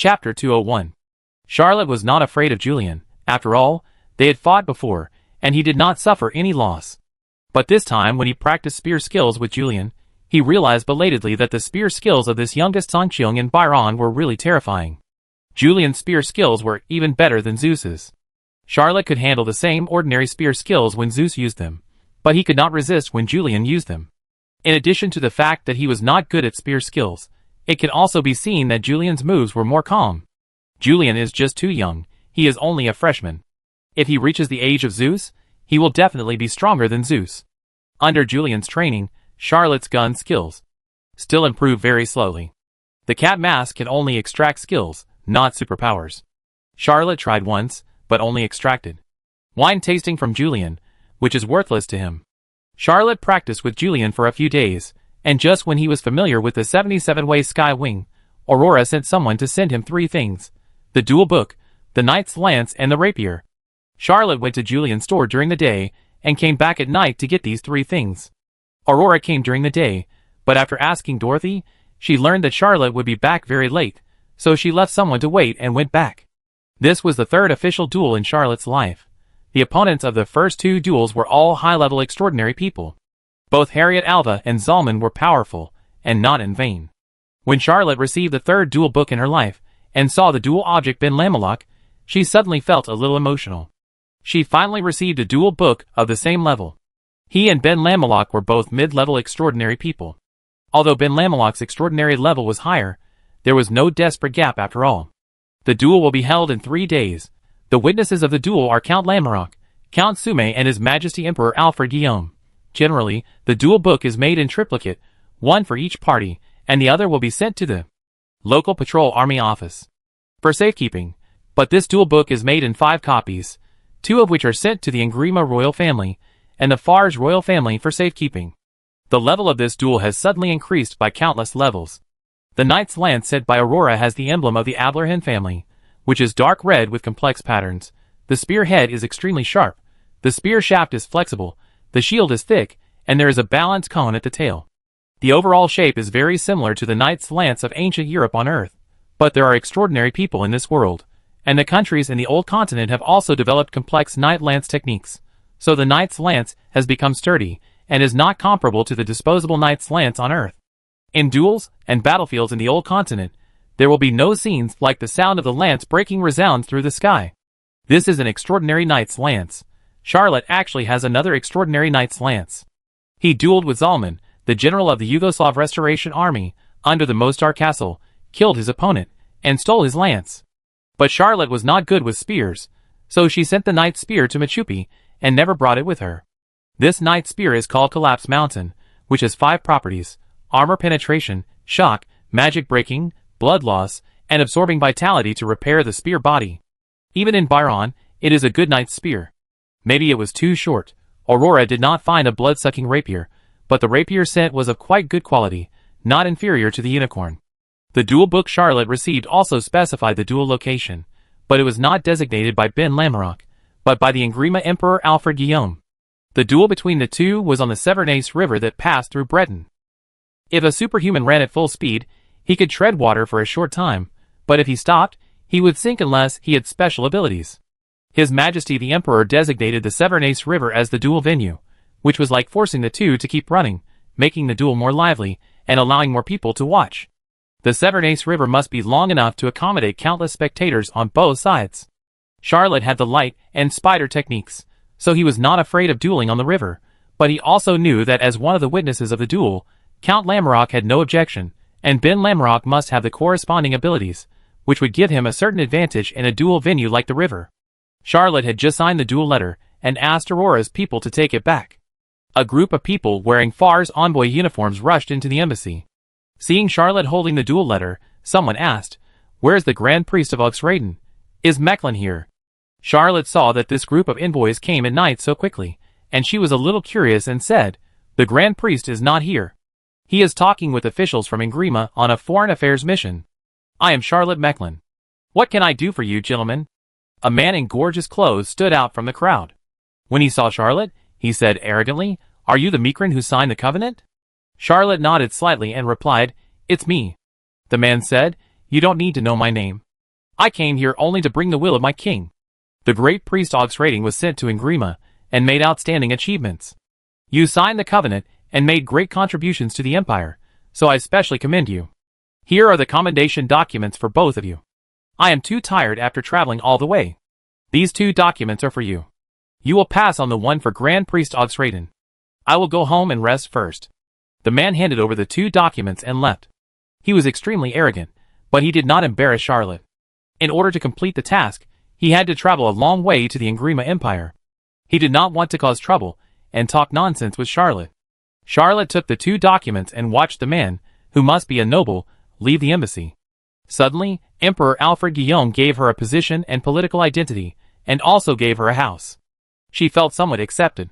Chapter 201. Charlotte was not afraid of Julian. After all, they had fought before, and he did not suffer any loss. But this time when he practiced spear skills with Julian, he realized belatedly that the spear skills of this youngest Songqing and Byron were really terrifying. Julian's spear skills were even better than Zeus's. Charlotte could handle the same ordinary spear skills when Zeus used them, but he could not resist when Julian used them. In addition to the fact that he was not good at spear skills, it can also be seen that Julian's moves were more calm. Julian is just too young, he is only a freshman. If he reaches the age of Zeus, he will definitely be stronger than Zeus. Under Julian's training, Charlotte's gun skills still improve very slowly. The cat mask can only extract skills, not superpowers. Charlotte tried once, but only extracted wine tasting from Julian, which is worthless to him. Charlotte practiced with Julian for a few days, and just when he was familiar with the 77-way sky wing, Aurora sent someone to send him 3 things: the dual book, the knight's lance, and the rapier. Charlotte went to Julian's store during the day, and came back at night to get these 3 things. Aurora came during the day, but after asking Dorothy, she learned that Charlotte would be back very late, so she left someone to wait and went back. This was the 3rd official duel in Charlotte's life. The opponents of the first 2 duels were all high-level extraordinary people. Both Harriet Alva and Zalman were powerful, and not in vain. When Charlotte received the 3rd duel book in her life, and saw the dual object Ben Lamelok, she suddenly felt a little emotional. She finally received a dual book of the same level. He and Ben Lamelok were both mid-level extraordinary people. Although Ben Lamelok's extraordinary level was higher, there was no desperate gap after all. The duel will be held in 3 days. The witnesses of the duel are Count Lamelok, Count Sume, and His Majesty Emperor Alfred Guillaume. Generally, the duel book is made in triplicate, one for each party, and the other will be sent to the local patrol army office for safekeeping. But this duel book is made in 5 copies, 2 of which are sent to the Ingrima royal family, and the Farge royal family for safekeeping. The level of this duel has suddenly increased by countless levels. The knight's lance sent by Aurora has the emblem of the Ablerhin family, which is dark red with complex patterns. The spear head is extremely sharp, the spear shaft is flexible, the shield is thick, and there is a balanced cone at the tail. The overall shape is very similar to the knight's lance of ancient Europe on Earth. But there are extraordinary people in this world, and the countries in the old continent have also developed complex knight lance techniques. So the knight's lance has become sturdy, and is not comparable to the disposable knight's lance on Earth. In duels and battlefields in the old continent, there will be no scenes like the sound of the lance breaking resounds through the sky. This is an extraordinary knight's lance. Charlotte actually has another extraordinary knight's lance. He dueled with Zalman, the general of the Yugoslav Restoration Army, under the Mostar Castle, killed his opponent, and stole his lance. But Charlotte was not good with spears, so she sent the knight's spear to Machupi, and never brought it with her. This knight's spear is called Collapse Mountain, which has 5 properties: armor penetration, shock, magic breaking, blood loss, and absorbing vitality to repair the spear body. Even in Byron, it is a good knight's spear. Maybe it was too short. Aurora did not find a blood-sucking rapier, but the rapier sent was of quite good quality, not inferior to the unicorn. The duel book Charlotte received also specified the duel location, but it was not designated by Ben Lamerok, but by the Ingrima Emperor Alfred Guillaume. The duel between the two was on the Severnais River that passed through Breton. If a superhuman ran at full speed, he could tread water for a short time, but if he stopped, he would sink unless he had special abilities. His Majesty the Emperor designated the Severnais River as the duel venue, which was like forcing the two to keep running, making the duel more lively, and allowing more people to watch. The Severnais River must be long enough to accommodate countless spectators on both sides. Charlotte had the light and spider techniques, so he was not afraid of dueling on the river, but he also knew that as one of the witnesses of the duel, Count Lamerok had no objection, and Ben Lamerok must have the corresponding abilities, which would give him a certain advantage in a duel venue like the river. Charlotte had just signed the duel letter, and asked Aurora's people to take it back. A group of people wearing Far's envoy uniforms rushed into the embassy. Seeing Charlotte holding the duel letter, someone asked, "Where's the Grand Priest of Oxraden? Is Mechlin here?" Charlotte saw that this group of envoys came at night so quickly, and she was a little curious and said, "The Grand Priest is not here. He is talking with officials from Ingrima on a foreign affairs mission. I am Charlotte Mechlin. What can I do for you, gentlemen?" A man in gorgeous clothes stood out from the crowd. When he saw Charlotte, he said arrogantly, "Are you the Mechlin who signed the covenant?" Charlotte nodded slightly and replied, "It's me." The man said, "You don't need to know my name. I came here only to bring the will of my king. The great priest Oxrating was sent to Ingrima and made outstanding achievements. You signed the covenant and made great contributions to the empire, so I especially commend you. Here are the commendation documents for both of you. I am too tired after traveling all the way. These 2 documents are for you. You will pass on the one for Grand Priest Oxrating. I will go home and rest first. The man handed over the 2 documents and left. He was extremely arrogant, but he did not embarrass Charlotte. In order to complete the task, he had to travel a long way to the Ingrima Empire. He did not want to cause trouble and talk nonsense with Charlotte. Charlotte took the 2 documents and watched the man, who must be a noble, leave the embassy. Suddenly, Emperor Alfred Guillaume gave her a position and political identity, and also gave her a house. She felt somewhat accepted.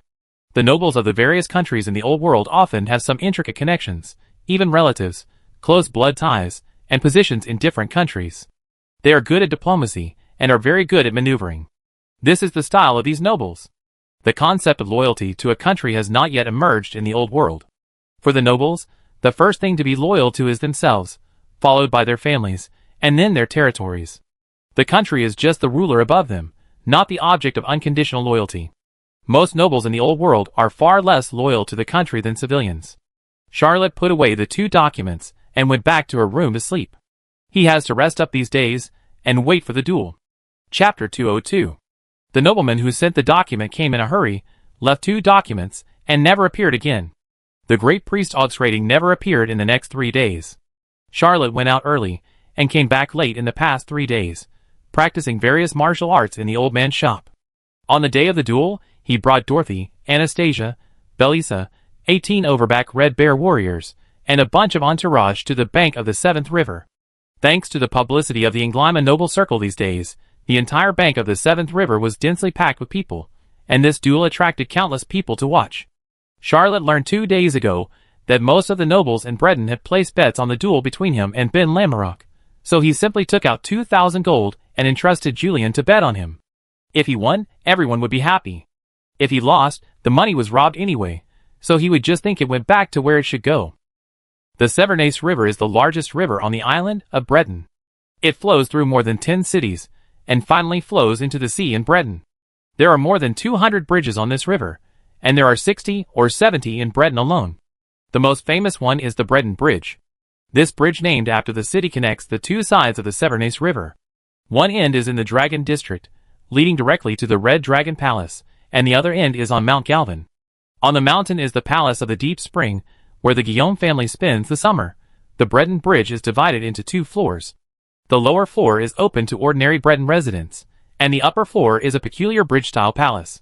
The nobles of the various countries in the old world often have some intricate connections, even relatives, close blood ties, and positions in different countries. They are good at diplomacy, and are very good at maneuvering. This is the style of these nobles. The concept of loyalty to a country has not yet emerged in the old world. For the nobles, the first thing to be loyal to is themselves, followed by their families, and then their territories. The country is just the ruler above them, not the object of unconditional loyalty. Most nobles in the old world are far less loyal to the country than civilians. Charlotte put away the 2 documents and went back to her room to sleep. He has to rest up these days and wait for the duel. Chapter 202. The nobleman who sent the document came in a hurry, left 2 documents, and never appeared again. The great priest Oxrating never appeared in the next 3 days. Charlotte went out early, and came back late in the past 3 days, practicing various martial arts in the old man's shop. On the day of the duel, he brought Dorothy, Anastasia, Belisa, 18 overback Red Bear warriors, and a bunch of entourage to the bank of the 7th River. Thanks to the publicity of the Inglima noble circle these days, the entire bank of the 7th River was densely packed with people, and this duel attracted countless people to watch. Charlotte learned 2 days ago that most of the nobles in Breton had placed bets on the duel between him and Ben Lamorak, so he simply took out 2,000 gold and entrusted Julian to bet on him. If he won, everyone would be happy. If he lost, the money was robbed anyway, so he would just think it went back to where it should go. The Severnais River is the largest river on the island of Breton. It flows through more than 10 cities, and finally flows into the sea in Breton. There are more than 200 bridges on this river, and there are 60 or 70 in Breton alone. The most famous one is the Breton Bridge. This bridge, named after the city, connects the 2 sides of the Severnais River. One end is in the Dragon District, leading directly to the Red Dragon Palace, and the other end is on Mount Galvin. On the mountain is the Palace of the Deep Spring, where the Guillaume family spends the summer. The Breton Bridge is divided into 2 floors. The lower floor is open to ordinary Breton residents, and the upper floor is a peculiar bridge-style palace.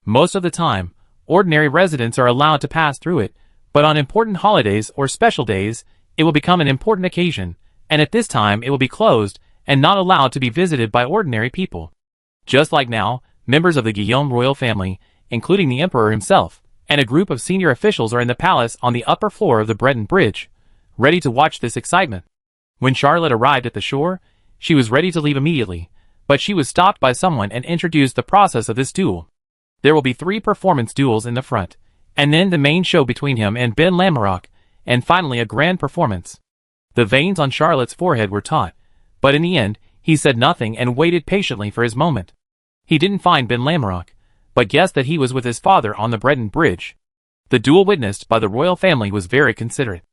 Most of the time, ordinary residents are allowed to pass through it, but on important holidays or special days, it will become an important occasion, and at this time it will be closed and not allowed to be visited by ordinary people. Just like now, members of the Guillaume royal family, including the emperor himself, and a group of senior officials are in the palace on the upper floor of the Breton Bridge, ready to watch this excitement. When Charlotte arrived at the shore, she was ready to leave immediately, but she was stopped by someone and introduced the process of this duel. There will be 3 performance duels in the front, and then the main show between him and Ben Lamorak, and finally a grand performance. The veins on Charlotte's forehead were taut, but in the end, he said nothing and waited patiently for his moment. He didn't find Ben Lamorak, but guessed that he was with his father on the Breton Bridge. The duel witnessed by the royal family was very considerate.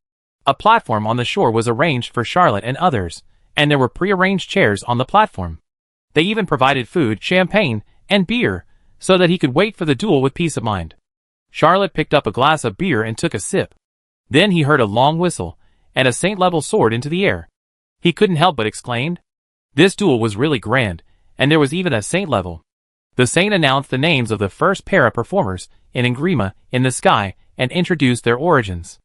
A platform on the shore was arranged for Charlotte and others, and there were pre-arranged chairs on the platform. They even provided food, champagne, and beer, so that he could wait for the duel with peace of mind. Charlotte picked up a glass of beer and took a sip. Then he heard a long whistle, and a saint-level soared into the air. He couldn't help but exclaimed. This duel was really grand, and there was even a saint-level. The saint announced the names of the first pair of performers in Ingrima in the sky and introduced their origins.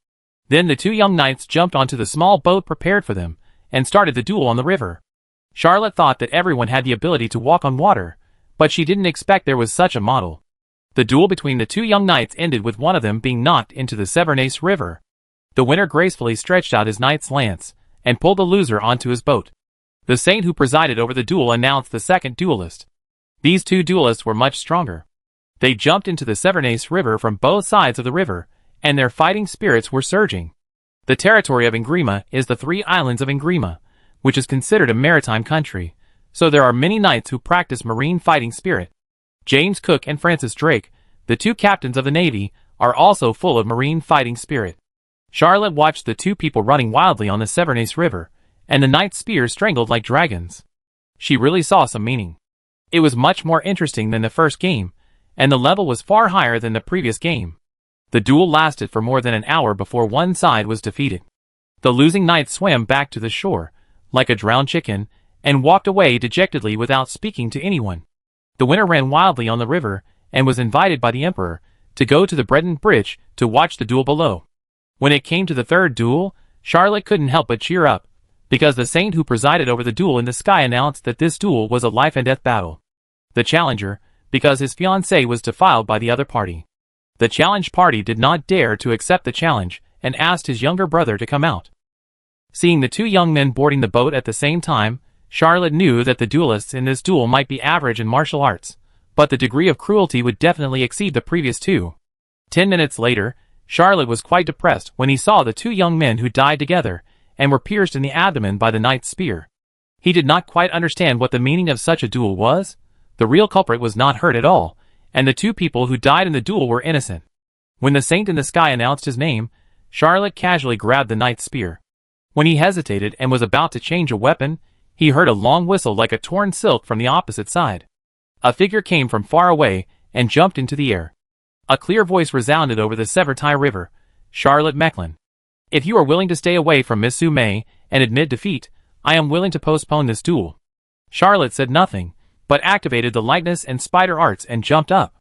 Then the 2 young knights jumped onto the small boat prepared for them and started the duel on the river. Charlotte thought that everyone had the ability to walk on water, but she didn't expect there was such a model. The duel between the 2 young knights ended with one of them being knocked into the Severnais River. The winner gracefully stretched out his knight's lance and pulled the loser onto his boat. The saint who presided over the duel announced the second duelist. These 2 duelists were much stronger. They jumped into the Severnais River from both sides of the river, and their fighting spirits were surging. The territory of Ingrima is the 3 islands of Ingrima, which is considered a maritime country, so there are many knights who practice marine fighting spirit. James Cook and Francis Drake, the two captains of the Navy, are also full of marine fighting spirit. Charlotte watched the two people running wildly on the Severness River, and the knight's spears strangled like dragons. She really saw some meaning. It was much more interesting than the first game, and the level was far higher than the previous game. The duel lasted for more than an hour before one side was defeated. The losing knight swam back to the shore, like a drowned chicken, and walked away dejectedly without speaking to anyone. The winner ran wildly on the river, and was invited by the emperor to go to the Breton Bridge to watch the duel below. When it came to the third duel, Charlotte couldn't help but cheer up, because the saint who presided over the duel in the sky announced that this duel was a life-and-death battle. The challenger, because his fiancée was defiled by the other party. The challenged party did not dare to accept the challenge and asked his younger brother to come out. Seeing the two young men boarding the boat at the same time, Charlotte knew that the duelists in this duel might be average in martial arts, but the degree of cruelty would definitely exceed the previous two. 10 minutes later, Charlotte was quite depressed when he saw the two young men who died together and were pierced in the abdomen by the knight's spear. He did not quite understand what the meaning of such a duel was. The real culprit was not hurt at all, and the two people who died in the duel were innocent. When the saint in the sky announced his name, Charlotte casually grabbed the knight's spear. When he hesitated and was about to change a weapon, he heard a long whistle like a torn silk from the opposite side. A figure came from far away and jumped into the air. A clear voice resounded over the Severness River. Charlotte Mecklin. If you are willing to stay away from Miss Su Mei and admit defeat, I am willing to postpone this duel. Charlotte said nothing, but activated the lightness and spider arts and jumped up.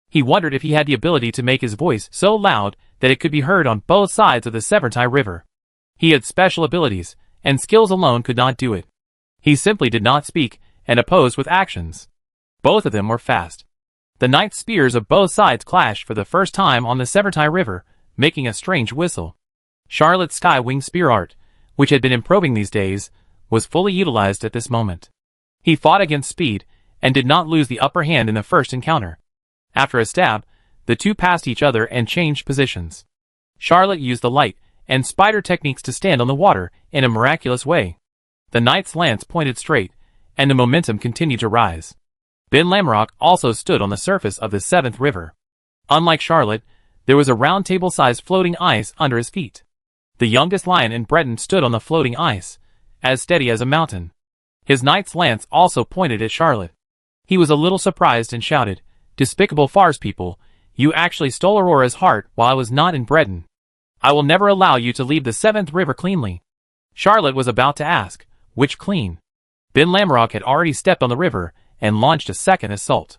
He wondered if he had the ability to make his voice so loud that it could be heard on both sides of the Severness River. He had special abilities, and skills alone could not do it. He simply did not speak, and opposed with actions. Both of them were fast. The knight's spears of both sides clashed for the first time on the Severness River, making a strange whistle. Charlotte's sky-wing spear art, which had been improving these days, was fully utilized at this moment. He fought against speed, and did not lose the upper hand in the first encounter. After a stab, the two passed each other and changed positions. Charlotte used the light and spider techniques to stand on the water in a miraculous way. The knight's lance pointed straight, and the momentum continued to rise. Ben Lamrock also stood on the surface of the Seventh River. Unlike Charlotte, there was a round table-sized floating ice under his feet. The youngest lion in Breton stood on the floating ice, as steady as a mountain. His knight's lance also pointed at Charlotte. He was a little surprised and shouted, "Despicable farce people, you actually stole Aurora's heart while I was not in Breton. I will never allow you to leave the Seventh River cleanly." Charlotte was about to ask, which clean? Ben Lamrock had already stepped on the river and launched a second assault.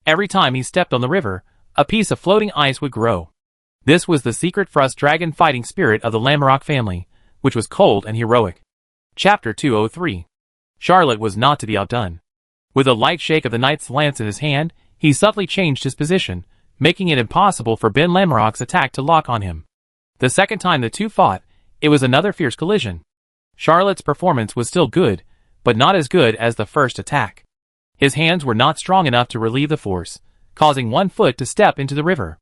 Every time he stepped on the river, a piece of floating ice would grow. This was the secret frost dragon fighting spirit of the Lamrock family, which was cold and heroic. Chapter 203. Charlotte was not to be outdone. With a light shake of the knight's lance in his hand, he subtly changed his position, making it impossible for Ben Lamrock's attack to lock on him. The second time the two fought, it was another fierce collision. Charlotte's performance was still good, but not as good as the first attack. His hands were not strong enough to relieve the force, causing one foot to step into the river.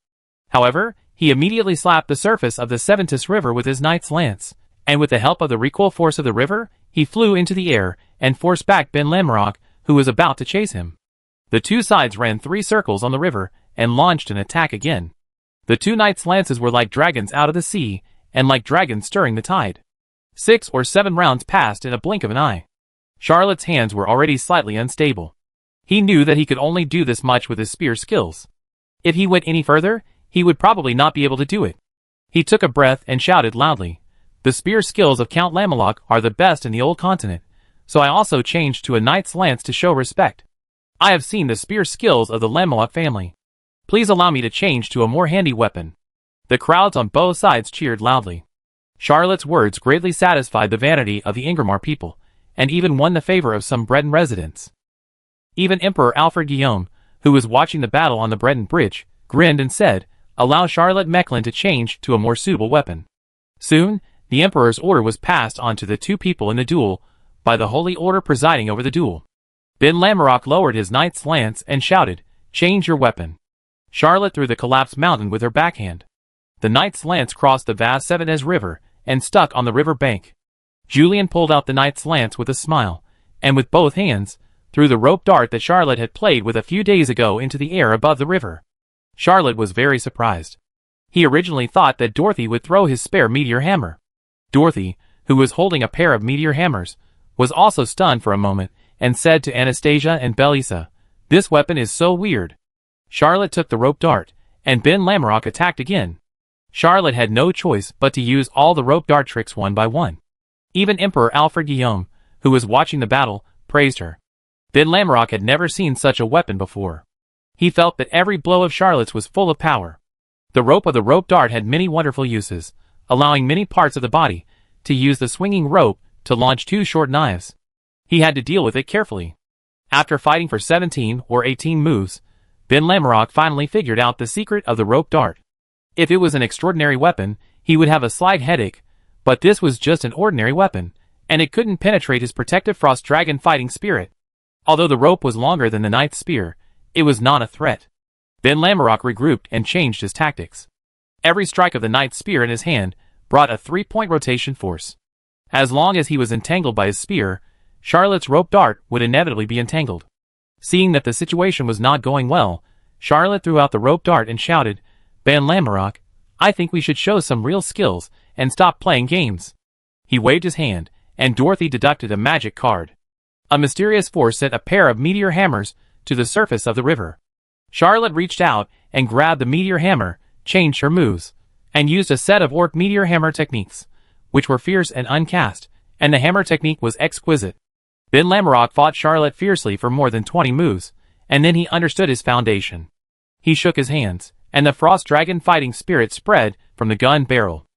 However, he immediately slapped the surface of the Severness River with his knight's lance, and with the help of the recoil force of the river, he flew into the air and forced back Ben Lamrock, who was about to chase him. The two sides ran 3 circles on the river and launched an attack again. The two knights' lances were like dragons out of the sea, and like dragons stirring the tide. 6 or 7 rounds passed in a blink of an eye. Charlotte's hands were already slightly unstable. He knew that he could only do this much with his spear skills. If he went any further, he would probably not be able to do it. He took a breath and shouted loudly, "The spear skills of Count Lamalock are the best in the old continent, so I also changed to a knight's lance to show respect. I have seen the spear skills of the Lamalock family. Please allow me to change to a more handy weapon." The crowds on both sides cheered loudly. Charlotte's words greatly satisfied the vanity of the Ingramar people, and even won the favor of some Breton residents. Even Emperor Alfred Guillaume, who was watching the battle on the Breton Bridge, grinned and said, "Allow Charlotte Mecklin to change to a more suitable weapon." Soon, the Emperor's order was passed on to the two people in the duel, by the Holy Order presiding over the duel. Ben Lamrock lowered his knight's lance and shouted, "Change your weapon." Charlotte threw the collapsed mountain with her backhand. The knight's lance crossed the vast Severness River and stuck on the river bank. Julien pulled out the knight's lance with a smile, and with both hands, threw the rope dart that Charlotte had played with a few days ago into the air above the river. Charlotte was very surprised. He originally thought that Dorothy would throw his spare meteor hammer. Dorothy, who was holding a pair of meteor hammers, was also stunned for a moment and said to Anastasia and Belisa, "This weapon is so weird." Charlotte took the rope dart, and Ben Lamorak attacked again. Charlotte had no choice but to use all the rope dart tricks one by one. Even Emperor Alfred Guillaume, who was watching the battle, praised her. Ben Lamorak had never seen such a weapon before. He felt that every blow of Charlotte's was full of power. The rope of the rope dart had many wonderful uses, allowing many parts of the body to use the swinging rope to launch two short knives. He had to deal with it carefully. After fighting for 17 or 18 moves, Ben Lamorak finally figured out the secret of the rope dart. If it was an extraordinary weapon, he would have a slight headache, but this was just an ordinary weapon, and it couldn't penetrate his protective frost dragon fighting spirit. Although the rope was longer than the knight's spear, it was not a threat. Ben Lamorak regrouped and changed his tactics. Every strike of the knight's spear in his hand brought a 3-point rotation force. As long as he was entangled by his spear, Charlotte's rope dart would inevitably be entangled. Seeing that the situation was not going well, Charlotte threw out the rope dart and shouted, "Ben Lamorak, I think we should show some real skills and stop playing games." He waved his hand, and Dorothy deducted a magic card. A mysterious force sent a pair of meteor hammers to the surface of the river. Charlotte reached out and grabbed the meteor hammer, changed her moves, and used a set of orc meteor hammer techniques, which were fierce and uncast, and the hammer technique was exquisite. Ben Lamorak fought Charlotte fiercely for more than 20 moves, and then he understood his foundation. He shook his hands, and the frost dragon fighting spirit spread from the gun barrel.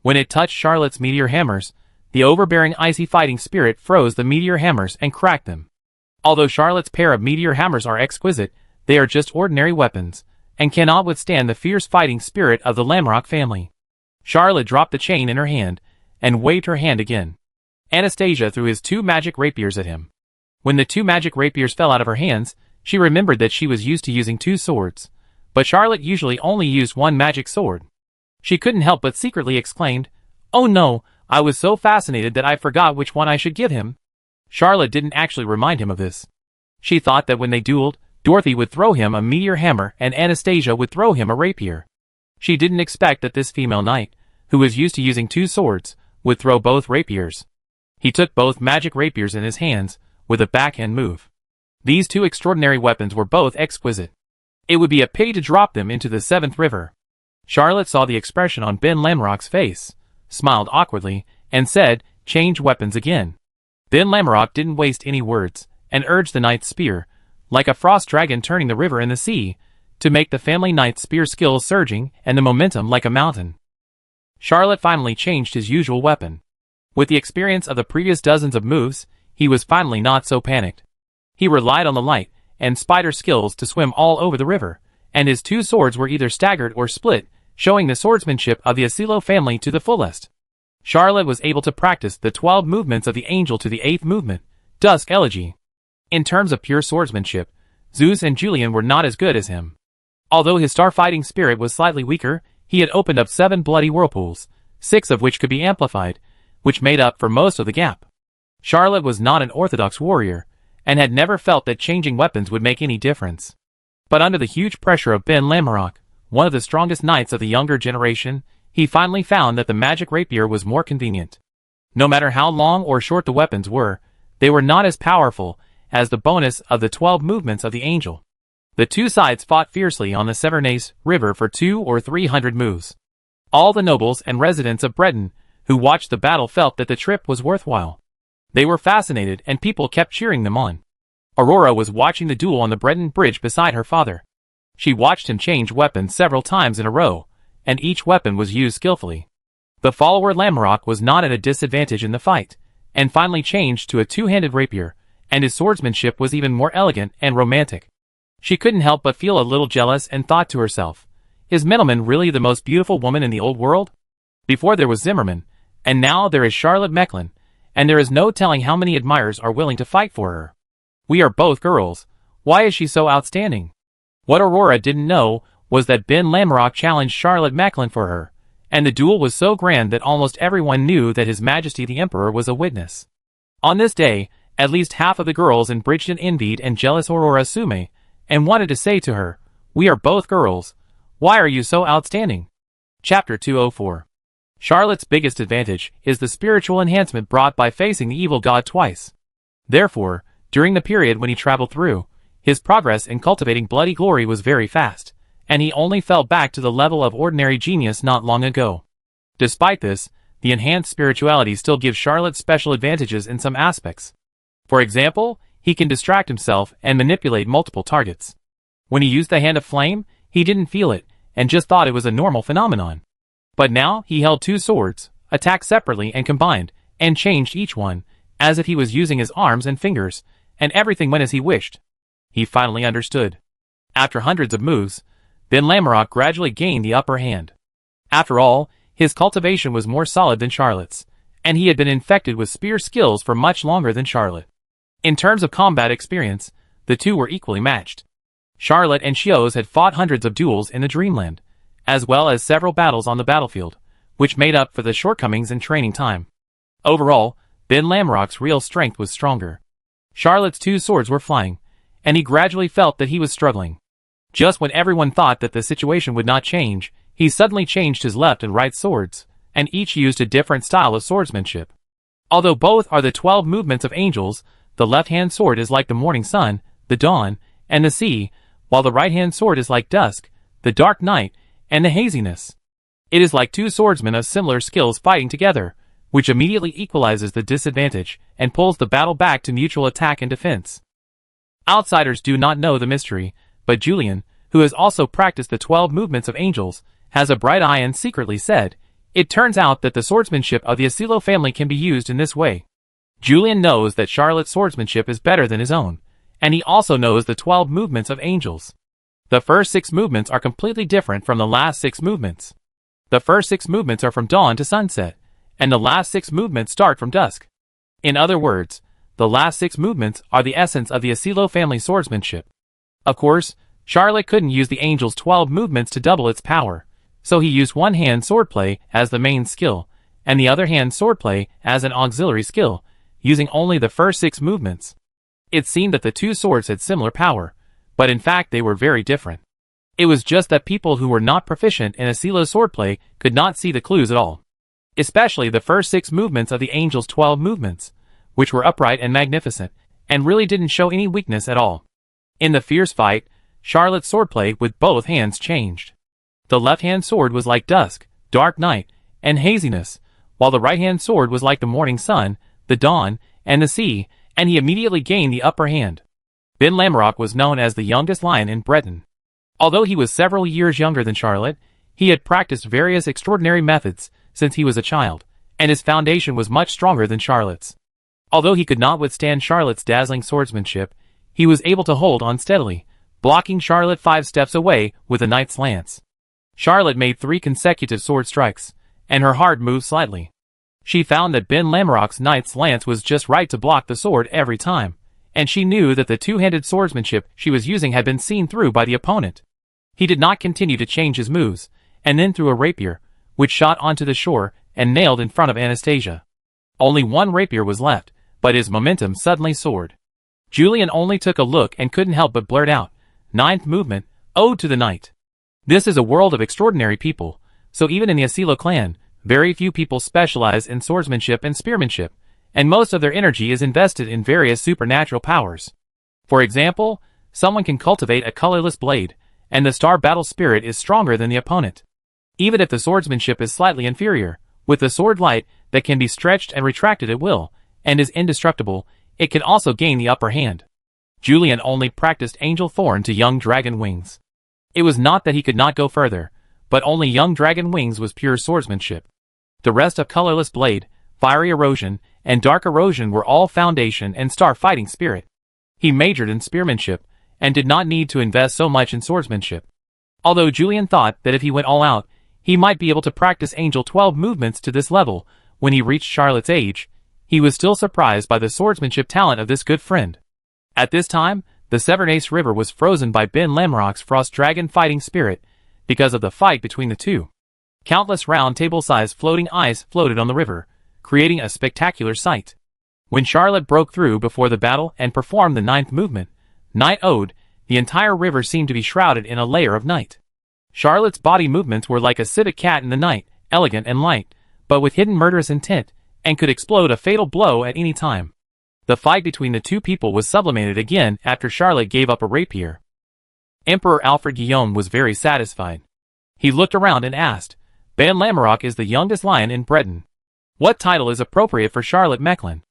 When it touched Charlotte's meteor hammers, the overbearing icy fighting spirit froze the meteor hammers and cracked them. Although Charlotte's pair of meteor hammers are exquisite, they are just ordinary weapons, and cannot withstand the fierce fighting spirit of the Lamorak family. Charlotte dropped the chain in her hand, and waved her hand again. Anastasia threw his 2 magic rapiers at him. When the 2 magic rapiers fell out of her hands, she remembered that she was used to using 2 swords, but Charlotte usually only used 1 magic sword. She couldn't help but secretly exclaimed, "Oh no, I was so fascinated that I forgot which one I should give him." Charlotte didn't actually remind him of this. She thought that when they dueled, Dorothy would throw him a meteor hammer and Anastasia would throw him a rapier. She didn't expect that this female knight, who was used to using 2 swords, would throw both rapiers. He took both magic rapiers in his hands, with a backhand move. These 2 extraordinary weapons were both exquisite. It would be a pity to drop them into the 7th river. Charlotte saw the expression on Ben Lamorak's face, smiled awkwardly, and said, "Change weapons again." Ben Lamorak didn't waste any words, and urged the knight's spear, like a frost dragon turning the river and the sea, to make the family knight's spear skills surging and the momentum like a mountain. Charlotte finally changed his usual weapon. With the experience of the previous dozens of moves, he was finally not so panicked. He relied on the light and spider skills to swim all over the river, and his 2 swords were either staggered or split, showing the swordsmanship of the Asilo family to the fullest. Charlotte was able to practice the 12 movements of the angel to the 8th movement, Dusk Elegy. In terms of pure swordsmanship, Zeus and Julian were not as good as him. Although his star-fighting spirit was slightly weaker, he had opened up 7 bloody whirlpools, 6 of which could be amplified, which made up for most of the gap. Charlotte was not an orthodox warrior, and had never felt that changing weapons would make any difference. But under the huge pressure of Ben Lamorak, one of the strongest knights of the younger generation, he finally found that the magic rapier was more convenient. No matter how long or short the weapons were, they were not as powerful as the bonus of the 12 movements of the angel. The 2 sides fought fiercely on the Severnès River for 200 or 300 moves. All the nobles and residents of Breton who watched the battle felt that the trip was worthwhile. They were fascinated and people kept cheering them on. Aurora was watching the duel on the Breton Bridge beside her father. She watched him change weapons several times in a row, and each weapon was used skillfully. The follower Lamorak was not at a disadvantage in the fight, and finally changed to a 2-handed rapier, and his swordsmanship was even more elegant and romantic. She couldn't help but feel a little jealous and thought to herself, "Is Mindelman really the most beautiful woman in the old world? Before there was Zimmerman, and now there is Charlotte Mecklin, and there is no telling how many admirers are willing to fight for her. We are both girls. Why is she so outstanding?" What Aurora didn't know was that Ben Lamorak challenged Charlotte Mecklin for her, and the duel was so grand that almost everyone knew that His Majesty the Emperor was a witness. On this day, At least half of the girls in Bridgeton envied and jealous Aurora Sume, and wanted to say to her, "We are both girls. Why are you so outstanding?" Chapter 204. Charlotte's biggest advantage is the spiritual enhancement brought by facing the evil god twice. Therefore, during the period when he traveled through, his progress in cultivating bloody glory was very fast, and he only fell back to the level of ordinary genius not long ago. Despite this, the enhanced spirituality still gives Charlotte special advantages in some aspects. For example, he can distract himself and manipulate multiple targets. When he used the Hand of Flame, he didn't feel it, and just thought it was a normal phenomenon. But now he held two swords, attacked separately and combined, and changed each one, as if he was using his arms and fingers, and everything went as he wished. He finally understood. After hundreds of moves, Ben Lamorak gradually gained the upper hand. After all, his cultivation was more solid than Charlotte's, and he had been infected with spear skills for much longer than Charlotte. In terms of combat experience, the two were equally matched. Charlotte and Chios had fought hundreds of duels in the Dreamland, as well as several battles on the battlefield, which made up for the shortcomings in training time. Overall, Ben Lamorak's real strength was stronger. Charlotte's two swords were flying, and he gradually felt that he was struggling. Just when everyone thought that the situation would not change, he suddenly changed his left and right swords, and each used a different style of swordsmanship. Although both are the 12 movements of angels, the left-hand sword is like the morning sun, the dawn, and the sea, while the right-hand sword is like dusk, the dark night, and the haziness. It is like two swordsmen of similar skills fighting together, which immediately equalizes the disadvantage and pulls the battle back to mutual attack and defense. Outsiders do not know the mystery, but Julian, who has also practiced the 12 movements of angels, has a bright eye and secretly said, "It turns out that the swordsmanship of the Asilo family can be used in this way." Julian knows that Charlotte's swordsmanship is better than his own, and he also knows the 12 movements of angels. The first 6 movements are completely different from the last 6 movements. The first 6 movements are from dawn to sunset, and the last 6 movements start from dusk. In other words, the last 6 movements are the essence of the Asilo family swordsmanship. Of course, Charlotte couldn't use the angel's 12 movements to double its power, so he used one-hand swordplay as the main skill, and the other hand swordplay as an auxiliary skill, using only the first 6 movements. It seemed that the two swords had similar power, but in fact they were very different. It was just that people who were not proficient in Asilo swordplay could not see the clues at all. Especially the first 6 movements of the angel's 12 movements, which were upright and magnificent, and really didn't show any weakness at all. In the fierce fight, Charlotte's swordplay with both hands changed. The left-hand sword was like dusk, dark night, and haziness, while the right-hand sword was like the morning sun, the dawn, and the sea, and he immediately gained the upper hand. Ben Lamorak was known as the youngest lion in Breton. Although he was several years younger than Charlotte, he had practiced various extraordinary methods since he was a child, and his foundation was much stronger than Charlotte's. Although he could not withstand Charlotte's dazzling swordsmanship, he was able to hold on steadily, blocking Charlotte 5 steps away with a knight's lance. Charlotte made 3 consecutive sword strikes, and her heart moved slightly. She found that Ben Lamorak's knight's lance was just right to block the sword every time, and she knew that the two-handed swordsmanship she was using had been seen through by the opponent. He did not continue to change his moves, and then threw a rapier, which shot onto the shore and nailed in front of Anastasia. Only one rapier was left, but his momentum suddenly soared. Julian only took a look and couldn't help but blurt out, "Ninth movement, Ode to the Night." This is a world of extraordinary people, so even in the Asilo clan, very few people specialize in swordsmanship and spearmanship, and most of their energy is invested in various supernatural powers. For example, someone can cultivate a colorless blade, and the star battle spirit is stronger than the opponent. Even if the swordsmanship is slightly inferior, with the sword light that can be stretched and retracted at will, and is indestructible, it can also gain the upper hand. Julian only practiced Angel Thorn to Young Dragon Wings. It was not that he could not go further, but only Young Dragon Wings was pure swordsmanship. The rest of Colorless Blade, Fiery Erosion, and Dark Erosion were all Foundation and Star Fighting Spirit. He majored in spearmanship, and did not need to invest so much in swordsmanship. Although Julian thought that if he went all out, he might be able to practice Angel 12 movements to this level when he reached Charlotte's age, he was still surprised by the swordsmanship talent of this good friend. At this time, the Severnace River was frozen by Ben Lamorak's Frost Dragon Fighting Spirit because of the fight between the two. Countless round table-sized floating ice floated on the river, creating a spectacular sight. When Charlotte broke through before the battle and performed the ninth movement, Night Ode, the entire river seemed to be shrouded in a layer of night. Charlotte's body movements were like a civet cat in the night, elegant and light, but with hidden murderous intent, and could explode a fatal blow at any time. The fight between the two people was sublimated again after Charlotte gave up a rapier. Emperor Alfred Guillaume was very satisfied. He looked around and asked, "Ben Lamorak is the youngest lion in Breton. What title is appropriate for Charlotte Mechlin?"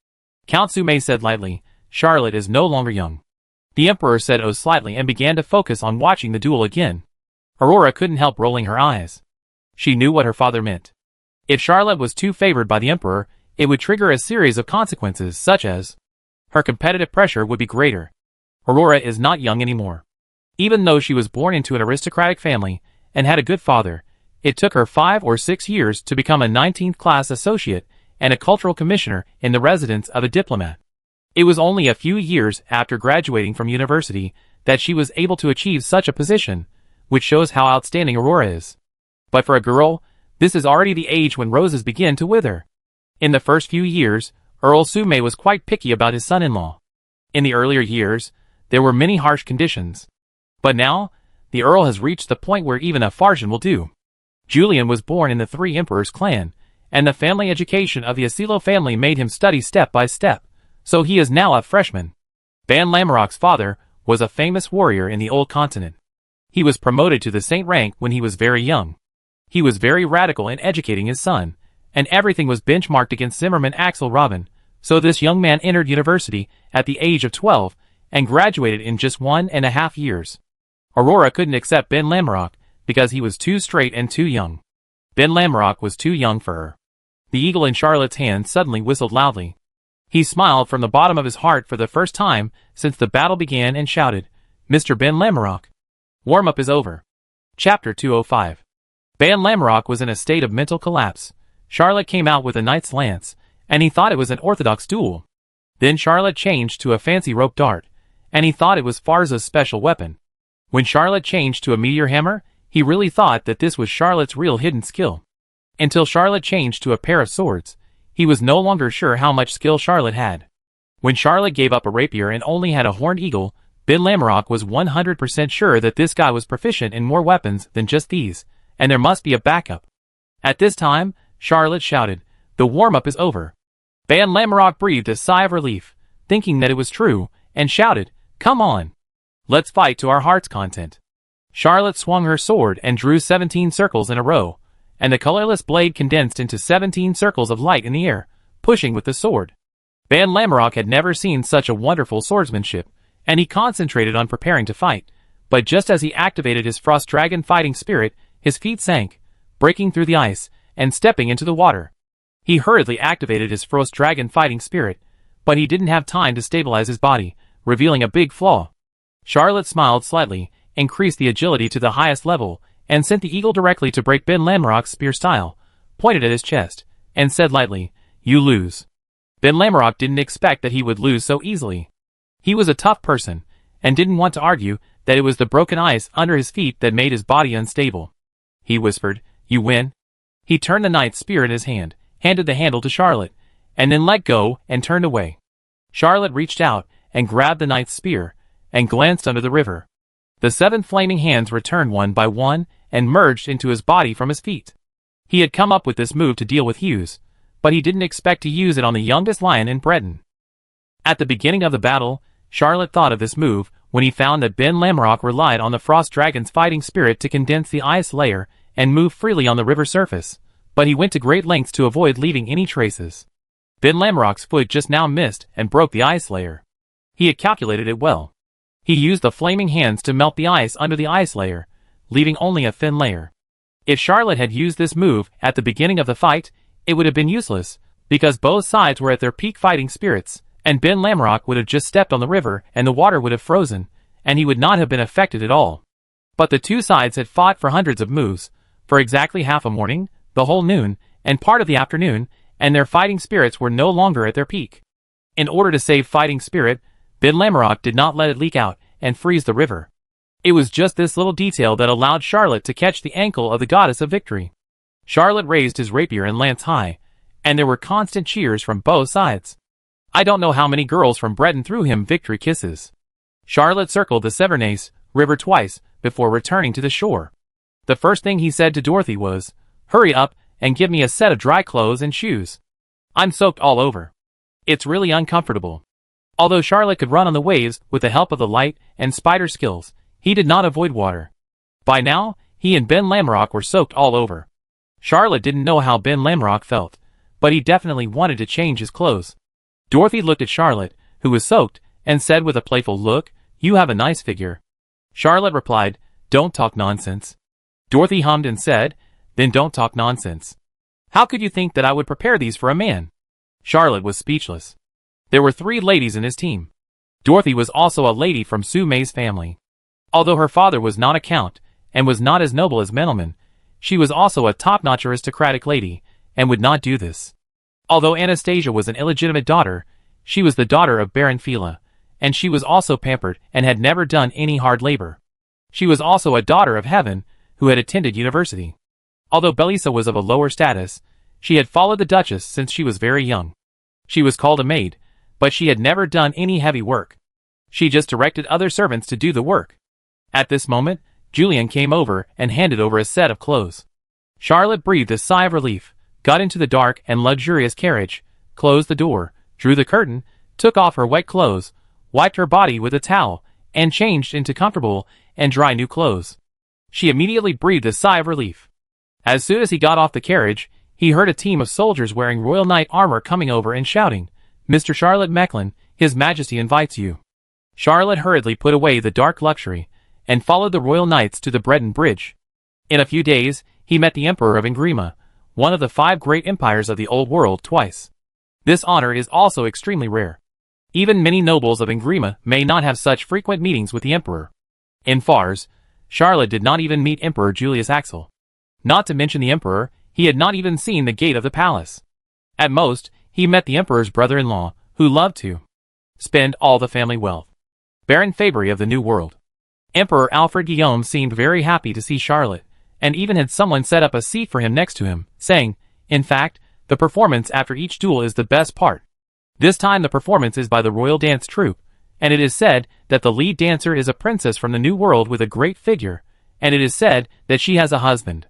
Count Sume said lightly, "Charlotte is no longer young." The emperor said "oh" slightly and began to focus on watching the duel again. Aurora couldn't help rolling her eyes. She knew what her father meant. If Charlotte was too favored by the emperor, it would trigger a series of consequences such as her competitive pressure would be greater. Aurora is not young anymore. Even though she was born into an aristocratic family and had a good father, it took her 5 or 6 years to become a 19th class associate and a cultural commissioner in the residence of a diplomat. It was only a few years after graduating from university that she was able to achieve such a position, which shows how outstanding Aurora is. But for a girl, this is already the age when roses begin to wither. In the first few years, Earl Sume was quite picky about his son-in-law. In the earlier years, there were many harsh conditions. But now, the Earl has reached the point where even a Farsian will do. Julian was born in the Three Emperors clan, and the family education of the Asilo family made him study step by step, so he is now a freshman. Ben Lamorak's father was a famous warrior in the Old Continent. He was promoted to the saint rank when he was very young. He was very radical in educating his son, and everything was benchmarked against Zimmerman Axel Robin, so this young man entered university at the age of 12 and graduated in just 1.5 years. Aurora couldn't accept Ben Lamorak because he was too straight and too young. Ben Lamorak was too young for her. The eagle in Charlotte's hand suddenly whistled loudly. He smiled from the bottom of his heart for the first time since the battle began and shouted, "Mr. Ben Lamorak, warm-up is over." Chapter 205. Ben Lamorak was in a state of mental collapse. Charlotte came out with a knight's lance, and he thought it was an orthodox duel. Then Charlotte changed to a fancy rope dart, and he thought it was Farza's special weapon. When Charlotte changed to a meteor hammer, he really thought that this was Charlotte's real hidden skill. Until Charlotte changed to a pair of swords, he was no longer sure how much skill Charlotte had. When Charlotte gave up a rapier and only had a horned eagle, Ben Lamorak was 100% sure that this guy was proficient in more weapons than just these, and there must be a backup. At this time, Charlotte shouted, "The warm-up is over." Ben Lamorak breathed a sigh of relief, thinking that it was true, and shouted, "Come on. Let's fight to our heart's content." Charlotte swung her sword and drew 17 circles in a row, and the colorless blade condensed into 17 circles of light in the air, pushing with the sword. Ben Lamorak had never seen such a wonderful swordsmanship, and he concentrated on preparing to fight, but just as he activated his frost dragon fighting spirit, his feet sank, breaking through the ice, and stepping into the water. He hurriedly activated his frost dragon fighting spirit, but he didn't have time to stabilize his body, revealing a big flaw. Charlotte smiled slightly, increased the agility to the highest level, and sent the eagle directly to break Ben Lamorak's spear style, pointed at his chest, and said lightly, "You lose." Ben Lamorak didn't expect that he would lose so easily. He was a tough person, and didn't want to argue that it was the broken ice under his feet that made his body unstable. He whispered, "You win." He turned the knight's spear in his hand, handed the handle to Charlotte, and then let go and turned away. Charlotte reached out and grabbed the knight's spear, and glanced under the river. The 7 flaming hands returned one by one and merged into his body from his feet. He had come up with this move to deal with Hughes, but he didn't expect to use it on the youngest lion in Breton. At the beginning of the battle, Charlotte thought of this move when he found that Ben Lamorak relied on the Frost Dragon's fighting spirit to condense the ice layer and move freely on the river surface, but he went to great lengths to avoid leaving any traces. Ben Lamorak's foot just now missed and broke the ice layer. He had calculated it well. He used the flaming hands to melt the ice under the ice layer, leaving only a thin layer. If Charlotte had used this move at the beginning of the fight, it would have been useless, because both sides were at their peak fighting spirits, and Ben Lamorak would have just stepped on the river and the water would have frozen, and he would not have been affected at all. But the two sides had fought for hundreds of moves, for exactly half a morning, the whole noon, and part of the afternoon, and their fighting spirits were no longer at their peak. In order to save fighting spirit, Ben Lamorak did not let it leak out and freeze the river. It was just this little detail that allowed Charlotte to catch the ankle of the goddess of victory. Charlotte raised his rapier and lance high, and there were constant cheers from both sides. I don't know how many girls from Breton threw him victory kisses. Charlotte circled the Severnais River twice before returning to the shore. The first thing he said to Dorothy was, "Hurry up and give me a set of dry clothes and shoes. I'm soaked all over. It's really uncomfortable." Although Charlotte could run on the waves with the help of the light and spider skills, he did not avoid water. By now, he and Ben Lamrock were soaked all over. Charlotte didn't know how Ben Lamrock felt, but he definitely wanted to change his clothes. Dorothy looked at Charlotte, who was soaked, and said with a playful look, "You have a nice figure." Charlotte replied, "Don't talk nonsense." Dorothy hummed and said, "Then don't talk nonsense. How could you think that I would prepare these for a man?" Charlotte was speechless. There were 3 ladies in his team. Dorothy was also a lady from Sue May's family. Although her father was not a count, and was not as noble as Menelman, she was also a top-notch aristocratic lady, and would not do this. Although Anastasia was an illegitimate daughter, she was the daughter of Baron Fila, and she was also pampered and had never done any hard labor. She was also a daughter of Heaven, who had attended university. Although Belisa was of a lower status, she had followed the Duchess since she was very young. She was called a maid, but she had never done any heavy work. She just directed other servants to do the work. At this moment, Julian came over and handed over a set of clothes. Charlotte breathed a sigh of relief, got into the dark and luxurious carriage, closed the door, drew the curtain, took off her wet clothes, wiped her body with a towel, and changed into comfortable and dry new clothes. She immediately breathed a sigh of relief. As soon as he got off the carriage, he heard a team of soldiers wearing royal knight armor coming over and shouting, "Mr. Charlotte Mecklin, His Majesty invites you." Charlotte hurriedly put away the dark luxury, and followed the royal knights to the Breton Bridge. In a few days, he met the Emperor of Ingrima, one of the 5 great empires of the Old World, twice. This honor is also extremely rare. Even many nobles of Ingrima may not have such frequent meetings with the Emperor. In Fars, Charlotte did not even meet Emperor Julius Axel. Not to mention the Emperor, he had not even seen the gate of the palace. At most, he met the Emperor's brother-in-law, who loved to spend all the family wealth. Baron Fabry of the New World. Emperor Alfred Guillaume seemed very happy to see Charlotte, and even had someone set up a seat for him next to him, saying, "In fact, the performance after each duel is the best part. This time the performance is by the Royal Dance Troupe, and it is said that the lead dancer is a princess from the New World with a great figure, and it is said that she has a husband."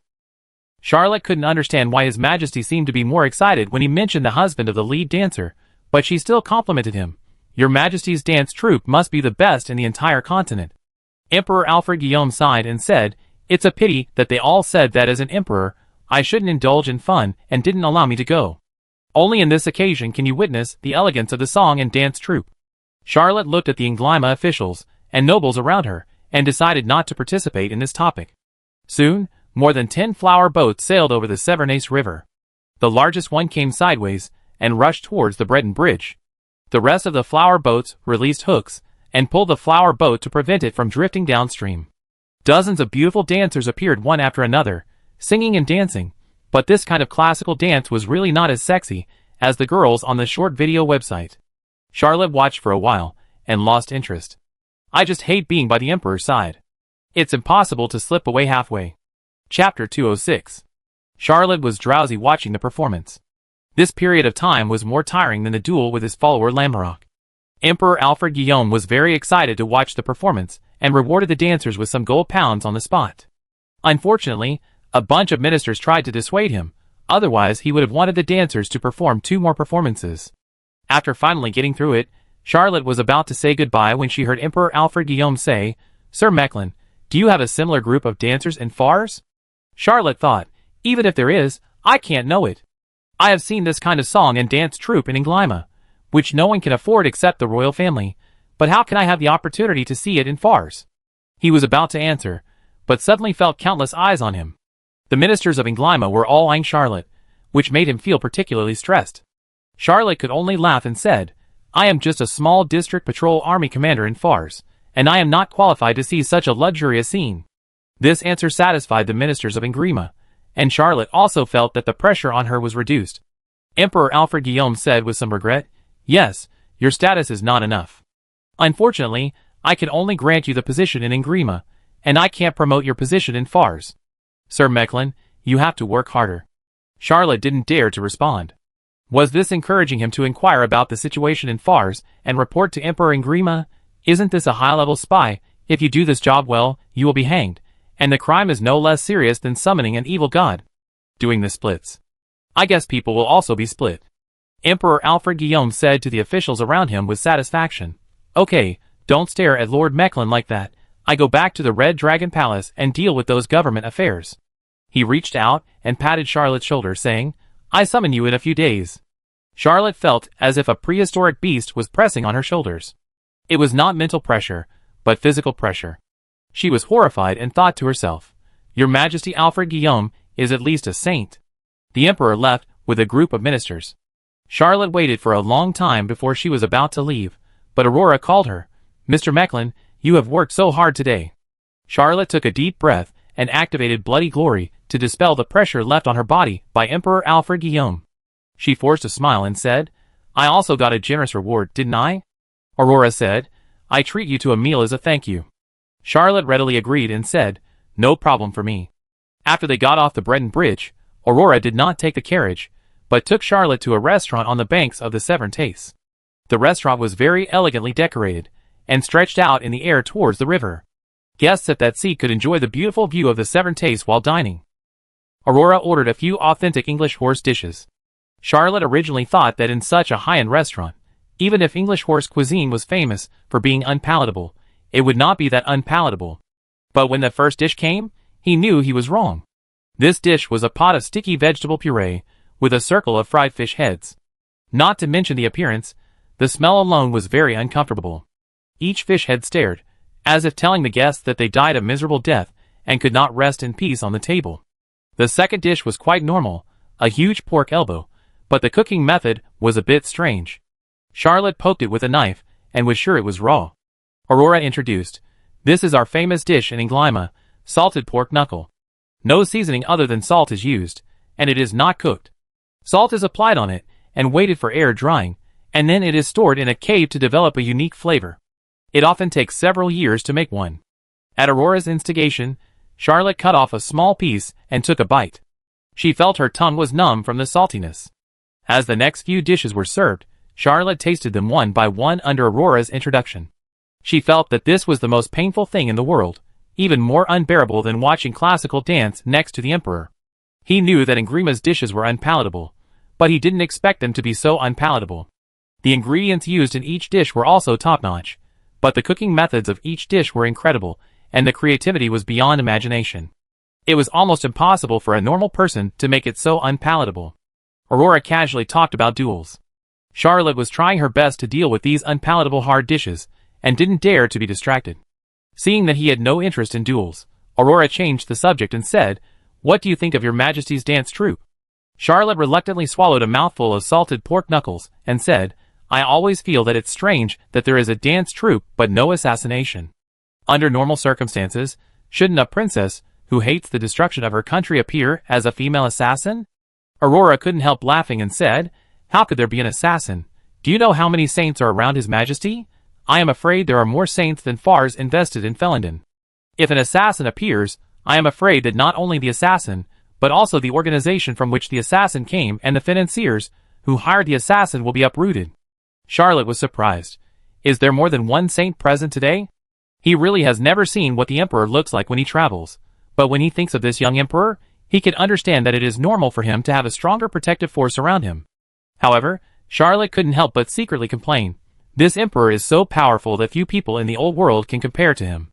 Charlotte couldn't understand why His Majesty seemed to be more excited when he mentioned the husband of the lead dancer, but she still complimented him. "Your Majesty's dance troupe must be the best in the entire continent." Emperor Alfred Guillaume sighed and said, "It's a pity that they all said that as an emperor, I shouldn't indulge in fun and didn't allow me to go. Only in this occasion can you witness the elegance of the song and dance troupe." Charlotte looked at the Inglima officials and nobles around her, and decided not to participate in this topic. Soon, more than 10 flower boats sailed over the Severnais River. The largest one came sideways, and rushed towards the Breton Bridge. The rest of the flower boats released hooks, and pulled the flower boat to prevent it from drifting downstream. Dozens of beautiful dancers appeared one after another, singing and dancing, but this kind of classical dance was really not as sexy as the girls on the short video website. Charlotte watched for a while, and lost interest. "I just hate being by the Emperor's side. It's impossible to slip away halfway." Chapter 206. Charlotte was drowsy watching the performance. This period of time was more tiring than the duel with his follower Lamorak. Emperor Alfred Guillaume was very excited to watch the performance, and rewarded the dancers with some gold pounds on the spot. Unfortunately, a bunch of ministers tried to dissuade him, otherwise he would have wanted the dancers to perform 2 more performances. After finally getting through it, Charlotte was about to say goodbye when she heard Emperor Alfred Guillaume say, "Sir Mecklin, do you have a similar group of dancers in Fars?" Charlotte thought, "Even if there is, I can't know it. I have seen this kind of song and dance troupe in Inglima, which no one can afford except the royal family, but how can I have the opportunity to see it in Fars?" He was about to answer, but suddenly felt countless eyes on him. The ministers of Inglima were all eyeing Charlotte, which made him feel particularly stressed. Charlotte could only laugh and said, "I am just a small district patrol army commander in Fars, and I am not qualified to see such a luxurious scene." This answer satisfied the ministers of Ingrima, and Charlotte also felt that the pressure on her was reduced. Emperor Alfred Guillaume said with some regret, "Yes, your status is not enough. Unfortunately, I can only grant you the position in Ingrima, and I can't promote your position in Fars. Sir Mecklin, you have to work harder." Charlotte didn't dare to respond. Was this encouraging him to inquire about the situation in Fars and report to Emperor Ingrima? Isn't this a high-level spy? If you do this job well, you will be hanged, and the crime is no less serious than summoning an evil god. Doing the splits. I guess people will also be split. Emperor Alfred Guillaume said to the officials around him with satisfaction. Okay, don't stare at Lord Mechlin like that. I go back to the Red Dragon Palace and deal with those government affairs. He reached out and patted Charlotte's shoulder, saying, I summon you in a few days. Charlotte felt as if a prehistoric beast was pressing on her shoulders. It was not mental pressure, but physical pressure. She was horrified and thought to herself, Your Majesty Alfred Guillaume is at least a saint. The Emperor left with a group of ministers. Charlotte waited for a long time before she was about to leave, but Aurora called her. Mr. Mechlin, you have worked so hard today. Charlotte took a deep breath and activated Bloody Glory to dispel the pressure left on her body by Emperor Alfred Guillaume. She forced a smile and said, I also got a generous reward, didn't I? Aurora said, I treat you to a meal as a thank you. Charlotte readily agreed and said, No problem for me. After they got off the Breton Bridge, Aurora did not take the carriage, but took Charlotte to a restaurant on the banks of the Severn Tace. The restaurant was very elegantly decorated, and stretched out in the air towards the river. Guests at that seat could enjoy the beautiful view of the Severn Tace while dining. Aurora ordered a few authentic English horse dishes. Charlotte originally thought that in such a high-end restaurant, even if English horse cuisine was famous for being unpalatable, it would not be that unpalatable. But when the first dish came, he knew he was wrong. This dish was a pot of sticky vegetable puree with a circle of fried fish heads. Not to mention the appearance, the smell alone was very uncomfortable. Each fish head stared, as if telling the guests that they died a miserable death and could not rest in peace on the table. The second dish was quite normal, a huge pork elbow, but the cooking method was a bit strange. Charlotte poked it with a knife and was sure it was raw. Aurora introduced, This is our famous dish in Inglima, salted pork knuckle. No seasoning other than salt is used, and it is not cooked. Salt is applied on it and waited for air drying, and then it is stored in a cave to develop a unique flavor. It often takes several years to make one. At Aurora's instigation, Charlotte cut off a small piece and took a bite. She felt her tongue was numb from the saltiness. As the next few dishes were served, Charlotte tasted them one by one under Aurora's introduction. She felt that this was the most painful thing in the world, even more unbearable than watching classical dance next to the Emperor. He knew that Ingrima's dishes were unpalatable, but he didn't expect them to be so unpalatable. The ingredients used in each dish were also top-notch, but the cooking methods of each dish were incredible, and the creativity was beyond imagination. It was almost impossible for a normal person to make it so unpalatable. Aurora casually talked about duels. Charlotte was trying her best to deal with these unpalatable hard dishes, and didn't dare to be distracted. Seeing that he had no interest in duels, Aurora changed the subject and said, What do you think of your Majesty's dance troupe? Charlotte reluctantly swallowed a mouthful of salted pork knuckles, and said, I always feel that it's strange that there is a dance troupe but no assassination. Under normal circumstances, shouldn't a princess, who hates the destruction of her country, appear as a female assassin? Aurora couldn't help laughing and said, How could there be an assassin? Do you know how many saints are around His Majesty? I am afraid there are more saints than Fars invested in Felindon. If an assassin appears, I am afraid that not only the assassin, but also the organization from which the assassin came and the financiers who hired the assassin will be uprooted. Charlotte was surprised. Is there more than one saint present today? He really has never seen what the Emperor looks like when he travels, but when he thinks of this young Emperor, he can understand that it is normal for him to have a stronger protective force around him. However, Charlotte couldn't help but secretly complain. This Emperor is so powerful that few people in the old world can compare to him.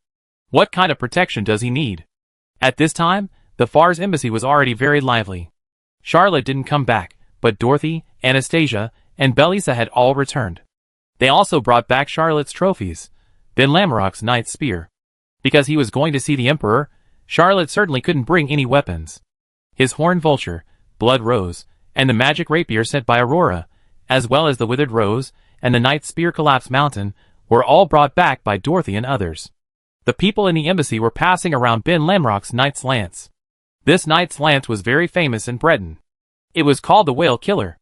What kind of protection does he need? At this time, the Fars embassy was already very lively. Charlotte didn't come back, but Dorothy, Anastasia, and Belisa had all returned. They also brought back Charlotte's trophies, Ben Lamaroc's knight's spear. Because he was going to see the Emperor, Charlotte certainly couldn't bring any weapons. His horned vulture, blood rose, and the magic rapier sent by Aurora, as well as the withered rose, and the knight's spear collapsed mountain, were all brought back by Dorothy and others. The people in the embassy were passing around Ben Lamaroc's knight's lance. This knight's lance was very famous in Breton. It was called the Whale Killer.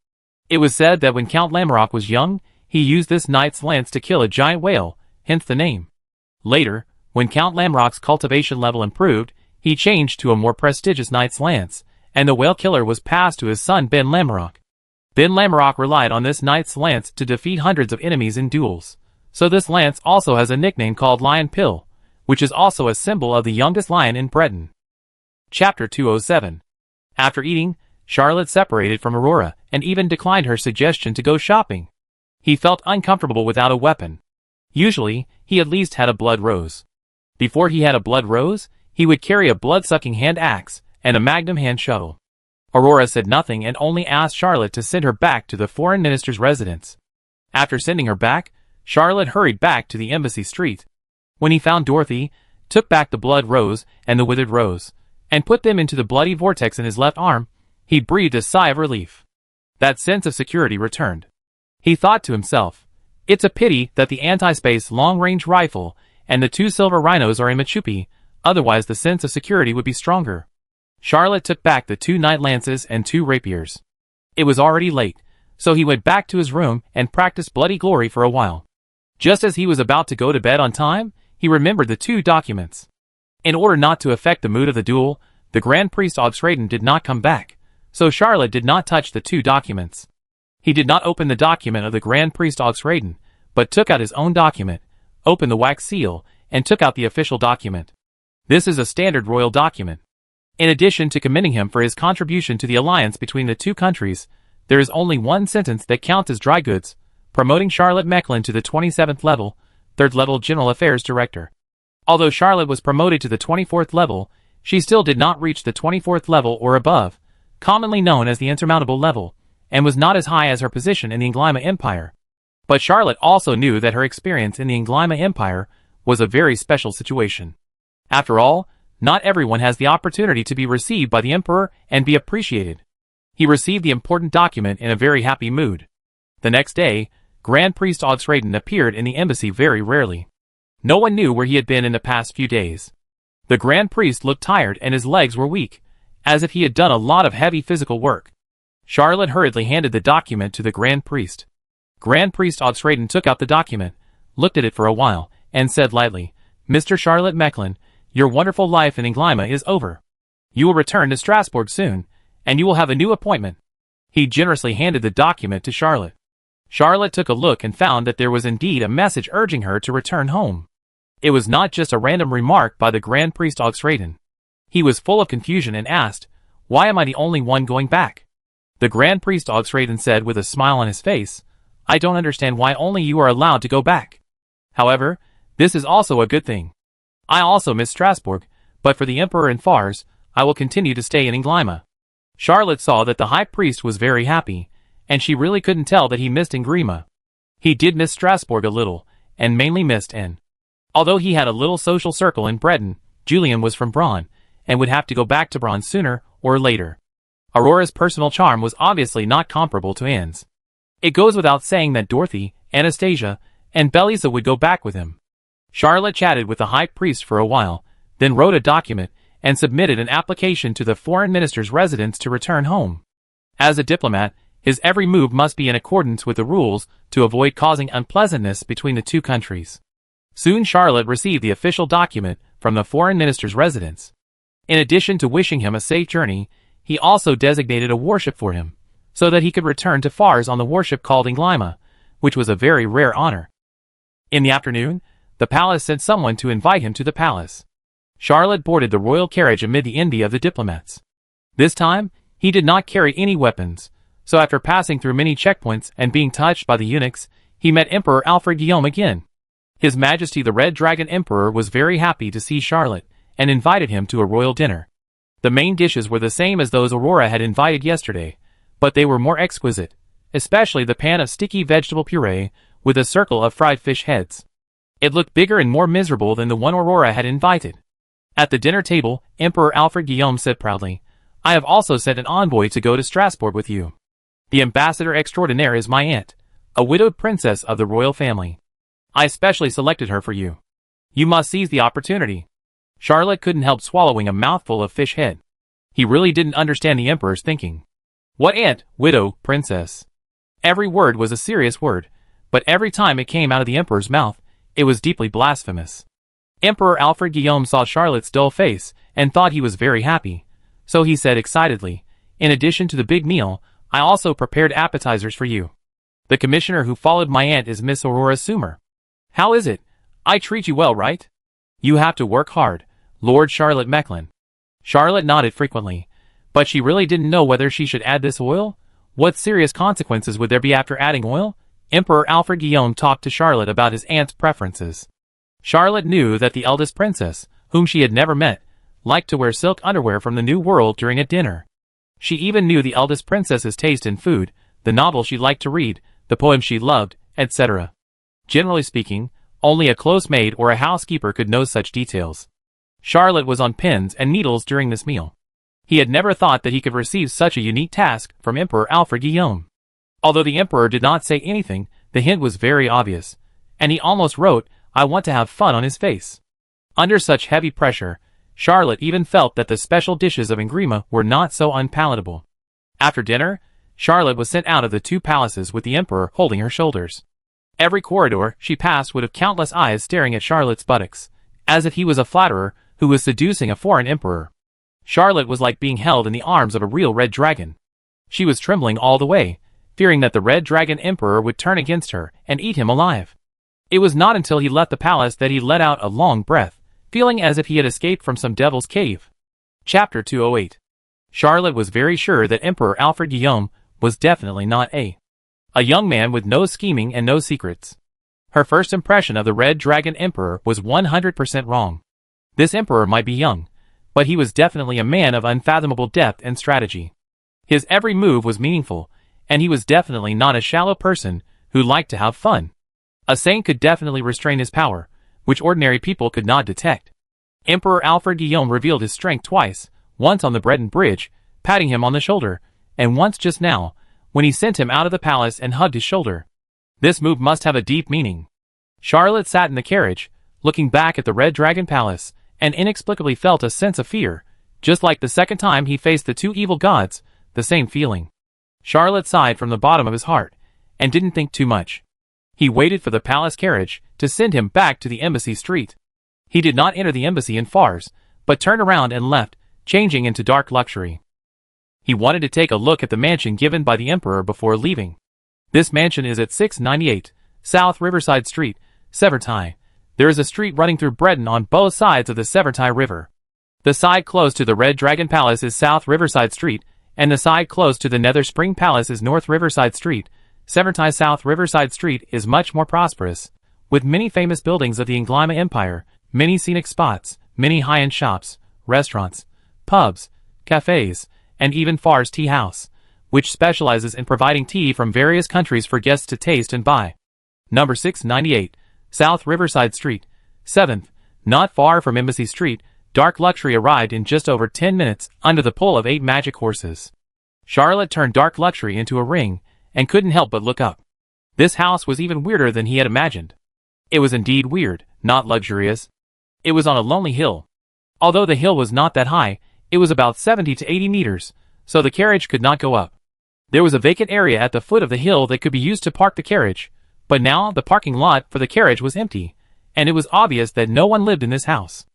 It was said that when Count Lamoroc was young, he used this knight's lance to kill a giant whale, hence the name. Later, when Count Lamaroc's cultivation level improved, he changed to a more prestigious knight's lance, and the Whale Killer was passed to his son Ben Lamaroc. Then Lamorak relied on this knight's lance to defeat hundreds of enemies in duels. So this lance also has a nickname called Lion Pill, which is also a symbol of the youngest lion in Breton. Chapter 207. After eating, Charlotte separated from Aurora and even declined her suggestion to go shopping. He felt uncomfortable without a weapon. Usually, he at least had a blood rose. Before he had a blood rose, he would carry a blood-sucking hand axe and a magnum hand shovel. Aurora said nothing and only asked Charlotte to send her back to the foreign minister's residence. After sending her back, Charlotte hurried back to the embassy street. When he found Dorothy, took back the blood rose and the withered rose, and put them into the bloody vortex in his left arm, he breathed a sigh of relief. That sense of security returned. He thought to himself, it's a pity that the anti-space long-range rifle and the 2 silver rhinos are in Machupi, otherwise the sense of security would be stronger. Charlotte took back the 2 knight lances and 2 rapiers. It was already late, so he went back to his room and practiced Bloody Glory for a while. Just as he was about to go to bed on time, he remembered the 2 documents. In order not to affect the mood of the duel, the Grand Priest Augsraden did not come back, so Charlotte did not touch the 2 documents. He did not open the document of the Grand Priest Augsraden, but took out his own document, opened the wax seal, and took out the official document. This is a standard royal document. In addition to commending him for his contribution to the alliance between the 2 countries, there is only one sentence that counts as dry goods, promoting Charlotte Mecklin to the 27th level, 3rd level General Affairs Director. Although Charlotte was promoted to the 24th level, she still did not reach the 24th level or above, commonly known as the insurmountable level, and was not as high as her position in the Angleima Empire. But Charlotte also knew that her experience in the Angleima Empire was a very special situation. After all, not everyone has the opportunity to be received by the Emperor and be appreciated. He received the important document in a very happy mood. The next day, Grand Priest Augsraden appeared in the embassy very rarely. No one knew where he had been in the past few days. The Grand Priest looked tired and his legs were weak, as if he had done a lot of heavy physical work. Charlotte hurriedly handed the document to the Grand Priest. Grand Priest Augsraden took out the document, looked at it for a while, and said lightly, "Mr. Charlotte Mecklin, your wonderful life in Angleima is over. You will return to Strasbourg soon, and you will have a new appointment." He generously handed the document to Charlotte. Charlotte took a look and found that there was indeed a message urging her to return home. It was not just a random remark by the Grand Priest Augsraden. He was full of confusion and asked, "Why am I the only one going back?" The Grand Priest Augsraden said with a smile on his face, "I don't understand why only you are allowed to go back. However, this is also a good thing. I also miss Strasbourg, but for the Emperor and Fars, I will continue to stay in Angleima." Charlotte saw that the High Priest was very happy, and she really couldn't tell that he missed Angleima. He did miss Strasbourg a little, and mainly missed N. Although he had a little social circle in Breton, Julian was from Braun, and would have to go back to Braun sooner or later. Aurora's personal charm was obviously not comparable to Anne's. It goes without saying that Dorothy, Anastasia, and Belisa would go back with him. Charlotte chatted with the High Priest for a while, then wrote a document, and submitted an application to the foreign minister's residence to return home. As a diplomat, his every move must be in accordance with the rules to avoid causing unpleasantness between the 2 countries. Soon Charlotte received the official document from the foreign minister's residence. In addition to wishing him a safe journey, he also designated a warship for him, so that he could return to Fars on the warship called Angleima, which was a very rare honor. In the afternoon, the palace sent someone to invite him to the palace. Charlotte boarded the royal carriage amid the envy of the diplomats. This time, he did not carry any weapons, so after passing through many checkpoints and being touched by the eunuchs, he met Emperor Alfred Guillaume again. His Majesty the Red Dragon Emperor was very happy to see Charlotte, and invited him to a royal dinner. The main dishes were the same as those Aurora had invited yesterday, but they were more exquisite, especially the pan of sticky vegetable puree with a circle of fried fish heads. It looked bigger and more miserable than the one Aurora had invited. At the dinner table, Emperor Alfred Guillaume said proudly, "I have also sent an envoy to go to Strasbourg with you. The ambassador extraordinaire is my aunt, a widowed princess of the royal family. I specially selected her for you. You must seize the opportunity." Charlotte couldn't help swallowing a mouthful of fish head. He really didn't understand the emperor's thinking. What aunt, widow, princess? Every word was a serious word, but every time it came out of the emperor's mouth, it was deeply blasphemous. Emperor Alfred Guillaume saw Charlotte's dull face and thought he was very happy, so he said excitedly, "In addition to the big meal, I also prepared appetizers for you. The commissioner who followed my aunt is Miss Aurora Sumer. How is it? I treat you well, right? You have to work hard, Lord Charlotte Mechlin. Charlotte nodded frequently, but she really didn't know whether she should add this oil. What serious consequences would there be after adding oil? Emperor Alfred Guillaume talked to Charlotte about his aunt's preferences. Charlotte knew that the eldest princess, whom she had never met, liked to wear silk underwear from the New World during a dinner. She even knew the eldest princess's taste in food, the novel she liked to read, the poem she loved, etc. Generally speaking, only a close maid or a housekeeper could know such details. Charlotte was on pins and needles during this meal. He had never thought that he could receive such a unique task from Emperor Alfred Guillaume. Although the emperor did not say anything, the hint was very obvious, and he almost wrote, "I want to have fun" on his face. Under such heavy pressure, Charlotte even felt that the special dishes of Ingrima were not so unpalatable. After dinner, Charlotte was sent out of the two palaces with the emperor holding her shoulders. Every corridor she passed would have countless eyes staring at Charlotte's buttocks, as if he was a flatterer who was seducing a foreign emperor. Charlotte was like being held in the arms of a real red dragon. She was trembling all the way, fearing that the red dragon emperor would turn against her and eat him alive. It was not until he left the palace that he let out a long breath, feeling as if he had escaped from some devil's cave. Chapter 208. Charlotte was very sure that Emperor Alfred Guillaume was definitely not a young man with no scheming and no secrets. Her first impression of the Red Dragon Emperor was 100% wrong. This emperor might be young, but he was definitely a man of unfathomable depth and strategy. His every move was meaningful, and he was definitely not a shallow person who liked to have fun. A saint could definitely restrain his power, which ordinary people could not detect. Emperor Alfred Guillaume revealed his strength twice, once on the Breton Bridge, patting him on the shoulder, and once just now, when he sent him out of the palace and hugged his shoulder. This move must have a deep meaning. Charlotte sat in the carriage, looking back at the Red Dragon Palace, and inexplicably felt a sense of fear, just like the second time he faced the two evil gods, the same feeling. Charlotte sighed from the bottom of his heart, and didn't think too much. He waited for the palace carriage to send him back to the embassy street. He did not enter the embassy in Fars, but turned around and left, changing into dark luxury. He wanted to take a look at the mansion given by the emperor before leaving. This mansion is at 698 South Riverside Street, Severtai. There is a street running through Breton on both sides of the Severtai River. The side close to the Red Dragon Palace is South Riverside Street, and the side close to the Nether Spring Palace is North Riverside Street. Severtai South Riverside Street is much more prosperous, with many famous buildings of the Inglima Empire, many scenic spots, many high-end shops, restaurants, pubs, cafes, and even Fars Tea House, which specializes in providing tea from various countries for guests to taste and buy. Number 698, South Riverside Street, 7th, not far from Embassy Street. Dark Luxury arrived in just over 10 minutes under the pull of 8 magic horses. Charlotte turned Dark Luxury into a ring, and couldn't help but look up. This house was even weirder than he had imagined. It was indeed weird, not luxurious. It was on a lonely hill. Although the hill was not that high, it was about 70 to 80 meters, so the carriage could not go up. There was a vacant area at the foot of the hill that could be used to park the carriage, but now the parking lot for the carriage was empty, and it was obvious that no one lived in this house.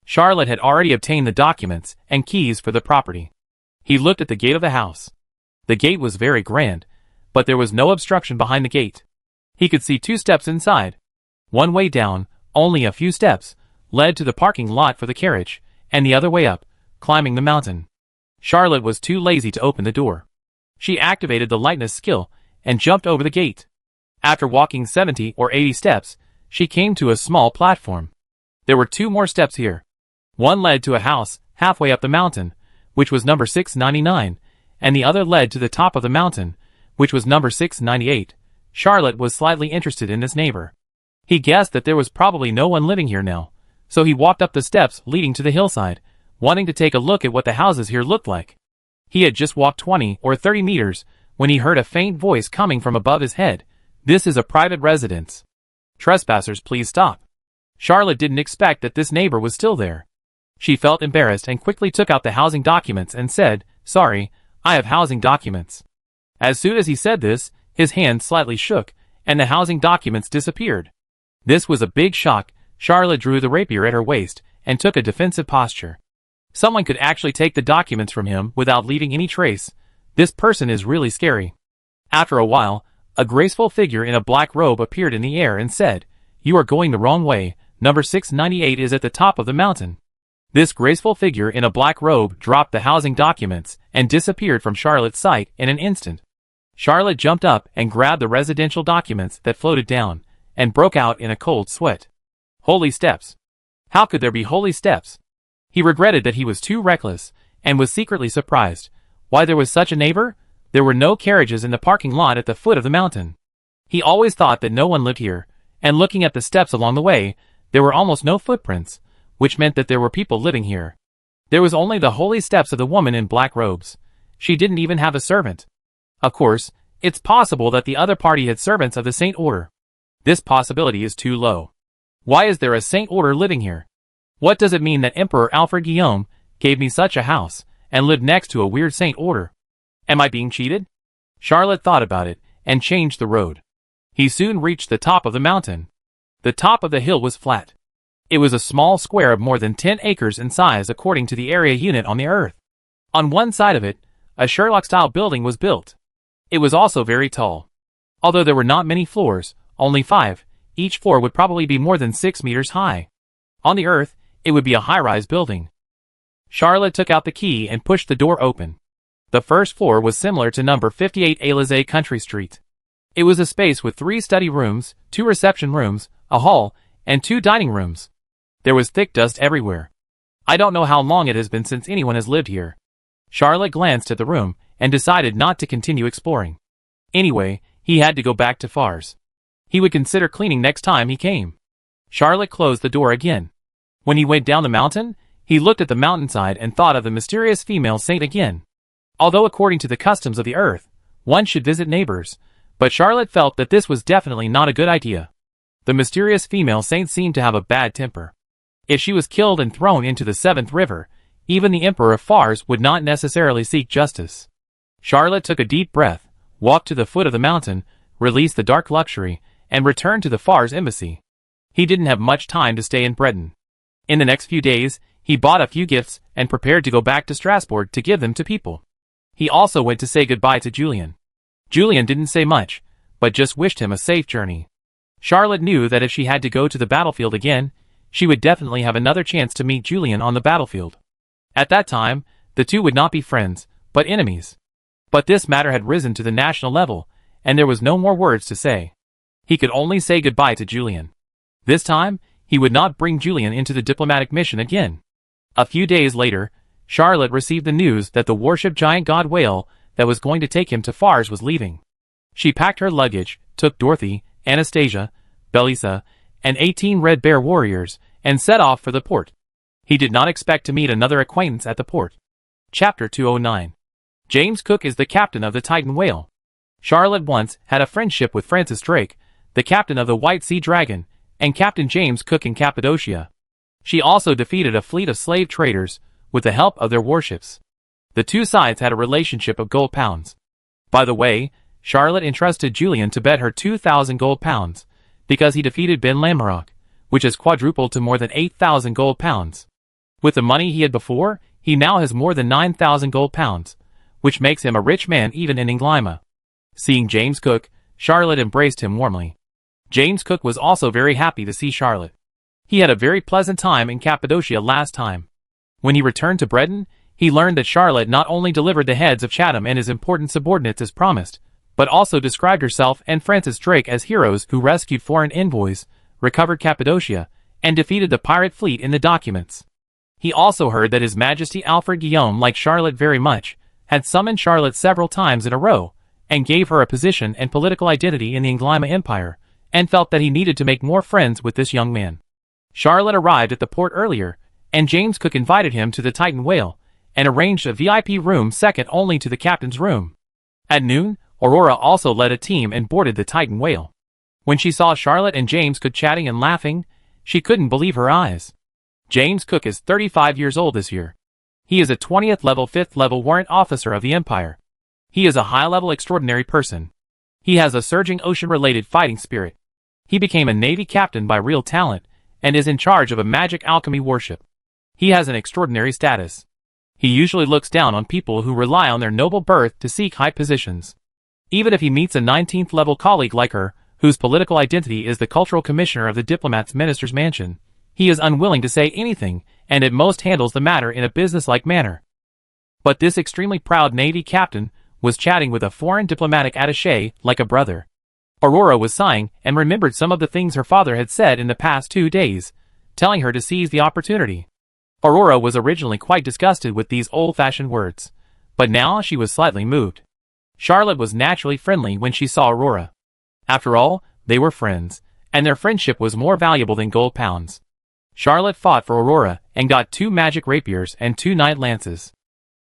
Charlotte had already obtained the documents and keys for the property. He looked at the gate of the house. The gate was very grand, but there was no obstruction behind the gate. He could see 2 steps inside. One way down, only a few steps, led to the parking lot for the carriage, and the other way up, climbing the mountain. Charlotte was too lazy to open the door. She activated the lightness skill and jumped over the gate. After walking 70 or 80 steps, she came to a small platform. There were 2 more steps here. One led to a house halfway up the mountain, which was number 699, and the other led to the top of the mountain, which was number 698. Charlotte was slightly interested in this neighbor. He guessed that there was probably no one living here now, so he walked up the steps leading to the hillside, wanting to take a look at what the houses here looked like. He had just walked 20 or 30 meters when he heard a faint voice coming from above his head. "This is a private residence. Trespassers, please stop." Charlotte didn't expect that this neighbor was still there. She felt embarrassed and quickly took out the housing documents and said, "Sorry, I have housing documents." As soon as he said this, his hand slightly shook, and the housing documents disappeared. This was a big shock. Charlotte drew the rapier at her waist and took a defensive posture. Someone could actually take the documents from him without leaving any trace, This person is really scary. After a while, a graceful figure in a black robe appeared in the air and said, "You are going the wrong way, number 698 is at the top of the mountain." This graceful figure in a black robe dropped the housing documents and disappeared from Charlotte's sight in an instant. Charlotte jumped up and grabbed the residential documents that floated down, and broke out in a cold sweat. Holy steps! How could there be holy steps? He regretted that he was too reckless, and was secretly surprised. Why there was such a neighbor? There were no carriages in the parking lot at the foot of the mountain. He always thought that no one lived here, and looking at the steps along the way, there were almost no footprints, which meant that there were people living here. There was only the holy steps of the woman in black robes. She didn't even have a servant. Of course, it's possible that the other party had servants of the Saint Order. This possibility is too low. Why is there a Saint Order living here? What does it mean that Emperor Alfred Guillaume gave me such a house, and lived next to a weird Saint Order? Am I being cheated? Charlotte thought about it, and changed the road. He soon reached the top of the mountain. The top of the hill was flat. It was a small square of more than 10 acres in size according to the area unit on the Earth. On one side of it, a Sherlock-style building was built. It was also very tall. Although there were not many floors, only 5, each floor would probably be more than 6 meters high. On the Earth, it would be a high-rise building. Charlotte took out the key and pushed the door open. The first floor was similar to number 58 Élysée Country Street. It was a space with 3 study rooms, 2 reception rooms, a hall, and 2 dining rooms. There was thick dust everywhere. I don't know how long it has been since anyone has lived here. Charlotte glanced at the room, and decided not to continue exploring. Anyway, he had to go back to Fars. He would consider cleaning next time he came. Charlotte closed the door again. When he went down the mountain, he looked at the mountainside and thought of the mysterious female saint again. Although according to the customs of the Earth, one should visit neighbors, but Charlotte felt that this was definitely not a good idea. The mysterious female saint seemed to have a bad temper. If she was killed and thrown into the 7th river, even the Emperor of Fars would not necessarily seek justice. Charlotte took a deep breath, walked to the foot of the mountain, released the dark luxury, and returned to the Fars embassy. He didn't have much time to stay in Breton. In the next few days, he bought a few gifts and prepared to go back to Strasbourg to give them to people. He also went to say goodbye to Julien. Julien didn't say much, but just wished him a safe journey. Charlotte knew that if she had to go to the battlefield again, she would definitely have another chance to meet Julien on the battlefield. At that time, the two would not be friends, but enemies. But this matter had risen to the national level, and there was no more words to say. He could only say goodbye to Julien. This time, he would not bring Julien into the diplomatic mission again. A few days later, Charlotte received the news that the warship Giant God Whale that was going to take him to Fars was leaving. She packed her luggage, took Dorothy, Anastasia, Belisa, and 18 Red Bear warriors, and set off for the port. He did not expect to meet another acquaintance at the port. Chapter 209. James Cook is the captain of the Titan Whale. Charlotte once had a friendship with Francis Drake, the captain of the White Sea Dragon, and Captain James Cook in Cappadocia. She also defeated a fleet of slave traders with the help of their warships. The two sides had a relationship of gold pounds. By the way, Charlotte entrusted Julien to bet her 2,000 gold pounds, because he defeated Ben Lamorak, which has quadrupled to more than 8,000 gold pounds. With the money he had before, he now has more than 9,000 gold pounds, which makes him a rich man even in Inglyma. Seeing James Cook, Charlotte embraced him warmly. James Cook was also very happy to see Charlotte. He had a very pleasant time in Cappadocia last time. When he returned to Breton, he learned that Charlotte not only delivered the heads of Chatham and his important subordinates as promised, but also described herself and Francis Drake as heroes who rescued foreign envoys, recovered Cappadocia, and defeated the pirate fleet in the documents. He also heard that His Majesty Alfred Guillaume liked Charlotte very much, had summoned Charlotte several times in a row, and gave her a position and political identity in the Inglyma Empire, and felt that he needed to make more friends with this young man. Charlotte arrived at the port earlier, and James Cook invited him to the Titan Whale, and arranged a VIP room second only to the captain's room. At noon, Aurora also led a team and boarded the Titan Whale. When she saw Charlotte and James Cook chatting and laughing, she couldn't believe her eyes. James Cook is 35 years old this year. He is a 20th level 5th level warrant officer of the Empire. He is a high-level extraordinary person. He has a surging ocean-related fighting spirit. He became a Navy captain by real talent, and is in charge of a magic alchemy warship. He has an extraordinary status. He usually looks down on people who rely on their noble birth to seek high positions. Even if he meets a 19th-level colleague like her, whose political identity is the cultural commissioner of the diplomat's minister's mansion, he is unwilling to say anything, and at most handles the matter in a businesslike manner. But this extremely proud Navy captain was chatting with a foreign diplomatic attaché like a brother. Aurora was sighing and remembered some of the things her father had said in the past 2 days, telling her to seize the opportunity. Aurora was originally quite disgusted with these old-fashioned words, but now she was slightly moved. Charlotte was naturally friendly when she saw Aurora. After all, they were friends, and their friendship was more valuable than gold pounds. Charlotte fought for Aurora and got 2 magic rapiers and 2 knight lances.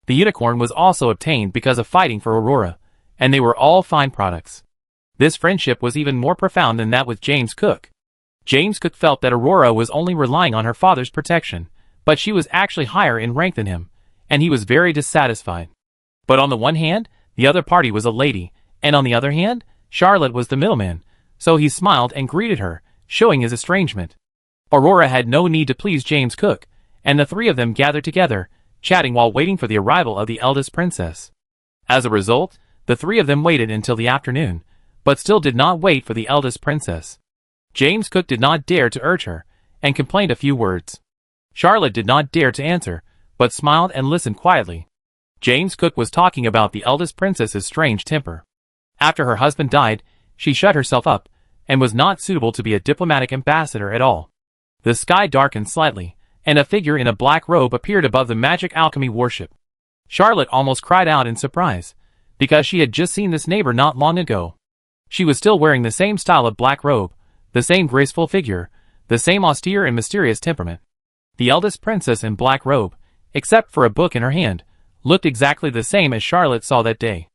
The unicorn was also obtained because of fighting for Aurora, and they were all fine products. This friendship was even more profound than that with James Cook. James Cook felt that Aurora was only relying on her father's protection, but she was actually higher in rank than him, and he was very dissatisfied. But on the one hand, the other party was a lady, and on the other hand, Charlotte was the middleman, so he smiled and greeted her, showing his estrangement. Aurora had no need to please James Cook, and the 3 of them gathered together, chatting while waiting for the arrival of the eldest princess. As a result, the 3 of them waited until the afternoon, but still did not wait for the eldest princess. James Cook did not dare to urge her, and complained a few words. Charlotte did not dare to answer, but smiled and listened quietly. James Cook was talking about the eldest princess's strange temper. After her husband died, she shut herself up, and was not suitable to be a diplomatic ambassador at all. The sky darkened slightly, and a figure in a black robe appeared above the magic alchemy warship. Charlotte almost cried out in surprise, because she had just seen this neighbor not long ago. She was still wearing the same style of black robe, the same graceful figure, the same austere and mysterious temperament. The eldest princess in black robe, except for a book in her hand, looked exactly the same as Charlotte saw that day.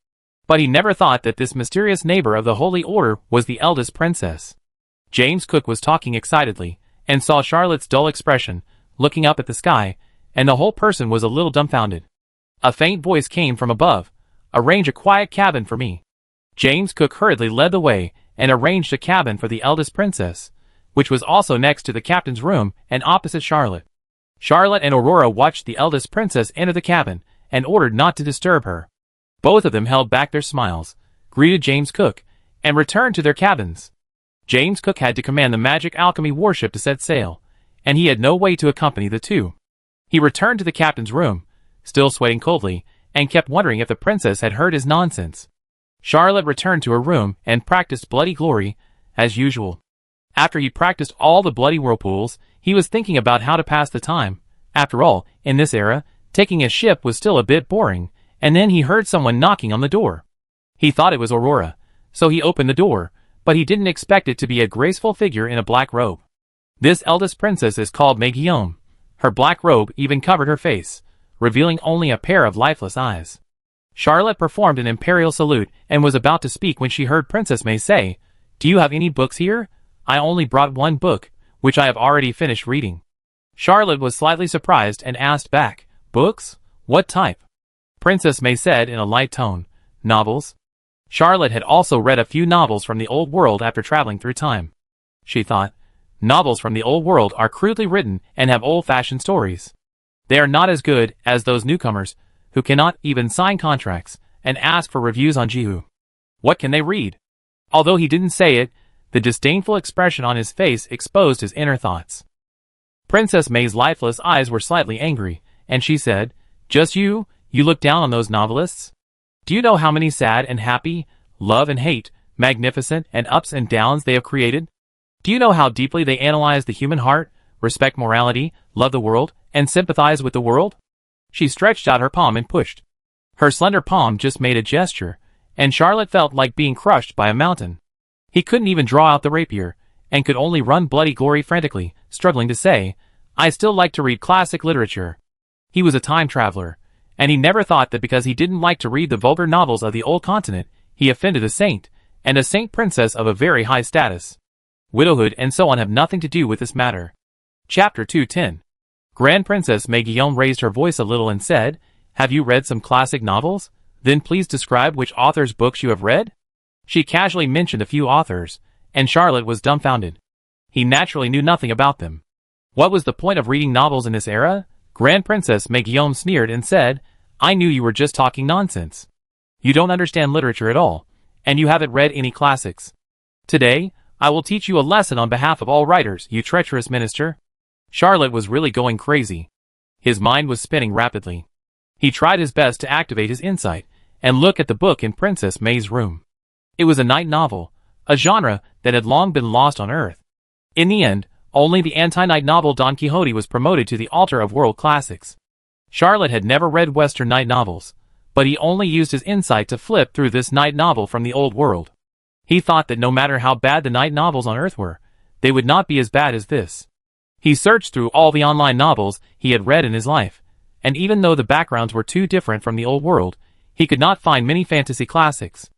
But he never thought that this mysterious neighbor of the Holy Order was the eldest princess. James Cook was talking excitedly, and saw Charlotte's dull expression, looking up at the sky, and the whole person was a little dumbfounded. A faint voice came from above. "Arrange a quiet cabin for me." James Cook hurriedly led the way, and arranged a cabin for the eldest princess, which was also next to the captain's room and opposite Charlotte. Charlotte and Aurora watched the eldest princess enter the cabin, and ordered not to disturb her. Both of them held back their smiles, greeted James Cook, and returned to their cabins. James Cook had to command the magic alchemy warship to set sail, and he had no way to accompany the 2. He returned to the captain's room, still sweating coldly, and kept wondering if the princess had heard his nonsense. Charlotte returned to her room and practiced Bloody Glory, as usual. After he practiced all the bloody whirlpools, he was thinking about how to pass the time. After all, in this era, taking a ship was still a bit boring, and then he heard someone knocking on the door. He thought it was Aurora, so he opened the door, but he didn't expect it to be a graceful figure in a black robe. This eldest princess is called Guillaume. Her black robe even covered her face, revealing only a pair of lifeless eyes. Charlotte performed an imperial salute and was about to speak when she heard Princess May say, "Do you have any books here? I only brought 1 book, which I have already finished reading." Charlotte was slightly surprised and asked back, "Books? What type?" Princess May said in a light tone, "Novels." Charlotte had also read a few novels from the Old World after traveling through time. She thought, novels from the Old World are crudely written and have old-fashioned stories. They are not as good as those newcomers who cannot even sign contracts and ask for reviews on Jihu. What can they read? Although he didn't say it, the disdainful expression on his face exposed his inner thoughts. Princess May's lifeless eyes were slightly angry, and she said, "Just you look down on those novelists? Do you know how many sad and happy, love and hate, magnificent and ups and downs they have created? Do you know how deeply they analyze the human heart, respect morality, love the world, and sympathize with the world?" She stretched out her palm and pushed. Her slender palm just made a gesture, and Charlotte felt like being crushed by a mountain. He couldn't even draw out the rapier, and could only run Bloody Glory frantically, struggling to say, "I still like to read classic literature." He was a time traveler, and he never thought that because he didn't like to read the vulgar novels of the old continent, he offended a saint, and a saint princess of a very high status. Widowhood and so on have nothing to do with this matter. Chapter 210. Grand Princess Guillaume raised her voice a little and said, "Have you read some classic novels? Then please describe which authors' books you have read." She casually mentioned a few authors, and Charlotte was dumbfounded. He naturally knew nothing about them. What was the point of reading novels in this era? Grand Princess Guillaume sneered and said, I knew you were just talking nonsense. You don't understand literature at all, and you haven't read any classics. Today, I will teach you a lesson on behalf of all writers, you treacherous minister. Charlotte was really going crazy. His mind was spinning rapidly. He tried his best to activate his insight and look at the book in Princess May's room. It was a night novel, a genre that had long been lost on Earth. In the end, only the anti-night novel Don Quixote was promoted to the altar of world classics. Charlotte had never read Western night novels, but he only used his insight to flip through this night novel from the old world. He thought that no matter how bad the night novels on Earth were, they would not be as bad as this. He searched through all the online novels he had read in his life, and even though the backgrounds were too different from the old world, he could not find many fantasy classics.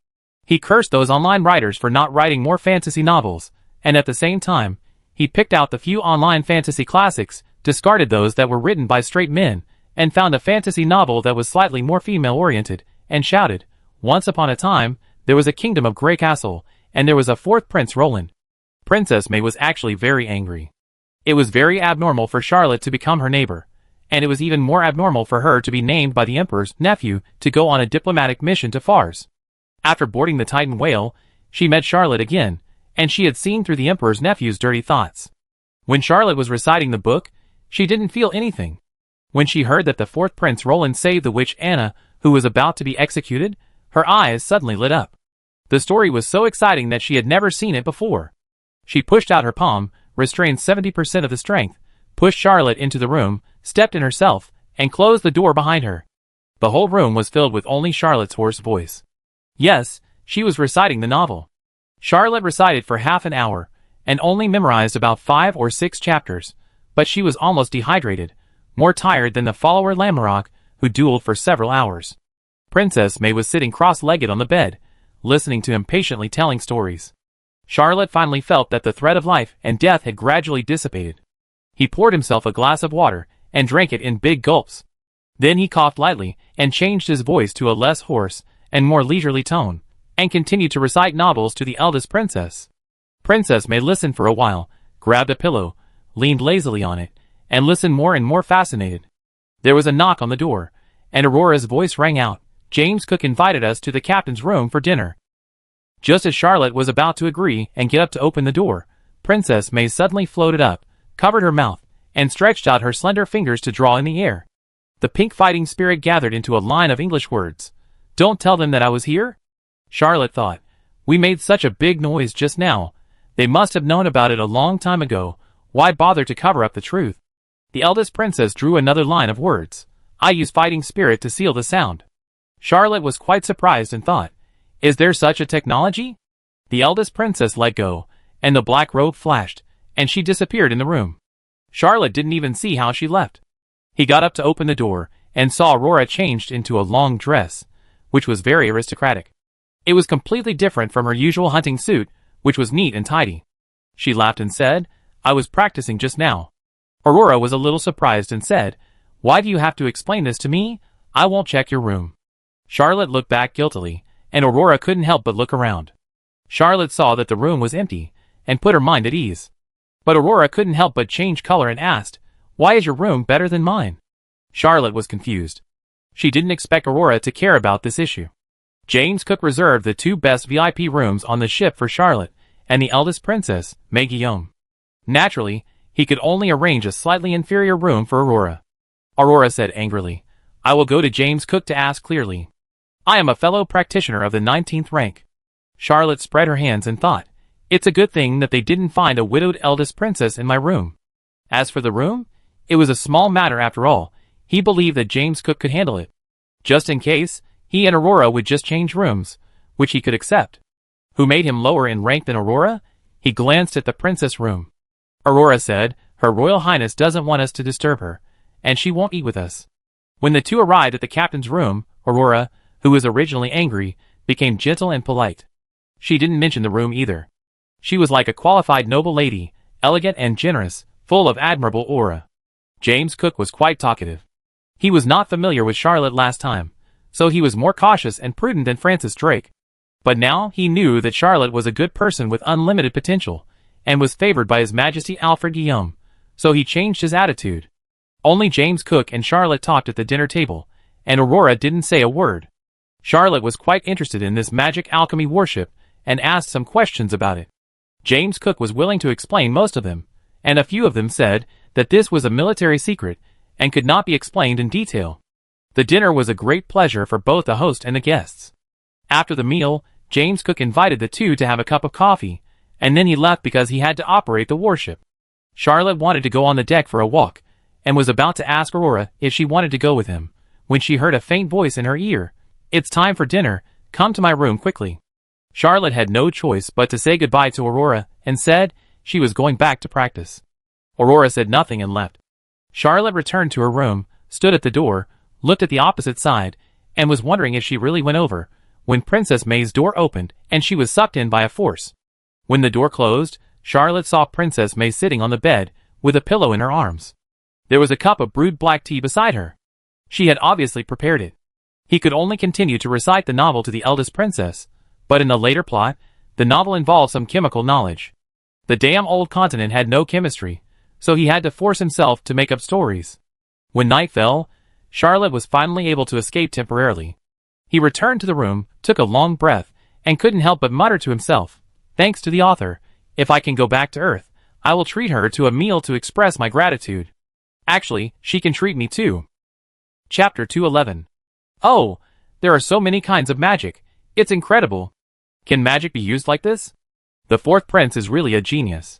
He cursed those online writers for not writing more fantasy novels, and at the same time, he picked out the few online fantasy classics, discarded those that were written by straight men, and found a fantasy novel that was slightly more female-oriented, and shouted, Once upon a time, there was a kingdom of Grey Castle, and there was a fourth Prince Roland. Princess May was actually very angry. It was very abnormal for Charlotte to become her neighbor, and it was even more abnormal for her to be named by the Emperor's nephew to go on a diplomatic mission to Fars. After boarding the Titan whale, she met Charlotte again, and she had seen through the Emperor's nephew's dirty thoughts. When Charlotte was reciting the book, she didn't feel anything. When she heard that the fourth Prince Roland saved the witch Anna, who was about to be executed, her eyes suddenly lit up. The story was so exciting that she had never seen it before. She pushed out her palm, restrained 70% of the strength, pushed Charlotte into the room, stepped in herself, and closed the door behind her. The whole room was filled with only Charlotte's hoarse voice. Yes, she was reciting the novel. Charlotte recited for half an hour, and only memorized about 5 or 6 chapters, but she was almost dehydrated, more tired than the follower Lamorak, who dueled for several hours. Princess May was sitting cross-legged on the bed, listening to him patiently telling stories. Charlotte finally felt that the threat of life and death had gradually dissipated. He poured himself a glass of water and drank it in big gulps. Then he coughed lightly and changed his voice to a less hoarse and more leisurely tone, and continued to recite novels to the eldest princess. Princess May listened for a while, grabbed a pillow, leaned lazily on it, and listened more and more fascinated. There was a knock on the door, and Aurora's voice rang out, James Cook invited us to the captain's room for dinner. Just as Charlotte was about to agree and get up to open the door, Princess May suddenly floated up, covered her mouth, and stretched out her slender fingers to draw in the air. The pink fighting spirit gathered into a line of English words. Don't tell them that I was here? Charlotte thought. We made such a big noise just now. They must have known about it a long time ago. Why bother to cover up the truth? The eldest princess drew another line of words. I use fighting spirit to seal the sound. Charlotte was quite surprised and thought, is there such a technology? The eldest princess let go, and the black robe flashed, and she disappeared in the room. Charlotte didn't even see how she left. He got up to open the door, and saw Aurora changed into a long dress, which was very aristocratic. It was completely different from her usual hunting suit, which was neat and tidy. She laughed and said, I was practicing just now. Aurora was a little surprised and said, Why do you have to explain this to me? I won't check your room. Charlotte looked back guiltily, and Aurora couldn't help but look around. Charlotte saw that the room was empty, and put her mind at ease. But Aurora couldn't help but change color and asked, Why is your room better than mine? Charlotte was confused. She didn't expect Aurora to care about this issue. James Cook reserved the 2 best VIP rooms on the ship for Charlotte and the eldest princess, May Guillaume. Naturally, he could only arrange a slightly inferior room for Aurora. Aurora said angrily, I will go to James Cook to ask clearly. I am a fellow practitioner of the 19th rank. Charlotte spread her hands and thought, it's a good thing that they didn't find a widowed eldest princess in my room. As for the room, it was a small matter after all. He believed that James Cook could handle it. Just in case, he and Aurora would just change rooms, which he could accept. Who made him lower in rank than Aurora? He glanced at the princess room. Aurora said, Her Royal Highness doesn't want us to disturb her, and she won't eat with us. When the two arrived at the captain's room, Aurora, who was originally angry, became gentle and polite. She didn't mention the room either. She was like a qualified noble lady, elegant and generous, full of admirable aura. James Cook was quite talkative. He was not familiar with Charlotte last time, so he was more cautious and prudent than Francis Drake. But now he knew that Charlotte was a good person with unlimited potential, and was favored by His Majesty Alfred Guillaume, so he changed his attitude. Only James Cook and Charlotte talked at the dinner table, and Aurora didn't say a word. Charlotte was quite interested in this magic alchemy warship and asked some questions about it. James Cook was willing to explain most of them, and a few of them said that this was a military secret and could not be explained in detail. The dinner was a great pleasure for both the host and the guests. After the meal, James Cook invited the two to have a cup of coffee, and then he left because he had to operate the warship. Charlotte wanted to go on the deck for a walk, and was about to ask Aurora if she wanted to go with him, when she heard a faint voice in her ear. "It's time for dinner, come to my room quickly." Charlotte had no choice but to say goodbye to Aurora, and said she was going back to practice. Aurora said nothing and left. Charlotte returned to her room, stood at the door, looked at the opposite side, and was wondering if she really went over, when Princess May's door opened and she was sucked in by a force. When the door closed, Charlotte saw Princess May sitting on the bed, with a pillow in her arms. There was a cup of brewed black tea beside her. She had obviously prepared it. He could only continue to recite the novel to the eldest princess, but in the later plot, the novel involved some chemical knowledge. The damn old continent had no chemistry, so he had to force himself to make up stories. When night fell, Charlotte was finally able to escape temporarily. He returned to the room, took a long breath, and couldn't help but mutter to himself, "Thanks to the author, if I can go back to Earth, I will treat her to a meal to express my gratitude. Actually, she can treat me too." Chapter 211. Oh, there are so many kinds of magic, it's incredible. Can magic be used like this? The fourth prince is really a genius.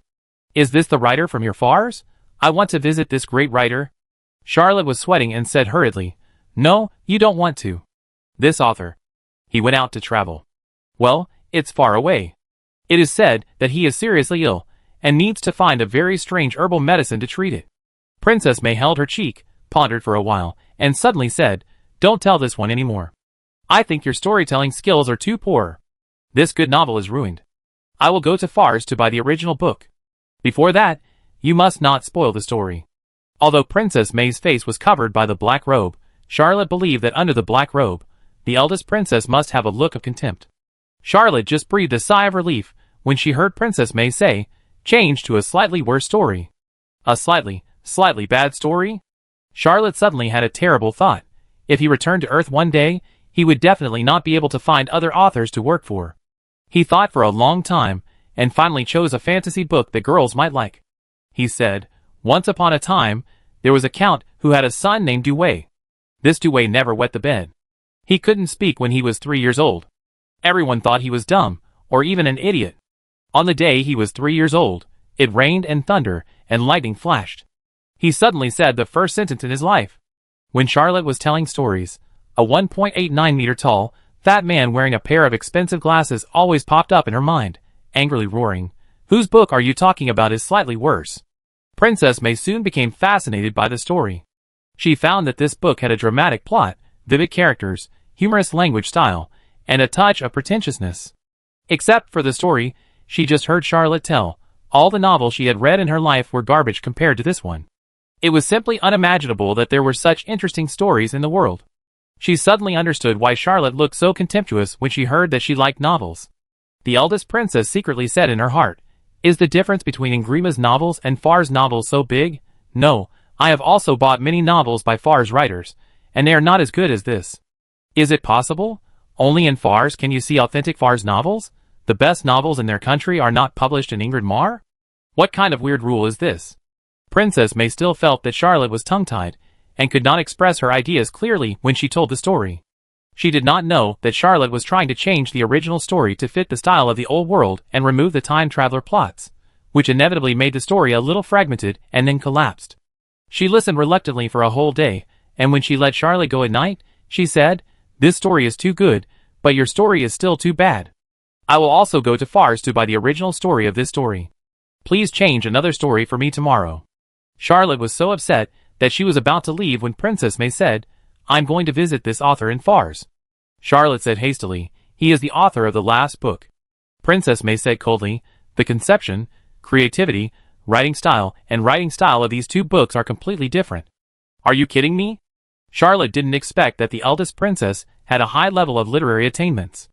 Is this the writer from your fars? I want to visit this great writer. Charlotte was sweating and said hurriedly, "No, you don't want to. This author. He went out to travel. Well, it's far away. It is said that he is seriously ill, and needs to find a very strange herbal medicine to treat it." Princess May held her cheek, pondered for a while, and suddenly said, "Don't tell this one anymore. I think your storytelling skills are too poor. This good novel is ruined. I will go to Fars to buy the original book. Before that, you must not spoil the story." Although Princess May's face was covered by the black robe, Charlotte believed that under the black robe, the eldest princess must have a look of contempt. Charlotte just breathed a sigh of relief when she heard Princess May say, "Change to a slightly worse story." A slightly bad story? Charlotte suddenly had a terrible thought. If he returned to Earth one day, he would definitely not be able to find other authors to work for. He thought for a long time, and finally chose a fantasy book that girls might like. He said, "Once upon a time, there was a count who had a son named Dewey. This Dewey never wet the bed. He couldn't speak when he was 3 years old. Everyone thought he was dumb, or even an idiot. On the day he was 3 years old, it rained and thundered, and lightning flashed. He suddenly said the first sentence in his life." When Charlotte was telling stories, a 1.89-meter tall, fat man wearing a pair of expensive glasses always popped up in her mind, angrily roaring, "Whose book are you talking about is slightly worse?" Princess May soon became fascinated by the story. She found that this book had a dramatic plot, vivid characters, humorous language style, and a touch of pretentiousness. Except for the story, she just heard Charlotte tell, all the novels she had read in her life were garbage compared to this one. It was simply unimaginable that there were such interesting stories in the world. She suddenly understood why Charlotte looked so contemptuous when she heard that she liked novels. The eldest princess secretly said in her heart, "Is the difference between Ngrima's novels and Far's novels so big? No, I have also bought many novels by Far's writers, and they are not as good as this." Is it possible? Only in Fars can you see authentic Fars novels? The best novels in their country are not published in Ingrid. What kind of weird rule is this? Princess May still felt that Charlotte was tongue-tied, and could not express her ideas clearly when she told the story. She did not know that Charlotte was trying to change the original story to fit the style of the old world and remove the time traveler plots, which inevitably made the story a little fragmented and then collapsed. She listened reluctantly for a whole day, and when she let Charlotte go at night, she said, "This story is too good, but your story is still too bad. I will also go to Fars to buy the original story of this story. Please change another story for me tomorrow." Charlotte was so upset that she was about to leave when Princess May said, "I'm going to visit this author in Fars." Charlotte said hastily, "He is the author of the last book." Princess May said coldly, "The conception, creativity, writing style of these two books are completely different. Are you kidding me?" Charlotte didn't expect that the eldest princess had a high level of literary attainments.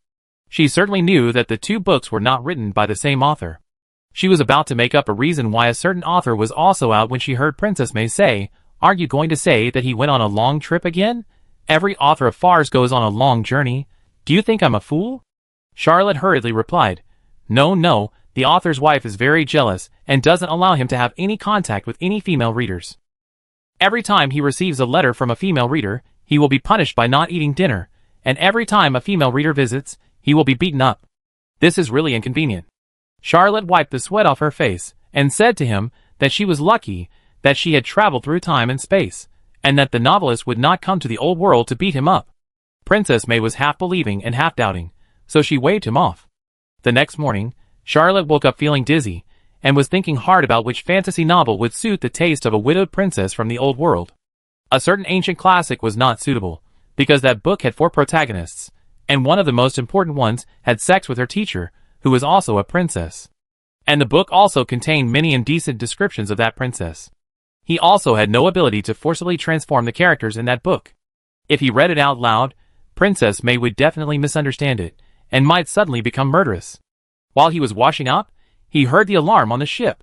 She certainly knew that the two books were not written by the same author. She was about to make up a reason why a certain author was also out when she heard Princess May say, aren't you going to say that he went on a long trip again? Every author of Fars goes on a long journey. Do you think I'm a fool? Charlotte hurriedly replied, No, the author's wife is very jealous and doesn't allow him to have any contact with any female readers. Every time he receives a letter from a female reader, he will be punished by not eating dinner, and every time a female reader visits, he will be beaten up. This is really inconvenient. Charlotte wiped the sweat off her face and said to him that she was lucky that she had traveled through time and space, and that the novelist would not come to the old world to beat him up. Princess May was half believing and half doubting, so she waved him off. The next morning, Charlotte woke up feeling dizzy, and was thinking hard about which fantasy novel would suit the taste of a widowed princess from the old world. A certain ancient classic was not suitable, because that book had 4 protagonists, and one of the most important ones had sex with her teacher, who was also a princess. And the book also contained many indecent descriptions of that princess. He also had no ability to forcibly transform the characters in that book. If he read it out loud, Princess May would definitely misunderstand it, and might suddenly become murderous. While he was washing up, he heard the alarm on the ship.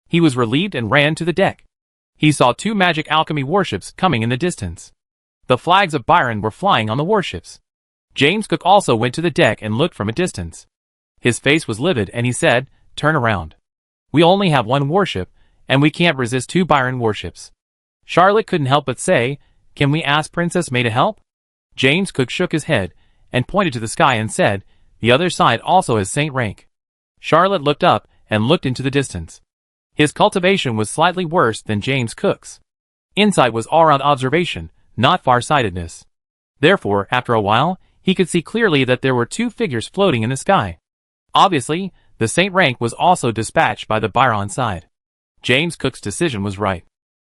He was relieved and ran to the deck. He saw 2 magic alchemy warships coming in the distance. The flags of Byron were flying on the warships. James Cook also went to the deck and looked from a distance. His face was livid and he said, "Turn around. We only have 1 warship, and we can't resist 2 Byron warships." Charlotte couldn't help but say, "Can we ask Princess May to help?" James Cook shook his head and pointed to the sky and said, "The other side also has Saint rank." Charlotte looked up and looked into the distance. His cultivation was slightly worse than James Cook's. Insight was all-round observation, not far-sightedness. Therefore, after a while, he could see clearly that there were 2 figures floating in the sky. Obviously, the Saint rank was also dispatched by the Byron side. James Cook's decision was right.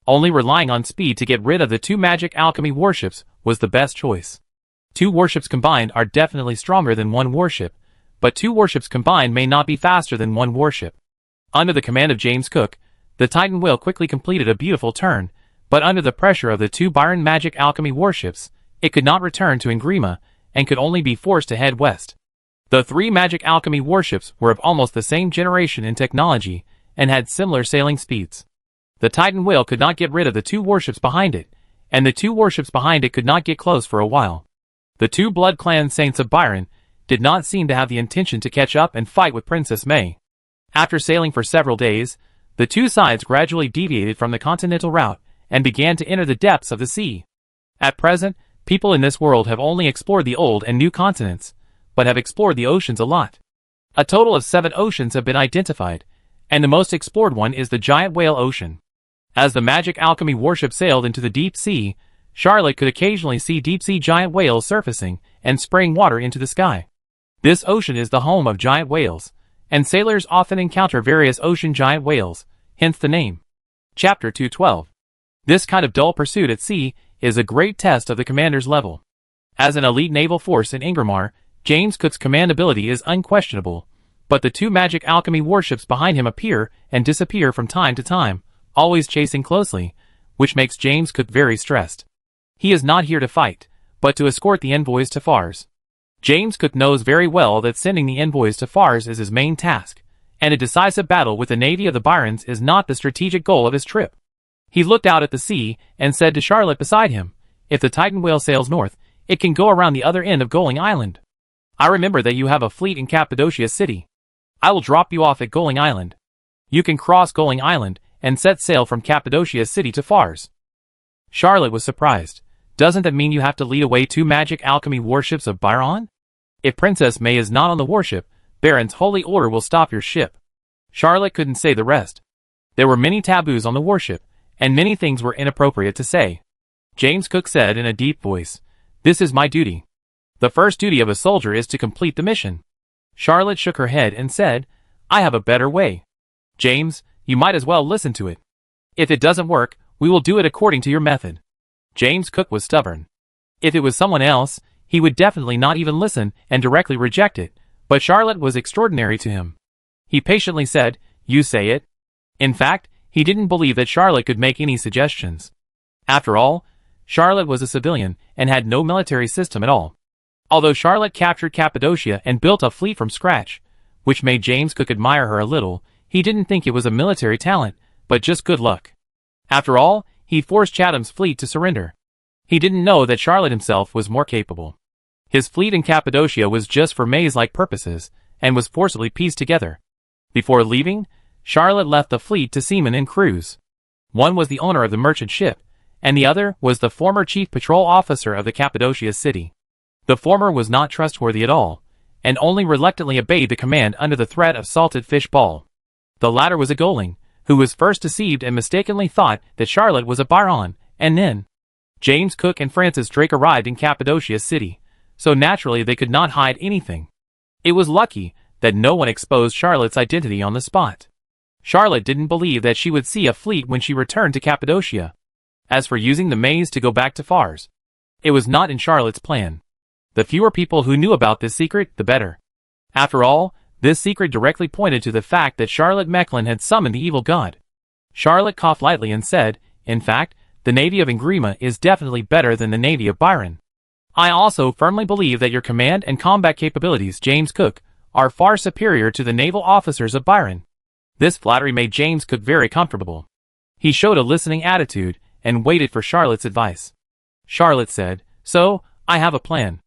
Only relying on speed to get rid of the 2 magic alchemy warships was the best choice. 2 warships combined are definitely stronger than 1 warship, but 2 warships combined may not be faster than 1 warship. Under the command of James Cook, the Titan whale quickly completed a beautiful turn, but under the pressure of the 2 Byron magic alchemy warships, it could not return to Ingrima, and could only be forced to head west. The 3 magic alchemy warships were of almost the same generation in technology, and had similar sailing speeds. The Titan whale could not get rid of the 2 warships behind it, and the 2 warships behind it could not get close for a while. The 2 blood clan saints of Byron did not seem to have the intention to catch up and fight with Princess May. After sailing for several days, the 2 sides gradually deviated from the continental route and began to enter the depths of the sea. At present, people in this world have only explored the old and new continents, but have explored the oceans a lot. A total of 7 oceans have been identified, and the most explored one is the Giant Whale Ocean. As the magic alchemy warship sailed into the deep sea, Charlotte could occasionally see deep-sea giant whales surfacing and spraying water into the sky. This ocean is the home of giant whales, and sailors often encounter various ocean giant whales, hence the name. Chapter 212. This kind of dull pursuit at sea is a great test of the commander's level. As an elite naval force in Ingramar, James Cook's command ability is unquestionable, but the 2 magic alchemy warships behind him appear and disappear from time to time, always chasing closely, which makes James Cook very stressed. He is not here to fight, but to escort the envoys to Fars. James Cook knows very well that sending the envoys to Fars is his main task, and a decisive battle with the navy of the Byrons is not the strategic goal of his trip. He looked out at the sea and said to Charlotte beside him, "If the Titan whale sails north, it can go around the other end of Goling Island. I remember that you have a fleet in Cappadocia City. I will drop you off at Goling Island. You can cross Goling Island and set sail from Cappadocia City to Fars." Charlotte was surprised. Doesn't that mean you have to lead away 2 magic alchemy warships of Byron? If Princess May is not on the warship, Baron's holy order will stop your ship. Charlotte couldn't say the rest. There were many taboos on the warship, and many things were inappropriate to say. James Cook said in a deep voice, "This is my duty. The first duty of a soldier is to complete the mission." Charlotte shook her head and said, "I have a better way. James, you might as well listen to it. If it doesn't work, we will do it according to your method." James Cook was stubborn. If it was someone else, he would definitely not even listen and directly reject it, but Charlotte was extraordinary to him. He patiently said, "You say it." In fact, he didn't believe that Charlotte could make any suggestions. After all, Charlotte was a civilian and had no military system at all. Although Charlotte captured Cappadocia and built a fleet from scratch, which made James Cook admire her a little, he didn't think it was a military talent, but just good luck. After all, he forced Chatham's fleet to surrender. He didn't know that Charlotte himself was more capable. His fleet in Cappadocia was just for maze-like purposes, and was forcibly pieced together. Before leaving, Charlotte left the fleet to seamen and crews. One was the owner of the merchant ship, and the other was the former chief patrol officer of the Cappadocia city. The former was not trustworthy at all, and only reluctantly obeyed the command under the threat of salted fish ball. The latter was a Goling, who was first deceived and mistakenly thought that Charlotte was a Byron, and then James Cook and Francis Drake arrived in Cappadocia city, so naturally they could not hide anything. It was lucky that no one exposed Charlotte's identity on the spot. Charlotte didn't believe that she would see a fleet when she returned to Cappadocia. As for using the maze to go back to Fars, it was not in Charlotte's plan. The fewer people who knew about this secret, the better. After all, this secret directly pointed to the fact that Charlotte Mechlin had summoned the evil god. Charlotte coughed lightly and said, "In fact, the navy of Ingrima is definitely better than the navy of Byron. I also firmly believe that your command and combat capabilities, James Cook, are far superior to the naval officers of Byron." This flattery made James Cook very comfortable. He showed a listening attitude and waited for Charlotte's advice. Charlotte said, "So, I have a plan.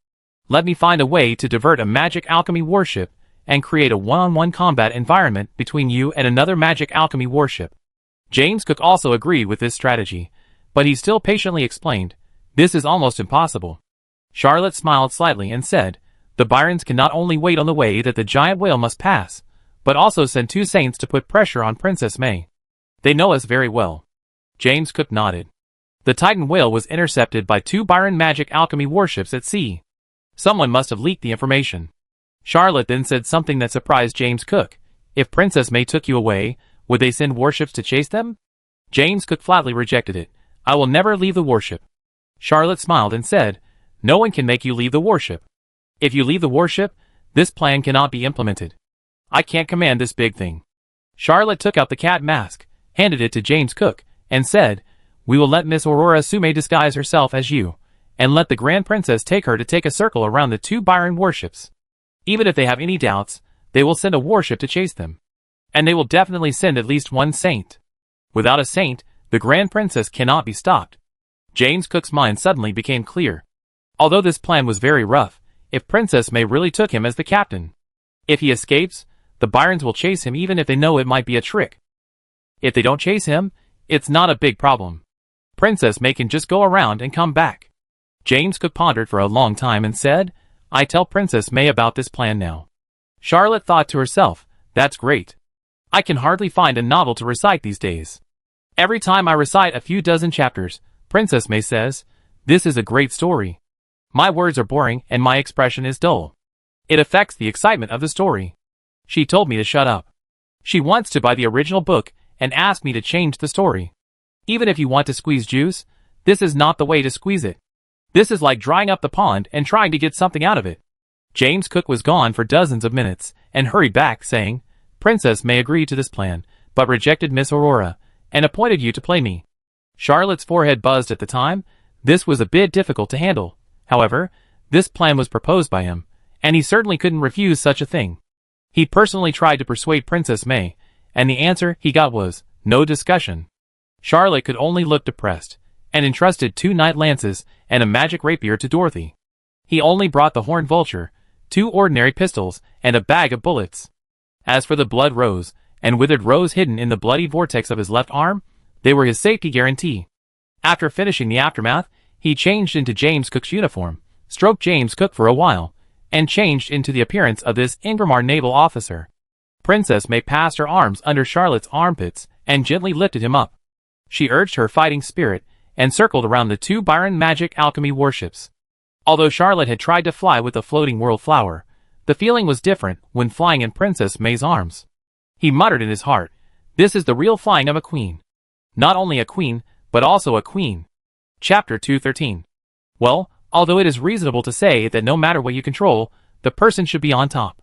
Let me find a way to divert a magic alchemy warship and create a one-on-one combat environment between you and another magic alchemy warship." James Cook also agreed with this strategy, but he still patiently explained, "This is almost impossible." Charlotte smiled slightly and said, "The Byrons can not only wait on the way that the giant whale must pass, but also send 2 saints to put pressure on Princess May. They know us very well." James Cook nodded. The Titan whale was intercepted by 2 Byron magic alchemy warships at sea. Someone must have leaked the information. Charlotte then said something that surprised James Cook. "If Princess May took you away, would they send warships to chase them?" James Cook flatly rejected it. "I will never leave the warship." Charlotte smiled and said, "No one can make you leave the warship. If you leave the warship, this plan cannot be implemented. I can't command this big thing." Charlotte took out the cat mask, handed it to James Cook, and said, "We will let Miss Aurora Sume disguise herself as you, and let the Grand Princess take her to take a circle around the 2 Byron warships. Even if they have any doubts, they will send a warship to chase them. And they will definitely send at least 1 saint. Without a saint, the Grand Princess cannot be stopped." James Cook's mind suddenly became clear. Although this plan was very rough, if Princess May really took him as the captain, if he escapes, the Byrons will chase him even if they know it might be a trick. If they don't chase him, it's not a big problem. Princess May can just go around and come back. James Cook pondered for a long time and said, "I tell Princess May about this plan now." Charlotte thought to herself, "That's great. I can hardly find a novel to recite these days. Every time I recite a few dozen chapters, Princess May says, 'This is a great story.' My words are boring and my expression is dull. It affects the excitement of the story. She told me to shut up. She wants to buy the original book and ask me to change the story. Even if you want to squeeze juice, this is not the way to squeeze it. This is like drying up the pond and trying to get something out of it." James Cook was gone for dozens of minutes and hurried back, saying, "Princess May agreed to this plan, but rejected Miss Aurora, and appointed you to play me." Charlotte's forehead buzzed at the time. This was a bit difficult to handle. However, this plan was proposed by him, and he certainly couldn't refuse such a thing. He personally tried to persuade Princess May, and the answer he got was, no discussion. Charlotte could only look depressed, and entrusted 2 knight lances and a magic rapier to Dorothy. He only brought the horned vulture, 2 ordinary pistols, and a bag of bullets. As for the blood rose and withered rose hidden in the bloody vortex of his left arm, they were his safety guarantee. After finishing the aftermath, he changed into James Cook's uniform, stroked James Cook for a while, and changed into the appearance of this Ingramar naval officer. Princess May passed her arms under Charlotte's armpits and gently lifted him up. She urged her fighting spirit and circled around the 2 Byron magic alchemy warships. Although Charlotte had tried to fly with the floating world flower, the feeling was different when flying in Princess May's arms. He muttered in his heart, "This is the real flying of a queen. Not only a queen, but also a queen." Chapter 213. Well, although it is reasonable to say that no matter what you control, the person should be on top.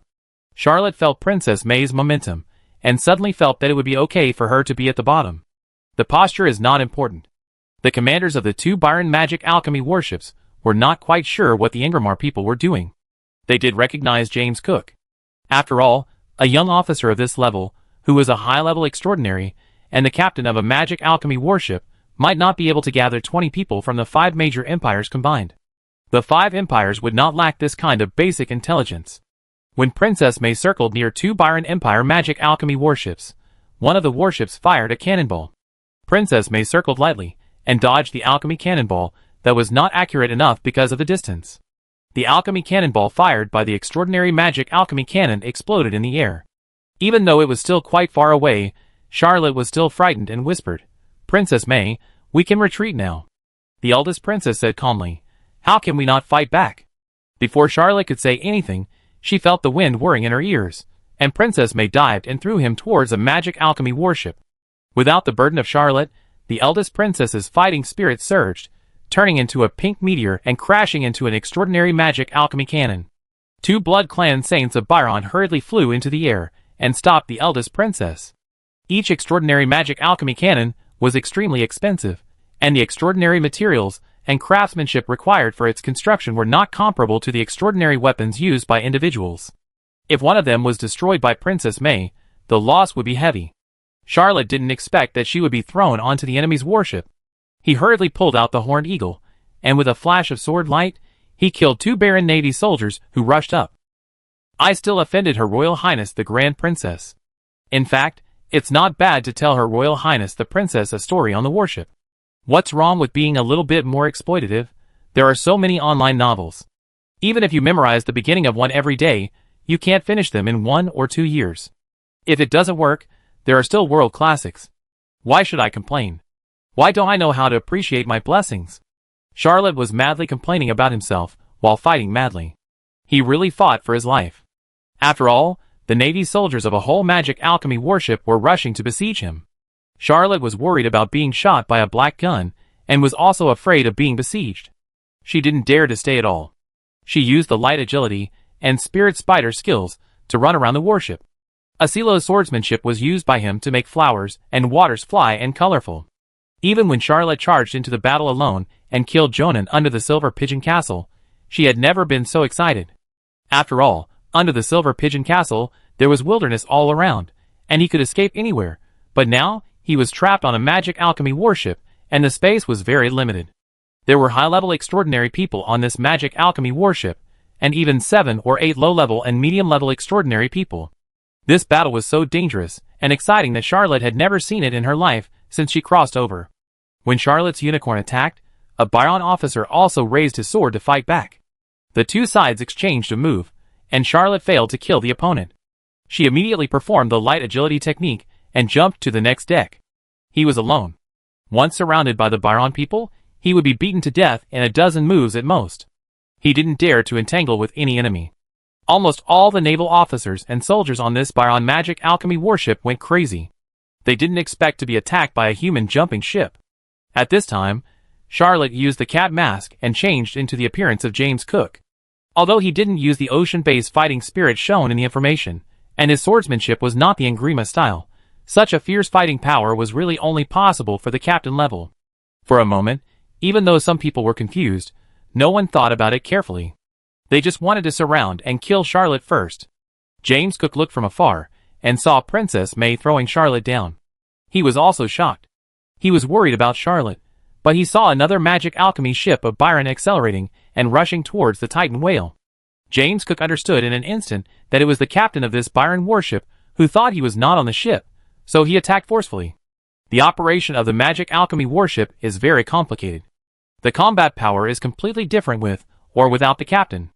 Charlotte felt Princess May's momentum, and suddenly felt that it would be okay for her to be at the bottom. The posture is not important. The commanders of the 2 Byron magic alchemy warships were not quite sure what the Ingramar people were doing. They did recognize James Cook. After all, a young officer of this level, who was a high-level extraordinary, and the captain of a magic alchemy warship, might not be able to gather 20 people from the 5 major empires combined. The 5 empires would not lack this kind of basic intelligence. When Princess May circled near 2 Byron Empire magic alchemy warships, one of the warships fired a cannonball. Princess May circled lightly, and dodged the alchemy cannonball that was not accurate enough because of the distance. The alchemy cannonball fired by the extraordinary magic alchemy cannon exploded in the air. Even though it was still quite far away, Charlotte was still frightened and whispered, "Princess May, we can retreat now." The eldest princess said calmly, "How can we not fight back?" Before Charlotte could say anything, she felt the wind whirring in her ears, and Princess May dived and threw him towards a magic alchemy warship. Without the burden of Charlotte, the eldest princess's fighting spirit surged, turning into a pink meteor and crashing into an extraordinary magic alchemy cannon. 2 Blood Clan Saints of Byron hurriedly flew into the air and stopped the eldest princess. Each extraordinary magic alchemy cannon was extremely expensive, and the extraordinary materials and craftsmanship required for its construction were not comparable to the extraordinary weapons used by individuals. If one of them was destroyed by Princess May, the loss would be heavy. Charlotte didn't expect that she would be thrown onto the enemy's warship. He hurriedly pulled out the Horned Eagle, and with a flash of sword light, he killed 2 Baron Navy soldiers who rushed up. I still offended Her Royal Highness the Grand Princess. In fact, it's not bad to tell Her Royal Highness the Princess a story on the warship. What's wrong with being a little bit more exploitative? There are so many online novels. Even if you memorize the beginning of one every day, you can't finish them in 1 or 2 years. If it doesn't work, there are still world classics. Why should I complain? Why don't I know how to appreciate my blessings? Charlotte was madly complaining about himself while fighting madly. He really fought for his life. After all, the Navy soldiers of a whole magic alchemy warship were rushing to besiege him. Charlotte was worried about being shot by a black gun, and was also afraid of being besieged. She didn't dare to stay at all. She used the light agility and spirit spider skills to run around the warship. Asilo's swordsmanship was used by him to make flowers and waters fly and colorful. Even when Charlotte charged into the battle alone and killed Jonan under the Silver Pigeon Castle, she had never been so excited. After all, under the Silver Pigeon Castle, there was wilderness all around, and he could escape anywhere, but now, he was trapped on a magic alchemy warship, and the space was very limited. There were high-level extraordinary people on this magic alchemy warship, and even 7 or 8 low-level and medium-level extraordinary people. This battle was so dangerous and exciting that Charlotte had never seen it in her life since she crossed over. When Charlotte's unicorn attacked, a Byron officer also raised his sword to fight back. The 2 sides exchanged a move, and Charlotte failed to kill the opponent. She immediately performed the light agility technique and jumped to the next deck. He was alone. Once surrounded by the Byron people, he would be beaten to death in a dozen moves at most. He didn't dare to entangle with any enemy. Almost all the naval officers and soldiers on this Byron magic alchemy warship went crazy. They didn't expect to be attacked by a human jumping ship. At this time, Charlotte used the cat mask and changed into the appearance of James Cook. Although he didn't use the ocean-based fighting spirit shown in the information, and his swordsmanship was not the Engrima style, such a fierce fighting power was really only possible for the captain level. For a moment, even though some people were confused, no one thought about it carefully. They just wanted to surround and kill Charlotte first. James Cook looked from afar, and saw Princess May throwing Charlotte down. He was also shocked. He was worried about Charlotte, but he saw another magic alchemy ship of Byron accelerating and rushing towards the Titan whale. James Cook understood in an instant that it was the captain of this Byron warship who thought he was not on the ship, so he attacked forcefully. The operation of the magic alchemy warship is very complicated. The combat power is completely different with or without the captain.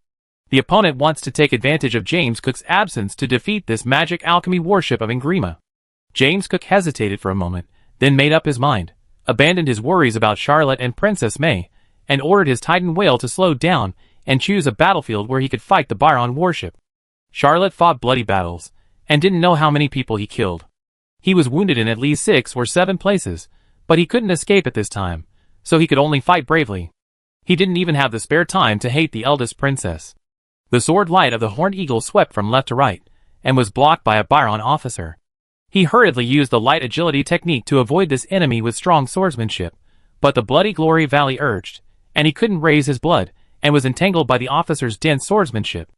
The opponent wants to take advantage of James Cook's absence to defeat this magic alchemy warship of Engrima. James Cook hesitated for a moment, then made up his mind, abandoned his worries about Charlotte and Princess May, and ordered his Titan whale to slow down and choose a battlefield where he could fight the Byron warship. Charlotte fought bloody battles, and didn't know how many people he killed. He was wounded in at least 6 or 7 places, but he couldn't escape at this time, so he could only fight bravely. He didn't even have the spare time to hate the eldest princess. The sword light of the Horned Eagle swept from left to right, and was blocked by a Byron officer. He hurriedly used the light agility technique to avoid this enemy with strong swordsmanship, but the Bloody Glory Valley urged, and he couldn't raise his blood, and was entangled by the officer's dense swordsmanship.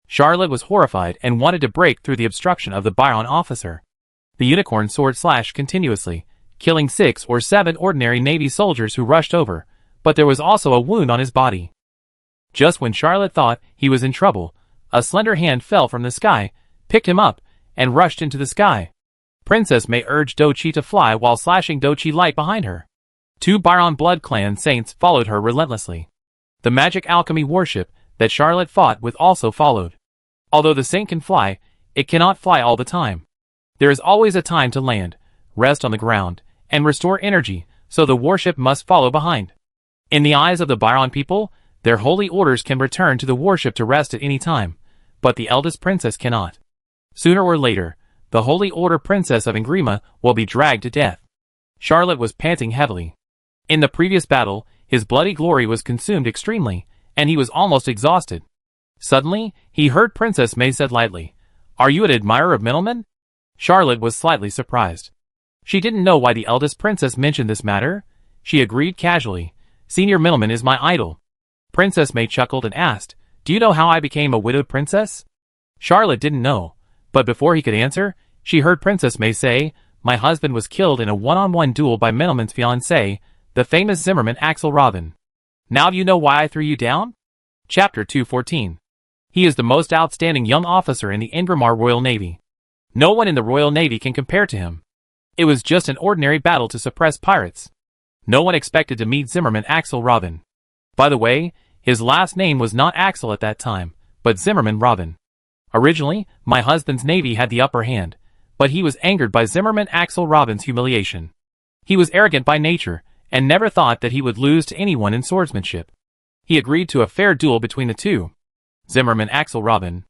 Charlotte was horrified and wanted to break through the obstruction of the Byron officer. The unicorn sword slashed continuously, killing 6 or 7 ordinary Navy soldiers who rushed over, but there was also a wound on his body. Just when Charlotte thought he was in trouble, a slender hand fell from the sky, picked him up, and rushed into the sky. Princess May urged Dochi to fly while slashing Dochi light behind her. 2 Byron blood clan saints followed her relentlessly. The magic alchemy warship that Charlotte fought with also followed. Although the saint can fly, it cannot fly all the time. There is always a time to land, rest on the ground, and restore energy, so the warship must follow behind. In the eyes of the Byron people, their holy orders can return to the warship to rest at any time, but the eldest princess cannot. Sooner or later, the Holy Order Princess of Ingrima will be dragged to death. Charlotte was panting heavily. In the previous battle, his bloody glory was consumed extremely, and he was almost exhausted. Suddenly, he heard Princess May said lightly, "Are you an admirer of Middleman?" Charlotte was slightly surprised. She didn't know why the eldest princess mentioned this matter. She agreed casually, "Senior Middleman is my idol." Princess May chuckled and asked, "Do you know how I became a widowed princess?" Charlotte didn't know, but before he could answer, she heard Princess May say, "My husband was killed in a one-on-one duel by Middleman's fiancé, the famous Zimmerman Axel Robin. Now do you know why I threw you down?" Chapter 214. He is the most outstanding young officer in the Ingramar Royal Navy. No one in the Royal Navy can compare to him. It was just an ordinary battle to suppress pirates. No one expected to meet Zimmerman Axel Robin. By the way, his last name was not Axel at that time, but Zimmerman Robin. Originally, my husband's navy had the upper hand, but he was angered by Zimmerman Axel Robin's humiliation. He was arrogant by nature, and never thought that he would lose to anyone in swordsmanship. He agreed to a fair duel between the two. Zimmerman Axel Robin.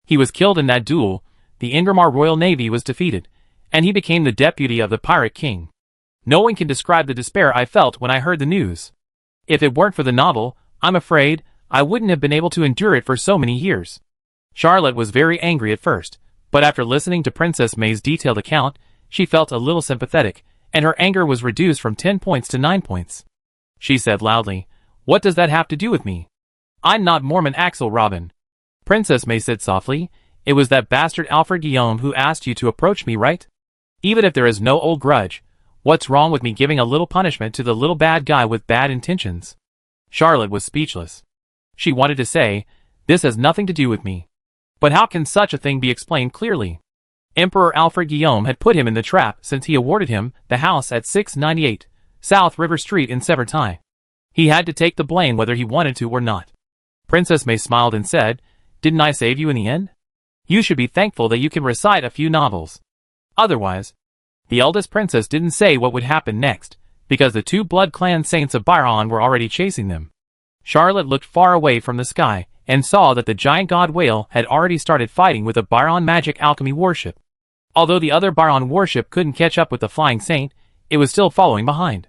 He was killed in that duel, the Ingramar Royal Navy was defeated, and he became the deputy of the pirate king. No one can describe the despair I felt when I heard the news. If it weren't for the novel, I'm afraid, I wouldn't have been able to endure it for so many years. Charlotte was very angry at first, but after listening to Princess May's detailed account, she felt a little sympathetic, and her anger was reduced from 10 points to 9 points. She said loudly, "What does that have to do with me? I'm not Mormon Axel Robin." Princess May said softly, "It was that bastard Alfred Guillaume who asked you to approach me, right? Even if there is no old grudge, what's wrong with me giving a little punishment to the little bad guy with bad intentions?" Charlotte was speechless. She wanted to say, "This has nothing to do with me." But how can such a thing be explained clearly? Emperor Alfred Guillaume had put him in the trap since he awarded him the house at 698 South River Street in Severtai. He had to take the blame whether he wanted to or not. Princess May smiled and said, "Didn't I save you in the end? You should be thankful that you can recite a few novels. Otherwise..." The eldest princess didn't say what would happen next, because the 2 blood clan saints of Byron were already chasing them. Charlotte looked far away from the sky, and saw that the giant god whale had already started fighting with a Byron magic alchemy warship. Although the other Byron warship couldn't catch up with the flying saint, it was still following behind.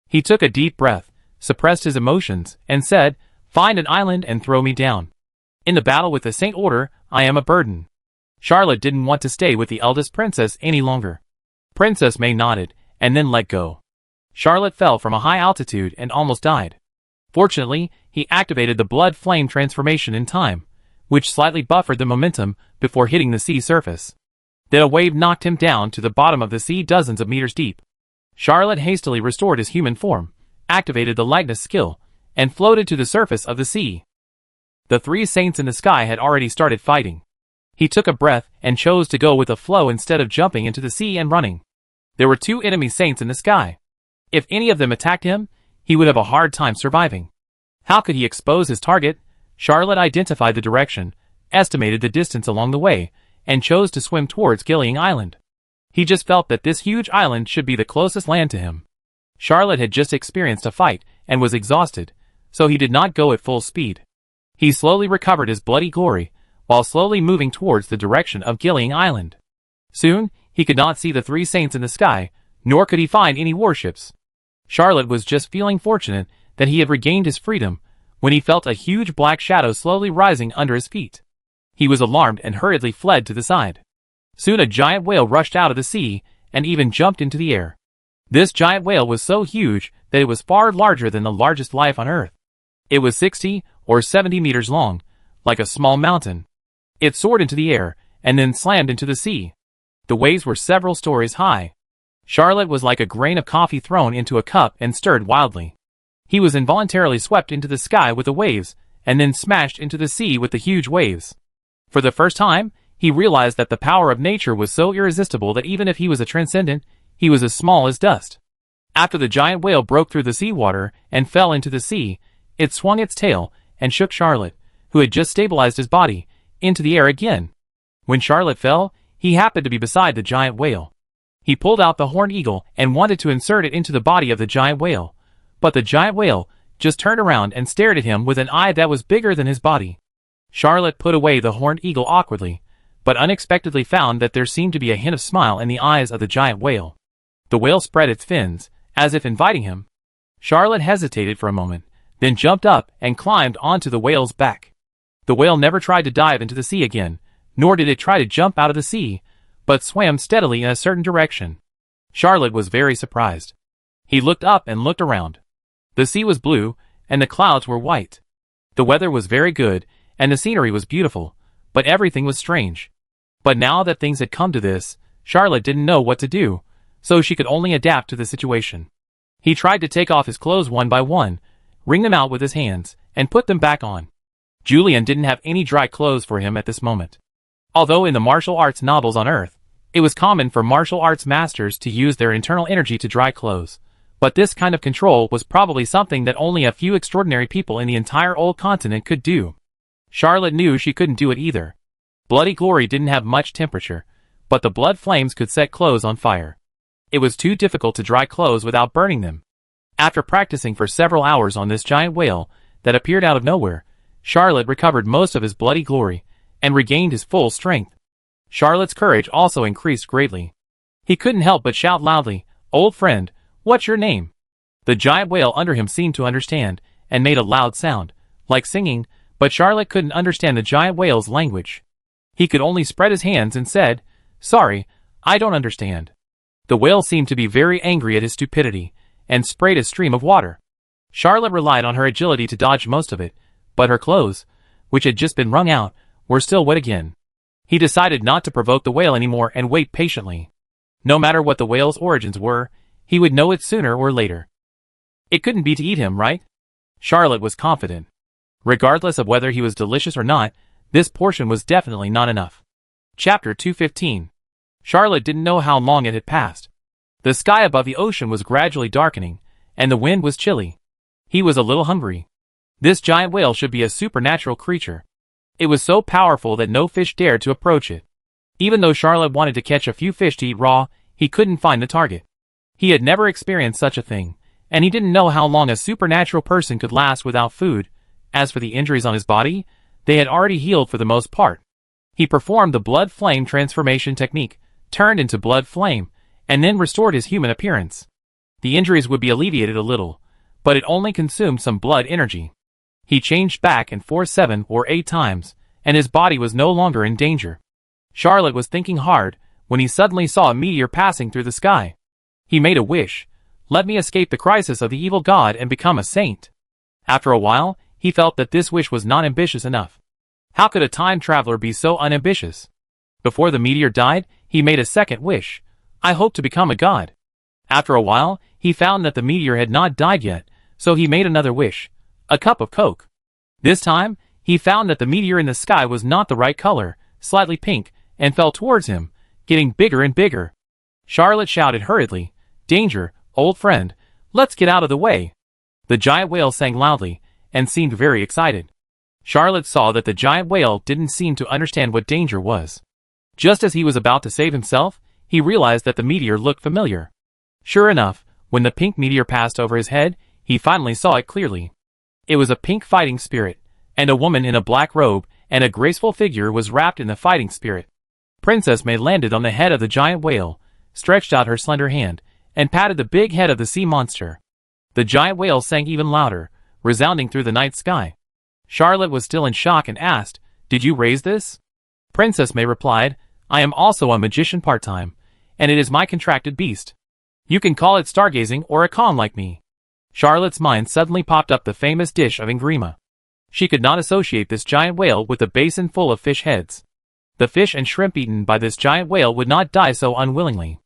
He took a deep breath, suppressed his emotions, and said, "Find an island and throw me down. In the battle with the Saint Order, I am a burden." Charlotte didn't want to stay with the eldest princess any longer. Princess May nodded, and then let go. Charlotte fell from a high altitude and almost died. Fortunately, he activated the blood flame transformation in time, which slightly buffered the momentum before hitting the sea surface. Then a wave knocked him down to the bottom of the sea dozens of meters deep. Charlotte hastily restored his human form, activated the lightness skill, and floated to the surface of the sea. The 3 saints in the sky had already started fighting. He took a breath and chose to go with the flow instead of jumping into the sea and running. There were 2 enemy saints in the sky. If any of them attacked him, he would have a hard time surviving. How could he expose his target? Charlotte identified the direction, estimated the distance along the way, and chose to swim towards Gillying Island. He just felt that this huge island should be the closest land to him. Charlotte had just experienced a fight and was exhausted, so he did not go at full speed. He slowly recovered his bloody glory, while slowly moving towards the direction of Gillying Island. Soon, he could not see the 3 saints in the sky, nor could he find any warships. Charlotte was just feeling fortunate that he had regained his freedom, when he felt a huge black shadow slowly rising under his feet. He was alarmed and hurriedly fled to the side. Soon a giant whale rushed out of the sea, and even jumped into the air. This giant whale was so huge that it was far larger than the largest life on Earth. It was 60 or 70 meters long, like a small mountain. It soared into the air, and then slammed into the sea. The waves were several stories high. Charlotte was like a grain of coffee thrown into a cup and stirred wildly. He was involuntarily swept into the sky with the waves, and then smashed into the sea with the huge waves. For the first time, he realized that the power of nature was so irresistible that even if he was a transcendent, he was as small as dust. After the giant whale broke through the seawater and fell into the sea, it swung its tail and shook Charlotte, who had just stabilized his body, into the air again. When Charlotte fell, he happened to be beside the giant whale. He pulled out the horned eagle and wanted to insert it into the body of the giant whale, but the giant whale just turned around and stared at him with an eye that was bigger than his body. Charlotte put away the horned eagle awkwardly, but unexpectedly found that there seemed to be a hint of smile in the eyes of the giant whale. The whale spread its fins, as if inviting him. Charlotte hesitated for a moment, then jumped up and climbed onto the whale's back. The whale never tried to dive into the sea again, nor did it try to jump out of the sea, but swam steadily in a certain direction. Charlotte was very surprised. He looked up and looked around. The sea was blue, and the clouds were white. The weather was very good, and the scenery was beautiful, but everything was strange. But now that things had come to this, Charlotte didn't know what to do, so she could only adapt to the situation. He tried to take off his clothes one by one, wring them out with his hands, and put them back on. Julian didn't have any dry clothes for him at this moment. Although in the martial arts novels on Earth, it was common for martial arts masters to use their internal energy to dry clothes, but this kind of control was probably something that only a few extraordinary people in the entire old continent could do. Charlotte knew she couldn't do it either. Bloody glory didn't have much temperature, but the blood flames could set clothes on fire. It was too difficult to dry clothes without burning them. After practicing for several hours on this giant whale that appeared out of nowhere, Charlotte recovered most of his bloody glory and regained his full strength. Charlotte's courage also increased greatly. He couldn't help but shout loudly, "Old friend, what's your name?" The giant whale under him seemed to understand and made a loud sound, like singing, but Charlotte couldn't understand the giant whale's language. He could only spread his hands and said, "Sorry, I don't understand." The whale seemed to be very angry at his stupidity, and sprayed a stream of water. Charlotte relied on her agility to dodge most of it, but her clothes, which had just been wrung out, were still wet again. He decided not to provoke the whale anymore and wait patiently. No matter what the whale's origins were, he would know it sooner or later. It couldn't be to eat him, right? Charlotte was confident. Regardless of whether he was delicious or not, this portion was definitely not enough. Chapter 215. Charlotte didn't know how long it had passed. The sky above the ocean was gradually darkening, and the wind was chilly. He was a little hungry. This giant whale should be a supernatural creature. It was so powerful that no fish dared to approach it. Even though Charlotte wanted to catch a few fish to eat raw, he couldn't find the target. He had never experienced such a thing, and he didn't know how long a supernatural person could last without food. As for the injuries on his body, they had already healed for the most part. He performed the blood flame transformation technique, turned into blood flame, and then restored his human appearance. The injuries would be alleviated a little, but it only consumed some blood energy. He changed back and forth 7 or 8 times, and his body was no longer in danger. Charlotte was thinking hard when he suddenly saw a meteor passing through the sky. He made a wish. "Let me escape the crisis of the evil god and become a saint." After a while, he felt that this wish was not ambitious enough. How could a time traveler be so unambitious? Before the meteor died, he made a second wish. "I hope to become a god." After a while, he found that the meteor had not died yet, so he made another wish. A cup of Coke. This time, he found that the meteor in the sky was not the right color, slightly pink, and fell towards him, getting bigger and bigger. Charlotte shouted hurriedly, "Danger, old friend, let's get out of the way." The giant whale sang loudly, and seemed very excited. Charlotte saw that the giant whale didn't seem to understand what danger was. Just as he was about to save himself, he realized that the meteor looked familiar. Sure enough, when the pink meteor passed over his head, he finally saw it clearly. It was a pink fighting spirit, and a woman in a black robe and a graceful figure was wrapped in the fighting spirit. Princess May landed on the head of the giant whale, stretched out her slender hand, and patted the big head of the sea monster. The giant whale sang even louder, resounding through the night sky. Charlotte was still in shock and asked, "Did you raise this?" Princess May replied, "I am also a magician part-time, and it is my contracted beast. You can call it stargazing or a con like me." Charlotte's mind suddenly popped up the famous dish of Ingrima. She could not associate this giant whale with a basin full of fish heads. The fish and shrimp eaten by this giant whale would not die so unwillingly.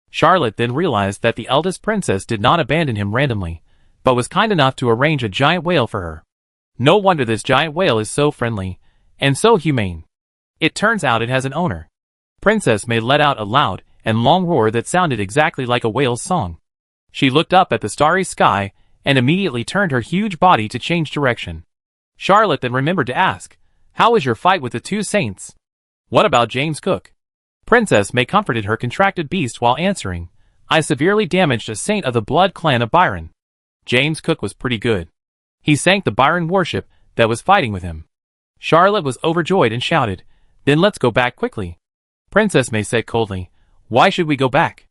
Charlotte then realized that the eldest princess did not abandon him randomly, but was kind enough to arrange a giant whale for her. No wonder this giant whale is so friendly, and so humane. It turns out it has an owner. Princess May let out a loud and long roar that sounded exactly like a whale's song. She looked up at the starry sky, and immediately turned her huge body to change direction. Charlotte then remembered to ask, "How was your fight with the two saints? What about James Cook?" Princess May comforted her contracted beast while answering, "I severely damaged a saint of the blood clan of Byron. James Cook was pretty good. He sank the Byron warship that was fighting with him." Charlotte was overjoyed and shouted, "Then let's go back quickly." Princess May said coldly, "Why should we go back?"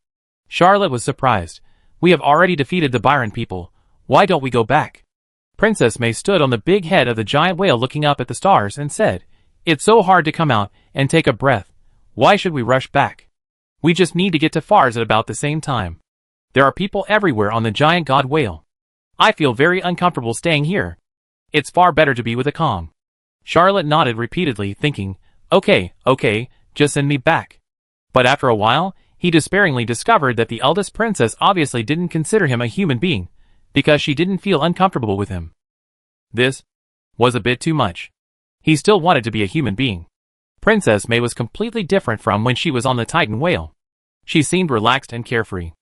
Charlotte was surprised. "We have already defeated the Byron people. Why don't we go back?" Princess May stood on the big head of the giant whale looking up at the stars and said, "It's so hard to come out and take a breath. Why should we rush back? We just need to get to Fars at about the same time. There are people everywhere on the giant god whale. I feel very uncomfortable staying here. It's far better to be with a Kong." Charlotte nodded repeatedly, thinking, okay, just send me back." But after a while, he despairingly discovered that the eldest princess obviously didn't consider him a human being, because she didn't feel uncomfortable with him. This was a bit too much. He still wanted to be a human being. Princess May was completely different from when she was on the Titan whale. She seemed relaxed and carefree.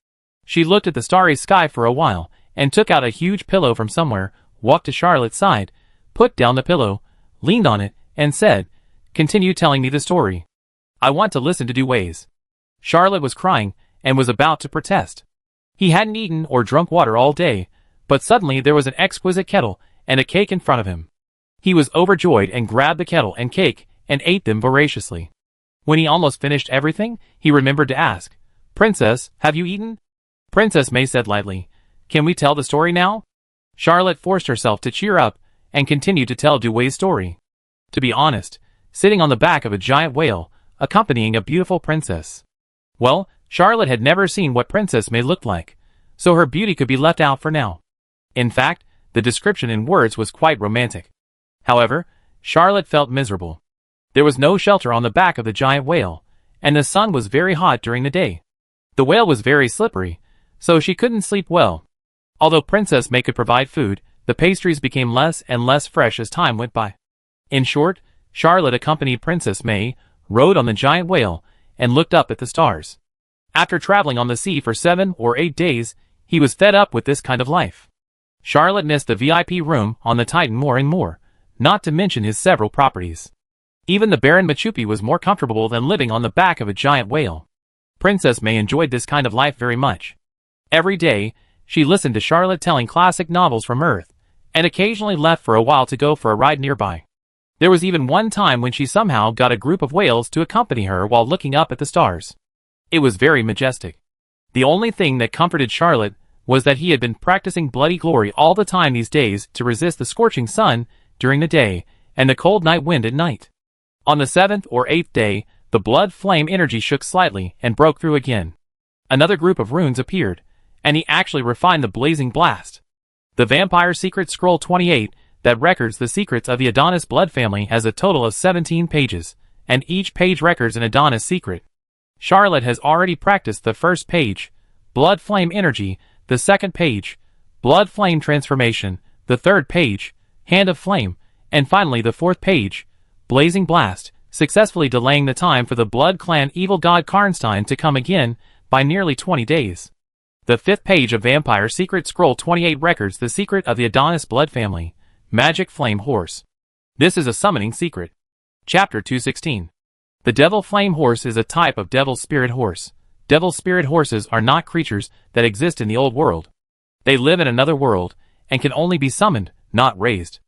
She looked at the starry sky for a while, and took out a huge pillow from somewhere, walked to Charlotte's side, put down the pillow, leaned on it, and said, "Continue telling me the story. I want to listen to Du Wei's." Charlotte was crying, and was about to protest. He hadn't eaten or drunk water all day, but suddenly there was an exquisite kettle and a cake in front of him. He was overjoyed and grabbed the kettle and cake, and ate them voraciously. When he almost finished everything, he remembered to ask, "Princess, have you eaten?" Princess May said lightly, "Can we tell the story now?" Charlotte forced herself to cheer up, and continued to tell Du Wei's story. To be honest, sitting on the back of a giant whale, accompanying a beautiful princess. Well, Charlotte had never seen what Princess May looked like, so her beauty could be left out for now. In fact, the description in words was quite romantic. However, Charlotte felt miserable. There was no shelter on the back of the giant whale, and the sun was very hot during the day. The whale was very slippery, so she couldn't sleep well. Although Princess May could provide food, the pastries became less and less fresh as time went by. In short, Charlotte accompanied Princess May, rode on the giant whale, and looked up at the stars. After traveling on the sea for 7 or 8 days, he was fed up with this kind of life. Charlotte missed the VIP room on the Titan more and more, not to mention his several properties. Even the Baron Machupi was more comfortable than living on the back of a giant whale. Princess May enjoyed this kind of life very much. Every day, she listened to Charlotte telling classic novels from Earth, and occasionally left for a while to go for a ride nearby. There was even one time when she somehow got a group of whales to accompany her while looking up at the stars. It was very majestic. The only thing that comforted Charlotte was that he had been practicing bloody glory all the time these days to resist the scorching sun during the day and the cold night wind at night. On the 7th or 8th day, the blood flame energy shook slightly and broke through again. Another group of runes appeared, and he actually refined the blazing blast. The Vampire Secret Scroll 28 that records the secrets of the Adonis blood family has a total of 17 pages, and each page records an Adonis secret. Charlotte has already practiced the first page, Blood Flame Energy, the second page, Blood Flame Transformation, the third page, Hand of Flame, and finally the fourth page, Blazing Blast, successfully delaying the time for the Blood Clan evil god Karnstein to come again by nearly 20 days. The fifth page of Vampire Secret Scroll 28 records the secret of the Adonis blood family, Magic Flame Horse. This is a summoning secret. Chapter 216. The Devil Flame Horse is a type of Devil Spirit Horse. Devil Spirit Horses are not creatures that exist in the old world. They live in another world, and can only be summoned, not raised.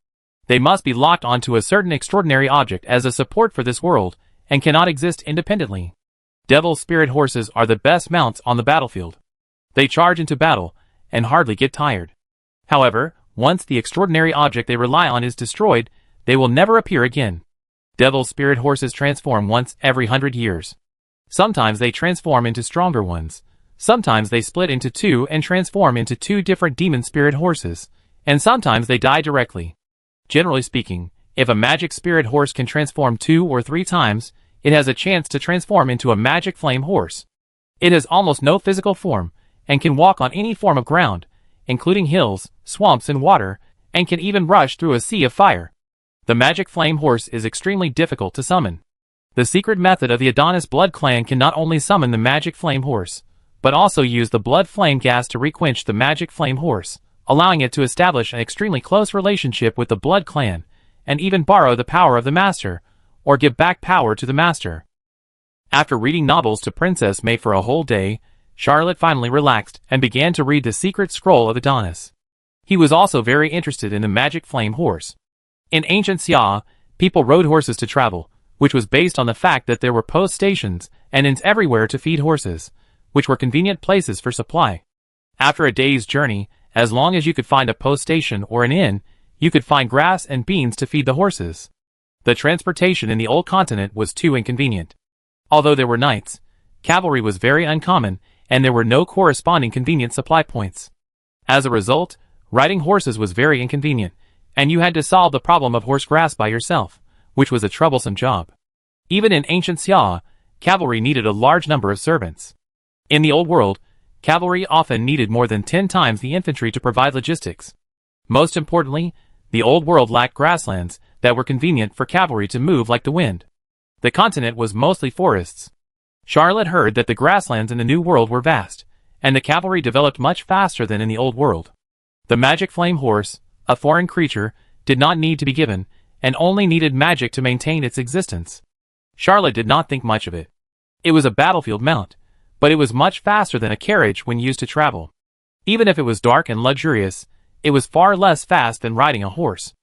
They must be locked onto a certain extraordinary object as a support for this world, and cannot exist independently. Devil Spirit Horses are the best mounts on the battlefield. They charge into battle, and hardly get tired. However, once the extraordinary object they rely on is destroyed, they will never appear again. Devil Spirit Horses transform once every 100 years. Sometimes they transform into stronger ones. Sometimes they split into two and transform into two different Demon Spirit Horses. And sometimes they die directly. Generally speaking, if a Magic Spirit Horse can transform 2 or 3 times, it has a chance to transform into a Magic Flame Horse. It has almost no physical form, and can walk on any form of ground, including hills, swamps and water, and can even rush through a sea of fire. The magic flame horse is extremely difficult to summon. The secret method of the Adonis blood clan can not only summon the magic flame horse, but also use the blood flame gas to requench the magic flame horse, allowing it to establish an extremely close relationship with the blood clan, and even borrow the power of the master, or give back power to the master. After reading novels to Princess May for a whole day, Charlotte finally relaxed and began to read the secret scroll of Adonis. He was also very interested in the magic flame horse. In ancient Xia, people rode horses to travel, which was based on the fact that there were post stations and inns everywhere to feed horses, which were convenient places for supply. After a day's journey, as long as you could find a post station or an inn, you could find grass and beans to feed the horses. The transportation in the old continent was too inconvenient. Although there were knights, cavalry was very uncommon, and there were no corresponding convenient supply points. As a result, riding horses was very inconvenient, and you had to solve the problem of horse grass by yourself, which was a troublesome job. Even in ancient Xia, cavalry needed a large number of servants. In the old world, cavalry often needed more than 10 times the infantry to provide logistics. Most importantly, the old world lacked grasslands that were convenient for cavalry to move like the wind. The continent was mostly forests. Charlotte heard that the grasslands in the New World were vast, and the cavalry developed much faster than in the Old World. The magic flame horse, a foreign creature, did not need to be given, and only needed magic to maintain its existence. Charlotte did not think much of it. It was a battlefield mount, but it was much faster than a carriage when used to travel. Even if it was dark and luxurious, it was far less fast than riding a horse.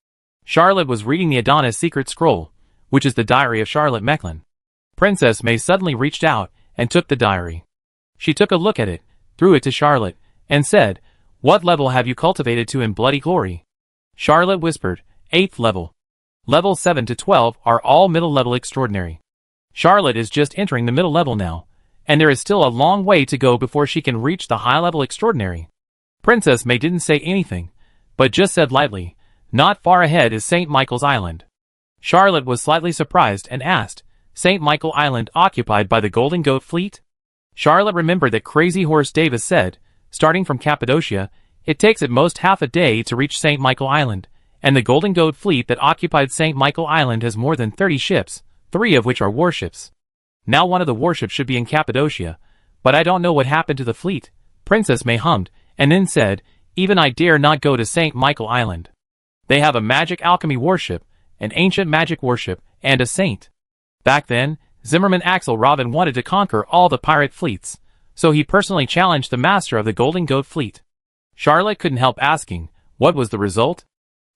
Charlotte was reading the Adonis secret scroll, which is the diary of Charlotte Mecklin. Princess May suddenly reached out and took the diary. She took a look at it, threw it to Charlotte, and said, "What level have you cultivated to in bloody glory?" Charlotte whispered, "8th level. Levels 7 to 12 are all middle level extraordinary." Charlotte is just entering the middle level now, and there is still a long way to go before she can reach the high level extraordinary. Princess May didn't say anything, but just said lightly, "Not far ahead is St. Michael's Island." Charlotte was slightly surprised and asked, "St. Michael Island occupied by the Golden Goat Fleet?" Charlotte remembered that Crazy Horse Davis said, starting from Cappadocia, it takes at most half a day to reach St. Michael Island, and the Golden Goat Fleet that occupied St. Michael Island has more than 30 ships, 3 of which are warships. Now one of the warships should be in Cappadocia, but I don't know what happened to the fleet, Princess May hummed, and then said, "Even I dare not go to St. Michael Island. They have a magic alchemy warship, an ancient magic warship, and a saint." Back then, Zimmerman Axel Robin wanted to conquer all the pirate fleets, so he personally challenged the master of the Golden Goat Fleet. Charlotte couldn't help asking, what was the result?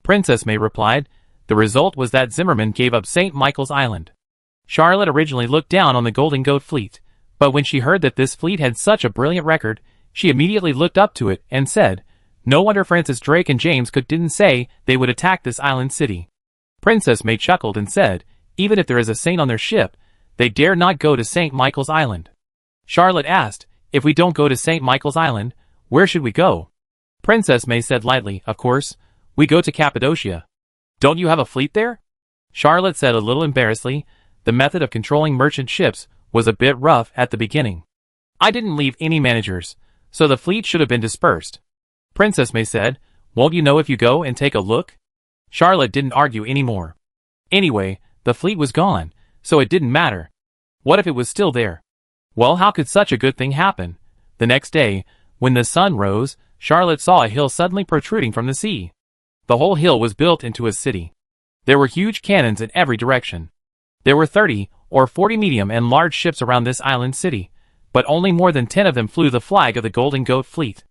Princess May replied, the result was that Zimmerman gave up St. Michael's Island. Charlotte originally looked down on the Golden Goat Fleet, but when she heard that this fleet had such a brilliant record, she immediately looked up to it and said, "No wonder Francis Drake and James Cook didn't say they would attack this island city." Princess May chuckled and said, "Even if there is a saint on their ship, they dare not go to St. Michael's Island." Charlotte asked, "If we don't go to St. Michael's Island, where should we go?" Princess May said lightly, "Of course, we go to Cappadocia." "Don't you have a fleet there?" Charlotte said a little embarrassedly, the method of controlling merchant ships was a bit rough at the beginning. "I didn't leave any managers, so the fleet should have been dispersed." Princess May said, "Won't you know if you go and take a look?" Charlotte didn't argue anymore. Anyway, the fleet was gone, so it didn't matter. What if it was still there? Well, how could such a good thing happen? The next day, when the sun rose, Charlotte saw a hill suddenly protruding from the sea. The whole hill was built into a city. There were huge cannons in every direction. There were 30 or 40 medium and large ships around this island city, but only more than 10 of them flew the flag of the Golden Goat Fleet.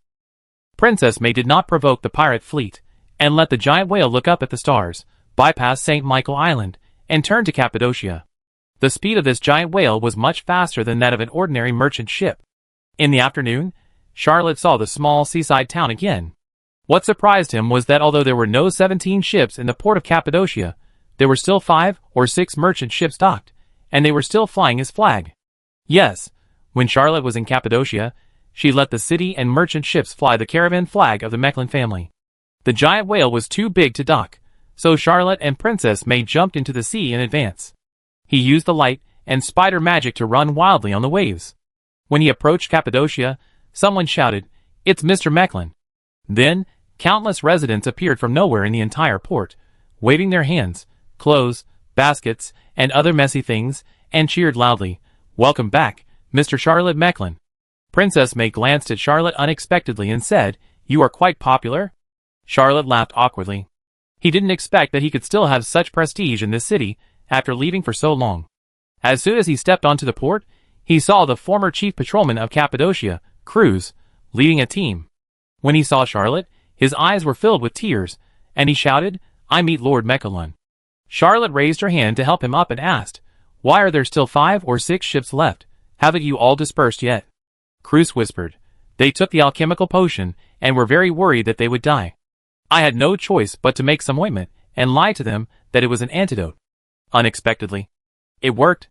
Princess May did not provoke the pirate fleet, and let the giant whale look up at the stars, bypass St. Michael Island, and turn to Cappadocia. The speed of this giant whale was much faster than that of an ordinary merchant ship. In the afternoon, Charlotte saw the small seaside town again. What surprised him was that although there were no 17 ships in the port of Cappadocia, there were still 5 or 6 merchant ships docked, and they were still flying his flag. Yes, when Charlotte was in Cappadocia, she let the city and merchant ships fly the caravan flag of the Mecklin family. The giant whale was too big to dock, so Charlotte and Princess May jumped into the sea in advance. He used the light and spider magic to run wildly on the waves. When he approached Cappadocia, someone shouted, "It's Mr. Mecklin." Then, countless residents appeared from nowhere in the entire port, waving their hands, clothes, baskets, and other messy things, and cheered loudly, "Welcome back, Mr. Charlotte Mecklin." Princess May glanced at Charlotte unexpectedly and said, "You are quite popular?" Charlotte laughed awkwardly. He didn't expect that he could still have such prestige in this city after leaving for so long. As soon as he stepped onto the port, he saw the former chief patrolman of Cappadocia, Cruz, leading a team. When he saw Charlotte, his eyes were filled with tears, and he shouted, "I meet Lord Meckelon." Charlotte raised her hand to help him up and asked, "Why are there still 5 or 6 ships left? Haven't you all dispersed yet?" Cruz whispered, "They took the alchemical potion and were very worried that they would die. I had no choice but to make some ointment and lie to them that it was an antidote." Unexpectedly, it worked.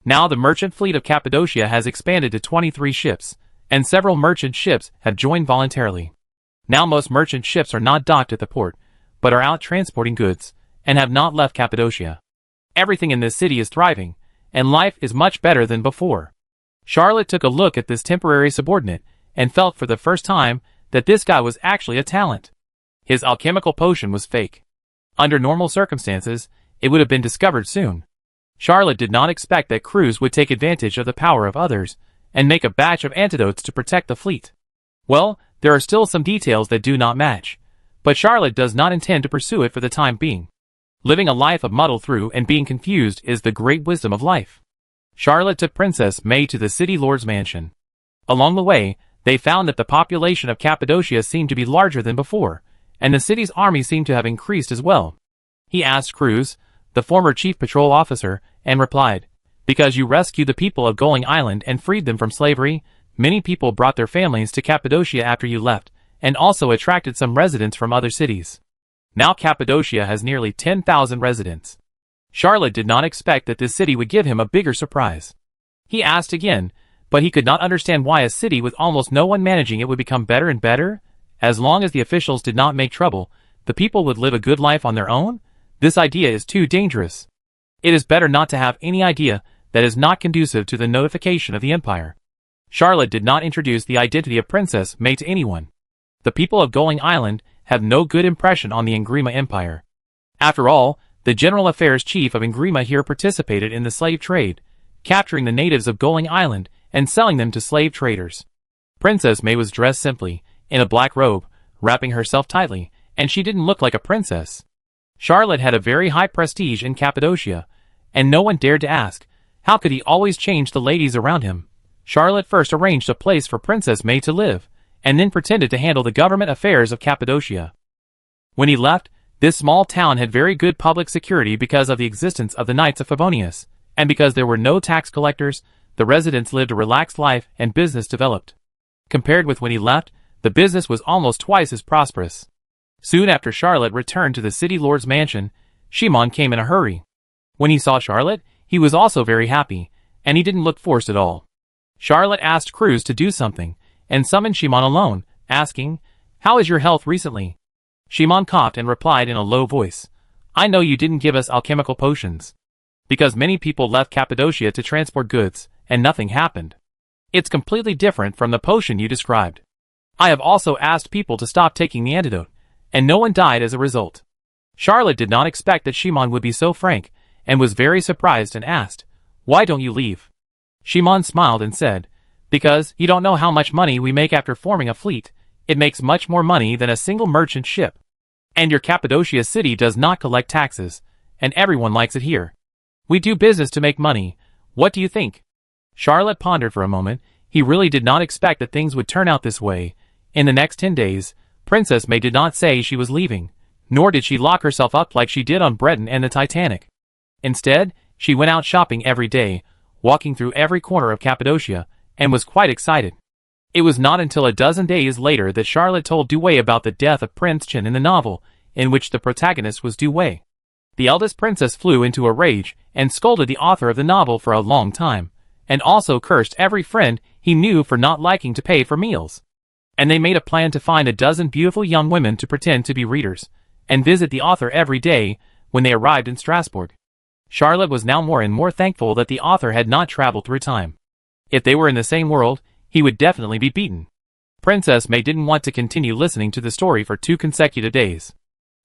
Now the merchant fleet of Cappadocia has expanded to 23 ships, and several merchant ships have joined voluntarily. Now most merchant ships are not docked at the port, but are out transporting goods, and have not left Cappadocia. Everything in this city is thriving, and life is much better than before. Charlotte took a look at this temporary subordinate, and felt for the first time that this guy was actually a talent. His alchemical potion was fake. Under normal circumstances, it would have been discovered soon. Charlotte did not expect that Cruz would take advantage of the power of others, and make a batch of antidotes to protect the fleet. Well, there are still some details that do not match, but Charlotte does not intend to pursue it for the time being. Living a life of muddle through and being confused is the great wisdom of life. Charlotte took Princess May to the city lord's mansion. Along the way, they found that the population of Cappadocia seemed to be larger than before, and the city's army seemed to have increased as well. He asked Cruz, the former chief patrol officer, and replied, "Because you rescued the people of Going Island and freed them from slavery, many people brought their families to Cappadocia after you left, and also attracted some residents from other cities. Now Cappadocia has nearly 10,000 residents." Charlotte did not expect that this city would give him a bigger surprise. He asked again, but he could not understand why a city with almost no one managing it would become better and better. As long as the officials did not make trouble, the people would live a good life on their own. This idea is too dangerous. It is better not to have any idea that is not conducive to the notification of the empire. Charlotte did not introduce the identity of Princess May to anyone. The people of Going Island have no good impression on the Ingrima Empire. After all, the General Affairs Chief of Ingrima here participated in the slave trade, capturing the natives of Going Island and selling them to slave traders. Princess May was dressed simply, in a black robe, wrapping herself tightly, and she didn't look like a princess. Charlotte had a very high prestige in Cappadocia, and no one dared to ask, how could he always change the ladies around him? Charlotte first arranged a place for Princess May to live, and then pretended to handle the government affairs of Cappadocia. When he left, this small town had very good public security because of the existence of the Knights of Favonius, and because there were no tax collectors, the residents lived a relaxed life and business developed. Compared with when he left, the business was almost twice as prosperous. Soon after Charlotte returned to the city lord's mansion, Shimon came in a hurry. When he saw Charlotte, he was also very happy, and he didn't look forced at all. Charlotte asked Cruz to do something, and summoned Shimon alone, asking, "How is your health recently?" Shimon coughed and replied in a low voice, "I know you didn't give us alchemical potions. Because many people left Cappadocia to transport goods, and nothing happened. It's completely different from the potion you described. I have also asked people to stop taking the antidote, and no one died as a result." Charlotte did not expect that Shimon would be so frank, and was very surprised and asked, "Why don't you leave?" Shimon smiled and said, "Because you don't know how much money we make after forming a fleet. It makes much more money than a single merchant ship. And your Cappadocia city does not collect taxes, and everyone likes it here. We do business to make money. What do you think?" Charlotte pondered for a moment. He really did not expect that things would turn out this way. In the next 10 days, Princess May did not say she was leaving, nor did she lock herself up like she did on Breton and the Titanic. Instead, she went out shopping every day, walking through every corner of Cappadocia, and was quite excited. It was not until a dozen days later that Charlotte told Dewey about the death of Prince Chen in the novel, in which the protagonist was Dewey. The eldest princess flew into a rage, and scolded the author of the novel for a long time, and also cursed every friend he knew for not liking to pay for meals. And they made a plan to find a dozen beautiful young women to pretend to be readers, and visit the author every day when they arrived in Strasbourg. Charlotte was now more and more thankful that the author had not traveled through time. If they were in the same world, he would definitely be beaten. Princess May didn't want to continue listening to the story for 2 consecutive days.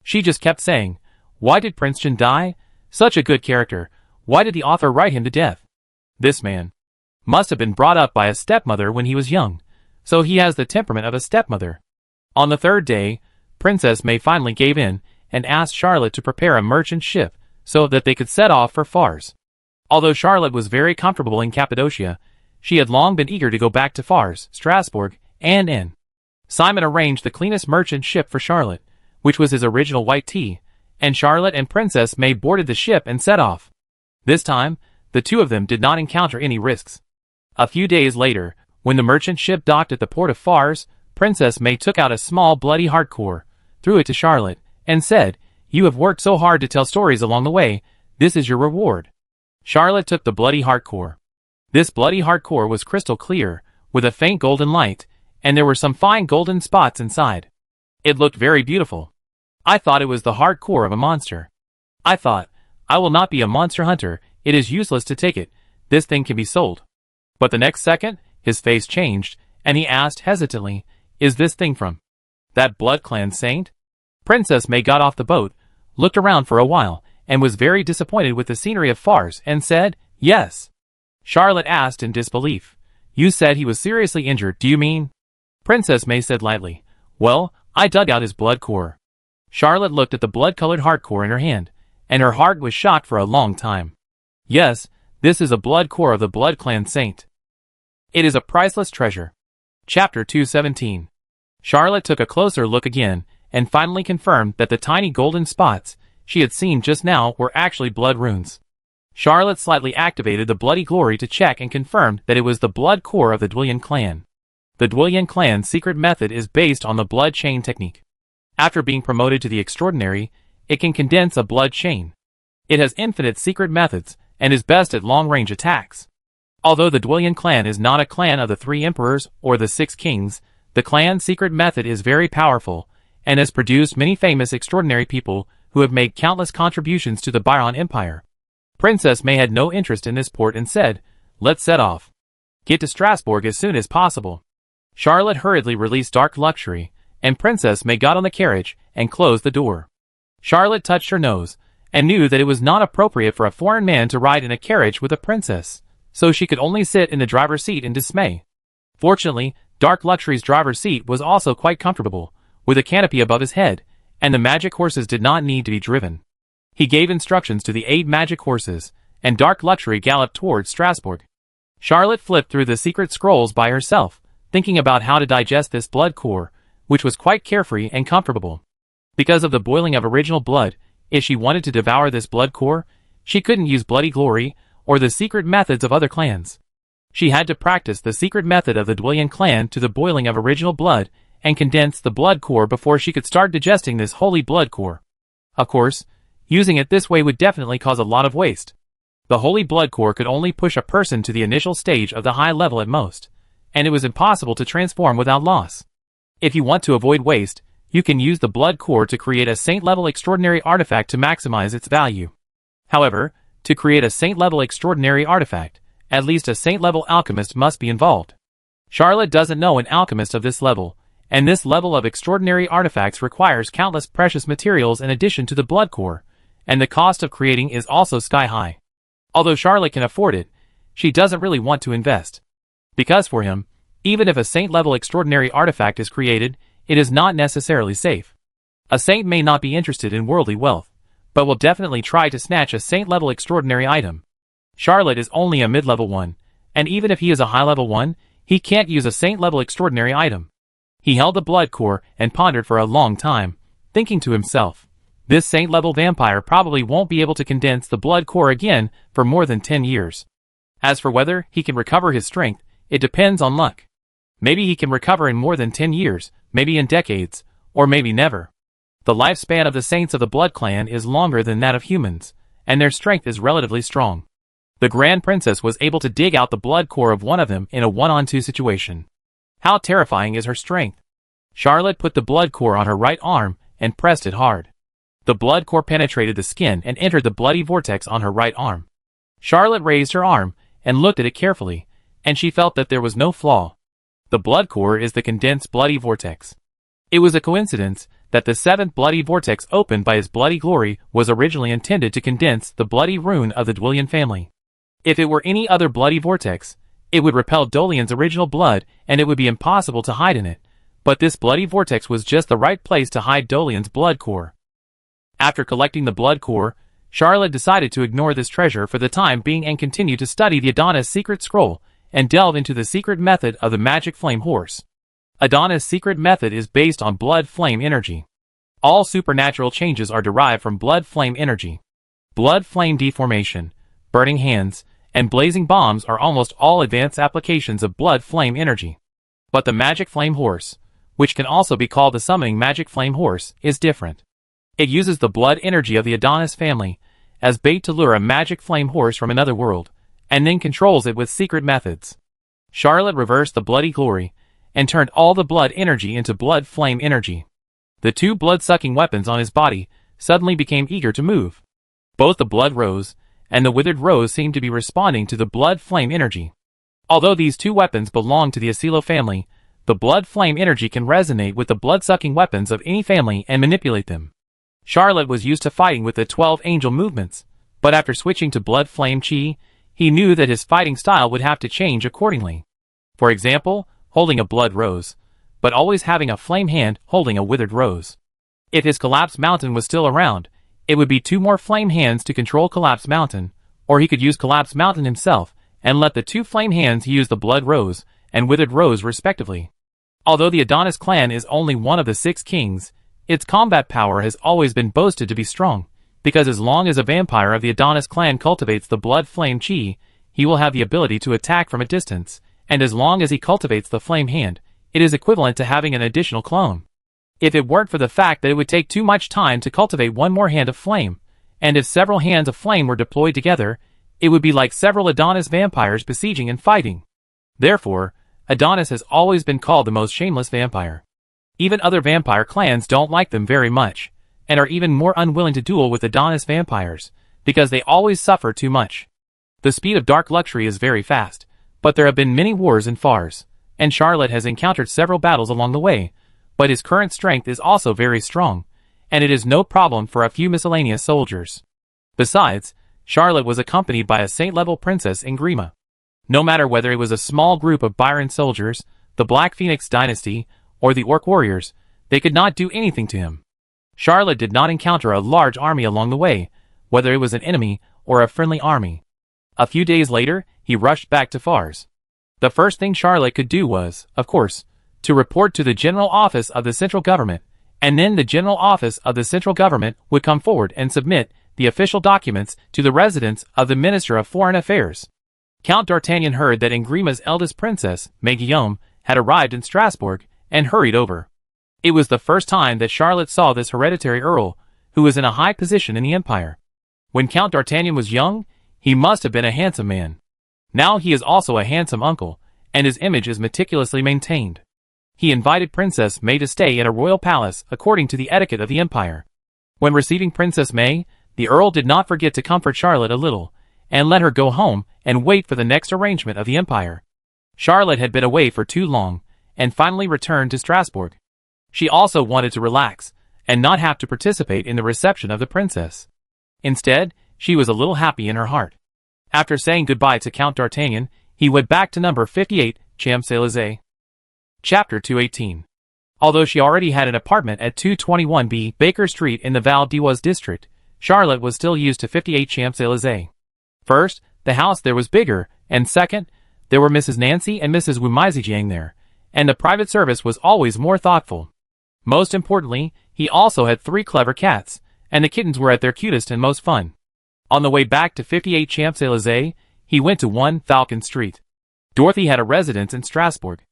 She just kept saying, "Why did Prince Jin die? Such a good character. Why did the author write him to death? This man must have been brought up by a stepmother when he was young, so he has the temperament of a stepmother." On the 3rd day, Princess May finally gave in and asked Charlotte to prepare a merchant ship so that they could set off for Fars. Although Charlotte was very comfortable in Cappadocia, she had long been eager to go back to Fars, Strasbourg, and N. Simon arranged the cleanest merchant ship for Charlotte, which was his original white tea, and Charlotte and Princess May boarded the ship and set off. This time, the two of them did not encounter any risks. A few days later, when the merchant ship docked at the port of Fars, Princess May took out a small bloody hardcore, threw it to Charlotte, and said, "You have worked so hard to tell stories along the way, this is your reward." Charlotte took the bloody hardcore. This bloody hardcore was crystal clear, with a faint golden light, and there were some fine golden spots inside. It looked very beautiful. I thought it was the hardcore of a monster. I thought, I will not be a monster hunter, it is useless to take it, this thing can be sold. But the next second, his face changed, and he asked hesitantly, "Is this thing from that Blood Clan saint?" Princess May got off the boat, looked around for a while, and was very disappointed with the scenery of Fars, and said, "Yes." Charlotte asked in disbelief, "You said he was seriously injured, do you mean?" Princess May said lightly, "Well, I dug out his blood core." Charlotte looked at the blood-colored hardcore in her hand, and her heart was shocked for a long time. Yes, this is a blood core of the Blood Clan saint. It is a priceless treasure. Chapter 217. Charlotte took a closer look again, and finally confirmed that the tiny golden spots she had seen just now were actually blood runes. Charlotte slightly activated the Bloody Glory to check and confirmed that it was the blood core of the Dwellian clan. The Dwellian clan's secret method is based on the blood chain technique. After being promoted to the extraordinary, it can condense a blood chain. It has infinite secret methods, and is best at long-range attacks. Although the Dwellian clan is not a clan of the 3 emperors or the 6 kings, the clan's secret method is very powerful, and has produced many famous extraordinary people who have made countless contributions to the Byron Empire. Princess May had no interest in this port and said, "Let's set off. Get to Strasbourg as soon as possible." Charlotte hurriedly released Dark Luxury, and Princess May got on the carriage and closed the door. Charlotte touched her nose, and knew that it was not appropriate for a foreign man to ride in a carriage with a princess, so she could only sit in the driver's seat in dismay. Fortunately, Dark Luxury's driver's seat was also quite comfortable, with a canopy above his head, and the magic horses did not need to be driven. He gave instructions to the 8 magic horses, and Dark Luxury galloped towards Strasbourg. Charlotte flipped through the secret scrolls by herself, thinking about how to digest this blood core, which was quite carefree and comfortable. Because of the boiling of original blood, if she wanted to devour this blood core, she couldn't use Bloody Glory or the secret methods of other clans. She had to practice the secret method of the Dwellian clan to the boiling of original blood and condense the blood core before she could start digesting this holy blood core. Of course, using it this way would definitely cause a lot of waste. The holy blood core could only push a person to the initial stage of the high level at most, and it was impossible to transform without loss. If you want to avoid waste, you can use the blood core to create a saint-level extraordinary artifact to maximize its value. However, to create a saint-level extraordinary artifact, at least a saint-level alchemist must be involved. Charlotte doesn't know an alchemist of this level, and this level of extraordinary artifacts requires countless precious materials in addition to the blood core, and the cost of creating is also sky-high. Although Charlotte can afford it, she doesn't really want to invest. Because for him, even if a saint-level extraordinary artifact is created, it is not necessarily safe. A saint may not be interested in worldly wealth, but will definitely try to snatch a saint-level extraordinary item. Charlotte is only a mid-level one, and even if he is a high-level one, he can't use a saint-level extraordinary item. He held the blood core and pondered for a long time, thinking to himself, this saint-level vampire probably won't be able to condense the blood core again for more than 10 years. As for whether he can recover his strength, it depends on luck. Maybe he can recover in more than 10 years, maybe in decades, or maybe never. The lifespan of the saints of the Blood Clan is longer than that of humans, and their strength is relatively strong. The Grand Princess was able to dig out the blood core of one of them in a 1-on-2 situation. How terrifying is her strength! Charlotte put the blood core on her right arm and pressed it hard. The blood core penetrated the skin and entered the bloody vortex on her right arm. Charlotte raised her arm and looked at it carefully, and she felt that there was no flaw. The blood core is the condensed bloody vortex. It was a coincidence that the seventh bloody vortex opened by his bloody glory was originally intended to condense the bloody rune of the Dwellian family. If it were any other bloody vortex, it would repel Dolian's original blood and it would be impossible to hide in it, but this bloody vortex was just the right place to hide Dolian's blood core. After collecting the blood core, Charlotte decided to ignore this treasure for the time being and continue to study the Adonis secret scroll and delve into the secret method of the magic flame horse. Adonis' secret method is based on blood flame energy. All supernatural changes are derived from blood flame energy. Blood flame deformation, burning hands, and blazing bombs are almost all advanced applications of blood flame energy. But the magic flame horse, which can also be called the summoning magic flame horse, is different. It uses the blood energy of the Adonis family as bait to lure a magic flame horse from another world, and then controls it with secret methods. Charlotte reversed the bloody glory and turned all the blood energy into blood flame energy. The two blood-sucking weapons on his body suddenly became eager to move. Both the blood rose and the withered rose seemed to be responding to the blood flame energy. Although these two weapons belong to the Asilo family, the blood flame energy can resonate with the blood-sucking weapons of any family and manipulate them. Charlotte was used to fighting with the 12 angel movements, but after switching to blood flame chi, he knew that his fighting style would have to change accordingly. For example, holding a blood rose, but always having a flame hand holding a withered rose. If his Collapse Mountain was still around, it would be two more flame hands to control Collapse Mountain, or he could use Collapse Mountain himself and let the two flame hands use the blood rose and withered rose respectively. Although the Adonis clan is only one of the 6 kings, its combat power has always been boasted to be strong, because as long as a vampire of the Adonis clan cultivates the blood flame chi, he will have the ability to attack from a distance, and as long as he cultivates the flame hand, it is equivalent to having an additional clone. If it weren't for the fact that it would take too much time to cultivate one more hand of flame, and if several hands of flame were deployed together, it would be like several Adonis vampires besieging and fighting. Therefore, Adonis has always been called the most shameless vampire. Even other vampire clans don't like them very much, and are even more unwilling to duel with Adonis vampires, because they always suffer too much. The speed of dark luxury is very fast, but there have been many wars in Fars, and Charlotte has encountered several battles along the way, but his current strength is also very strong, and it is no problem for a few miscellaneous soldiers. Besides, Charlotte was accompanied by a saint-level princess in Grima. No matter whether it was a small group of Byron soldiers, the Black Phoenix dynasty, or the Orc warriors, they could not do anything to him. Charlotte did not encounter a large army along the way, whether it was an enemy or a friendly army. A few days later, he rushed back to Fars. The first thing Charlotte could do was, of course, to report to the General Office of the Central Government, and then the General Office of the Central Government would come forward and submit the official documents to the residence of the Minister of Foreign Affairs. Count D'Artagnan heard that Ingrima's eldest princess, May Guillaume, had arrived in Strasbourg, and hurried over. It was the first time that Charlotte saw this hereditary earl, who was in a high position in the empire. When Count D'Artagnan was young, he must have been a handsome man. Now he is also a handsome uncle, and his image is meticulously maintained. He invited Princess May to stay in a royal palace according to the etiquette of the empire. When receiving Princess May, the earl did not forget to comfort Charlotte a little, and let her go home and wait for the next arrangement of the empire. Charlotte had been away for too long, and finally returned to Strasbourg. She also wanted to relax, and not have to participate in the reception of the princess. Instead, she was a little happy in her heart. After saying goodbye to Count D'Artagnan, he went back to number 58, Champs-Élysées. Chapter 218. Although she already had an apartment at 221B Baker Street in the Val d'Oise district, Charlotte was still used to 58 Champs-Élysées. First, the house there was bigger, and second, there were Mrs. Nancy and Mrs. Wumizijiang there, and the private service was always more thoughtful. Most importantly, he also had 3 clever cats, and the kittens were at their cutest and most fun. On the way back to 58 Champs-Élysées, he went to 1 Falcon Street. Dorothy had a residence in Strasbourg.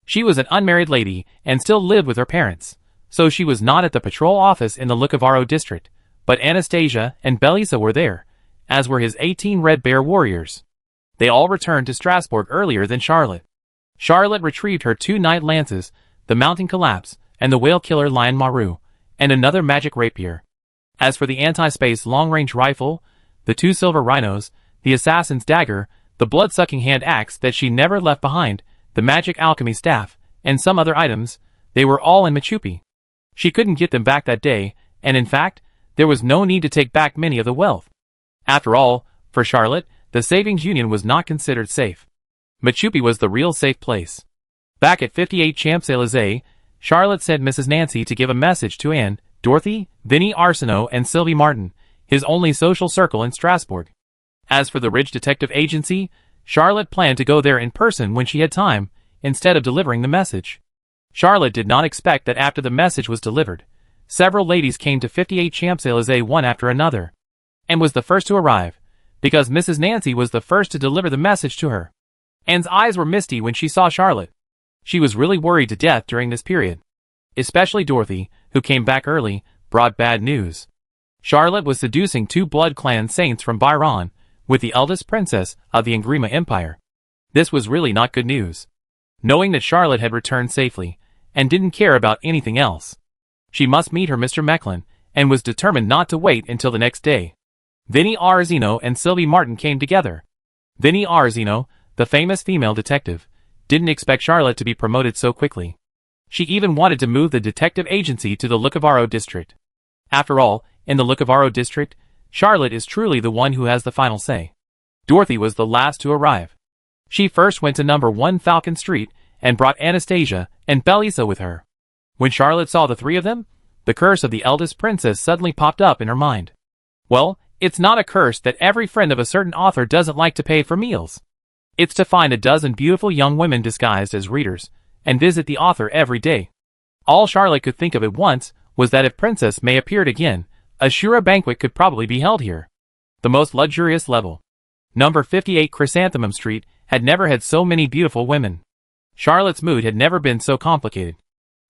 She was an unmarried lady and still lived with her parents, so she was not at the patrol office in the Lucavaro district, but Anastasia and Belisa were there, as were his 18 Red Bear warriors. They all returned to Strasbourg earlier than Charlotte. Charlotte retrieved her 2 knight lances, the Mountain Collapse, and the Whale Killer Lion Maru, and another magic rapier. As for the anti-space long-range rifle, the 2 silver rhinos, the Assassin's Dagger, the blood-sucking hand axe that she never left behind, the magic alchemy staff, and some other items, they were all in Machupi. She couldn't get them back that day, and in fact, there was no need to take back many of the wealth. After all, for Charlotte, the Savings Union was not considered safe. Machupi was the real safe place. Back at 58 Champs-Élysées, Charlotte sent Mrs. Nancy to give a message to Anne, Dorothy, Vinnie Arsenault, and Sylvie Martin, his only social circle in Strasbourg. As for the Ridge Detective Agency, Charlotte planned to go there in person when she had time, instead of delivering the message. Charlotte did not expect that after the message was delivered, several ladies came to 58 Champs-Élysées one after another, and was the first to arrive, because Mrs. Nancy was the first to deliver the message to her. Anne's eyes were misty when she saw Charlotte. She was really worried to death during this period. Especially Dorothy, who came back early, brought bad news. Charlotte was seducing two blood clan saints from Byron, with the eldest princess of the Angrima Empire. This was really not good news. Knowing that Charlotte had returned safely, and didn't care about anything else, she must meet her Mr. Mecklin, and was determined not to wait until the next day. Vinnie Arsenault and Sylvie Martin came together. Vinnie Arsenault, the famous female detective, didn't expect Charlotte to be promoted so quickly. She even wanted to move the detective agency to the Lucavaro district. After all, in the Lucavaro district, Charlotte is truly the one who has the final say. Dorothy was the last to arrive. She first went to number 1 Falcon Street and brought Anastasia and Belisa with her. When Charlotte saw the three of them, the curse of the eldest princess suddenly popped up in her mind. Well, it's not a curse that every friend of a certain author doesn't like to pay for meals. It's to find a dozen beautiful young women disguised as readers, and visit the author every day. All Charlotte could think of at once was that if Princess May appeared again, a Shura banquet could probably be held here. The most luxurious level. Number 58 Chrysanthemum Street had never had so many beautiful women. Charlotte's mood had never been so complicated.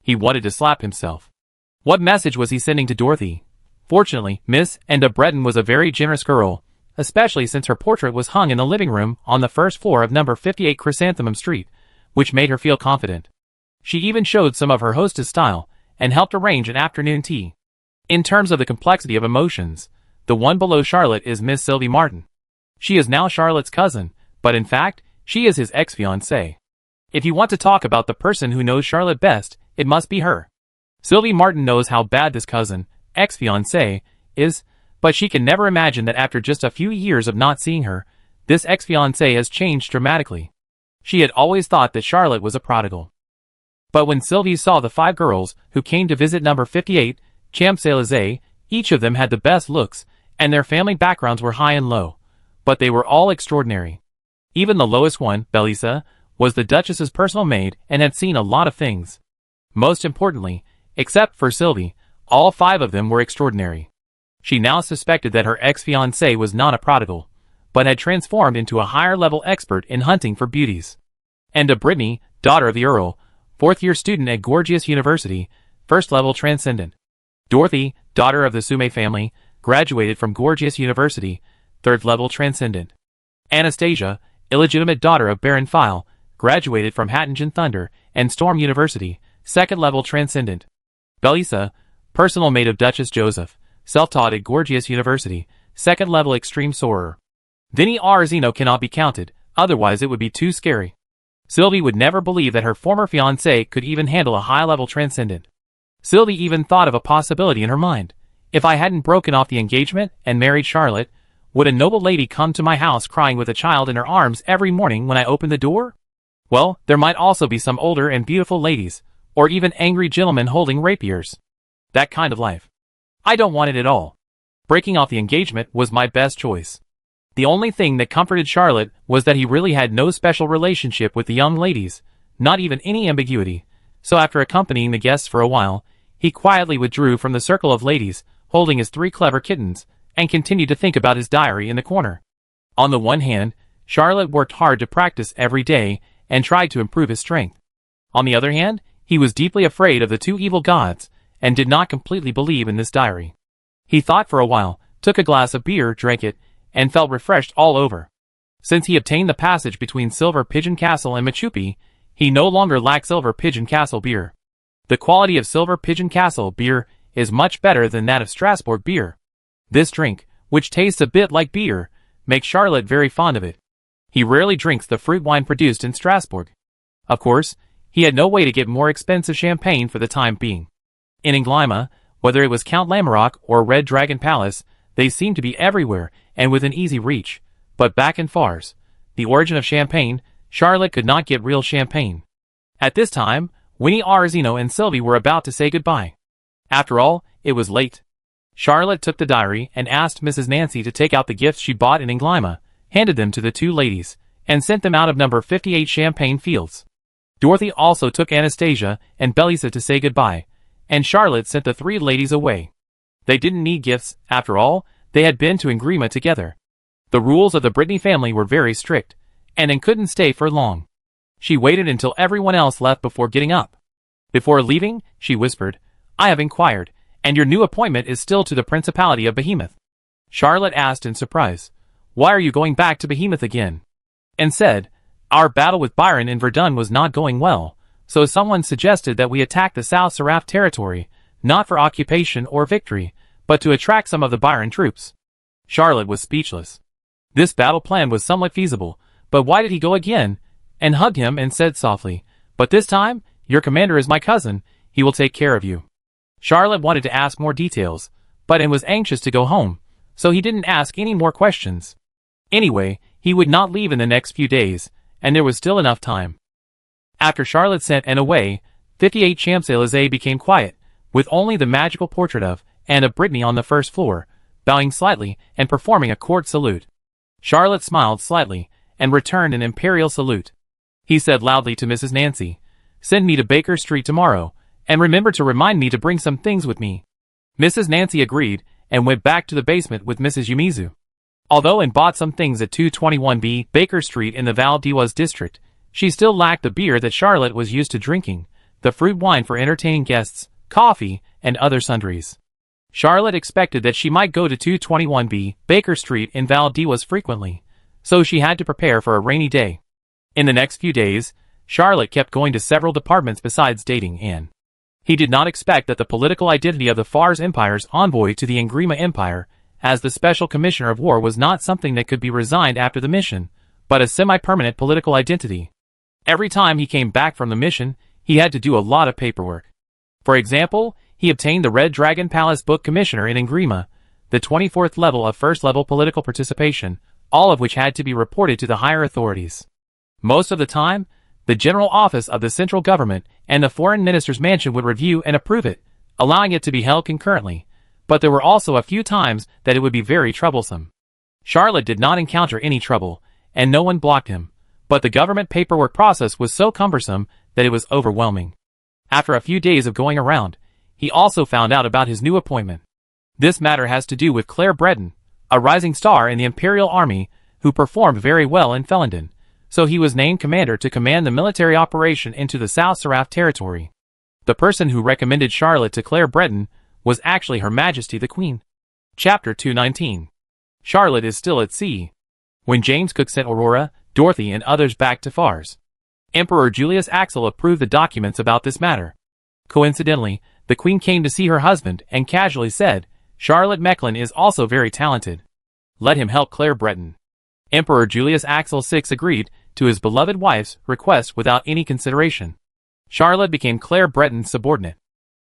He wanted to slap himself. What message was he sending to Dorothy? Fortunately, Miss Enda Breton was a very generous girl, especially since her portrait was hung in the living room on the first floor of number 58 Chrysanthemum Street, which made her feel confident. She even showed some of her hostess style, and helped arrange an afternoon tea. In terms of the complexity of emotions, the one below Charlotte is Miss Sylvie Martin. She is now Charlotte's cousin, but in fact, she is his ex-fiancée. If you want to talk about the person who knows Charlotte best, it must be her. Sylvie Martin knows how bad this cousin, ex-fiancée, is, but she can never imagine that after just a few years of not seeing her, this ex-fiancé has changed dramatically. She had always thought that Charlotte was a prodigal. But when Sylvie saw the 5 girls who came to visit number 58, Champs-Élysées, each of them had the best looks, and their family backgrounds were high and low, but they were all extraordinary. Even the lowest one, Belisa, was the Duchess's personal maid and had seen a lot of things. Most importantly, except for Sylvie, all 5 of them were extraordinary. She now suspected that her ex-fiancé was not a prodigal, but had transformed into a higher-level expert in hunting for beauties. Enda Brittany, daughter of the Earl, 4th-year student at Gorgias University, first-level transcendent. Dorothy, daughter of the Sume family, graduated from Gorgias University, 3rd-level transcendent. Anastasia, illegitimate daughter of Baron File, graduated from Hattingen Thunder and Storm University, 2nd-level transcendent. Belisa, personal maid of Duchess Joseph, self-taught at Gorgias University, 2nd-level extreme soarer. Vinnie Arsenault cannot be counted, otherwise it would be too scary. Sylvie would never believe that her former fiancé could even handle a high-level transcendent. Sylvie even thought of a possibility in her mind. If I hadn't broken off the engagement and married Charlotte, would a noble lady come to my house crying with a child in her arms every morning when I opened the door? Well, there might also be some older and beautiful ladies, or even angry gentlemen holding rapiers. That kind of life. I don't want it at all. Breaking off the engagement was my best choice. The only thing that comforted Charlotte was that he really had no special relationship with the young ladies, not even any ambiguity, so after accompanying the guests for a while, he quietly withdrew from the circle of ladies, holding his 3 clever kittens, and continued to think about his diary in the corner. On the one hand, Charlotte worked hard to practice every day and tried to improve his strength. On the other hand, he was deeply afraid of the 2 evil gods, and did not completely believe in this diary. He thought for a while, took a glass of beer, drank it, and felt refreshed all over. Since he obtained the passage between Silver Pigeon Castle and Machupi, he no longer lacked Silver Pigeon Castle beer. The quality of Silver Pigeon Castle beer is much better than that of Strasbourg beer. This drink, which tastes a bit like beer, makes Charlotte very fond of it. He rarely drinks the fruit wine produced in Strasbourg. Of course, he had no way to get more expensive champagne for the time being. In Englima, whether it was Count Lamorak or Red Dragon Palace, they seemed to be everywhere and within easy reach. But back in Fars, the origin of champagne, Charlotte could not get real champagne. At this time, Winnie Arzino and Sylvie were about to say goodbye. After all, it was late. Charlotte took the diary and asked Mrs. Nancy to take out the gifts she bought in Englima, handed them to the two ladies, and sent them out of number 58 Champagne Fields. Dorothy also took Anastasia and Belisa to say goodbye, and Charlotte sent the three ladies away. They didn't need gifts, after all, they had been to Engrima together. The rules of the Brittany family were very strict, and Anne couldn't stay for long. She waited until everyone else left before getting up. Before leaving, she whispered, "I have inquired, and your new appointment is still to the Principality of Behemoth." Charlotte asked in surprise, "Why are you going back to Behemoth again?" And said, "Our battle with Byron in Verdun was not going well, so someone suggested that we attack the South Seraph territory, not for occupation or victory, but to attract some of the Byron troops." Charlotte was speechless. This battle plan was somewhat feasible, but why did he go again? And hugged him and said softly, "But this time, your commander is my cousin, he will take care of you." Charlotte wanted to ask more details, but Anne was anxious to go home, so he didn't ask any more questions. Anyway, he would not leave in the next few days, and there was still enough time. After Charlotte sent Anne away, 58 Champs-Élysées became quiet, with only the magical portrait of Anne of Brittany on the first floor, bowing slightly and performing a court salute. Charlotte smiled slightly, and returned an imperial salute. He said loudly to Mrs. Nancy, "Send me to Baker Street tomorrow, and remember to remind me to bring some things with me." Mrs. Nancy agreed, and went back to the basement with Mrs. Umizu. Although Anne bought some things at 221B Baker Street in the Val d'Oise district, she still lacked the beer that Charlotte was used to drinking, the fruit wine for entertaining guests, coffee, and other sundries. Charlotte expected that she might go to 221B Baker Street in Val d'Oise frequently, so she had to prepare for a rainy day. In the next few days, Charlotte kept going to several departments besides dating Anne. He did not expect that the political identity of the Fars Empire's envoy to the Engrima Empire, as the Special Commissioner of War, was not something that could be resigned after the mission, but a semi-permanent political identity. Every time he came back from the mission, he had to do a lot of paperwork. For example, he obtained the Red Dragon Palace Book Commissioner in Engrima, the 24th level of first-level political participation, all of which had to be reported to the higher authorities. Most of the time, the General Office of the Central Government and the Foreign Minister's Mansion would review and approve it, allowing it to be held concurrently, but there were also a few times that it would be very troublesome. Charlotte did not encounter any trouble, and no one blocked him, but the government paperwork process was so cumbersome that it was overwhelming. After a few days of going around, he also found out about his new appointment. This matter has to do with Claire Breton, a rising star in the Imperial Army who performed very well in Fellenden, so he was named commander to command the military operation into the South Seraph territory. The person who recommended Charlotte to Claire Breton was actually Her Majesty the Queen. Chapter 219. Charlotte is still at sea. When James Cook sent Aurora, Dorothy, and others back to Fars, Emperor Julius Axel approved the documents about this matter. Coincidentally, the Queen came to see her husband and casually said, "Charlotte Mechlin is also very talented. Let him help Claire Breton." Emperor Julius Axel VI agreed to his beloved wife's request without any consideration. Charlotte became Claire Breton's subordinate.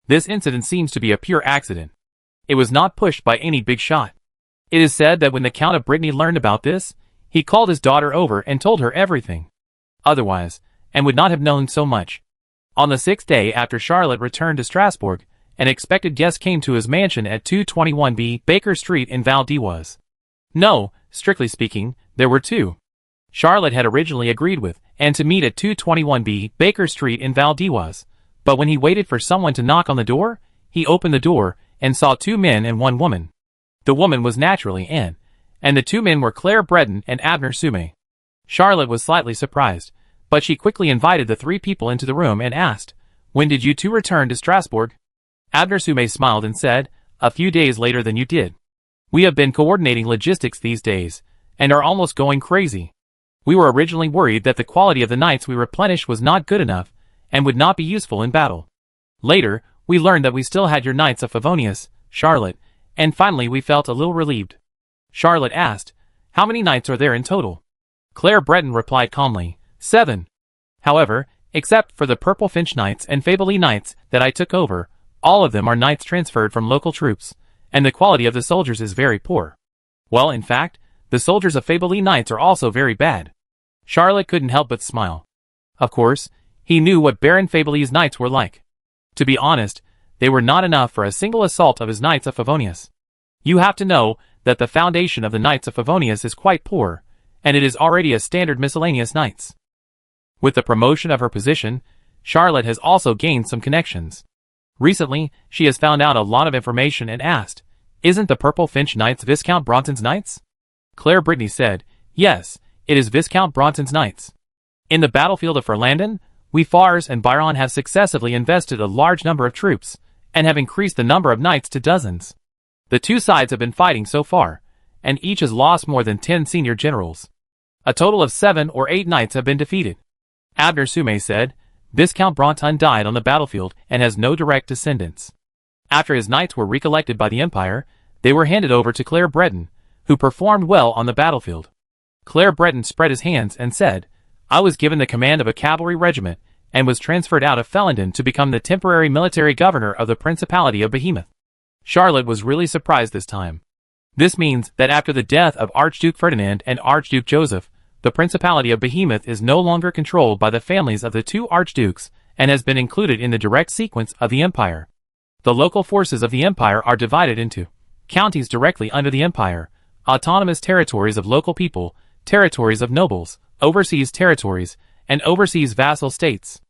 This incident seems to be a pure accident. It was not pushed by any big shot. It is said that when the Count of Brittany learned about this, he called his daughter over and told her everything. Otherwise, Anne would not have known so much. On the 6th day after Charlotte returned to Strasbourg, an expected guest came to his mansion at 221B Baker Street in Val d'Oise. No, strictly speaking, there were two. Charlotte had originally agreed with Anne to meet at 221B Baker Street in Val d'Oise, but when he waited for someone to knock on the door, he opened the door and saw two men and one woman. The woman was naturally Anne, and the two men were Claire Breton and Abner Sume. Charlotte was slightly surprised, but she quickly invited the three people into the room and asked, "When did you two return to Strasbourg?" Abner Sume smiled and said, "A few days later than you did. We have been coordinating logistics these days, and are almost going crazy. We were originally worried that the quality of the knights we replenished was not good enough, and would not be useful in battle. Later, we learned that we still had your Knights of Favonius, Charlotte, and finally we felt a little relieved." Charlotte asked, "How many knights are there in total?" Claire Breton replied calmly, 7. However, except for the Purple Finch Knights and Fablee Knights that I took over, all of them are knights transferred from local troops, and the quality of the soldiers is very poor. Well, in fact, the soldiers of Fablee Knights are also very bad. Charlotte couldn't help but smile. Of course, he knew what Baron Fablee's knights were like. To be honest, they were not enough for a single assault of his Knights of Favonius. You have to know that the foundation of the Knights of Favonius is quite poor, and it is already a standard miscellaneous knights. With the promotion of her position, Charlotte has also gained some connections. Recently, she has found out a lot of information and asked, "Isn't the Purple Finch Knights Viscount Bronton's knights?" Claire Brittany said, "Yes, it is Viscount Bronton's knights. In the battlefield of Ferlandon, we Fars and Byron have successively invested a large number of troops, and have increased the number of knights to dozens. The two sides have been fighting so far, and each has lost more than 10 senior generals. A total of 7 or 8 knights have been defeated." Abner Sume said, "Viscount Bronton died on the battlefield and has no direct descendants. After his knights were recollected by the Empire, they were handed over to Claire Breton, who performed well on the battlefield." Claire Breton spread his hands and said, "I was given the command of a cavalry regiment, and was transferred out of Ferlandon to become the temporary military governor of the Principality of Behemoth." Charlotte was really surprised this time. This means that after the death of Archduke Ferdinand and Archduke Joseph, the Principality of Behemoth is no longer controlled by the families of the two archdukes, and has been included in the direct sequence of the Empire. The local forces of the Empire are divided into counties directly under the Empire, autonomous territories of local people, territories of nobles, overseas territories, and overseas vassal states.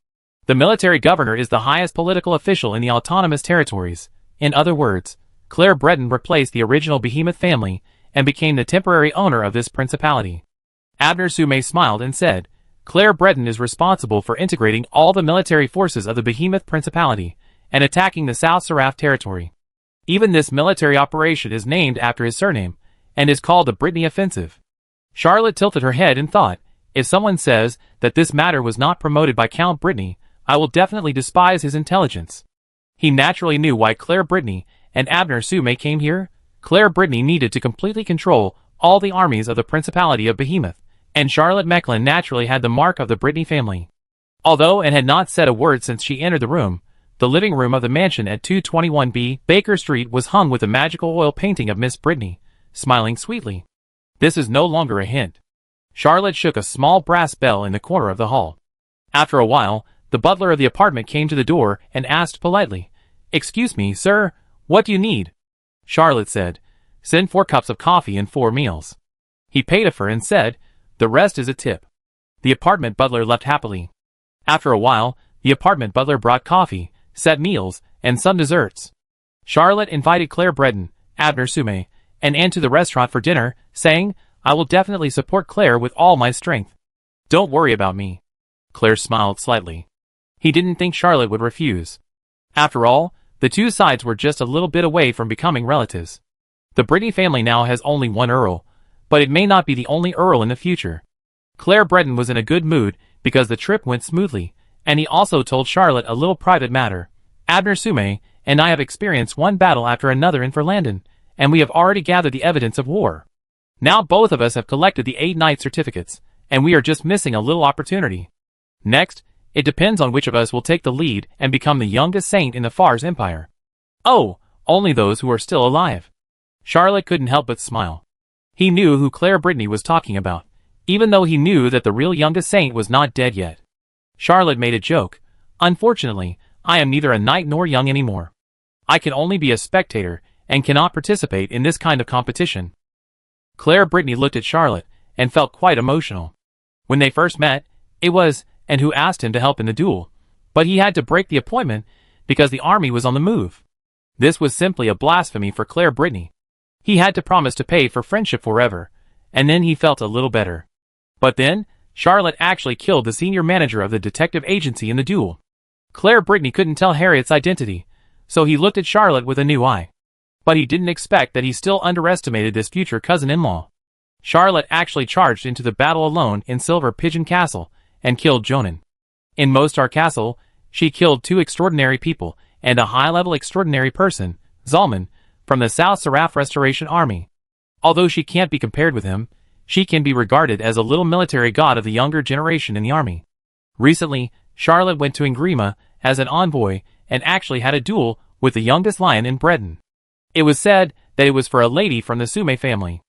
The military governor is the highest political official in the autonomous territories. In other words, Claire Breton replaced the original Behemoth family and became the temporary owner of this principality. Abner Sume smiled and said, "Claire Breton is responsible for integrating all the military forces of the Behemoth Principality and attacking the South Seraph territory. Even this military operation is named after his surname and is called the Brittany Offensive." Charlotte tilted her head and thought, "If someone says that this matter was not promoted by Count Brittany, I will definitely despise his intelligence." He naturally knew why Claire Brittany and Abner Sume came here. Claire Brittany needed to completely control all the armies of the Principality of Behemoth, and Charlotte Mecklin naturally had the mark of the Brittany family. Although Anne had not said a word since she entered the room, the living room of the mansion at 221B Baker Street was hung with a magical oil painting of Miss Brittany, smiling sweetly. This is no longer a hint. Charlotte shook a small brass bell in the corner of the hall. After a while, the butler of the apartment came to the door and asked politely, "Excuse me, sir, what do you need?" Charlotte said, "Send 4 cups of coffee and 4 meals." He paid her and said, "The rest is a tip." The apartment butler left happily. After a while, the apartment butler brought coffee, set meals, and some desserts. Charlotte invited Claire Breton, Abner Sume, and Anne to the restaurant for dinner, saying, "I will definitely support Claire with all my strength. Don't worry about me." Claire smiled slightly. He didn't think Charlotte would refuse. After all, the two sides were just a little bit away from becoming relatives. The Brittany family now has only one earl, but it may not be the only earl in the future. Claire Breton was in a good mood because the trip went smoothly, and he also told Charlotte a little private matter. "Abner Sume and I have experienced one battle after another in Ferlandon, and we have already gathered the evidence of war. Now both of us have collected the 8 knight certificates, and we are just missing a little opportunity. Next, it depends on which of us will take the lead and become the youngest saint in the Fars Empire." "Oh, only those who are still alive." Charlotte couldn't help but smile. He knew who Claire Brittany was talking about, even though he knew that the real youngest saint was not dead yet. Charlotte made a joke. "Unfortunately, I am neither a knight nor young anymore. I can only be a spectator and cannot participate in this kind of competition." Claire Brittany looked at Charlotte and felt quite emotional. When they first met, it was Anne who asked him to help in the duel, but he had to break the appointment because the army was on the move. This was simply a blasphemy for Claire Brittany. He had to promise to pay for friendship forever, and then he felt a little better. But then, Charlotte actually killed the senior manager of the detective agency in the duel. Claire Brittany couldn't tell Harriet's identity, so he looked at Charlotte with a new eye. But he didn't expect that he still underestimated this future cousin-in-law. Charlotte actually charged into the battle alone in Silver Pigeon Castle and killed Jonan. In Mostar Castle, she killed 2 extraordinary people and a high-level extraordinary person, Zalman, from the South Seraph Restoration Army. Although she can't be compared with him, She can be regarded as a little military god of the younger generation in the army. Recently, Charlotte went to Ingrima as an envoy and actually had a duel with the youngest lion in Breton. It was said that it was for a lady from the Sume family.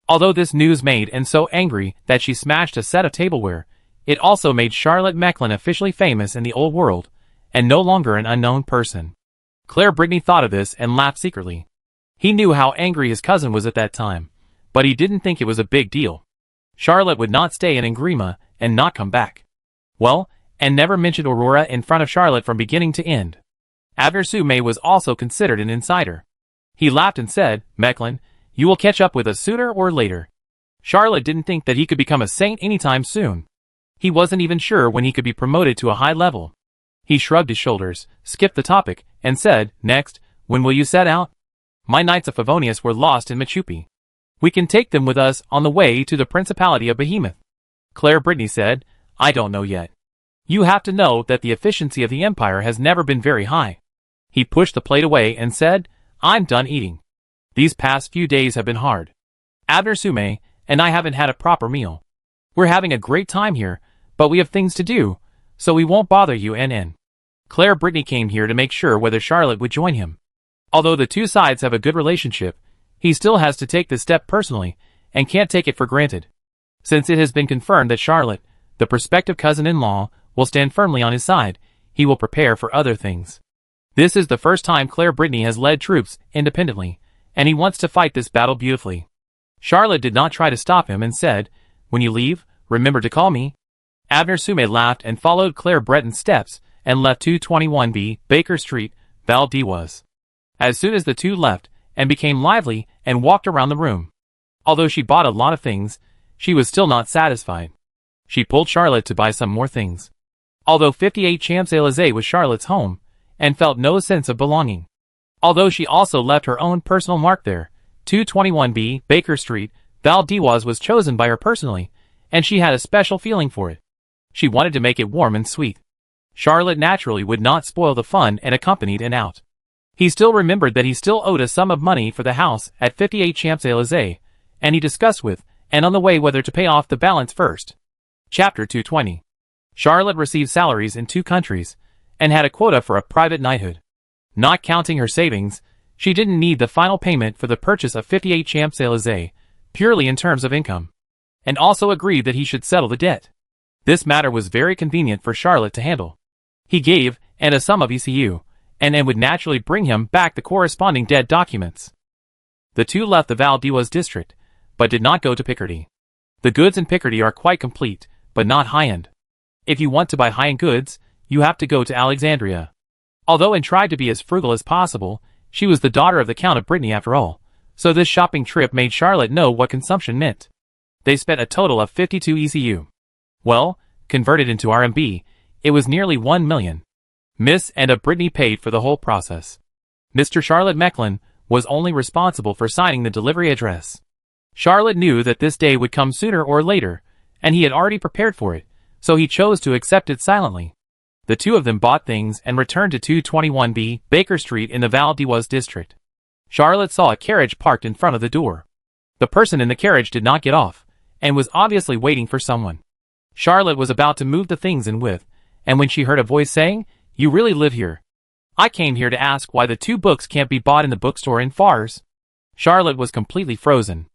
Although this news made Anne so angry that she smashed a set of tableware, it also made Charlotte Mecklin officially famous in the old world, and no longer an unknown person. Claire Brittany thought of this and laughed secretly. He knew how angry his cousin was at that time, but he didn't think it was a big deal. Charlotte would not stay in Ingrima and not come back. Well, Anne never mentioned Aurora in front of Charlotte from beginning to end. Abner Sume was also considered an insider. He laughed and said, "Mecklin, you will catch up with us sooner or later." Charlotte didn't think that he could become a saint anytime soon. He wasn't even sure when he could be promoted to a high level. He shrugged his shoulders, skipped the topic, and said, "Next, when will you set out?" "My knights of Favonius were lost in Machupi. We can take them with us on the way to the Principality of Behemoth." Claire Brittany said, "I don't know yet. You have to know that the efficiency of the Empire has never been very high." He pushed the plate away and said, "I'm done eating. These past few days have been hard. Abner Sume and I haven't had a proper meal. We're having a great time here, but we have things to do, so we won't bother you and." Claire Brittany came here to make sure whether Charlotte would join him. Although the two sides have a good relationship, he still has to take this step personally, and can't take it for granted. Since it has been confirmed that Charlotte, the prospective cousin-in-law, will stand firmly on his side, he will prepare for other things. This is the first time Claire Brittany has led troops independently, and he wants to fight this battle beautifully. Charlotte did not try to stop him and said, "When you leave, remember to call me." Abner Sume laughed and followed Claire Breton's steps and left 221B Baker Street, Val d'Oise. As soon as the two left, Anne became lively and walked around the room. Although she bought a lot of things, she was still not satisfied. She pulled Charlotte to buy some more things. Although 58 Champs-Élysées was Charlotte's home, Anne felt no sense of belonging. Although she also left her own personal mark there, 221B Baker Street, Val d'Oise was chosen by her personally, and she had a special feeling for it. She wanted to make it warm and sweet. Charlotte naturally would not spoil the fun and accompanied Anne out. He still remembered that he still owed a sum of money for the house at 58 Champs-Élysées, and he discussed with Anne on the way whether to pay off the balance first. Chapter 220. Charlotte received salaries in 2 countries, and had a quota for a private knighthood. Not counting her savings, she didn't need the final payment for the purchase of 58 Champs-Élysées, purely in terms of income, and also agreed that he should settle the debt. This matter was very convenient for Charlotte to handle. He gave Anne a sum of ECU, and Anne would naturally bring him back the corresponding dead documents. The two left the Val d'Oise district, but did not go to Picardy. The goods in Picardy are quite complete, but not high-end. If you want to buy high-end goods, you have to go to Alexandria. Although Anne tried to be as frugal as possible, she was the daughter of the Count of Brittany after all, so this shopping trip made Charlotte know what consumption meant. They spent a total of 52 ECU. Well, converted into RMB, it was nearly 1 million. Miss Anne of Brittany paid for the whole process. Mr. Charlotte Mecklin was only responsible for signing the delivery address. Charlotte knew that this day would come sooner or later, and he had already prepared for it, so he chose to accept it silently. The two of them bought things and returned to 221B Baker Street in the Val d'Oise district. Charlotte saw a carriage parked in front of the door. The person in the carriage did not get off, and was obviously waiting for someone. Charlotte was about to move the things in with, and when she heard a voice saying, "You really live here? I came here to ask why the 2 books can't be bought in the bookstore in Fars." Charlotte was completely frozen.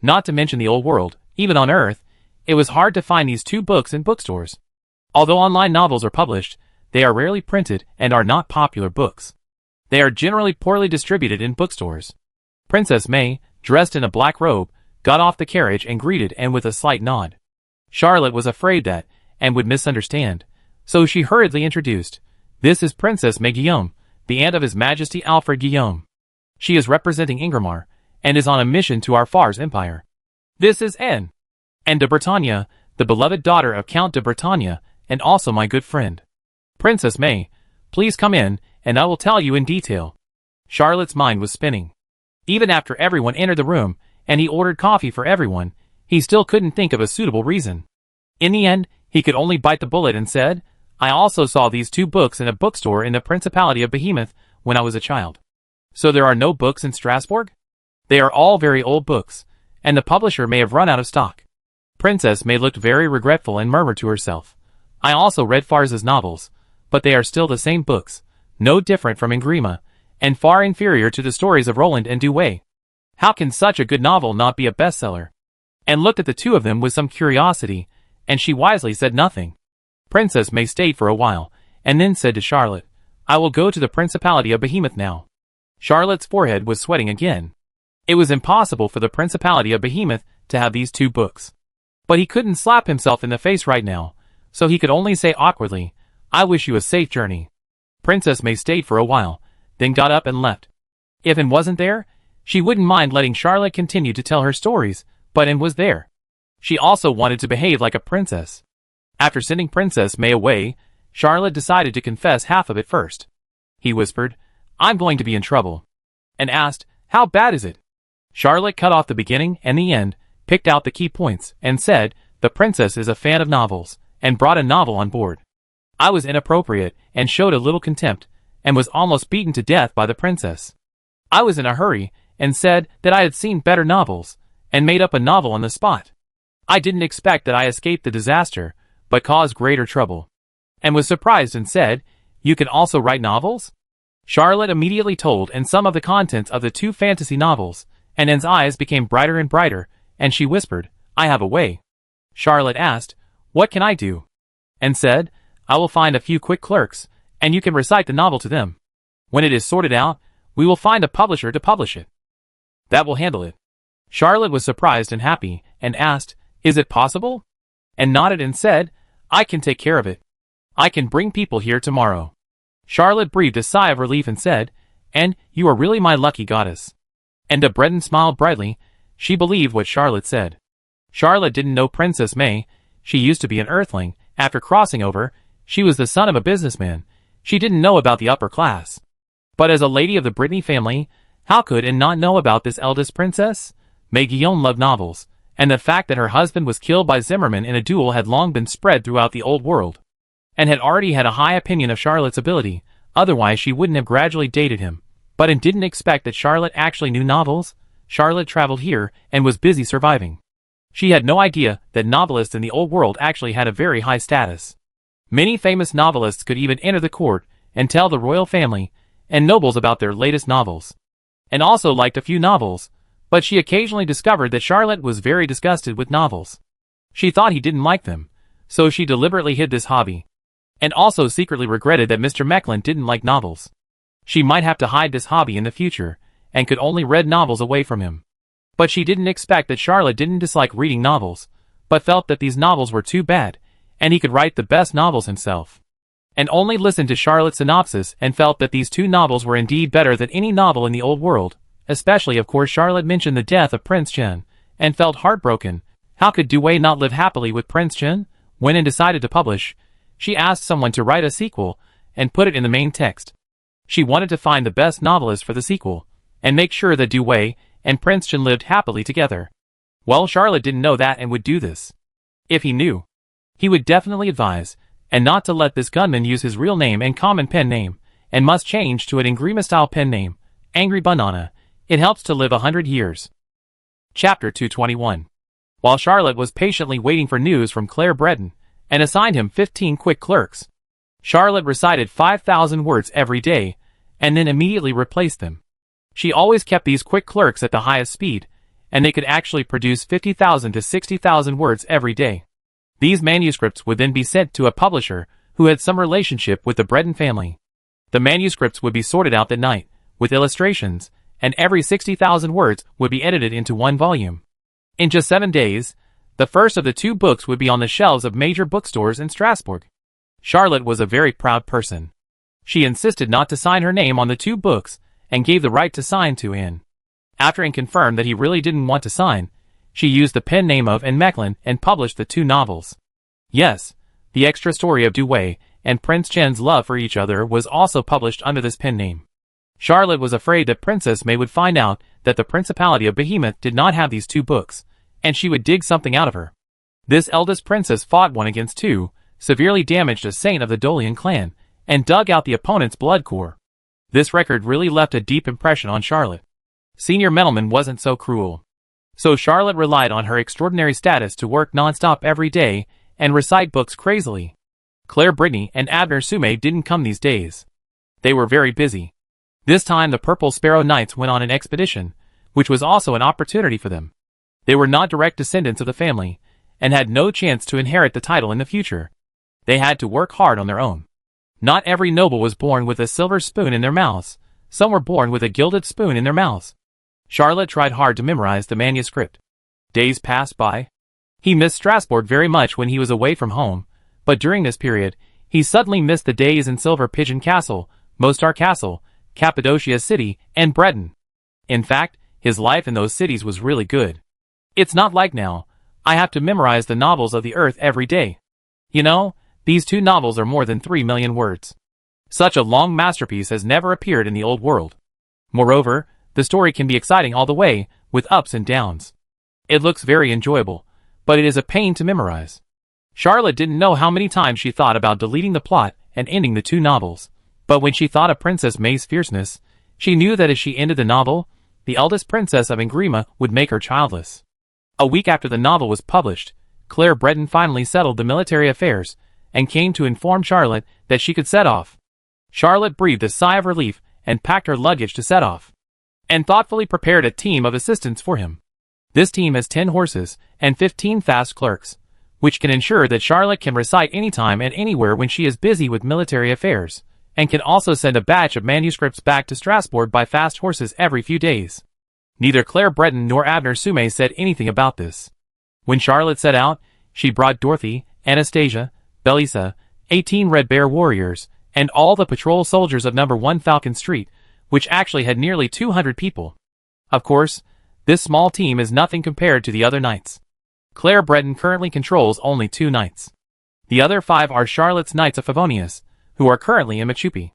Not to mention the old world, even on Earth, it was hard to find these 2 books in bookstores. Although online novels are published, they are rarely printed and are not popular books. They are generally poorly distributed in bookstores. Princess May, dressed in a black robe, got off the carriage and greeted Anne with a slight nod. Charlotte was afraid that Anne would misunderstand, so she hurriedly introduced, "This is Princess May Guillaume, the aunt of His Majesty Alfred Guillaume. She is representing Ingramar, and is on a mission to our Fars Empire. This is Anne de Bretagne, the beloved daughter of Count de Bretagne, and also my good friend. Princess May, please come in, and I will tell you in detail." Charlotte's mind was spinning. Even after everyone entered the room, and he ordered coffee for everyone, he still couldn't think of a suitable reason. In the end, he could only bite the bullet and said, "I also saw these 2 books in a bookstore in the Principality of Behemoth when I was a child." "So there are no books in Strasbourg?" "They are all very old books, and the publisher may have run out of stock. Princess May looked very regretful and murmured to herself, I also read Fars's novels, but they are still the same books, no different from Ingrima, and far inferior to the stories of Roland and Douay. How can such a good novel not be a bestseller? And looked at the two of them with some curiosity, and she wisely said nothing. Princess May stayed for a while, and then said to Charlotte, I will go to the Principality of Behemoth now. Charlotte's forehead was sweating again. It was impossible for the Principality of Behemoth to have these two books. But he couldn't slap himself in the face right now, so he could only say awkwardly, I wish you a safe journey. Princess May stayed for a while, then got up and left. If Anne wasn't there, she wouldn't mind letting Charlotte continue to tell her stories, but Anne was there. She also wanted to behave like a princess. After sending Princess May away, Charlotte decided to confess half of it first. He whispered, I'm going to be in trouble. And asked, how bad is it? Charlotte cut off the beginning and the end, picked out the key points, and said, the princess is a fan of novels, and brought a novel on board. I was inappropriate, and showed a little contempt, and was almost beaten to death by the princess. I was in a hurry, and said that I had seen better novels, and made up a novel on the spot. I didn't expect that I escaped the disaster, but caused greater trouble. And was surprised and said, you can also write novels? Charlotte immediately told Anne some of the contents of the two fantasy novels, and Anne's eyes became brighter and brighter, and she whispered, I have a way. Charlotte asked, what can I do? And said, I will find a few quick clerks, and you can recite the novel to them. When it is sorted out, we will find a publisher to publish it. That will handle it. Charlotte was surprised and happy, and asked, is it possible? And nodded and said, I can take care of it. I can bring people here tomorrow. Charlotte breathed a sigh of relief and said, Anne, you are really my lucky goddess. And de Breton smiled brightly. She believed what Charlotte said. Charlotte didn't know Princess May. She used to be an earthling. After crossing over, she was the son of a businessman. She didn't know about the upper class. But as a lady of the Brittany family, how could Anne not know about this eldest princess? May Guillaume loved novels, and the fact that her husband was killed by Zimmerman in a duel had long been spread throughout the old world. And had already had a high opinion of Charlotte's ability, otherwise she wouldn't have gradually dated him. But Anne didn't expect that Charlotte actually knew novels. Charlotte traveled here, and was busy surviving. She had no idea that novelists in the old world actually had a very high status. Many famous novelists could even enter the court, and tell the royal family, and nobles about their latest novels. And also liked a few novels, but she occasionally discovered that Charlotte was very disgusted with novels. She thought he didn't like them, so she deliberately hid this hobby. And also secretly regretted that Mr. Mecklin didn't like novels. She might have to hide this hobby in the future, and could only read novels away from him. But she didn't expect that Charlotte didn't dislike reading novels, but felt that these novels were too bad, and he could write the best novels himself. And only listened to Charlotte's synopsis and felt that these two novels were indeed better than any novel in the old world. Especially, of course, Charlotte mentioned the death of Prince Chen, and felt heartbroken. How could Douay not live happily with Prince Chen? When Anne decided to publish, she asked someone to write a sequel, and put it in the main text. She wanted to find the best novelist for the sequel, and make sure that Douay and Prince Chen lived happily together. Well, Charlotte didn't know that and would do this. If he knew, he would definitely advise, and not to let this gunman use his real name and common pen name, and must change to an Ingrima-style pen name, Angry Banana. It helps to live 100 years. Chapter 221. While Charlotte was patiently waiting for news from Claire Breton, and assigned him 15 quick clerks, Charlotte recited 5,000 words every day, and then immediately replaced them. She always kept these quick clerks at the highest speed, and they could actually produce 50,000 to 60,000 words every day. These manuscripts would then be sent to a publisher who had some relationship with the Breton family. The manuscripts would be sorted out that night, with illustrations, and every 60,000 words would be edited into one volume. In just 7 days, the first of the two books would be on the shelves of major bookstores in Strasbourg. Charlotte was a very proud person. She insisted not to sign her name on the two books, and gave the right to sign to Anne. After Anne confirmed that he really didn't want to sign, she used the pen name of Anne Mecklin and published the two novels. Yes, the extra story of Douay and Prince Chen's love for each other was also published under this pen name. Charlotte was afraid that Princess May would find out that the Principality of Behemoth did not have these two books, and she would dig something out of her. This eldest princess fought one against two, severely damaged a saint of the Dolian clan, and dug out the opponent's blood core. This record really left a deep impression on Charlotte. Senior Mendelman wasn't so cruel. So Charlotte relied on her extraordinary status to work non-stop every day and recite books crazily. Claire Brittany and Abner Sume didn't come these days. They were very busy. This time the Purple Sparrow Knights went on an expedition, which was also an opportunity for them. They were not direct descendants of the family, and had no chance to inherit the title in the future. They had to work hard on their own. Not every noble was born with a silver spoon in their mouths. Some were born with a gilded spoon in their mouths. Charlotte tried hard to memorize the manuscript. Days passed by. He missed Strasbourg very much when he was away from home, but during this period, he suddenly missed the days in Silver Pigeon Castle, Mostar Castle, Cappadocia City, and Breton. In fact, his life in those cities was really good. It's not like now. I have to memorize the novels of the earth every day. You know, these 2 novels are more than 3 million words. Such a long masterpiece has never appeared in the old world. Moreover, the story can be exciting all the way, with ups and downs. It looks very enjoyable, but it is a pain to memorize. Charlotte didn't know how many times she thought about deleting the plot and ending the 2 novels, but when she thought of Princess May's fierceness, she knew that if she ended the novel, the eldest princess of Angrima would make her childless. A week after the novel was published, Claire Breton finally settled the military affairs, and came to inform Charlotte that she could set off. Charlotte breathed a sigh of relief and packed her luggage to set off, and thoughtfully prepared a team of assistants for him. This team has 10 horses and 15 fast clerks, which can ensure that Charlotte can recite anytime and anywhere when she is busy with military affairs, and can also send a batch of manuscripts back to Strasbourg by fast horses every few days. Neither Claire Breton nor Abner Sume said anything about this. When Charlotte set out, she brought Dorothy, Anastasia, Belisa, 18 Red Bear warriors, and all the patrol soldiers of number 1 Falcon Street, which actually had nearly 200 people. Of course, this small team is nothing compared to the other knights. Claire Breton currently controls only 2 knights. The other 5 are Charlotte's Knights of Favonius, who are currently in Machupi.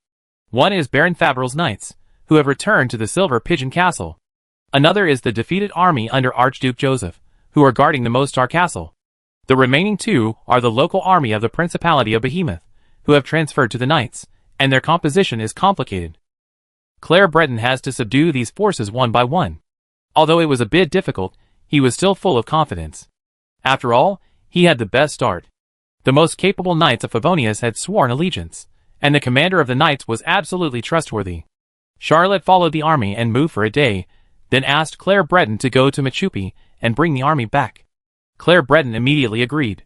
One is Baron Fabral's Knights, who have returned to the Silver Pigeon Castle. Another is the defeated army under Archduke Joseph, who are guarding the Mostar Castle. The remaining 2 are the local army of the Principality of Behemoth, who have transferred to the Knights, and their composition is complicated. Claire Breton has to subdue these forces one by one. Although it was a bit difficult, he was still full of confidence. After all, he had the best start. The most capable Knights of Favonius had sworn allegiance, and the commander of the Knights was absolutely trustworthy. Charlotte followed the army and moved for a day, then asked Claire Breton to go to Machupi and bring the army back. Claire Breton immediately agreed.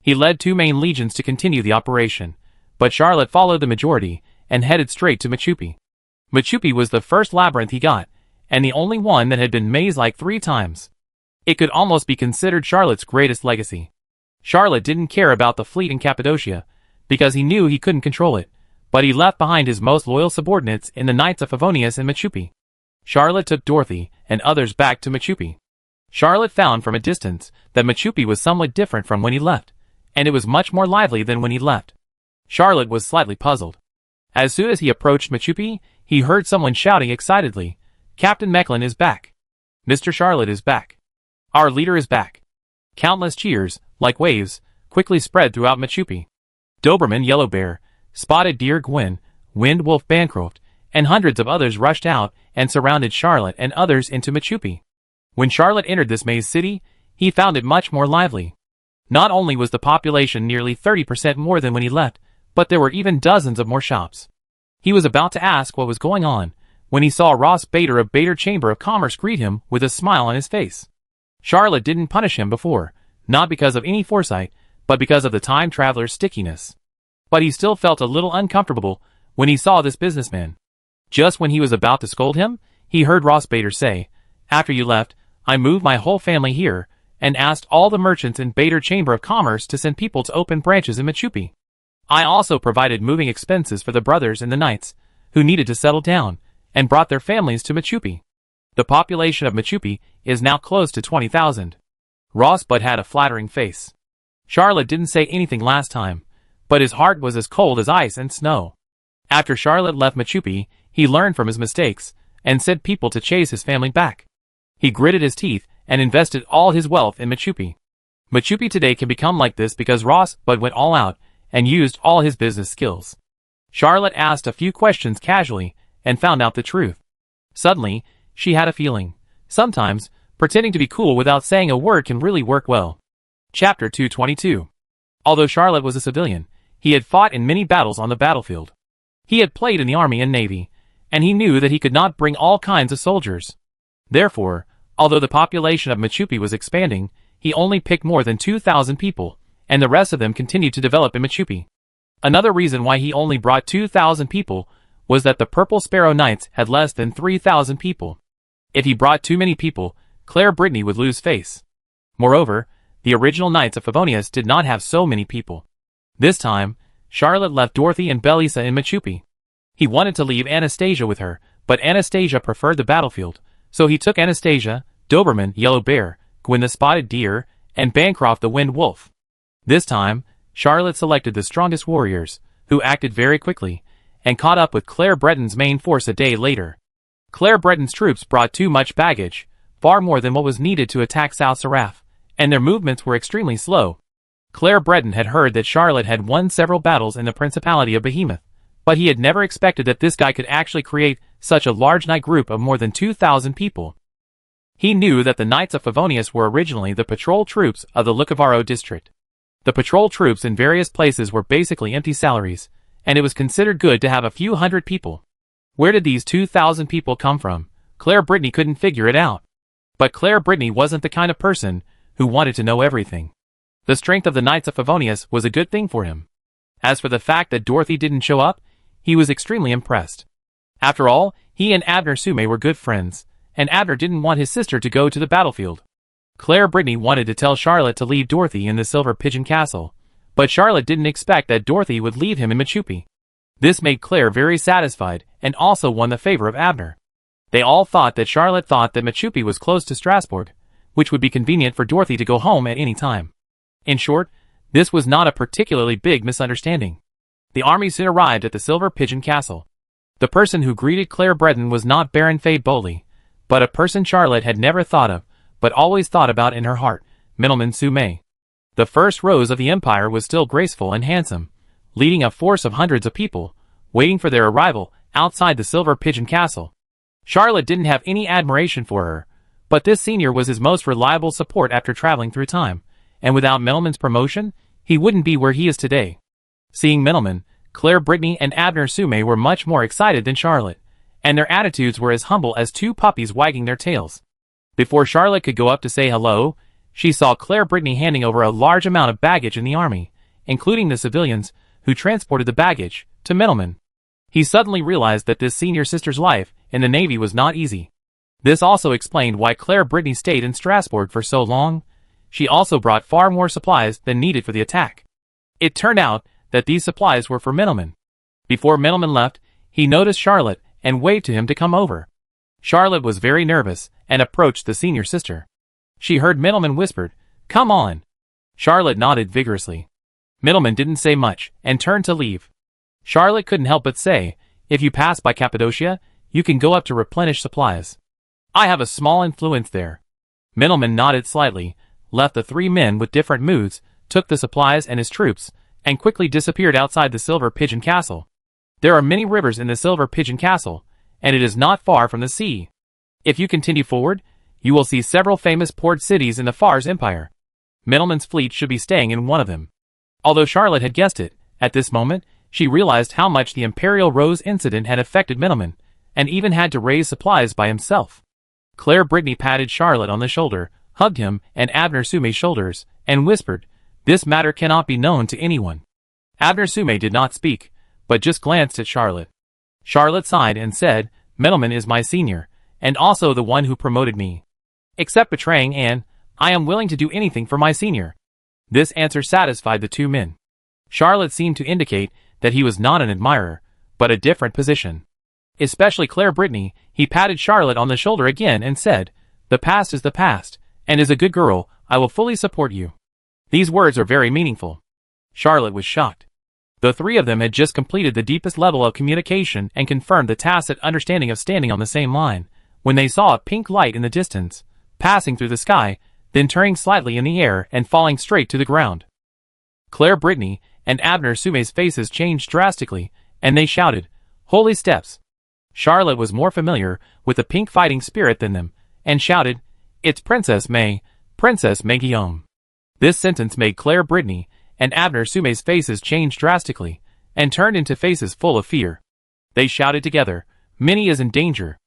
He led 2 main legions to continue the operation, but Charlotte followed the majority and headed straight to Machupi. Machupi was the first labyrinth he got, and the only one that had been maze-like 3 times. It could almost be considered Charlotte's greatest legacy. Charlotte didn't care about the fleet in Cappadocia, because he knew he couldn't control it, but he left behind his most loyal subordinates in the Knights of Favonius and Machupi. Charlotte took Dorothy and others back to Machupi. Charlotte found from a distance that Machupi was somewhat different from when he left, and it was much more lively than when he left. Charlotte was slightly puzzled. As soon as he approached Machupi, he heard someone shouting excitedly, "Captain Mechlin is back! Mr. Charlotte is back! Our leader is back!" Countless cheers, like waves, quickly spread throughout Machupi. Doberman Yellow Bear, Spotted Deer Gwyn, Wind Wolf Bancroft, and hundreds of others rushed out and surrounded Charlotte and others into Machupi. When Charlotte entered this maze city, he found it much more lively. Not only was the population nearly 30% more than when he left, but there were even dozens of more shops. He was about to ask what was going on, when he saw Ross Bader of Bader Chamber of Commerce greet him with a smile on his face. Charlotte didn't punish him before, not because of any foresight, but because of the time traveler's stickiness. But he still felt a little uncomfortable when he saw this businessman. Just when he was about to scold him, he heard Ross Bader say, "After you left, I moved my whole family here, and asked all the merchants in Bader Chamber of Commerce to send people to open branches in Machupi. I also provided moving expenses for the brothers and the knights, who needed to settle down, and brought their families to Machupi. The population of Machupi is now close to 20,000. Ross Bud had a flattering face. Charlotte didn't say anything last time, but his heart was as cold as ice and snow. After Charlotte left Machupi, he learned from his mistakes, and sent people to chase his family back. He gritted his teeth and invested all his wealth in Machupi. Machupi today can become like this because Ross Bud went all out and used all his business skills. Charlotte asked a few questions casually and found out the truth. Suddenly, she had a feeling. Sometimes, Pretending to be cool without saying a word can really work well. Chapter 222. Although Charlotte was a civilian, he had fought in many battles on the battlefield. He had played in the army and navy, and he knew that he could not bring all kinds of soldiers. Therefore, although the population of Machupi was expanding, he only picked more than 2,000 people, and the rest of them continued to develop in Machupi. Another reason why he only brought 2,000 people was that the Purple Sparrow Knights had less than 3,000 people. If he brought too many people, Claire Brittany would lose face. Moreover, the original Knights of Favonius did not have so many people. This time, Charlotte left Dorothy and Belisa in Machupi. He wanted to leave Anastasia with her, but Anastasia preferred the battlefield, so he took Anastasia, Doberman, Yellow Bear, Gwen the Spotted Deer, and Bancroft the Wind Wolf. This time, Charlotte selected the strongest warriors, who acted very quickly, and caught up with Claire Breton's main force a day later. Claire Breton's troops brought too much baggage, far more than what was needed to attack South Seraph, and their movements were extremely slow. Claire Breton had heard that Charlotte had won several battles in the Principality of Behemoth, but he had never expected that this guy could actually create such a large knight group of more than 2,000 people. He knew that the Knights of Favonius were originally the patrol troops of the Lucavaro district. The patrol troops in various places were basically empty salaries, and it was considered good to have a few hundred people. Where did these 2,000 people come from? Claire Brittany couldn't figure it out. But Claire Brittany wasn't the kind of person who wanted to know everything. The strength of the Knights of Favonius was a good thing for him. As for the fact that Dorothy didn't show up, he was extremely impressed. After all, he and Abner Sume were good friends, and Abner didn't want his sister to go to the battlefield. Claire Brittany wanted to tell Charlotte to leave Dorothy in the Silver Pigeon Castle, but Charlotte didn't expect that Dorothy would leave him in Machupi. This made Claire very satisfied and also won the favor of Abner. They all thought that Charlotte thought that Machupi was close to Strasbourg, which would be convenient for Dorothy to go home at any time. In short, this was not a particularly big misunderstanding. The army soon arrived at the Silver Pigeon Castle. The person who greeted Claire Breton was not Baron Fay Bowley, but a person Charlotte had never thought of, but always thought about in her heart, Middleman Sume. The first rose of the empire was still graceful and handsome, leading a force of hundreds of people, waiting for their arrival outside the Silver Pigeon Castle. Charlotte didn't have any admiration for her, but this senior was his most reliable support after traveling through time, and without Middleman's promotion, he wouldn't be where he is today. Seeing Middleman, Claire Brittany and Abner Sume were much more excited than Charlotte, and their attitudes were as humble as two puppies wagging their tails. Before Charlotte could go up to say hello, she saw Claire Brittany handing over a large amount of baggage in the army, including the civilians who transported the baggage, to Middleman. He suddenly realized that this senior sister's life in the Navy was not easy. This also explained why Claire Brittany stayed in Strasbourg for so long. She also brought far more supplies than needed for the attack. It turned out that these supplies were for Middleman. Before Middleman left, he noticed Charlotte and waved to him to come over. Charlotte was very nervous and approached the senior sister. She heard Middleman whispered, "Come on." Charlotte nodded vigorously. Middleman didn't say much and turned to leave. Charlotte couldn't help but say, "If you pass by Cappadocia, you can go up to replenish supplies. I have a small influence there." Middleman nodded slightly, left the three men with different moods, took the supplies and his troops, and quickly disappeared outside the Silver Pigeon Castle. There are many rivers in the Silver Pigeon Castle, and it is not far from the sea. If you continue forward, you will see several famous port cities in the Fars Empire. Middleman's fleet should be staying in one of them. Although Charlotte had guessed it, at this moment, she realized how much the Imperial Rose incident had affected Middleman, and even had to raise supplies by himself. Claire Brittany patted Charlotte on the shoulder, hugged him and Abner Sume's shoulders, and whispered, "This matter cannot be known to anyone." Abner Sume did not speak, but just glanced at Charlotte. Charlotte sighed and said, "Middleman is my senior, and also the one who promoted me. Except betraying Anne, I am willing to do anything for my senior." This answer satisfied the two men. Charlotte seemed to indicate that he was not an admirer, but a different position. Especially Claire Brittany, he patted Charlotte on the shoulder again and said, "The past is the past, and as a good girl, I will fully support you." These words are very meaningful. Charlotte was shocked. The three of them had just completed the deepest level of communication and confirmed the tacit understanding of standing on the same line, when they saw a pink light in the distance, passing through the sky, then turning slightly in the air and falling straight to the ground. Claire Brittany and Abner Sume's faces changed drastically, and they shouted, "Holy steps!" Charlotte was more familiar with the pink fighting spirit than them, and shouted, It's Princess May, Princess May Guillaume. This sentence made Claire Brittany and Abner Sume's faces change drastically and turned into faces full of fear. They shouted together, Minnie is in danger.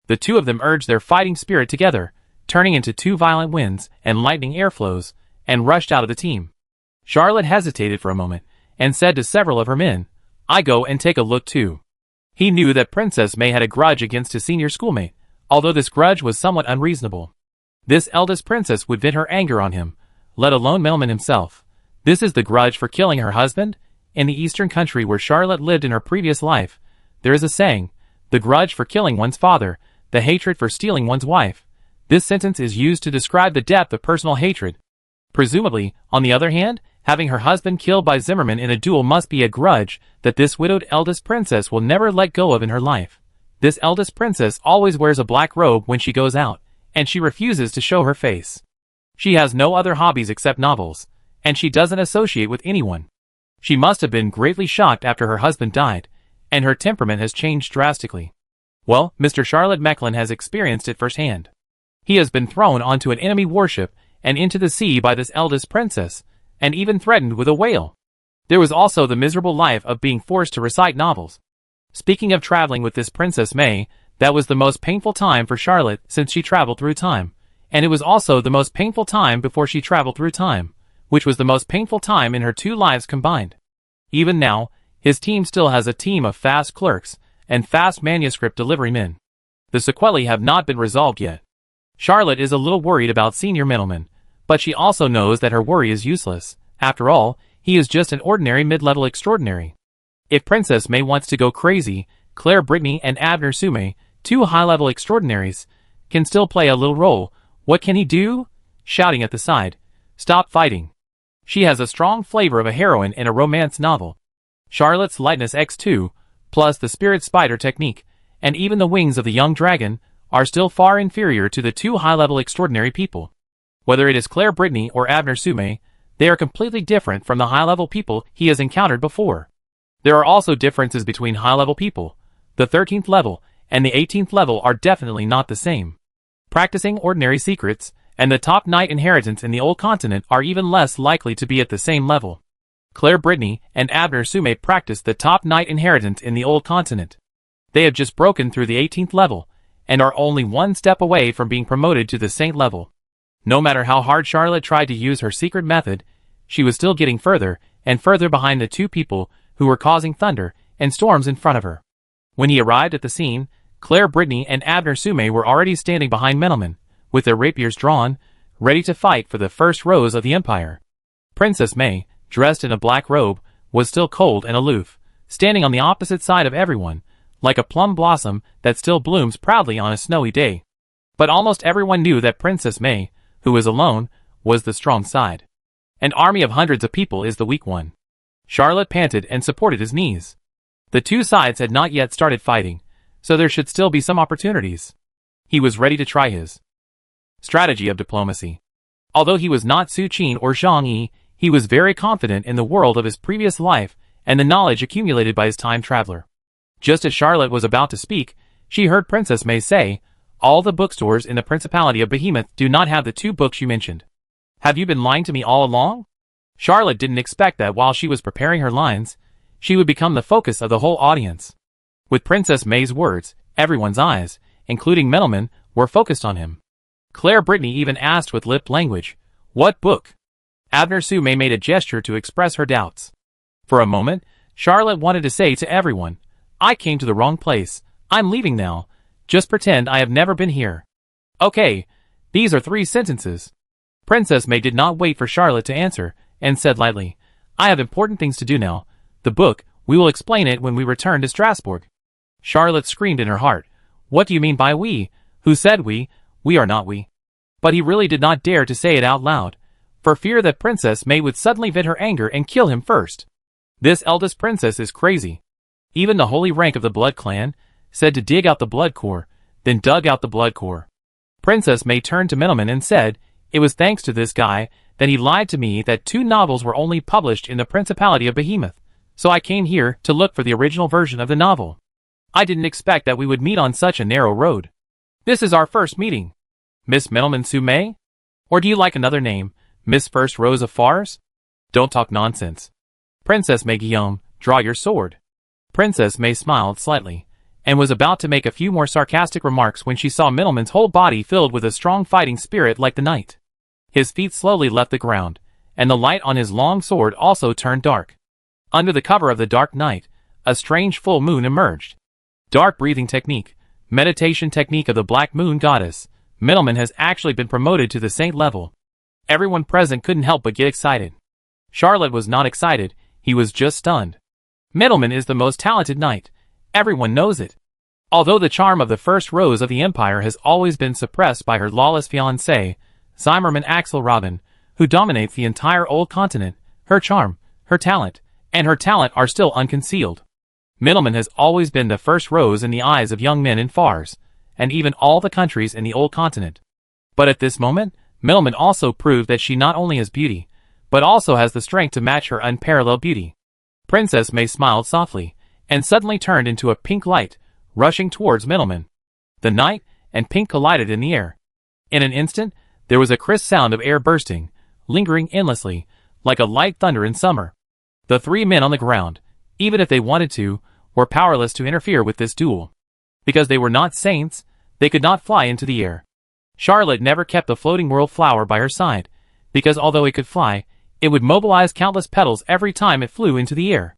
The two of them urged their fighting spirit together, turning into two violent winds and lightning airflows, and rushed out of the team. Charlotte hesitated for a moment and said to several of her men, I go and take a look too. He knew that Princess May had a grudge against his senior schoolmate, although this grudge was somewhat unreasonable. This eldest princess would vent her anger on him, let alone Melman himself. This is the grudge for killing her husband? In the eastern country where Charlotte lived in her previous life, there is a saying, the grudge for killing one's father, the hatred for stealing one's wife. This sentence is used to describe the depth of personal hatred. Presumably, on the other hand, having her husband killed by Zimmerman in a duel must be a grudge that this widowed eldest princess will never let go of in her life. This eldest princess always wears a black robe when she goes out, and she refuses to show her face. She has no other hobbies except novels, and she doesn't associate with anyone. She must have been greatly shocked after her husband died, and her temperament has changed drastically. Well, Mr. Charlotte Mecklin has experienced it firsthand. He has been thrown onto an enemy warship and into the sea by this eldest princess, and even threatened with a whale. There was also the miserable life of being forced to recite novels. Speaking of traveling with this Princess May, that was the most painful time for Charlotte since she traveled through time, and it was also the most painful time before she traveled through time, which was the most painful time in her two lives combined. Even now, his team still has a team of fast clerks and fast manuscript delivery men. The sequelae have not been resolved yet. Charlotte is a little worried about Senior Middleman, but she also knows that her worry is useless. After all, he is just an ordinary mid-level extraordinary. If Princess May wants to go crazy, Claire Brittany and Abner Sume, two high-level extraordinaries, can still play a little role. What can he do? Shouting at the side. Stop fighting. She has a strong flavor of a heroine in a romance novel. Charlotte's lightness X2, plus the spirit spider technique, and even the wings of the young dragon, are still far inferior to the two high-level extraordinary people. Whether it is Claire Brittany or Abner Sume, they are completely different from the high-level people he has encountered before. There are also differences between high-level people. The 13th level and the 18th level are definitely not the same. Practicing ordinary secrets and the top knight inheritance in the old continent are even less likely to be at the same level. Claire Brittany and Abner Sume practice the top knight inheritance in the old continent. They have just broken through the 18th level and are only one step away from being promoted to the saint level. No matter how hard Charlotte tried to use her secret method, she was still getting further and further behind the two people who were causing thunder and storms in front of her. When he arrived at the scene, Claire Brittany and Abner Sume were already standing behind Menelman, with their rapiers drawn, ready to fight for the first rose of the empire. Princess May, dressed in a black robe, was still cold and aloof, standing on the opposite side of everyone, like a plum blossom that still blooms proudly on a snowy day. But almost everyone knew that Princess May, who was alone, was the strong side. An army of hundreds of people is the weak one. Charlotte panted and supported his knees. The two sides had not yet started fighting, so there should still be some opportunities. He was ready to try his strategy of diplomacy. Although he was not Su Qin or Zhang Yi, he was very confident in the world of his previous life and the knowledge accumulated by his time traveler. Just as Charlotte was about to speak, she heard Princess May say, all the bookstores in the Principality of Behemoth do not have the two books you mentioned. Have you been lying to me all along? Charlotte didn't expect that while she was preparing her lines, she would become the focus of the whole audience. With Princess May's words, everyone's eyes, including Menelman, were focused on him. Claire Brittany even asked with lipped language, what book? Abner Sume made a gesture to express her doubts. For a moment, Charlotte wanted to say to everyone, I came to the wrong place. I'm leaving now. Just pretend I have never been here. Okay, these are 3 sentences. Princess May did not wait for Charlotte to answer, and said lightly, I have important things to do now. The book, we will explain it when we return to Strasbourg. Charlotte screamed in her heart, what do you mean by we? Who said we? We are not we. But he really did not dare to say it out loud, for fear that Princess May would suddenly vent her anger and kill him first. This eldest princess is crazy. Even the holy rank of the Blood Clan said to dig out the blood core, then dug out the blood core. Princess May turned to Menelman and said, it was thanks to this guy that he lied to me that 2 novels were only published in the Principality of Behemoth, so I came here to look for the original version of the novel. I didn't expect that we would meet on such a narrow road. This is our first meeting. Miss Middleman Sume? Or do you like another name, Miss First Rose of Fars? Don't talk nonsense. Princess May Guillaume, draw your sword. Princess May smiled slightly, and was about to make a few more sarcastic remarks when she saw Middleman's whole body filled with a strong fighting spirit like the night. His feet slowly left the ground, and the light on his long sword also turned dark. Under the cover of the dark night, a strange full moon emerged. Dark breathing technique, meditation technique of the Black Moon Goddess. Middleman has actually been promoted to the saint level. Everyone present couldn't help but get excited. Charlotte was not excited, he was just stunned. Middleman is the most talented knight. Everyone knows it. Although the charm of the First Rose of the Empire has always been suppressed by her lawless fiancé, Zimmerman Axel Robin, who dominates the entire old continent, her charm, her talent are still unconcealed. Middleman has always been the first rose in the eyes of young men in Fars, and even all the countries in the old continent. But at this moment, Middleman also proved that she not only has beauty, but also has the strength to match her unparalleled beauty. Princess May smiled softly, and suddenly turned into a pink light, rushing towards Middleman. The night and pink collided in the air. In an instant, there was a crisp sound of air bursting, lingering endlessly, like a light thunder in summer. The three men on the ground, even if they wanted to, were powerless to interfere with this duel. Because they were not saints, they could not fly into the air. Charlotte never kept the floating world flower by her side, because although it could fly, it would mobilize countless petals every time it flew into the air.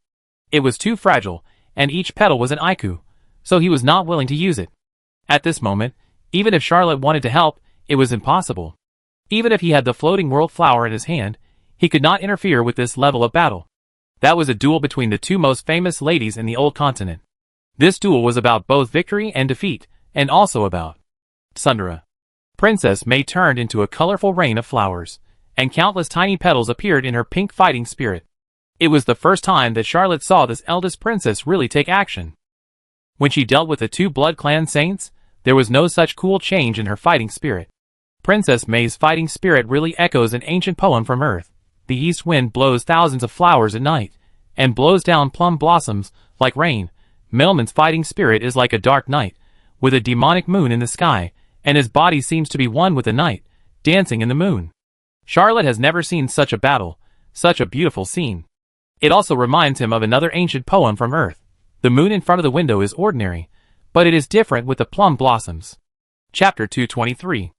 It was too fragile, and each petal was an haiku, so he was not willing to use it. At this moment, even if Charlotte wanted to help, it was impossible. Even if he had the floating world flower in his hand, he could not interfere with this level of battle. That was a duel between the two most famous ladies in the old continent. This duel was about both victory and defeat, and also about Sundara. Princess May turned into a colorful rain of flowers, and countless tiny petals appeared in her pink fighting spirit. It was the first time that Charlotte saw this eldest princess really take action. When she dealt with the two blood clan saints, there was no such cool change in her fighting spirit. Princess May's fighting spirit really echoes an ancient poem from Earth. The east wind blows thousands of flowers at night, and blows down plum blossoms like rain. Middleman's fighting spirit is like a dark night, with a demonic moon in the sky, and his body seems to be one with the night, dancing in the moon. Charlotte has never seen such a battle, such a beautiful scene. It also reminds him of another ancient poem from Earth. The moon in front of the window is ordinary, but it is different with the plum blossoms. Chapter 223.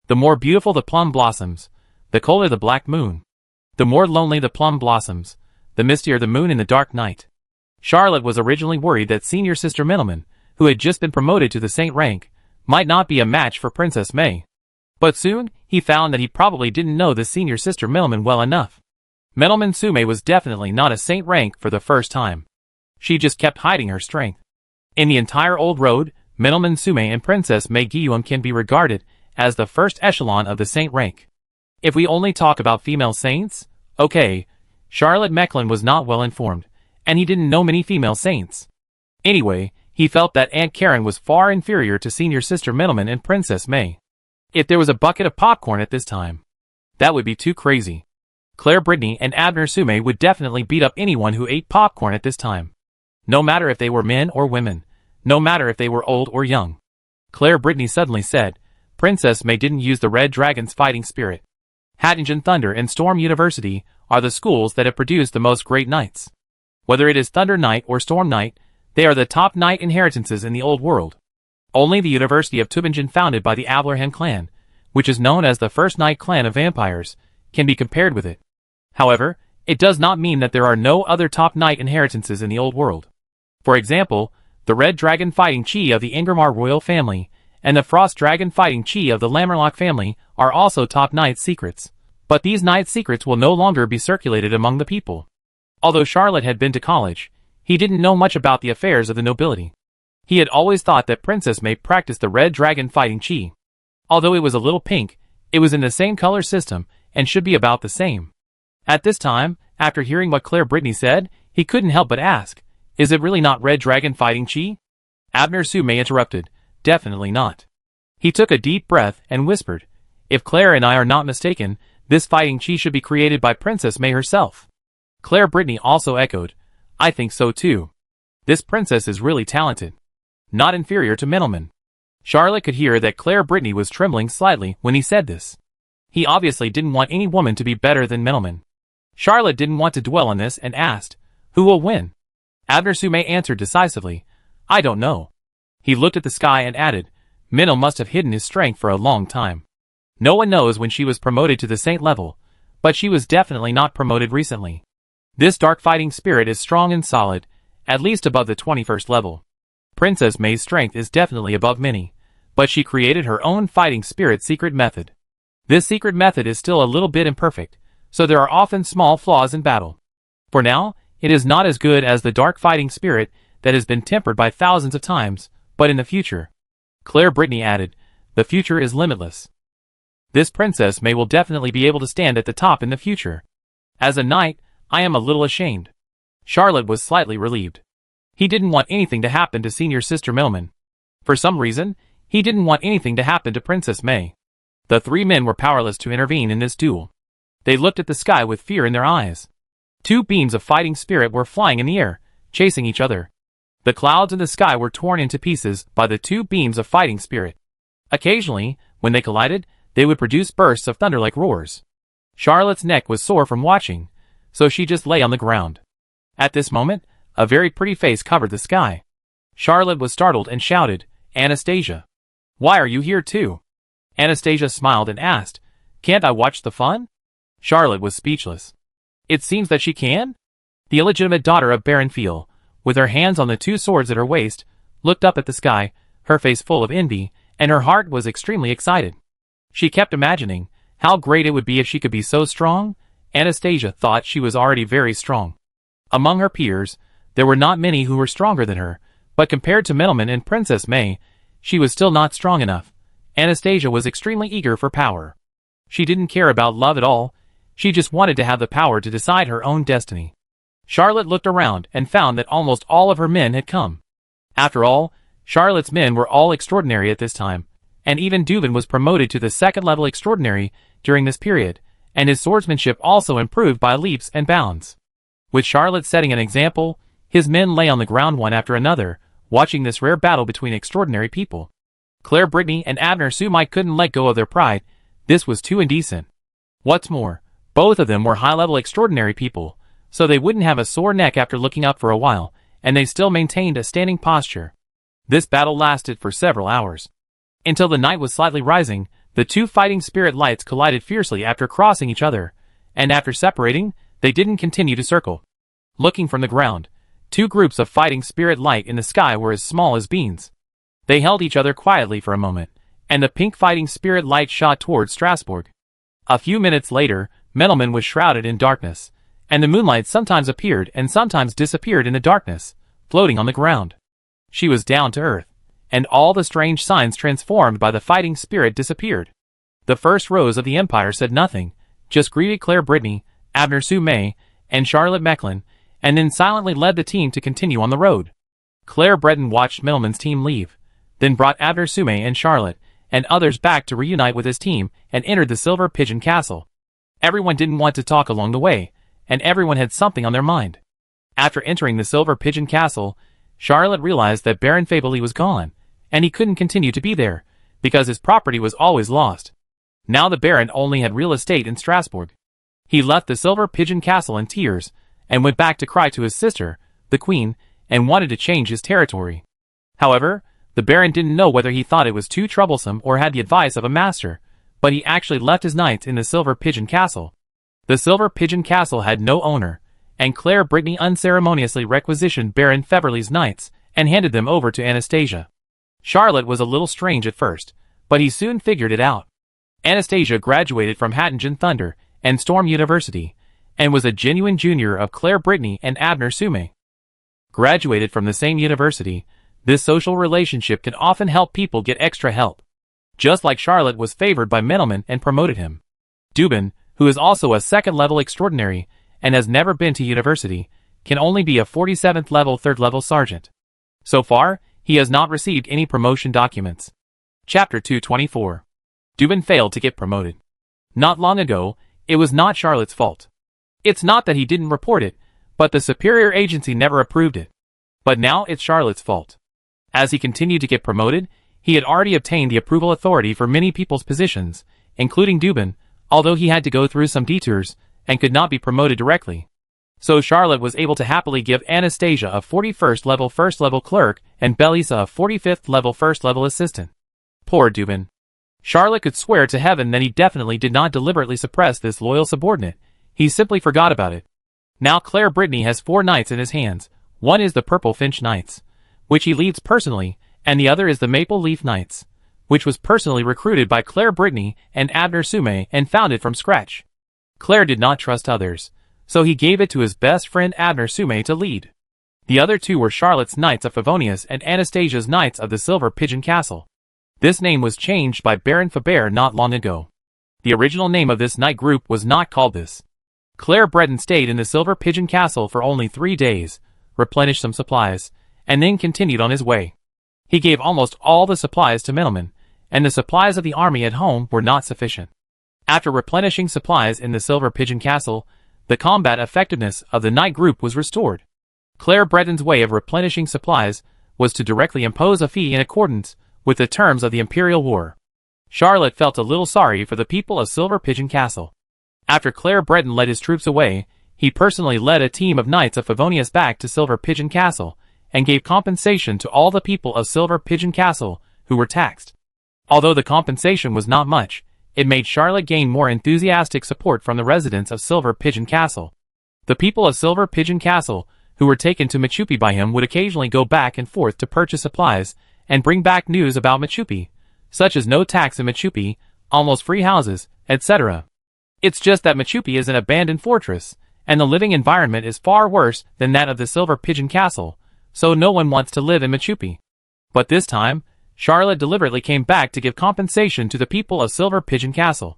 The more beautiful the plum blossoms, the colder the black moon. The more lonely the plum blossoms, the mistier the moon in the dark night. Charlotte was originally worried that senior sister Middleman, who had just been promoted to the saint rank, might not be a match for Princess May. But soon, he found that he probably didn't know the senior sister Middleman well enough. Middleman Sume was definitely not a saint rank for the first time. She just kept hiding her strength. In the entire old road, Middleman Sume and Princess May Guillaume can be regarded as the first echelon of the saint rank. If we only talk about female saints, okay, Charlotte Mecklin was not well informed, and he didn't know many female saints. Anyway, he felt that Aunt Karen was far inferior to senior sister Middleman and Princess May. If there was a bucket of popcorn at this time, that would be too crazy. Claire Brittany and Abner Sume would definitely beat up anyone who ate popcorn at this time. No matter if they were men or women, no matter if they were old or young. Claire Brittany suddenly said, Princess May didn't use the Red Dragon's fighting spirit. Hattingen Thunder and Storm University are the schools that have produced the most great knights. Whether it is Thunder Knight or Storm Knight, they are the top knight inheritances in the old world. Only the University of Tübingen, founded by the Ablerhan clan, which is known as the first knight clan of vampires, can be compared with it. However, it does not mean that there are no other top knight inheritances in the old world. For example, the Red Dragon fighting chi of the Ingramar royal family, and the Frost Dragon fighting chi of the Lammerlock family are also top knight secrets. But these knight secrets will no longer be circulated among the people. Although Charlotte had been to college, he didn't know much about the affairs of the nobility. He had always thought that Princess May practiced the Red Dragon fighting chi. Although it was a little pink, it was in the same color system, and should be about the same. At this time, after hearing what Claire Brittany said, he couldn't help but ask, is it really not Red Dragon fighting chi? Abner Sume interrupted, definitely not. He took a deep breath and whispered, if Claire and I are not mistaken, this fighting chi should be created by Princess May herself. Claire Brittany also echoed, I think so too. This princess is really talented. Not inferior to Middleman. Charlotte could hear that Claire Brittany was trembling slightly when he said this. He obviously didn't want any woman to be better than Middleman. Charlotte didn't want to dwell on this and asked, "Who will win?" Abner Sume answered decisively, "I don't know." He looked at the sky and added, "Minnow must have hidden his strength for a long time. No one knows when she was promoted to the saint level, but she was definitely not promoted recently. This dark fighting spirit is strong and solid, at least above the 21st level. Princess May's strength is definitely above many, but she created her own fighting spirit secret method. This secret method is still a little bit imperfect, so there are often small flaws in battle. For now, it is not as good as the dark fighting spirit that has been tempered by thousands of times, but in the future," Claire Brittany added, "the future is limitless. This Princess May will definitely be able to stand at the top in the future. As a knight, I am a little ashamed." Charlotte was slightly relieved. He didn't want anything to happen to senior sister Middleman. For some reason, he didn't want anything to happen to Princess May. The three men were powerless to intervene in this duel. They looked at the sky with fear in their eyes. Two beams of fighting spirit were flying in the air, chasing each other. The clouds in the sky were torn into pieces by the two beams of fighting spirit. Occasionally, when they collided, they would produce bursts of thunder like roars. Charlotte's neck was sore from watching, so she just lay on the ground. At this moment, a very pretty face covered the sky. Charlotte was startled and shouted, "Anastasia! Why are you here too?" Anastasia smiled and asked, "Can't I watch the fun?" Charlotte was speechless. It seems that she can? The illegitimate daughter of Baron Fiel, with her hands on the two swords at her waist, looked up at the sky, her face full of envy, and her heart was extremely excited. She kept imagining how great it would be if she could be so strong. Anastasia thought she was already very strong. Among her peers, there were not many who were stronger than her, but compared to Middleman and Princess May, she was still not strong enough. Anastasia was extremely eager for power. She didn't care about love at all, she just wanted to have the power to decide her own destiny. Charlotte looked around and found that almost all of her men had come. After all, Charlotte's men were all extraordinary at this time, and even Dubin was promoted to the second level extraordinary during this period, and his swordsmanship also improved by leaps and bounds. With Charlotte setting an example, his men lay on the ground one after another, watching this rare battle between extraordinary people. Claire Brittany and Abner Sume couldn't let go of their pride. This was too indecent. What's more, both of them were high-level extraordinary people, so they wouldn't have a sore neck after looking up for a while, and they still maintained a standing posture. This battle lasted for several hours. Until the night was slightly rising, the two fighting spirit lights collided fiercely after crossing each other, and after separating, they didn't continue to circle. Looking from the ground, two groups of fighting spirit light in the sky were as small as beans. They held each other quietly for a moment, and the pink fighting spirit light shot towards Strasbourg. A few minutes later, Middleman was shrouded in darkness, and the moonlight sometimes appeared and sometimes disappeared in the darkness, floating on the ground. She was down to earth, and all the strange signs transformed by the fighting spirit disappeared. The first rows of the Empire said nothing, just greeted Claire Brittany, Abner Sume, and Charlotte Mecklin, and then silently led the team to continue on the road. Claire Breton watched Middleman's team leave, then brought Abner Sume and Charlotte, and others back to reunite with his team and entered the Silver Pigeon Castle. Everyone didn't want to talk along the way, and everyone had something on their mind. After entering the Silver Pigeon Castle, Charlotte realized that Baron Fabely was gone, and he couldn't continue to be there, because his property was always lost. Now the Baron only had real estate in Strasbourg. He left the Silver Pigeon Castle in tears, and went back to cry to his sister, the Queen, and wanted to change his territory. However, the Baron didn't know whether he thought it was too troublesome or had the advice of a master, but he actually left his knights in the Silver Pigeon Castle. The Silver Pigeon Castle had no owner, and Claire Brittany unceremoniously requisitioned Baron Feverly's knights and handed them over to Anastasia. Charlotte was a little strange at first, but he soon figured it out. Anastasia graduated from Hattingen Thunder and Storm University, and was a genuine junior of Claire Brittany and Abner Sume. Graduated from the same university, this social relationship can often help people get extra help. Just like Charlotte was favored by Middleman and promoted him. Dubin, who is also a second-level extraordinary and has never been to university, can only be a 47th level third-level sergeant. So far, he has not received any promotion documents. Chapter 224. Dubin failed to get promoted. Not long ago, it was not Charlotte's fault. It's not that he didn't report it, but the superior agency never approved it. But now it's Charlotte's fault. As he continued to get promoted, He had already obtained the approval authority for many people's positions, including Dubin, although he had to go through some detours and could not be promoted directly. So Charlotte was able to happily give Anastasia a 41st level first level clerk and Belisa a 45th level first level assistant. Poor Dubin. Charlotte could swear to heaven that he definitely did not deliberately suppress this loyal subordinate. He simply forgot about it. Now Claire Brittany has 4 knights in his hands. One is the Purple Finch Knights, which he leads personally, and the other is the Maple Leaf Knights, which was personally recruited by Claire Brittany and Abner Sume and founded from scratch. Claire did not trust others, so he gave it to his best friend Abner Sume to lead. The other 2 were Charlotte's Knights of Favonius and Anastasia's Knights of the Silver Pigeon Castle. This name was changed by Baron Faber not long ago. The original name of this knight group was not called this. Claire Breton stayed in the Silver Pigeon Castle for only 3 days, replenished some supplies, and then continued on his way. He gave almost all the supplies to middlemen, and the supplies of the army at home were not sufficient. After replenishing supplies in the Silver Pigeon Castle, the combat effectiveness of the knight group was restored. Claire Breton's way of replenishing supplies was to directly impose a fee in accordance with the terms of the Imperial War. Charlotte felt a little sorry for the people of Silver Pigeon Castle. After Claire Breton led his troops away, he personally led a team of Knights of Favonius back to Silver Pigeon Castle, and gave compensation to all the people of Silver Pigeon Castle who were taxed. Although the compensation was not much, it made Charlotte gain more enthusiastic support from the residents of Silver Pigeon Castle. The people of Silver Pigeon Castle, who were taken to Machupi by him, would occasionally go back and forth to purchase supplies, and bring back news about Machupi, such as no tax in Machupi, almost free houses, etc. It's just that Machupi is an abandoned fortress, and the living environment is far worse than that of the Silver Pigeon Castle, so no one wants to live in Machupi. But this time, Charlotte deliberately came back to give compensation to the people of Silver Pigeon Castle.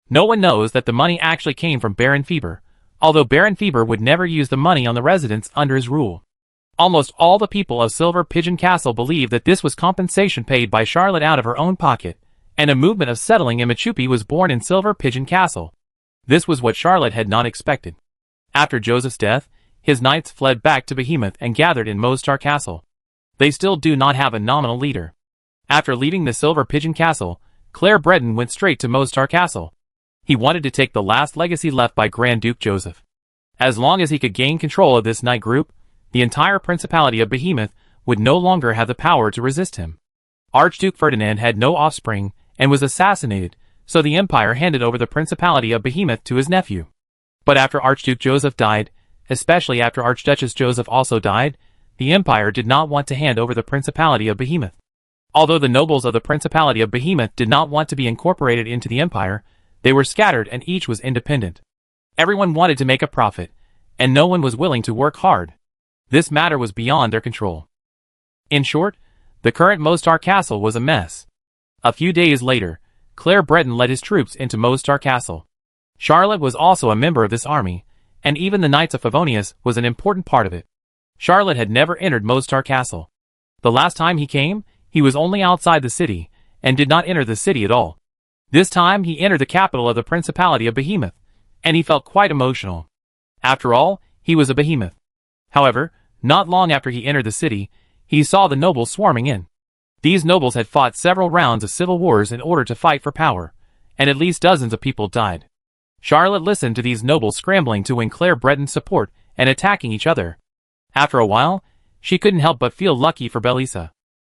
No one knows that the money actually came from Baron Feber, although Baron Feber would never use the money on the residents under his rule. Almost all the people of Silver Pigeon Castle believed that this was compensation paid by Charlotte out of her own pocket, and a movement of settling in Machupi was born in Silver Pigeon Castle. This was what Charlotte had not expected. After Joseph's death, his knights fled back to Behemoth and gathered in Mostar Castle. They still do not have a nominal leader. After leaving the Silver Pigeon Castle, Claire Breton went straight to Mostar Castle. He wanted to take the last legacy left by Grand Duke Joseph. As long as he could gain control of this knight group, the entire Principality of Behemoth would no longer have the power to resist him. Archduke Ferdinand had no offspring and was assassinated, so the empire handed over the Principality of Behemoth to his nephew. But after Archduke Joseph died, especially after Archduchess Joseph also died, the empire did not want to hand over the Principality of Behemoth. Although the nobles of the Principality of Behemoth did not want to be incorporated into the empire, they were scattered and each was independent. Everyone wanted to make a profit, and no one was willing to work hard. This matter was beyond their control. In short, the current Mostar Castle was a mess. A few days later, Claire Breton led his troops into Mostar Castle. Charlotte was also a member of this army, and even the Knights of Favonius was an important part of it. Charlotte had never entered Mostar Castle. The last time he came, he was only outside the city, and did not enter the city at all. This time he entered the capital of the Principality of Behemoth, and he felt quite emotional. After all, he was a behemoth. However, not long after he entered the city, he saw the nobles swarming in. These nobles had fought several rounds of civil wars in order to fight for power, and at least dozens of people died. Charlotte listened to these nobles scrambling to win Claire Breton's support and attacking each other. After a while, she couldn't help but feel lucky for Belisa.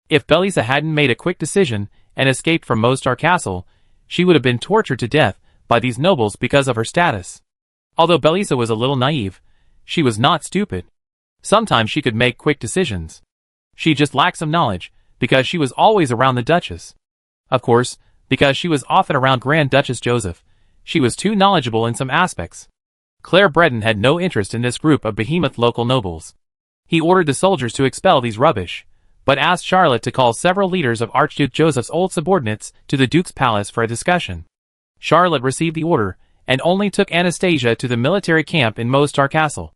If Belisa hadn't made a quick decision and escaped from Mostar Castle, she would have been tortured to death by these nobles because of her status. Although Belisa was a little naive, she was not stupid. Sometimes she could make quick decisions. She just lacked some knowledge, because she was always around the Duchess. Of course, because she was often around Grand Duchess Joseph, she was too knowledgeable in some aspects. Claire Breton had no interest in this group of behemoth local nobles. He ordered the soldiers to expel these rubbish, but asked Charlotte to call several leaders of Archduke Joseph's old subordinates to the Duke's palace for a discussion. Charlotte received the order, and only took Anastasia to the military camp in Mostar Castle.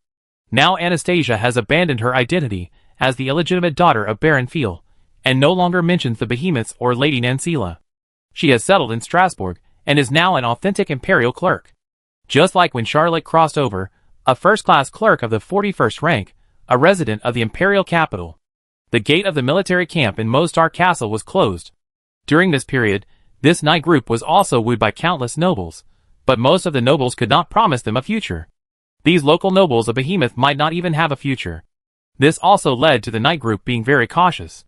Now Anastasia has abandoned her identity as the illegitimate daughter of Baron Fiel, and no longer mentions the behemoths or Lady Nancila. She has settled in Strasbourg, and is now an authentic imperial clerk. Just like when Charlotte crossed over, a first-class clerk of the 41st rank, a resident of the imperial capital. The gate of the military camp in Mostar Castle was closed. During this period, this knight group was also wooed by countless nobles, but most of the nobles could not promise them a future. These local nobles of Behemoth might not even have a future. This also led to the knight group being very cautious.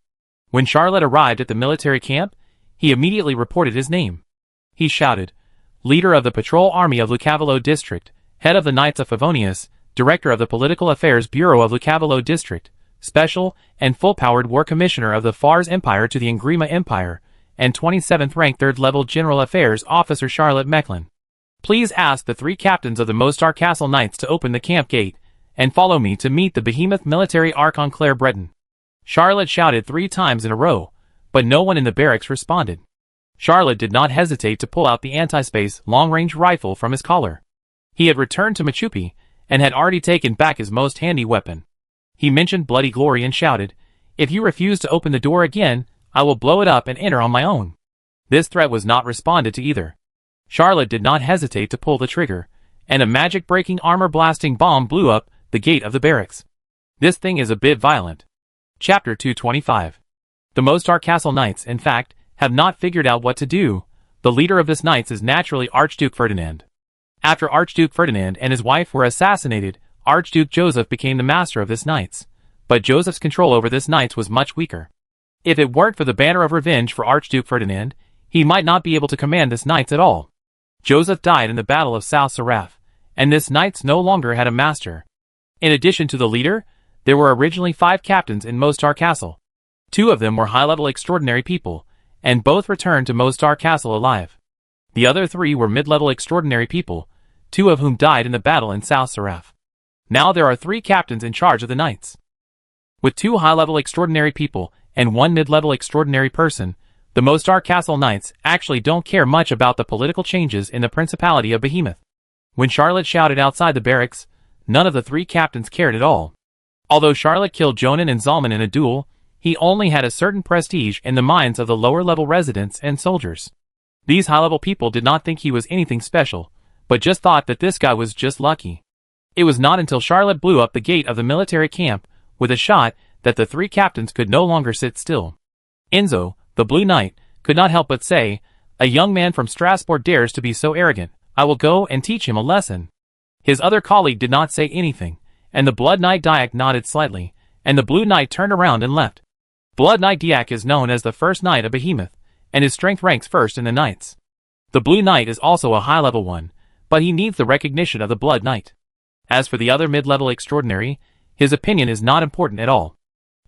When Charlotte arrived at the military camp, he immediately reported his name. He shouted, "Leader of the Patrol Army of Lucavelo District, Head of the Knights of Favonius, Director of the Political Affairs Bureau of Lucavelo District, Special and Full-Powered War Commissioner of the Fars Empire to the Ingrima Empire, and 27th Rank 3rd Level General Affairs Officer Charlotte Mecklin. Please ask the 3 captains of the Mostar Castle Knights to open the camp gate, and follow me to meet the Behemoth Military Archon Claire Breton." Charlotte shouted 3 times in a row, but no one in the barracks responded. Charlotte did not hesitate to pull out the anti-space long-range rifle from his collar. He had returned to Machupi, and had already taken back his most handy weapon. He mentioned Bloody Glory and shouted, "If you refuse to open the door again, I will blow it up and enter on my own." This threat was not responded to either. Charlotte did not hesitate to pull the trigger, and a magic-breaking armor-blasting bomb blew up the gate of the barracks. This thing is a bit violent. Chapter 225. The Mostar Castle Knights, in fact, have not figured out what to do. The leader of this knights is naturally Archduke Ferdinand. After Archduke Ferdinand and his wife were assassinated, Archduke Joseph became the master of this knights. But Joseph's control over this knights was much weaker. If it weren't for the banner of revenge for Archduke Ferdinand, he might not be able to command this knights at all. Joseph died in the Battle of South Seraph, and this knights no longer had a master. In addition to the leader, there were originally 5 captains in Mostar Castle. 2 of them were high-level extraordinary people, and both returned to Mostar Castle alive. The other 3 were mid-level extraordinary people, 2 of whom died in the battle in South Seraph. Now there are 3 captains in charge of the knights. With 2 high-level extraordinary people and 1 mid-level extraordinary person, the Mostar Castle Knights actually don't care much about the political changes in the Principality of Behemoth. When Charlotte shouted outside the barracks, none of the 3 captains cared at all. Although Charlotte killed Jonan and Zalman in a duel, he only had a certain prestige in the minds of the lower-level residents and soldiers. These high-level people did not think he was anything special, but just thought that this guy was just lucky. It was not until Charlotte blew up the gate of the military camp with a shot that the 3 captains could no longer sit still. Enzo, the Blue Knight, could not help but say, "A young man from Strasbourg dares to be so arrogant. I will go and teach him a lesson." His other colleague did not say anything, and the Blood Knight Diak nodded slightly, and the Blue Knight turned around and left. Blood Knight Diak is known as the first knight of Behemoth, and his strength ranks first in the knights. The Blue Knight is also a high-level one, but he needs the recognition of the Blood Knight. As for the other mid-level extraordinary, his opinion is not important at all.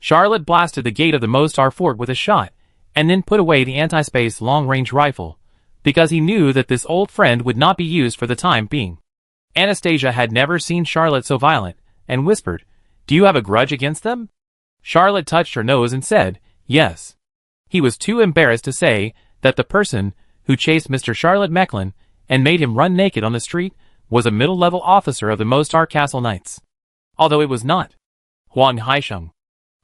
Charlotte blasted the gate of the Mostar fort with a shot, and then put away the anti-space long-range rifle, because he knew that this old friend would not be used for the time being. Anastasia had never seen Charlotte so violent, and whispered, "Do you have a grudge against them?" Charlotte touched her nose and said, "Yes." He was too embarrassed to say that the person who chased Mr. Charlotte Mecklin and made him run naked on the street was a middle-level officer of the Mostar Castle Knights. Although it was not Huang Haisheng.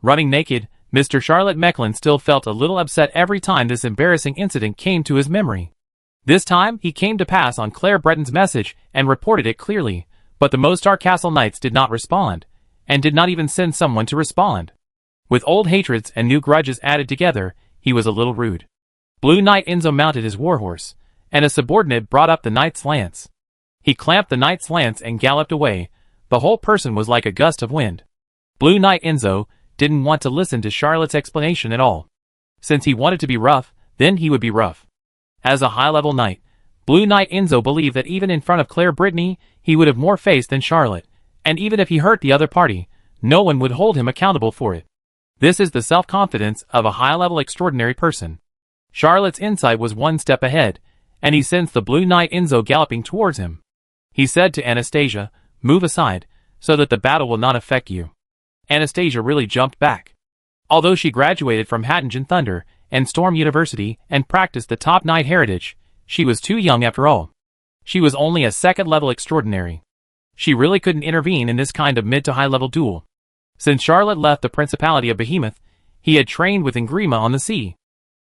Running naked, Mr. Charlotte Mecklin still felt a little upset every time this embarrassing incident came to his memory. This time, he came to pass on Claire Breton's message and reported it clearly, but the Mostar Castle Knights did not respond, and did not even send someone to respond. With old hatreds and new grudges added together, he was a little rude. Blue Knight Enzo mounted his warhorse, and a subordinate brought up the knight's lance. He clamped the knight's lance and galloped away. The whole person was like a gust of wind. Blue Knight Enzo didn't want to listen to Charlotte's explanation at all. Since he wanted to be rough, then he would be rough. As a high-level knight, Blue Knight Enzo believed that even in front of Claire Brittany, he would have more face than Charlotte, and even if he hurt the other party, no one would hold him accountable for it. This is the self-confidence of a high-level extraordinary person. Charlotte's insight was one step ahead, and he sensed the Blue Knight Enzo galloping towards him. He said to Anastasia, "Move aside, so that the battle will not affect you." Anastasia really jumped back. Although she graduated from Hattingen Thunder and Storm University and practiced the top knight heritage, she was too young after all. She was only a second-level extraordinary. She really couldn't intervene in this kind of mid to high-level duel. Since Charlotte left the Principality of Behemoth, he had trained with Ingrima on the sea.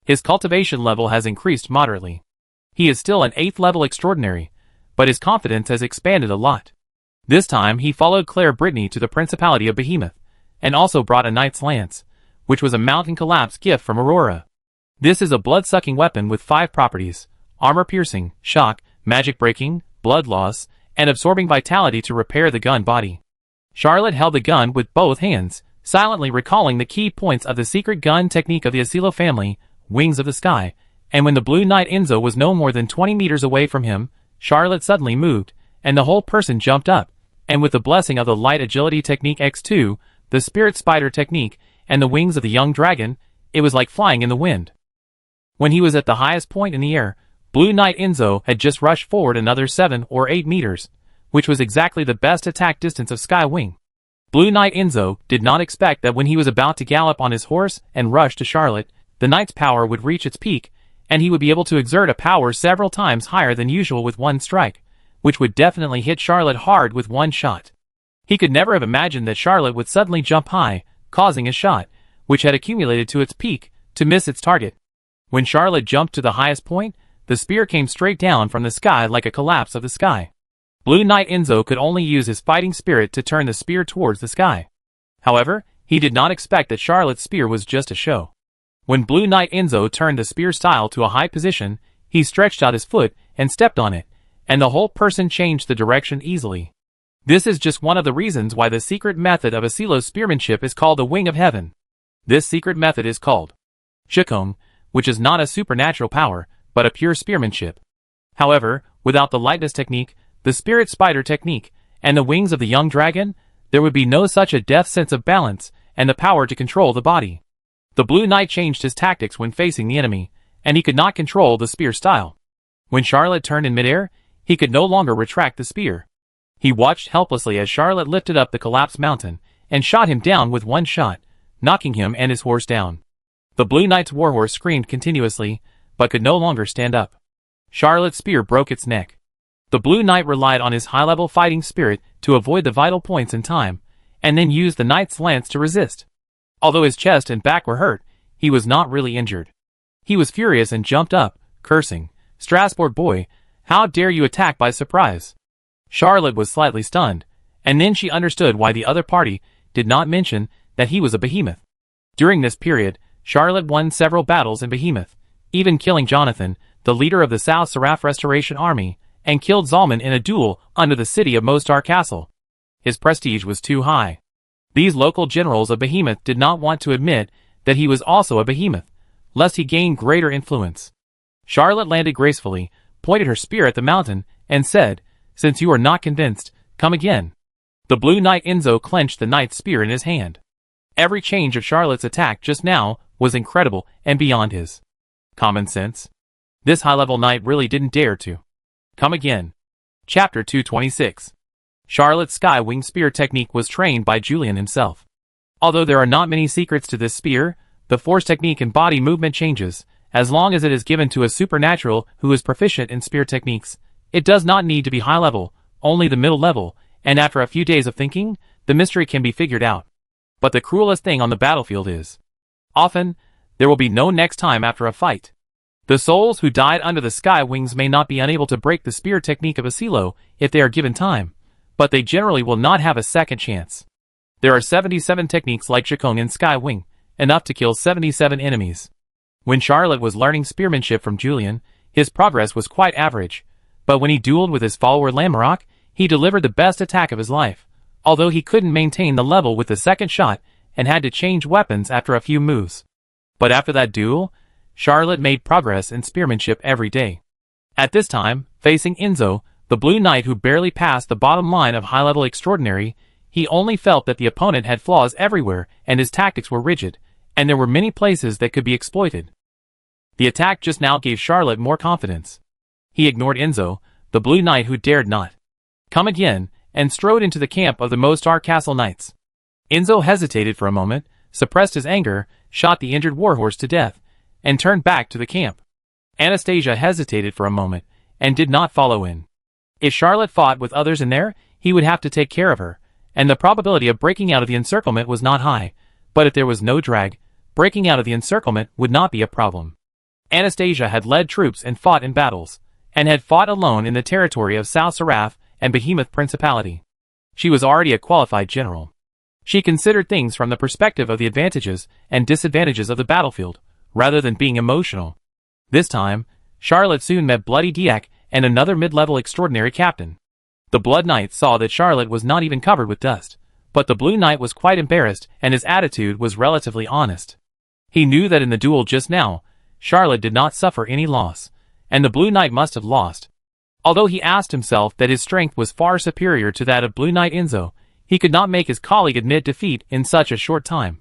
His cultivation level has increased moderately. He is still an 8th-level extraordinary, but his confidence has expanded a lot. This time he followed Claire Brittany to the Principality of Behemoth, and also brought a knight's lance, which was a mountain collapse gift from Aurora. This is a blood-sucking weapon with 5 properties: armor-piercing, shock, magic-breaking, blood loss, and absorbing vitality to repair the gun body. Charlotte held the gun with both hands, silently recalling the key points of the secret gun technique of the Asilo family, Wings of the Sky, and when the Blue Knight Enzo was no more than 20 meters away from him, Charlotte suddenly moved, and the whole person jumped up, and with the blessing of the Light Agility Technique X2, the Spirit Spider Technique, and the wings of the Young Dragon, it was like flying in the wind. When he was at the highest point in the air, Blue Knight Enzo had just rushed forward another 7 or 8 meters, which was exactly the best attack distance of Sky Wing. Blue Knight Enzo did not expect that when he was about to gallop on his horse and rush to Charlotte, the knight's power would reach its peak, and he would be able to exert a power several times higher than usual with one strike, which would definitely hit Charlotte hard with one shot. He could never have imagined that Charlotte would suddenly jump high, causing a shot, which had accumulated to its peak, to miss its target. When Charlotte jumped to the highest point, the spear came straight down from the sky like a collapse of the sky. Blue Knight Enzo could only use his fighting spirit to turn the spear towards the sky. However, he did not expect that Charlotte's spear was just a show. When Blue Knight Enzo turned the spear style to a high position, he stretched out his foot and stepped on it, and the whole person changed the direction easily. This is just one of the reasons why the secret method of Asilo's spearmanship is called the Wing of Heaven. This secret method is called Shikong, which is not a supernatural power, but a pure spearmanship. However, without the lightness technique, the Spirit Spider technique, and the wings of the Young Dragon, there would be no such a deft sense of balance and the power to control the body. The Blue Knight changed his tactics when facing the enemy, and he could not control the spear style. When Charlotte turned in midair, he could no longer retract the spear. He watched helplessly as Charlotte lifted up the collapsed mountain and shot him down with one shot, knocking him and his horse down. The Blue Knight's warhorse screamed continuously, but could no longer stand up. Charlotte's spear broke its neck. The Blue Knight relied on his high-level fighting spirit to avoid the vital points in time, and then used the knight's lance to resist. Although his chest and back were hurt, he was not really injured. He was furious and jumped up, cursing, "Strasbourg boy, how dare you attack by surprise?" Charlotte was slightly stunned, and then she understood why the other party did not mention that he was a behemoth. During this period, Charlotte won several battles in Behemoth, even killing Jonathan, the leader of the South Seraph Restoration Army, and killed Zalman in a duel under the city of Mostar Castle. His prestige was too high. These local generals of Behemoth did not want to admit that he was also a behemoth, lest he gain greater influence. Charlotte landed gracefully, pointed her spear at the mountain, and said, "Since you are not convinced, come again." The Blue Knight Enzo clenched the knight's spear in his hand. Every change of Charlotte's attack just now was incredible and beyond his common sense. This high-level knight really didn't dare to come again. Chapter 226. Charlotte's Sky Wing Spear technique was trained by Julian himself. Although there are not many secrets to this spear, the force technique and body movement changes, as long as it is given to a supernatural who is proficient in spear techniques. It does not need to be high level, only the middle level, and after a few days of thinking, the mystery can be figured out. But the cruelest thing on the battlefield is, often, there will be no next time after a fight. The souls who died under the Sky Wings may not be unable to break the spear technique of Asilo if they are given time, but they generally will not have a second chance. There are 77 techniques like Shikong and Sky Wing, enough to kill 77 enemies. When Charlotte was learning spearmanship from Julian, his progress was quite average, but when he dueled with his follower Lamarok, he delivered the best attack of his life, although he couldn't maintain the level with the second shot and had to change weapons after a few moves. But after that duel, Charlotte made progress in spearmanship every day. At this time, facing Enzo, the Blue Knight who barely passed the bottom line of high-level extraordinary, he only felt that the opponent had flaws everywhere and his tactics were rigid, and there were many places that could be exploited. The attack just now gave Charlotte more confidence. He ignored Enzo, the Blue Knight who dared not come again, and strode into the camp of the Mostar Castle Knights. Enzo hesitated for a moment, suppressed his anger, shot the injured warhorse to death, and turned back to the camp. Anastasia hesitated for a moment, and did not follow in. If Charlotte fought with others in there, he would have to take care of her, and the probability of breaking out of the encirclement was not high, but if there was no drag, breaking out of the encirclement would not be a problem. Anastasia had led troops and fought in battles, and had fought alone in the territory of South Seraph and Behemoth Principality. She was already a qualified general. She considered things from the perspective of the advantages and disadvantages of the battlefield, rather than being emotional. This time, Charlotte soon met Bloody Diak and another mid-level extraordinary captain. The Blood Knight saw that Charlotte was not even covered with dust, but the Blue Knight was quite embarrassed and his attitude was relatively honest. He knew that in the duel just now, Charlotte did not suffer any loss, and the Blue Knight must have lost. Although he asked himself that his strength was far superior to that of Blue Knight Enzo, he could not make his colleague admit defeat in such a short time.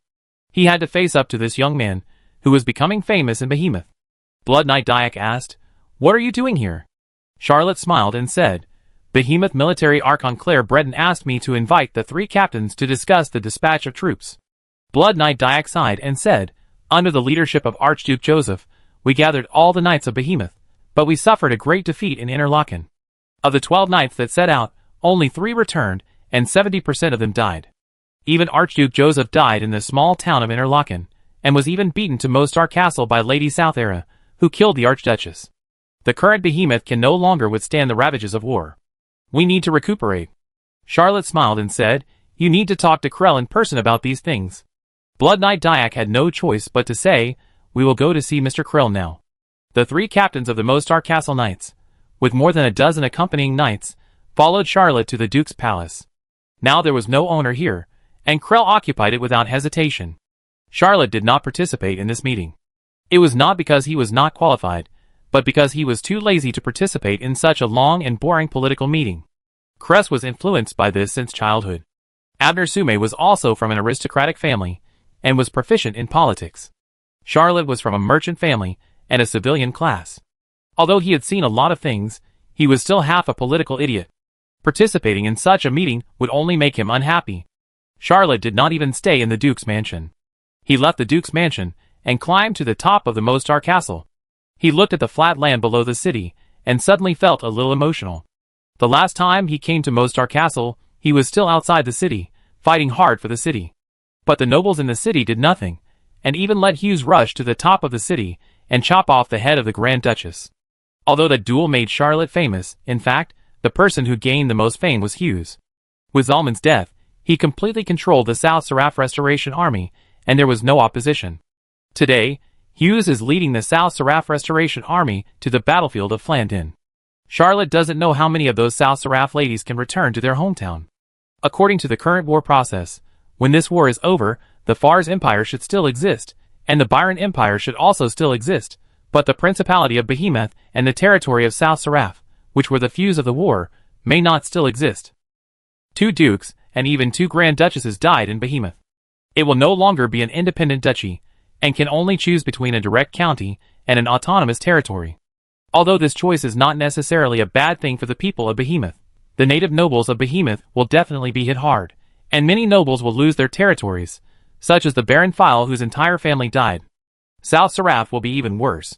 He had to face up to this young man, who was becoming famous in Behemoth. Blood Knight Diak asked, "What are you doing here?" Charlotte smiled and said, "Behemoth Military Archon Claire Breton asked me to invite the 3 captains to discuss the dispatch of troops." Blood Knight Diak sighed and said, "Under the leadership of Archduke Joseph, we gathered all the knights of Behemoth, but we suffered a great defeat in Interlaken. Of the 12 knights that set out, only 3 returned, and 70% of them died. Even Archduke Joseph died in the small town of Interlaken, and was even beaten to Mostar Castle by Lady Southera, who killed the Archduchess. The current Behemoth can no longer withstand the ravages of war. We need to recuperate." Charlotte smiled and said, "You need to talk to Krell in person about these things." Blood Knight Diak had no choice but to say, "We will go to see Mr. Krell now." The 3 captains of the Mostar Castle Knights, with more than a dozen accompanying knights, followed Charlotte to the Duke's palace. Now there was no owner here, and Krell occupied it without hesitation. Charlotte did not participate in this meeting. It was not because he was not qualified, but because he was too lazy to participate in such a long and boring political meeting. Kress was influenced by this since childhood. Abner Sume was also from an aristocratic family, and was proficient in politics. Charlotte was from a merchant family and a civilian class. Although he had seen a lot of things, he was still half a political idiot. Participating in such a meeting would only make him unhappy. Charlotte did not even stay in the Duke's mansion. He left the Duke's mansion and climbed to the top of the Mostar Castle. He looked at the flat land below the city and suddenly felt a little emotional. The last time he came to Mostar Castle, he was still outside the city, fighting hard for the city. But the nobles in the city did nothing, and even let Hughes rush to the top of the city and chop off the head of the Grand Duchess. Although that duel made Charlotte famous, in fact, the person who gained the most fame was Hughes. With Zalman's death, he completely controlled the South Seraph Restoration Army, and there was no opposition. Today, Hughes is leading the South Seraph Restoration Army to the battlefield of Flandin. Charlotte doesn't know how many of those South Seraph ladies can return to their hometown. According to the current war process, when this war is over, the Fars Empire should still exist, and the Byron Empire should also still exist, but the Principality of Behemoth and the territory of South Seraph, which were the fuse of the war, may not still exist. 2 dukes, and even 2 Grand Duchesses died in Behemoth. It will no longer be an independent duchy, and can only choose between a direct county and an autonomous territory. Although this choice is not necessarily a bad thing for the people of Behemoth, the native nobles of Behemoth will definitely be hit hard, and many nobles will lose their territories, such as the Baron File whose entire family died. South Seraph will be even worse.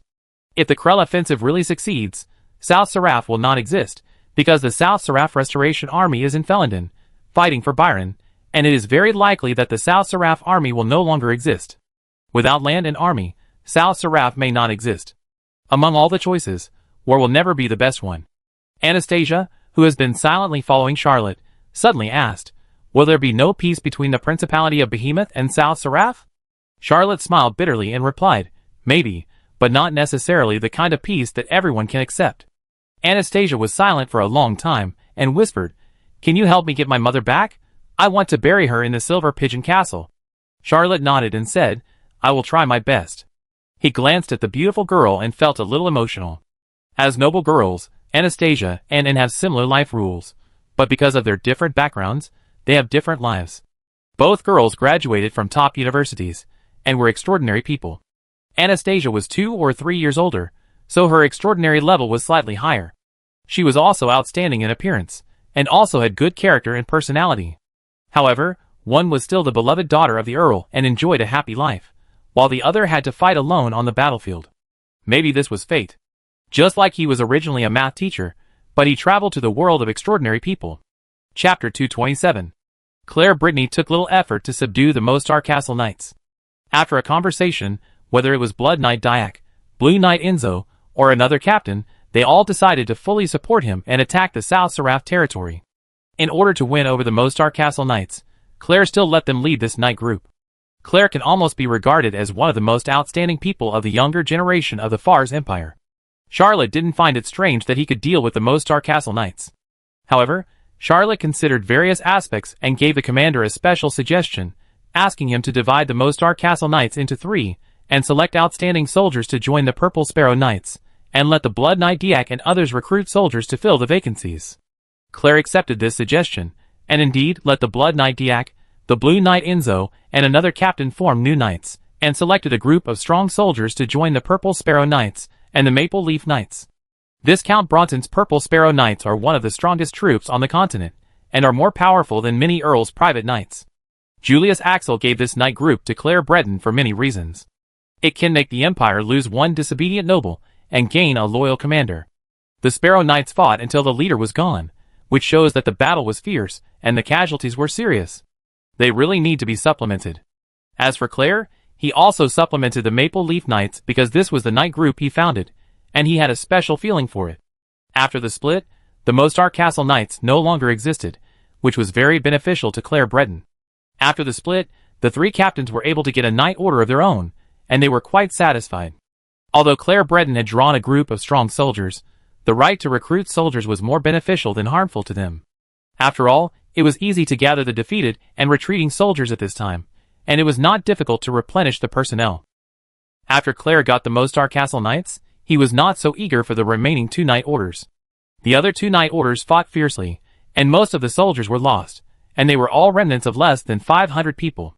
If the Krell offensive really succeeds, South Seraph will not exist, because the South Seraph Restoration Army is in Fellenden, fighting for Byron, and it is very likely that the South Seraph Army will no longer exist. Without land and army, South Seraph may not exist. Among all the choices, war will never be the best one. Anastasia, who has been silently following Charlotte, suddenly asked, "Will there be no peace between the Principality of Behemoth and South Seraph?" Charlotte smiled bitterly and replied, "Maybe, but not necessarily the kind of peace that everyone can accept." Anastasia was silent for a long time, and whispered, "Can you help me get my mother back? I want to bury her in the Silver Pigeon Castle." Charlotte nodded and said, "I will try my best." He glanced at the beautiful girl and felt a little emotional. As noble girls, Anastasia and Anne have similar life rules, but because of their different backgrounds, they have different lives. Both girls graduated from top universities, and were extraordinary people. Anastasia was 2 or 3 years older, so her extraordinary level was slightly higher. She was also outstanding in appearance, and also had good character and personality. However, one was still the beloved daughter of the Earl and enjoyed a happy life, while the other had to fight alone on the battlefield. Maybe this was fate. Just like he was originally a math teacher, but he traveled to the world of extraordinary people. Chapter 227. Claire Brittany took little effort to subdue the Mostar Castle Knights. After a conversation, whether it was Blood Knight Diak, Blue Knight Enzo, or another captain, they all decided to fully support him and attack the South Seraph territory. In order to win over the Mostar Castle Knights, Claire still let them lead this knight group. Claire can almost be regarded as one of the most outstanding people of the younger generation of the Fars Empire. Charlotte didn't find it strange that he could deal with the Mostar Castle Knights. However, Charlotte considered various aspects and gave the commander a special suggestion, asking him to divide the Mostar Castle Knights into 3, and select outstanding soldiers to join the Purple Sparrow Knights, and let the Blood Knight Diak and others recruit soldiers to fill the vacancies. Claire accepted this suggestion, and indeed let the Blood Knight Diak, the Blue Knight Enzo, and another captain form new knights, and selected a group of strong soldiers to join the Purple Sparrow Knights and the Maple Leaf Knights. This Count Bronton's Purple Sparrow Knights are one of the strongest troops on the continent, and are more powerful than many earls' private knights. Julius Axel gave this knight group to Claire Breton for many reasons. It can make the Empire lose one disobedient noble, and gain a loyal commander. The Sparrow Knights fought until the leader was gone, which shows that the battle was fierce, and the casualties were serious. They really need to be supplemented. As for Claire, he also supplemented the Maple Leaf Knights because this was the knight group he founded, and he had a special feeling for it. After the split, the Mostar Castle Knights no longer existed, which was very beneficial to Claire Breton. After the split, the 3 captains were able to get a knight order of their own, and they were quite satisfied. Although Claire Breton had drawn a group of strong soldiers, the right to recruit soldiers was more beneficial than harmful to them. After all, it was easy to gather the defeated and retreating soldiers at this time, and it was not difficult to replenish the personnel. After Claire got the Mostar Castle Knights, he was not so eager for the remaining 2 knight orders. The other 2 knight orders fought fiercely, and most of the soldiers were lost, and they were all remnants of less than 500 people.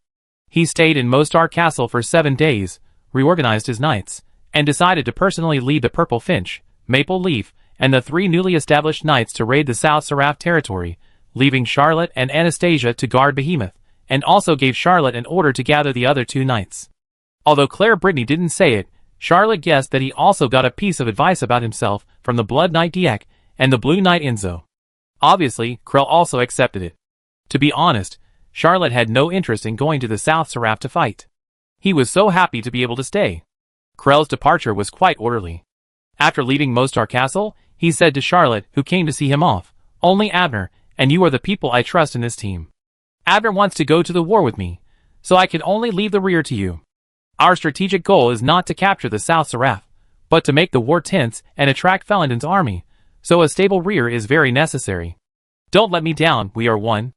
He stayed in Mostar Castle for 7 days, reorganized his knights, and decided to personally lead the Purple Finch, Maple Leaf, and the 3 newly established knights to raid the South Seraph territory, leaving Charlotte and Anastasia to guard Behemoth, and also gave Charlotte an order to gather the other 2 knights. Although Claire Brittany didn't say it, Charlotte guessed that he also got a piece of advice about himself from the Blood Knight Diak and the Blue Knight Enzo. Obviously, Krell also accepted it. To be honest, Charlotte had no interest in going to the South Seraph to fight. He was so happy to be able to stay. Krell's departure was quite orderly. After leaving Mostar Castle, he said to Charlotte, who came to see him off, "Only Abner, and you are the people I trust in this team. Abner wants to go to the war with me, so I can only leave the rear to you. Our strategic goal is not to capture the South Seraph, but to make the war tense and attract Felindon's army, so a stable rear is very necessary. Don't let me down, we are one."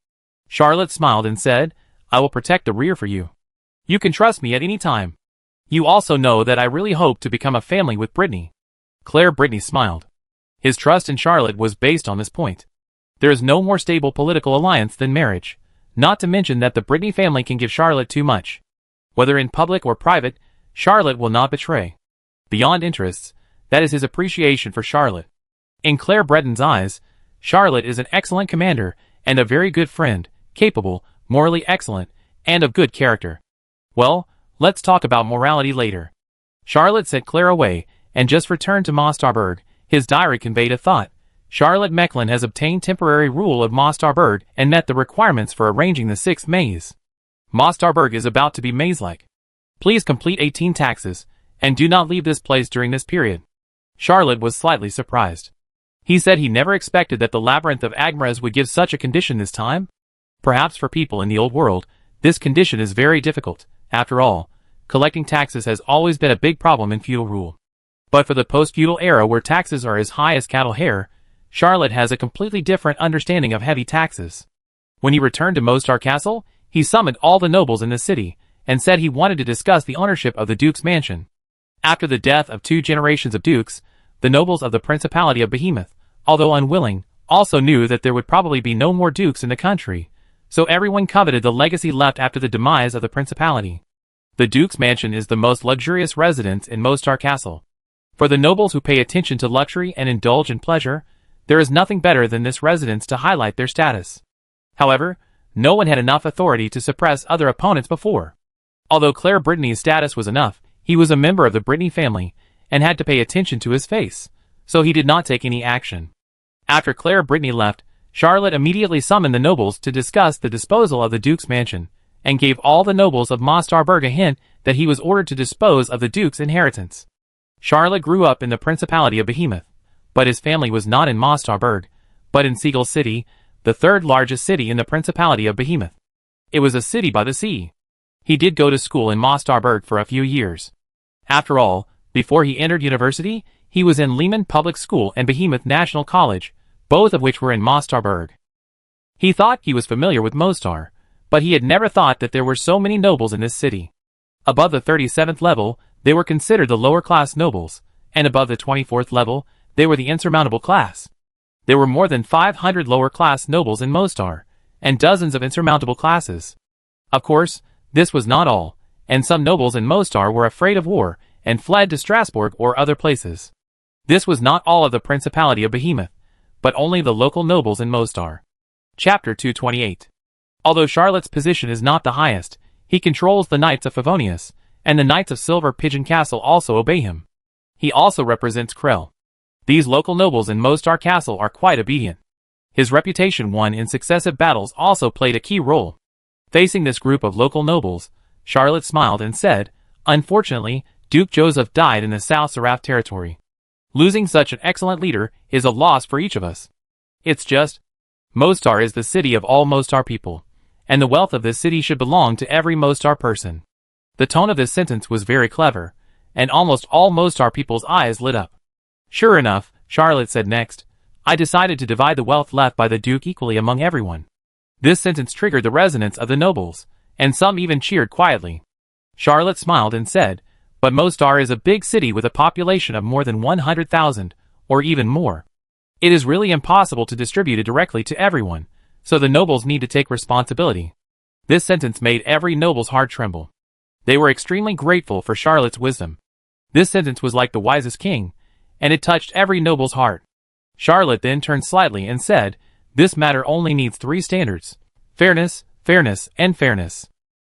Charlotte smiled and said, "I will protect the rear for you. You can trust me at any time. You also know that I really hope to become a family with Brittany." Claire Brittany smiled. His trust in Charlotte was based on this point. There is no more stable political alliance than marriage, not to mention that the Brittany family can give Charlotte too much. Whether in public or private, Charlotte will not betray. Beyond interests, that is his appreciation for Charlotte. In Claire Breton's eyes, Charlotte is an excellent commander and a very good friend, capable, morally excellent, and of good character. Well, let's talk about morality later. Charlotte sent Claire away, and just returned to Mostarburg. His diary conveyed a thought. Charlotte Mecklin has obtained temporary rule of Mostarburg and met the requirements for arranging the 6th maze. Mostarburg is about to be maze-like. Please complete 18 taxes, and do not leave this place during this period. Charlotte was slightly surprised. He said he never expected that the Labyrinth of Agmaraz would give such a condition this time. Perhaps for people in the old world, this condition is very difficult. After all, collecting taxes has always been a big problem in feudal rule. But for the post-feudal era where taxes are as high as cattle hair, Charlotte has a completely different understanding of heavy taxes. When he returned to Mostar Castle, he summoned all the nobles in the city, and said he wanted to discuss the ownership of the Duke's mansion. After the death of 2 generations of dukes, the nobles of the Principality of Behemoth, although unwilling, also knew that there would probably be no more dukes in the country, so everyone coveted the legacy left after the demise of the Principality. The Duke's mansion is the most luxurious residence in Mostar Castle. For the nobles who pay attention to luxury and indulge in pleasure, there is nothing better than this residence to highlight their status. However, no one had enough authority to suppress other opponents before. Although Claire Brittany's status was enough, he was a member of the Brittany family, and had to pay attention to his face, so he did not take any action. After Claire Brittany left, Charlotte immediately summoned the nobles to discuss the disposal of the Duke's mansion, and gave all the nobles of Mostarburg a hint that he was ordered to dispose of the Duke's inheritance. Charlotte grew up in the Principality of Behemoth, but his family was not in Mostarburg, but in Seagull City, the 3rd largest city in the Principality of Behemoth. It was a city by the sea. He did go to school in Mostarburg for a few years. After all, before he entered university, he was in Lehman Public School and Behemoth National College, both of which were in Mostarburg. He thought he was familiar with Mostar, but he had never thought that there were so many nobles in this city. Above the 37th level, they were considered the lower-class nobles, and above the 24th level, they were the insurmountable class. There were more than 500 lower-class nobles in Mostar, and dozens of insurmountable classes. Of course, this was not all, and some nobles in Mostar were afraid of war and fled to Strasbourg or other places. This was not all of the Principality of Behemoth, but only the local nobles in Mostar. Chapter 228. Although Charlotte's position is not the highest, he controls the Knights of Favonius, and the Knights of Silver Pigeon Castle also obey him. He also represents Krell. These local nobles in Mostar Castle are quite obedient. His reputation won in successive battles also played a key role. Facing this group of local nobles, Charlotte smiled and said, "Unfortunately, Duke Joseph died in the South Seraph territory. Losing such an excellent leader is a loss for each of us. It's just, Mostar is the city of all Mostar people, and the wealth of this city should belong to every Mostar person." The tone of this sentence was very clever, and almost all Mostar people's eyes lit up. "Sure enough," Charlotte said next, "I decided to divide the wealth left by the Duke equally among everyone." This sentence triggered the resonance of the nobles, and some even cheered quietly. Charlotte smiled and said, "But Mostar is a big city with a population of more than 100,000, or even more. It is really impossible to distribute it directly to everyone, so the nobles need to take responsibility." This sentence made every noble's heart tremble. They were extremely grateful for Charlotte's wisdom. This sentence was like the wisest king, and it touched every noble's heart. Charlotte then turned slightly and said, "This matter only needs 3 standards: fairness, fairness, and fairness.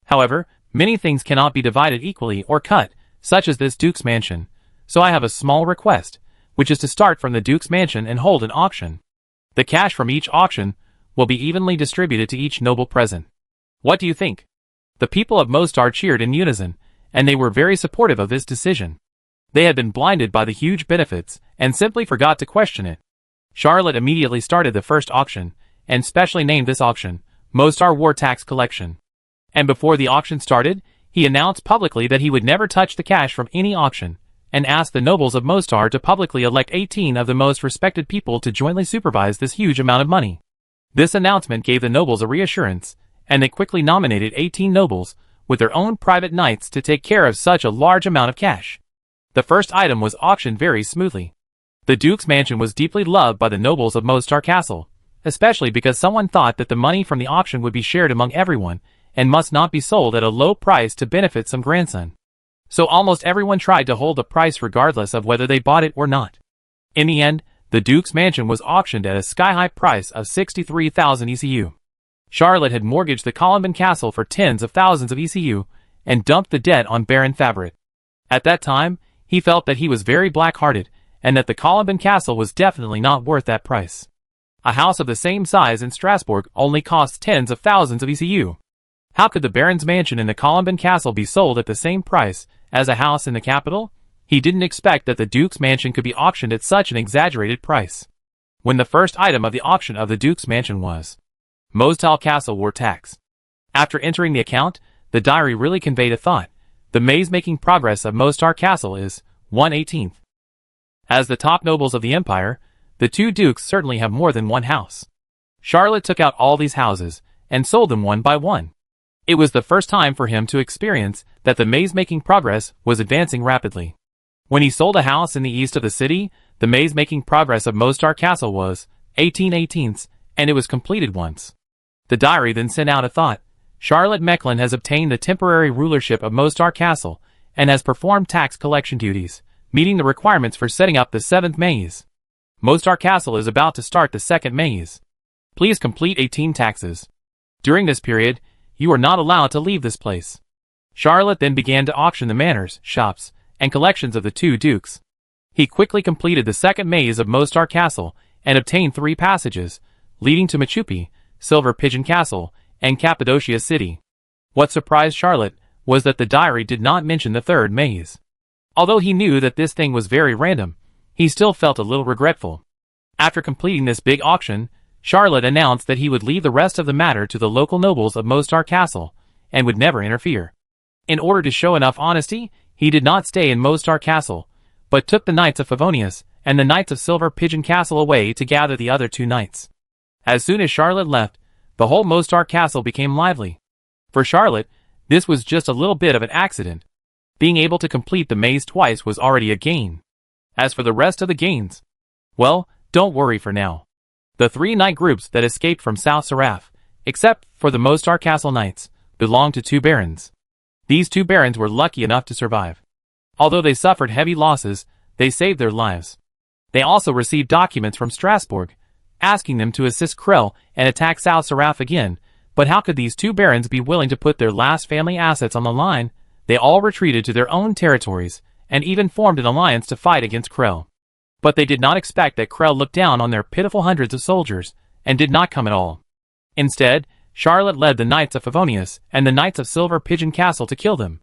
However, many things cannot be divided equally or cut, such as this Duke's mansion, so I have a small request, which is to start from the Duke's mansion and hold an auction. The cash from each auction will be evenly distributed to each noble present. What do you think?" The people of Mostar cheered in unison, and they were very supportive of this decision. They had been blinded by the huge benefits, and simply forgot to question it. Charlotte immediately started the first auction, and specially named this auction, Mostar War Tax Collection. And before the auction started, he announced publicly that he would never touch the cash from any auction, and asked the nobles of Mostar to publicly elect 18 of the most respected people to jointly supervise this huge amount of money. This announcement gave the nobles a reassurance, and they quickly nominated 18 nobles, with their own private knights to take care of such a large amount of cash. The first item was auctioned very smoothly. The Duke's mansion was deeply loved by the nobles of Mostar Castle, especially because someone thought that the money from the auction would be shared among everyone, and must not be sold at a low price to benefit some grandson. So almost everyone tried to hold the price regardless of whether they bought it or not. In the end, the Duke's mansion was auctioned at a sky-high price of 63,000 ECU. Charlotte had mortgaged the Columban Castle for tens of thousands of ECU, and dumped the debt on Baron Favret. At that time, he felt that he was very black-hearted, and that the Columban Castle was definitely not worth that price. A house of the same size in Strasbourg only costs tens of thousands of ECU. How could the Baron's mansion in the Columban Castle be sold at the same price as a house in the capital? He didn't expect that the Duke's mansion could be auctioned at such an exaggerated price. When the first item of the auction of the Duke's mansion was Mostar Castle War Tax. After entering the account, the diary really conveyed a thought. The maze-making progress of Mostar Castle is 1/18. As the top nobles of the empire, the 2 dukes certainly have more than one house. Charlotte took out all these houses, and sold them one by one. It was the first time for him to experience that the maze-making progress was advancing rapidly. When he sold a house in the east of the city, the maze-making progress of Mostar Castle was 18/18, and it was completed once. The diary then sent out a thought. Charlotte Mecklin has obtained the temporary rulership of Mostar Castle, and has performed tax collection duties, meeting the requirements for setting up the 7th maze. Mostar Castle is about to start the 2nd maze. Please complete 18 taxes. During this period, you are not allowed to leave this place. Charlotte then began to auction the manors, shops, and collections of the 2 dukes. He quickly completed the 2nd maze of Mostar Castle, and obtained 3 passages, leading to Machupi, Silver Pigeon Castle, and Cappadocia City. What surprised Charlotte was that the diary did not mention the 3rd maze. Although he knew that this thing was very random, he still felt a little regretful. After completing this big auction, Charlotte announced that he would leave the rest of the matter to the local nobles of Mostar Castle, and would never interfere. In order to show enough honesty, he did not stay in Mostar Castle, but took the Knights of Favonius and the Knights of Silver Pigeon Castle away to gather the other 2 knights. As soon as Charlotte left, the whole Mostar Castle became lively. For Charlotte, this was just a little bit of an accident. Being able to complete the maze twice was already a gain. As for the rest of the gains, well, don't worry for now. The 3 knight groups that escaped from South Seraph, except for the Mostar Castle Knights, belonged to 2 barons. These 2 barons were lucky enough to survive. Although they suffered heavy losses, they saved their lives. They also received documents from Strasbourg, asking them to assist Krell and attack South Seraph again, but how could these 2 barons be willing to put their last family assets on the line? They all retreated to their own territories, and even formed an alliance to fight against Krell. But they did not expect that Krell looked down on their pitiful hundreds of soldiers, and did not come at all. Instead, Charlotte led the Knights of Favonius and the Knights of Silver Pigeon Castle to kill them.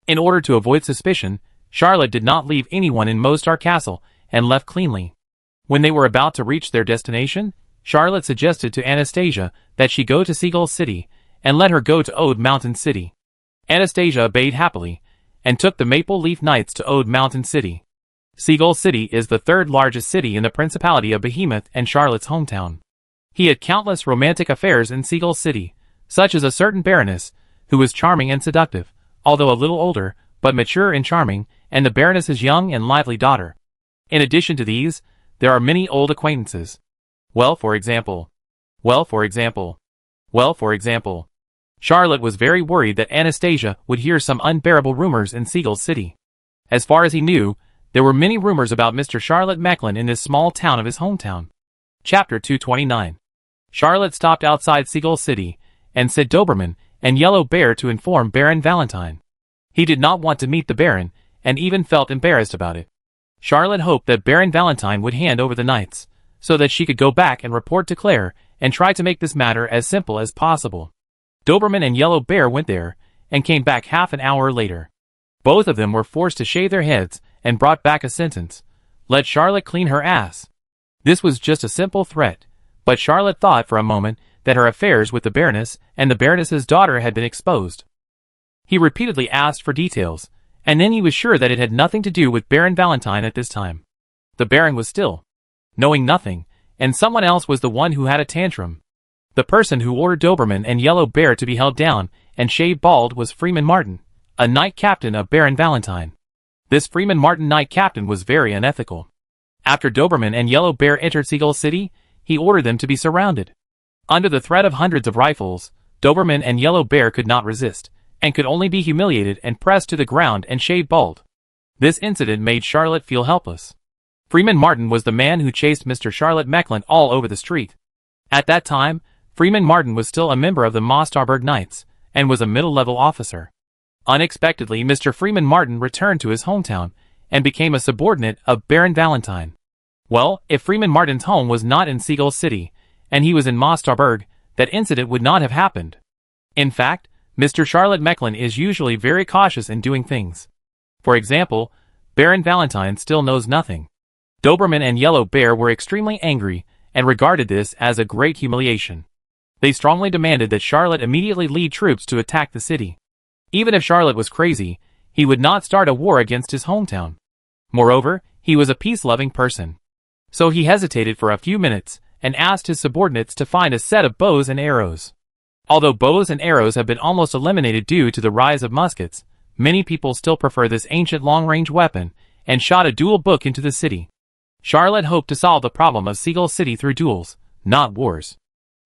In order to avoid suspicion, Charlotte did not leave anyone in Mostar Castle, and left cleanly. When they were about to reach their destination, Charlotte suggested to Anastasia that she go to Seagull City, and let her go to Ode Mountain City. Anastasia obeyed happily, and took the Maple Leaf Knights to Ode Mountain City. Seagull City is the 3rd largest city in the Principality of Behemoth and Charlotte's hometown. He had countless romantic affairs in Seagull City, such as a certain baroness, who was charming and seductive, although a little older, but mature and charming, and the baroness's young and lively daughter. In addition to these, there are many old acquaintances. For example. Charlotte was very worried that Anastasia would hear some unbearable rumors in Seagull City. As far as he knew, there were many rumors about Mr. Charlotte Mecklin in this small town of his hometown. Chapter 229. Charlotte stopped outside Seagull City, and said Doberman and Yellow Bear to inform Baron Valentine. He did not want to meet the Baron, and even felt embarrassed about it. Charlotte hoped that Baron Valentine would hand over the knights, so that she could go back and report to Claire, and try to make this matter as simple as possible. Doberman and Yellow Bear went there, and came back half an hour later. Both of them were forced to shave their heads, and brought back a sentence: "Let Charlotte clean her ass." This was just a simple threat, but Charlotte thought for a moment that her affairs with the Baroness and the Baroness's daughter had been exposed. He repeatedly asked for details, and then he was sure that it had nothing to do with Baron Valentine at this time. The Baron was still knowing nothing, and someone else was the one who had a tantrum. The person who ordered Doberman and Yellow Bear to be held down and shaved bald was Freeman Martin, a knight captain of Baron Valentine. This Freeman Martin knight captain was very unethical. After Doberman and Yellow Bear entered Seagull City, he ordered them to be surrounded. Under the threat of hundreds of rifles, Doberman and Yellow Bear could not resist, and could only be humiliated and pressed to the ground and shaved bald. This incident made Charlotte feel helpless. Freeman Martin was the man who chased Mr. Charlotte Mecklin all over the street. At that time, Freeman Martin was still a member of the Mostarburg Knights, and was a middle-level officer. Unexpectedly, Mr. Freeman Martin returned to his hometown, and became a subordinate of Baron Valentine. Well, if Freeman Martin's home was not in Seagull City, and he was in Mostarburg, that incident would not have happened. In fact, Mr. Charlotte Mecklin is usually very cautious in doing things. For example, Baron Valentine still knows nothing. Doberman and Yellow Bear were extremely angry, and regarded this as a great humiliation. They strongly demanded that Charlotte immediately lead troops to attack the city. Even if Charlotte was crazy, he would not start a war against his hometown. Moreover, he was a peace-loving person. So he hesitated for a few minutes, and asked his subordinates to find a set of bows and arrows. Although bows and arrows have been almost eliminated due to the rise of muskets, many people still prefer this ancient long-range weapon, and shot a duel book into the city. Charlotte hoped to solve the problem of Seagull City through duels, not wars.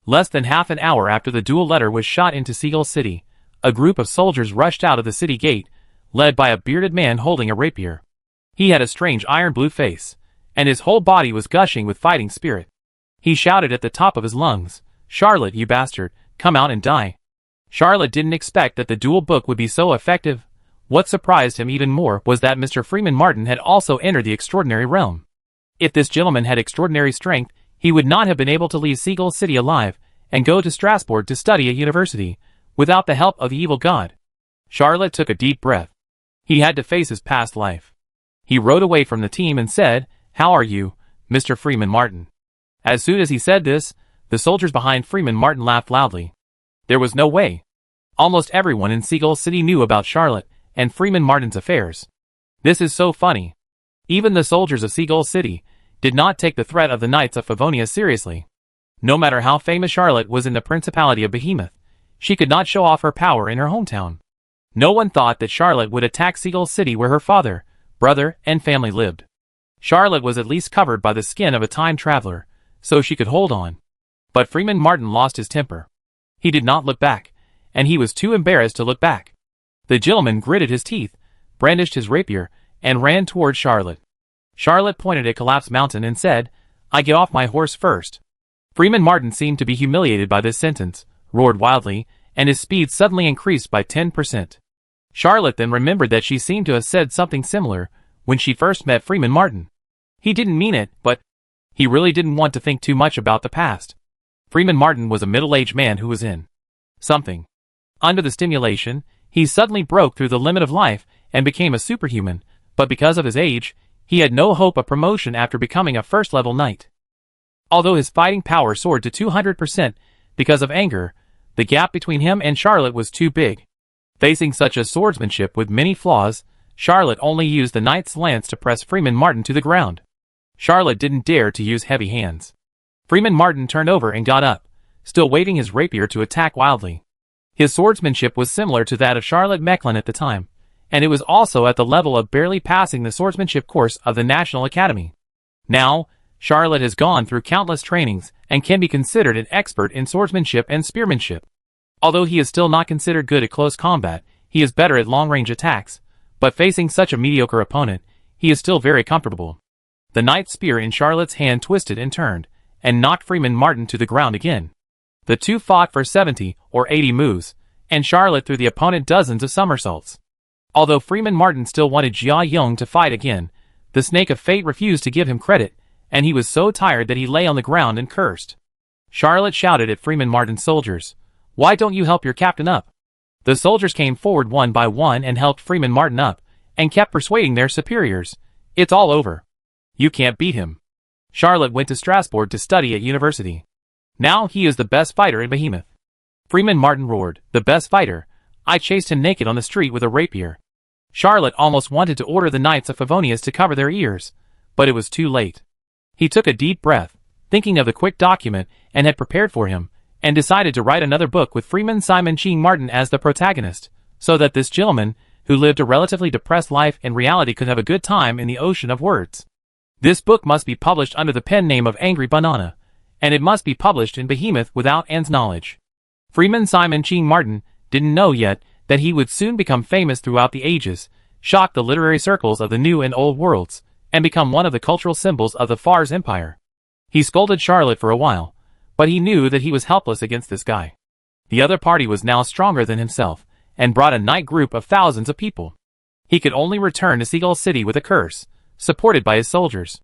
Less than half an hour after the duel letter was shot into Seagull City, a group of soldiers rushed out of the city gate, led by a bearded man holding a rapier. He had a strange iron-blue face, and his whole body was gushing with fighting spirit. He shouted at the top of his lungs, "Charlotte, you bastard, come out and die." Charlotte didn't expect that the duel book would be so effective. What surprised him even more was that Mr. Freeman Martin had also entered the extraordinary realm. If this gentleman had extraordinary strength, he would not have been able to leave Seagull City alive, and go to Strasbourg to study at university, without the help of the evil god. Charlotte took a deep breath. He had to face his past life. He rode away from the team and said, "How are you, Mr. Freeman Martin?" As soon as he said this, The soldiers behind Freeman Martin laughed loudly. There was no way. Almost everyone in Seagull City knew about Charlotte and Freeman Martin's affairs. This is so funny. Even the soldiers of Seagull City did not take the threat of the Knights of Favonia seriously. No matter how famous Charlotte was in the Principality of Behemoth, she could not show off her power in her hometown. No one thought that Charlotte would attack Seagull City where her father, brother, and family lived. Charlotte was at least covered by the skin of a time traveler, so she could hold on. But Freeman Martin lost his temper. He did not look back, and he was too embarrassed to look back. The gentleman gritted his teeth, brandished his rapier, and ran toward Charlotte. Charlotte pointed at Collapse Mountain and said, "I get off my horse first." Freeman Martin seemed to be humiliated by this sentence, roared wildly, and his speed suddenly increased by 10%. Charlotte then remembered that she seemed to have said something similar when she first met Freeman Martin. He didn't mean it, but he really didn't want to think too much about the past. Freeman Martin was a middle-aged man who was in something. Under the stimulation, he suddenly broke through the limit of life and became a superhuman, but because of his age, he had no hope of promotion after becoming a first-level knight. Although his fighting power soared to 200% because of anger, the gap between him and Charlotte was too big. Facing such a swordsmanship with many flaws, Charlotte only used the knight's lance to press Freeman Martin to the ground. Charlotte didn't dare to use heavy hands. Freeman Martin turned over and got up, still waving his rapier to attack wildly. His swordsmanship was similar to that of Charlotte Mecklin at the time, and it was also at the level of barely passing the swordsmanship course of the National Academy. Now, Charlotte has gone through countless trainings and can be considered an expert in swordsmanship and spearmanship. Although he is still not considered good at close combat, he is better at long-range attacks, but facing such a mediocre opponent, he is still very comfortable. The knight's spear in Charlotte's hand twisted and turned, and knocked Freeman Martin to the ground again. The two fought for 70 or 80 moves, and Charlotte threw the opponent dozens of somersaults. Although Freeman Martin still wanted Jia Yong to fight again, the Snake of Fate refused to give him credit, and he was so tired that he lay on the ground and cursed. Charlotte shouted at Freeman Martin's soldiers, "Why don't you help your captain up?" The soldiers came forward one by one and helped Freeman Martin up, and kept persuading their superiors, "It's all over. You can't beat him." Charlotte went to Strasbourg to study at university. Now he is the best fighter in Behemoth. Freeman Martin roared, "The best fighter? I chased him naked on the street with a rapier." Charlotte almost wanted to order the Knights of Favonius to cover their ears, but it was too late. He took a deep breath, thinking of the quick document and had prepared for him, and decided to write another book with Freeman Simon Ching Martin as the protagonist, so that this gentleman, who lived a relatively depressed life in reality, could have a good time in the ocean of words. This book must be published under the pen name of Angry Banana, and it must be published in Behemoth without Anne's knowledge. Freeman Simon Ching Martin didn't know yet that he would soon become famous throughout the ages, shock the literary circles of the New and Old Worlds, and become one of the cultural symbols of the Fars Empire. He scolded Charlotte for a while, but he knew that he was helpless against this guy. The other party was now stronger than himself, and brought a knight group of thousands of people. He could only return to Seagull City with a curse, supported by his soldiers.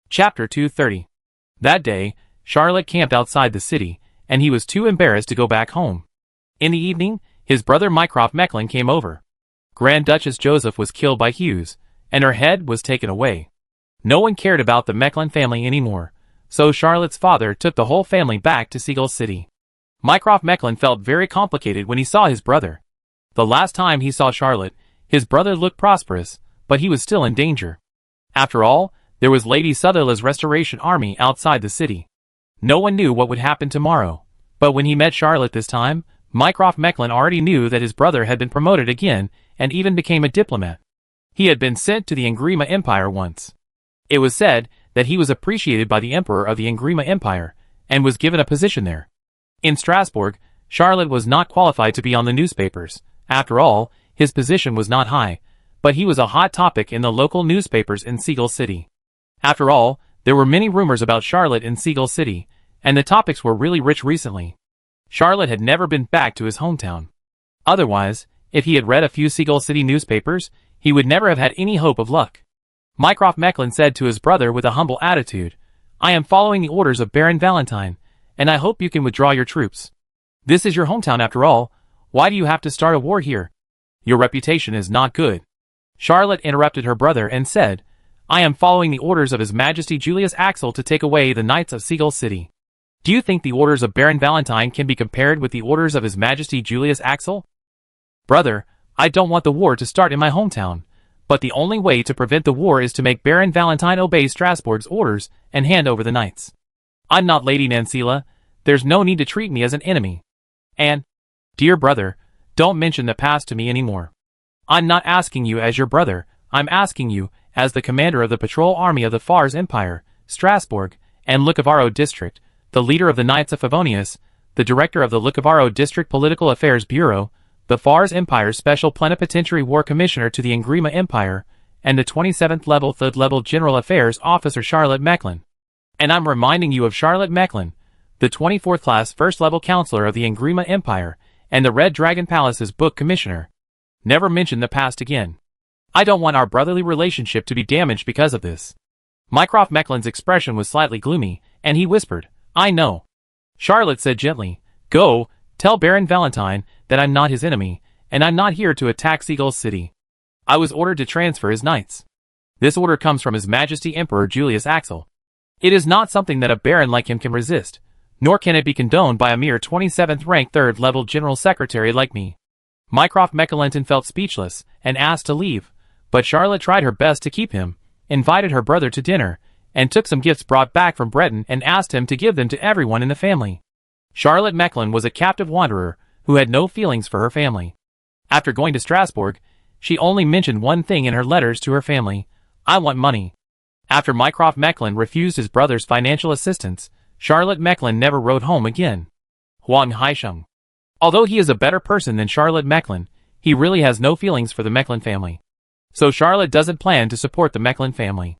Chapter 230. That day, Charlotte camped outside the city, and he was too embarrassed to go back home. In the evening, his brother Mycroft Mecklin came over. Grand Duchess Joseph was killed by Hughes, and her head was taken away. No one cared about the Mecklin family anymore, so Charlotte's father took the whole family back to Seagull City. Mycroft Mecklin felt very complicated when he saw his brother. The last time he saw Charlotte, his brother looked prosperous, but he was still in danger. After all, there was Lady Sutherland's Restoration Army outside the city. No one knew what would happen tomorrow, but when he met Charlotte this time, Mycroft Mecklin already knew that his brother had been promoted again and even became a diplomat. He had been sent to the Angrima Empire once. It was said that he was appreciated by the Emperor of the Angrima Empire and was given a position there. In Strasbourg, Charlotte was not qualified to be on the newspapers. After all, his position was not high, but he was a hot topic in the local newspapers in Seagull City. After all, there were many rumors about Charlotte in Seagull City, and the topics were really rich recently. Charlotte had never been back to his hometown. Otherwise, if he had read a few Seagull City newspapers, he would never have had any hope of luck. Mycroft Mecklin said to his brother with a humble attitude, "I am following the orders of Baron Valentine, and I hope you can withdraw your troops. This is your hometown after all. Why do you have to start a war here? Your reputation is not good." Charlotte interrupted her brother and said, "I am following the orders of His Majesty Julius Axel to take away the Knights of Seagull City." Do you think the orders of Baron Valentine can be compared with the orders of His Majesty Julius Axel? Brother, I don't want the war to start in my hometown, but the only way to prevent the war is to make Baron Valentine obey Strasbourg's orders and hand over the knights. I'm not Lady Nancila, there's no need to treat me as an enemy. And, dear brother, don't mention the past to me anymore. I'm not asking you as your brother, I'm asking you as the commander of the patrol army of the Fars Empire, Strasbourg, and Lucavaro district, the leader of the Knights of Favonius, the director of the Lucavaro District Political Affairs Bureau, the Fars Empire's Special Plenipotentiary War Commissioner to the Engrima Empire, and the 27th level 3rd level General Affairs Officer Charlotte Mechlin. And I'm reminding you of Charlotte Mechlin, the 24th class 1st level Counselor of the Engrima Empire, and the Red Dragon Palace's Book Commissioner. Never mention the past again. I don't want our brotherly relationship to be damaged because of this. Mycroft Mechlin's expression was slightly gloomy, and he whispered, I know. Charlotte said gently, Go, tell Baron Valentine that I'm not his enemy, and I'm not here to attack Seagull City. I was ordered to transfer his knights. This order comes from His Majesty Emperor Julius Axel. It is not something that a baron like him can resist, nor can it be condoned by a mere 27th rank 3rd level General Secretary like me. Mycroft Mechlin felt speechless, and asked to leave, but Charlotte tried her best to keep him, invited her brother to dinner, and took some gifts brought back from Breton and asked him to give them to everyone in the family. Charlotte Mechlin was a captive wanderer who had no feelings for her family. After going to Strasbourg, she only mentioned one thing in her letters to her family, I want money. After Mycroft Mechlin refused his brother's financial assistance, Charlotte Mechlin never wrote home again. Huang Haisheng. Although he is a better person than Charlotte Mechlin, he really has no feelings for the Mechlin family. So Charlotte doesn't plan to support the Mechlin family.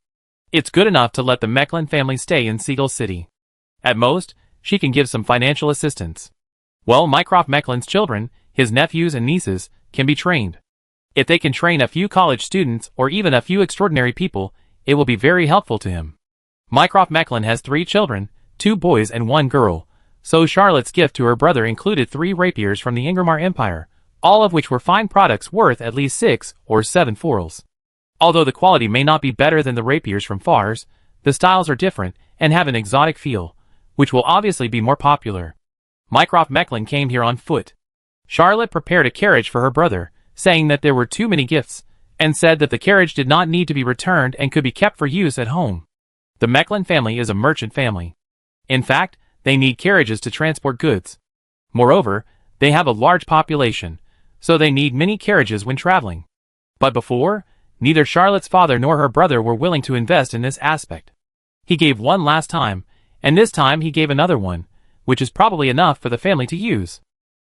It's good enough to let the Mechlin family stay in Seagull City. At most, she can give some financial assistance. Well, Mycroft Mechlin's children, his nephews and nieces, can be trained. If they can train a few college students or even a few extraordinary people, it will be very helpful to him. Mycroft Mechlin has 3 children, 2 boys and 1 girl, so Charlotte's gift to her brother included 3 rapiers from the Ingramar Empire, all of which were fine products worth at least 6 or 7 florals. Although the quality may not be better than the rapiers from Fars, the styles are different and have an exotic feel, which will obviously be more popular. Mycroft Mechlin came here on foot. Charlotte prepared a carriage for her brother, saying that there were too many gifts, and said that the carriage did not need to be returned and could be kept for use at home. The Mechlin family is a merchant family. In fact, they need carriages to transport goods. Moreover, they have a large population, so they need many carriages when traveling. But before, neither Charlotte's father nor her brother were willing to invest in this aspect. He gave one last time, and this time he gave another one, which is probably enough for the family to use.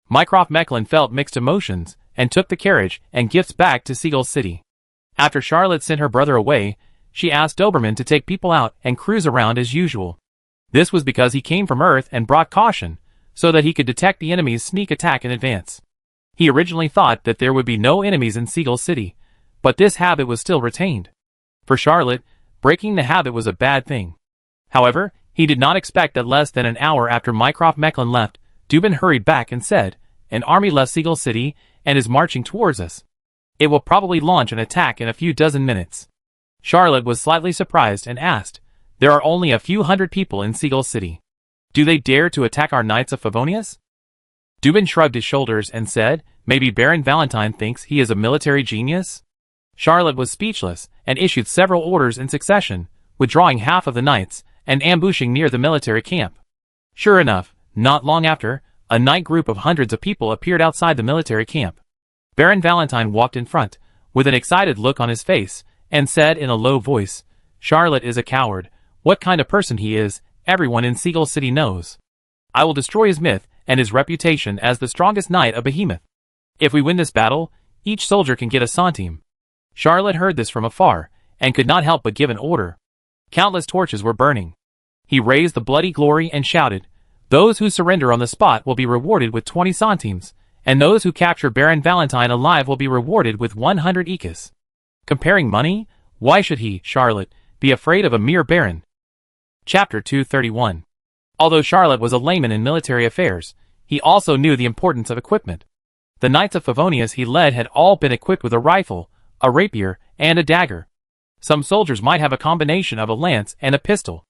Mycroft Mechlin felt mixed emotions, and took the carriage and gifts back to Seagull City. After Charlotte sent her brother away, she asked Doberman to take people out and cruise around as usual. This was because he came from Earth and brought caution, so that he could detect the enemy's sneak attack in advance. He originally thought that there would be no enemies in Seagull City, but this habit was still retained. For Charlotte, breaking the habit was a bad thing. However, he did not expect that less than an hour after Mycroft Mechlin left, Dubin hurried back and said, An army left Seagull City and is marching towards us. It will probably launch an attack in a few dozen minutes. Charlotte was slightly surprised and asked, There are only a few hundred people in Seagull City. Do they dare to attack our Knights of Favonius? Dubin shrugged his shoulders and said, Maybe Baron Valentine thinks he is a military genius? Charlotte was speechless, and issued several orders in succession, withdrawing half of the knights, and ambushing near the military camp. Sure enough, not long after, a night group of hundreds of people appeared outside the military camp. Baron Valentine walked in front, with an excited look on his face, and said in a low voice, Charlotte is a coward. What kind of person he is, everyone in Seagull City knows. I will destroy his myth and his reputation as the strongest knight of Behemoth. If we win this battle, each soldier can get a centime. Charlotte heard this from afar, and could not help but give an order. Countless torches were burning. He raised the bloody glory and shouted, Those who surrender on the spot will be rewarded with 20 centimes, and those who capture Baron Valentine alive will be rewarded with 100 ekus. Comparing money? Why should he, Charlotte, be afraid of a mere baron? Chapter 231. Although Charlotte was a layman in military affairs, he also knew the importance of equipment. The Knights of Favonius he led had all been equipped with a rifle, a rapier, and a dagger. Some soldiers might have a combination of a lance and a pistol.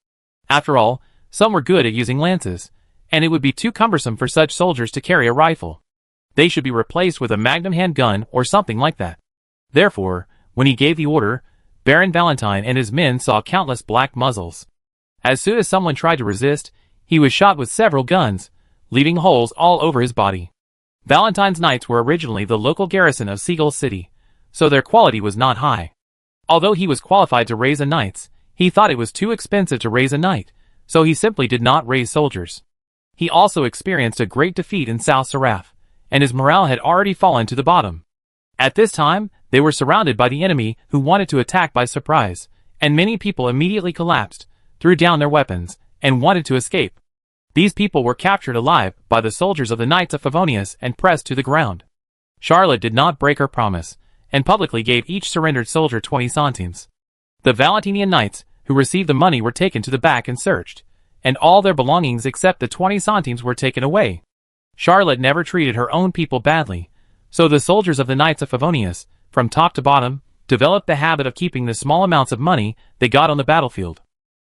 After all, Some were good at using lances, and it would be too cumbersome for such soldiers to carry a rifle. They should be replaced with a magnum handgun or something like that. Therefore, when he gave the order, Baron Valentine and his men saw countless black muzzles. As soon as someone tried to resist, he was shot with several guns, leaving holes all over his body. Valentine's Knights were originally the local garrison of Seagull City, so their quality was not high. Although he was qualified to raise a knights, he thought it was too expensive to raise a knight, so he simply did not raise soldiers. He also experienced a great defeat in South Seraph, and his morale had already fallen to the bottom. At this time, they were surrounded by the enemy who wanted to attack by surprise, and many people immediately collapsed, threw down their weapons, and wanted to escape. These people were captured alive by the soldiers of the Knights of Favonius and pressed to the ground. Charlotte did not break her promise, and publicly gave each surrendered soldier 20 centimes. The Valentinian Knights, who received the money, were taken to the back and searched, and all their belongings except the 20 centimes were taken away. Charlotte never treated her own people badly, so the soldiers of the Knights of Favonius, from top to bottom, developed the habit of keeping the small amounts of money they got on the battlefield.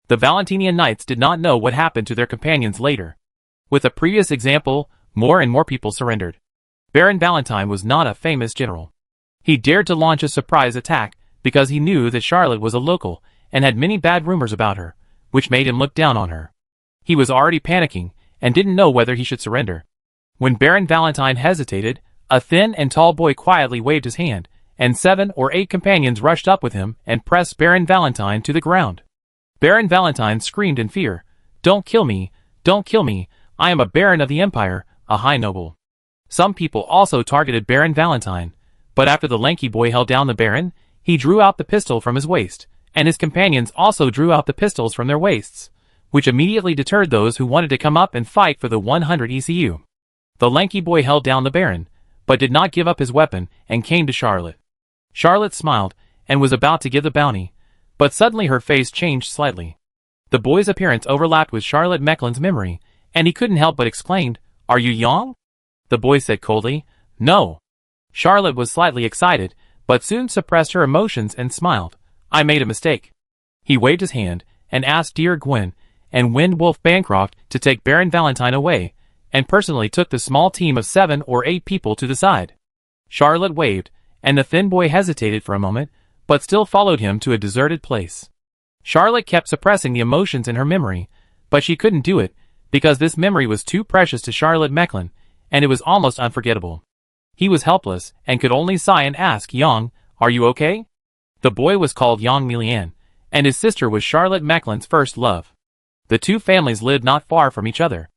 The Valentinian Knights did not know what happened to their companions later. With a previous example, more and more people surrendered. Baron Valentine was not a famous general. He dared to launch a surprise attack because he knew that Charlotte was a local and had many bad rumors about her, which made him look down on her. He was already panicking and didn't know whether he should surrender. When Baron Valentine hesitated, a thin and tall boy quietly waved his hand, and 7 or 8 companions rushed up with him and pressed Baron Valentine to the ground. Baron Valentine screamed in fear, "Don't kill me! Don't kill me! I am a baron of the empire, a high noble." Some people also targeted Baron Valentine, but after the lanky boy held down the baron, he drew out the pistol from his waist, and his companions also drew out the pistols from their waists, which immediately deterred those who wanted to come up and fight for the 100 ECU. The lanky boy held down the baron, but did not give up his weapon and came to Charlotte. Charlotte smiled and was about to give the bounty, but suddenly her face changed slightly. The boy's appearance overlapped with Charlotte Mecklen's memory, and he couldn't help but exclaimed, "Are you Yang?" The boy said coldly, "No." Charlotte was slightly excited, but soon suppressed her emotions and smiled. "I made a mistake." He waved his hand and asked Dear Gwen and Wind Wolf Bancroft to take Baron Valentine away, and personally took the small team of 7 or 8 people to the side. Charlotte waved, and the thin boy hesitated for a moment, but still followed him to a deserted place. Charlotte kept suppressing the emotions in her memory, but she couldn't do it, because this memory was too precious to Charlotte Mecklen, and it was almost unforgettable. He was helpless, and could only sigh and ask, "Yang, are you okay?" The boy was called Yang Milian, and his sister was Charlotte Mecklen's first love. The two families lived not far from each other.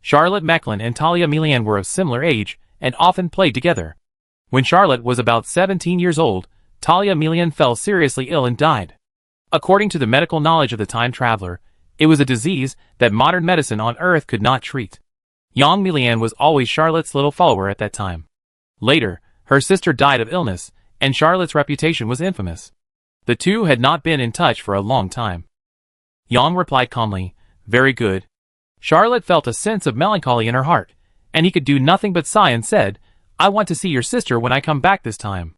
Charlotte Mecklen and Talia Milian were of similar age, and often played together. When Charlotte was about 17 years old, Talia Milian fell seriously ill and died. According to the medical knowledge of the time traveler, it was a disease that modern medicine on Earth could not treat. Yang Milian was always Charlotte's little follower at that time. Later, her sister died of illness, and Charlotte's reputation was infamous. The two had not been in touch for a long time. Yang replied calmly, "Very good." Charlotte felt a sense of melancholy in her heart, and he could do nothing but sigh and said, "I want to see your sister when I come back this time."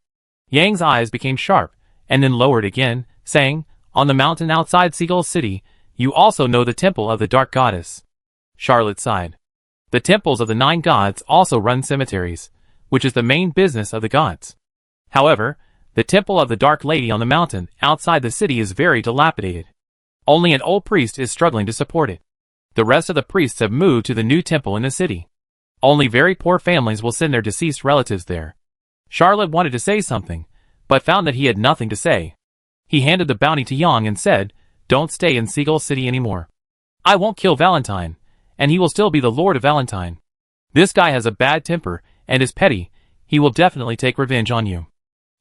Yang's eyes became sharp, and then lowered again, saying, "On the mountain outside Seagull City, you also know the temple of the Dark Goddess." Charlotte sighed. The temples of the 9 gods also run cemeteries, which is the main business of the gods. However, the temple of the Dark Lady on the mountain outside the city is very dilapidated. Only an old priest is struggling to support it. The rest of the priests have moved to the new temple in the city. Only very poor families will send their deceased relatives there. Charlotte wanted to say something, but found that he had nothing to say. He handed the bounty to Yang and said, "Don't stay in Seagull City anymore. I won't kill Valentine, and he will still be the Lord of Valentine. This guy has a bad temper and is petty. He will definitely take revenge on you."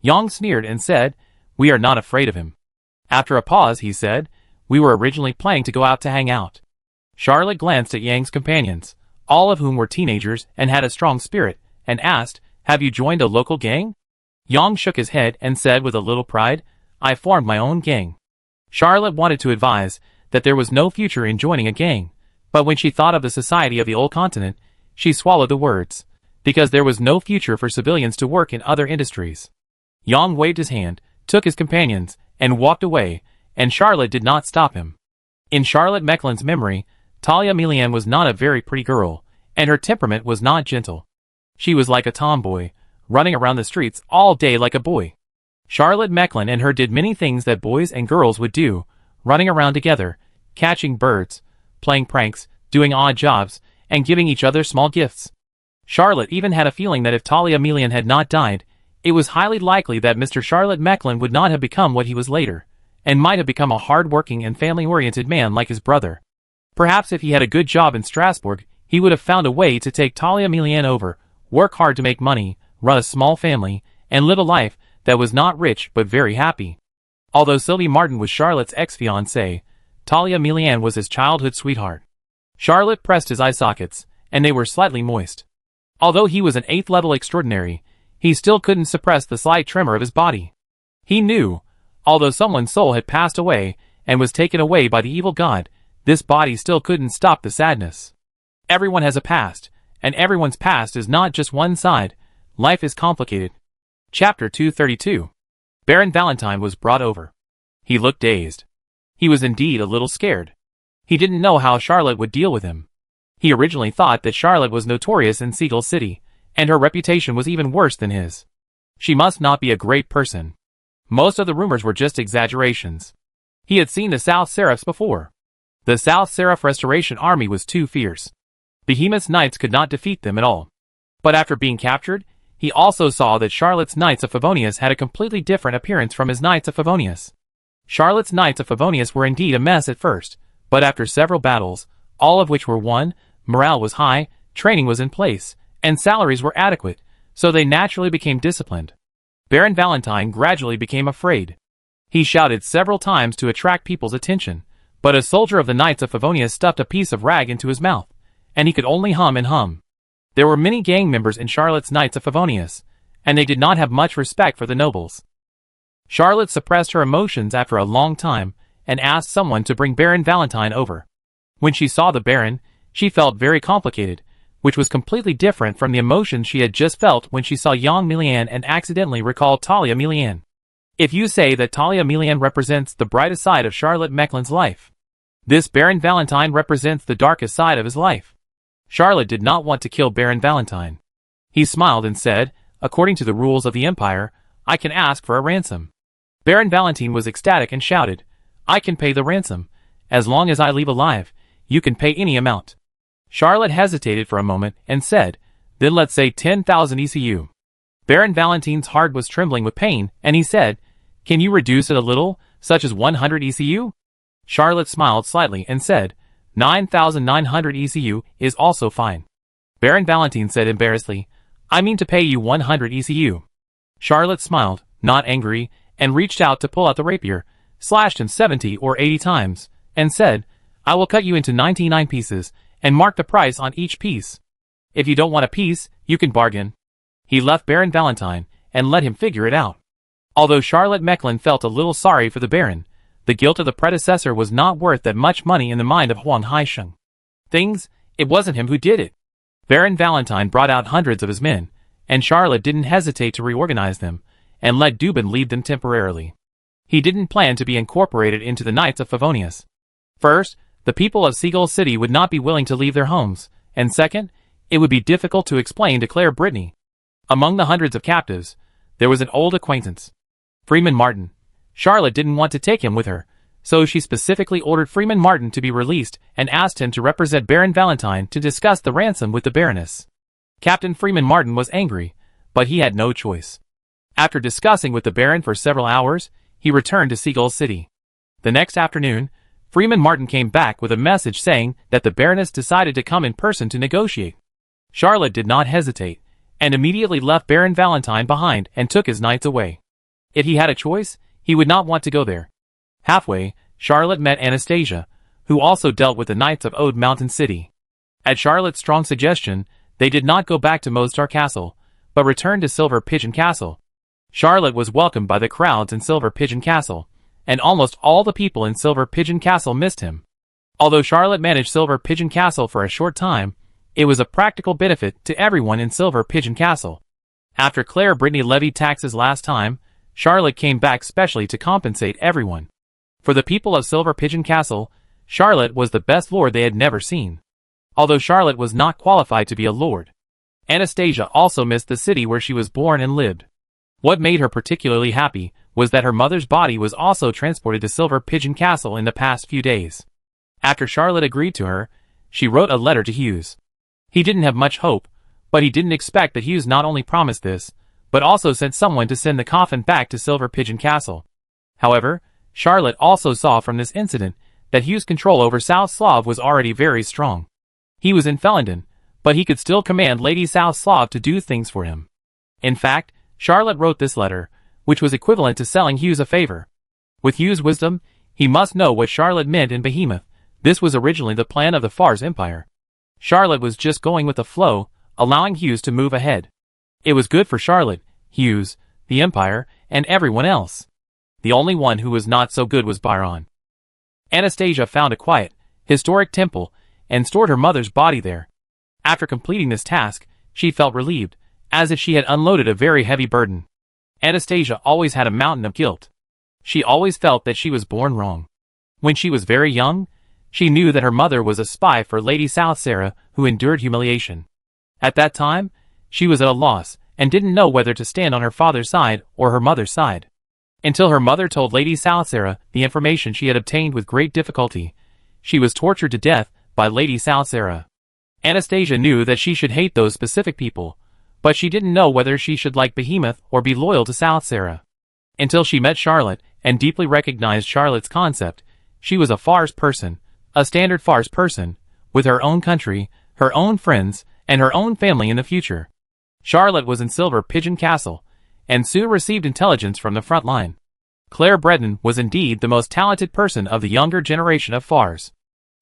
Yang sneered and said, "We are not afraid of him." After a pause he said, "We were originally planning to go out to hang out." Charlotte glanced at Yang's companions, all of whom were teenagers and had a strong spirit, and asked, "Have you joined a local gang?" Yang shook his head and said with a little pride, "I formed my own gang." Charlotte wanted to advise that there was no future in joining a gang, but when she thought of the society of the old continent, she swallowed the words, because there was no future for civilians to work in other industries. Yang waved his hand, took his companions, and walked away, and Charlotte did not stop him. In Charlotte Mecklen's memory, Talia Milian was not a very pretty girl, and her temperament was not gentle. She was like a tomboy, running around the streets all day like a boy. Charlotte Mecklin and her did many things that boys and girls would do, running around together, catching birds, playing pranks, doing odd jobs, and giving each other small gifts. Charlotte even had a feeling that if Talia Milian had not died, it was highly likely that Mr. Charlotte Mecklin would not have become what he was later, and might have become a hard-working and family-oriented man like his brother. Perhaps if he had a good job in Strasbourg, he would have found a way to take Talia Milian over, work hard to make money, run a small family, and live a life that was not rich but very happy. Although Sylvie Martin was Charlotte's ex-fiancée, Talia Milian was his childhood sweetheart. Charlotte pressed his eye sockets, and they were slightly moist. Although he was an 8th-level extraordinary, he still couldn't suppress the slight tremor of his body. He knew, although someone's soul had passed away and was taken away by the evil god, this body still couldn't stop the sadness. Everyone has a past, and everyone's past is not just one side. Life is complicated. Chapter 232. Baron Valentine was brought over. He looked dazed. He was indeed a little scared. He didn't know how Charlotte would deal with him. He originally thought that Charlotte was notorious in Seagull City, and her reputation was even worse than his. She must not be a great person. Most of the rumors were just exaggerations. He had seen the South Seraphs before. The South Seraph Restoration Army was too fierce. Behemoth's knights could not defeat them at all. But after being captured, he also saw that Charlotte's Knights of Favonius had a completely different appearance from his Knights of Favonius. Charlotte's Knights of Favonius were indeed a mess at first, but after several battles, all of which were won, morale was high, training was in place, and salaries were adequate, so they naturally became disciplined. Baron Valentine gradually became afraid. He shouted several times to attract people's attention, but a soldier of the Knights of Favonius stuffed a piece of rag into his mouth, and he could only hum and hum. There were many gang members in Charlotte's Knights of Favonius, and they did not have much respect for the nobles. Charlotte suppressed her emotions after a long time, and asked someone to bring Baron Valentine over. When she saw the Baron, she felt very complicated, which was completely different from the emotions she had just felt when she saw young Milian and accidentally recalled Talia Milian. If you say that Talia Milian represents the brightest side of Charlotte Mecklin's life, this Baron Valentine represents the darkest side of his life. Charlotte did not want to kill Baron Valentine. He smiled and said, "According to the rules of the Empire, I can ask for a ransom." Baron Valentine was ecstatic and shouted, "I can pay the ransom. As long as I leave alive, you can pay any amount." Charlotte hesitated for a moment and said, "Then let's say 10,000 ECU. Baron Valentine's heart was trembling with pain, and he said, "Can you reduce it a little, such as 100 ECU? Charlotte smiled slightly and said, 9,900 ECU is also fine. Baron Valentine said embarrassedly, "I mean to pay you 100 ECU. Charlotte smiled, not angry, and reached out to pull out the rapier, slashed him 70 or 80 times, and said, "I will cut you into 99 pieces, and mark the price on each piece. If you don't want a piece, you can bargain." He left Baron Valentine, and let him figure it out. Although Charlotte Mecklin felt a little sorry for the Baron, the guilt of the predecessor was not worth that much money in the mind of Huang Haisheng. It wasn't him who did it. Baron Valentine brought out hundreds of his men, and Charlotte didn't hesitate to reorganize them, and let Dubin lead them temporarily. He didn't plan to be incorporated into the Knights of Favonius. First, the people of Seagull City would not be willing to leave their homes, and second, it would be difficult to explain to Claire Brittany. Among the hundreds of captives, there was an old acquaintance, Freeman Martin. Charlotte didn't want to take him with her, so she specifically ordered Freeman Martin to be released and asked him to represent Baron Valentine to discuss the ransom with the Baroness. Captain Freeman Martin was angry, but he had no choice. After discussing with the Baron for several hours, he returned to Seagull City. The next afternoon, Freeman Martin came back with a message saying that the Baroness decided to come in person to negotiate. Charlotte did not hesitate, and immediately left Baron Valentine behind and took his knights away. If he had a choice, he would not want to go there. Halfway, Charlotte met Anastasia, who also dealt with the Knights of Ode Mountain City. At Charlotte's strong suggestion, they did not go back to Mostar Castle, but returned to Silver Pigeon Castle. Charlotte was welcomed by the crowds in Silver Pigeon Castle, and almost all the people in Silver Pigeon Castle missed him. Although Charlotte managed Silver Pigeon Castle for a short time, it was a practical benefit to everyone in Silver Pigeon Castle. After Claire Brittany levied taxes last time, Charlotte came back specially to compensate everyone. For the people of Silver Pigeon Castle, Charlotte was the best lord they had never seen. Although Charlotte was not qualified to be a lord, Anastasia also missed the city where she was born and lived. What made her particularly happy was that her mother's body was also transported to Silver Pigeon Castle in the past few days. After Charlotte agreed to her, she wrote a letter to Hughes. He didn't have much hope, but he didn't expect that Hughes not only promised this, but also sent someone to send the coffin back to Silver Pigeon Castle. However, Charlotte also saw from this incident that Hughes' control over South Slav was already very strong. He was in Felendon, but he could still command Lady South Slav to do things for him. In fact, Charlotte wrote this letter, which was equivalent to selling Hughes a favor. With Hughes' wisdom, he must know what Charlotte meant in Behemoth. This was originally the plan of the Fars Empire. Charlotte was just going with the flow, allowing Hughes to move ahead. It was good for Charlotte, Hughes, the Empire, and everyone else. The only one who was not so good was Byron. Anastasia found a quiet, historic temple, and stored her mother's body there. After completing this task, she felt relieved, as if she had unloaded a very heavy burden. Anastasia always had a mountain of guilt. She always felt that she was born wrong. When she was very young, she knew that her mother was a spy for Lady South Sarah who endured humiliation. At that time, she was at a loss, and didn't know whether to stand on her father's side or her mother's side. Until her mother told Lady South Sarah the information she had obtained with great difficulty. She was tortured to death by Lady South Sarah. Anastasia knew that she should hate those specific people, but she didn't know whether she should like Behemoth or be loyal to South Sarah. Until she met Charlotte and deeply recognized Charlotte's concept, she was a Fars person, a standard Fars person, with her own country, her own friends, and her own family in the future. Charlotte was in Silver Pigeon Castle, and soon received intelligence from the front line. Claire Breton was indeed the most talented person of the younger generation of Fars.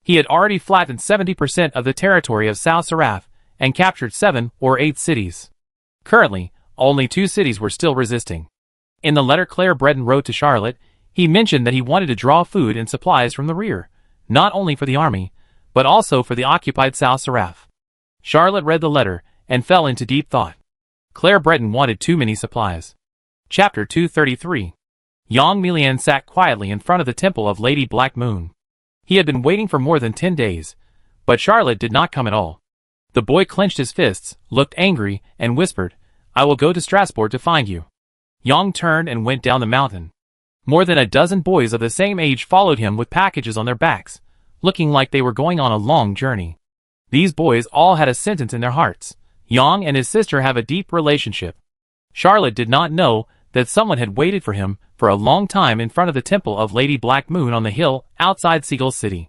He had already flattened 70% of the territory of South Seraph, and captured 7 or 8 cities. Currently, only 2 cities were still resisting. In the letter Claire Breton wrote to Charlotte, he mentioned that he wanted to draw food and supplies from the rear, not only for the army, but also for the occupied South Seraph. Charlotte read the letter, and fell into deep thought. Claire Breton wanted too many supplies. Chapter 233. Yang Milian sat quietly in front of the temple of Lady Black Moon. He had been waiting for more than 10 days, but Charlotte did not come at all. The boy clenched his fists, looked angry, and whispered, "I will go to Strasbourg to find you." Yang turned and went down the mountain. More than a dozen boys of the same age followed him with packages on their backs, looking like they were going on a long journey. These boys all had a sentence in their hearts: Yang and his sister have a deep relationship. Charlotte did not know that someone had waited for him for a long time in front of the temple of Lady Black Moon on the hill outside Seagull City.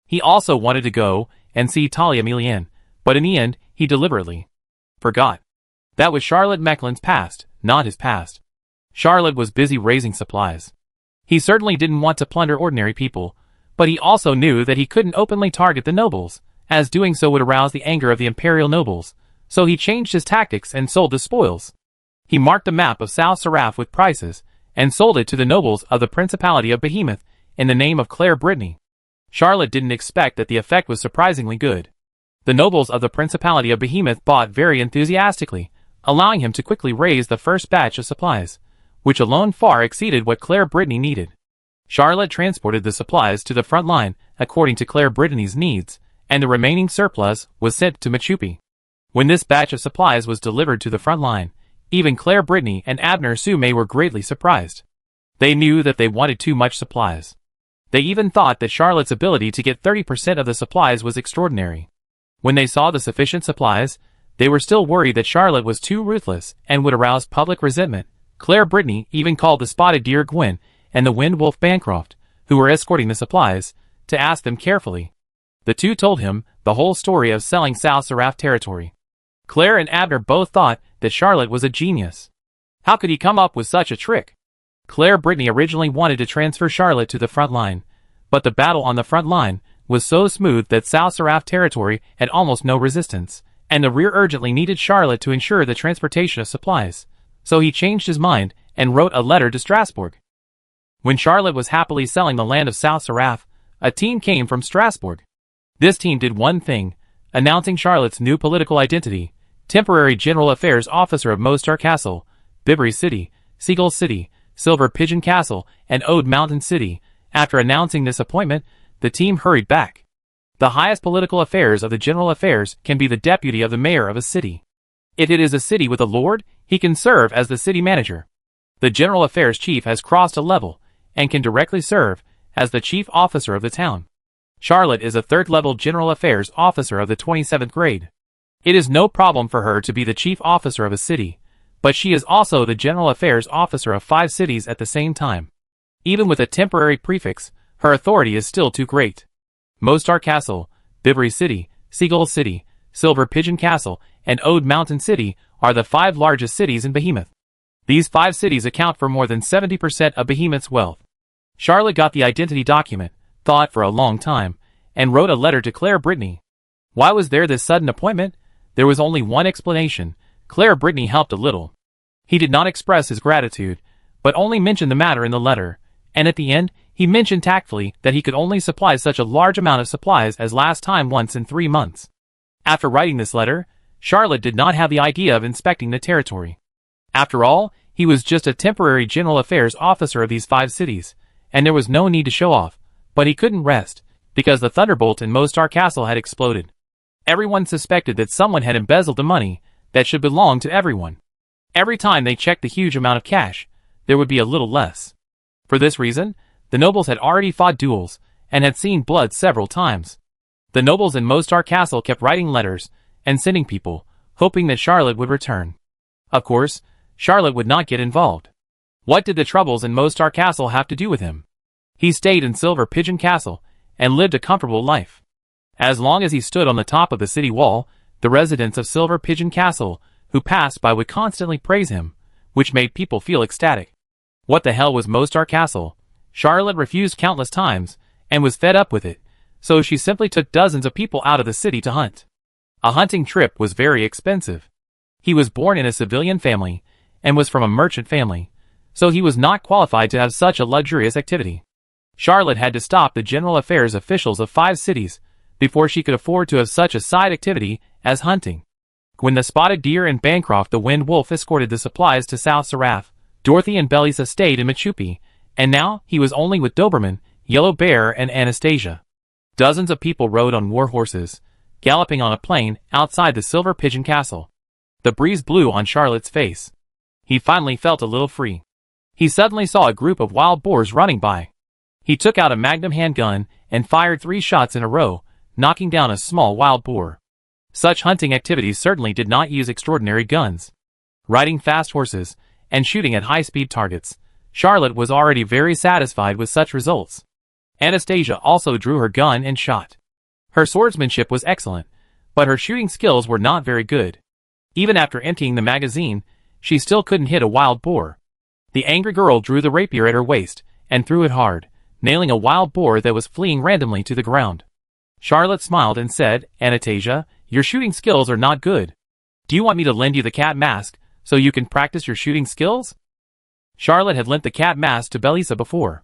He also wanted to go and see Talia Milian, but in the end, he deliberately forgot. That was Charlotte Mecklen's past, not his past. Charlotte was busy raising supplies. He certainly didn't want to plunder ordinary people, but he also knew that he couldn't openly target the nobles, as doing so would arouse the anger of the imperial nobles, so he changed his tactics and sold the spoils. He marked a map of South Seraph with prices, and sold it to the nobles of the Principality of Behemoth, in the name of Claire Brittany. Charlotte didn't expect that the effect was surprisingly good. The nobles of the Principality of Behemoth bought very enthusiastically, allowing him to quickly raise the first batch of supplies, which alone far exceeded what Claire Brittany needed. Charlotte transported the supplies to the front line according to Claire Brittany's needs, and the remaining surplus was sent to Machupi. When this batch of supplies was delivered to the front line, even Claire Brittany and Abner Sume were greatly surprised. They knew that they wanted too much supplies. They even thought that Charlotte's ability to get 30% of the supplies was extraordinary. When they saw the sufficient supplies, they were still worried that Charlotte was too ruthless and would arouse public resentment. Claire Brittany even called the Spotted Deer Gwyn and the Wind Wolf Bancroft, who were escorting the supplies, to ask them carefully. The two told him the whole story of selling South Seraph territory. Claire and Abner both thought that Charlotte was a genius. How could he come up with such a trick? Claire Brittany originally wanted to transfer Charlotte to the front line, but the battle on the front line was so smooth that South Seraph territory had almost no resistance, and the rear urgently needed Charlotte to ensure the transportation of supplies. So he changed his mind and wrote a letter to Strasbourg. When Charlotte was happily selling the land of South Seraph, a team came from Strasbourg. This team did one thing, announcing Charlotte's new political identity: temporary general affairs officer of Mostar Castle, Bibri City, Seagull City, Silver Pigeon Castle, and Ode Mountain City. After announcing this appointment, the team hurried back. The highest political affairs of the general affairs can be the deputy of the mayor of a city. If it is a city with a lord, he can serve as the city manager. The general affairs chief has crossed a level and can directly serve as the chief officer of the town. Charlotte is a third-level general affairs officer of the 27th grade. It is no problem for her to be the chief officer of a city, but she is also the general affairs officer of 5 cities at the same time. Even with a temporary prefix, her authority is still too great. Mostar Castle, Bibury City, Seagull City, Silver Pigeon Castle, and Ode Mountain City are the 5 largest cities in Behemoth. These 5 cities account for more than 70% of Behemoth's wealth. Charlotte got the identity document, thought for a long time, and wrote a letter to Claire Brittany. Why was there this sudden appointment? There was only one explanation. Claire Brittany helped a little. He did not express his gratitude, but only mentioned the matter in the letter, and at the end, he mentioned tactfully that he could only supply such a large amount of supplies as last time once in 3 months. After writing this letter, Charlotte did not have the idea of inspecting the territory. After all, he was just a temporary general affairs officer of these 5 cities, and there was no need to show off, but he couldn't rest, because the thunderbolt in Mostar Castle had exploded. Everyone suspected that someone had embezzled the money that should belong to everyone. Every time they checked the huge amount of cash, there would be a little less. For this reason, the nobles had already fought duels, and had seen blood several times. The nobles in Mostar Castle kept writing letters, and sending people, hoping that Charlotte would return. Of course, Charlotte would not get involved. What did the troubles in Mostar Castle have to do with him? He stayed in Silver Pigeon Castle, and lived a comfortable life. As long as he stood on the top of the city wall, the residents of Silver Pigeon Castle, who passed by, would constantly praise him, which made people feel ecstatic. What the hell was Mostar Castle? Charlotte refused countless times, and was fed up with it, so she simply took dozens of people out of the city to hunt. A hunting trip was very expensive. He was born in a civilian family, and was from a merchant family, so he was not qualified to have such a luxurious activity. Charlotte had to stop the general affairs officials of 5 cities before she could afford to have such a side activity as hunting. When the Spotted Deer and Bancroft the Wind Wolf escorted the supplies to South Seraph, Dorothy and Belisa stayed in Machupi, and now he was only with Doberman, Yellow Bear, and Anastasia. Dozens of people rode on war horses, galloping on a plain outside the Silver Pigeon Castle. The breeze blew on Charlotte's face. He finally felt a little free. He suddenly saw a group of wild boars running by. He took out a Magnum handgun and fired 3 shots in a row, knocking down a small wild boar. Such hunting activities certainly did not use extraordinary guns. Riding fast horses and shooting at high-speed targets, Charlotte was already very satisfied with such results. Anastasia also drew her gun and shot. Her swordsmanship was excellent, but her shooting skills were not very good. Even after emptying the magazine, she still couldn't hit a wild boar. The angry girl drew the rapier at her waist and threw it hard, nailing a wild boar that was fleeing randomly to the ground. Charlotte smiled and said, "Anastasia, your shooting skills are not good. Do you want me to lend you the cat mask so you can practice your shooting skills?" Charlotte had lent the cat mask to Belisa before.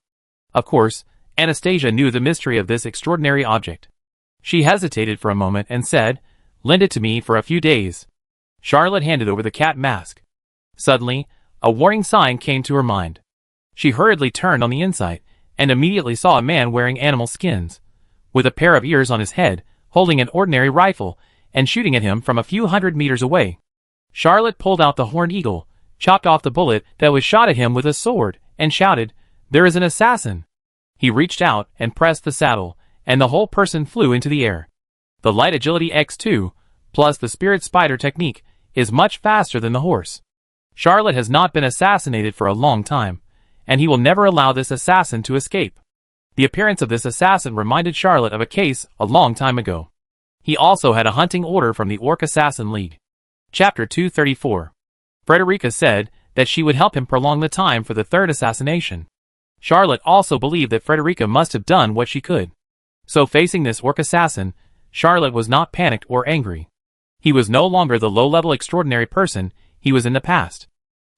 Of course, Anastasia knew the mystery of this extraordinary object. She hesitated for a moment and said, "Lend it to me for a few days." Charlotte handed over the cat mask. Suddenly, a warning sign came to her mind. She hurriedly turned on the inside, and immediately saw a man wearing animal skins, with a pair of ears on his head, holding an ordinary rifle, and shooting at him from a few hundred meters away. Charlotte pulled out the horned eagle, chopped off the bullet that was shot at him with a sword, and shouted, "There is an assassin!" He reached out and pressed the saddle, and the whole person flew into the air. The Light Agility X2, plus the Spirit Spider technique, is much faster than the horse. Charlotte has not been assassinated for a long time, and he will never allow this assassin to escape. The appearance of this assassin reminded Charlotte of a case a long time ago. He also had a hunting order from the Orc Assassin League. Chapter 234. Frederica said that she would help him prolong the time for the 3rd assassination. Charlotte also believed that Frederica must have done what she could. So facing this Orc assassin, Charlotte was not panicked or angry. He was no longer the low-level extraordinary person he was in the past.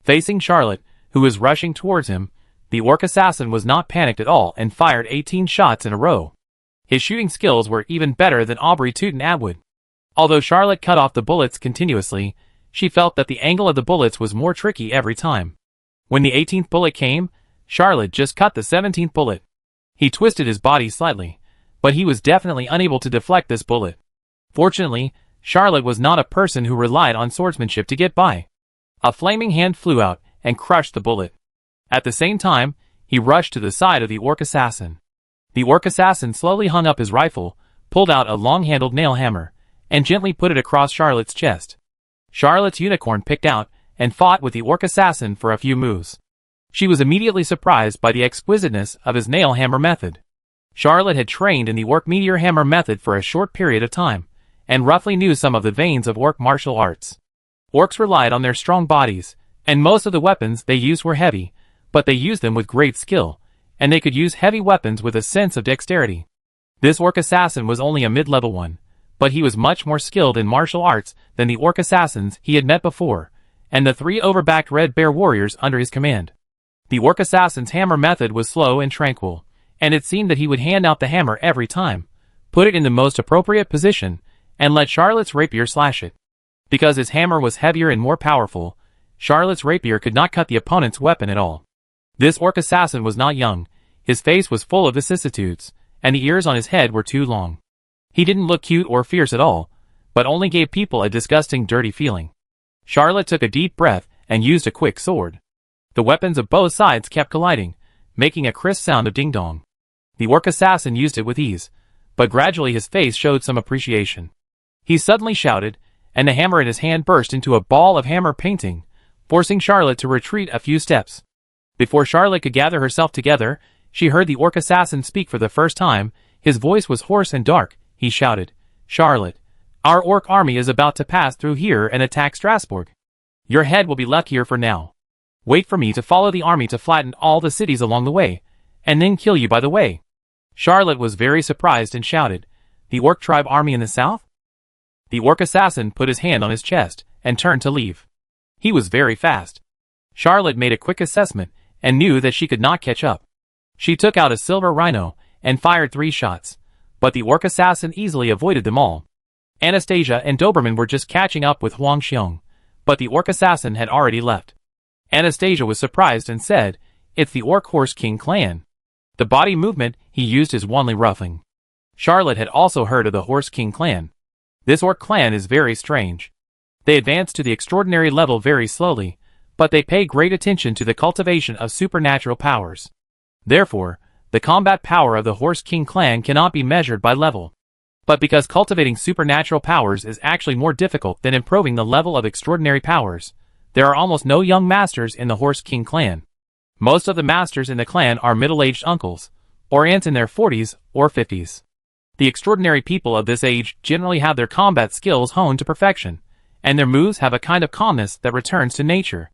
Facing Charlotte, who was rushing towards him, the Orc assassin was not panicked at all and fired 18 shots in a row. His shooting skills were even better than Aubrey Tootin Atwood. Although Charlotte cut off the bullets continuously, she felt that the angle of the bullets was more tricky every time. When the 18th bullet came, Charlotte just cut the 17th bullet. He twisted his body slightly, but he was definitely unable to deflect this bullet. Fortunately, Charlotte was not a person who relied on swordsmanship to get by. A flaming hand flew out and crushed the bullet. At the same time, he rushed to the side of the orc assassin. The orc assassin slowly hung up his rifle, pulled out a long-handled nail hammer, and gently put it across Charlotte's chest. Charlotte's unicorn picked out and fought with the orc assassin for a few moves. She was immediately surprised by the exquisiteness of his nail hammer method. Charlotte had trained in the orc meteor hammer method for a short period of time, and roughly knew some of the veins of orc martial arts. Orcs relied on their strong bodies, and most of the weapons they used were heavy, but they used them with great skill, and they could use heavy weapons with a sense of dexterity. This orc assassin was only a mid-level one, but he was much more skilled in martial arts than the orc assassins he had met before, and the 3 overbacked red bear warriors under his command. The orc assassin's hammer method was slow and tranquil, and it seemed that he would hand out the hammer every time, put it in the most appropriate position, and let Charlotte's rapier slash it. Because his hammer was heavier and more powerful, Charlotte's rapier could not cut the opponent's weapon at all. This orc assassin was not young, his face was full of vicissitudes, and the ears on his head were too long. He didn't look cute or fierce at all, but only gave people a disgusting dirty feeling. Charlotte took a deep breath and used a quick sword. The weapons of both sides kept colliding, making a crisp sound of ding-dong. The orc assassin used it with ease, but gradually his face showed some appreciation. He suddenly shouted, and the hammer in his hand burst into a ball of hammer painting, forcing Charlotte to retreat a few steps. Before Charlotte could gather herself together, she heard the orc assassin speak for the first time. His voice was hoarse and dark. He shouted, "Charlotte, our orc army is about to pass through here and attack Strasbourg. Your head will be left here for now. Wait for me to follow the army to flatten all the cities along the way, and then kill you by the way." Charlotte was very surprised and shouted, "The orc tribe army in the south?" The orc assassin put his hand on his chest and turned to leave. He was very fast. Charlotte made a quick assessment and knew that she could not catch up. She took out a silver rhino and fired 3 shots, but the orc assassin easily avoided them all. Anastasia and Doberman were just catching up with Huang Xiong, but the orc assassin had already left. Anastasia was surprised and said, "It's the Orc Horse King clan." The body movement he used is Wanli Roughing. Charlotte had also heard of the Horse King clan. This orc clan is very strange. They advance to the extraordinary level very slowly, but they pay great attention to the cultivation of supernatural powers. Therefore, the combat power of the Horse King clan cannot be measured by level. But because cultivating supernatural powers is actually more difficult than improving the level of extraordinary powers, there are almost no young masters in the Horse King clan. Most of the masters in the clan are middle-aged uncles, or aunts in their 40s or 50s. The extraordinary people of this age generally have their combat skills honed to perfection, and their moves have a kind of calmness that returns to nature.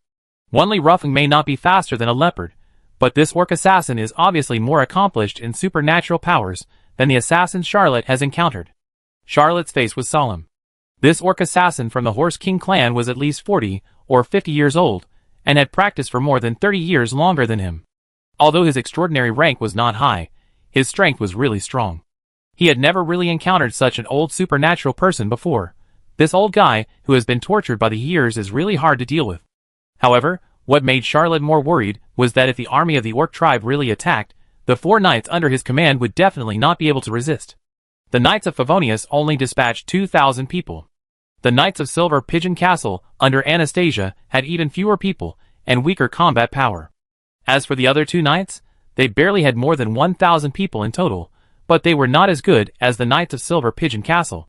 Wanli Roughing may not be faster than a leopard, but this orc assassin is obviously more accomplished in supernatural powers than the assassin Charlotte has encountered. Charlotte's face was solemn. This orc assassin from the Horse King clan was at least 40 or 50 years old, and had practiced for more than 30 years longer than him. Although his extraordinary rank was not high, his strength was really strong. He had never really encountered such an old supernatural person before. This old guy, who has been tortured by the years, is really hard to deal with. However, what made Charlotte more worried was that if the army of the orc tribe really attacked, the 4 knights under his command would definitely not be able to resist. The Knights of Favonius only dispatched 2,000 people. The Knights of Silver Pigeon Castle, under Anastasia, had even fewer people, and weaker combat power. As for the other 2 knights, they barely had more than 1,000 people in total, but they were not as good as the Knights of Silver Pigeon Castle.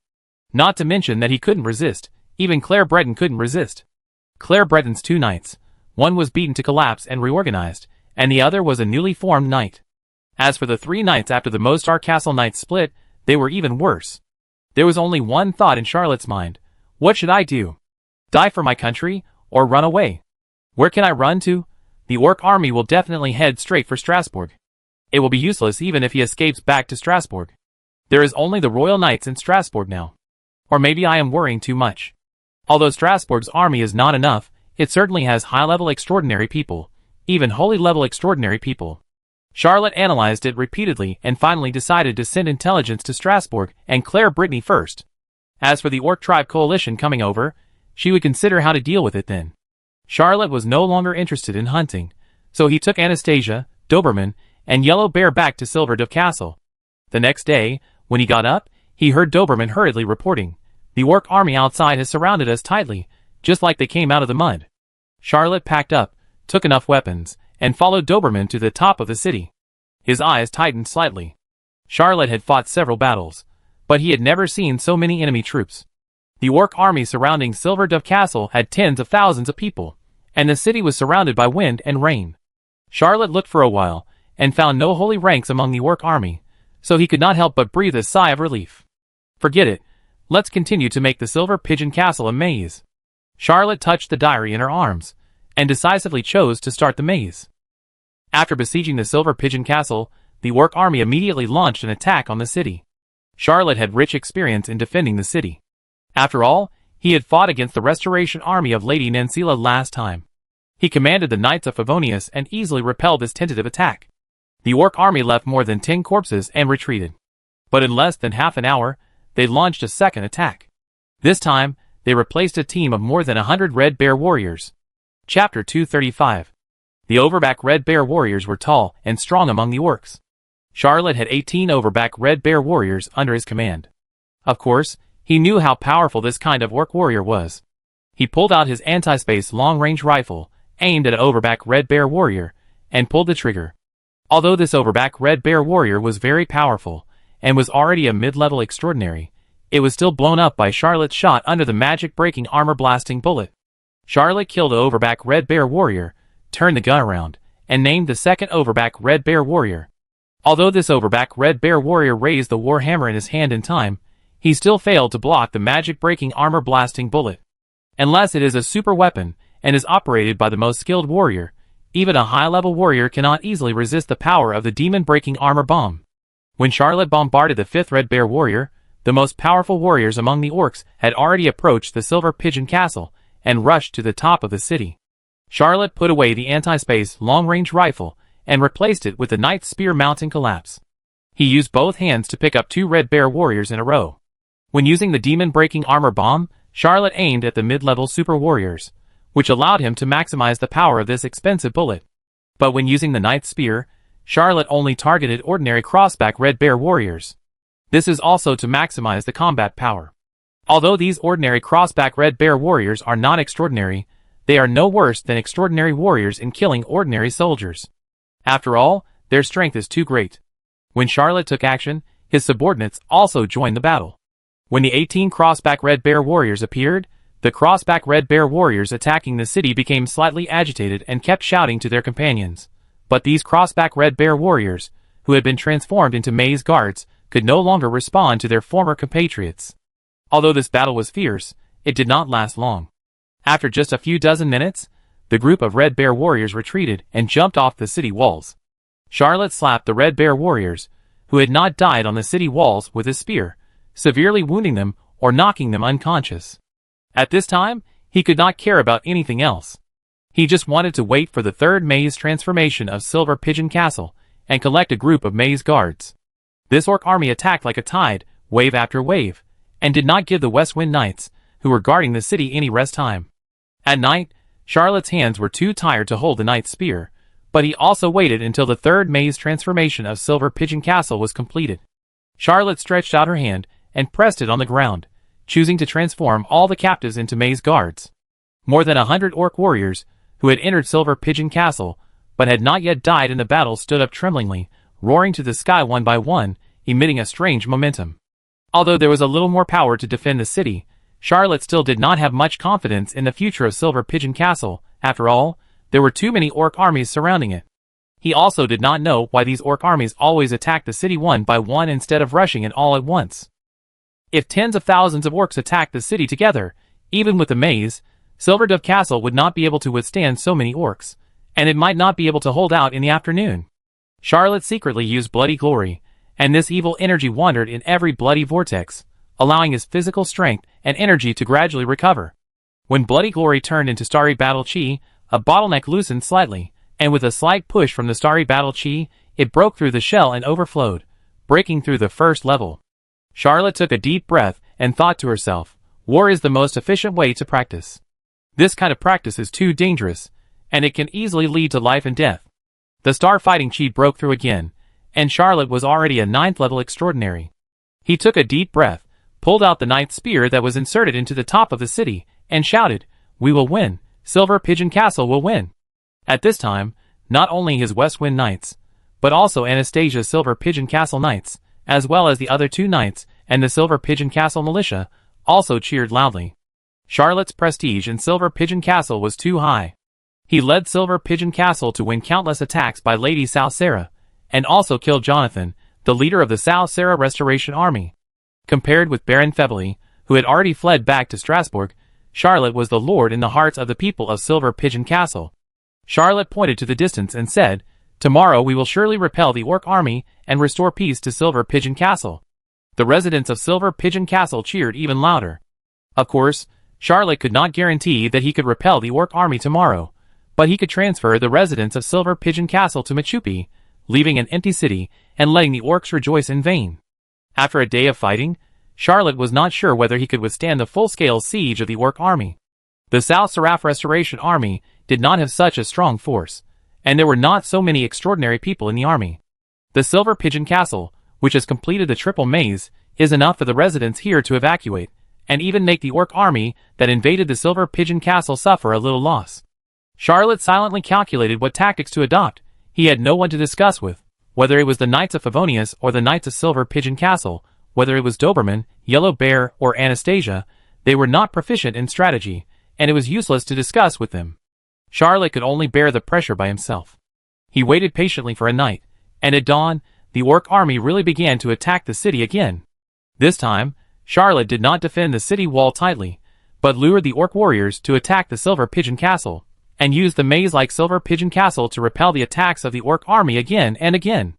Not to mention that he couldn't resist, even Claire Breton couldn't resist. Claire Breton's 2 knights, one was beaten to collapse and reorganized, and the other was a newly formed knight. As for the 3 knights after the Mostar Castle knights split, they were even worse. There was only one thought in Charlotte's mind. What should I do? Die for my country, or run away? Where can I run to? The orc army will definitely head straight for Strasbourg. It will be useless even if he escapes back to Strasbourg. There is only the Royal Knights in Strasbourg now. Or maybe I am worrying too much. Although Strasbourg's army is not enough, it certainly has high-level extraordinary people, even holy-level extraordinary people. Charlotte analyzed it repeatedly and finally decided to send intelligence to Strasbourg and Claire Brittany first. As for the orc tribe coalition coming over, she would consider how to deal with it then. Charlotte was no longer interested in hunting, so he took Anastasia, Doberman, and Yellow Bear back to Silverdove Castle. The next day, When he got up, he heard Doberman hurriedly reporting, "The orc army outside has surrounded us tightly, just like they came out of the mud." Charlotte packed up, took enough weapons, and followed Doberman to the top of the city. His eyes tightened slightly. Charlotte had fought several battles, but he had never seen so many enemy troops. The orc army surrounding Silver Dove Castle had tens of thousands of people, and the city was surrounded by wind and rain. Charlotte looked for a while, and found no holy ranks among the orc army, so he could not help but breathe a sigh of relief. "Forget it. Let's continue to make the Silver Pigeon Castle a maze." Charlotte touched the diary in her arms, and decisively chose to start the maze. After besieging the Silver Pigeon Castle, the orc army immediately launched an attack on the city. Charlotte had rich experience in defending the city. After all, he had fought against the Restoration Army of Lady Nancila last time. He commanded the Knights of Favonius and easily repelled this tentative attack. The orc army left more than 10 corpses and retreated. But in less than half an hour, they launched a second attack. This time, they replaced a team of more than 100 Red Bear warriors. Chapter 235. The Overback Red Bear warriors were tall and strong among the orcs. Charlotte had 18 Overback Red Bear warriors under his command. Of course, he knew how powerful this kind of orc warrior was. He pulled out his anti-space long-range rifle, aimed at an Overback Red Bear warrior, and pulled the trigger. Although this Overback Red Bear warrior was very powerful, and was already a mid-level extraordinary, it was still blown up by Charlotte's shot under the magic-breaking armor-blasting bullet. Charlotte killed an Overback Red Bear warrior, turned the gun around, and named the second Overback Red Bear warrior. Although this Overback Red Bear warrior raised the warhammer in his hand in time, he still failed to block the magic-breaking armor-blasting bullet. Unless it is a super weapon and is operated by the most skilled warrior, even a high-level warrior cannot easily resist the power of the demon-breaking armor bomb. When Charlotte bombarded the 5th Red Bear warrior, the most powerful warriors among the orcs had already approached the Silver Pigeon Castle and rushed to the top of the city. Charlotte put away the anti-space long-range rifle and replaced it with the Knight's Spear mounting collapse. He used both hands to pick up 2 Red Bear warriors in a row. When using the demon-breaking armor bomb, Charlotte aimed at the mid-level super warriors, which allowed him to maximize the power of this expensive bullet. But when using the Knight's Spear, Charlotte only targeted ordinary crossback Red Bear warriors. This is also to maximize the combat power. Although these ordinary crossback Red Bear warriors are not extraordinary, they are no worse than extraordinary warriors in killing ordinary soldiers. After all, their strength is too great. When Charlotte took action, his subordinates also joined the battle. When the 18 crossback Red Bear warriors appeared, the crossback Red Bear warriors attacking the city became slightly agitated and kept shouting to their companions. But these crossback Red Bear warriors, who had been transformed into maze guards, could no longer respond to their former compatriots. Although this battle was fierce, it did not last long. After just a few dozen minutes, the group of Red Bear warriors retreated and jumped off the city walls. Charlotte slapped the Red Bear warriors, who had not died on the city walls, with his spear, severely wounding them or knocking them unconscious. At this time, he could not care about anything else. He just wanted to wait for the third maze transformation of Silver Pigeon Castle and collect a group of maze guards. This orc army attacked like a tide, wave after wave, and did not give the West Wind Knights, who were guarding the city, any rest time. At night, Charlotte's hands were too tired to hold the Knight's Spear, but he also waited until the third maze transformation of Silver Pigeon Castle was completed. Charlotte stretched out her hand and pressed it on the ground, choosing to transform all the captives into maze guards. More than 100 orc warriors, who had entered Silver Pigeon Castle, but had not yet died in the battle, stood up tremblingly, roaring to the sky one by one, emitting a strange momentum. Although there was a little more power to defend the city, Charlotte still did not have much confidence in the future of Silver Pigeon Castle. After all, there were too many orc armies surrounding it. He also did not know why these orc armies always attacked the city one by one instead of rushing it all at once. If tens of thousands of orcs attacked the city together, even with the maze, Silver Dove Castle would not be able to withstand so many orcs, and it might not be able to hold out in the afternoon. Charlotte secretly used Bloody Glory, and this evil energy wandered in every bloody vortex, allowing his physical strength and energy to gradually recover. When Bloody Glory turned into Starry Battle Chi, a bottleneck loosened slightly, and with a slight push from the Starry Battle Chi, it broke through the shell and overflowed, breaking through the first level. Charlotte took a deep breath and thought to herself, war is the most efficient way to practice. This kind of practice is too dangerous, and it can easily lead to life and death. The Star Fighting Chi broke through again, and Charlotte was already a 9th level extraordinary. He took a deep breath, pulled out the knight's spear that was inserted into the top of the city, and shouted, "We will win! Silver Pigeon Castle will win!" At this time, not only his West Wind Knights, but also Anastasia's Silver Pigeon Castle Knights, as well as the other two knights and the Silver Pigeon Castle militia, also cheered loudly. Charlotte's prestige in Silver Pigeon Castle was too high. He led Silver Pigeon Castle to win countless attacks by Lady South Sarah, and also killed Jonathan, the leader of the South Sarah Restoration Army. Compared with Baron Febely, who had already fled back to Strasbourg, Charlotte was the lord in the hearts of the people of Silver Pigeon Castle. Charlotte pointed to the distance and said, "Tomorrow we will surely repel the orc army and restore peace to Silver Pigeon Castle." The residents of Silver Pigeon Castle cheered even louder. Of course, Charlotte could not guarantee that he could repel the orc army tomorrow, but he could transfer the residents of Silver Pigeon Castle to Machupi, leaving an empty city and letting the orcs rejoice in vain. After a day of fighting, Charlotte was not sure whether he could withstand the full-scale siege of the orc army. The South Seraph Restoration Army did not have such a strong force, and there were not so many extraordinary people in the army. The Silver Pigeon Castle, which has completed the triple maze, is enough for the residents here to evacuate, and even make the orc army that invaded the Silver Pigeon Castle suffer a little loss. Charlotte silently calculated what tactics to adopt. He had no one to discuss with, whether it was the Knights of Favonius or the Knights of Silver Pigeon Castle, whether it was Doberman, Yellow Bear, or Anastasia. They were not proficient in strategy, and it was useless to discuss with them. Charlotte could only bear the pressure by himself. He waited patiently for a night, and at dawn, the orc army really began to attack the city again. This time, Charlotte did not defend the city wall tightly, but lured the orc warriors to attack the Silver Pigeon Castle, and used the maze-like Silver Pigeon Castle to repel the attacks of the orc army again and again.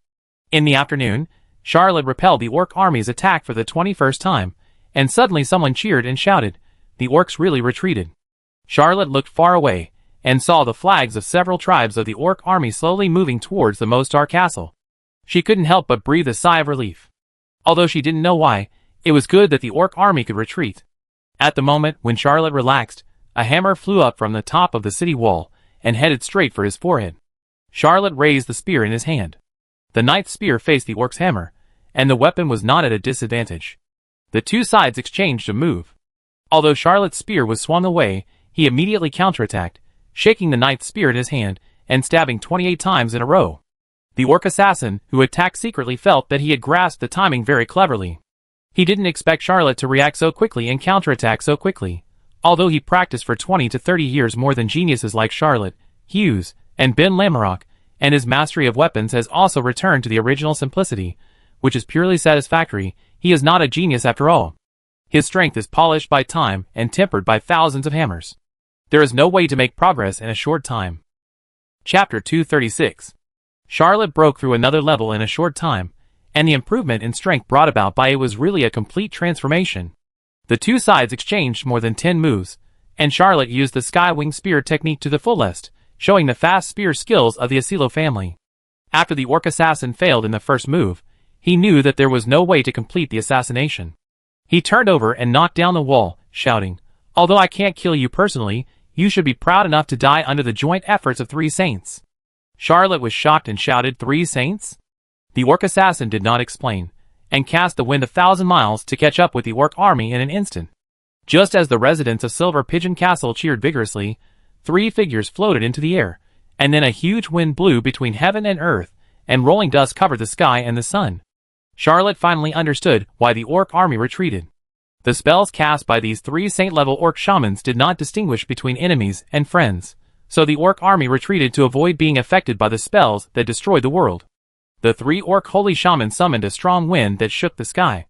In the afternoon, Charlotte repelled the orc army's attack for the 21st time, and suddenly someone cheered and shouted, "The orcs really retreated." Charlotte looked far away, and saw the flags of several tribes of the orc army slowly moving towards the Mostar Castle. She couldn't help but breathe a sigh of relief. Although she didn't know why, it was good that the orc army could retreat. At the moment when Charlotte relaxed, a hammer flew up from the top of the city wall, and headed straight for his forehead. Charlotte raised the spear in his hand. The knight's spear faced the orc's hammer, and the weapon was not at a disadvantage. The two sides exchanged a move. Although Charlotte's spear was swung away, he immediately counterattacked, shaking the knight's spear in his hand, and stabbing 28 times in a row. The orc assassin, who attacked secretly, felt that he had grasped the timing very cleverly. He didn't expect Charlotte to react so quickly and counterattack so quickly. Although he practiced for 20 to 30 years more than geniuses like Charlotte, Hughes, and Ben Lamorak, and his mastery of weapons has also returned to the original simplicity, which is purely satisfactory. He is not a genius after all. His strength is polished by time and tempered by thousands of hammers. There is no way to make progress in a short time. Chapter 236. Charlotte broke through another level in a short time, and the improvement in strength brought about by it was really a complete transformation. The two sides exchanged more than 10 moves, and Charlotte used the Skywing Spear technique to the fullest, showing the fast spear skills of the Asilo family. After the orc assassin failed in the first move, he knew that there was no way to complete the assassination. He turned over and knocked down the wall, shouting, "Although I can't kill you personally, you should be proud enough to die under the joint efforts of 3 saints." Charlotte was shocked and shouted, "3 saints?" The orc assassin did not explain, and cast the wind 1,000 miles to catch up with the orc army in an instant. Just as the residents of Silver Pigeon Castle cheered vigorously, 3 figures floated into the air, and then a huge wind blew between heaven and earth, and rolling dust covered the sky and the sun. Charlotte finally understood why the orc army retreated. The spells cast by these 3 saint-level orc shamans did not distinguish between enemies and friends, so the orc army retreated to avoid being affected by the spells that destroyed the world. The 3 orc holy shamans summoned a strong wind that shook the sky.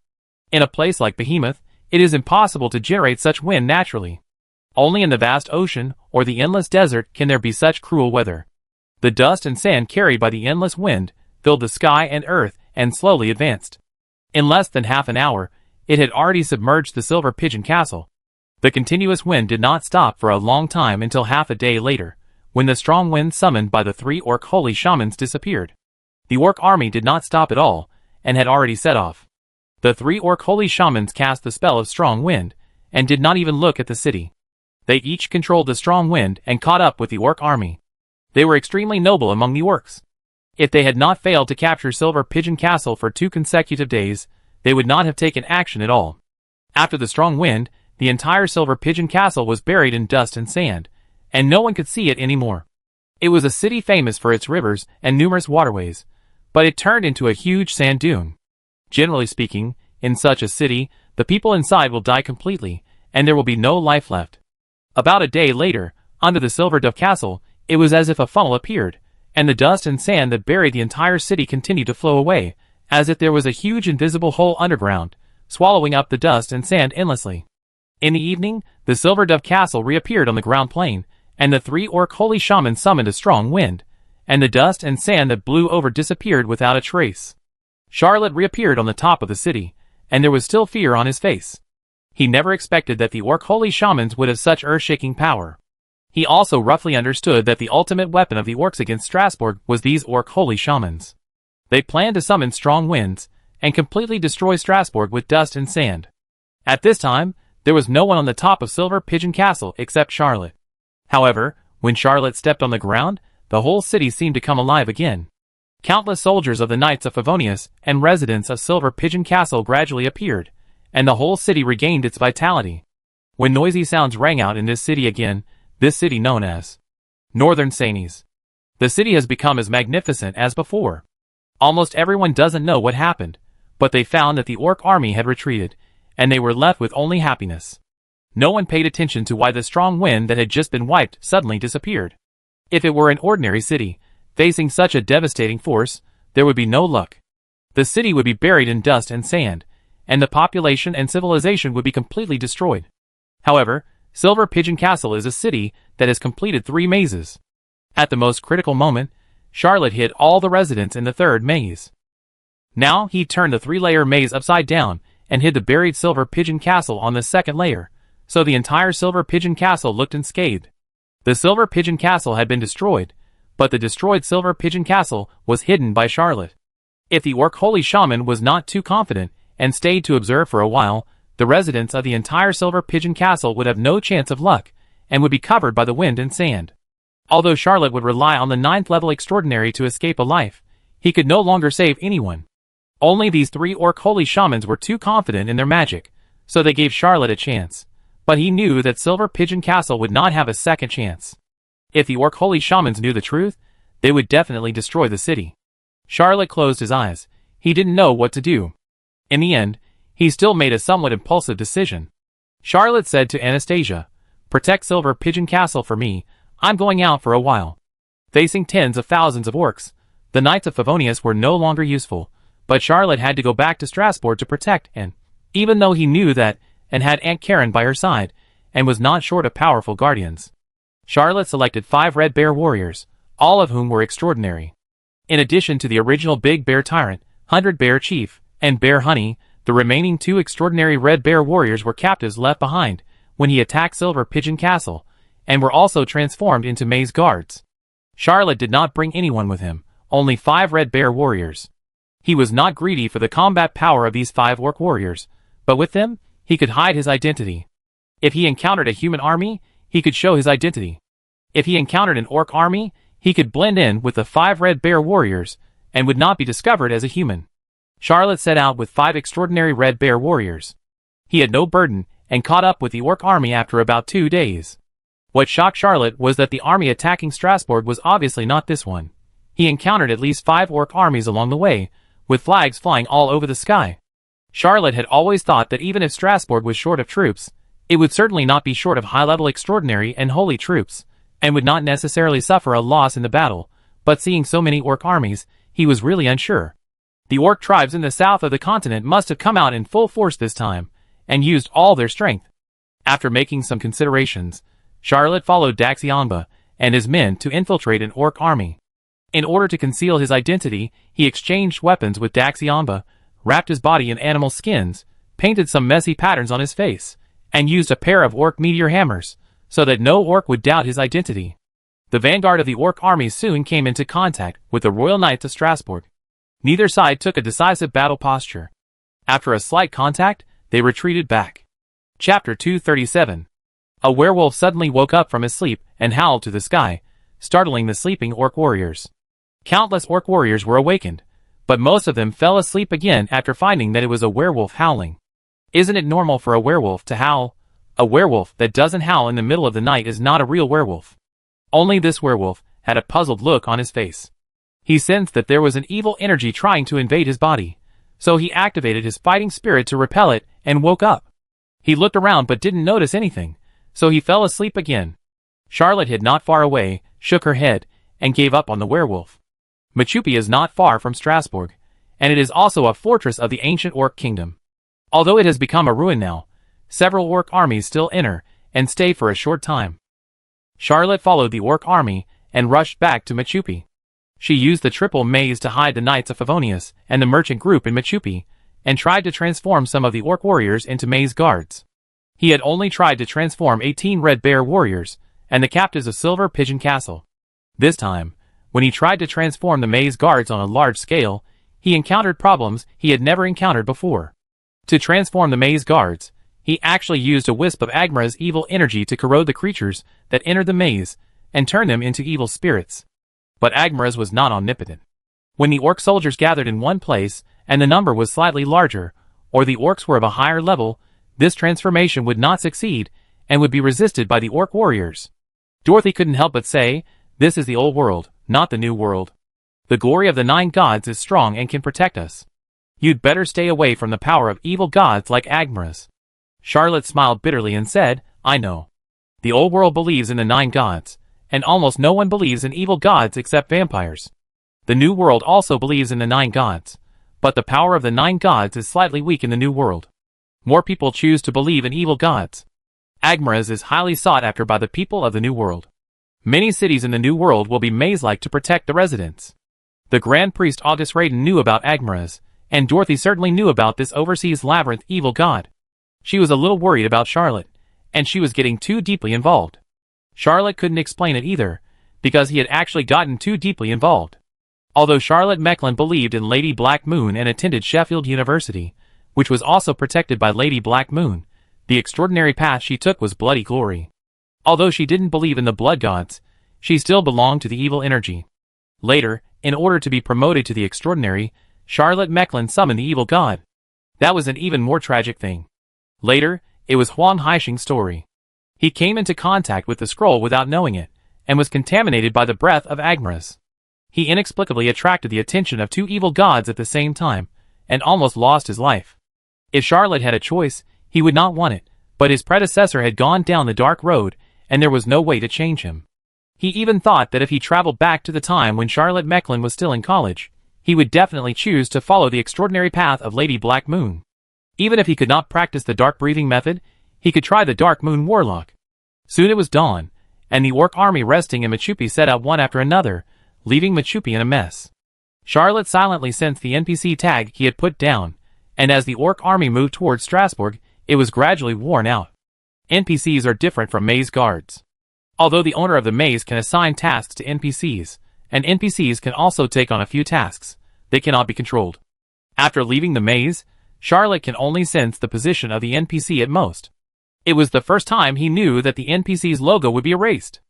In a place like Behemoth, it is impossible to generate such wind naturally. Only in the vast ocean or the endless desert can there be such cruel weather. The dust and sand carried by the endless wind filled the sky and earth and slowly advanced. In less than half an hour, it had already submerged the Silver Pigeon Castle. The continuous wind did not stop for a long time until half a day later, when the strong wind summoned by the 3 orc holy shamans disappeared. The orc army did not stop at all, and had already set off. The 3 orc holy shamans cast the spell of strong wind, and did not even look at the city. They each controlled the strong wind and caught up with the orc army. They were extremely noble among the orcs. If they had not failed to capture Silver Pigeon Castle for 2 consecutive days, they would not have taken action at all. After the strong wind, the entire Silver Pigeon Castle was buried in dust and sand, and no one could see it anymore. It was a city famous for its rivers and numerous waterways, but it turned into a huge sand dune. Generally speaking, in such a city, the people inside will die completely, and there will be no life left. About a day later, under the Silver Dove Castle, it was as if a funnel appeared, and the dust and sand that buried the entire city continued to flow away, as if there was a huge invisible hole underground, swallowing up the dust and sand endlessly. In the evening, the Silver Dove Castle reappeared on the ground plane, and the 3 orc holy shamans summoned a strong wind, and the dust and sand that blew over disappeared without a trace. Charlotte reappeared on the top of the city, and there was still fear on his face. He never expected that the orc holy shamans would have such earth-shaking power. He also roughly understood that the ultimate weapon of the orcs against Strasbourg was these orc holy shamans. They planned to summon strong winds, and completely destroy Strasbourg with dust and sand. At this time, there was no one on the top of Silver Pigeon Castle except Charlotte. However, when Charlotte stepped on the ground, the whole city seemed to come alive again. Countless soldiers of the Knights of Favonius and residents of Silver Pigeon Castle gradually appeared, and the whole city regained its vitality. When noisy sounds rang out in this city again, this city known as Northern Sanis, the city has become as magnificent as before. Almost everyone doesn't know what happened, but they found that the orc army had retreated, and they were left with only happiness. No one paid attention to why the strong wind that had just been wiped suddenly disappeared. If it were an ordinary city, facing such a devastating force, there would be no luck. The city would be buried in dust and sand, and the population and civilization would be completely destroyed. However, Silver Pigeon Castle is a city that has completed 3 mazes. At the most critical moment, Charlotte hid all the residents in the 3rd maze. Now he turned the 3-layer maze upside down and hid the buried Silver Pigeon Castle on the 2nd layer, so the entire Silver Pigeon Castle looked unscathed. The Silver Pigeon Castle had been destroyed, but the destroyed Silver Pigeon Castle was hidden by Charlotte. If the orc holy shaman was not too confident and stayed to observe for a while, the residents of the entire Silver Pigeon Castle would have no chance of luck, and would be covered by the wind and sand. Although Charlotte would rely on the 9th level extraordinary to escape a life, he could no longer save anyone. Only these 3 orc holy shamans were too confident in their magic, so they gave Charlotte a chance. But he knew that Silver Pigeon Castle would not have a second chance. If the orc holy shamans knew the truth, they would definitely destroy the city. Charlotte closed his eyes. He didn't know what to do. In the end, he still made a somewhat impulsive decision. Charlotte said to Anastasia, "Protect Silver Pigeon Castle for me, I'm going out for a while." Facing tens of thousands of orcs, the Knights of Favonius were no longer useful, but Charlotte had to go back to Strasbourg to protect and, even though he knew that, and had Aunt Karen by her side, and was not short of powerful guardians. Charlotte selected 5 Red Bear warriors, all of whom were extraordinary. In addition to the original Big Bear Tyrant, 100 Bear Chief, and Bear Honey, the remaining 2 extraordinary Red Bear warriors were captives left behind when he attacked Silver Pigeon Castle, and were also transformed into maze guards. Charlotte did not bring anyone with him, only 5 Red Bear warriors. He was not greedy for the combat power of these 5 orc warriors, but with them, he could hide his identity. If he encountered a human army, he could show his identity. If he encountered an orc army, he could blend in with the 5 Red Bear warriors, and would not be discovered as a human. Charlotte set out with 5 extraordinary Red Bear warriors. He had no burden, and caught up with the orc army after about 2 days. What shocked Charlotte was that the army attacking Strasbourg was obviously not this one. He encountered at least 5 orc armies along the way, with flags flying all over the sky. Charlotte had always thought that even if Strasbourg was short of troops, it would certainly not be short of high-level extraordinary and holy troops, and would not necessarily suffer a loss in the battle, but seeing so many orc armies, he was really unsure. The orc tribes in the south of the continent must have come out in full force this time, and used all their strength. After making some considerations, Charlotte followed Daxianba and his men to infiltrate an orc army. In order to conceal his identity, he exchanged weapons with Daxianba, wrapped his body in animal skins, painted some messy patterns on his face, and used a pair of orc meteor hammers, so that no orc would doubt his identity. The vanguard of the orc army soon came into contact with the Royal Knights of Strasbourg. Neither side took a decisive battle posture. After a slight contact, they retreated back. Chapter 237. A werewolf suddenly woke up from his sleep and howled to the sky, startling the sleeping orc warriors. Countless orc warriors were awakened, but most of them fell asleep again after finding that it was a werewolf howling. Isn't it normal for a werewolf to howl? A werewolf that doesn't howl in the middle of the night is not a real werewolf. Only this werewolf had a puzzled look on his face. He sensed that there was an evil energy trying to invade his body, so he activated his fighting spirit to repel it and woke up. He looked around but didn't notice anything, so he fell asleep again. Charlotte hid not far away, shook her head, and gave up on the werewolf. Machupi is not far from Strasbourg, and it is also a fortress of the ancient Orc kingdom. Although it has become a ruin now, several Orc armies still enter and stay for a short time. Charlotte followed the Orc army and rushed back to Machupi. She used the triple maze to hide the Knights of Favonius and the merchant group in Machupi, and tried to transform some of the Orc warriors into maze guards. He had only tried to transform 18 Red Bear warriors and the captives of Silver Pigeon Castle. This time, when he tried to transform the maze guards on a large scale, he encountered problems he had never encountered before. To transform the maze guards, he actually used a wisp of Agmara's evil energy to corrode the creatures that entered the maze and turn them into evil spirits. But Agmara's was not omnipotent. When the Orc soldiers gathered in one place and the number was slightly larger, or the Orcs were of a higher level, this transformation would not succeed and would be resisted by the Orc warriors. Dorothy couldn't help but say, "This is the old world, not the new world. The glory of the 9 gods is strong and can protect us. You'd better stay away from the power of evil gods like Agmara's." Charlotte smiled bitterly and said, "I know. The old world believes in the 9 gods, and almost no one believes in evil gods except vampires. The new world also believes in the 9 gods, but the power of the 9 gods is slightly weak in the new world. More people choose to believe in evil gods. Agmara's is highly sought after by the people of the new world. Many cities in the new world will be maze-like to protect the residents." The Grand Priest August Raiden knew about Agmara's, and Dorothy certainly knew about this overseas labyrinth evil god. She was a little worried about Charlotte, and she was getting too deeply involved. Charlotte couldn't explain it either, because he had actually gotten too deeply involved. Although Charlotte Mecklin believed in Lady Black Moon and attended Sheffield University, which was also protected by Lady Black Moon, the extraordinary path she took was bloody glory. Although she didn't believe in the blood gods, she still belonged to the evil energy. Later, in order to be promoted to the extraordinary, Charlotte Mecklin summoned the evil god. That was an even more tragic thing. Later, it was Huang Haishing's story. He came into contact with the scroll without knowing it, and was contaminated by the breath of Agmara's. He inexplicably attracted the attention of 2 evil gods at the same time, and almost lost his life. If Charlotte had a choice, he would not want it, but his predecessor had gone down the dark road, and there was no way to change him. He even thought that if he traveled back to the time when Charlotte Mecklin was still in college, he would definitely choose to follow the extraordinary path of Lady Black Moon. Even if he could not practice the dark breathing method, he could try the Dark Moon Warlock. Soon it was dawn, and the Orc army resting in Machupi set out one after another, leaving Machupi in a mess. Charlotte silently sensed the NPC tag he had put down, and as the Orc army moved towards Strasbourg, it was gradually worn out. NPCs are different from maze guards. Although the owner of the maze can assign tasks to NPCs, and NPCs can also take on a few tasks, they cannot be controlled. After leaving the maze, Charlotte can only sense the position of the NPC at most. It was the first time he knew that the NPC's logo would be erased.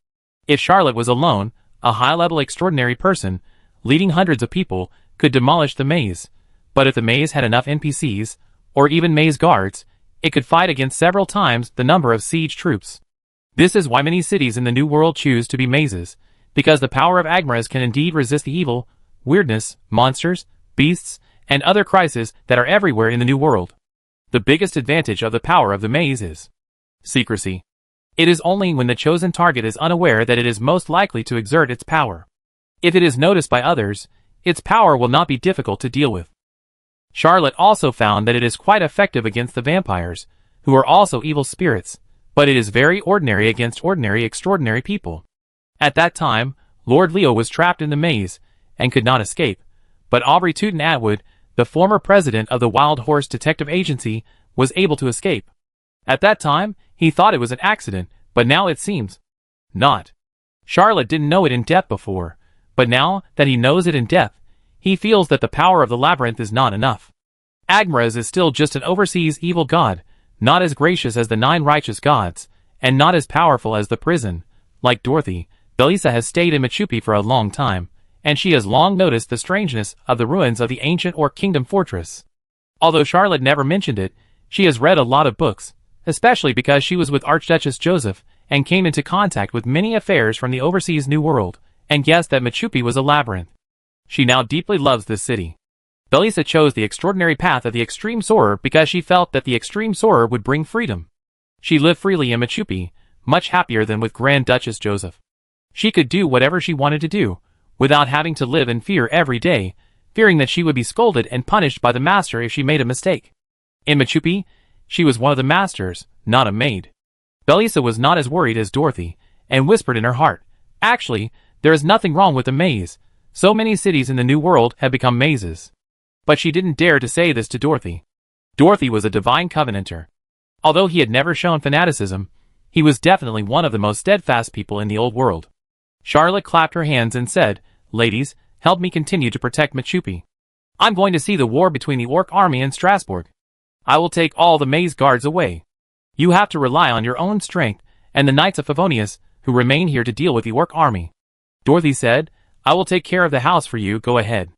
If Charlotte was alone, a high-level extraordinary person, leading hundreds of people, could demolish the maze, but if the maze had enough NPCs, or even maze guards, it could fight against several times the number of siege troops. This is why many cities in the New World choose to be mazes, because the power of Agmara's can indeed resist the evil, weirdness, monsters, beasts, and other crises that are everywhere in the New World. The biggest advantage of the power of the maze is secrecy. It is only when the chosen target is unaware that it is most likely to exert its power. If it is noticed by others, its power will not be difficult to deal with. Charlotte also found that it is quite effective against the vampires, who are also evil spirits, but it is very ordinary against ordinary extraordinary people. At that time, Lord Leo was trapped in the maze, and could not escape, but Aubrey Tootin Atwood, the former president of the Wild Horse Detective Agency, was able to escape. At that time, he thought it was an accident, but now it seems not. Charlotte didn't know it in depth before, but now that he knows it in depth, he feels that the power of the labyrinth is not enough. Agmara's is still just an overseas evil god, not as gracious as the 9 righteous gods, and not as powerful as the prison. Like Dorothy, Belisa has stayed in Machupi for a long time, and she has long noticed the strangeness of the ruins of the ancient Orc Kingdom fortress. Although Charlotte never mentioned it, she has read a lot of books, especially because she was with Archduchess Joseph and came into contact with many affairs from the overseas New World, and guessed that Machupi was a labyrinth. She now deeply loves this city. Belisa chose the extraordinary path of the extreme soarer because she felt that the extreme soarer would bring freedom. She lived freely in Machupi, much happier than with Grand Duchess Joseph. She could do whatever she wanted to do, without having to live in fear every day, fearing that she would be scolded and punished by the master if she made a mistake. In Machupi, she was one of the masters, not a maid. Belisa was not as worried as Dorothy, and whispered in her heart, "Actually, there is nothing wrong with the maze. So many cities in the New World have become mazes." But she didn't dare to say this to Dorothy. Dorothy was a divine covenanter. Although he had never shown fanaticism, he was definitely one of the most steadfast people in the old world. Charlotte clapped her hands and said, "Ladies, help me continue to protect Machupi. I'm going to see the war between the Orc army and Strasbourg. I will take all the maze guards away. You have to rely on your own strength and the Knights of Favonius, who remain here to deal with the Orc army." Dorothy said, "I will take care of the house for you, go ahead."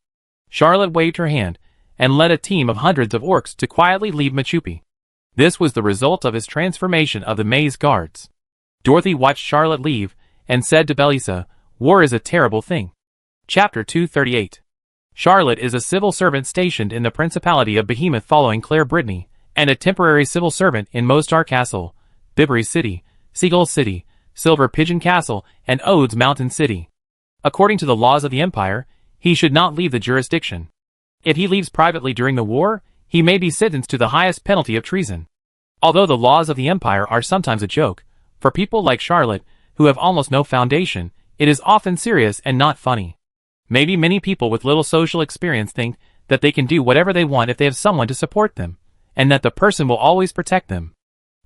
Charlotte waved her hand, and led a team of hundreds of orcs to quietly leave Machupi. This was the result of his transformation of the maze guards. Dorothy watched Charlotte leave, and said to Belisa, "War is a terrible thing." Chapter 238. Charlotte is a civil servant stationed in the Principality of Behemoth following Claire Brittany, and a temporary civil servant in Mostar Castle, Bibbery City, Seagull City, Silver Pigeon Castle, and Ode's Mountain City. According to the laws of the Empire, he should not leave the jurisdiction. If he leaves privately during the war, he may be sentenced to the highest penalty of treason. Although the laws of the Empire are sometimes a joke, for people like Charlotte, who have almost no foundation, it is often serious and not funny. Maybe many people with little social experience think that they can do whatever they want if they have someone to support them, and that the person will always protect them.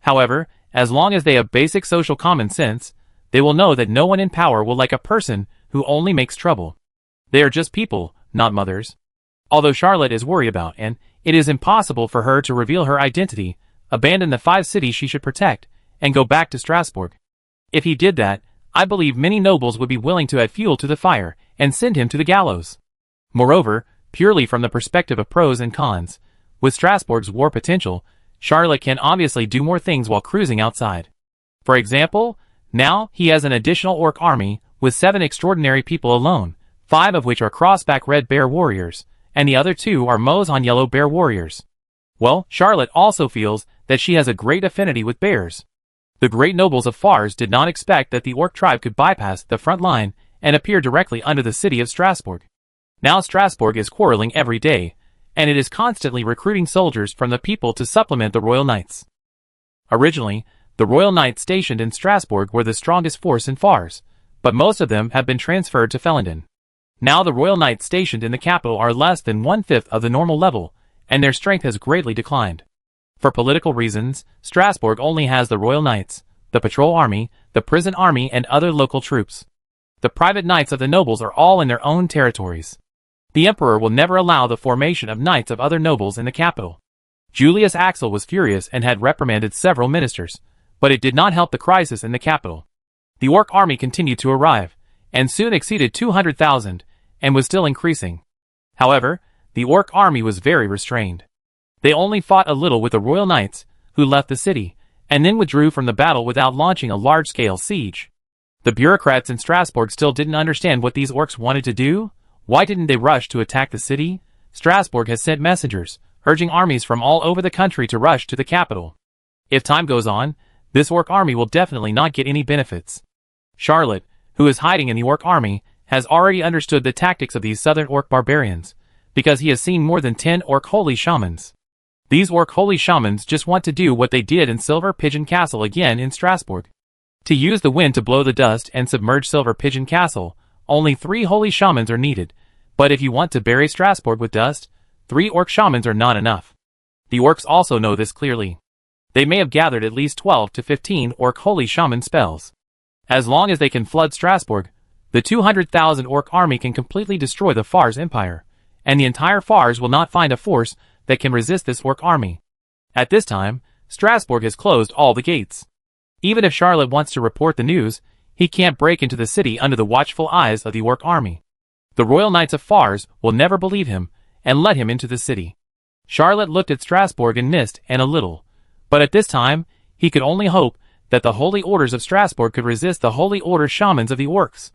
However, as long as they have basic social common sense, they will know that no one in power will like a person who only makes trouble. They are just people, not mothers. Although Charlotte is worried about and it is impossible for her to reveal her identity, abandon the 5 cities she should protect, and go back to Strasbourg. If he did that, I believe many nobles would be willing to add fuel to the fire and send him to the gallows. Moreover, purely from the perspective of pros and cons, with Strasbourg's war potential, Charlotte can obviously do more things while cruising outside. For example, now he has an additional orc army with 7 extraordinary people alone, 5 of which are crossback red bear warriors, and the other 2 are Moz on yellow bear warriors. Well, Charlotte also feels that she has a great affinity with bears. The great nobles of Fars did not expect that the orc tribe could bypass the front line and appear directly under the city of Strasbourg. Now Strasbourg is quarreling every day, and it is constantly recruiting soldiers from the people to supplement the Royal Knights. Originally, the Royal Knights stationed in Strasbourg were the strongest force in Fars, but most of them have been transferred to Fellenden. Now the Royal Knights stationed in the capital are less than 1/5 of the normal level, and their strength has greatly declined. For political reasons, Strasbourg only has the Royal Knights, the patrol army, the prison army, and other local troops. The private knights of the nobles are all in their own territories. The emperor will never allow the formation of knights of other nobles in the capital. Julius Axel was furious and had reprimanded several ministers, but it did not help the crisis in the capital. The orc army continued to arrive, and soon exceeded 200,000, and was still increasing. However, the orc army was very restrained. They only fought a little with the Royal Knights, who left the city, and then withdrew from the battle without launching a large-scale siege. The bureaucrats in Strasbourg still didn't understand what these orcs wanted to do. Why didn't they rush to attack the city? Strasbourg has sent messengers, urging armies from all over the country to rush to the capital. If time goes on, this orc army will definitely not get any benefits. Charlotte, who is hiding in the orc army, has already understood the tactics of these southern orc barbarians, because he has seen more than 10 orc holy shamans. These orc holy shamans just want to do what they did in Silver Pigeon Castle again in Strasbourg. To use the wind to blow the dust and submerge Silver Pigeon Castle, only 3 holy shamans are needed, but if you want to bury Strasbourg with dust, 3 orc shamans are not enough. The orcs also know this clearly. They may have gathered at least 12 to 15 orc holy shaman spells. As long as they can flood Strasbourg, the 200,000 orc army can completely destroy the Fars Empire, and the entire Fars will not find a force that can resist this orc army. At this time, Strasbourg has closed all the gates. Even if Charlotte wants to report the news, he can't break into the city under the watchful eyes of the orc army. The Royal Knights of Fars will never believe him, and let him into the city. Charlotte looked at Strasbourg and missed and a little. But at this time, he could only hope that the Holy Orders of Strasbourg could resist the Holy Order shamans of the orcs.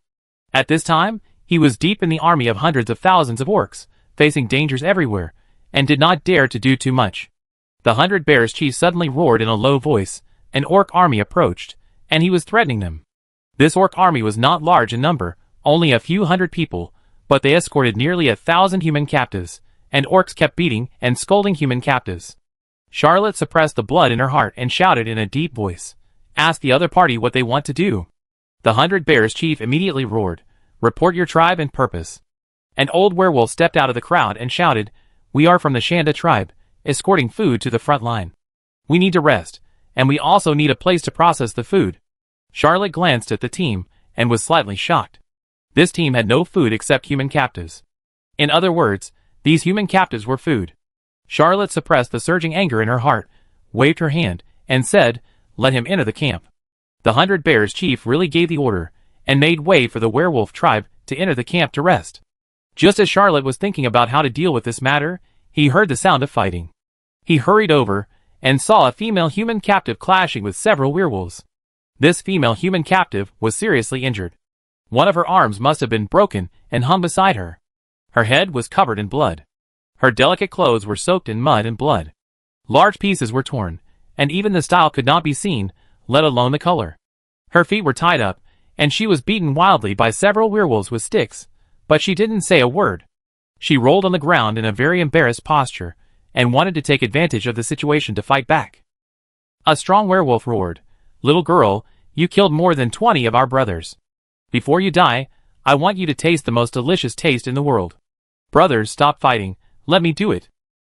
At this time, he was deep in the army of hundreds of thousands of orcs, facing dangers everywhere, and did not dare to do too much. The 100 Bears chief suddenly roared in a low voice. An orc army approached, and he was threatening them. This orc army was not large in number, only a few hundred people, but they escorted nearly 1,000 human captives, and orcs kept beating and scolding human captives. Charlotte suppressed the blood in her heart and shouted in a deep voice, "Ask the other party what they want to do." The 100 Bears chief immediately roared, "Report your tribe and purpose." An old werewolf stepped out of the crowd and shouted, "We are from the Shanda tribe, escorting food to the front line. We need to rest, and we also need a place to process the food." Charlotte glanced at the team, and was slightly shocked. This team had no food except human captives. In other words, these human captives were food. Charlotte suppressed the surging anger in her heart, waved her hand, and said, "Let him enter the camp." The 100 Bears chief really gave the order, and made way for the werewolf tribe to enter the camp to rest. Just as Charlotte was thinking about how to deal with this matter, he heard the sound of fighting. He hurried over, and saw a female human captive clashing with several werewolves. This female human captive was seriously injured. One of her arms must have been broken and hung beside her. Her head was covered in blood. Her delicate clothes were soaked in mud and blood. Large pieces were torn, and even the style could not be seen, let alone the color. Her feet were tied up, and she was beaten wildly by several werewolves with sticks, but she didn't say a word. She rolled on the ground in a very embarrassed posture, and wanted to take advantage of the situation to fight back. A strong werewolf roared, "Little girl, you killed more than 20 of our brothers. Before you die, I want you to taste the most delicious taste in the world. Brothers, stop fighting, let me do it."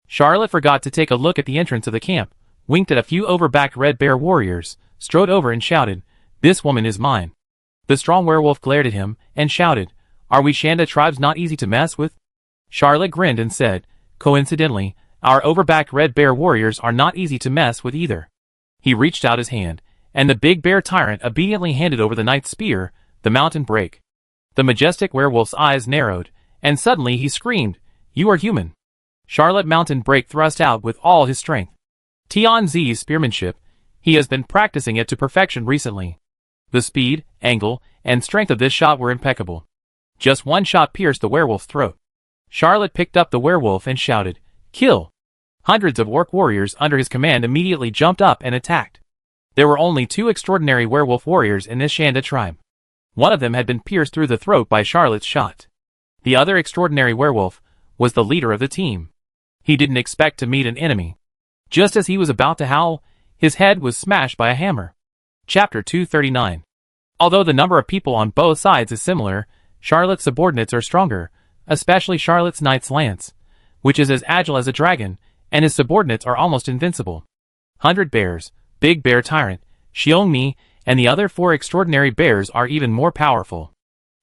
Charlotte forgot to take a look at the entrance of the camp, winked at a few overbacked red bear warriors, strode over and shouted, "This woman is mine." The strong werewolf glared at him, and shouted, "Are we Shanda tribes not easy to mess with?" Charlotte grinned and said, "Coincidentally, our overbacked red bear warriors are not easy to mess with either." He reached out his hand, and the big bear tyrant obediently handed over the knight's spear, the mountain break. The majestic werewolf's eyes narrowed, and suddenly he screamed, "You are human." Charlotte Mountain Break thrust out with all his strength. Tianzi's spearmanship, he has been practicing it to perfection recently. The speed, angle, and strength of this shot were impeccable. Just one shot pierced the werewolf's throat. Charlotte picked up the werewolf and shouted, "Kill!" Hundreds of orc warriors under his command immediately jumped up and attacked. There were only 2 extraordinary werewolf warriors in this Shanda tribe. One of them had been pierced through the throat by Charlotte's shot. The other extraordinary werewolf was the leader of the team. He didn't expect to meet an enemy. Just as he was about to howl, his head was smashed by a hammer. Chapter 239. Although the number of people on both sides is similar, Charlotte's subordinates are stronger, especially Charlotte's knight's lance, which is as agile as a dragon, and his subordinates are almost invincible. 100 Bears, Big Bear Tyrant, Xiongmi, and the other 4 extraordinary bears are even more powerful.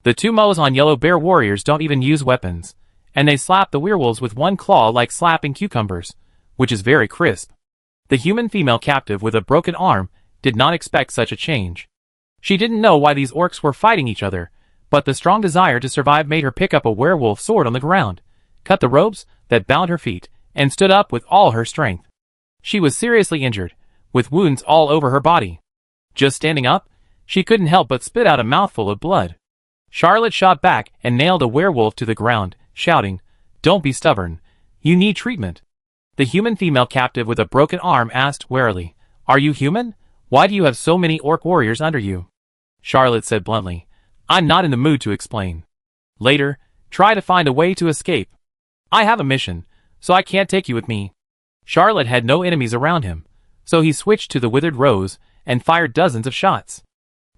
The 2 Mozan Yellow Bear warriors don't even use weapons, and they slap the werewolves with one claw like slapping cucumbers, which is very crisp. The human female captive with a broken arm did not expect such a change. She didn't know why these orcs were fighting each other, but the strong desire to survive made her pick up a werewolf sword on the ground, cut the ropes that bound her feet, and stood up with all her strength. She was seriously injured, with wounds all over her body. Just standing up, she couldn't help but spit out a mouthful of blood. Charlotte shot back and nailed a werewolf to the ground, shouting, "Don't be stubborn. You need treatment." The human female captive with a broken arm asked warily, "Are you human? Why do you have so many orc warriors under you?" Charlotte said bluntly, "I'm not in the mood to explain. Later, try to find a way to escape. I have a mission, so I can't take you with me." Charlotte had no enemies around him, so he switched to the withered rose and fired dozens of shots.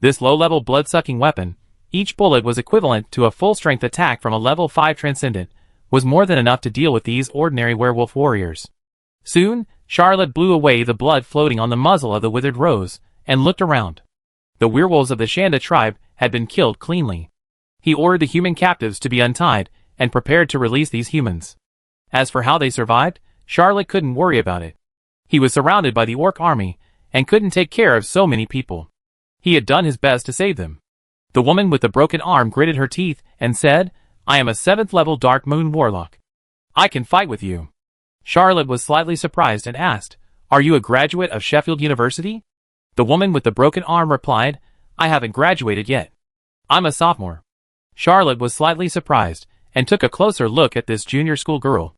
This low-level blood-sucking weapon, each bullet was equivalent to a full-strength attack from a level 5 transcendent, was more than enough to deal with these ordinary werewolf warriors. Soon, Charlotte blew away the blood floating on the muzzle of the withered rose, and looked around. The werewolves of the Shanda tribe had been killed cleanly. He ordered the human captives to be untied, and prepared to release these humans. As for how they survived, Charlotte couldn't worry about it. He was surrounded by the orc army, and couldn't take care of so many people. He had done his best to save them. The woman with the broken arm gritted her teeth, and said, I am a 7th level Dark Moon Warlock. I can fight with you. Charlotte was slightly surprised and asked, Are you a graduate of Sheffield University? The woman with the broken arm replied, I haven't graduated yet. I'm a sophomore. Charlotte was slightly surprised and took a closer look at this junior school girl.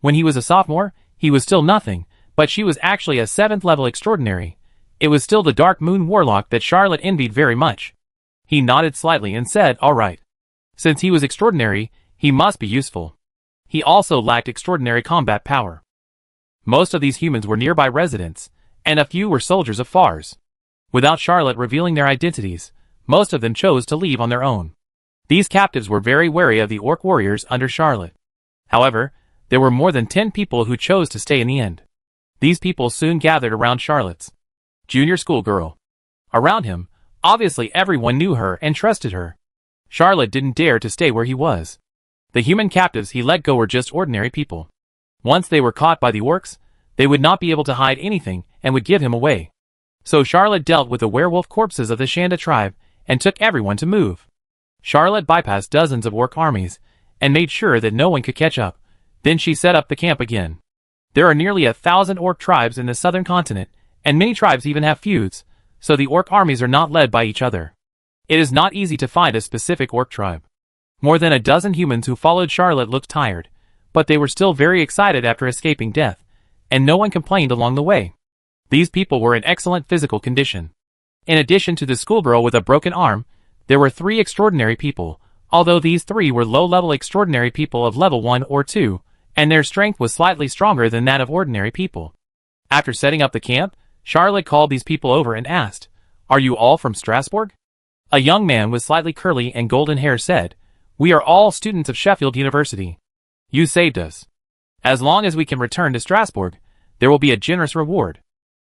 When he was a sophomore, he was still nothing, but she was actually a 7th level extraordinary. It was still the Dark Moon Warlock that Charlotte envied very much. He nodded slightly and said, all right. Since he was extraordinary, he must be useful. He also lacked extraordinary combat power. Most of these humans were nearby residents, and a few were soldiers of Fars. Without Charlotte revealing their identities, most of them chose to leave on their own. These captives were very wary of the orc warriors under Charlotte. However, there were more than 10 people who chose to stay in the end. These people soon gathered around Charlotte's junior school girl. Around him, obviously everyone knew her and trusted her. Charlotte didn't dare to stay where he was. The human captives he let go were just ordinary people. Once they were caught by the orcs, they would not be able to hide anything and would give him away. So Charlotte dealt with the werewolf corpses of the Shanda tribe and took everyone to move. Charlotte bypassed dozens of orc armies and made sure that no one could catch up. Then she set up the camp again. There are nearly 1,000 orc tribes in the southern continent, and many tribes even have feuds, so the orc armies are not led by each other. It is not easy to find a specific orc tribe. More than a dozen humans who followed Charlotte looked tired, but they were still very excited after escaping death, and no one complained along the way. These people were in excellent physical condition. In addition to the schoolgirl with a broken arm, there were 3 extraordinary people, although these 3 were low-level extraordinary people of level 1 or 2, and their strength was slightly stronger than that of ordinary people. After setting up the camp, Charlotte called these people over and asked, Are you all from Strasbourg? A young man with slightly curly and golden hair said, We are all students of Sheffield University. You saved us. As long as we can return to Strasbourg, there will be a generous reward.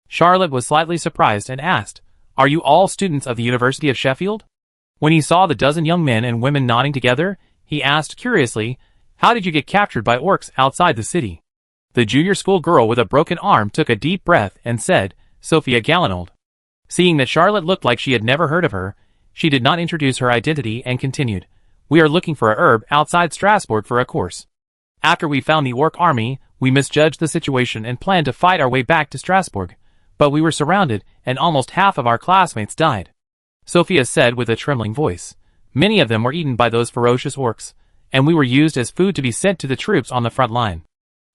Charlotte was slightly surprised and asked, Are you all students of the University of Sheffield? When he saw the dozen young men and women nodding together, he asked curiously, How did you get captured by orcs outside the city? The junior school girl with a broken arm took a deep breath and said, Sophia Gallinold. Seeing that Charlotte looked like she had never heard of her, she did not introduce her identity and continued, We are looking for a herb outside Strasbourg for a course. After we found the orc army, we misjudged the situation and planned to fight our way back to Strasbourg, but we were surrounded and almost half of our classmates died. Sophia said with a trembling voice. Many of them were eaten by those ferocious orcs, and we were used as food to be sent to the troops on the front line.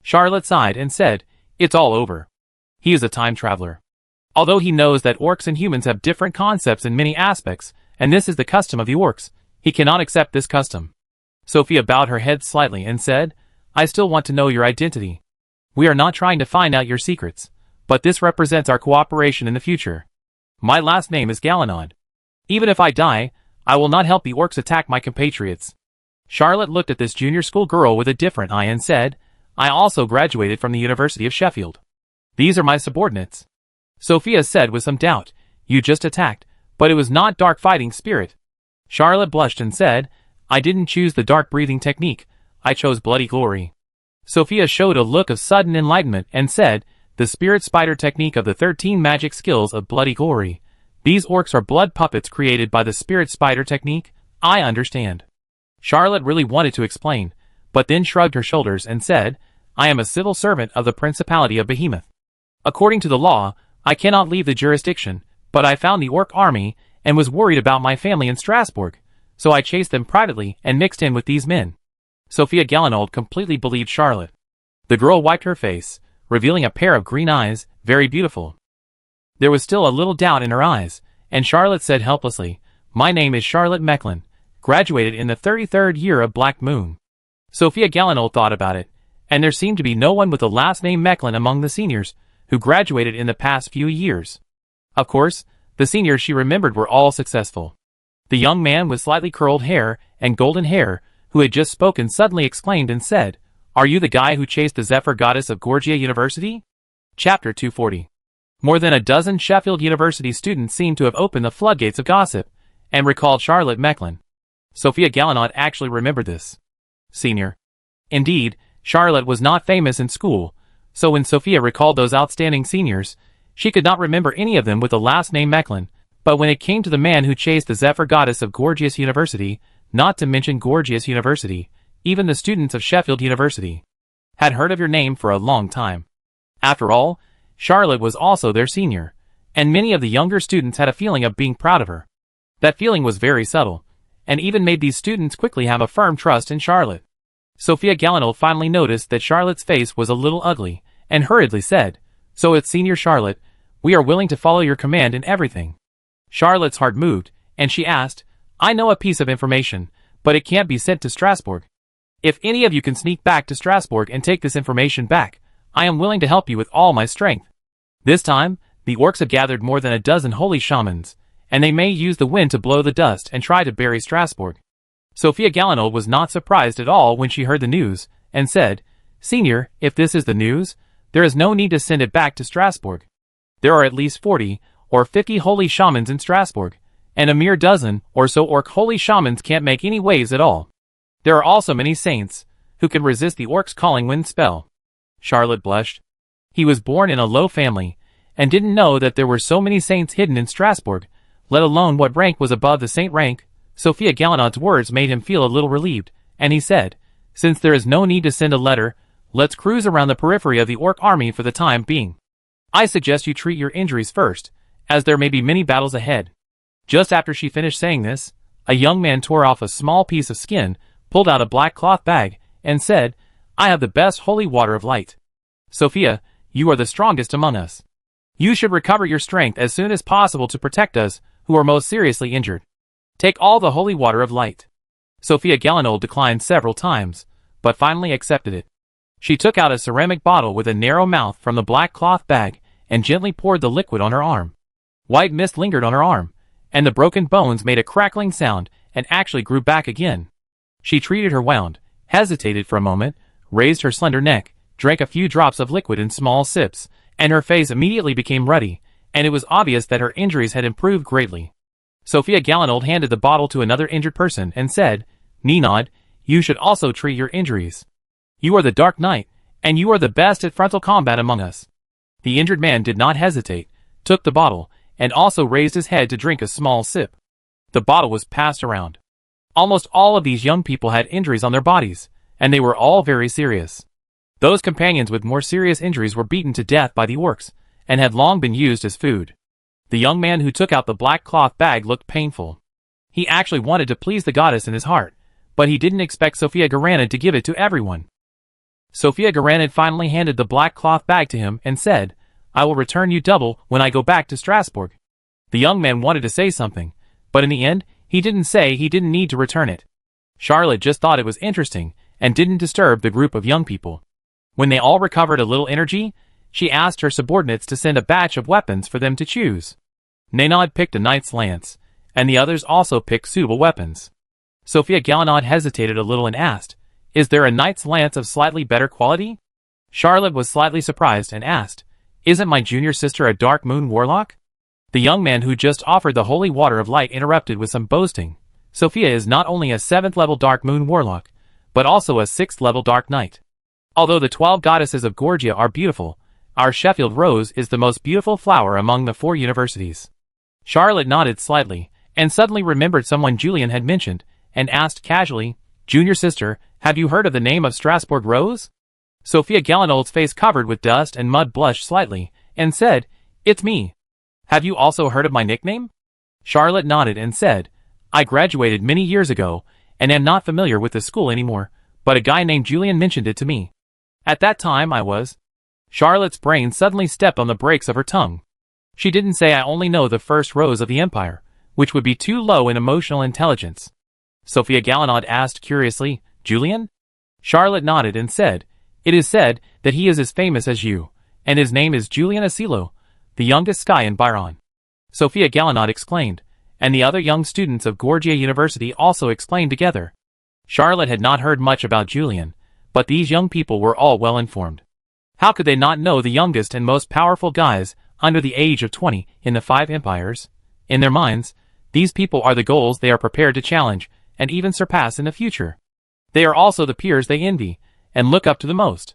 Charlotte sighed and said, It's all over. He is a time traveler. Although he knows that orcs and humans have different concepts in many aspects, and this is the custom of the orcs, he cannot accept this custom. Sophia bowed her head slightly and said, I still want to know your identity. We are not trying to find out your secrets, but this represents our cooperation in the future. My last name is Gallinod. Even if I die, I will not help the orcs attack my compatriots. Charlotte looked at this junior school girl with a different eye and said, I also graduated from the University of Sheffield. These are my subordinates. Sophia said with some doubt, You just attacked, but it was not dark fighting spirit. Charlotte blushed and said, I didn't choose the dark breathing technique, I chose bloody glory. Sophia showed a look of sudden enlightenment and said, The spirit spider technique of the 13 magic skills of bloody glory. These orcs are blood puppets created by the spirit spider technique, I understand. Charlotte really wanted to explain, but then shrugged her shoulders and said, I am a civil servant of the Principality of Behemoth. According to the law, I cannot leave the jurisdiction, but I found the orc army and was worried about my family in Strasbourg, so I chased them privately and mixed in with these men. Sophia Gallinold completely believed Charlotte. The girl wiped her face, revealing a pair of green eyes, very beautiful. There was still a little doubt in her eyes, and Charlotte said helplessly, My name is Charlotte Mecklin, graduated in the 33rd year of Black Moon. Sophia Gallinold thought about it, and there seemed to be no one with the last name Mecklin among the seniors who graduated in the past few years. Of course, the seniors she remembered were all successful. The young man with slightly curled hair and golden hair, who had just spoken, suddenly exclaimed and said, Are you the guy who chased the Zephyr goddess of Gorgia University? Chapter 240. More than a dozen Sheffield University students seemed to have opened the floodgates of gossip, and recalled Charlotte Mecklin. Sophia Gallinold actually remembered this. Senior. Indeed, Charlotte was not famous in school, so when Sophia recalled those outstanding seniors, she could not remember any of them with the last name Mecklin, but when it came to the man who chased the Zephyr goddess of Gorgias University, not to mention Gorgias University, even the students of Sheffield University, had heard of your name for a long time. After all, Charlotte was also their senior, and many of the younger students had a feeling of being proud of her. That feeling was very subtle, and even made these students quickly have a firm trust in Charlotte. Sophia Galinold finally noticed that Charlotte's face was a little ugly, and hurriedly said, "So it's Senior Charlotte, we are willing to follow your command in everything." Charlotte's heart moved, and she asked, "I know a piece of information, but it can't be sent to Strasbourg. If any of you can sneak back to Strasbourg and take this information back, I am willing to help you with all my strength." This time, the orcs have gathered more than a dozen holy shamans, and they may use the wind to blow the dust and try to bury Strasbourg. Sophia Galinold was not surprised at all when she heard the news, and said, "Senior, if this is the news, there is no need to send it back to Strasbourg. There are at least 40 or 50 holy shamans in Strasbourg, and a mere dozen or so orc holy shamans can't make any waves at all. There are also many saints, who can resist the orcs' calling wind spell." Charlotte blushed. He was born in a low family, and didn't know that there were so many saints hidden in Strasbourg, let alone what rank was above the saint rank. Sophia Galinold's words made him feel a little relieved, and he said, "Since there is no need to send a letter, let's cruise around the periphery of the orc army for the time being. I suggest you treat your injuries first, as there may be many battles ahead." Just after she finished saying this, a young man tore off a small piece of skin, pulled out a black cloth bag, and said, "I have the best holy water of light. Sophia, you are the strongest among us. You should recover your strength as soon as possible to protect us, who are most seriously injured. Take all the holy water of light." Sophia Galinold declined several times, but finally accepted it. She took out a ceramic bottle with a narrow mouth from the black cloth bag, and gently poured the liquid on her arm. White mist lingered on her arm, and the broken bones made a crackling sound, and actually grew back again. She treated her wound, hesitated for a moment, raised her slender neck, drank a few drops of liquid in small sips, and her face immediately became ruddy, and it was obvious that her injuries had improved greatly. Sophia Galinold handed the bottle to another injured person and said, "Ninod, you should also treat your injuries. You are the Dark Knight, and you are the best at frontal combat among us." The injured man did not hesitate, took the bottle, and also raised his head to drink a small sip. The bottle was passed around. Almost all of these young people had injuries on their bodies, and they were all very serious. Those companions with more serious injuries were beaten to death by the orcs, and had long been used as food. The young man who took out the black cloth bag looked painful. He actually wanted to please the goddess in his heart, but he didn't expect Sophia Galinold to give it to everyone. Sophia Galinold finally handed the black cloth bag to him and said, "I will return you double when I go back to Strasbourg." The young man wanted to say something, but in the end, he didn't say he didn't need to return it. Charlotte just thought it was interesting, and didn't disturb the group of young people. When they all recovered a little energy, she asked her subordinates to send a batch of weapons for them to choose. Ninod picked a knight's lance, and the others also picked suitable weapons. Sophia Galinold hesitated a little and asked, "Is there a knight's lance of slightly better quality?" Charlotte was slightly surprised and asked, "Isn't my junior sister a Dark Moon warlock?" The young man who just offered the holy water of light interrupted with some boasting. "Sophia is not only a 7th level Dark Moon warlock, but also a 6th level Dark Knight. Although the 12 goddesses of Gorgia are beautiful, our Sheffield rose is the most beautiful flower among the 4 universities." Charlotte nodded slightly, and suddenly remembered someone Julian had mentioned, and asked casually, "Junior sister, have you heard of the name of Strasbourg Rose?" Sophia Galinold's face covered with dust and mud blushed slightly, and said, "It's me. Have you also heard of my nickname?" Charlotte nodded and said, "I graduated many years ago, and am not familiar with the school anymore, but a guy named Julian mentioned it to me. At that time I was..." Charlotte's brain suddenly stepped on the brakes of her tongue. She didn't say "I only know the first rose of the empire," which would be too low in emotional intelligence. Sophia Galinold asked curiously, "Julian?" Charlotte nodded and said, "It is said that he is as famous as you, and his name is Julian Asilo, the youngest Sky in Byron." Sophia Galinold explained, and the other young students of Gorgia University also explained together. Charlotte had not heard much about Julian, but these young people were all well informed. How could they not know the youngest and most powerful guys under the age of 20 in the 5 empires? In their minds, these people are the goals they are prepared to challenge and even surpass in the future. They are also the peers they envy and look up to the most.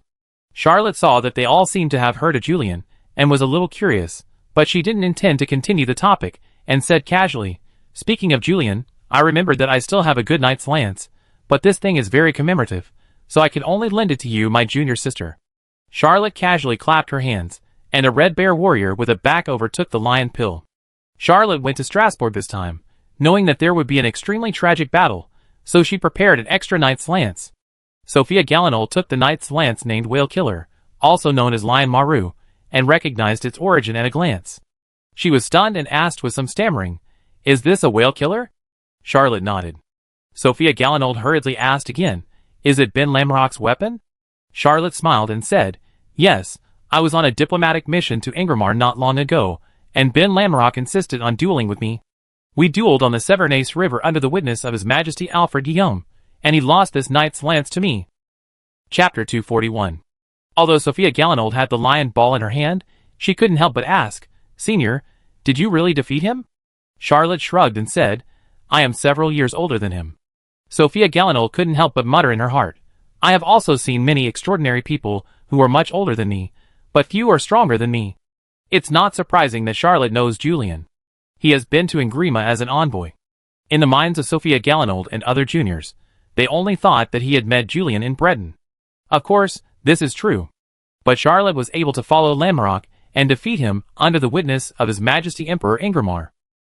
Charlotte saw that they all seemed to have heard of Julian, and was a little curious, but she didn't intend to continue the topic, and said casually, "Speaking of Julian, I remembered that I still have a good knight's lance, but this thing is very commemorative, so I can only lend it to you, my junior sister." Charlotte casually clapped her hands, and a red bear warrior with a back overtook the lion pill. Charlotte went to Strasbourg this time, knowing that there would be an extremely tragic battle, so she prepared an extra knight's lance. Sophia Gallinol took the knight's lance named Whale Killer, also known as Lion Maru, and recognized its origin at a glance. She was stunned and asked with some stammering, "Is this a whale killer?" Charlotte nodded. Sophia Gallinol hurriedly asked again, "Is it Ben Lamrock's weapon?" Charlotte smiled and said, "Yes, I was on a diplomatic mission to Ingramar not long ago, and Ben Lamrock insisted on dueling with me. We dueled on the Severnès River under the witness of His Majesty Alfred Guillaume, and he lost this knight's lance to me." Chapter 241. Although Sophia Gallinol had the lion ball in her hand, she couldn't help but ask, "Senior, did you really defeat him?" Charlotte shrugged and said, "I am several years older than him." Sophia Gallinol couldn't help but mutter in her heart, "I have also seen many extraordinary people who are much older than me, but few are stronger than me." It's not surprising that Charlotte knows Julian. He has been to Ingrima as an envoy. In the minds of Sophia Gallinol and other juniors, they only thought that he had met Julian in Breton. Of course, this is true. But Charlotte was able to follow Lamrock and defeat him under the witness of His Majesty Emperor Ingramar.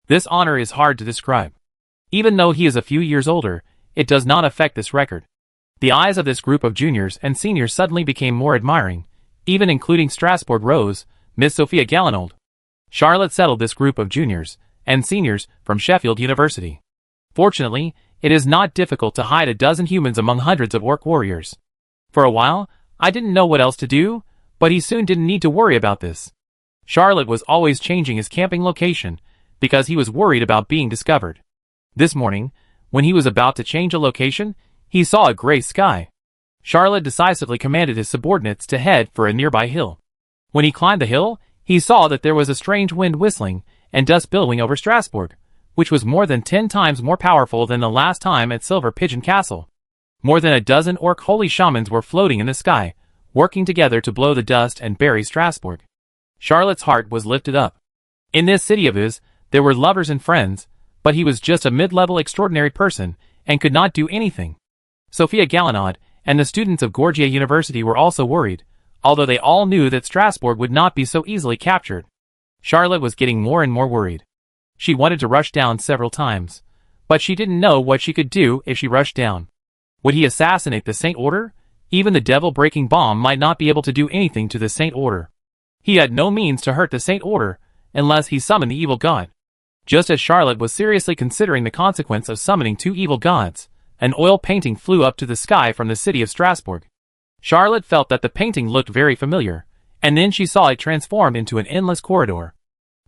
This honor is hard to describe. Even though he is a few years older, it does not affect this record. The eyes of this group of juniors and seniors suddenly became more admiring, even including Strasbourg Rose, Miss Sophia Gallinol. Charlotte settled this group of juniors and seniors from Sheffield University. Fortunately, it is not difficult to hide a dozen humans among hundreds of orc warriors. For a while, I didn't know what else to do, but he soon didn't need to worry about this. Charlotte was always changing his camping location because he was worried about being discovered. This morning, when he was about to change a location, he saw a gray sky. Charlotte decisively commanded his subordinates to head for a nearby hill. When he climbed the hill, he saw that there was a strange wind whistling and dust billowing over Strasbourg, which was more than 10 times more powerful than the last time at Silver Pigeon Castle. More than a dozen orc holy shamans were floating in the sky, working together to blow the dust and bury Strasbourg. Charlotte's heart was lifted up. In this city of his, there were lovers and friends, but he was just a mid-level extraordinary person and could not do anything. Sophia Gallinol and the students of Gorgia University were also worried, although they all knew that Strasbourg would not be so easily captured. Charlotte was getting more and more worried. She wanted to rush down several times, but she didn't know what she could do if she rushed down. Would he assassinate the Saint Order? Even the devil-breaking bomb might not be able to do anything to the Saint Order. He had no means to hurt the Saint Order unless he summoned the evil god. Just as Charlotte was seriously considering the consequence of summoning 2 evil gods, an oil painting flew up to the sky from the city of Strasbourg. Charlotte felt that the painting looked very familiar, and then she saw it transform into an endless corridor.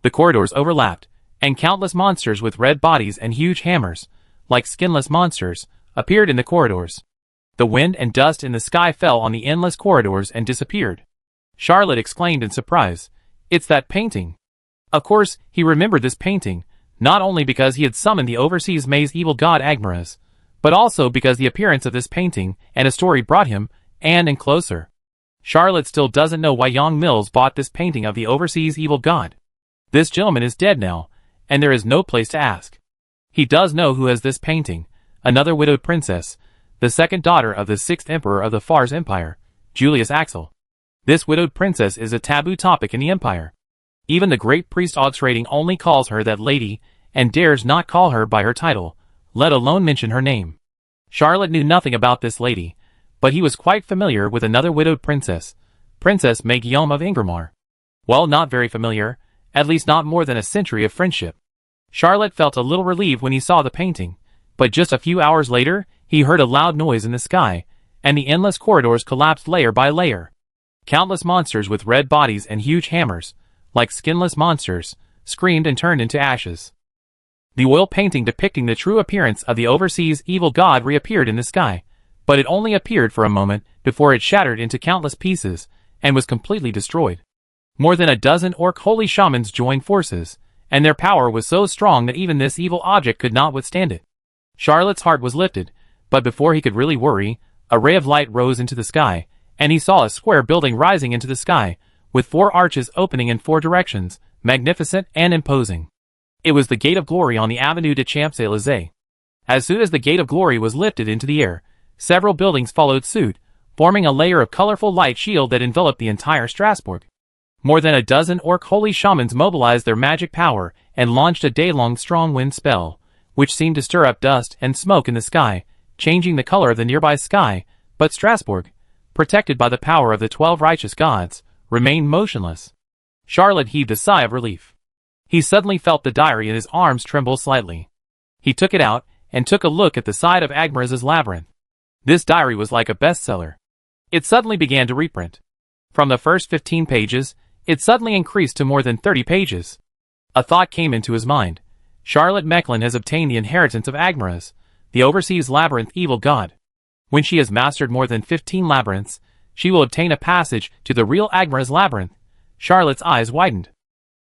The corridors overlapped, and countless monsters with red bodies and huge hammers, like skinless monsters, appeared in the corridors. The wind and dust in the sky fell on the endless corridors and disappeared. Charlotte exclaimed in surprise, "It's that painting." Of course, he remembered this painting, not only because he had summoned the overseas maze evil god Agmaras, but also because the appearance of this painting and a story brought him and closer. Charlotte still doesn't know why young Mills bought this painting of the overseas evil god. This gentleman is dead now, and there is no place to ask. He does know who has this painting, another widowed princess, the second daughter of the 6th emperor of the Fars Empire, Julius Axel. This widowed princess is a taboo topic in the empire. Even the great priest Augsrating only calls her that lady, and dares not call her by her title, let alone mention her name. Charlotte knew nothing about this lady, but he was quite familiar with another widowed princess, Princess May Guillaume of Ingramar. Well, not very familiar, at least not more than a century of friendship. Charlotte felt a little relieved when he saw the painting, but just a few hours later, he heard a loud noise in the sky, and the endless corridors collapsed layer by layer. Countless monsters with red bodies and huge hammers, like skinless monsters, screamed and turned into ashes. The oil painting depicting the true appearance of the overseas evil god reappeared in the sky, but it only appeared for a moment before it shattered into countless pieces and was completely destroyed. More than a dozen orc holy shamans joined forces, and their power was so strong that even this evil object could not withstand it. Charlotte's heart was lifted, but before he could really worry, a ray of light rose into the sky, and he saw a square building rising into the sky, with 4 arches opening in 4 directions, magnificent and imposing. It was the Gate of Glory on the Avenue des Champs-Élysées. As soon as the Gate of Glory was lifted into the air, several buildings followed suit, forming a layer of colorful light shield that enveloped the entire Strasbourg. More than a dozen orc holy shamans mobilized their magic power and launched a day-long strong wind spell, which seemed to stir up dust and smoke in the sky, changing the color of the nearby sky, but Strasbourg, protected by the power of the 12 righteous gods, remained motionless. Charlotte heaved a sigh of relief. He suddenly felt the diary in his arms tremble slightly. He took it out and took a look at the side of Agmaraz's labyrinth. This diary was like a bestseller. It suddenly began to reprint. From the first 15 pages, it suddenly increased to more than 30 pages. A thought came into his mind. Charlotte Mechlin has obtained the inheritance of Agmaraz, the overseas labyrinth evil god. When she has mastered more than 15 labyrinths, she will obtain a passage to the real Agmaraz labyrinth. Charlotte's eyes widened.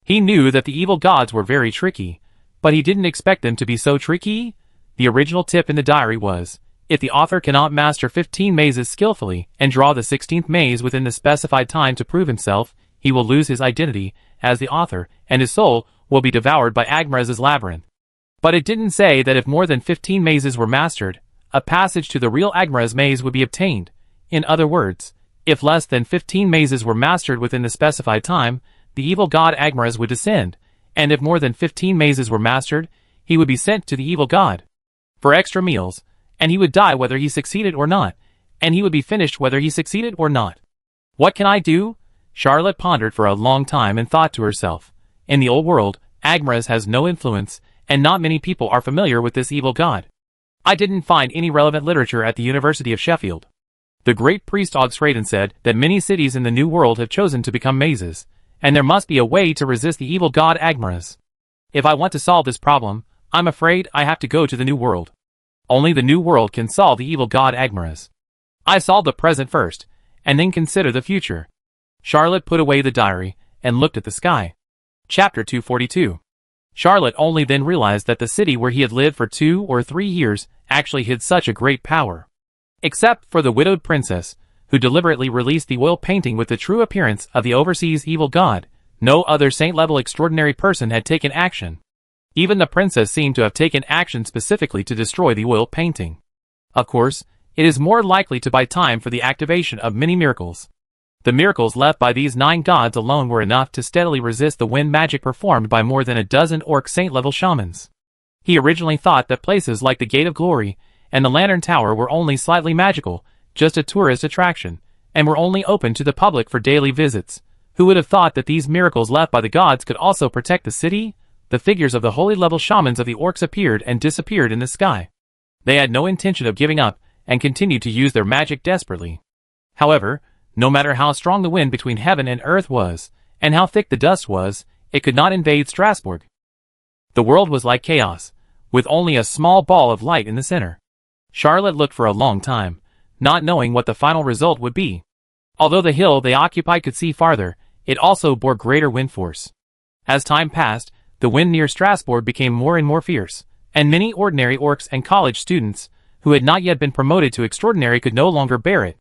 He knew that the evil gods were very tricky, but he didn't expect them to be so tricky. The original tip in the diary was, if the author cannot master 15 mazes skillfully and draw the 16th maze within the specified time to prove himself, he will lose his identity as the author, and his soul will be devoured by Agmaraz's labyrinth. But it didn't say that if more than 15 mazes were mastered, a passage to the real Agmaraz maze would be obtained. In other words, if less than 15 mazes were mastered within the specified time, the evil god Agmaraz would descend, and if more than 15 mazes were mastered, he would be sent to the evil god for extra meals, and he would die whether he succeeded or not, and he would be finished whether he succeeded or not. What can I do? Charlotte pondered for a long time and thought to herself, in the old world, Agmaraz has no influence, and not many people are familiar with this evil god. I didn't find any relevant literature at the University of Sheffield. The great priest Oxraden said that many cities in the New World have chosen to become mazes, and there must be a way to resist the evil god Agmaraz. If I want to solve this problem, I'm afraid I have to go to the New World. Only the New World can solve the evil god Agmaraz. I solve the present first, and then consider the future. Charlotte put away the diary, and looked at the sky. Chapter 242. Charlotte only then realized that the city where he had lived for 2 or 3 years actually hid such a great power. Except for the widowed princess, who deliberately released the oil painting with the true appearance of the overseas evil god, no other saint-level extraordinary person had taken action. Even the princess seemed to have taken action specifically to destroy the oil painting. Of course, it is more likely to buy time for the activation of many miracles. The miracles left by these 9 gods alone were enough to steadily resist the wind magic performed by more than a dozen orc saint-level shamans. He originally thought that places like the Gate of Glory and the Lantern Tower were only slightly magical, just a tourist attraction, and were only open to the public for daily visits. Who would have thought that these miracles left by the gods could also protect the city? The figures of the holy-level shamans of the orcs appeared and disappeared in the sky. They had no intention of giving up, and continued to use their magic desperately. However, no matter how strong the wind between heaven and earth was, and how thick the dust was, it could not invade Strasbourg. The world was like chaos, with only a small ball of light in the center. Charlotte looked for a long time, not knowing what the final result would be. Although the hill they occupied could see farther, it also bore greater wind force. As time passed, the wind near Strasbourg became more and more fierce, and many ordinary orcs and college students, who had not yet been promoted to extraordinary, could no longer bear it.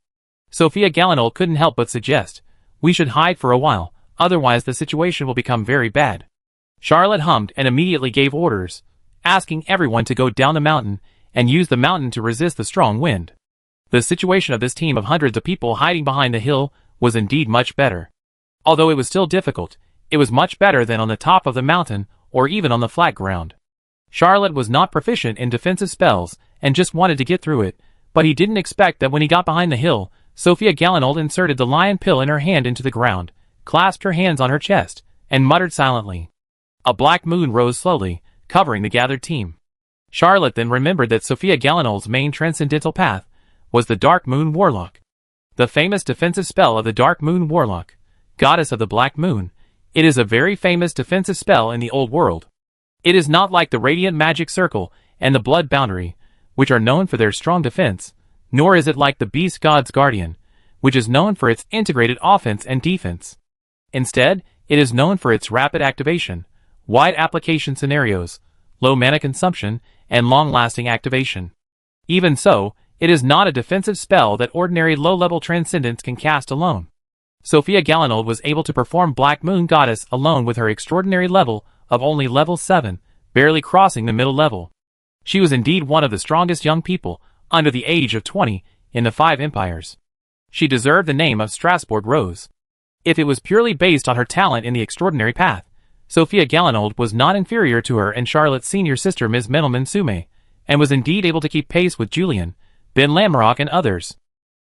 Sophia Gallinol couldn't help but suggest, "We should hide for a while, otherwise the situation will become very bad." Charlotte hummed and immediately gave orders, asking everyone to go down the mountain and use the mountain to resist the strong wind. The situation of this team of hundreds of people hiding behind the hill was indeed much better. Although it was still difficult, it was much better than on the top of the mountain or even on the flat ground. Charlotte was not proficient in defensive spells and just wanted to get through it, but he didn't expect that when he got behind the hill, Sophia Gallinol inserted the lion pill in her hand into the ground, clasped her hands on her chest, and muttered silently. A black moon rose slowly, covering the gathered team. Charlotte then remembered that Sophia Gallinol's main transcendental path was the Dark Moon Warlock. The famous defensive spell of the Dark Moon Warlock, goddess of the Black Moon. It is a very famous defensive spell in the old world. It is not like the Radiant Magic Circle and the Blood Boundary, which are known for their strong defense, nor is it like the Beast God's Guardian, which is known for its integrated offense and defense. Instead, it is known for its rapid activation, wide application scenarios, low mana consumption, and long-lasting activation. Even so, it is not a defensive spell that ordinary low-level transcendents can cast alone. Sophia Gallinol was able to perform Black Moon Goddess alone with her extraordinary level of only level 7, barely crossing the middle level. She was indeed one of the strongest young people, under the age of 20, in the 5 empires. She deserved the name of Strasbourg Rose. If it was purely based on her talent in the extraordinary path, Sophia Galinold was not inferior to her and Charlotte's senior sister Ms. Menelman Sume, and was indeed able to keep pace with Julien, Ben Lamorak and others.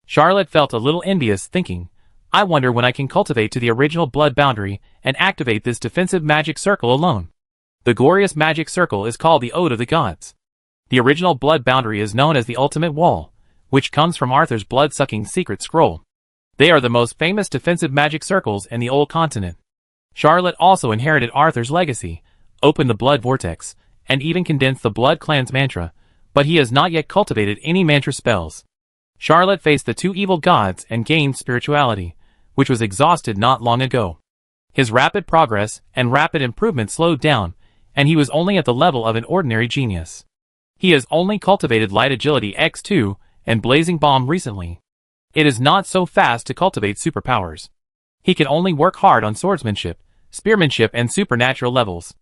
Charlotte felt a little envious, thinking, I wonder when I can cultivate to the original blood boundary and activate this defensive magic circle alone. The glorious magic circle is called the Ode of the Gods. The original blood boundary is known as the Ultimate Wall, which comes from Arthur's blood-sucking secret scroll. They are the most famous defensive magic circles in the old continent. Charlotte also inherited Arthur's legacy, opened the blood vortex, and even condensed the blood clan's mantra, but he has not yet cultivated any mantra spells. Charlotte faced the 2 evil gods and gained spirituality, which was exhausted not long ago. His rapid progress and rapid improvement slowed down, and he was only at the level of an ordinary genius. He has only cultivated Light Agility X2 and Blazing Bomb recently. It is not so fast to cultivate superpowers. He can only work hard on swordsmanship, spearmanship and supernatural levels.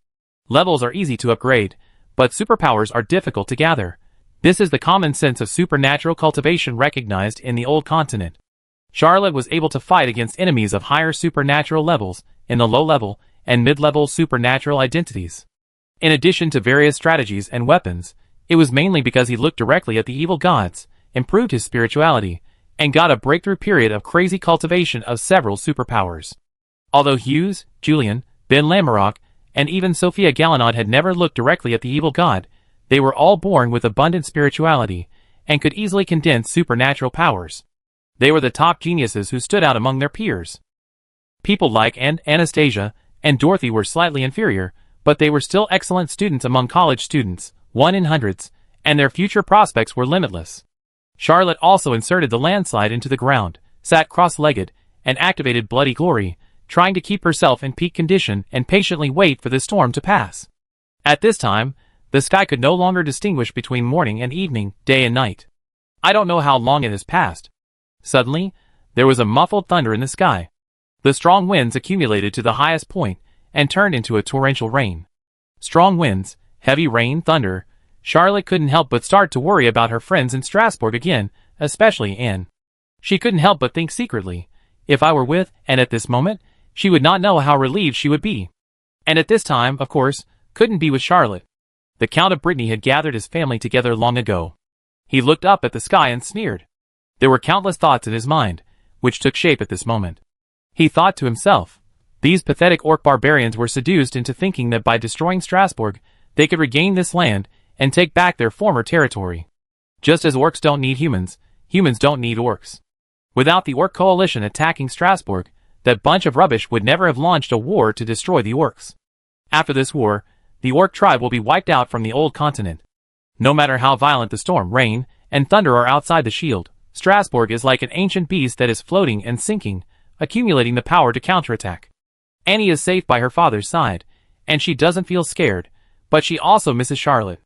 Levels are easy to upgrade, but superpowers are difficult to gather. This is the common sense of supernatural cultivation recognized in the old continent. Charlotte was able to fight against enemies of higher supernatural levels in the low-level and mid-level supernatural identities. In addition to various strategies and weapons, it was mainly because he looked directly at the evil gods, improved his spirituality, and got a breakthrough period of crazy cultivation of several superpowers. Although Hughes, Julien, Ben Lamorak, and even Sophia Galinold had never looked directly at the evil god, they were all born with abundant spirituality, and could easily condense supernatural powers. They were the top geniuses who stood out among their peers. People like Anastasia and Dorothy were slightly inferior, but they were still excellent students among college students, 1 in hundreds, and their future prospects were limitless. Charlotte also inserted the landslide into the ground, sat cross-legged, and activated Bloody Glory, trying to keep herself in peak condition and patiently wait for the storm to pass. At this time, the sky could no longer distinguish between morning and evening, day and night. I don't know how long it has passed. Suddenly, there was a muffled thunder in the sky. The strong winds accumulated to the highest point and turned into a torrential rain. Strong winds, heavy rain, thunder. Charlotte couldn't help but start to worry about her friends in Strasbourg again, especially Anne. She couldn't help but think secretly, if I were with Anne at this moment, she would not know how relieved she would be. And at this time, of course, couldn't be with Charlotte. The Count of Brittany had gathered his family together long ago. He looked up at the sky and sneered. There were countless thoughts in his mind, which took shape at this moment. He thought to himself, these pathetic orc barbarians were seduced into thinking that by destroying Strasbourg, they could regain this land and take back their former territory. Just as orcs don't need humans, humans don't need orcs. Without the orc coalition attacking Strasbourg, that bunch of rubbish would never have launched a war to destroy the orcs. After this war, the orc tribe will be wiped out from the old continent. No matter how violent the storm, rain, and thunder are outside the shield, Strasbourg is like an ancient beast that is floating and sinking, accumulating the power to counterattack. Annie is safe by her father's side, and she doesn't feel scared, but she also misses Charlotte.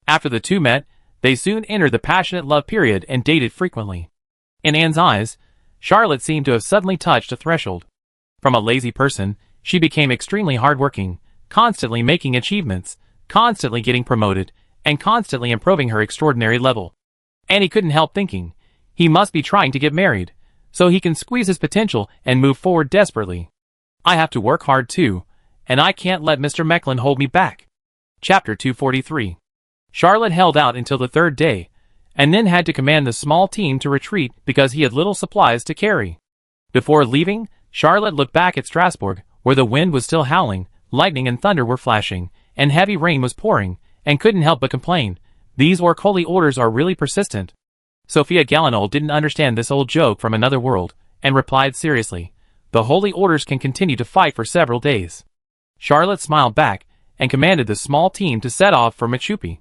After the two met, they soon entered the passionate love period and dated frequently. In Anne's eyes, Charlotte seemed to have suddenly touched a threshold. From a lazy person, she became extremely hardworking, constantly making achievements, constantly getting promoted, and constantly improving her extraordinary level. Annie couldn't help thinking, he must be trying to get married, so he can squeeze his potential and move forward desperately. I have to work hard too, and I can't let Mr. Mecklin hold me back. Chapter 243. Charlotte held out until the third day, and then had to command the small team to retreat because he had little supplies to carry. Before leaving, Charlotte looked back at Strasbourg, where the wind was still howling, lightning and thunder were flashing, and heavy rain was pouring, and couldn't help but complain, these orc holy orders are really persistent. Sophia Galinold didn't understand this old joke from another world, and replied seriously, the holy orders can continue to fight for several days. Charlotte smiled back, and commanded the small team to set off for Machupi.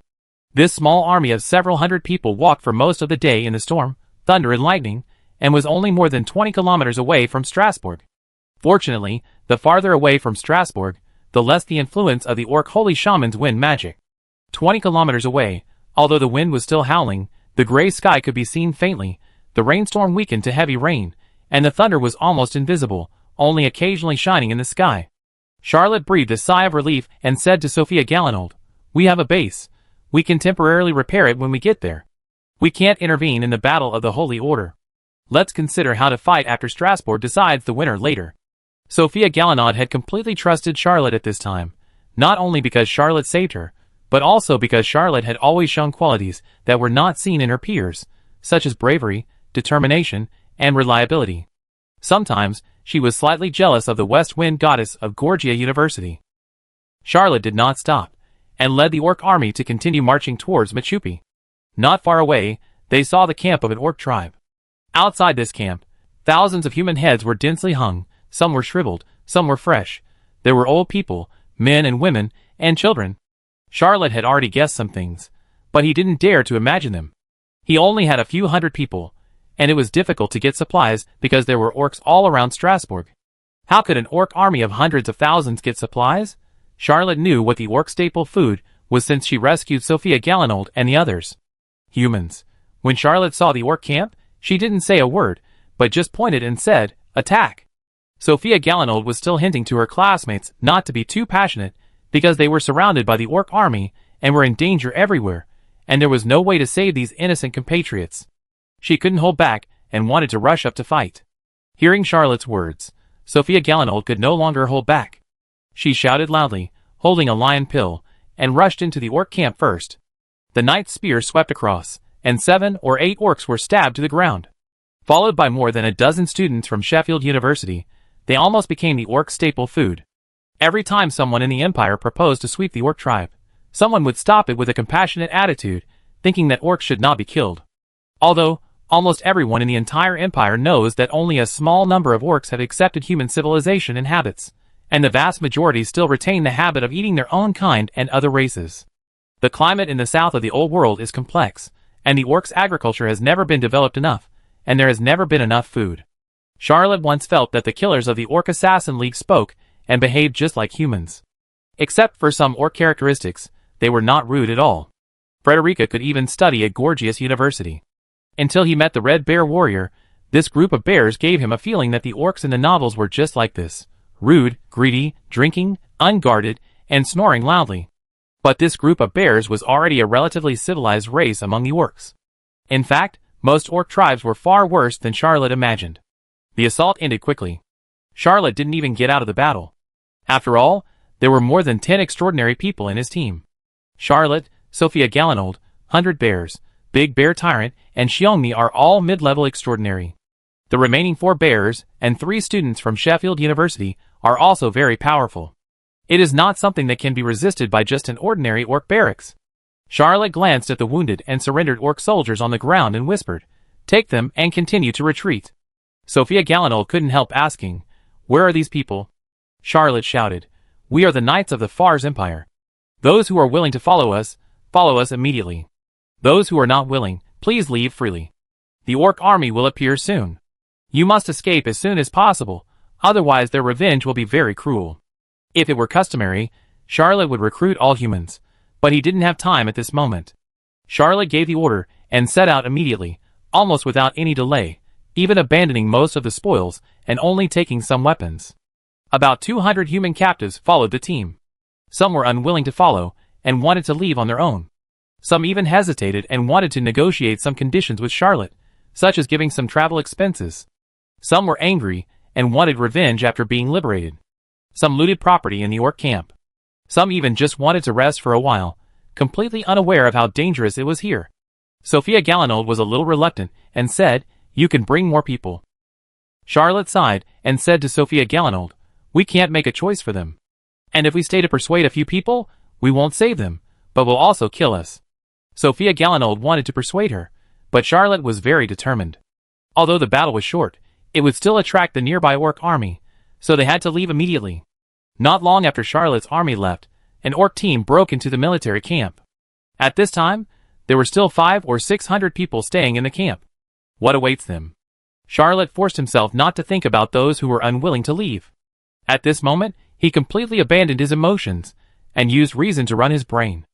This small army of several hundred people walked for most of the day in the storm, thunder and lightning, and was only more than 20 kilometers away from Strasbourg. Fortunately, the farther away from Strasbourg, the less the influence of the orc holy shaman's wind magic. 20 kilometers away, although the wind was still howling, the gray sky could be seen faintly, the rainstorm weakened to heavy rain, and the thunder was almost invisible, only occasionally shining in the sky. Charlotte breathed a sigh of relief and said to Sophia Galinold, we have a base. We can temporarily repair it when we get there. We can't intervene in the battle of the Holy Order. Let's consider how to fight after Strasbourg decides the winner later. Sophia Galinaud had completely trusted Charlotte at this time, not only because Charlotte saved her, but also because Charlotte had always shown qualities that were not seen in her peers, such as bravery, determination, and reliability. Sometimes, she was slightly jealous of the West Wind goddess of Gorgia University. Charlotte did not stop, and led the orc army to continue marching towards Machupi. Not far away, they saw the camp of an orc tribe. Outside this camp, thousands of human heads were densely hung, some were shriveled, some were fresh. There were old people, men and women, and children. Charlotte had already guessed some things, but he didn't dare to imagine them. He only had a few hundred people, and it was difficult to get supplies because there were orcs all around Strasbourg. How could an orc army of hundreds of thousands get supplies? Charlotte knew what the orc staple food was since she rescued Sophia Galinaud and the others. Humans. When Charlotte saw the orc camp, she didn't say a word, but just pointed and said, "Attack!" Sophia Galinaud was still hinting to her classmates not to be too passionate because they were surrounded by the orc army and were in danger everywhere, and there was no way to save these innocent compatriots. She couldn't hold back and wanted to rush up to fight. Hearing Charlotte's words, Sophia Galinaud could no longer hold back. She shouted loudly, holding a lion pill, and rushed into the orc camp first. The knight's spear swept across, and 7 or 8 orcs were stabbed to the ground. Followed by more than a dozen students from Sheffield University, they almost became the orc staple food. Every time someone in the Empire proposed to sweep the orc tribe, someone would stop it with a compassionate attitude, thinking that orcs should not be killed. Although, almost everyone in the entire Empire knows that only a small number of orcs have accepted human civilization and habits, and the vast majority still retain the habit of eating their own kind and other races. The climate in the south of the Old World is complex, and the orcs' agriculture has never been developed enough, and there has never been enough food. Charlotte once felt that the killers of the Orc Assassin League spoke and behaved just like humans. Except for some orc characteristics, they were not rude at all. Frederica could even study at Gorgias University. Until he met the Red Bear Warrior, this group of bears gave him a feeling that the orcs in the novels were just like this: rude, greedy, drinking, unguarded, and snoring loudly. But this group of bears was already a relatively civilized race among the orcs. In fact, most orc tribes were far worse than Charlotte imagined. The assault ended quickly. Charlotte didn't even get out of the battle. After all, there were more than 10 extraordinary people in his team. Charlotte, Sophia Galinaud, 100 Bears, Big Bear Tyrant, and Xiongmi are all mid-level extraordinary. The remaining 4 bears and 3 students from Sheffield University are also very powerful. It is not something that can be resisted by just an ordinary orc barracks. Charlotte glanced at the wounded and surrendered orc soldiers on the ground and whispered, "Take them and continue to retreat." Sophia Galinaud couldn't help asking, "Where are these people?" Charlotte shouted, "We are the Knights of the Fars Empire. Those who are willing to follow us immediately. Those who are not willing, please leave freely. The orc army will appear soon. You must escape as soon as possible, otherwise their revenge will be very cruel." If it were customary, Charlotte would recruit all humans, but he didn't have time at this moment. Charlotte gave the order and set out immediately, almost without any delay, even abandoning most of the spoils and only taking some weapons. About 200 human captives followed the team. Some were unwilling to follow and wanted to leave on their own. Some even hesitated and wanted to negotiate some conditions with Charlotte, such as giving some travel expenses. Some were angry and wanted revenge after being liberated. Some looted property in the orc camp. Some even just wanted to rest for a while, completely unaware of how dangerous it was here. Sophia Galinaud was a little reluctant and said, "You can bring more people." Charlotte sighed and said to Sophia Galinaud, "We can't make a choice for them. And if we stay to persuade a few people, we won't save them, but will also kill us." Sophia Galinaud wanted to persuade her, but Charlotte was very determined. Although the battle was short, it would still attract the nearby orc army, so they had to leave immediately. Not long after Charlotte's army left, an orc team broke into the military camp. At this time, there were still 500 or 600 people staying in the camp. What awaits them? Charlotte forced himself not to think about those who were unwilling to leave. At this moment, he completely abandoned his emotions and used reason to run his brain.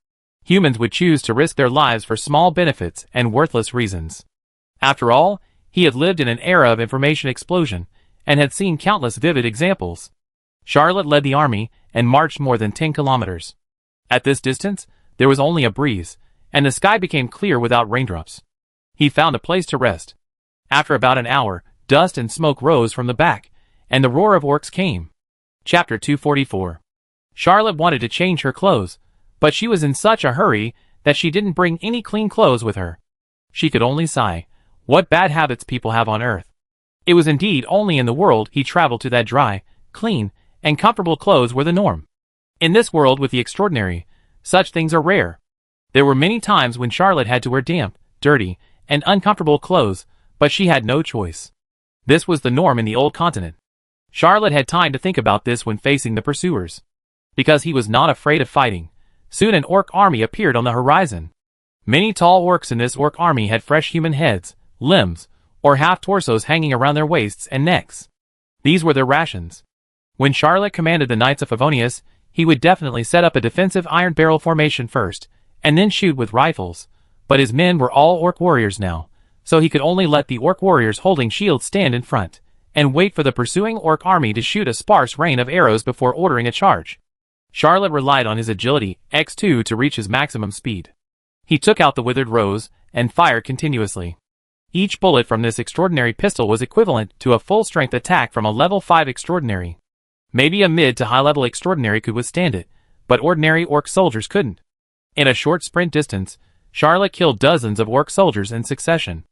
Humans would choose to risk their lives for small benefits and worthless reasons. After all, he had lived in an era of information explosion and had seen countless vivid examples. Charlotte led the army and marched more than 10 kilometers. At this distance, there was only a breeze, and the sky became clear without raindrops. He found a place to rest. After about an hour, dust and smoke rose from the back, and the roar of orcs came. Chapter 244. Charlotte wanted to change her clothes, but she was in such a hurry that she didn't bring any clean clothes with her. She could only sigh. What bad habits people have on Earth. It was indeed only in the world he traveled to that dry, clean, and comfortable clothes were the norm. In this world with the extraordinary, such things are rare. There were many times when Charlotte had to wear damp, dirty, and uncomfortable clothes, but she had no choice. This was the norm in the old continent. Charlotte had time to think about this when facing the pursuers. Because he was not afraid of fighting, soon an orc army appeared on the horizon. Many tall orcs in this orc army had fresh human heads, limbs, or half-torsos hanging around their waists and necks. These were their rations. When Charlotte commanded the Knights of Favonius, he would definitely set up a defensive iron barrel formation first, and then shoot with rifles, but his men were all orc warriors now, so he could only let the orc warriors holding shields stand in front, and wait for the pursuing orc army to shoot a sparse rain of arrows before ordering a charge. Charlotte relied on his agility, X2, to reach his maximum speed. He took out the withered rose, and fired continuously. Each bullet from this extraordinary pistol was equivalent to a full-strength attack from a level 5 extraordinary. Maybe a mid to high-level extraordinary could withstand it, but ordinary orc soldiers couldn't. In a short sprint distance, Charlotte killed dozens of orc soldiers in succession.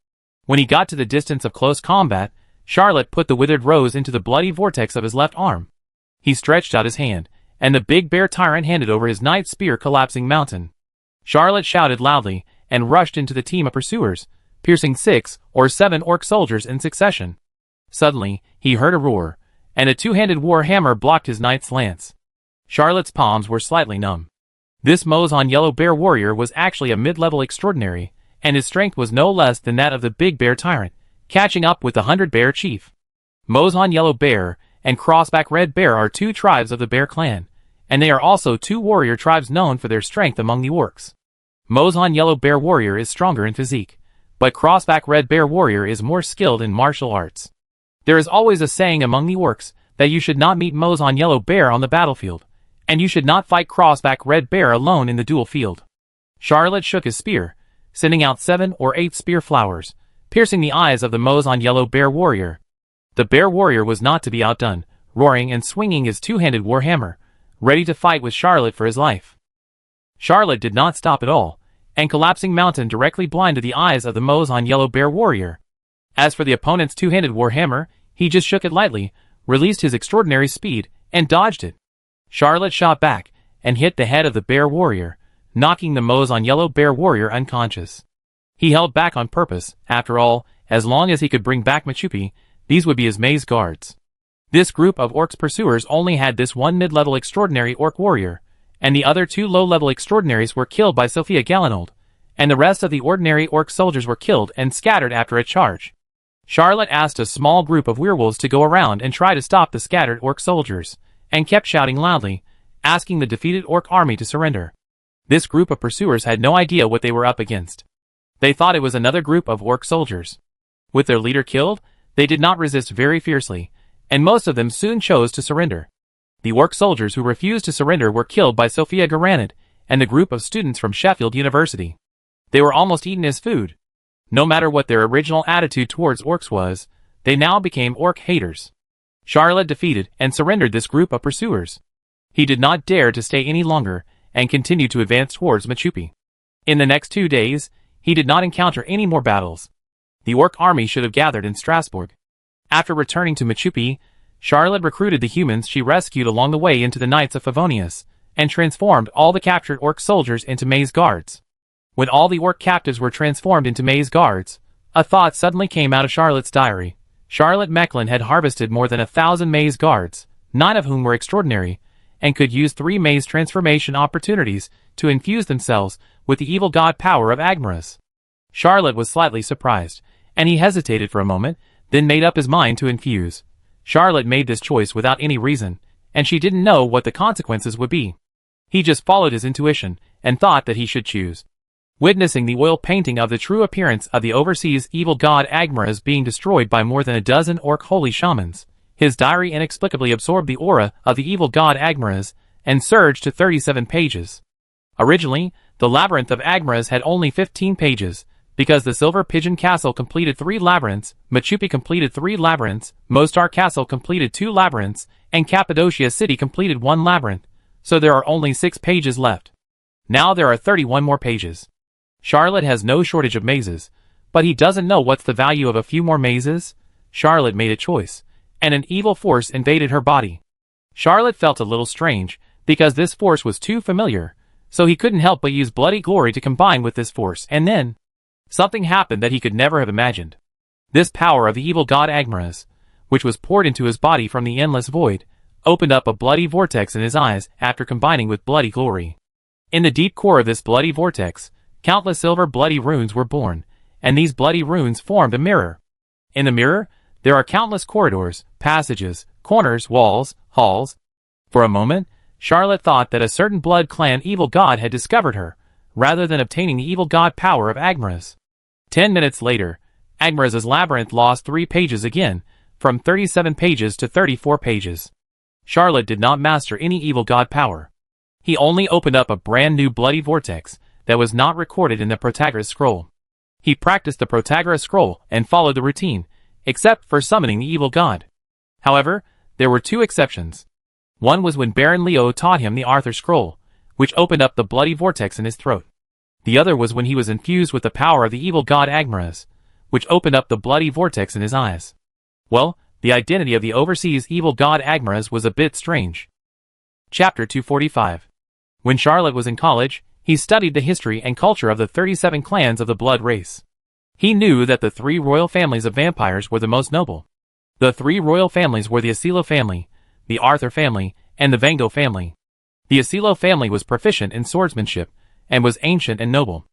When he got to the distance of close combat, Charlotte put the withered rose into the bloody vortex of his left arm. He stretched out his hand, and the big bear tyrant handed over his knight's spear collapsing mountain. Charlotte shouted loudly, and rushed into the team of pursuers, piercing 6 or 7 orc soldiers in succession. Suddenly, he heard a roar, and a two-handed war hammer blocked his knight's lance. Charlotte's palms were slightly numb. This Mozon Yellow Bear warrior was actually a mid-level extraordinary, and his strength was no less than that of the big bear tyrant, catching up with the 100-bear chief. Mozon Yellow Bear and Crossback Red Bear are 2 tribes of the Bear clan, and they are also 2 warrior tribes known for their strength among the orcs. Mozon Yellow Bear warrior is stronger in physique, but Crossback Red Bear warrior is more skilled in martial arts. There is always a saying among the orcs that you should not meet Mozon Yellow Bear on the battlefield, and you should not fight Crossback Red Bear alone in the duel field. Charlotte shook his spear, sending out 7 or 8 spear flowers, piercing the eyes of the Mozon Yellow Bear warrior. The bear warrior was not to be outdone, roaring and swinging his two-handed warhammer, ready to fight with Charlotte for his life. Charlotte did not stop at all, and collapsing mountain directly blinded the eyes of the Mozon Yellow Bear warrior. As for the opponent's two-handed warhammer, he just shook it lightly, released his extraordinary speed, and dodged it. Charlotte shot back, and hit the head of the bear warrior, knocking the Mozon Yellow Bear warrior unconscious. He held back on purpose. After all, as long as he could bring back Machupi, these would be his maze guards. This group of orcs pursuers only had this one mid-level extraordinary orc warrior, and the other 2 low-level extraordinaries were killed by Sophia Galinold, and the rest of the ordinary orc soldiers were killed and scattered after a charge. Charlotte asked a small group of werewolves to go around and try to stop the scattered orc soldiers, and kept shouting loudly, asking the defeated orc army to surrender. This group of pursuers had no idea what they were up against. They thought it was another group of orc soldiers. With their leader killed, they did not resist very fiercely, and most of them soon chose to surrender. The orc soldiers who refused to surrender were killed by Sophia Garanid and the group of students from Sheffield University. They were almost eaten as food. No matter what their original attitude towards orcs was, they now became orc haters. Charlotte defeated and surrendered this group of pursuers. He did not dare to stay any longer, and continued to advance towards Machupi. In the next 2 days, he did not encounter any more battles. The orc army should have gathered in Strasbourg. After returning to Machupi, Charlotte recruited the humans she rescued along the way into the Knights of Favonius, and transformed all the captured orc soldiers into maze guards. When all the orc captives were transformed into maze guards, a thought suddenly came out of Charlotte's diary. Charlotte Mecklin had harvested more than 1,000 maze guards, 9 of whom were extraordinary, and could use 3 maze transformation opportunities to infuse themselves with the evil god power of Agmaras. Charlotte was slightly surprised, and he hesitated for a moment, then made up his mind to infuse. Charlotte made this choice without any reason, and she didn't know what the consequences would be. He just followed his intuition, and thought that he should choose. Witnessing the oil painting of the true appearance of the overseas evil god Agmaras being destroyed by more than a dozen orc holy shamans, his diary inexplicably absorbed the aura of the evil god Agmaras, and surged to 37 pages. Originally, the Labyrinth of Agmaras had only 15 pages, because the Silver Pigeon Castle completed 3 labyrinths, Machupi completed 3 labyrinths, Mostar Castle completed 2 labyrinths, and Cappadocia City completed 1 labyrinth, so there are only 6 pages left. Now there are 31 more pages. Charlotte has no shortage of mazes, but he doesn't know what's the value of a few more mazes. Charlotte made a choice, and an evil force invaded her body. Charlotte felt a little strange, because this force was too familiar, so he couldn't help but use bloody glory to combine with this force, and then something happened that he could never have imagined. This power of the evil god Agmaras, which was poured into his body from the endless void, opened up a bloody vortex in his eyes after combining with bloody glory. In the deep core of this bloody vortex, countless silver bloody runes were born, and these bloody runes formed a mirror. In the mirror, there are countless corridors, passages, corners, walls, halls. For a moment, Charlotte thought that a certain Blood Clan evil god had discovered her, rather than obtaining the evil god power of Agmaras. 10 minutes later, Agmaras' labyrinth lost 3 pages again, from 37 pages to 34 pages. Charlotte did not master any evil god power. He only opened up a brand new bloody vortex that was not recorded in the Protagoras scroll. He practiced the Protagoras scroll and followed the routine, except for summoning the evil god. However, there were 2 exceptions. One was when Baron Leo taught him the Arthur scroll, which opened up the bloody vortex in his throat. The other was when he was infused with the power of the evil god Agmaras, which opened up the bloody vortex in his eyes. Well, the identity of the overseas evil god Agmaras was a bit strange. Chapter 245. When Charlotte was in college, he studied the history and culture of the 37 clans of the blood race. He knew that the 3 royal families of vampires were the most noble. The 3 royal families were the Asilo family, the Arthur family, and the Vengo family. The Asilo family was proficient in swordsmanship, and was ancient and noble.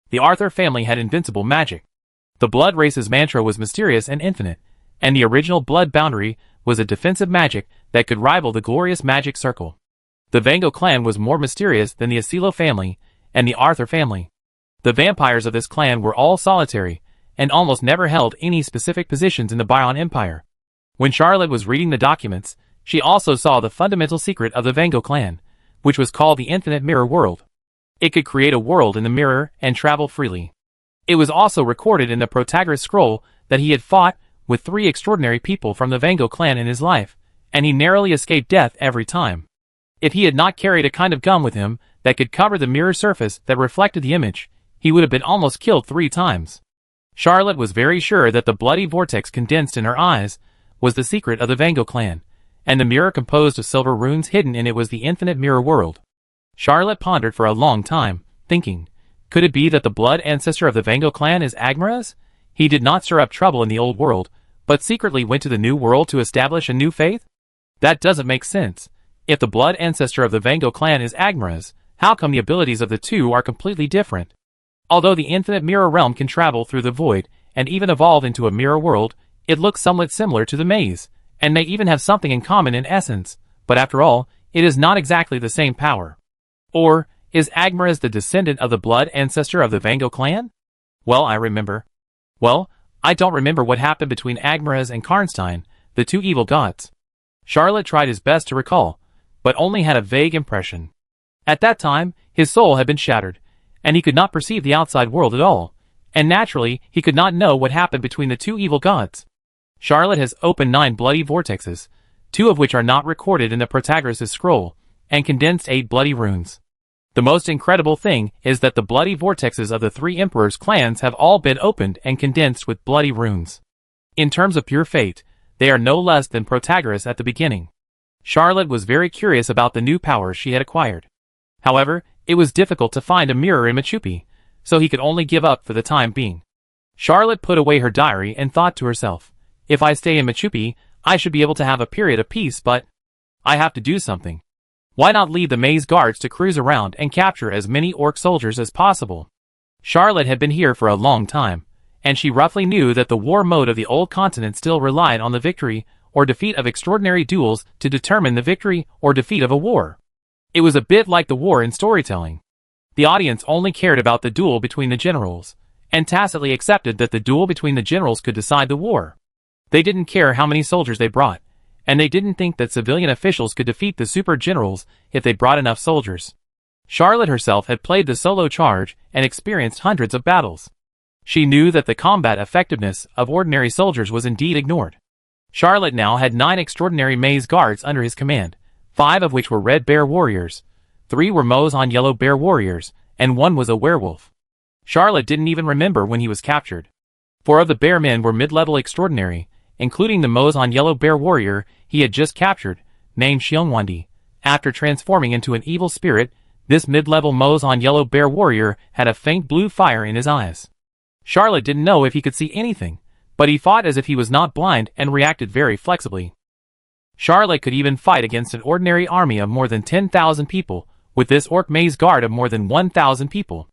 The Arthur family had invincible magic. The blood race's mantra was mysterious and infinite, and the original blood boundary was a defensive magic that could rival the glorious magic circle. The Vengo clan was more mysterious than the Asilo family and the Arthur family. The vampires of this clan were all solitary, and almost never held any specific positions in the Bion Empire. When Charlotte was reading the documents, she also saw the fundamental secret of the Vengo clan, which was called the Infinite Mirror World. It could create a world in the mirror and travel freely. It was also recorded in the Protagoras scroll that he had fought with 3 extraordinary people from the Vengo clan in his life, and he narrowly escaped death every time. If he had not carried a kind of gum with him that could cover the mirror surface that reflected the image, he would have been almost killed 3 times. Charlotte was very sure that the bloody vortex condensed in her eyes was the secret of the Vengo clan, and the mirror composed of silver runes hidden in it was the Infinite Mirror World. Charlotte pondered for a long time, thinking, could it be that the blood ancestor of the Vengo clan is Agmaras? He did not stir up trouble in the old world, but secretly went to the new world to establish a new faith? That doesn't make sense. If the blood ancestor of the Vengo clan is Agmaras, how come the abilities of the 2 are completely different? Although the Infinite Mirror Realm can travel through the void and even evolve into a mirror world, it looks somewhat similar to the maze, and may even have something in common in essence, but after all, it is not exactly the same power. Or, is Agmaras the descendant of the blood ancestor of the Vengo clan? Well, I don't remember what happened between Agmaras and Karnstein, the 2 evil gods. Charlotte tried his best to recall, but only had a vague impression. At that time, his soul had been shattered, and he could not perceive the outside world at all, and naturally, he could not know what happened between the 2 evil gods. Charlotte has opened 9 bloody vortexes, 2 of which are not recorded in the Protagoras' scroll, and condensed 8 bloody runes. The most incredible thing is that the bloody vortexes of the 3 emperors' clans have all been opened and condensed with bloody runes. In terms of pure fate, they are no less than Protagoras at the beginning. Charlotte was very curious about the new powers she had acquired. However, it was difficult to find a mirror in Machupi, so he could only give up for the time being. Charlotte put away her diary and thought to herself, if I stay in Machupi, I should be able to have a period of peace, but I have to do something. Why not leave the maze guards to cruise around and capture as many orc soldiers as possible? Charlotte had been here for a long time, and she roughly knew that the war mode of the old continent still relied on the victory or defeat of extraordinary duels to determine the victory or defeat of a war. It was a bit like the war in storytelling. The audience only cared about the duel between the generals, and tacitly accepted that the duel between the generals could decide the war. They didn't care how many soldiers they brought, and they didn't think that civilian officials could defeat the super generals if they brought enough soldiers. Charlotte herself had played the solo charge and experienced hundreds of battles. She knew that the combat effectiveness of ordinary soldiers was indeed ignored. Charlotte now had 9 extraordinary maze guards under his command, 5 of which were red bear warriors, 3 were Moz-on yellow bear warriors, and 1 was a werewolf. Charlotte didn't even remember when he was captured. 4 of the bear men were mid-level extraordinary, including the Moz-on yellow bear warrior he had just captured, named Xiongwandi. After transforming into an evil spirit, this mid-level Moz-on yellow bear warrior had a faint blue fire in his eyes. Charlotte didn't know if he could see anything, but he fought as if he was not blind and reacted very flexibly. Charlotte could even fight against an ordinary army of more than 10,000 people, with this orc maze guard of more than 1,000 people.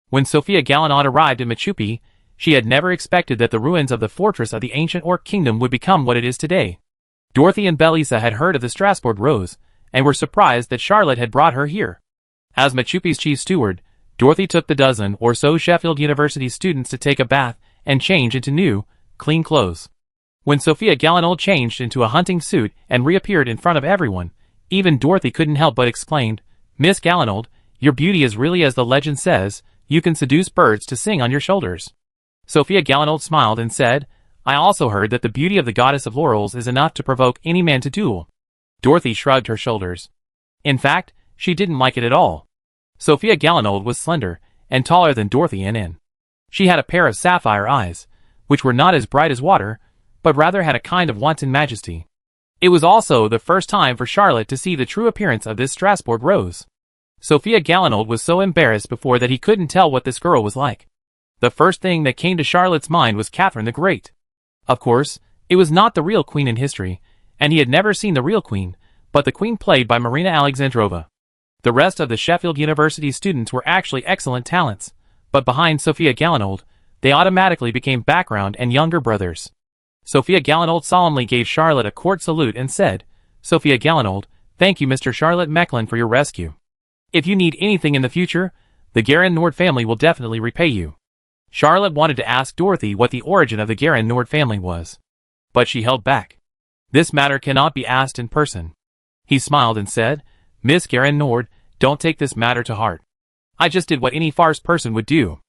When Sophia Galinaud arrived in Machupi, she had never expected that the ruins of the fortress of the ancient orc kingdom would become what it is today. Dorothy and Belisa had heard of the Strasbourg Rose, and were surprised that Charlotte had brought her here. As Machupi's chief steward, Dorothy took the dozen or so Sheffield University students to take a bath and change into new, clean clothes. When Sophia Galinaud changed into a hunting suit and reappeared in front of everyone, even Dorothy couldn't help but exclaim, "Miss Galinaud, your beauty is really as the legend says, you can seduce birds to sing on your shoulders." Sophia Galinaud smiled and said, "I also heard that the beauty of the goddess of laurels is enough to provoke any man to duel." Dorothy shrugged her shoulders. In fact, she didn't like it at all. Sophia Galinaud was slender and taller than Dorothy and she had a pair of sapphire eyes, which were not as bright as water, but rather had a kind of wanton majesty. It was also the first time for Charlotte to see the true appearance of this Strasbourg Rose. Sophia Galinaud was so embarrassed before that he couldn't tell what this girl was like. The first thing that came to Charlotte's mind was Catherine the Great. Of course, it was not the real queen in history, and he had never seen the real queen, but the queen played by Marina Alexandrova. The rest of the Sheffield University students were actually excellent talents, but behind Sophia Galinaud, they automatically became background and younger brothers. Sophia Galinaud solemnly gave Charlotte a court salute and said, "Sophia Galinaud, thank you Mr. Charlotte Mecklin for your rescue. If you need anything in the future, the Garin-Nord family will definitely repay you." Charlotte wanted to ask Dorothy what the origin of the Garin-Nord family was, but she held back. This matter cannot be asked in person. He smiled and said, "Miss Garin-Nord, don't take this matter to heart. I just did what any farce person would do."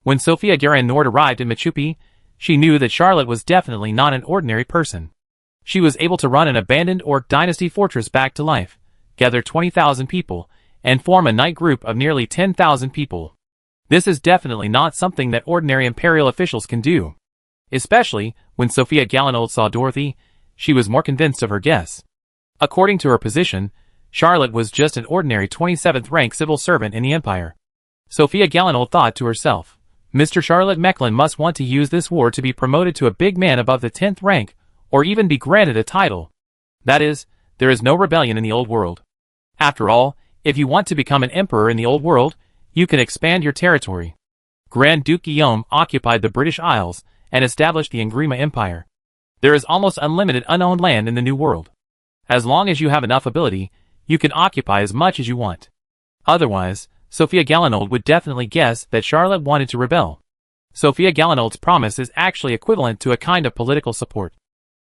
When Sophia Garin-Nord arrived in Machupi, she knew that Charlotte was definitely not an ordinary person. She was able to run an abandoned Orc dynasty fortress back to life, gather 20,000 people, and form a night group of nearly 10,000 people. This is definitely not something that ordinary imperial officials can do. Especially, when Sophia Galinaud saw Dorothy, she was more convinced of her guess. According to her position, Charlotte was just an ordinary 27th rank civil servant in the Empire. Sophia Galinaud thought to herself, Mr. Charlotte Mecklin must want to use this war to be promoted to a big man above the 10th rank, or even be granted a title. That is, there is no rebellion in the old world. After all, if you want to become an emperor in the old world, you can expand your territory. Grand Duke Guillaume occupied the British Isles and established the Angrima Empire. There is almost unlimited unowned land in the New World. As long as you have enough ability, you can occupy as much as you want. Otherwise, Sophia Galinaud would definitely guess that Charlotte wanted to rebel. Sophia Galinaud's promise is actually equivalent to a kind of political support.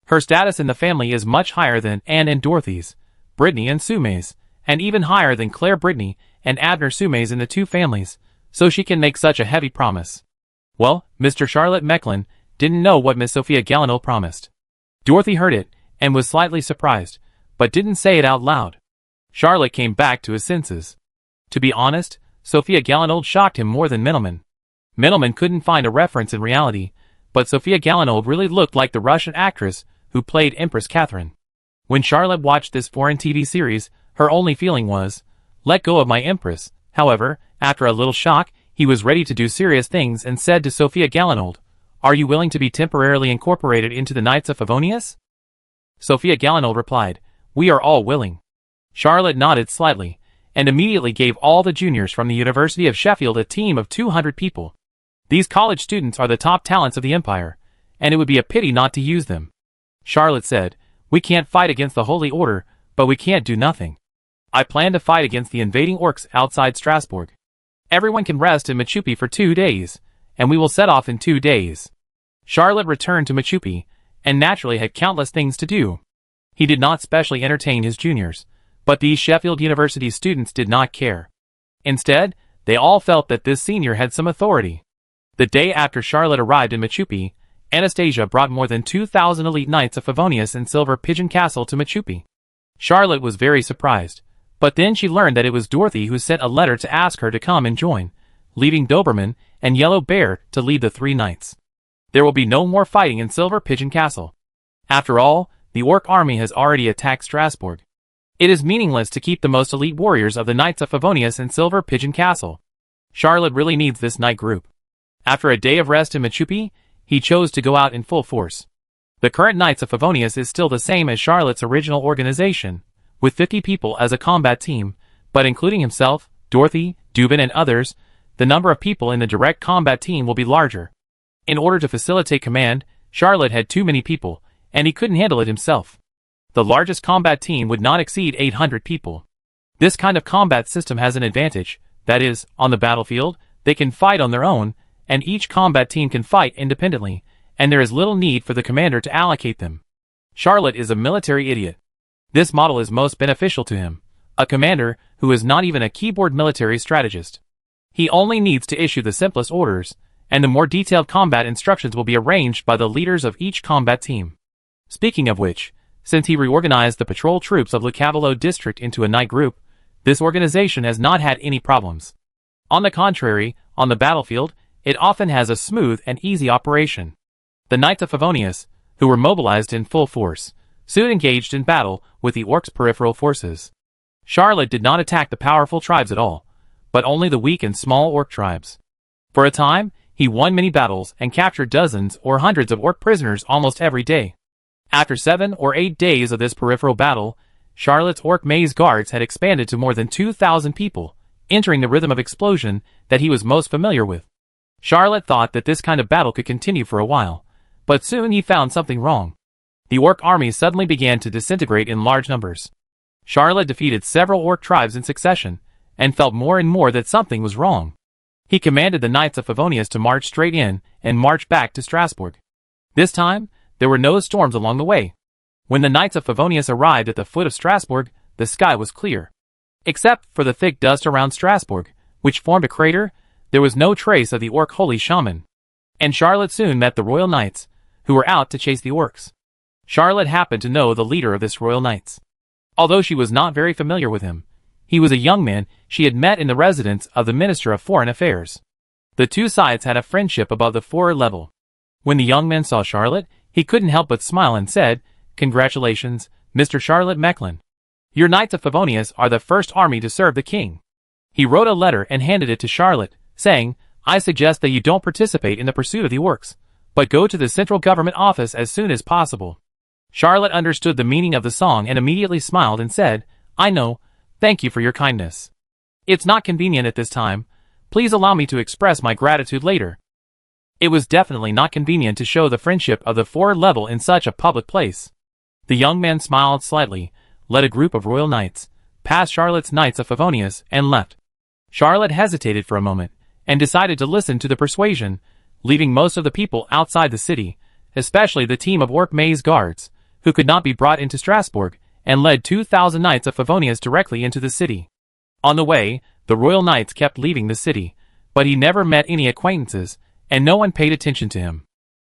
Her status in the family is much higher than Anne and Dorothy's, Brittany and Sumay's, and even higher than Claire Brittany and Abner Sumay's in the two families, so she can make such a heavy promise. Well, Mr. Charlotte Mecklin didn't know what Miss Sophia Galinaud promised. Dorothy heard it, and was slightly surprised, but didn't say it out loud. Charlotte came back to his senses. To be honest, Sophia Galinaud shocked him more than Minelman. Minelman couldn't find a reference in reality, but Sophia Galinaud really looked like the Russian actress who played Empress Catherine. When Charlotte watched this foreign TV series, her only feeling was, let go of my Empress. However, after a little shock, he was ready to do serious things and said to Sophia Galinaud, "Are you willing to be temporarily incorporated into the Knights of Favonius?" Sophia Galinaud replied, "We are all willing." Charlotte nodded slightly, and immediately gave all the juniors from the University of Sheffield a team of 200 people. These college students are the top talents of the Empire, and it would be a pity not to use them. Charlotte said, "We can't fight against the Holy Order, but we can't do nothing. I plan to fight against the invading orcs outside Strasbourg. Everyone can rest in Machupi for 2 days, and we will set off in 2 days." Charlotte returned to Machupi, and naturally had countless things to do. He did not specially entertain his juniors, but these Sheffield University students did not care. Instead, they all felt that this senior had some authority. The day after Charlotte arrived in Machupi, Anastasia brought more than 2,000 elite knights of Favonius and Silver Pigeon Castle to Machupi. Charlotte was very surprised, but then she learned that it was Dorothy who sent a letter to ask her to come and join, leaving Doberman and Yellow Bear to lead the 3 knights. There will be no more fighting in Silver Pigeon Castle. After all, the Orc army has already attacked Strasbourg. It is meaningless to keep the most elite warriors of the Knights of Favonius in Silver Pigeon Castle. Charlotte really needs this knight group. After a day of rest in Machupi, he chose to go out in full force. The current Knights of Favonius is still the same as Charlotte's original organization, with 50 people as a combat team, but including himself, Dorothy, Dubin and others, the number of people in the direct combat team will be larger. In order to facilitate command, Charlotte had too many people, and he couldn't handle it himself. The largest combat team would not exceed 800 people. This kind of combat system has an advantage, that is, on the battlefield, they can fight on their own, and each combat team can fight independently, and there is little need for the commander to allocate them. Charlotte is a military idiot. This model is most beneficial to him, a commander who is not even a keyboard military strategist. He only needs to issue the simplest orders, and the more detailed combat instructions will be arranged by the leaders of each combat team. Speaking of which, since he reorganized the patrol troops of Le Cavallo district into a knight group, this organization has not had any problems. On the contrary, on the battlefield, it often has a smooth and easy operation. The Knights of Favonius, who were mobilized in full force, soon engaged in battle with the Orcs' peripheral forces. Charlotte did not attack the powerful tribes at all, but only the weak and small Orc tribes. For a time, he won many battles and captured dozens or hundreds of Orc prisoners almost every day. After 7 or 8 days of this peripheral battle, Charlotte's Orc maze guards had expanded to more than 2,000 people, entering the rhythm of explosion that he was most familiar with. Charlotte thought that this kind of battle could continue for a while, but soon he found something wrong. The Orc army suddenly began to disintegrate in large numbers. Charlotte defeated several Orc tribes in succession, and felt more and more that something was wrong. He commanded the Knights of Favonius to march straight in and march back to Strasbourg. This time, there were no storms along the way. When the Knights of Favonius arrived at the foot of Strasbourg, the sky was clear. Except for the thick dust around Strasbourg, which formed a crater, there was no trace of the Orc holy shaman. And Charlotte soon met the Royal Knights, who were out to chase the Orcs. Charlotte happened to know the leader of this Royal Knights. Although she was not very familiar with him, he was a young man she had met in the residence of the Minister of Foreign Affairs. The two sides had a friendship above the Forer level. When the young man saw Charlotte, he couldn't help but smile and said, "Congratulations, Mr. Charlotte Mecklin. Your Knights of Favonius are the first army to serve the king." He wrote a letter and handed it to Charlotte, saying, "I suggest that you don't participate in the pursuit of the Orcs, but go to the central government office as soon as possible." Charlotte understood the meaning of the song and immediately smiled and said, "I know, thank you for your kindness. It's not convenient at this time. Please allow me to express my gratitude later." It was definitely not convenient to show the friendship of the Forer level in such a public place. The young man smiled slightly, led a group of Royal Knights, past Charlotte's Knights of Favonius, and left. Charlotte hesitated for a moment, and decided to listen to the persuasion, leaving most of the people outside the city, especially the team of Orc maze guards, who could not be brought into Strasbourg, and led 2,000 Knights of Favonius directly into the city. On the way, the Royal Knights kept leaving the city, but he never met any acquaintances, and no one paid attention to him.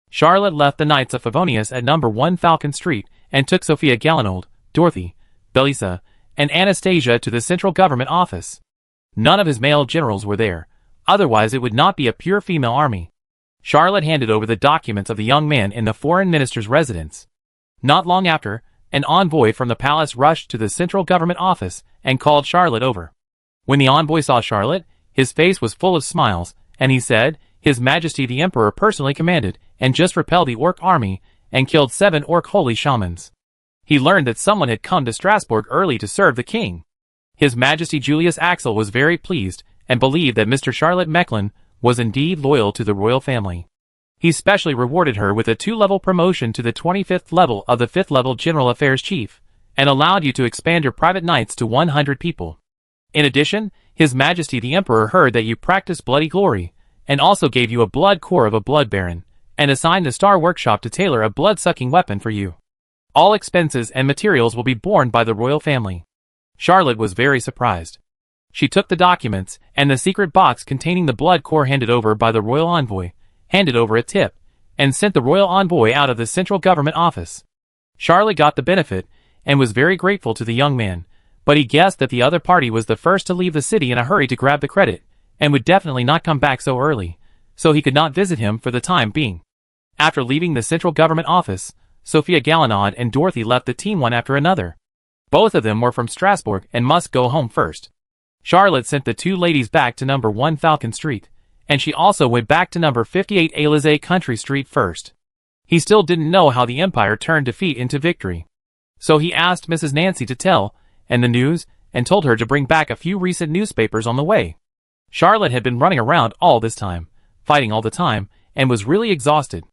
Charlotte left the Knights of Favonius at number 1 Falcon Street, and took Sophia Gallinold, Dorothy, Belisa, and Anastasia to the central government office. None of his male generals were there, otherwise it would not be a pure female army. Charlotte handed over the documents of the young man in the foreign minister's residence. Not long after, an envoy from the palace rushed to the central government office and called Charlotte over. When the envoy saw Charlotte, his face was full of smiles, and he said, "His Majesty the Emperor personally commanded and just repelled the Orc army and killed 7 Orc holy shamans." He learned that someone had come to Strasbourg early to serve the king. His Majesty Julius Axel was very pleased and believed that Mr. Charlotte Mecklin was indeed loyal to the royal family. He specially rewarded her with a 2-level promotion to the 25th level of the 5th level General Affairs Chief, and allowed you to expand your private knights to 100 people. In addition, His Majesty the Emperor heard that you practiced bloody glory, and also gave you a blood core of a blood baron, and assigned the Star Workshop to tailor a blood-sucking weapon for you. All expenses and materials will be borne by the royal family. Charlotte was very surprised. She took the documents, and the secret box containing the blood core handed over by the royal envoy, handed over a tip, and sent the royal envoy out of the central government office. Charlotte got the benefit, and was very grateful to the young man, but he guessed that the other party was the first to leave the city in a hurry to grab the credit, and would definitely not come back so early, so he could not visit him for the time being. After leaving the central government office, Sophia Galinaud and Dorothy left the team one after another. Both of them were from Strasbourg and must go home first. Charlotte sent the two ladies back to number 1 Falcon Street, and she also went back to number 58 Élysée Country Street first. He still didn't know how the Empire turned defeat into victory. So he asked Mrs. Nancy to tell, and the news, and told her to bring back a few recent newspapers on the way. Charlotte had been running around all this time, fighting all the time, and was really exhausted.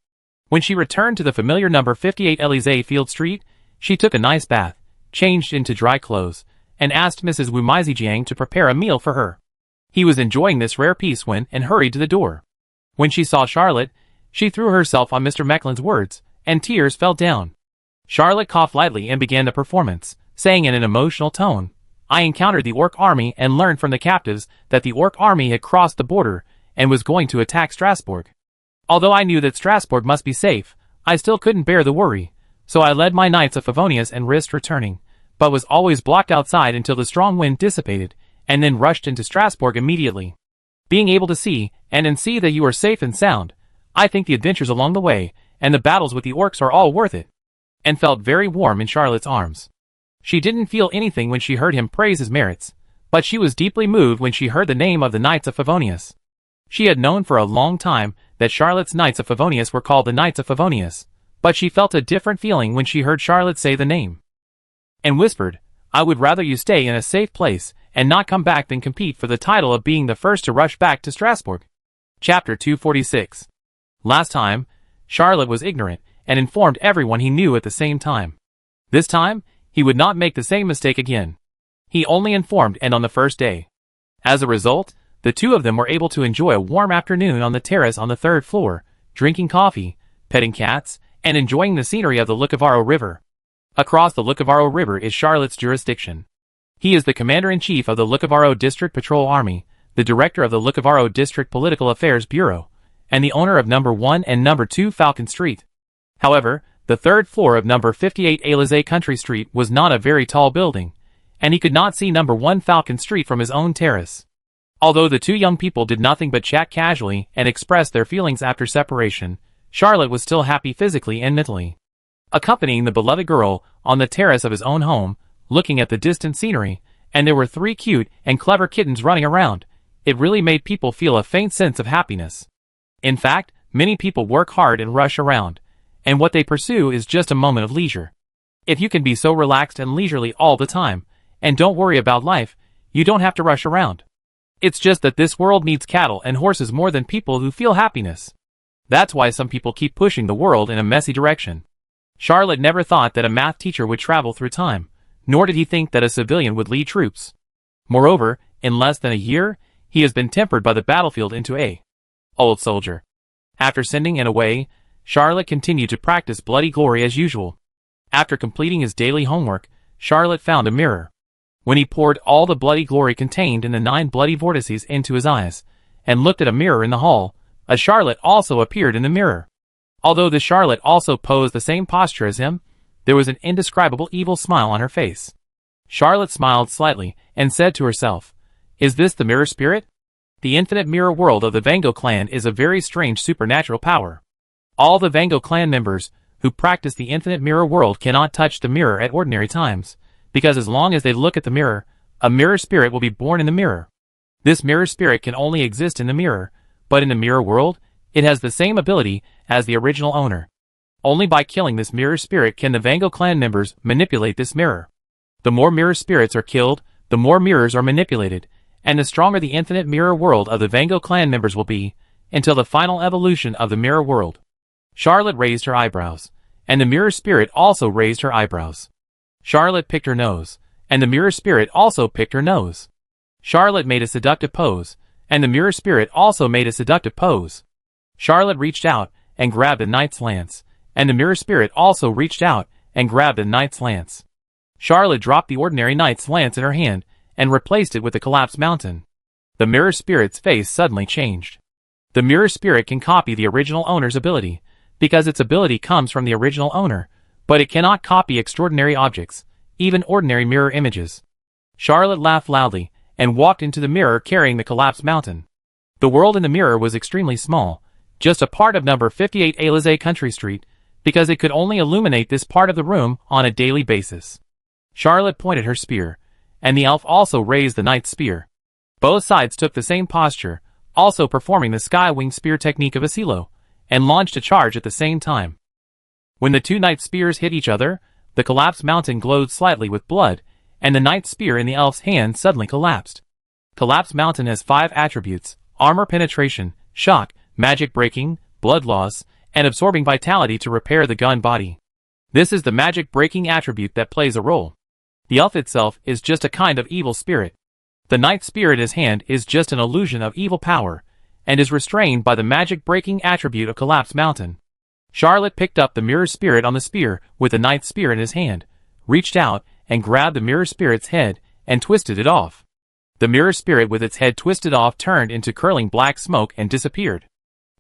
When she returned to the familiar number 58 Élysée Field Street, she took a nice bath, changed into dry clothes, and asked Mrs. Wu Meizijiang to prepare a meal for her. He was enjoying this rare peace when and hurried to the door. When she saw Charlotte, she threw herself on Mr. Mecklen's words, and tears fell down. Charlotte coughed lightly and began the performance, saying in an emotional tone, "I encountered the Orc army and learned from the captives that the Orc army had crossed the border and was going to attack Strasbourg. Although I knew that Strasbourg must be safe, I still couldn't bear the worry, so I led my knights of Favonius and risked returning, but was always blocked outside until the strong wind dissipated, and then rushed into Strasbourg immediately. Being able to see, and see that you are safe and sound, I think the adventures along the way, and the battles with the orcs are all worth it," and felt very warm in Charlotte's arms. She didn't feel anything when she heard him praise his merits, but she was deeply moved when she heard the name of the Knights of Favonius. She had known for a long time that Charlotte's Knights of Favonius were called the Knights of Favonius, but she felt a different feeling when she heard Charlotte say the name, and whispered, "I would rather you stay in a safe place and not come back than compete for the title of being the first to rush back to Strasbourg." Chapter 246. Last time, Charlotte was ignorant and informed everyone he knew at the same time. This time, he would not make the same mistake again. He only informed and on the first day. As a result, the two of them were able to enjoy a warm afternoon on the terrace on the 3rd floor, drinking coffee, petting cats, and enjoying the scenery of the Lucavaro River. Across the Lucavaro River is Charlotte's jurisdiction. He is the commander-in-chief of the Lucavaro District Patrol Army, the director of the Lucavaro District Political Affairs Bureau, and the owner of number 1 and number 2 Falcon Street. However, the 3rd floor of number 58 Élysée Country Street was not a very tall building, and he could not see number 1 Falcon Street from his own terrace. Although the two young people did nothing but chat casually and express their feelings after separation, Charlotte was still happy physically and mentally. Accompanying the beloved girl on the terrace of his own home, looking at the distant scenery, and there were 3 cute and clever kittens running around, it really made people feel a faint sense of happiness. In fact, many people work hard and rush around, and what they pursue is just a moment of leisure. If you can be so relaxed and leisurely all the time, and don't worry about life, you don't have to rush around. It's just that this world needs cattle and horses more than people who feel happiness. That's why some people keep pushing the world in a messy direction. Charlotte never thought that a math teacher would travel through time, nor did he think that a civilian would lead troops. Moreover, in less than a year, he has been tempered by the battlefield into a old soldier. After sending it away, Charlotte continued to practice bloody glory as usual. After completing his daily homework, Charlotte found a mirror. When he poured all the bloody glory contained in the 9 bloody vortices into his eyes, and looked at a mirror in the hall, a Charlotte also appeared in the mirror. Although the Charlotte also posed the same posture as him, there was an indescribable evil smile on her face. Charlotte smiled slightly, and said to herself, "Is this the mirror spirit? The infinite mirror world of the Vango clan is a very strange supernatural power. All the Vango clan members who practice the infinite mirror world cannot touch the mirror at ordinary times, because as long as they look at the mirror, a mirror spirit will be born in the mirror. This mirror spirit can only exist in the mirror, but in the mirror world, it has the same ability as the original owner. Only by killing this mirror spirit can the Vango clan members manipulate this mirror. The more mirror spirits are killed, the more mirrors are manipulated, and the stronger the infinite mirror world of the Vango clan members will be, until the final evolution of the mirror world." Charlotte raised her eyebrows, and the mirror spirit also raised her eyebrows. Charlotte picked her nose, and the mirror spirit also picked her nose. Charlotte made a seductive pose, and the mirror spirit also made a seductive pose. Charlotte reached out and grabbed a knight's lance, and the mirror spirit also reached out and grabbed a knight's lance. Charlotte dropped the ordinary knight's lance in her hand and replaced it with the collapsed mountain. The mirror spirit's face suddenly changed. The mirror spirit can copy the original owner's ability, because its ability comes from the original owner, but it cannot copy extraordinary objects, even ordinary mirror images. Charlotte laughed loudly, and walked into the mirror carrying the collapsed mountain. The world in the mirror was extremely small, just a part of number 58 Élysée Country Street, because it could only illuminate this part of the room on a daily basis. Charlotte pointed her spear, and the elf also raised the knight's spear. Both sides took the same posture, also performing the sky-winged spear technique of a silo, and launched a charge at the same time. When the two knights' spears hit each other, the collapsed mountain glowed slightly with blood, and the knight's spear in the elf's hand suddenly collapsed. Collapsed mountain has 5 attributes: armor penetration, shock, magic breaking, blood loss, and absorbing vitality to repair the gun body. This is the magic breaking attribute that plays a role. The elf itself is just a kind of evil spirit. The knight's spear in his hand is just an illusion of evil power, and is restrained by the magic breaking attribute of collapsed mountain. Charlotte picked up the mirror spirit on the spear with the knight's spear in his hand, reached out, and grabbed the mirror spirit's head, and twisted it off. The mirror spirit with its head twisted off turned into curling black smoke and disappeared.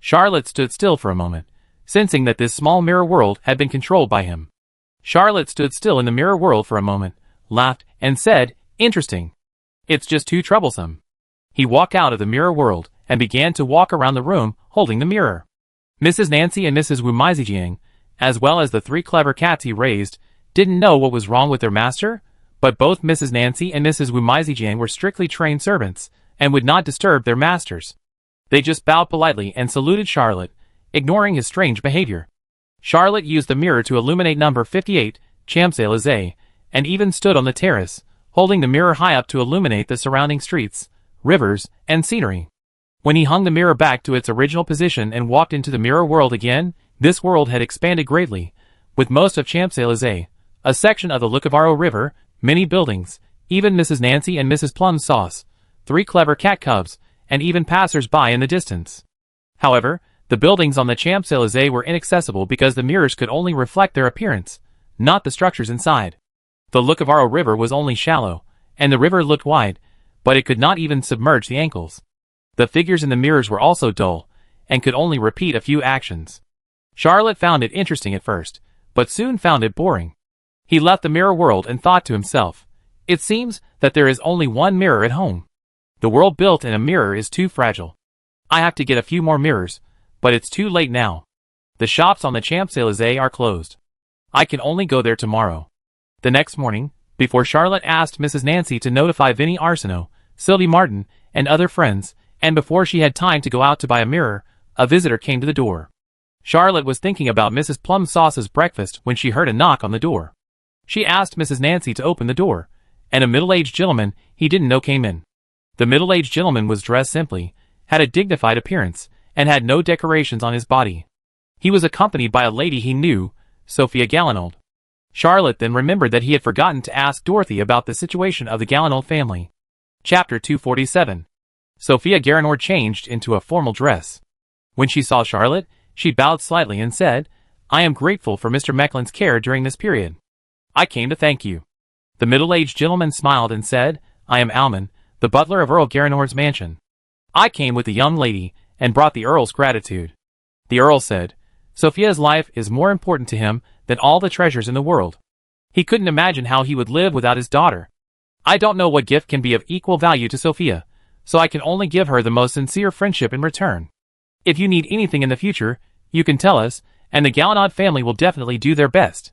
Charlotte stood still for a moment, sensing that this small mirror world had been controlled by him. Charlotte stood still in the mirror world for a moment, laughed, and said, "Interesting. It's just too troublesome." He walked out of the mirror world, and began to walk around the room, holding the mirror. Mrs. Nancy and Mrs. Wu Maizijiang, as well as the 3 clever cats he raised, didn't know what was wrong with their master, but both Mrs. Nancy and Mrs. Wu Maizijiang were strictly trained servants, and would not disturb their masters. They just bowed politely and saluted Charlotte, ignoring his strange behavior. Charlotte used the mirror to illuminate number 58, Champs-Élysées, and even stood on the terrace, holding the mirror high up to illuminate the surrounding streets, rivers, and scenery. When he hung the mirror back to its original position and walked into the mirror world again, this world had expanded greatly, with most of Champs-Élysées, a section of the Loukavaro River, many buildings, even Mrs. Nancy and Mrs. Plum Sauce, 3 clever cat cubs, and even passers-by in the distance. However, the buildings on the Champs-Élysées were inaccessible because the mirrors could only reflect their appearance, not the structures inside. The Loukavaro River was only shallow, and the river looked wide, but it could not even submerge the ankles. The figures in the mirrors were also dull, and could only repeat a few actions. Charlotte found it interesting at first, but soon found it boring. He left the mirror world and thought to himself, "It seems that there is only one mirror at home. The world built in a mirror is too fragile. I have to get a few more mirrors, but it's too late now. The shops on the Champs-Élysées are closed. I can only go there tomorrow." The next morning, before Charlotte asked Mrs. Nancy to notify Vinnie Arsenault, Sylvie Martin, and other friends, and before she had time to go out to buy a mirror, a visitor came to the door. Charlotte was thinking about Mrs. Plum Sauce's breakfast when she heard a knock on the door. She asked Mrs. Nancy to open the door, and a middle-aged gentleman he didn't know came in. The middle-aged gentleman was dressed simply, had a dignified appearance, and had no decorations on his body. He was accompanied by a lady he knew, Sophia Galinaud. Charlotte then remembered that he had forgotten to ask Dorothy about the situation of the Galinaud family. Chapter 247. Sophia Galinaud changed into a formal dress. When she saw Charlotte, she bowed slightly and said, "I am grateful for Mr. Mecklen's care during this period. I came to thank you." The middle-aged gentleman smiled and said, "I am Alman, the butler of Earl Galinaud's mansion. I came with the young lady, and brought the Earl's gratitude." The Earl said, "Sophia's life is more important to him than all the treasures in the world. He couldn't imagine how he would live without his daughter. I don't know what gift can be of equal value to Sophia, so I can only give her the most sincere friendship in return. If you need anything in the future, you can tell us, and the Galinaud family will definitely do their best."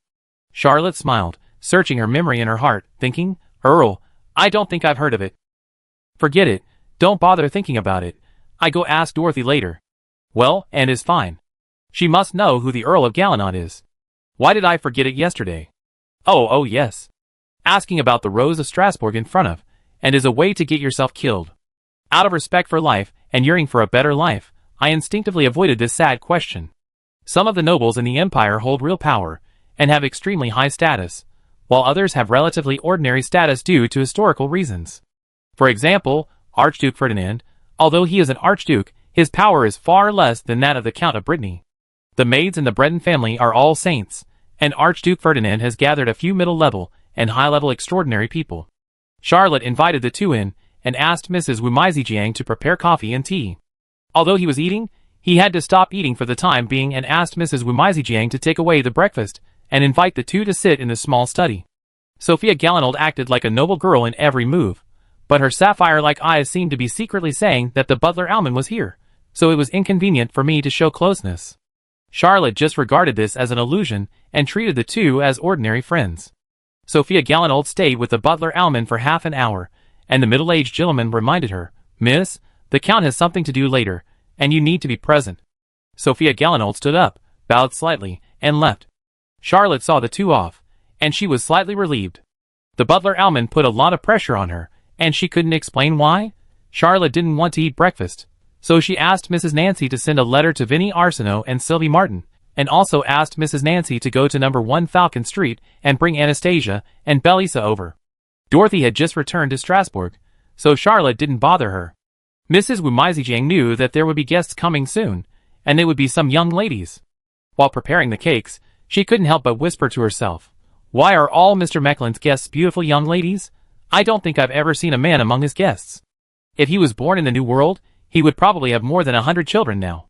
Charlotte smiled, searching her memory in her heart, thinking, "Earl, I don't think I've heard of it." "Forget it, don't bother thinking about it. I go ask Dorothy later." "Well, and is fine. She must know who the Earl of Galinaud is. Why did I forget it yesterday? Oh yes. Asking about the Rose of Strasbourg in front of, and is a way to get yourself killed." Out of respect for life, and yearning for a better life, I instinctively avoided this sad question. Some of the nobles in the empire hold real power, and have extremely high status, while others have relatively ordinary status due to historical reasons. For example, Archduke Ferdinand, although he is an archduke, his power is far less than that of the Count of Brittany. The maids in the Breton family are all saints, and Archduke Ferdinand has gathered a few middle-level and high-level extraordinary people. Charlotte invited the two in, and asked Mrs. Wumizijiang to prepare coffee and tea. Although he was eating, he had to stop eating for the time being and asked Mrs. Wumizijiang to take away the breakfast, and invite the two to sit in the small study. Sophia Galinold acted like a noble girl in every move, but her sapphire-like eyes seemed to be secretly saying that the butler Alman was here, so it was inconvenient for me to show closeness. Charlotte just regarded this as an illusion and treated the two as ordinary friends. Sophia Galinold stayed with the butler Alman for half an hour, and the middle-aged gentleman reminded her, "Miss, the Count has something to do later, and you need to be present." Sophia Galinold stood up, bowed slightly, and left. Charlotte saw the two off, and she was slightly relieved. The butler Alman put a lot of pressure on her, and she couldn't explain why. Charlotte didn't want to eat breakfast, so she asked Mrs. Nancy to send a letter to Vinnie Arsenault and Sylvie Martin, and also asked Mrs. Nancy to go to number 1 Falcon Street and bring Anastasia and Belisa over. Dorothy had just returned to Strasbourg, so Charlotte didn't bother her. Mrs. Wumizijiang knew that there would be guests coming soon, and they would be some young ladies. While preparing the cakes, she couldn't help but whisper to herself, "Why are all Mr. Mecklen's guests beautiful young ladies? I don't think I've ever seen a man among his guests. If he was born in the New World, he would probably have more than 100 children now."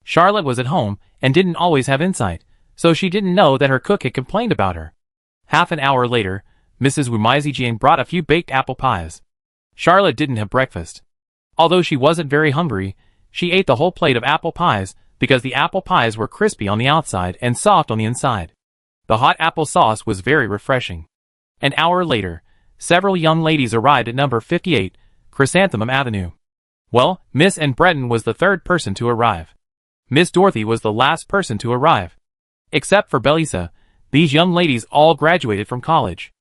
Charlotte was at home and didn't always have insight, so she didn't know that her cook had complained about her. Half an hour later, Mrs. Wumizijiang brought a few baked apple pies. Charlotte didn't have breakfast. Although she wasn't very hungry, she ate the whole plate of apple pies because the apple pies were crispy on the outside and soft on the inside. The hot apple sauce was very refreshing. An hour later, several young ladies arrived at number 58, Chrysanthemum Avenue. Well, Miss Anne Breton was the third person to arrive. Miss Dorothy was the last person to arrive. Except for Belisa, these young ladies all graduated from college.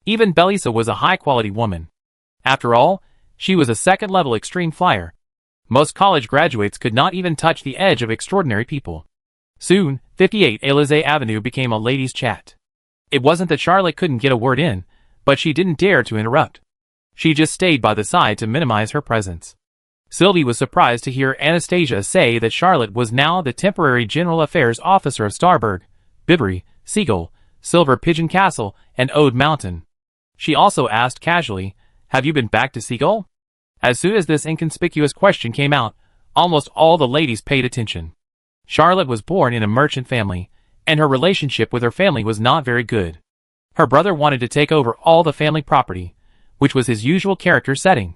Even Belisa was a high-quality woman. After all, she was a second-level extreme flyer. Most college graduates could not even touch the edge of extraordinary people. Soon, 58 Élysée Avenue became a ladies' chat. It wasn't that Charlotte couldn't get a word in, but she didn't dare to interrupt. She just stayed by the side to minimize her presence. Sylvie was surprised to hear Anastasia say that Charlotte was now the temporary General Affairs Officer of Starburg, Bibury, Seagull, Silver Pigeon Castle, and Ode Mountain. She also asked casually, "Have you been back to Seagull?" As soon as this inconspicuous question came out, almost all the ladies paid attention. Charlotte was born in a merchant family, and her relationship with her family was not very good. Her brother wanted to take over all the family property, which was his usual character setting.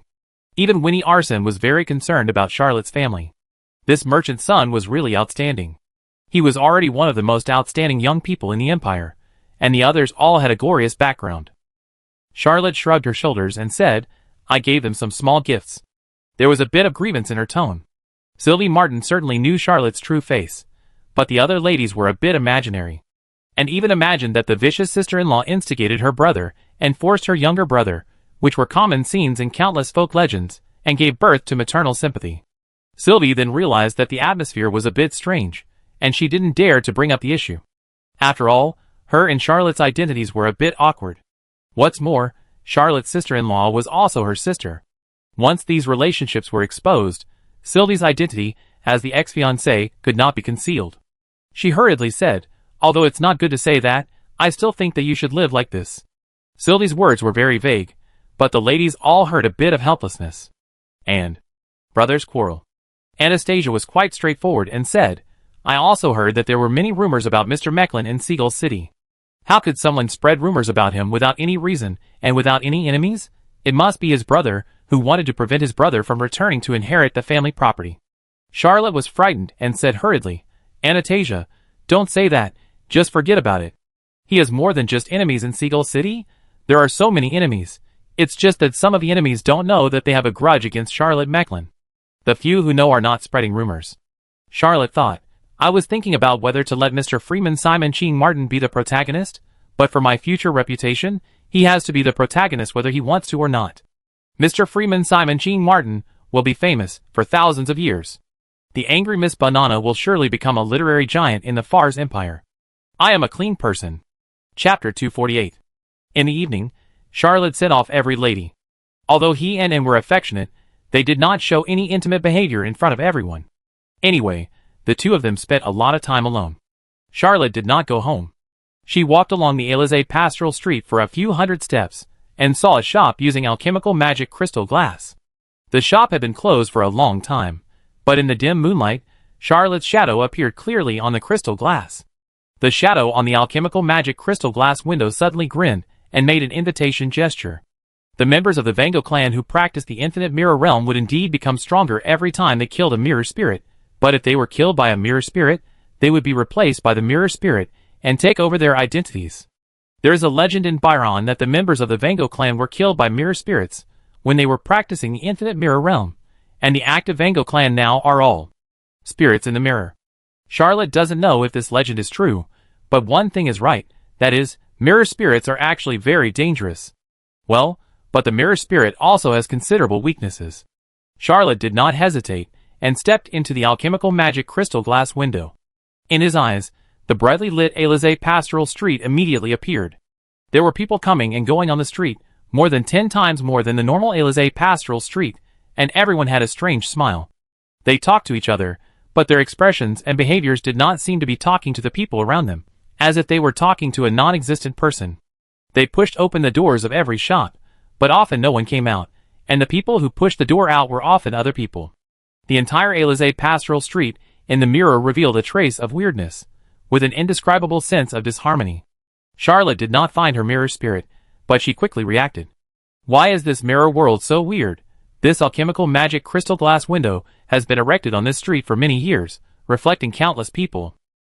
Even Winnie Arson was very concerned about Charlotte's family. This merchant's son was really outstanding. He was already one of the most outstanding young people in the empire, and the others all had a glorious background. Charlotte shrugged her shoulders and said, "I gave them some small gifts." There was a bit of grievance in her tone. Sylvie Martin certainly knew Charlotte's true face, but the other ladies were a bit imaginary, and even imagined that the vicious sister-in-law instigated her brother and forced her younger brother, which were common scenes in countless folk legends, and gave birth to maternal sympathy. Sylvie then realized that the atmosphere was a bit strange, and she didn't dare to bring up the issue. After all, her and Charlotte's identities were a bit awkward. What's more, Charlotte's sister-in-law was also her sister. Once these relationships were exposed, Sylvie's identity as the ex-fiancée could not be concealed. She hurriedly said, "Although it's not good to say that, I still think that you should live like this." Sylvie's words were very vague, but the ladies all heard a bit of helplessness. And brothers quarrel. Anastasia was quite straightforward and said, "I also heard that there were many rumors about Mr. Mecklin in Seagull City. How could someone spread rumors about him without any reason and without any enemies? It must be his brother, who wanted to prevent his brother from returning to inherit the family property." Charlotte was frightened and said hurriedly, "Anastasia, don't say that, just forget about it. He has more than just enemies in Seagull City. There are so many enemies. It's just that some of the enemies don't know that they have a grudge against Charlotte Mecklin. The few who know are not spreading rumors." Charlotte thought, "I was thinking about whether to let Mr. Freeman Simon Ching Martin be the protagonist, but for my future reputation, he has to be the protagonist whether he wants to or not. Mr. Freeman Simon Ching Martin will be famous for thousands of years. The angry Miss Banana will surely become a literary giant in the Fars Empire. I am a clean person." Chapter 248. In the evening, Charlotte sent off every lady. Although he and Anne were affectionate, they did not show any intimate behavior in front of everyone. Anyway, the two of them spent a lot of time alone. Charlotte did not go home. She walked along the Élysée pastoral street for a few hundred steps, and saw a shop using alchemical magic crystal glass. The shop had been closed for a long time, but in the dim moonlight, Charlotte's shadow appeared clearly on the crystal glass. The shadow on the alchemical magic crystal glass window suddenly grinned and made an invitation gesture. The members of the Van Gogh clan who practiced the infinite mirror realm would indeed become stronger every time they killed a mirror spirit, but if they were killed by a mirror spirit, they would be replaced by the mirror spirit and take over their identities. There is a legend in Byron that the members of the Van Gogh clan were killed by mirror spirits when they were practicing the infinite mirror realm, and the active Van Gogh clan now are all spirits in the mirror. Charlotte doesn't know if this legend is true, but one thing is right, that is, mirror spirits are actually very dangerous. Well, but the mirror spirit also has considerable weaknesses. Charlotte did not hesitate, and stepped into the alchemical magic crystal glass window. In his eyes, the brightly lit Élysée pastoral street immediately appeared. There were people coming and going on the street, more than 10 times more than the normal Élysée pastoral street, and everyone had a strange smile. They talked to each other, but their expressions and behaviors did not seem to be talking to the people around them, as if they were talking to a non-existent person. They pushed open the doors of every shop, but often no one came out, and the people who pushed the door out were often other people. The entire Élysée pastoral street in the mirror revealed a trace of weirdness, with an indescribable sense of disharmony. Charlotte did not find her mirror spirit, but she quickly reacted. Why is this mirror world so weird? This alchemical magic crystal glass window has been erected on this street for many years, reflecting countless people.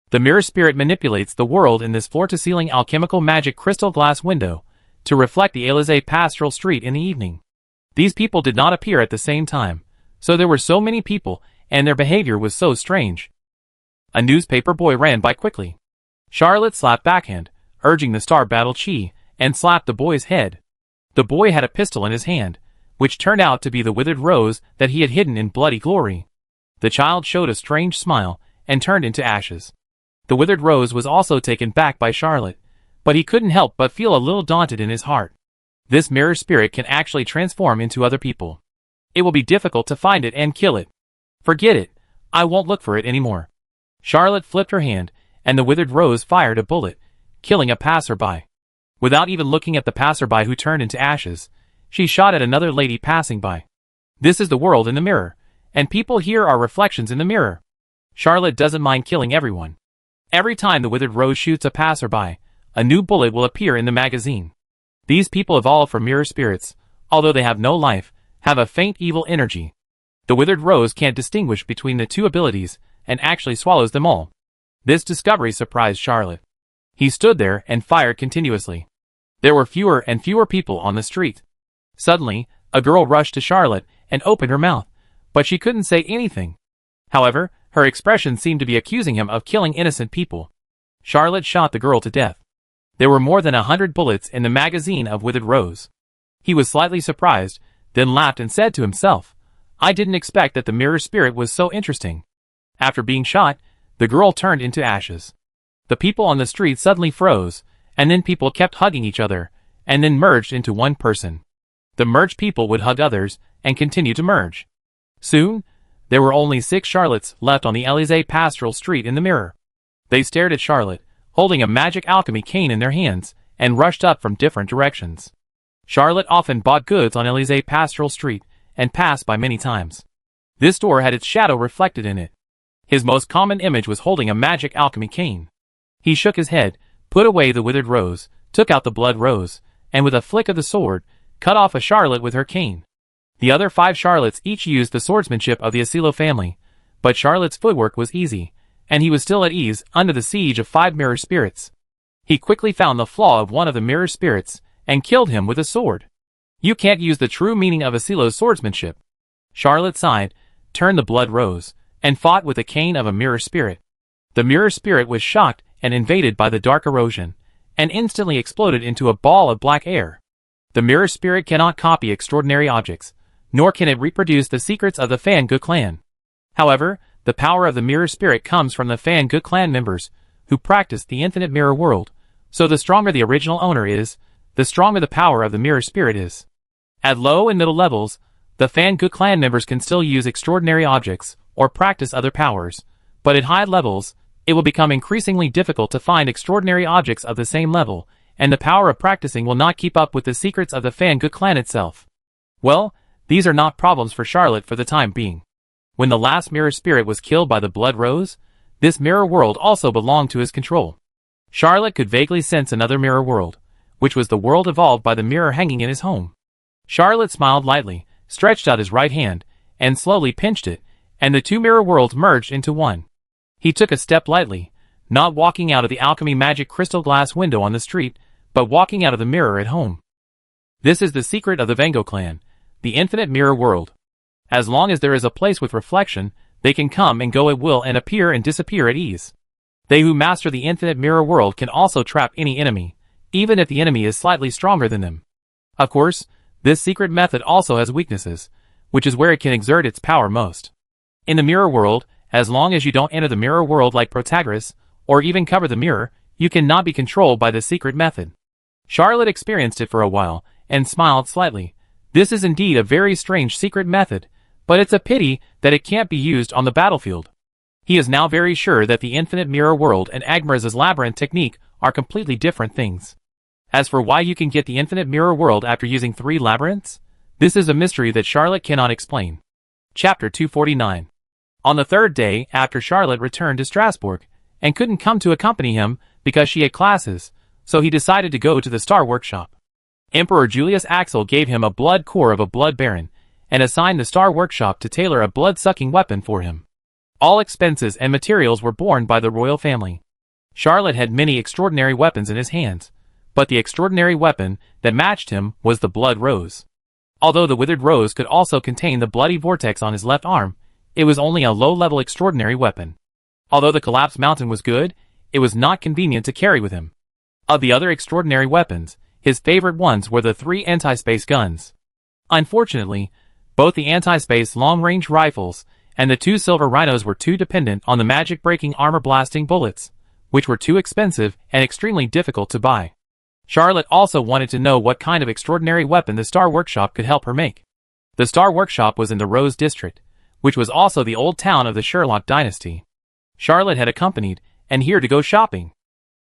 The mirror spirit manipulates the world in this floor-to-ceiling alchemical magic crystal glass window to reflect the Élysée pastoral street in the evening. These people did not appear at the same time, so there were so many people, and their behavior was so strange. A newspaper boy ran by quickly. Charlotte slapped backhand, urging the star battle chi, and slapped the boy's head. The boy had a pistol in his hand, which turned out to be the withered rose that he had hidden in bloody glory. The child showed a strange smile, and turned into ashes. The withered rose was also taken back by Charlotte, but he couldn't help but feel a little daunted in his heart. This mirror spirit can actually transform into other people. It will be difficult to find it and kill it. Forget it, I won't look for it anymore. Charlotte flipped her hand, and the withered rose fired a bullet, killing a passerby. Without even looking at the passerby who turned into ashes, she shot at another lady passing by. This is the world in the mirror, and people here are reflections in the mirror. Charlotte doesn't mind killing everyone. Every time the withered rose shoots a passerby, a new bullet will appear in the magazine. These people evolve from mirror spirits, although they have no life, have a faint evil energy. The withered rose can't distinguish between the two abilities, and actually swallows them all. This discovery surprised Charlotte. He stood there and fired continuously. There were fewer and fewer people on the street. Suddenly, a girl rushed to Charlotte and opened her mouth, but she couldn't say anything. However, her expression seemed to be accusing him of killing innocent people. Charlotte shot the girl to death. There were more than 100 bullets in the magazine of Withered Rose. He was slightly surprised, then laughed and said to himself, I didn't expect that the mirror spirit was so interesting. After being shot, the girl turned into ashes. The people on the street suddenly froze, and then people kept hugging each other, and then merged into one person. The merged people would hug others, and continue to merge. Soon, there were only 6 Charlottes left on the Élysée pastoral street in the mirror. They stared at Charlotte, holding a magic alchemy cane in their hands, and rushed up from different directions. Charlotte often bought goods on Élysée pastoral street, and passed by many times. This door had its shadow reflected in it. His most common image was holding a magic alchemy cane. He shook his head, put away the withered rose, took out the blood rose, and with a flick of the sword, cut off a Charlotte with her cane. The other 5 Charlottes each used the swordsmanship of the Asilo family, but Charlotte's footwork was easy, and he was still at ease under the siege of 5 mirror spirits. He quickly found the flaw of one of the mirror spirits, and killed him with a sword. You can't use the true meaning of Asilo's swordsmanship. Charlotte sighed, turned the blood rose, and fought with the cane of a mirror spirit. The mirror spirit was shocked and invaded by the dark erosion, and instantly exploded into a ball of black air. The mirror spirit cannot copy extraordinary objects, nor can it reproduce the secrets of the Van Gogh clan. However, the power of the mirror spirit comes from the Van Gogh clan members, who practice the infinite mirror world, so the stronger the original owner is, the stronger the power of the mirror spirit is. At low and middle levels, the Van Gogh clan members can still use extraordinary objects, or practice other powers, but at high levels, it will become increasingly difficult to find extraordinary objects of the same level, and the power of practicing will not keep up with the secrets of the Fangu clan itself. Well, these are not problems for Charlotte for the time being. When the last mirror spirit was killed by the Blood Rose, this mirror world also belonged to his control. Charlotte could vaguely sense another mirror world, which was the world evolved by the mirror hanging in his home. Charlotte smiled lightly, stretched out his right hand, and slowly pinched it, and the two mirror worlds merged into one. He took a step lightly, not walking out of the alchemy magic crystal glass window on the street, but walking out of the mirror at home. This is the secret of the Fangu clan, the infinite mirror world. As long as there is a place with reflection, they can come and go at will and appear and disappear at ease. They who master the infinite mirror world can also trap any enemy, even if the enemy is slightly stronger than them. Of course, this secret method also has weaknesses, which is where it can exert its power most. In the mirror world, as long as you don't enter the mirror world like Protagoras, or even cover the mirror, you cannot be controlled by the secret method. Charlotte experienced it for a while, and smiled slightly. This is indeed a very strange secret method, but it's a pity that it can't be used on the battlefield. He is now very sure that the infinite mirror world and Agmaraz's labyrinth technique are completely different things. As for why you can get the infinite mirror world after using 3 labyrinths, this is a mystery that Charlotte cannot explain. Chapter 249. On the 3rd day after Charlotte returned to Strasbourg, and couldn't come to accompany him because she had classes, so he decided to go to the Star Workshop. Emperor Julius Axel gave him a blood core of a blood baron, and assigned the Star Workshop to tailor a blood-sucking weapon for him. All expenses and materials were borne by the royal family. Charlotte had many extraordinary weapons in his hands, but the extraordinary weapon that matched him was the Blood Rose. Although the Withered Rose could also contain the bloody vortex on his left arm, it was only a low-level extraordinary weapon. Although the Collapsed Mountain was good, it was not convenient to carry with him. Of the other extraordinary weapons, his favorite ones were the 3 anti-space guns. Unfortunately, both the anti-space long-range rifles and the 2 silver rhinos were too dependent on the magic-breaking armor-blasting bullets, which were too expensive and extremely difficult to buy. Charlotte also wanted to know what kind of extraordinary weapon the Star Workshop could help her make. The Star Workshop was in the Rose District, which was also the old town of the Sherlock dynasty. Charlotte had accompanied, and here to go shopping.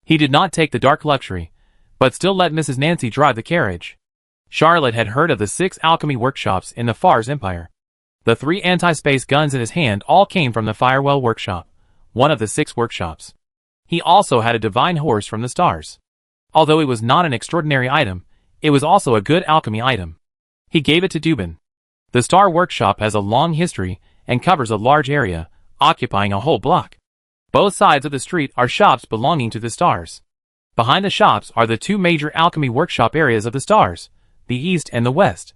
He did not take the dark luxury, but still let Mrs. Nancy drive the carriage. Charlotte had heard of the 6 alchemy workshops in the Fars Empire. The 3 anti-space guns in his hand all came from the Firewell Workshop, one of the 6 workshops. He also had a divine horse from the stars. Although it was not an extraordinary item, it was also a good alchemy item. He gave it to Dubin. The Star Workshop has a long history and covers a large area, occupying a whole block. Both sides of the street are shops belonging to the stars. Behind the shops are the 2 major alchemy workshop areas of the stars, the east and the west.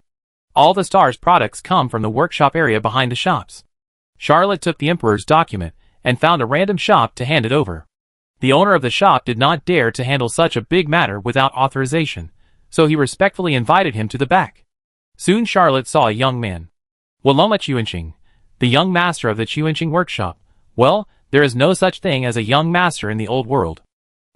All the stars' products come from the workshop area behind the shops. Charlotte took the Emperor's document and found a random shop to hand it over. The owner of the shop did not dare to handle such a big matter without authorization, so he respectfully invited him to the back. Soon Charlotte saw a young man. Waloma Chuanqing, the young master of the Chuanqing workshop. Well, there is no such thing as a young master in the old world.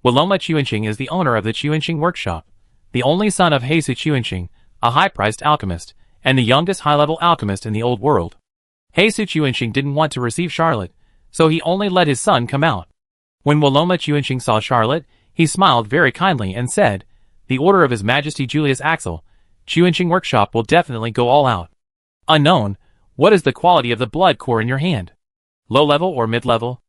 Waloma Chuanqing is the owner of the Chuanqing workshop, the only son of Heisu Chuanqing, a high-priced alchemist, and the youngest high-level alchemist in the old world. Heisu Chuanqing didn't want to receive Charlotte, so he only let his son come out. When Waloma Chuanqing saw Charlotte, he smiled very kindly and said, "The order of His Majesty Julius Axel, Chuanqing workshop will definitely go all out." Unknown, what is the quality of the blood core in your hand? Low level or mid level?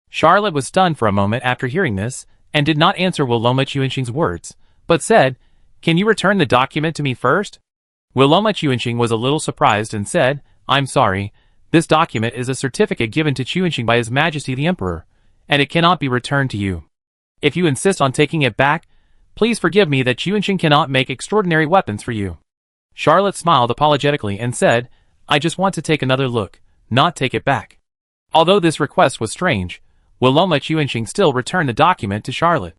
Charlotte was stunned for a moment after hearing this, and did not answer Waloma Chuanqing's words, but said, "Can you return the document to me first?" Waloma Chuanqing was a little surprised and said, "I'm sorry, this document is a certificate given to Chuanqing by His Majesty the Emperor, and it cannot be returned to you. If you insist on taking it back, please forgive me that Chuanqing cannot make extraordinary weapons for you." Charlotte smiled apologetically and said, "I just want to take another look, not take it back." Although this request was strange, Waloma Chuanqing still returned the document to Charlotte.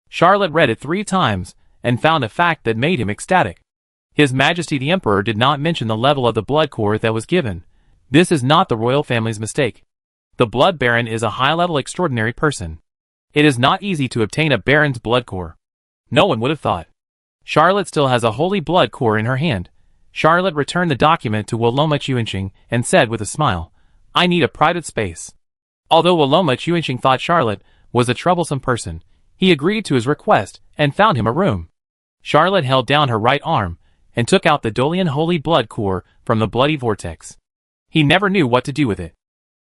Charlotte read it 3 times, and found a fact that made him ecstatic. His Majesty the Emperor did not mention the level of the blood core that was given. This is not the royal family's mistake. The Blood Baron is a high-level extraordinary person. It is not easy to obtain a Baron's blood core. No one would have thought. Charlotte still has a holy blood core in her hand. Charlotte returned the document to Waloma Chuanqing and said with a smile, "I need a private space." Although Waloma Chuanqing thought Charlotte was a troublesome person, He agreed to his request and found him a room. Charlotte held down her right arm and took out the Dolian holy blood core from the bloody vortex. He never knew what to do with it.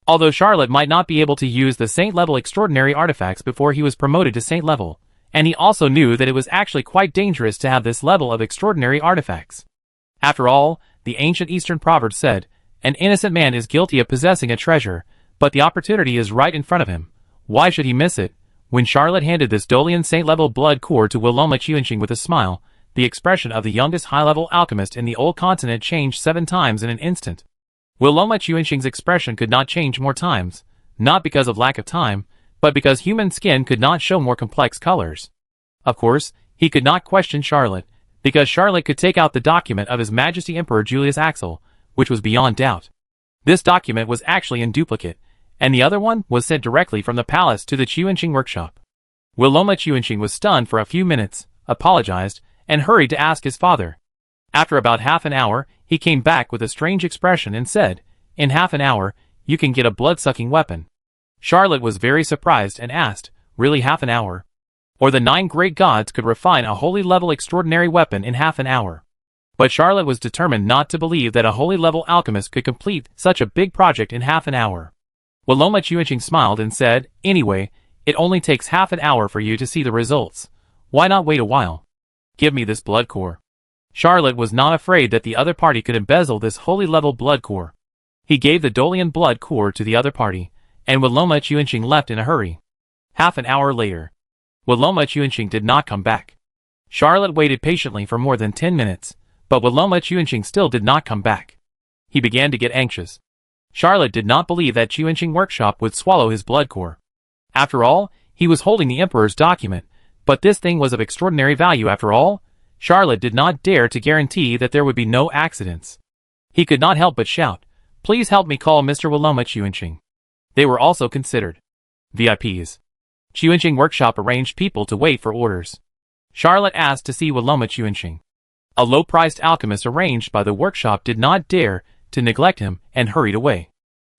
Although Charlotte might not be able to use the saint-level extraordinary artifacts before he was promoted to saint level, and he also knew that it was actually quite dangerous to have this level of extraordinary artifacts. After all, the ancient Eastern proverb said, "An innocent man is guilty of possessing a treasure, but the opportunity is right in front of him. Why should he miss it?" When Charlotte handed this Dolian saint-level blood core to Wiloma Chuanqing with a smile, the expression of the youngest high-level alchemist in the old continent changed 7 times in an instant. Wiloma Chuanqing's expression could not change more times, not because of lack of time, but because human skin could not show more complex colors. Of course, he could not question Charlotte, because Charlotte could take out the document of His Majesty Emperor Julius Axel, which was beyond doubt. This document was actually in duplicate, and the other one was sent directly from the palace to the Chuanqing workshop. Wiloma Chuanqing was stunned for a few minutes, apologized, and hurried to ask his father. After about half an hour, he came back with a strange expression and said, "In half an hour, you can get a blood-sucking weapon." Charlotte was very surprised and asked, "Really half an hour? Or the 9 great gods could refine a holy-level extraordinary weapon in half an hour?" But Charlotte was determined not to believe that a holy-level alchemist could complete such a big project in half an hour. Wiloma Chuanqing smiled and said, "Anyway, it only takes half an hour for you to see the results. Why not wait a while? Give me this blood core." Charlotte was not afraid that the other party could embezzle this holy-level blood core. He gave the Dolian blood core to the other party, and Wiloma Chuanqing left in a hurry. Half an hour later, Wiloma Chuanqing did not come back. Charlotte waited patiently for more than 10 minutes, but Wiloma Chuanqing still did not come back. He began to get anxious. Charlotte did not believe that Chuanqing workshop would swallow his blood core. After all, he was holding the Emperor's document, but this thing was of extraordinary value after all. Charlotte did not dare to guarantee that there would be no accidents. He could not help but shout, "Please help me call Mr. Wiloma Chuanqing." They were also considered VIPs. Chuanqing workshop arranged people to wait for orders. Charlotte asked to see Wiloma Chuanqing. A low-priced alchemist arranged by the workshop did not dare to neglect him and hurried away.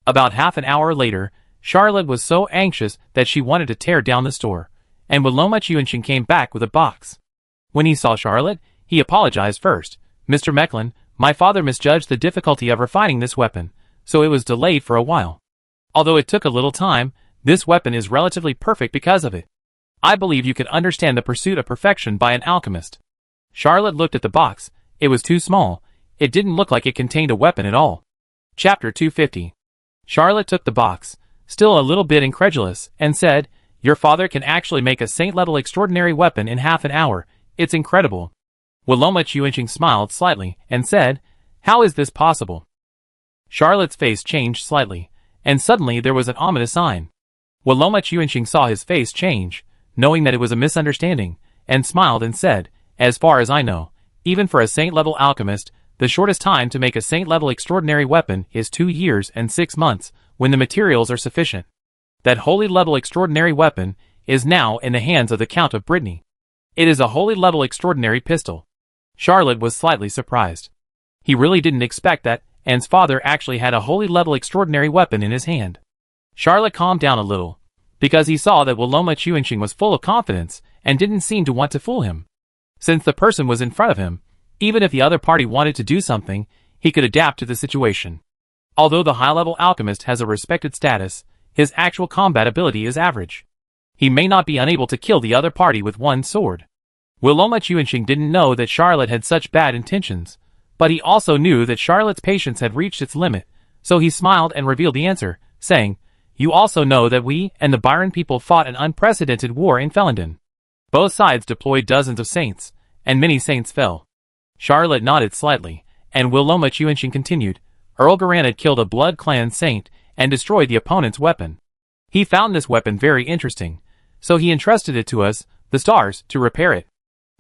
About half an hour later, Charlotte was so anxious that she wanted to tear down the store, and Wiloma Chuanqing came back with a box. When he saw Charlotte, he apologized first. "Mr. Mecklin, my father misjudged the difficulty of refining this weapon, so it was delayed for a while. Although it took a little time, this weapon is relatively perfect because of it. I believe you can understand the pursuit of perfection by an alchemist." Charlotte looked at the box. It was too small. It didn't look like it contained a weapon at all. Chapter 250. Charlotte took the box, still a little bit incredulous, and said, "Your father can actually make a saint-level extraordinary weapon in half an hour. It's incredible." Wiloma Chuanqing smiled slightly and said, "How is this possible?" Charlotte's face changed slightly, and suddenly there was an ominous sign. Wiloma Chuanqing saw his face change, knowing that it was a misunderstanding, and smiled and said, "As far as I know, even for a saint-level alchemist, the shortest time to make a saint-level extraordinary weapon is 2 years and 6 months, when the materials are sufficient. That holy-level extraordinary weapon is now in the hands of the Count of Brittany. It is a holy-level extraordinary pistol." Charlotte was slightly surprised. He really didn't expect that Anne's father actually had a holy-level extraordinary weapon in his hand. Charlotte calmed down a little, because he saw that Wiloma Chuanqing was full of confidence and didn't seem to want to fool him. Since the person was in front of him, even if the other party wanted to do something, he could adapt to the situation. Although the high-level alchemist has a respected status, his actual combat ability is average. He may not be unable to kill the other party with one sword. Wiloma Chuanqing didn't know that Charlotte had such bad intentions, but he also knew that Charlotte's patience had reached its limit, so he smiled and revealed the answer, saying, "You also know that we and the Byron people fought an unprecedented war in Felenden. Both sides deployed dozens of saints, and many saints fell." Charlotte nodded slightly, and Wiloma Chuanqing continued, "Earl Garan had killed a Blood Clan saint and destroyed the opponent's weapon. He found this weapon very interesting, so he entrusted it to us, the stars, to repair it."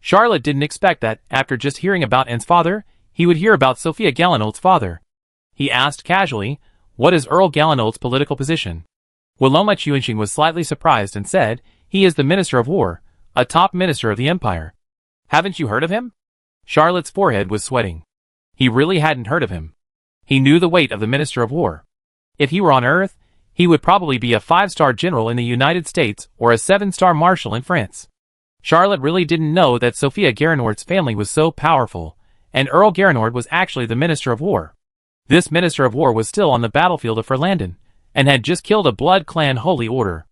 Charlotte didn't expect that, after just hearing about Anne's father, he would hear about Sophia Gallinolt's father. He asked casually, "What is Earl Gallinolt's political position?" Wiloma Chuanqing was slightly surprised and said, "He is the Minister of War, a top minister of the Empire." "Haven't you heard of him?" Charlotte's forehead was sweating. He really hadn't heard of him. He knew the weight of the Minister of War. If he were on Earth, He would probably be a 5-star general in the United States or a 7-star marshal in France. Charlotte really didn't know that Sophia Garanord's family was so powerful, and Earl Garanord was actually the Minister of War. This Minister of War was still on the battlefield of Ferlanden, and had just killed a blood clan holy order.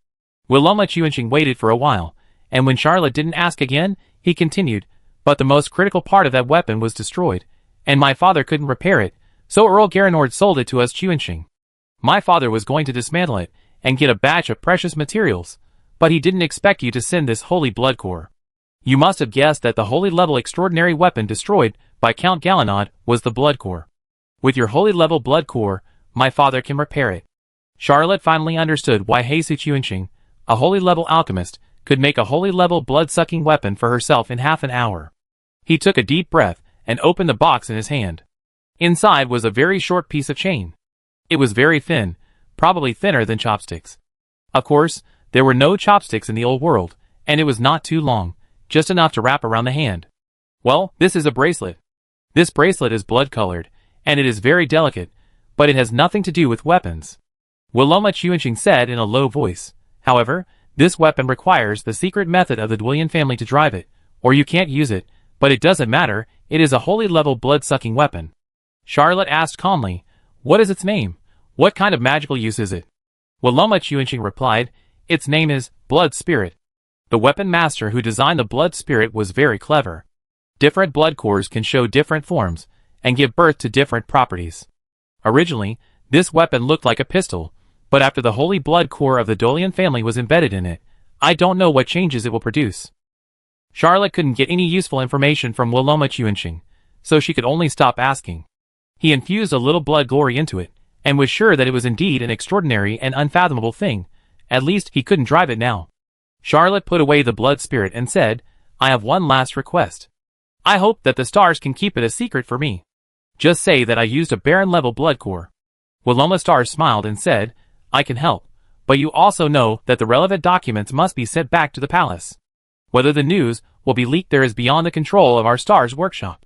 Willoma Chuanqing waited for a while, and when Charlotte didn't ask again, he continued, "But the most critical part of that weapon was destroyed, and my father couldn't repair it, so Earl Garanord sold it to us Chuanqing. My father was going to dismantle it, and get a batch of precious materials, but he didn't expect you to send this holy blood core. You must have guessed that the holy level extraordinary weapon destroyed by Count Galenod was the blood core. With your holy level blood core, my father can repair it." Charlotte finally understood why Heisu Chuanqing, a holy level alchemist, could make a holy level blood-sucking weapon for herself in half an hour. He took a deep breath and opened the box in his hand. Inside was a very short piece of chain. It was very thin, probably thinner than chopsticks. Of course, there were no chopsticks in the old world, and it was not too long, just enough to wrap around the hand. "Well, this is a bracelet. This bracelet is blood-colored, and it is very delicate, but it has nothing to do with weapons," Willoma Chuanqing said in a low voice. "However, this weapon requires the secret method of the Dwellian family to drive it, or you can't use it, but it doesn't matter, it is a holy level blood-sucking weapon." Charlotte asked calmly, "What is its name? What kind of magical use is it?" Willoma Chuanqing replied, "Its name is Blood Spirit." The weapon master who designed the Blood Spirit was very clever. Different blood cores can show different forms, and give birth to different properties. Originally, this weapon looked like a pistol, but after the holy blood core of the Dolian family was embedded in it, I don't know what changes it will produce. Charlotte couldn't get any useful information from Willoma Chuanqing, so she could only stop asking. He infused a little blood glory into it, and was sure that it was indeed an extraordinary and unfathomable thing. At least he couldn't drive it now. Charlotte put away the blood spirit and said, "I have one last request. I hope that the stars can keep it a secret for me. Just say that I used a Baron level blood core." Willoma Stars smiled and said, "I can help, but you also know that the relevant documents must be sent back to the palace. Whether the news will be leaked there is beyond the control of our Stars workshop."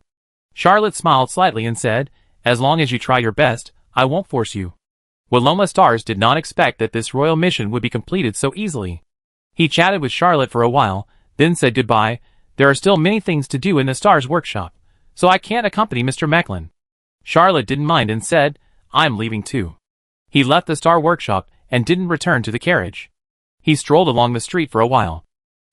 Charlotte smiled slightly and said, "As long as you try your best, I won't force you." Willoma Stars did not expect that this royal mission would be completed so easily. He chatted with Charlotte for a while, then said goodbye. "There are still many things to do in the Stars workshop, so I can't accompany Mr. Mecklin." Charlotte didn't mind and said, "I'm leaving too." He left the Star workshop and didn't return to the carriage. He strolled along the street for a while.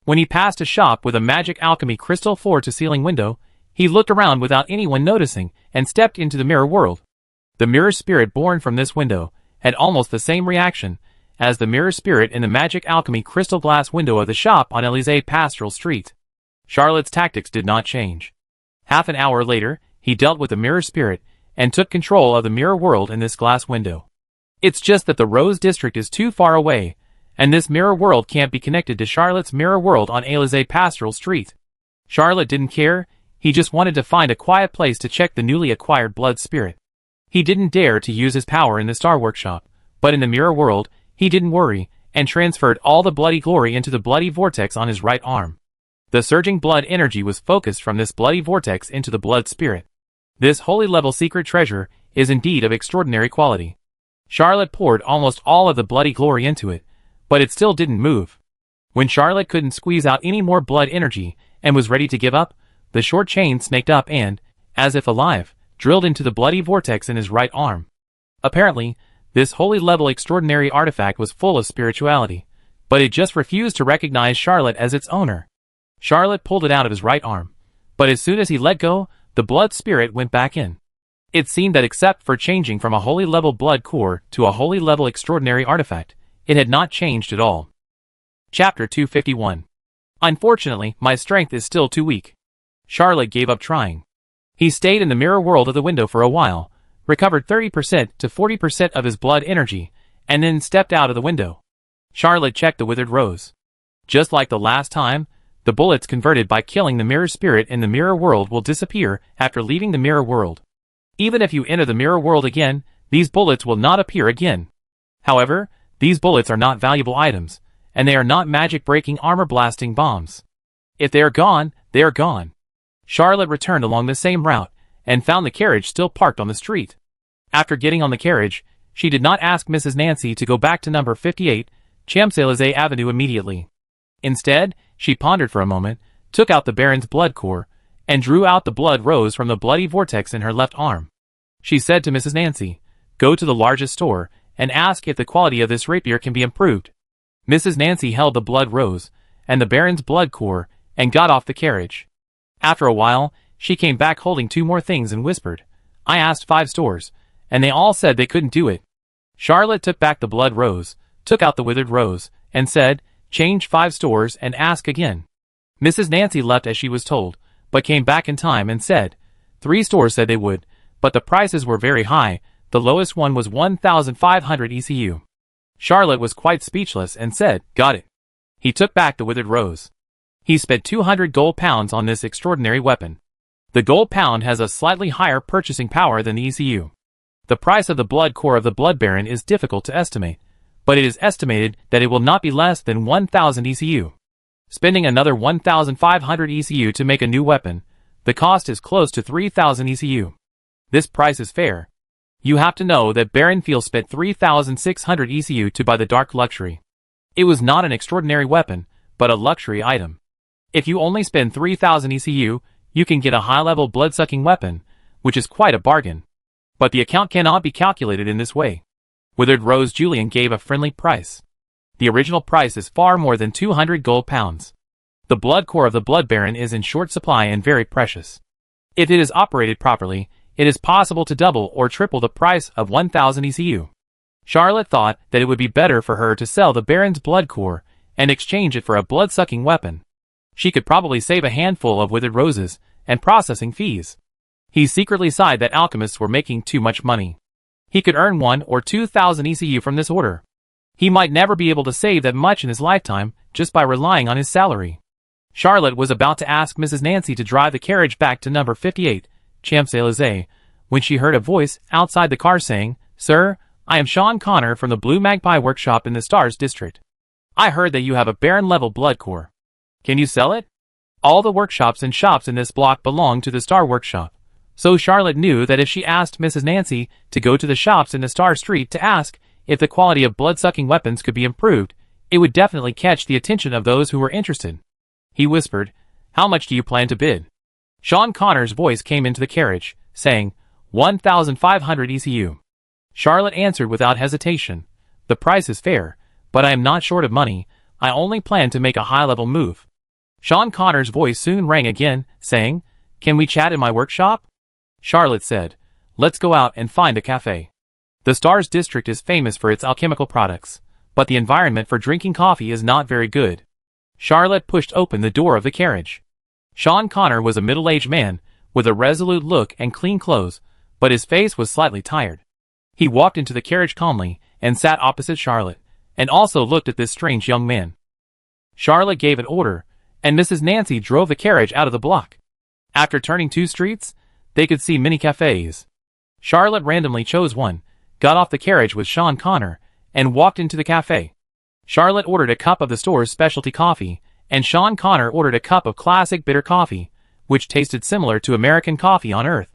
When he passed a shop with a magic alchemy crystal floor-to-ceiling window, he looked around without anyone noticing and stepped into the mirror world. The mirror spirit born from this window had almost the same reaction as the mirror spirit in the magic alchemy crystal glass window of the shop on Élysée Pastoral Street. Charlotte's tactics did not change. Half an hour later, he dealt with the mirror spirit and took control of the mirror world in this glass window. It's just that the Rose District is too far away, and this mirror world can't be connected to Charlotte's mirror world on Élysée Pastoral Street. Charlotte didn't care, he just wanted to find a quiet place to check the newly acquired blood spirit. He didn't dare to use his power in the Star Workshop, but in the mirror world, he didn't worry, and transferred all the bloody glory into the bloody vortex on his right arm. The surging blood energy was focused from this bloody vortex into the blood spirit. This holy level secret treasure is indeed of extraordinary quality. Charlotte poured almost all of the bloody glory into it, but it still didn't move. When Charlotte couldn't squeeze out any more blood energy and was ready to give up, the short chain snaked up and, as if alive, drilled into the bloody vortex in his right arm. Apparently, this holy level extraordinary artifact was full of spirituality, but it just refused to recognize Charlotte as its owner. Charlotte pulled it out of his right arm, but as soon as he let go, the blood spirit went back in. It seemed that except for changing from a holy level blood core to a holy level extraordinary artifact, it had not changed at all. Chapter 251. Unfortunately, my strength is still too weak. Charlotte gave up trying. He stayed in the mirror world of the window for a while, recovered 30% to 40% of his blood energy, and then stepped out of the window. Charlotte checked the withered rose. Just like the last time, the bullets converted by killing the mirror spirit in the mirror world will disappear after leaving the mirror world. Even if you enter the mirror world again, these bullets will not appear again. However, these bullets are not valuable items, and they are not magic-breaking armor-blasting bombs. If they are gone, they are gone. Charlotte returned along the same route, and found the carriage still parked on the street. After getting on the carriage, She did not ask Mrs. Nancy to go back to number 58, Champs-Élysées Avenue immediately. Instead, she pondered for a moment, took out the Baron's blood core, and drew out the blood rose from the bloody vortex in her left arm. She said to Mrs. Nancy, "Go to the largest store, and ask if the quality of this rapier can be improved." Mrs. Nancy held the blood rose, and the Baron's blood core, and got off the carriage. After a while, she came back holding 2 more things and whispered, "I asked 5 stores, and they all said they couldn't do it." Charlotte took back the blood rose, took out the withered rose, and said, "Change 5 stores and ask again." Mrs. Nancy left as she was told, but came back in time and said, 3 stores said they would, but the prices were very high. The lowest one was 1,500 ECU. Charlotte was quite speechless and said, "Got it." He took back the withered rose. He spent 200 gold pounds on this extraordinary weapon. The gold pound has a slightly higher purchasing power than the ECU. The price of the blood core of the Blood Baron is difficult to estimate, but it is estimated that it will not be less than 1,000 ECU. Spending another 1,500 ECU to make a new weapon, the cost is close to 3,000 ECU. This price is fair. You have to know that Baron Fiel spent 3,600 ECU to buy the Dark Luxury. It was not an extraordinary weapon, but a luxury item. If you only spend 3,000 ECU, you can get a high-level blood-sucking weapon, which is quite a bargain. But the account cannot be calculated in this way. Withered Rose Julian gave a friendly price. The original price is far more than 200 gold pounds. The blood core of the Blood Baron is in short supply and very precious. If it is operated properly, it is possible to double or triple the price of 1,000 ECU. Charlotte thought that it would be better for her to sell the Baron's blood core and exchange it for a blood-sucking weapon. She could probably save a handful of withered roses and processing fees. He secretly sighed that alchemists were making too much money. He could earn 1 or 2,000 ECU from this order. He might never be able to save that much in his lifetime just by relying on his salary. Charlotte was about to ask Mrs. Nancy to drive the carriage back to number 58, Champs-Élysées, when she heard a voice outside the car saying, "Sir, I am Sean Connor from the Blue Magpie Workshop in the Stars District. I heard that you have a Baron-level blood core. Can you sell it?" All the workshops and shops in this block belong to the Star Workshop, so Charlotte knew that if she asked Mrs. Nancy to go to the shops in the Star Street to ask if the quality of blood-sucking weapons could be improved, it would definitely catch the attention of those who were interested. He whispered, "How much do you plan to bid?" Sean Connor's voice came into the carriage, saying, 1,500 ECU. Charlotte answered without hesitation, "The price is fair, but I am not short of money. I only plan to make a high-level move." Sean Connor's voice soon rang again, saying, "Can we chat in my workshop?" Charlotte said, "Let's go out and find a cafe." The Stars District is famous for its alchemical products, but the environment for drinking coffee is not very good. Charlotte pushed open the door of the carriage. Sean Connor was a middle-aged man, with a resolute look and clean clothes, but his face was slightly tired. He walked into the carriage calmly, and sat opposite Charlotte, and also looked at this strange young man. Charlotte gave an order, and Mrs. Nancy drove the carriage out of the block. After turning 2 streets, they could see many cafes. Charlotte randomly chose one, got off the carriage with Sean Connor, and walked into the cafe. Charlotte ordered a cup of the store's specialty coffee, and Sean Connor ordered a cup of classic bitter coffee, which tasted similar to American coffee on Earth.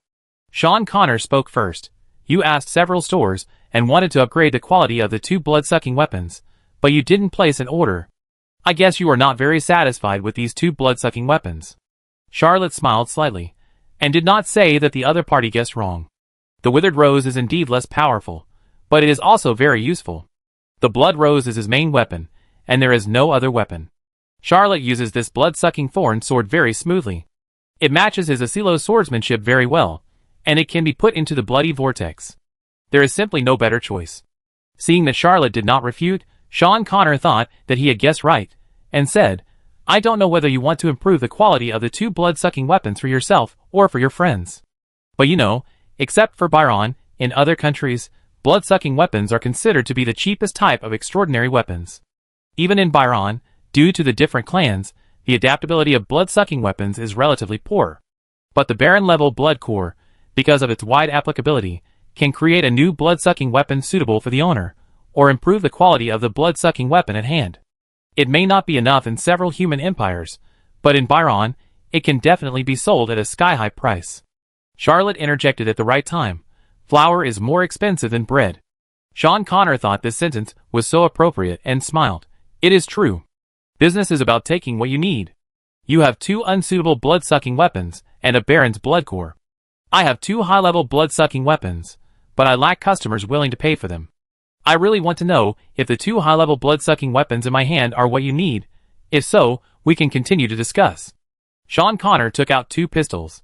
Sean Connor spoke first. "You asked several stores and wanted to upgrade the quality of the 2 blood-sucking weapons, but you didn't place an order. I guess you are not very satisfied with these 2 blood-sucking weapons." Charlotte smiled slightly, and did not say that the other party guessed wrong. The withered rose is indeed less powerful, but it is also very useful. The blood rose is his main weapon, and there is no other weapon. Charlotte uses this blood-sucking thorn sword very smoothly. It matches his Asilo swordsmanship very well, and it can be put into the bloody vortex. There is simply no better choice. Seeing that Charlotte did not refute, Sean Connor thought that he had guessed right, and said, "I don't know whether you want to improve the quality of the 2 blood-sucking weapons for yourself or for your friends. But you know, except for Byron, in other countries, blood-sucking weapons are considered to be the cheapest type of extraordinary weapons. Even in Byron, due to the different clans, the adaptability of blood-sucking weapons is relatively poor. But the Baron-level blood core, because of its wide applicability, can create a new blood-sucking weapon suitable for the owner, or improve the quality of the blood-sucking weapon at hand. It may not be enough in several human empires, but in Byron, it can definitely be sold at a sky-high price." Charlotte interjected at the right time. "Flour is more expensive than bread. Sean Connor thought this sentence was so appropriate and smiled. It is true. Business is about taking what you need. You have 2 unsuitable blood-sucking weapons and a Baron's blood core. I have 2 high-level blood-sucking weapons, but I lack customers willing to pay for them. I really want to know if the 2 high-level blood-sucking weapons in my hand are what you need. If so, we can continue to discuss. Sean Connor took out 2 pistols.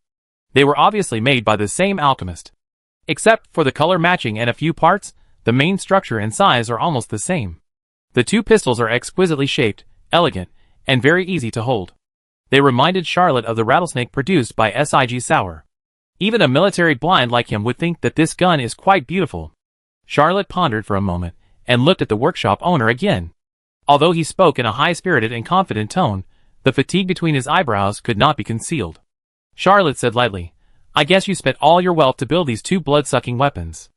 They were obviously made by the same alchemist. Except for the color matching and a few parts, the main structure and size are almost the same. The 2 pistols are exquisitely shaped, elegant, and very easy to hold. They reminded Charlotte of the rattlesnake produced by S.I.G. Sauer. Even a military blind like him would think that this gun is quite beautiful. Charlotte pondered for a moment, and looked at the workshop owner again. Although he spoke in a high-spirited and confident tone, the fatigue between his eyebrows could not be concealed. Charlotte said lightly, I guess you spent all your wealth to build these 2 blood-sucking weapons.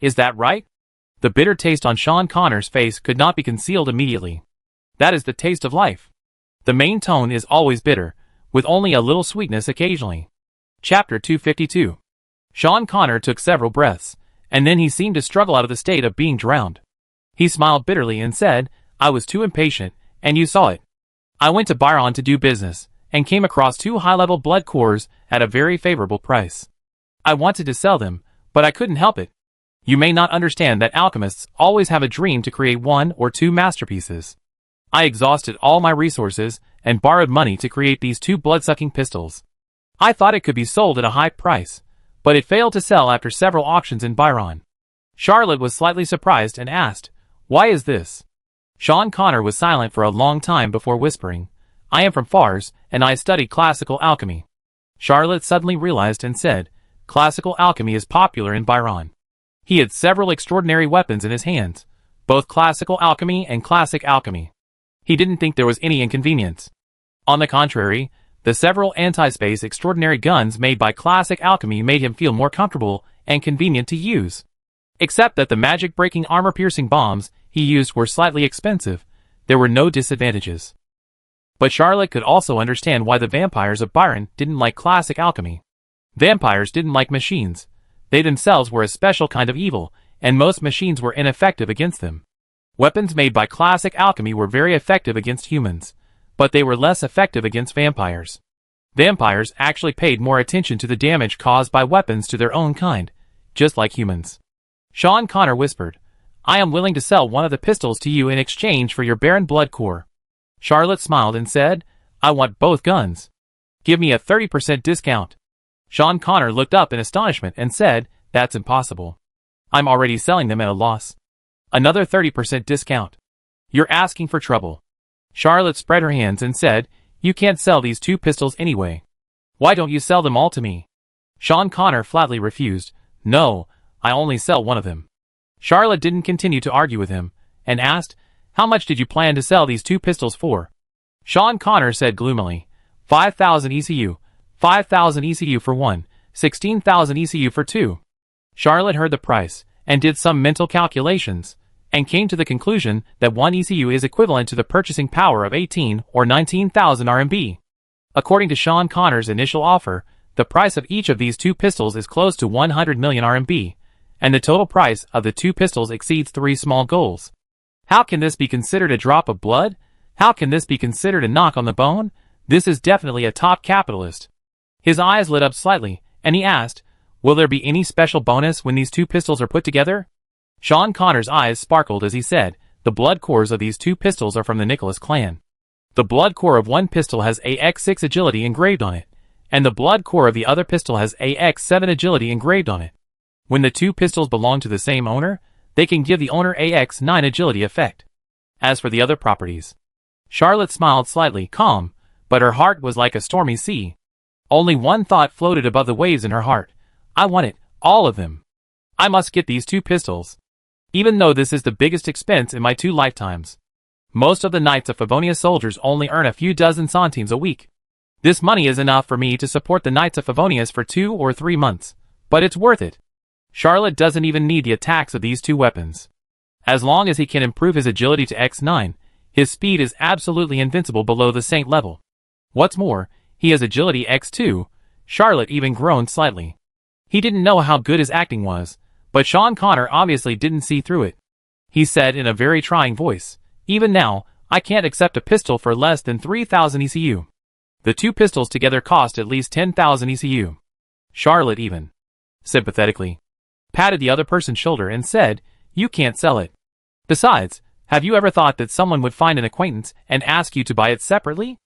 Is that right? The bitter taste on Sean Connor's face could not be concealed immediately. That is the taste of life. The main tone is always bitter, with only a little sweetness occasionally. Chapter 252. Sean Connor took several breaths, and then he seemed to struggle out of the state of being drowned. He smiled bitterly and said, I was too impatient, and you saw it. I went to Byron to do business, and came across 2 high-level blood cores at a very favorable price. I wanted to sell them, but I couldn't help it. You may not understand that alchemists always have a dream to create 1 or 2 masterpieces. I exhausted all my resources and borrowed money to create these 2 blood-sucking pistols. I thought it could be sold at a high price, but it failed to sell after several auctions in Byron. Charlotte was slightly surprised and asked, Why is this? Sean Connor was silent for a long time before whispering, I am from Fars, and I studied classical alchemy. Charlotte suddenly realized and said, Classical alchemy is popular in Byron. He had several extraordinary weapons in his hands, both classical alchemy and classic alchemy. He didn't think there was any inconvenience. On the contrary, the several anti-space extraordinary guns made by classic alchemy made him feel more comfortable and convenient to use. Except that the magic-breaking armor-piercing bombs he used were slightly expensive, there were no disadvantages. But Charlotte could also understand why the vampires of Byron didn't like classic alchemy. Vampires didn't like machines. They themselves were a special kind of evil, and most machines were ineffective against them. Weapons made by classic alchemy were very effective against humans, but they were less effective against vampires. Vampires actually paid more attention to the damage caused by weapons to their own kind, just like humans. Sean Connor whispered, I am willing to sell 1 of the pistols to you in exchange for your Baron blood core. Charlotte smiled and said, I want both guns. Give me a 30% discount. Sean Connor looked up in astonishment and said, That's impossible. I'm already selling them at a loss. Another 30% discount. You're asking for trouble. Charlotte spread her hands and said, You can't sell these 2 pistols anyway. Why don't you sell them all to me? Sean Connor flatly refused, No, I only sell 1 of them. Charlotte didn't continue to argue with him, and asked, How much did you plan to sell these 2 pistols for? Sean Connor said gloomily, 5,000 ECU, 5,000 ECU for 1, 16,000 ECU for 2. Charlotte heard the price, and did some mental calculations, and came to the conclusion that 1 ECU is equivalent to the purchasing power of 18 or 19,000 RMB. According to Sean Connor's initial offer, the price of each of these 2 pistols is close to 100 million RMB, and the total price of the 2 pistols exceeds 3 small goals. How can this be considered a drop of blood? How can this be considered a knock on the bone? This is definitely a top capitalist. His eyes lit up slightly, and he asked, Will there be any special bonus when these 2 pistols are put together? Sean Connor's eyes sparkled as he said, The blood cores of these 2 pistols are from the Nicholas clan. The blood core of one pistol has AX6 agility engraved on it, and the blood core of the other pistol has AX7 agility engraved on it. When the 2 pistols belong to the same owner, they can give the owner AX9 agility effect. As for the other properties, Charlotte smiled slightly, calm, but her heart was like a stormy sea. Only one thought floated above the waves in her heart. I want it, all of them. I must get these 2 pistols. Even though this is the biggest expense in my 2 lifetimes. Most of the Knights of Favonia soldiers only earn a few dozen centimes a week. This money is enough for me to support the Knights of Favonius for 2 or 3 months, but it's worth it. Charlotte doesn't even need the attacks of these 2 weapons. As long as he can improve his agility to X9, his speed is absolutely invincible below the Saint level. What's more, he has agility X2. Charlotte even groaned slightly. He didn't know how good his acting was, But Sean Connor obviously didn't see through it. He said in a very trying voice, "Even now, I can't accept a pistol for less than 3,000 ECU. The two pistols together cost at least 10,000 ECU. Charlotte even sympathetically patted the other person's shoulder and said, "You can't sell it. Besides, have you ever thought that someone would find an acquaintance and ask you to buy it separately?"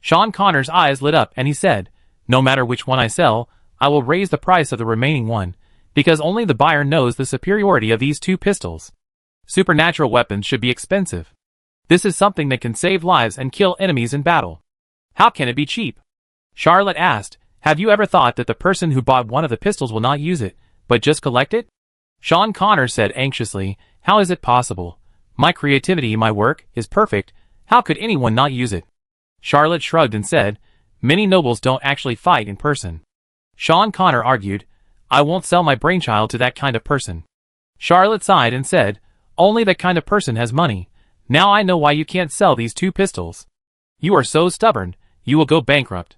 Sean Connor's eyes lit up and he said, "No matter which one I sell, I will raise the price of the remaining one, because only the buyer knows the superiority of these two pistols. Supernatural weapons should be expensive. This is something that can save lives and kill enemies in battle. How can it be cheap?" Charlotte asked, "Have you ever thought that the person who bought one of the pistols will not use it, but just collect it?" Sean Connor said anxiously, "How is it possible? My creativity, my work, is perfect. How could anyone not use it?" Charlotte shrugged and said, "Many nobles don't actually fight in person." Sean Connor argued, "I won't sell my brainchild to that kind of person." Charlotte sighed and said, "Only that kind of person has money. Now I know why you can't sell these two pistols. You are so stubborn, you will go bankrupt."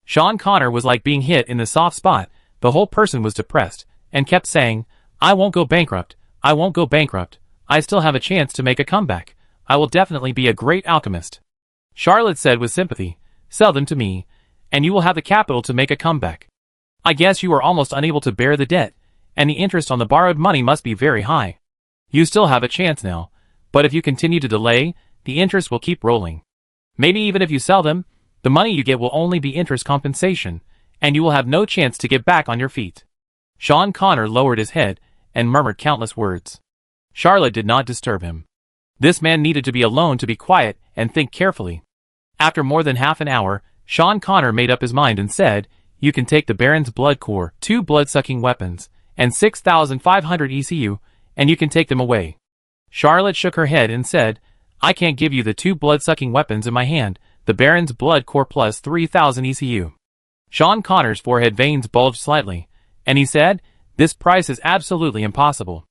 Sean Connor was like being hit in the soft spot. The whole person was depressed, and kept saying, "I won't go bankrupt, I won't go bankrupt. I still have a chance to make a comeback. I will definitely be a great alchemist." Charlotte said with sympathy, "Sell them to me, and you will have the capital to make a comeback. I guess you are almost unable to bear the debt, and the interest on the borrowed money must be very high. You still have a chance now, but if you continue to delay, the interest will keep rolling. Maybe even if you sell them, the money you get will only be interest compensation, and you will have no chance to get back on your feet." Sean Connor lowered his head and murmured countless words. Charlotte did not disturb him. This man needed to be alone to be quiet and think carefully. After more than half an hour, Sean Connor made up his mind and said, "You can take the Baron's blood core, 2 blood-sucking weapons, and 6,500 ECU, and you can take them away." Charlotte shook her head and said, "I can't give you the 2 blood-sucking weapons in my hand, the Baron's blood core plus 3,000 ECU. Sean Connor's forehead veins bulged slightly, and he said, "This price is absolutely impossible."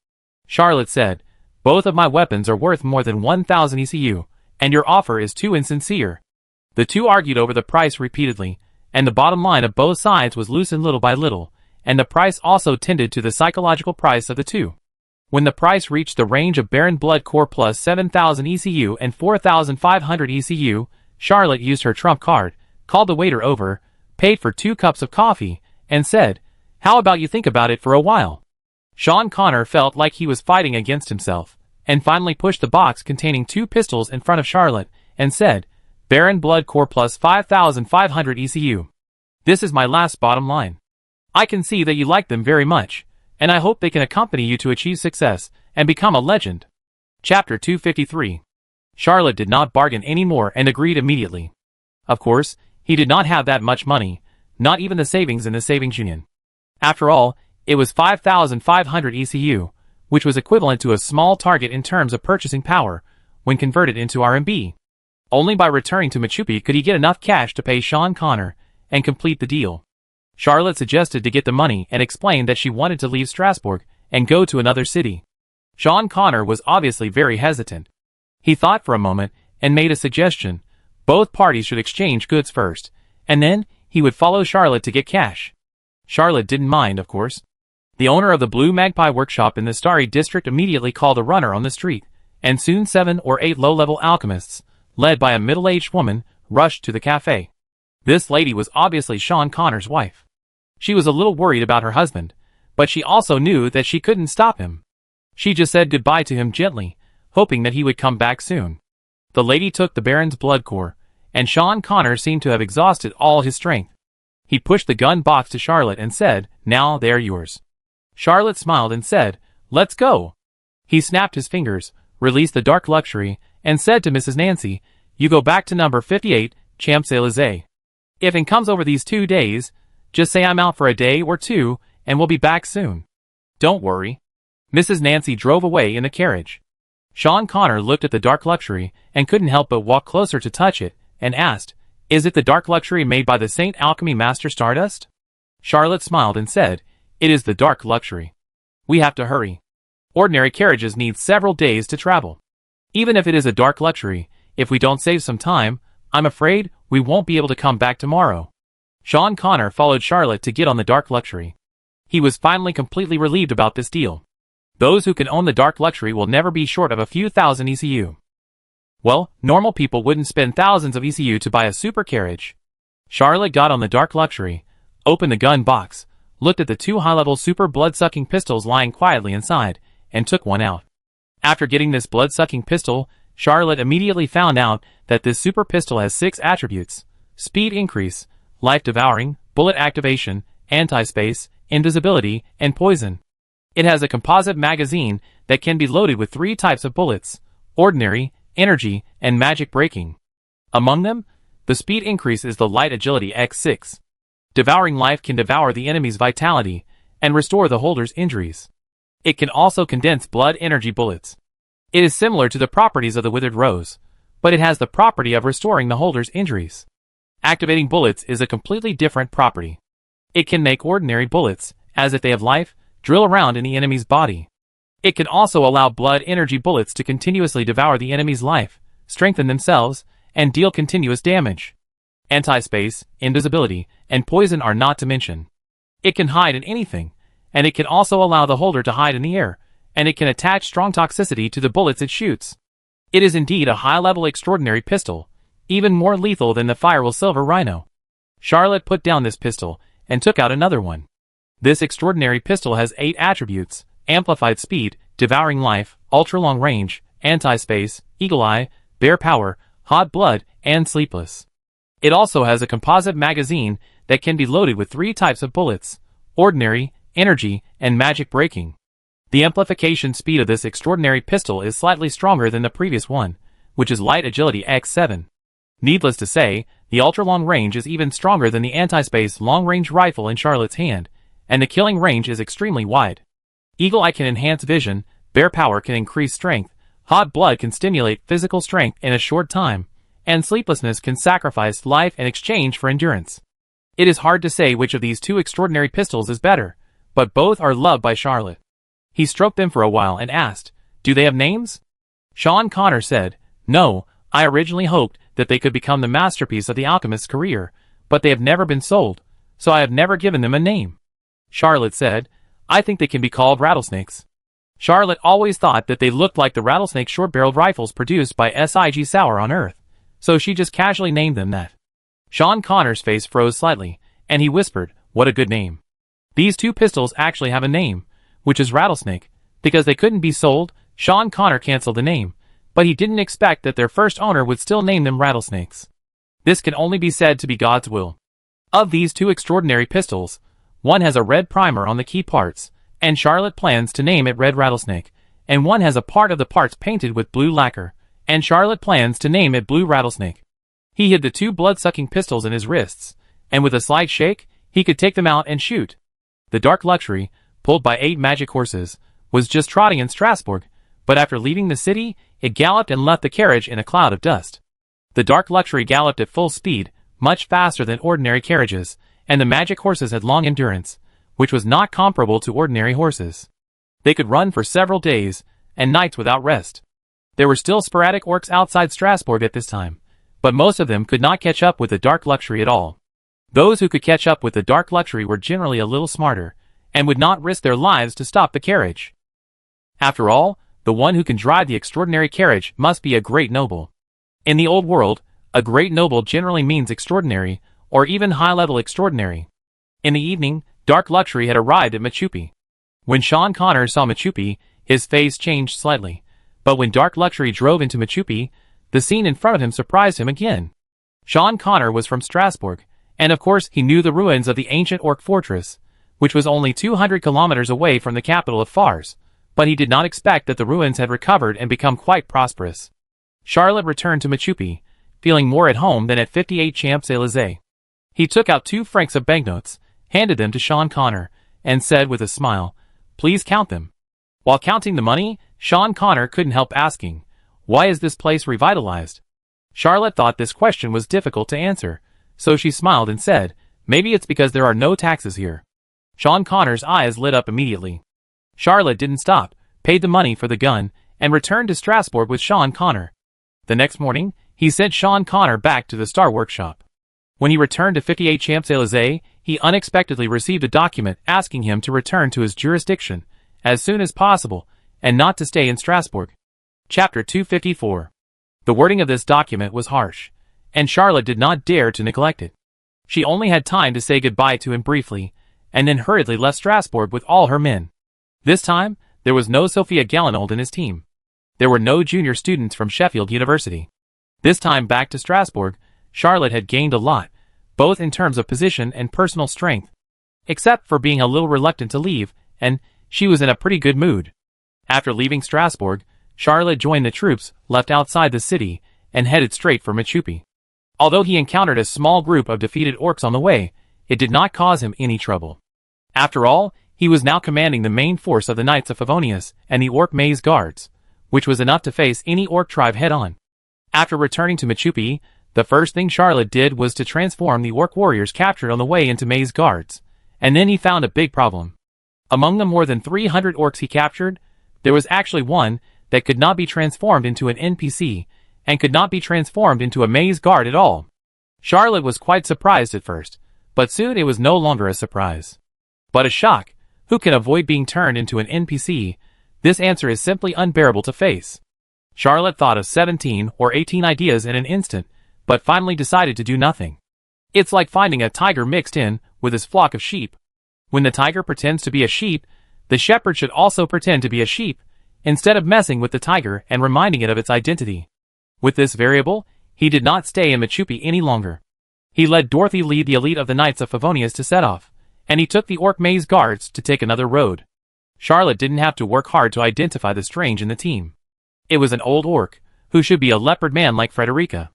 Charlotte said, "Both of my weapons are worth more than 1,000 ECU, and your offer is too insincere." The two argued over the price repeatedly, and the bottom line of both sides was loosened little by little, and the price also tended to the psychological price of the two. When the price reached the range of Baron Blood Core plus 7,000 ECU and 4,500 ECU, Charlotte used her trump card, called the waiter over, paid for 2 cups of coffee, and said, "How about you think about it for a while?" Sean Connor felt like he was fighting against himself, and finally pushed the box containing 2 pistols in front of Charlotte, and said, "Baron Blood Core plus 5,500 ECU. This is my last bottom line. I can see that you like them very much, and I hope they can accompany you to achieve success and become a legend." Chapter 253. Charlotte did not bargain any more and agreed immediately. Of course, he did not have that much money, not even the savings in the savings union. After all, it was 5,500 ECU, which was equivalent to a small target in terms of purchasing power, when converted into RMB. Only by returning to Machupi could he get enough cash to pay Sean Connor and complete the deal. Charlotte suggested to get the money and explained that she wanted to leave Strasbourg and go to another city. Sean Connor was obviously very hesitant. He thought for a moment and made a suggestion. Both parties should exchange goods first, and then he would follow Charlotte to get cash. Charlotte didn't mind, of course. The owner of the Blue Magpie workshop in the Starry District immediately called a runner on the street, and soon 7 or 8 low-level alchemists, led by a middle-aged woman, rushed to the cafe. This lady was obviously Sean Connor's wife. She was a little worried about her husband, but she also knew that she couldn't stop him. She just said goodbye to him gently, hoping that he would come back soon. The lady took the Baron's blood core, and Sean Connor seemed to have exhausted all his strength. He pushed the gun box to Charlotte and said, "Now they are yours." Charlotte smiled and said, "Let's go." He snapped his fingers, released the dark luxury, and said to Mrs. Nancy, "You go back to number 58, Champs-Élysées. If it comes over these 2 days, just say I'm out for a day or 2, and we'll be back soon. Don't worry." Mrs. Nancy drove away in the carriage. Sean Connor looked at the dark luxury and couldn't help but walk closer to touch it, and asked, "Is it the dark luxury made by the Saint Alchemy Master Stardust?" Charlotte smiled and said, "It is the dark luxury. We have to hurry. Ordinary carriages need several days to travel. Even if it is a dark luxury, if we don't save some time, I'm afraid we won't be able to come back tomorrow." Sean Connor followed Charlotte to get on the dark luxury. He was finally completely relieved about this deal. Those who can own the dark luxury will never be short of a few thousand ECU. Well, normal people wouldn't spend thousands of ECU to buy a super carriage. Charlotte got on the dark luxury, opened the gun box, looked at the two high-level super blood-sucking pistols lying quietly inside, and took one out. After getting this blood-sucking pistol, Charlotte immediately found out that this super pistol has 6 attributes: speed increase, life devouring, bullet activation, anti-space, invisibility, and poison. It has a composite magazine that can be loaded with 3 types of bullets: ordinary, energy, and magic breaking. Among them, the speed increase is the light agility X6. Devouring life can devour the enemy's vitality and restore the holder's injuries. It can also condense blood energy bullets. It is similar to the properties of the withered rose, but it has the property of restoring the holder's injuries. Activating bullets is a completely different property. It can make ordinary bullets, as if they have life, drill around in the enemy's body. It can also allow blood energy bullets to continuously devour the enemy's life, strengthen themselves, and deal continuous damage. Anti-space, invisibility, and poison are not to mention. It can hide in anything, and it can also allow the holder to hide in the air, and it can attach strong toxicity to the bullets it shoots. It is indeed a high-level extraordinary pistol, even more lethal than the Firewall Silver Rhino. Charlotte put down this pistol, and took out another one. This extraordinary pistol has 8 attributes: amplified speed, devouring life, ultra-long range, anti-space, eagle eye, bear power, hot blood, and sleepless. It also has a composite magazine that can be loaded with 3 types of bullets: ordinary, energy, and magic breaking. The amplification speed of this extraordinary pistol is slightly stronger than the previous one, which is light agility X7. Needless to say, the ultra-long range is even stronger than the anti-space long-range rifle in Charlotte's hand, and the killing range is extremely wide. Eagle Eye can enhance vision, bear power can increase strength, hot blood can stimulate physical strength in a short time, and sleeplessness can sacrifice life in exchange for endurance. It is hard to say which of these 2 extraordinary pistols is better, but both are loved by Charlotte. He stroked them for a while and asked, "Do they have names?" Sean Connor said, "No, I originally hoped that they could become the masterpiece of the alchemist's career, but they have never been sold, so I have never given them a name." Charlotte said, "I think they can be called rattlesnakes." Charlotte always thought that they looked like the rattlesnake short-barreled rifles produced by SIG Sauer on Earth, so she just casually named them that. Sean Connor's face froze slightly, and he whispered, "What a good name." These 2 pistols actually have a name, which is Rattlesnake. Because they couldn't be sold, Sean Connor canceled the name, but he didn't expect that their first owner would still name them rattlesnakes. This can only be said to be God's will. Of these 2 extraordinary pistols, one has a red primer on the key parts, and Charlotte plans to name it Red Rattlesnake, and one has a part of the parts painted with blue lacquer, and Charlotte plans to name it Blue Rattlesnake. He hid the 2 blood-sucking pistols in his wrists, and with a slight shake, he could take them out and shoot. The Dark Luxury, pulled by 8 magic horses, was just trotting in Strasbourg, but after leaving the city, it galloped and left the carriage in a cloud of dust. The Dark Luxury galloped at full speed, much faster than ordinary carriages, and the magic horses had long endurance, which was not comparable to ordinary horses. They could run for several days and nights without rest. There were still sporadic orcs outside Strasbourg at this time, but most of them could not catch up with the Dark Luxury at all. Those who could catch up with the Dark Luxury were generally a little smarter, and would not risk their lives to stop the carriage. After all, the one who can drive the extraordinary carriage must be a great noble. In the old world, a great noble generally means extraordinary, or even high-level extraordinary. In the evening, Dark Luxury had arrived at Machupi. When Sean Connor saw Machupi, his face changed slightly, but when Dark Luxury drove into Machupi, the scene in front of him surprised him again. Sean Connor was from Strasbourg, and of course he knew the ruins of the ancient orc fortress, which was only 200 kilometers away from the capital of Fars, but he did not expect that the ruins had recovered and become quite prosperous. Charlotte returned to Machupi, feeling more at home than at 58 Champs-Élysées. He took out 2 francs of banknotes, handed them to Sean Connor, and said with a smile, "Please count them." While counting the money, Sean Connor couldn't help asking, "Why is this place revitalized?" Charlotte thought this question was difficult to answer, so she smiled and said, "Maybe it's because there are no taxes here." Sean Connor's eyes lit up immediately. Charlotte didn't stop, paid the money for the gun, and returned to Strasbourg with Sean Connor. The next morning, he sent Sean Connor back to the Star Workshop. When he returned to 58 Champs-Élysées, he he unexpectedly received a document asking him to return to his jurisdiction as soon as possible and not to stay in Strasbourg. Chapter 254. The wording of this document was harsh, and Charlotte did not dare to neglect it. She only had time to say goodbye to him briefly, and then hurriedly left Strasbourg with all her men. This time, there was no Sophia Gallinold in his team. There were no junior students from Sheffield University. This time back to Strasbourg, Charlotte had gained a lot, both in terms of position and personal strength. Except for being a little reluctant to leave, and she was in a pretty good mood. After leaving Strasbourg, Charlotte joined the troops left outside the city and headed straight for Machupi. Although he encountered a small group of defeated orcs on the way, it did not cause him any trouble. After all, he was now commanding the main force of the Knights of Favonius and the Orc Maze Guards, which was enough to face any orc tribe head-on. After returning to Machupi, the first thing Charlotte did was to transform the orc warriors captured on the way into Maze Guards, and then he found a big problem. Among the more than 300 orcs he captured, there was actually one that could not be transformed into an NPC, and could not be transformed into a Maze Guard at all. Charlotte was quite surprised at first, but soon it was no longer a surprise, but a shock. Who can avoid being turned into an NPC? This answer is simply unbearable to face. Charlotte thought of 17 or 18 ideas in an instant, but finally decided to do nothing. It's like finding a tiger mixed in with his flock of sheep. When the tiger pretends to be a sheep, the shepherd should also pretend to be a sheep, instead of messing with the tiger and reminding it of its identity. With this variable, he did not stay in Machupi any longer. He let Dorothy lead the elite of the Knights of Favonius to set off, and he took the Orc Maze Guards to take another road. Charlotte didn't have to work hard to identify the strange in the team. It was an old orc, who should be a leopard man like Frederica.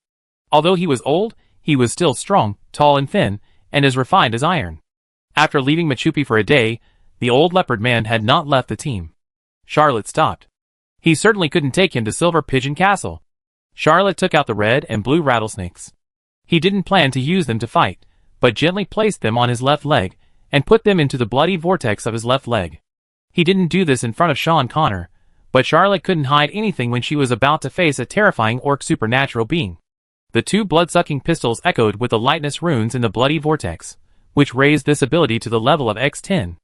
Although he was old, he was still strong, tall and thin, and as refined as iron. After leaving Machupi for a day, the old leopard man had not left the team. Charlotte stopped. He certainly couldn't take him to Silver Pigeon Castle. Charlotte took out the red and blue rattlesnakes. He didn't plan to use them to fight, but gently placed them on his left leg, and put them into the bloody vortex of his left leg. He didn't do this in front of Sean Connor, but Charlotte couldn't hide anything when she was about to face a terrifying orc supernatural being. The two blood-sucking pistols echoed with the lightness runes in the bloody vortex, which raised this ability to the level of X10.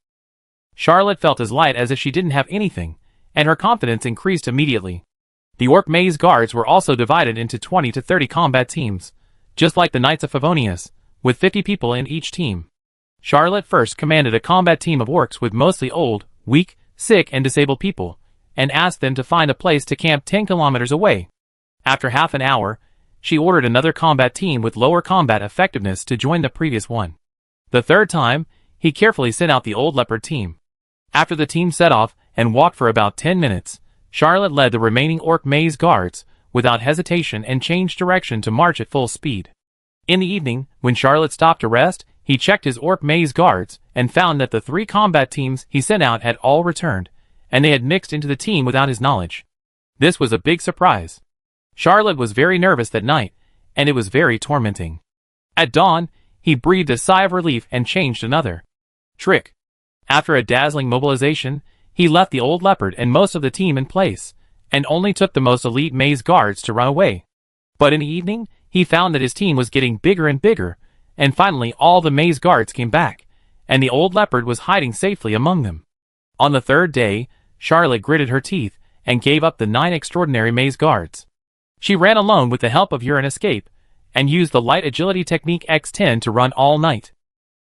Charlotte felt as light as if she didn't have anything, and her confidence increased immediately. The Orc Maze Guards were also divided into 20 to 30 combat teams, just like the Knights of Favonius, with 50 people in each team. Charlotte first commanded a combat team of orcs with mostly old, weak, sick and disabled people, and asked them to find a place to camp 10 kilometers away. After half an hour, she ordered another combat team with lower combat effectiveness to join the previous one. The third time, he carefully sent out the old leopard team. After the team set off and walked for about 10 minutes, Charlotte led the remaining Orc Maze Guards without hesitation and changed direction to march at full speed. In the evening, when Charlotte stopped to rest, he checked his Orc Maze Guards and found that the 3 combat teams he sent out had all returned, and they had mixed into the team without his knowledge. This was a big surprise. Charlotte was very nervous that night, and it was very tormenting. At dawn, he breathed a sigh of relief and changed another trick. After a dazzling mobilization, he left the old leopard and most of the team in place, and only took the most elite Maze Guards to run away. But in the evening, he found that his team was getting bigger and bigger, and finally all the Maze Guards came back, and the old leopard was hiding safely among them. On the third day, Charlotte gritted her teeth and gave up the 9 extraordinary Maze Guards. She ran alone with the help of Urine Escape, and used the light agility technique X10 to run all night.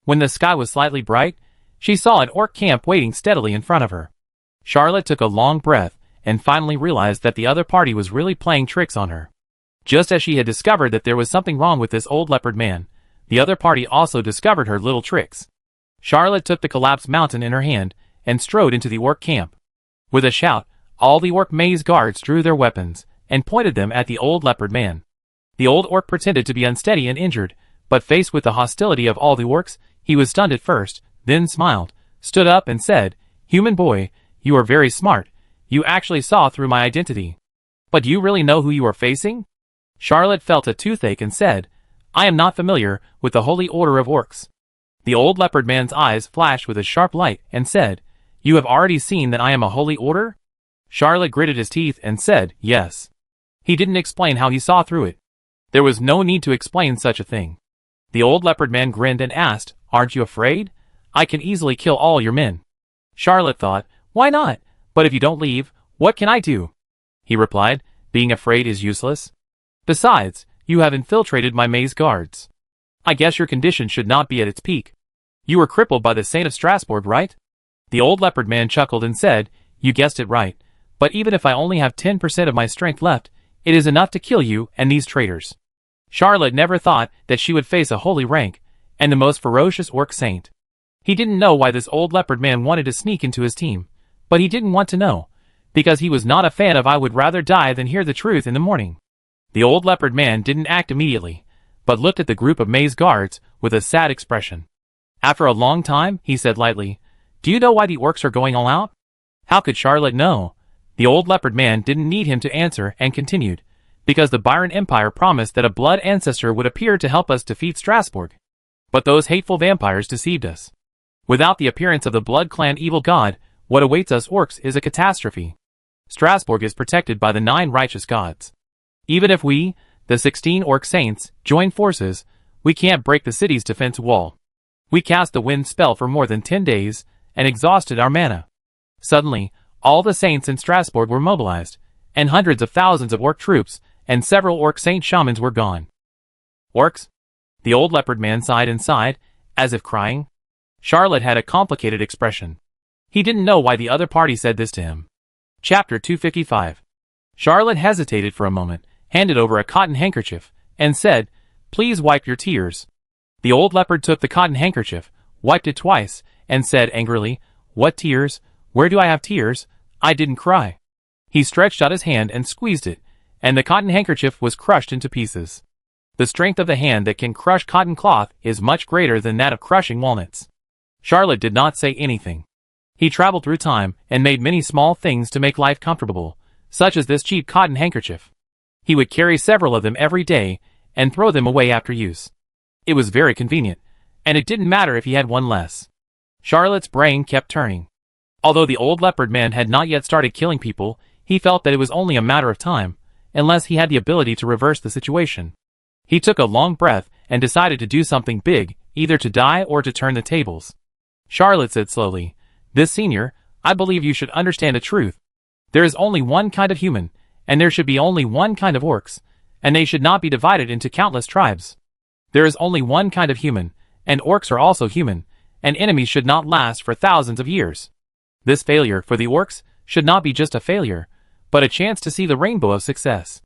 When the sky was slightly bright, she saw an orc camp waiting steadily in front of her. Charlotte took a long breath and finally realized that the other party was really playing tricks on her. Just as she had discovered that there was something wrong with this old leopard man, the other party also discovered her little tricks. Charlotte took the collapsed mountain in her hand and strode into the orc camp. With a shout, all the Orc Maze Guards drew their weapons and pointed them at the old leopard man. The old orc pretended to be unsteady and injured, but faced with the hostility of all the orcs, he was stunned at first, then smiled, stood up and said, "Human boy, you are very smart. You actually saw through my identity. But do you really know who you are facing?" Charlotte felt a toothache and said, "I am not familiar with the Holy Order of Orcs." The old leopard man's eyes flashed with a sharp light and said, "You have already seen that I am a Holy Order?" Charlotte gritted his teeth and said, "Yes." He didn't explain how he saw through it. There was no need to explain such a thing. The old leopard man grinned and asked, Aren't you afraid? I can easily kill all your men. Charlotte thought, why not? But if you don't leave, what can I do? He replied, being afraid is useless. Besides, you have infiltrated my maze guards. I guess your condition should not be at its peak. You were crippled by the Saint of Strasbourg, right? The old leopard man chuckled and said, you guessed it right, but even if I only have 10% of my strength left, it is enough to kill you and these traitors. Charlotte never thought that she would face a holy rank, and the most ferocious orc saint. He didn't know why this old leopard man wanted to sneak into his team, but he didn't want to know, because he was not a fan of I would rather die than hear the truth in the morning. The old leopard man didn't act immediately, but looked at the group of maze guards with a sad expression. After a long time, he said lightly, do you know why the orcs are going all out? How could Charlotte know? The old leopard man didn't need him to answer and continued, because the Byron Empire promised that a blood ancestor would appear to help us defeat Strasbourg. But those hateful vampires deceived us. Without the appearance of the Blood Clan evil god, what awaits us orcs is a catastrophe. Strasbourg is protected by the 9 righteous gods. Even if we, the 16 orc saints, join forces, we can't break the city's defense wall. We cast the wind spell for more than 10 days, and exhausted our mana. Suddenly, all the saints in Strasbourg were mobilized, and hundreds of thousands of orc troops and several orc saint shamans were gone. Orcs? The old leopard man sighed and sighed, as if crying. Charlotte had a complicated expression. He didn't know why the other party said this to him. Chapter 255. Charlotte hesitated for a moment, handed over a cotton handkerchief, and said, please wipe your tears. The old leopard took the cotton handkerchief, wiped it twice, and said angrily, what tears? Where do I have tears? I didn't cry. He stretched out his hand and squeezed it, and the cotton handkerchief was crushed into pieces. The strength of the hand that can crush cotton cloth is much greater than that of crushing walnuts. Charlotte did not say anything. He traveled through time and made many small things to make life comfortable, such as this cheap cotton handkerchief. He would carry several of them every day and throw them away after use. It was very convenient, and it didn't matter if he had one less. Charlotte's brain kept turning. Although the old leopard man had not yet started killing people, he felt that it was only a matter of time, unless he had the ability to reverse the situation. He took a long breath and decided to do something big, either to die or to turn the tables. Charlotte said slowly, this senior, I believe you should understand the truth. There is only one kind of human, and there should be only one kind of orcs, and they should not be divided into countless tribes. There is only one kind of human, and orcs are also human, and enemies should not last for thousands of years. This failure for the orcs should not be just a failure, but a chance to see the rainbow of success.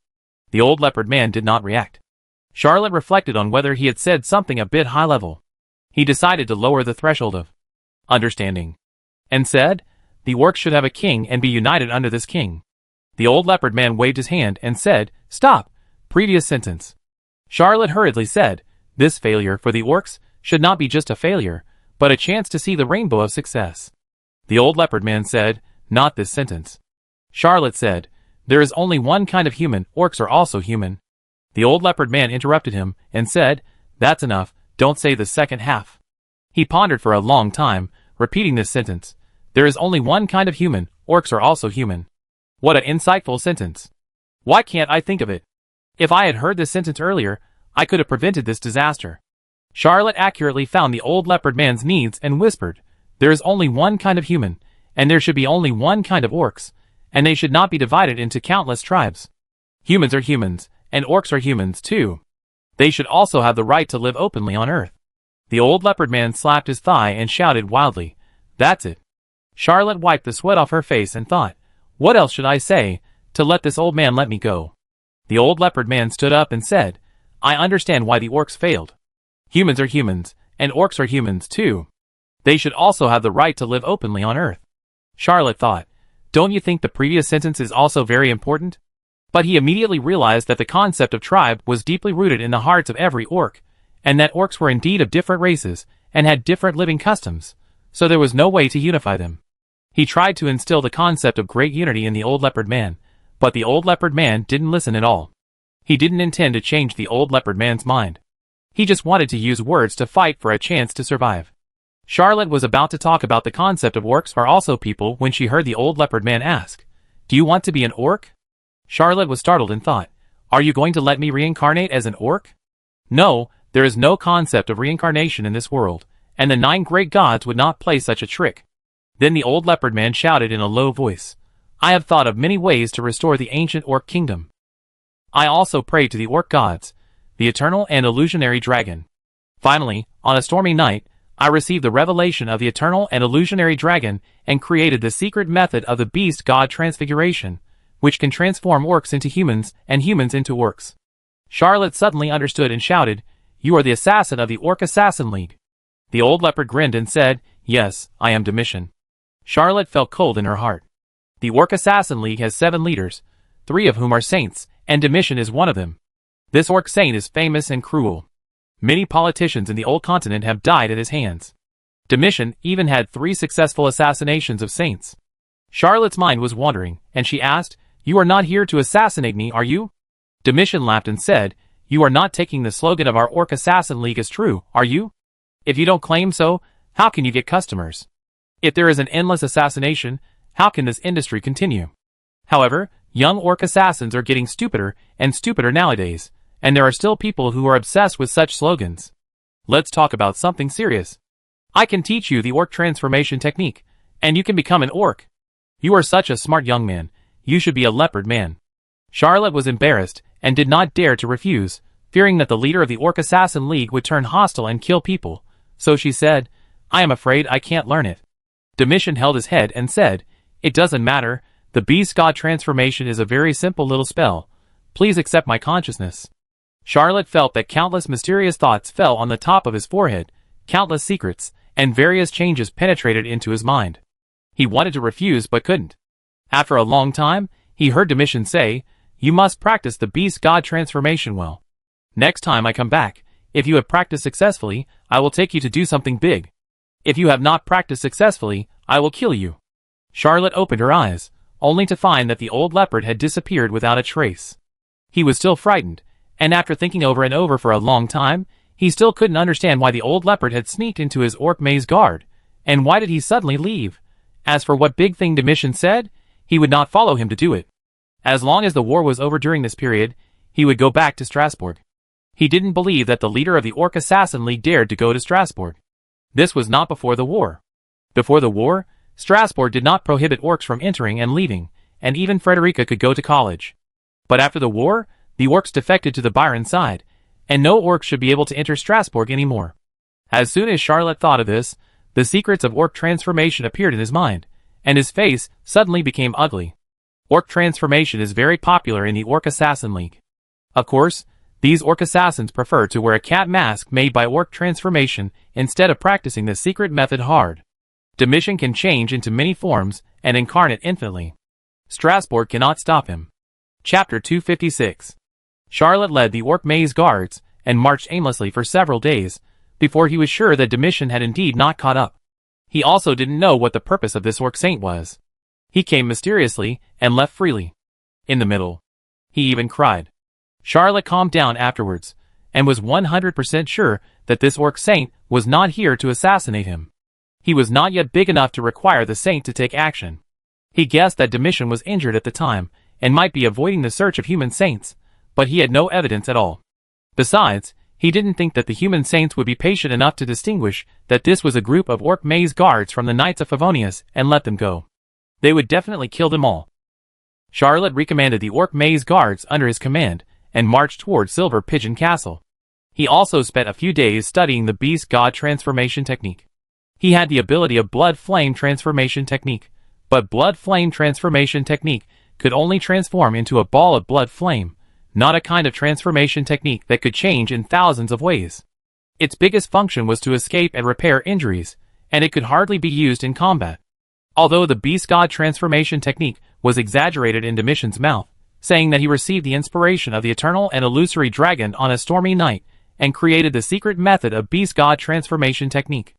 The old leopard man did not react. Charlotte reflected on whether he had said something a bit high level. He decided to lower the threshold of understanding, and said, the orcs should have a king and be united under this king. The old leopard man waved his hand and said, stop, previous sentence. Charlotte hurriedly said, this failure for the orcs should not be just a failure, but a chance to see the rainbow of success. The old leopard man said, not this sentence. Charlotte said, there is only one kind of human, orcs are also human. The old leopard man interrupted him and said, that's enough, don't say the second half. He pondered for a long time, repeating this sentence. There is only one kind of human, orcs are also human. What an insightful sentence. Why can't I think of it? If I had heard this sentence earlier, I could have prevented this disaster. Charlotte accurately found the old leopard man's needs and whispered, there is only one kind of human, and there should be only one kind of orcs, and they should not be divided into countless tribes. Humans are humans, and orcs are humans too. They should also have the right to live openly on Earth. The old leopard man slapped his thigh and shouted wildly, that's it. Charlotte wiped the sweat off her face and thought, what else should I say, to let this old man let me go? The old leopard man stood up and said, I understand why the orcs failed. Humans are humans, and orcs are humans too. They should also have the right to live openly on Earth. Charlotte thought, don't you think the previous sentence is also very important? But he immediately realized that the concept of tribe was deeply rooted in the hearts of every orc, and that orcs were indeed of different races, and had different living customs, so there was no way to unify them. He tried to instill the concept of great unity in the old leopard man, but the old leopard man didn't listen at all. He didn't intend to change the old leopard man's mind. He just wanted to use words to fight for a chance to survive. Charlotte was about to talk about the concept of orcs are also people when she heard the old leopard man ask, do you want to be an orc? Charlotte was startled and thought, are you going to let me reincarnate as an orc? No, there is no concept of reincarnation in this world, and the 9 great gods would not play such a trick. Then the old leopard man shouted in a low voice, I have thought of many ways to restore the ancient orc kingdom. I also prayed to the orc gods, the eternal and illusionary dragon. Finally, on a stormy night, I received the revelation of the eternal and illusionary dragon and created the secret method of the beast god transfiguration, which can transform orcs into humans and humans into orcs. Charlotte suddenly understood and shouted, You are the assassin of the Orc Assassin League. The old leopard grinned and said, Yes, I am Domitian. Charlotte felt cold in her heart. The Orc Assassin League has 7 leaders, 3 of whom are saints, and Domitian is one of them. This orc saint is famous and cruel. Many politicians in the old continent have died at his hands. Domitian even had 3 successful assassinations of saints. Charlotte's mind was wandering, and she asked, You are not here to assassinate me, are you? Domitian laughed and said, You are not taking the slogan of our Orc Assassin League as true, are you? If you don't claim so, how can you get customers? If there is an endless assassination, how can this industry continue? However, young orc assassins are getting stupider and stupider nowadays, and there are still people who are obsessed with such slogans. Let's talk about something serious. I can teach you the orc transformation technique, and you can become an orc. You are such a smart young man, you should be a leopard man. Charlotte was embarrassed and did not dare to refuse, fearing that the leader of the Orc Assassin League would turn hostile and kill people, so she said, I am afraid I can't learn it. Domitian held his head and said, It doesn't matter, the beast god transformation is a very simple little spell. Please accept my consciousness. Charlotte felt that countless mysterious thoughts fell on the top of his forehead, countless secrets, and various changes penetrated into his mind. He wanted to refuse but couldn't. After a long time, he heard Domitian say, You must practice the beast god transformation well. Next time I come back, if you have practiced successfully, I will take you to do something big. If you have not practiced successfully, I will kill you. Charlotte opened her eyes, only to find that the old leopard had disappeared without a trace. He was still frightened, and after thinking over and over for a long time, he still couldn't understand why the old leopard had sneaked into his orc maze guard, and why did he suddenly leave. As for what big thing Domitian said, he would not follow him to do it. As long as the war was over during this period, he would go back to Strasbourg. He didn't believe that the leader of the Orc Assassin League dared to go to Strasbourg. This was not before the war. Before the war, Strasbourg did not prohibit orcs from entering and leaving, and even Frederica could go to college. But after the war, the orcs defected to the Byron side, and no orcs should be able to enter Strasbourg anymore. As soon as Charlotte thought of this, the secrets of orc transformation appeared in his mind, and his face suddenly became ugly. Orc transformation is very popular in the Orc Assassin League. Of course, these orc assassins prefer to wear a cat mask made by orc transformation instead of practicing the secret method hard. Domitian can change into many forms and incarnate infinitely. Strasbourg cannot stop him. Chapter 256. Charlotte led the orc maze guards and marched aimlessly for several days before he was sure that Domitian had indeed not caught up. He also didn't know what the purpose of this orc saint was. He came mysteriously and left freely. In the middle. He even cried. Charlotte calmed down afterwards, and was 100% sure that this orc saint was not here to assassinate him. He was not yet big enough to require the saint to take action. He guessed that Domitian was injured at the time, and might be avoiding the search of human saints, but he had no evidence at all. Besides, he didn't think that the human saints would be patient enough to distinguish that this was a group of orc maze guards from the Knights of Favonius and let them go. They would definitely kill them all. Charlotte recommended the orc maze guards under his command, and marched toward Silver Pigeon Castle. He also spent a few days studying the beast god transformation technique. He had the ability of blood flame transformation technique, but blood flame transformation technique could only transform into a ball of blood flame, not a kind of transformation technique that could change in thousands of ways. Its biggest function was to escape and repair injuries, and it could hardly be used in combat. Although the beast god transformation technique was exaggerated in Domitian's mouth, saying that he received the inspiration of the eternal and illusory dragon on a stormy night, and created the secret method of beast god transformation technique.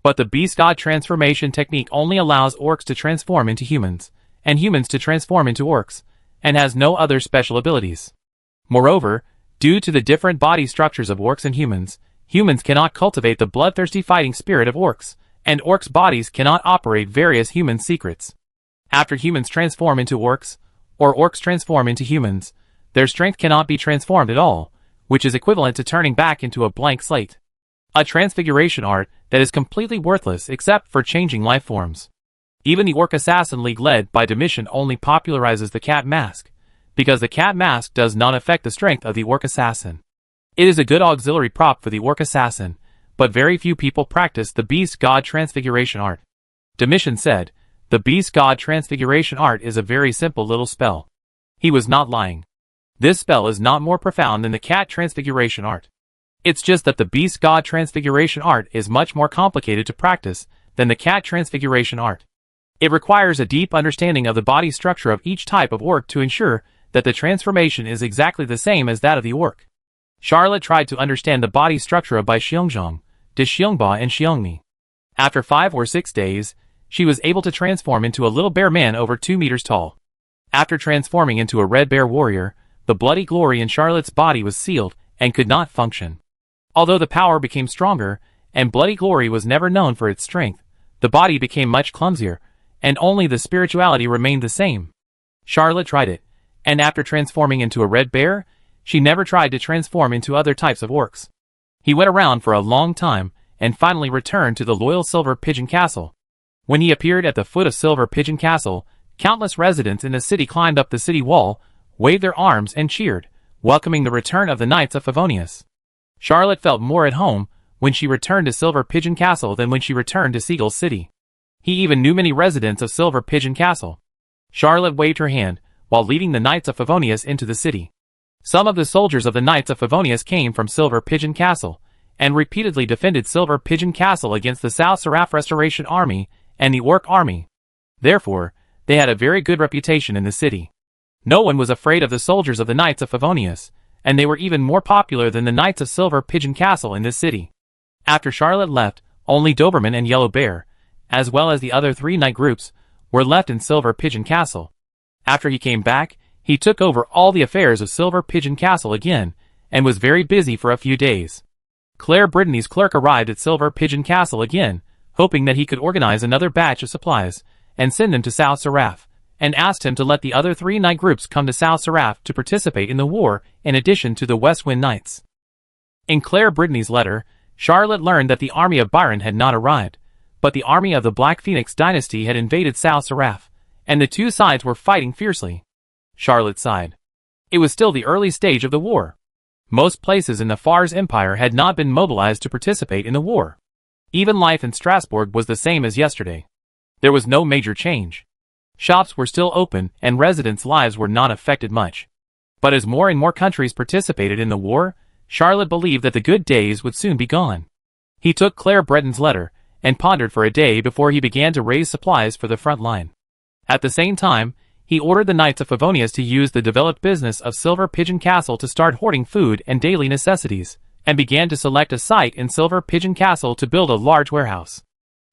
But the beast god transformation technique only allows orcs to transform into humans, and humans to transform into orcs, and has no other special abilities. Moreover, due to the different body structures of orcs and humans, humans cannot cultivate the bloodthirsty fighting spirit of orcs, and orcs' bodies cannot operate various human secrets. After humans transform into orcs, or orcs transform into humans, their strength cannot be transformed at all, which is equivalent to turning back into a blank slate. A transfiguration art that is completely worthless except for changing life forms. Even the Orc Assassin League led by Domitian only popularizes the cat mask, because the cat mask does not affect the strength of the Orc Assassin. It is a good auxiliary prop for the Orc Assassin, but very few people practice the Beast God Transfiguration art. Domitian said, "The Beast God Transfiguration art is a very simple little spell." He was not lying. This spell is not more profound than the Cat Transfiguration art. It's just that the Beast God Transfiguration art is much more complicated to practice than the Cat Transfiguration art. It requires a deep understanding of the body structure of each type of orc to ensure that the transformation is exactly the same as that of the orc. Charlotte tried to understand the body structure of Bai Xiongzhong, De Xiongba and Xiongmi. After 5 or 6 days, she was able to transform into a little bear man over 2 meters tall. After transforming into a red bear warrior, the bloody glory in Charlotte's body was sealed and could not function. Although the power became stronger, and bloody glory was never known for its strength, the body became much clumsier, and only the spirituality remained the same. Charlotte tried it, and after transforming into a red bear, she never tried to transform into other types of orcs. He went around for a long time, and finally returned to the loyal Silver Pigeon Castle. When he appeared at the foot of Silver Pigeon Castle, countless residents in the city climbed up the city wall, waved their arms and cheered, welcoming the return of the Knights of Favonius. Charlotte felt more at home when she returned to Silver Pigeon Castle than when she returned to Seagull City. He even knew many residents of Silver Pigeon Castle. Charlotte waved her hand while leading the Knights of Favonius into the city. Some of the soldiers of the Knights of Favonius came from Silver Pigeon Castle, and repeatedly defended Silver Pigeon Castle against the South Seraph Restoration Army and the Orc Army. Therefore, they had a very good reputation in the city. No one was afraid of the soldiers of the Knights of Favonius, and they were even more popular than the Knights of Silver Pigeon Castle in this city. After Charlotte left, only Doberman and Yellow Bear, as well as the other 3 knight groups, were left in Silver Pigeon Castle. After he came back, he took over all the affairs of Silver Pigeon Castle again, and was very busy for a few days. Claire Brittany's clerk arrived at Silver Pigeon Castle again, hoping that he could organize another batch of supplies, and send them to South Seraph, and asked him to let the other 3 knight groups come to South Seraph to participate in the war in addition to the West Wind Knights. In Claire Brittany's letter, Charlotte learned that the army of Byron had not arrived, but the army of the Black Phoenix dynasty had invaded South Seraph, and the 2 sides were fighting fiercely. Charlotte sighed. It was still the early stage of the war. Most places in the Fars Empire had not been mobilized to participate in the war. Even life in Strasbourg was the same as yesterday. There was no major change. Shops were still open and residents' lives were not affected much. But as more and more countries participated in the war, Charlotte believed that the good days would soon be gone. He took Claire Breton's letter and pondered for a day before he began to raise supplies for the front line. At the same time, he ordered the Knights of Favonius to use the developed business of Silver Pigeon Castle to start hoarding food and daily necessities, and began to select a site in Silver Pigeon Castle to build a large warehouse.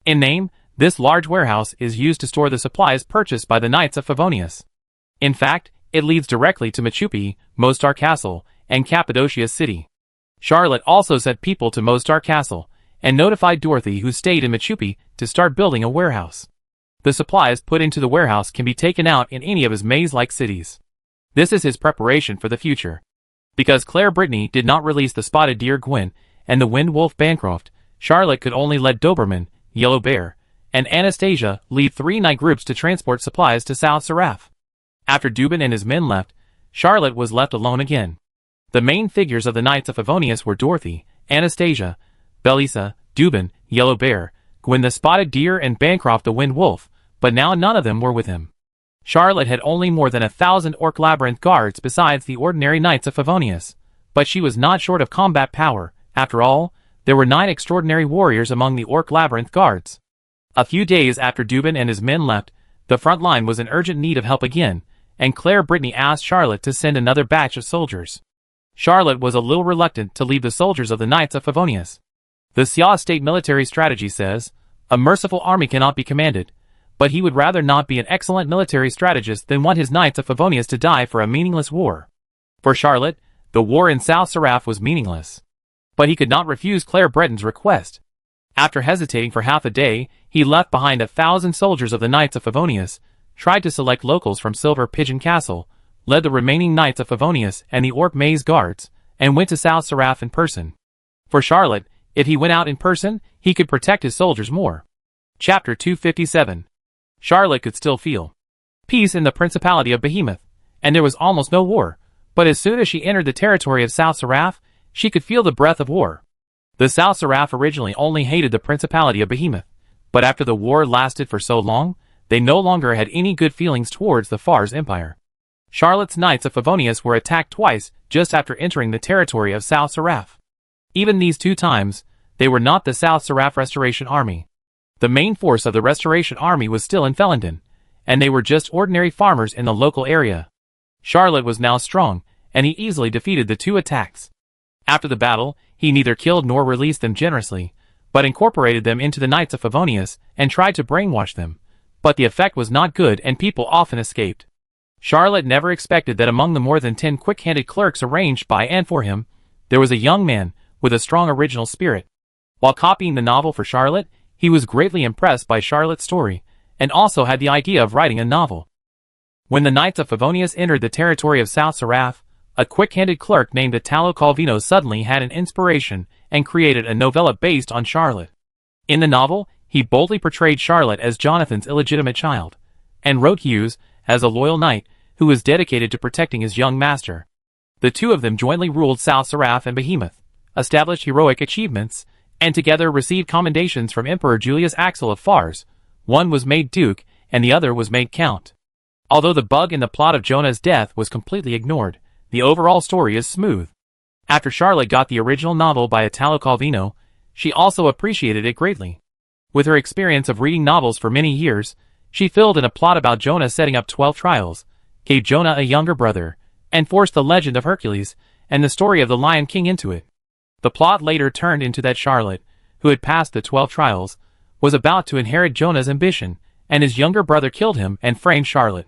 In name, this large warehouse is used to store the supplies purchased by the Knights of Favonius. In fact, it leads directly to Machupi, Mostar Castle, and Cappadocia City. Charlotte also sent people to Mostar Castle, and notified Dorothy, who stayed in Machupi, to start building a warehouse. The supplies put into the warehouse can be taken out in any of his maze-like cities. This is his preparation for the future. Because Claire Brittany did not release the Spotted Deer Gwyn and the Wind Wolf Bancroft, Charlotte could only let Doberman, Yellow Bear, and Anastasia lead 3 knight groups to transport supplies to South Seraph. After Dubin and his men left, Charlotte was left alone again. The main figures of the Knights of Favonius were Dorothy, Anastasia, Belisa, Dubin, Yellow Bear, Gwyn the Spotted Deer and Bancroft the Wind Wolf, but now none of them were with him. Charlotte had only more than 1,000 Orc Labyrinth guards besides the ordinary Knights of Favonius, but she was not short of combat power. After all, there were 9 extraordinary warriors among the Orc Labyrinth guards. A few days after Dubin and his men left, the front line was in urgent need of help again, and Claire Brittany asked Charlotte to send another batch of soldiers. Charlotte was a little reluctant to leave the soldiers of the Knights of Favonius. The Xia state military strategy says, a merciful army cannot be commanded, but he would rather not be an excellent military strategist than want his Knights of Favonius to die for a meaningless war. For Charlotte, the war in South Seraph was meaningless. But he could not refuse Claire Breton's request. After hesitating for half a day, he left behind 1,000 soldiers of the Knights of Favonius, tried to select locals from Silver Pigeon Castle, led the remaining Knights of Favonius and the Orc Maze Guards, and went to South Seraph in person. For Charlotte, If he went out in person, he could protect his soldiers more. Chapter 257. Charlotte could still feel peace in the Principality of Behemoth, and there was almost no war, but as soon as she entered the territory of South Seraph, she could feel the breath of war. The South Seraph originally only hated the Principality of Behemoth, but after the war lasted for so long, they no longer had any good feelings towards the Fars Empire. Charlotte's Knights of Favonius were attacked twice just after entering the territory of South Seraph. Even these 2 times, they were not the South Seraph Restoration Army. The main force of the Restoration Army was still in Felendon, and they were just ordinary farmers in the local area. Charlotte was now strong, and he easily defeated the 2 attacks. After the battle, he neither killed nor released them generously, but incorporated them into the Knights of Favonius and tried to brainwash them, but the effect was not good and people often escaped. Charlotte never expected that among the more than 10 quick-handed clerks arranged by and for him, there was a young man with a strong original spirit. While copying the novel for Charlotte, he was greatly impressed by Charlotte's story, and also had the idea of writing a novel. When the Knights of Favonius entered the territory of South Seraph, a quick-handed clerk named Italo Calvino suddenly had an inspiration and created a novella based on Charlotte. In the novel, he boldly portrayed Charlotte as Jonathan's illegitimate child, and wrote Hughes as a loyal knight who was dedicated to protecting his young master. The 2 of them jointly ruled South Seraph and Behemoth, established heroic achievements, and together received commendations from Emperor Julius Axel of Fars. One was made duke, and the other was made count. Although the bug in the plot of Jonah's death was completely ignored, the overall story is smooth. After Charlotte got the original novel by Italo Calvino, she also appreciated it greatly. With her experience of reading novels for many years, she filled in a plot about Jonah setting up 12 trials, gave Jonah a younger brother, and forced the legend of Hercules and the story of the Lion King into it. The plot later turned into that Charlotte, who had passed the 12 trials, was about to inherit Jonah's ambition, and his younger brother killed him and framed Charlotte.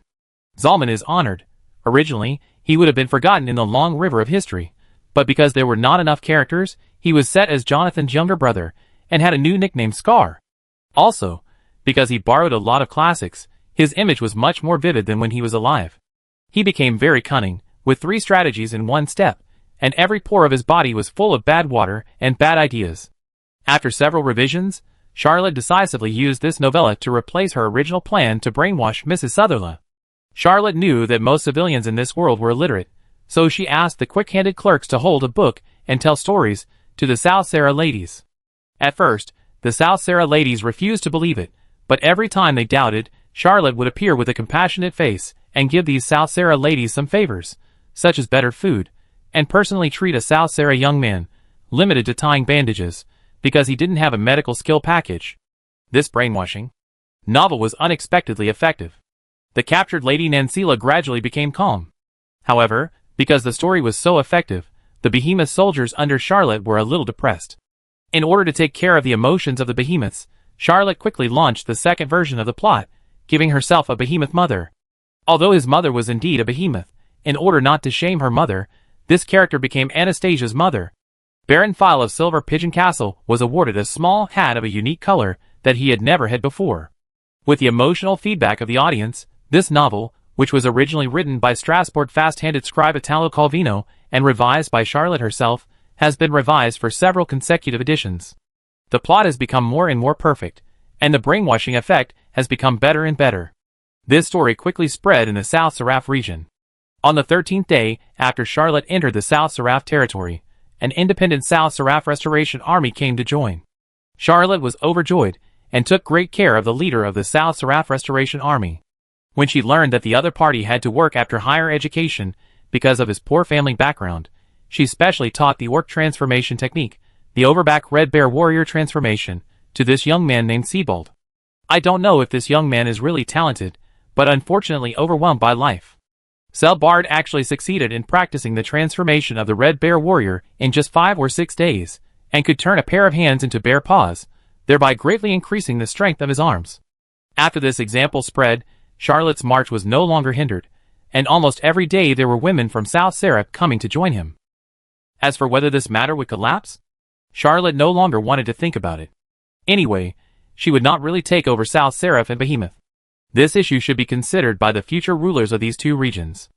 Zalman is honored. Originally, he would have been forgotten in the long river of history, but because there were not enough characters, he was set as Jonathan's younger brother, and had a new nickname Scar. Also, because he borrowed a lot of classics, his image was much more vivid than when he was alive. He became very cunning, with 3 strategies in one step, and every pore of his body was full of bad water and bad ideas. After several revisions, Charlotte decisively used this novella to replace her original plan to brainwash Mrs. Sutherland. Charlotte knew that most civilians in this world were illiterate, so she asked the quick-handed clerks to hold a book and tell stories to the South Sarah ladies. At first, the South Sarah ladies refused to believe it, but every time they doubted, Charlotte would appear with a compassionate face and give these South Sarah ladies some favors, such as better food, and personally treat a South Sarah young man, limited to tying bandages, because he didn't have a medical skill package. This brainwashing novel was unexpectedly effective. The captured Lady Nancila gradually became calm. However, because the story was so effective, the Behemoth soldiers under Charlotte were a little depressed. In order to take care of the emotions of the Behemoths, Charlotte quickly launched the second version of the plot, giving herself a Behemoth mother. Although his mother was indeed a Behemoth, in order not to shame her mother, this character became Anastasia's mother. Baron File of Silver Pigeon Castle was awarded a small hat of a unique color that he had never had before. With the emotional feedback of the audience, this novel, which was originally written by Strasbourg fast-handed scribe Italo Calvino and revised by Charlotte herself, has been revised for several consecutive editions. The plot has become more and more perfect, and the brainwashing effect has become better and better. This story quickly spread in the South Seraph region. On the 13th day after Charlotte entered the South Seraph territory, an independent South Seraph Restoration Army came to join. Charlotte was overjoyed and took great care of the leader of the South Seraph Restoration Army. When she learned that the other party had to work after higher education because of his poor family background, she specially taught the orc transformation technique, the overback Red Bear warrior transformation, to this young man named Sebald. I don't know if this young man is really talented, but unfortunately overwhelmed by life. Selbard actually succeeded in practicing the transformation of the Red Bear warrior in just 5 or 6 days, and could turn a pair of hands into bear paws, thereby greatly increasing the strength of his arms. After this example spread, Charlotte's march was no longer hindered, and almost every day there were women from South Seraph coming to join him. As for whether this matter would collapse, Charlotte no longer wanted to think about it. Anyway, she would not really take over South Seraph and Behemoth. This issue should be considered by the future rulers of these 2 regions.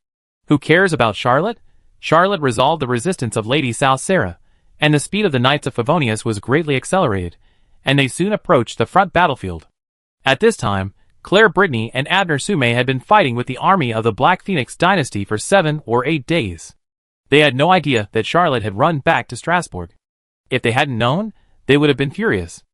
Who cares about Charlotte? Charlotte resolved the resistance of Lady South Sarah, and the speed of the Knights of Favonius was greatly accelerated, and they soon approached the front battlefield. At this time, Claire Brittany and Abner Sume had been fighting with the army of the Black Phoenix dynasty for 7 or 8 days. They had no idea that Charlotte had run back to Strasbourg. If they hadn't known, they would have been furious.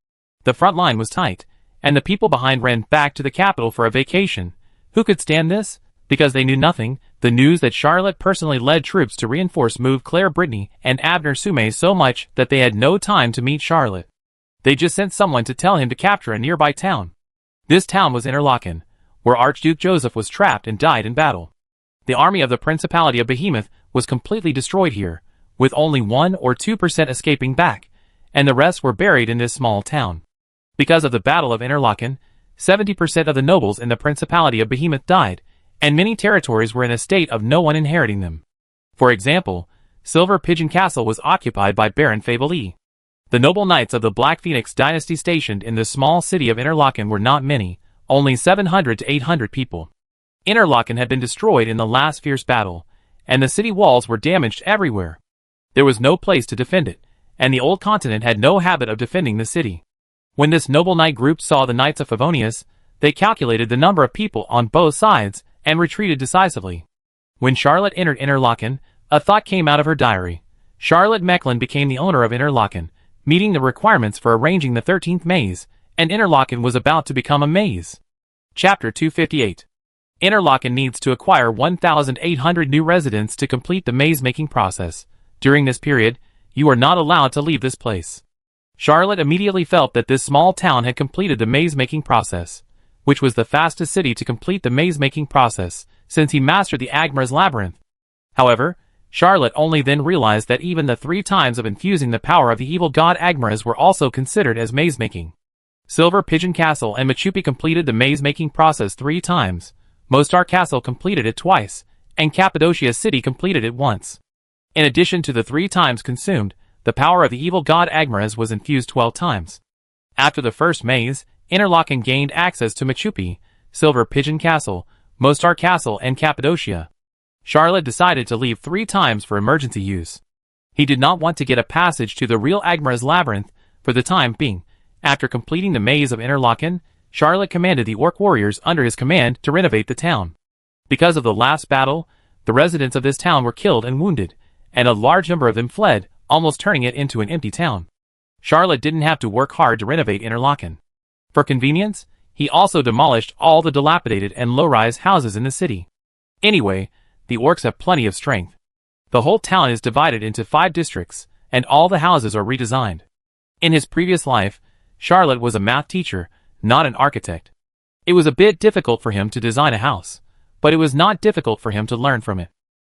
The front line was tight, and the people behind ran back to the capital for a vacation. Who could stand this? Because they knew nothing. The news that Charlotte personally led troops to reinforce moved Claire Brittany and Abner Sume so much that they had no time to meet Charlotte. They just sent someone to tell him to capture a nearby town. This town was Interlaken, where Archduke Joseph was trapped and died in battle. The army of the Principality of Behemoth was completely destroyed here, with only 1 or 2% escaping back, and the rest were buried in this small town. Because of the Battle of Interlaken, 70% of the nobles in the Principality of Behemoth died, and many territories were in a state of no one inheriting them. For example, Silver Pigeon Castle was occupied by Baron Fabeli. The noble knights of the Black Phoenix dynasty stationed in the small city of Interlaken were not many, only 700 to 800 people. Interlaken had been destroyed in the last fierce battle, and the city walls were damaged everywhere. There was no place to defend it, and the old continent had no habit of defending the city. When this noble knight group saw the Knights of Favonius, they calculated the number of people on both sides and retreated decisively. When Charlotte entered Interlaken, a thought came out of her diary. Charlotte Mechlin became the owner of Interlaken, meeting the requirements for arranging the 13th maze, and Interlaken was about to become a maze. Chapter 258. Interlaken needs to acquire 1,800 new residents to complete the maze-making process. During this period, you are not allowed to leave this place. Charlotte immediately felt that this small town had completed the maze-making process, which was the fastest city to complete the maze-making process, since he mastered the Agmar's labyrinth. However, Charlotte only then realized that even the 3 times of infusing the power of the evil god Agmaras were also considered as maze-making. Silver Pigeon Castle and Machupi completed the maze-making process 3 times, Mostar Castle completed it twice, and Cappadocia City completed it once. In addition to the 3 times consumed, the power of the evil god Agmaras was infused 12 times. After the first maze, Interlaken gained access to Machupi, Silver Pigeon Castle, Mostar Castle and Cappadocia. Charlotte decided to leave 3 times for emergency use. He did not want to get a passage to the real Agmaras labyrinth for the time being. After completing the maze of Interlaken, Charlotte commanded the orc warriors under his command to renovate the town. Because of the last battle, the residents of this town were killed and wounded, and a large number of them fled, almost turning it into an empty town. Charlotte didn't have to work hard to renovate Interlaken. For convenience, he also demolished all the dilapidated and low-rise houses in the city. Anyway, the orcs have plenty of strength. The whole town is divided into 5 districts, and all the houses are redesigned. In his previous life, Charlotte was a math teacher, not an architect. It was a bit difficult for him to design a house, but it was not difficult for him to learn from it.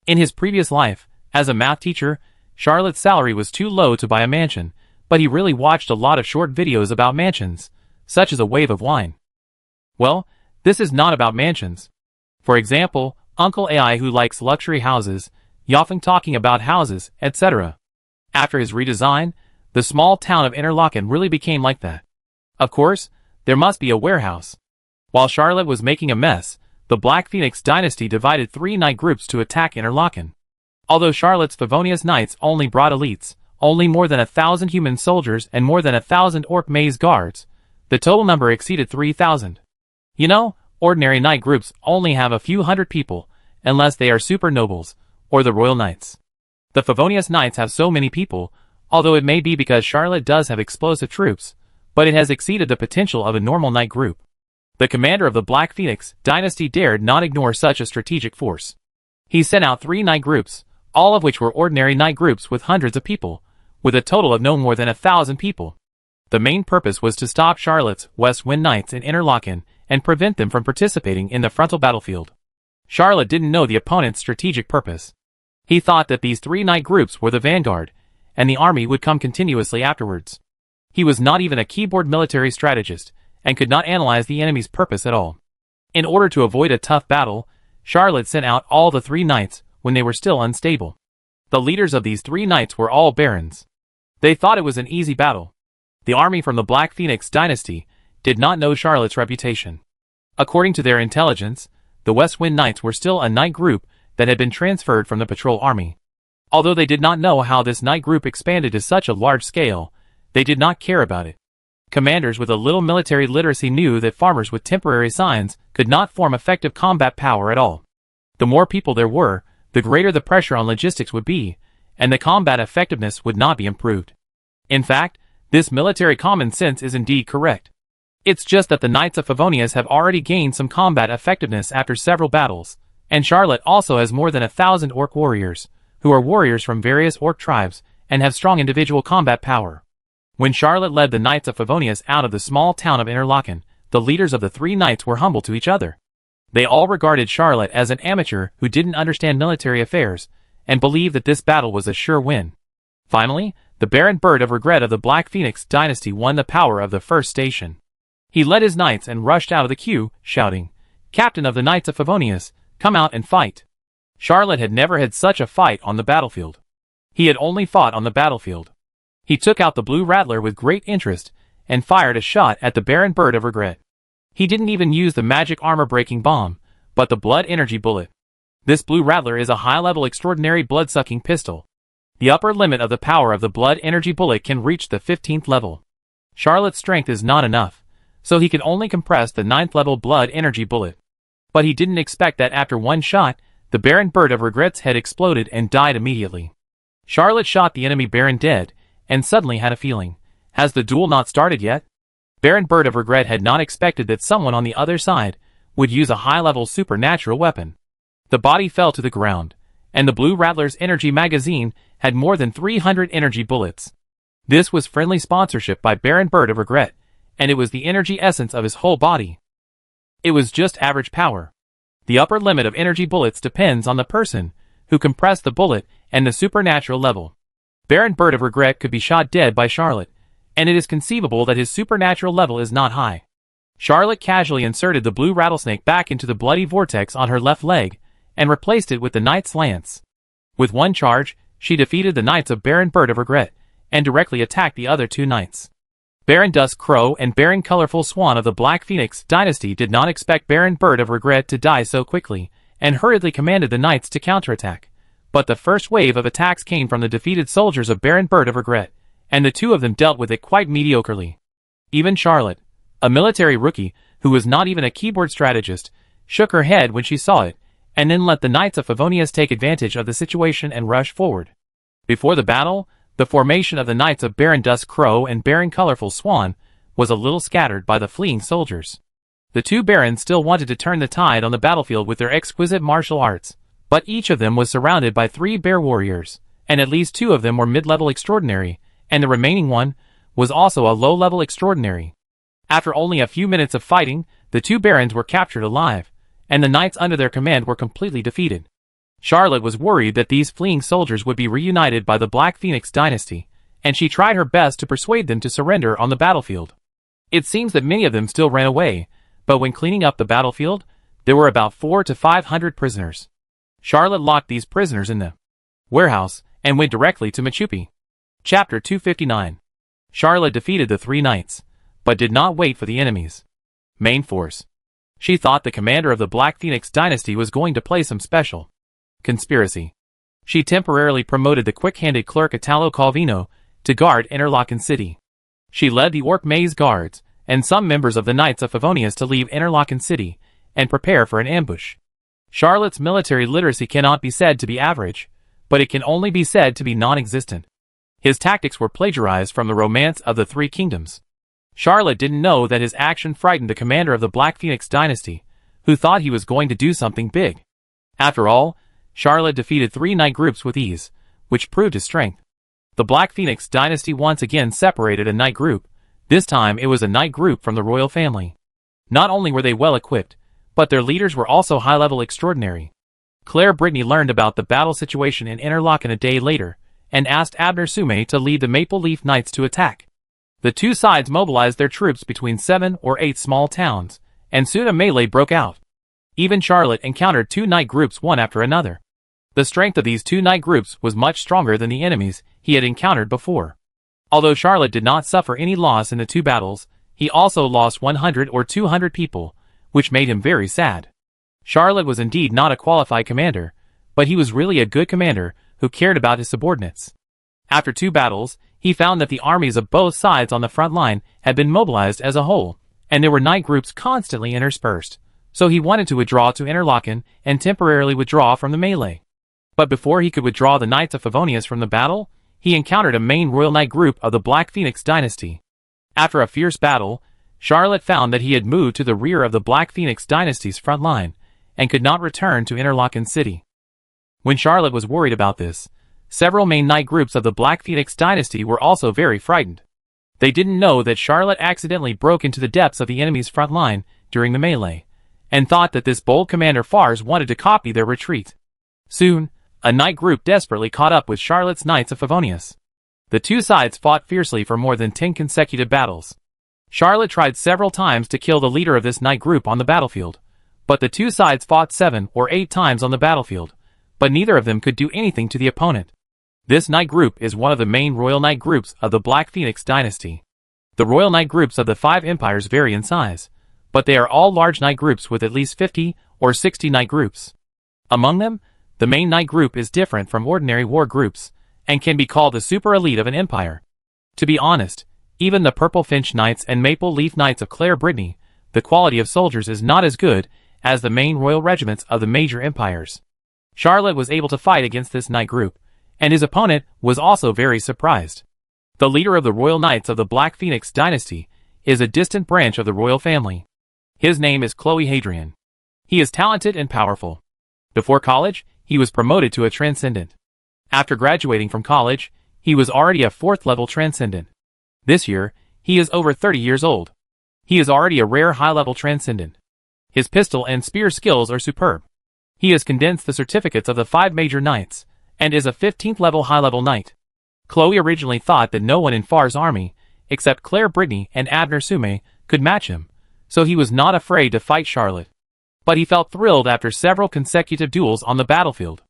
In his previous life, as a math teacher, Charlotte's salary was too low to buy a mansion, but he really watched a lot of short videos about mansions, such as A Wave of Wine. Well, this is not about mansions. For example, Uncle AI who likes luxury houses, often talking about houses, etc. After his redesign, the small town of Interlaken really became like that. Of course, there must be a warehouse. While Charlotte was making a mess, the Black Phoenix dynasty divided 3 knight groups to attack Interlaken. Although Charlotte's Favonius knights only brought elites, only more than 1,000 human soldiers and more than 1,000 orc maze guards, the total number exceeded 3,000. You know, ordinary knight groups only have a few hundred people, unless they are super nobles, or the royal knights. The Favonius knights have so many people, although it may be because Charlotte does have explosive troops, but it has exceeded the potential of a normal knight group. The commander of the Black Phoenix dynasty dared not ignore such a strategic force. He sent out 3 knight groups, all of which were ordinary knight groups with hundreds of people, with a total of no more than 1,000 people. The main purpose was to stop Charlotte's West Wind Knights in Interlaken and prevent them from participating in the frontal battlefield. Charlotte didn't know the opponent's strategic purpose. He thought that these 3 knight groups were the vanguard, and the army would come continuously afterwards. He was not even a keyboard military strategist, and could not analyze the enemy's purpose at all. In order to avoid a tough battle, Charlotte sent out all the 3 knights when they were still unstable. The leaders of these 3 knights were all barons. They thought it was an easy battle. The army from the Black Phoenix dynasty did not know Charlotte's reputation. According to their intelligence, the West Wind Knights were still a knight group that had been transferred from the patrol army. Although they did not know how this knight group expanded to such a large scale, they did not care about it. Commanders with a little military literacy knew that farmers with temporary signs could not form effective combat power at all. The more people there were, the greater the pressure on logistics would be, and the combat effectiveness would not be improved. In fact, this military common sense is indeed correct. It's just that the Knights of Favonius have already gained some combat effectiveness after several battles, and Charlotte also has more than 1,000 orc warriors, who are warriors from various orc tribes and have strong individual combat power. When Charlotte led the Knights of Favonius out of the small town of Interlaken, the leaders of the three knights were humble to each other. They all regarded Charlotte as an amateur who didn't understand military affairs, and believed that this battle was a sure win. Finally, the Baron Bird of Regret of the Black Phoenix dynasty won the power of the first station. He led his knights and rushed out of the queue, shouting, "Captain of the Knights of Favonius, come out and fight." Charlotte had never had such a fight on the battlefield. He had only fought on the battlefield. He took out the blue rattler with great interest, and fired a shot at the Baron Bird of Regret. He didn't even use the magic armor-breaking bomb, but the blood energy bullet. This blue rattler is a high-level extraordinary blood-sucking pistol. The upper limit of the power of the blood energy bullet can reach the 15th level. Charlotte's strength is not enough, so he could only compress the 9th level blood energy bullet. But he didn't expect that after one shot, the Baron Bird of Regret's head exploded and died immediately. Charlotte shot the enemy Baron dead, and suddenly had a feeling. Has the duel not started yet? Baron Bird of Regret had not expected that someone on the other side would use a high-level supernatural weapon. The body fell to the ground, and the blue rattler's energy magazine had more than 300 energy bullets. This was friendly sponsorship by Baron Bird of Regret, and it was the energy essence of his whole body. It was just average power. The upper limit of energy bullets depends on the person who compressed the bullet and the supernatural level. Baron Bird of Regret could be shot dead by Charlotte, and it is conceivable that his supernatural level is not high. Charlotte casually inserted the blue rattlesnake back into the bloody vortex on her left leg, and replaced it with the knight's lance. With one charge, she defeated the knights of Baron Bird of Regret, and directly attacked the other two knights. Baron Dusk Crow and Baron Colorful Swan of the Black Phoenix dynasty did not expect Baron Bird of Regret to die so quickly, and hurriedly commanded the knights to counterattack. But the first wave of attacks came from the defeated soldiers of Baron Bird of Regret, and the two of them dealt with it quite mediocrely. Even Charlotte, a military rookie who was not even a keyboard strategist, shook her head when she saw it, and then let the Knights of Favonius take advantage of the situation and rush forward. Before the battle, the formation of the Knights of Baron Dusk Crow and Baron Colorful Swan was a little scattered by the fleeing soldiers. The two barons still wanted to turn the tide on the battlefield with their exquisite martial arts, but each of them was surrounded by 3 bear warriors, and at least 2 of them were mid-level extraordinary, and the remaining one was also a low-level extraordinary. After only a few minutes of fighting, the 2 barons were captured alive, and the knights under their command were completely defeated. Charlotte was worried that these fleeing soldiers would be reunited by the Black Phoenix dynasty, and she tried her best to persuade them to surrender on the battlefield. It seems that many of them still ran away, but when cleaning up the battlefield, there were about 400 to 500 prisoners. Charlotte locked these prisoners in the warehouse and went directly to Machupi. Chapter 259. Charlotte defeated the 3 knights, but did not wait for the enemy's main force. She thought the commander of the Black Phoenix dynasty was going to play some special conspiracy. She temporarily promoted the quick-handed clerk Italo Calvino to guard Interlaken City. She led the Orc Maze guards and some members of the Knights of Favonius to leave Interlaken City and prepare for an ambush. Charlotte's military literacy cannot be said to be average, but it can only be said to be non-existent. His tactics were plagiarized from the Romance of the Three Kingdoms. Charlotte didn't know that his action frightened the commander of the Black Phoenix dynasty, who thought he was going to do something big. After all, Charlotte defeated 3 knight groups with ease, which proved his strength. The Black Phoenix dynasty once again separated a knight group. This time it was a knight group from the royal family. Not only were they well equipped, but their leaders were also high-level extraordinary. Claire Brittany learned about the battle situation in Interlaken a day later, and asked Abner Sume to lead the Maple Leaf Knights to attack. The two sides mobilized their troops between 7 or 8 small towns, and soon a melee broke out. Even Charlotte encountered 2 knight groups one after another. The strength of these 2 knight groups was much stronger than the enemies he had encountered before. Although Charlotte did not suffer any loss in the 2 battles, he also lost 100 or 200 people, which made him very sad. Charlotte was indeed not a qualified commander, but he was really a good commander who cared about his subordinates. After 2 battles, he found that the armies of both sides on the front line had been mobilized as a whole, and there were knight groups constantly interspersed. So he wanted to withdraw to Interlaken and temporarily withdraw from the melee. But before he could withdraw the Knights of Favonius from the battle, he encountered a main royal knight group of the Black Phoenix dynasty. After a fierce battle, Charlotte found that he had moved to the rear of the Black Phoenix dynasty's front line, and could not return to Interlaken city. When Charlotte was worried about this, several main knight groups of the Black Phoenix dynasty were also very frightened. They didn't know that Charlotte accidentally broke into the depths of the enemy's front line during the melee, and thought that this bold commander Fars wanted to copy their retreat. Soon, a knight group desperately caught up with Charlotte's Knights of Favonius. The 2 sides fought fiercely for more than 10 consecutive battles. Charlotte tried several times to kill the leader of this knight group on the battlefield, but the 2 sides fought 7 or 8 times on the battlefield, but neither of them could do anything to the opponent. This knight group is one of the main royal knight groups of the Black Phoenix dynasty. The royal knight groups of the 5 empires vary in size, but they are all large knight groups with at least 50 or 60 knight groups. Among them, the main knight group is different from ordinary war groups, and can be called the super elite of an empire. To be honest, even the Purple Finch Knights and Maple Leaf Knights of Clare Brittany, the quality of soldiers is not as good as the main royal regiments of the major empires. Charlotte was able to fight against this knight group, and his opponent was also very surprised. The leader of the Royal Knights of the Black Phoenix dynasty is a distant branch of the royal family. His name is Chloe Hadrian. He is talented and powerful. Before college, he was promoted to a Transcendent. After graduating from college, he was already a 4th-level Transcendent. This year, he is over 30 years old. He is already a rare high-level Transcendent. His pistol and spear skills are superb. He has condensed the certificates of the 5 major knights, and is a 15th-level high-level knight. Chloe originally thought that no one in Far's army, except Clare Brittany and Abner Sume, could match him, so he was not afraid to fight Charlotte. But he felt thrilled after several consecutive duels on the battlefield.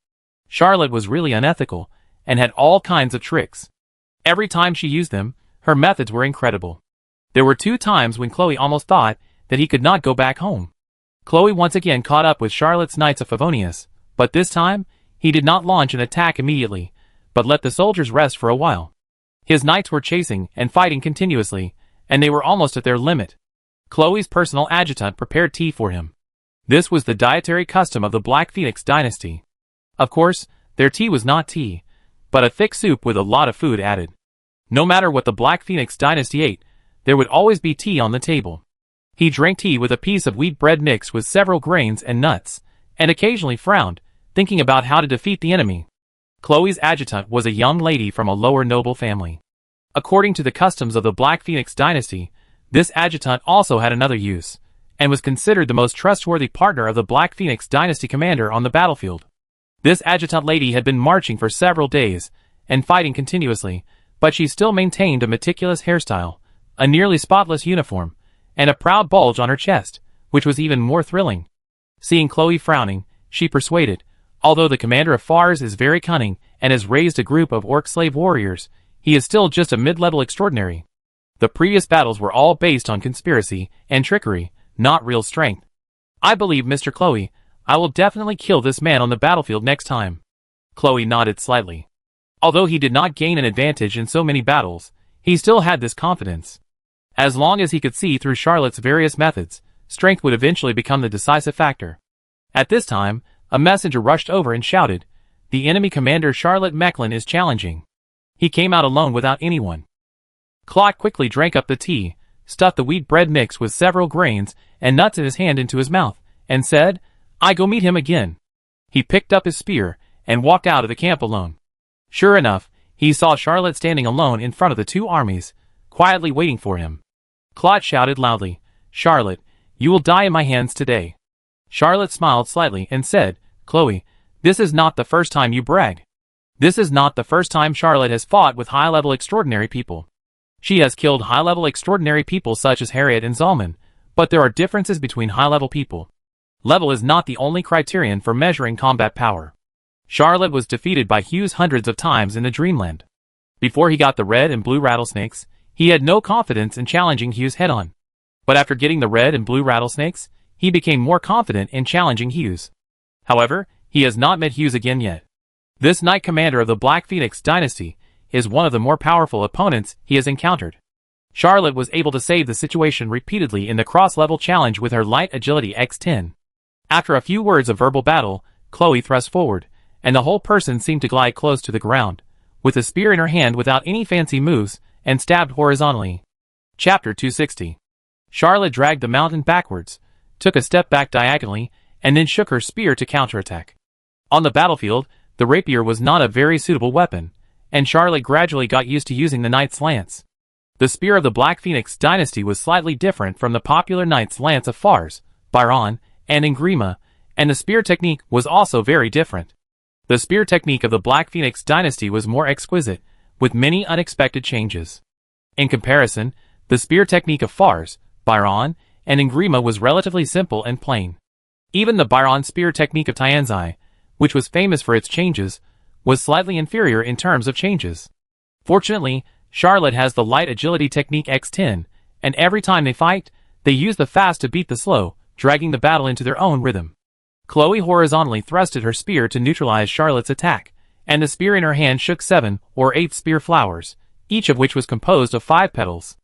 Charlotte was really unethical, and had all kinds of tricks. Every time she used them, her methods were incredible. There were 2 times when Chloe almost thought that he could not go back home. Chloe once again caught up with Charlotte's Knights of Favonius, but this time, he did not launch an attack immediately, but let the soldiers rest for a while. His knights were chasing and fighting continuously, and they were almost at their limit. Chloe's personal adjutant prepared tea for him. This was the dietary custom of the Black Phoenix dynasty. Of course, their tea was not tea, but a thick soup with a lot of food added. No matter what the Black Phoenix dynasty ate, there would always be tea on the table. He drank tea with a piece of wheat bread mixed with several grains and nuts, and occasionally frowned, thinking about how to defeat the enemy. Chloe's adjutant was a young lady from a lower noble family. According to the customs of the Black Phoenix dynasty, this adjutant also had another use, and was considered the most trustworthy partner of the Black Phoenix dynasty commander on the battlefield. This adjutant lady had been marching for several days, and fighting continuously, but she still maintained a meticulous hairstyle, a nearly spotless uniform, and a proud bulge on her chest, which was even more thrilling. Seeing Chloe frowning, she persuaded, although the commander of Fars is very cunning and has raised a group of orc slave warriors, he is still just a mid-level extraordinary. The previous battles were all based on conspiracy and trickery, not real strength. I believe, Mr. Chloe, I will definitely kill this man on the battlefield next time. Chloe nodded slightly. Although he did not gain an advantage in so many battles, he still had this confidence. As long as he could see through Charlotte's various methods, strength would eventually become the decisive factor. At this time, a messenger rushed over and shouted, "The enemy commander Charlotte Mechlin is challenging." He came out alone without anyone. Claude quickly drank up the tea, stuffed the wheat bread mix with several grains and nuts in his hand into his mouth, and said, "I go meet him again." He picked up his spear and walked out of the camp alone. Sure enough, he saw Charlotte standing alone in front of the 2 armies, quietly waiting for him. Claude shouted loudly, "Charlotte, you will die in my hands today." Charlotte smiled slightly and said, "Chloe, this is not the first time you brag. This is not the first time Charlotte has fought with high-level extraordinary people. She has killed high-level extraordinary people such as Harriet and Zalman, but there are differences between high-level people. Level is not the only criterion for measuring combat power. Charlotte was defeated by Hughes hundreds of times in the Dreamland. Before he got the red and blue rattlesnakes, he had no confidence in challenging Hughes head-on. But after getting the red and blue rattlesnakes, he became more confident in challenging Hughes. However, he has not met Hughes again yet. This Knight Commander of the Black Phoenix dynasty is one of the more powerful opponents he has encountered. Charlotte was able to save the situation repeatedly in the cross-level challenge with her light agility X10. After a few words of verbal battle, Chloe thrust forward, and the whole person seemed to glide close to the ground, with a spear in her hand without any fancy moves, and stabbed horizontally. Chapter 260. Charlotte dragged the mountain backwards, took a step back diagonally, and then shook her spear to counterattack. On the battlefield, the rapier was not a very suitable weapon, and Charlotte gradually got used to using the knight's lance. The spear of the Black Phoenix dynasty was slightly different from the popular knight's lance of Fars, Byron, and Ingrima, and the spear technique was also very different. The spear technique of the Black Phoenix dynasty was more exquisite, with many unexpected changes. In comparison, the spear technique of Fars, Byron, and Ingrima was relatively simple and plain. Even the Byron spear technique of Tianzai, which was famous for its changes, was slightly inferior in terms of changes. Fortunately, Charlotte has the light agility technique X10, and every time they fight, they use the fast to beat the slow, dragging the battle into their own rhythm. Chloe horizontally thrusted her spear to neutralize Charlotte's attack, and the spear in her hand shook 7 or 8 spear flowers, each of which was composed of 5 petals.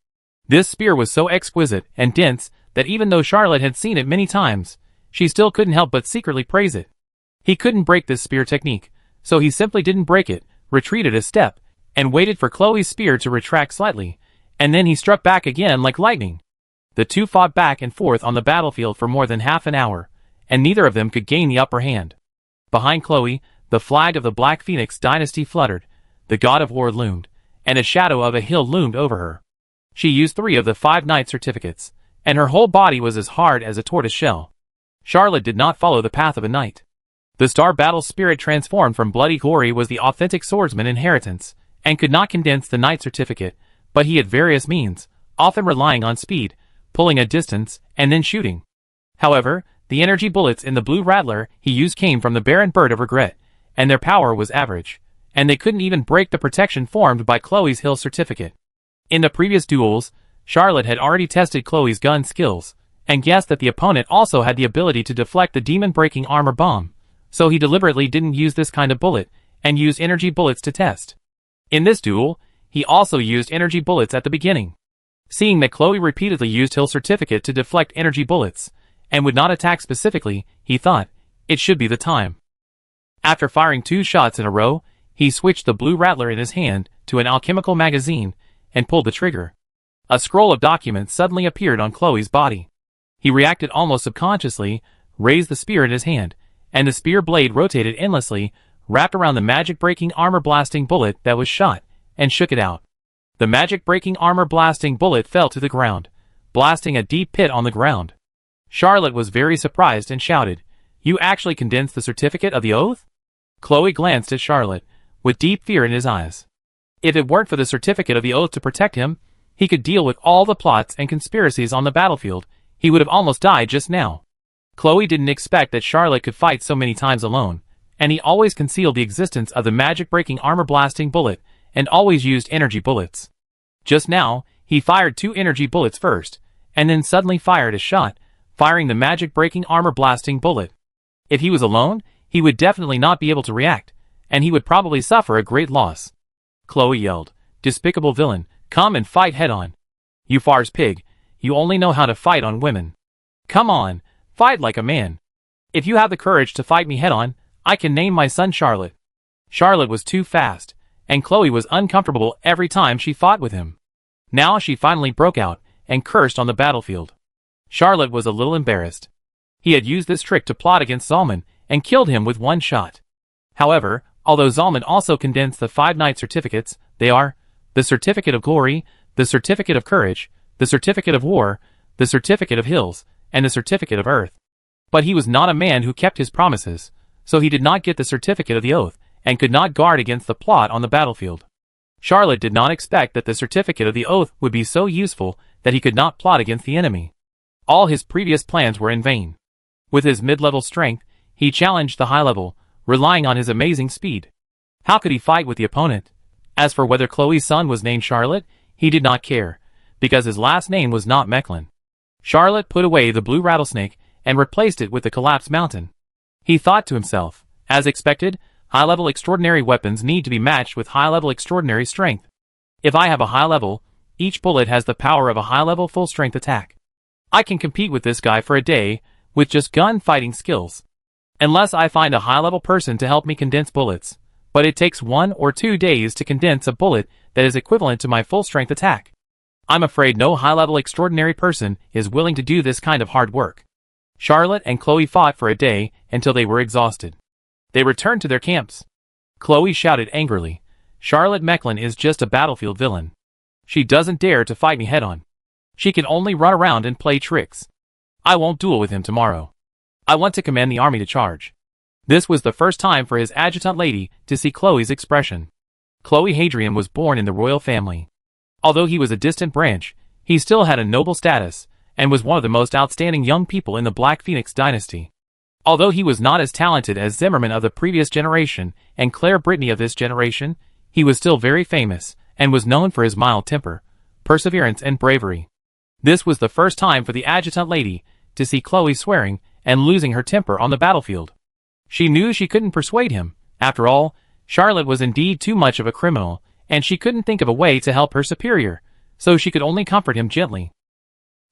This spear was so exquisite and dense that even though Charlotte had seen it many times, she still couldn't help but secretly praise it. He couldn't break this spear technique, so he simply didn't break it, retreated a step, and waited for Chloe's spear to retract slightly, and then he struck back again like lightning. The two fought back and forth on the battlefield for more than half an hour, and neither of them could gain the upper hand. Behind Chloe, the flag of the Black Phoenix dynasty fluttered, the god of war loomed, and a shadow of a hill loomed over her. She used 3 of the 5 knight certificates, and her whole body was as hard as a tortoise shell. Charlotte did not follow the path of a knight. The star battle spirit transformed from bloody glory was the authentic swordsman inheritance, and could not condense the knight certificate, but he had various means, often relying on speed, pulling a distance, and then shooting. However, the energy bullets in the blue rattler he used came from the barren bird of regret, and their power was average, and they couldn't even break the protection formed by Chloe's hill certificate. In the previous duels, Charlotte had already tested Chloe's gun skills, and guessed that the opponent also had the ability to deflect the demon-breaking armor bomb, so he deliberately didn't use this kind of bullet, and used energy bullets to test. In this duel, he also used energy bullets at the beginning. Seeing that Chloe repeatedly used hill certificate to deflect energy bullets, and would not attack specifically, he thought, it should be the time. After firing 2 shots in a row, he switched the blue rattler in his hand to an alchemical magazine, and pulled the trigger. A scroll of documents suddenly appeared on Chloe's body. He reacted almost subconsciously, raised the spear in his hand, and the spear blade rotated endlessly, wrapped around the magic-breaking armor-blasting bullet that was shot, and shook it out. The magic-breaking armor-blasting bullet fell to the ground, blasting a deep pit on the ground. Charlotte was very surprised and shouted, "You actually condensed the certificate of the oath?" Chloe glanced at Charlotte, with deep fear in his eyes. If it weren't for the certificate of the oath to protect him, he could deal with all the plots and conspiracies on the battlefield. He would have almost died just now. Chloe didn't expect that Charlotte could fight so many times alone, and he always concealed the existence of the magic-breaking armor-blasting bullet, and always used energy bullets. Just now, he fired 2 energy bullets first, and then suddenly fired a shot, firing the magic-breaking armor-blasting bullet. If he was alone, he would definitely not be able to react, and he would probably suffer a great loss. Chloe yelled, "Despicable villain, come and fight head-on. You Fars pig, you only know how to fight on women. Come on, fight like a man. If you have the courage to fight me head-on, I can name my son Charlotte." Charlotte was too fast, and Chloe was uncomfortable every time she fought with him. Now she finally broke out, and cursed on the battlefield. Charlotte was a little embarrassed. He had used this trick to plot against Zalman, and killed him with 1 shot. However, although Zalman also condensed the 5 knight certificates, they are the Certificate of Glory, the Certificate of Courage, the Certificate of War, the Certificate of Hills, and the Certificate of Earth. But he was not a man who kept his promises, so he did not get the Certificate of the Oath, and could not guard against the plot on the battlefield. Charlotte did not expect that the Certificate of the Oath would be so useful that he could not plot against the enemy. All his previous plans were in vain. With his mid-level strength, he challenged the high level, relying on his amazing speed. How could he fight with the opponent? As for whether Chloe's son was named Charlotte, he did not care, because his last name was not Mechlin. Charlotte put away the blue rattlesnake and replaced it with the collapsed mountain. He thought to himself, as expected, High-level extraordinary weapons need to be matched with high-level extraordinary strength. If I have a high level, each bullet has the power of a high-level full-strength attack. I can compete with this guy for a day with just gun-fighting skills. Unless I find a high-level person to help me condense bullets, but it takes 1 or 2 days to condense a bullet that is equivalent to my full-strength attack. I'm afraid no high-level extraordinary person is willing to do this kind of hard work. Charlotte and Chloe fought for a day until they were exhausted. They returned to their camps. Chloe shouted angrily, "Charlotte Mecklin is just a battlefield villain. She doesn't dare to fight me head-on. She can only run around and play tricks. I won't duel with him tomorrow. I want to command the army to charge." This was the first time for his adjutant lady to see Chloe's expression. Chloe Hadrian was born in the royal family. Although he was a distant branch, he still had a noble status, and was one of the most outstanding young people in the Black Phoenix dynasty. Although he was not as talented as Zimmerman of the previous generation and Claire Brittany of this generation, he was still very famous, and was known for his mild temper, perseverance and bravery. This was the first time for the adjutant lady to see Chloe swearing and losing her temper on the battlefield. She knew she couldn't persuade him. After all, Charlotte was indeed too much of a criminal, and she couldn't think of a way to help her superior, so she could only comfort him gently.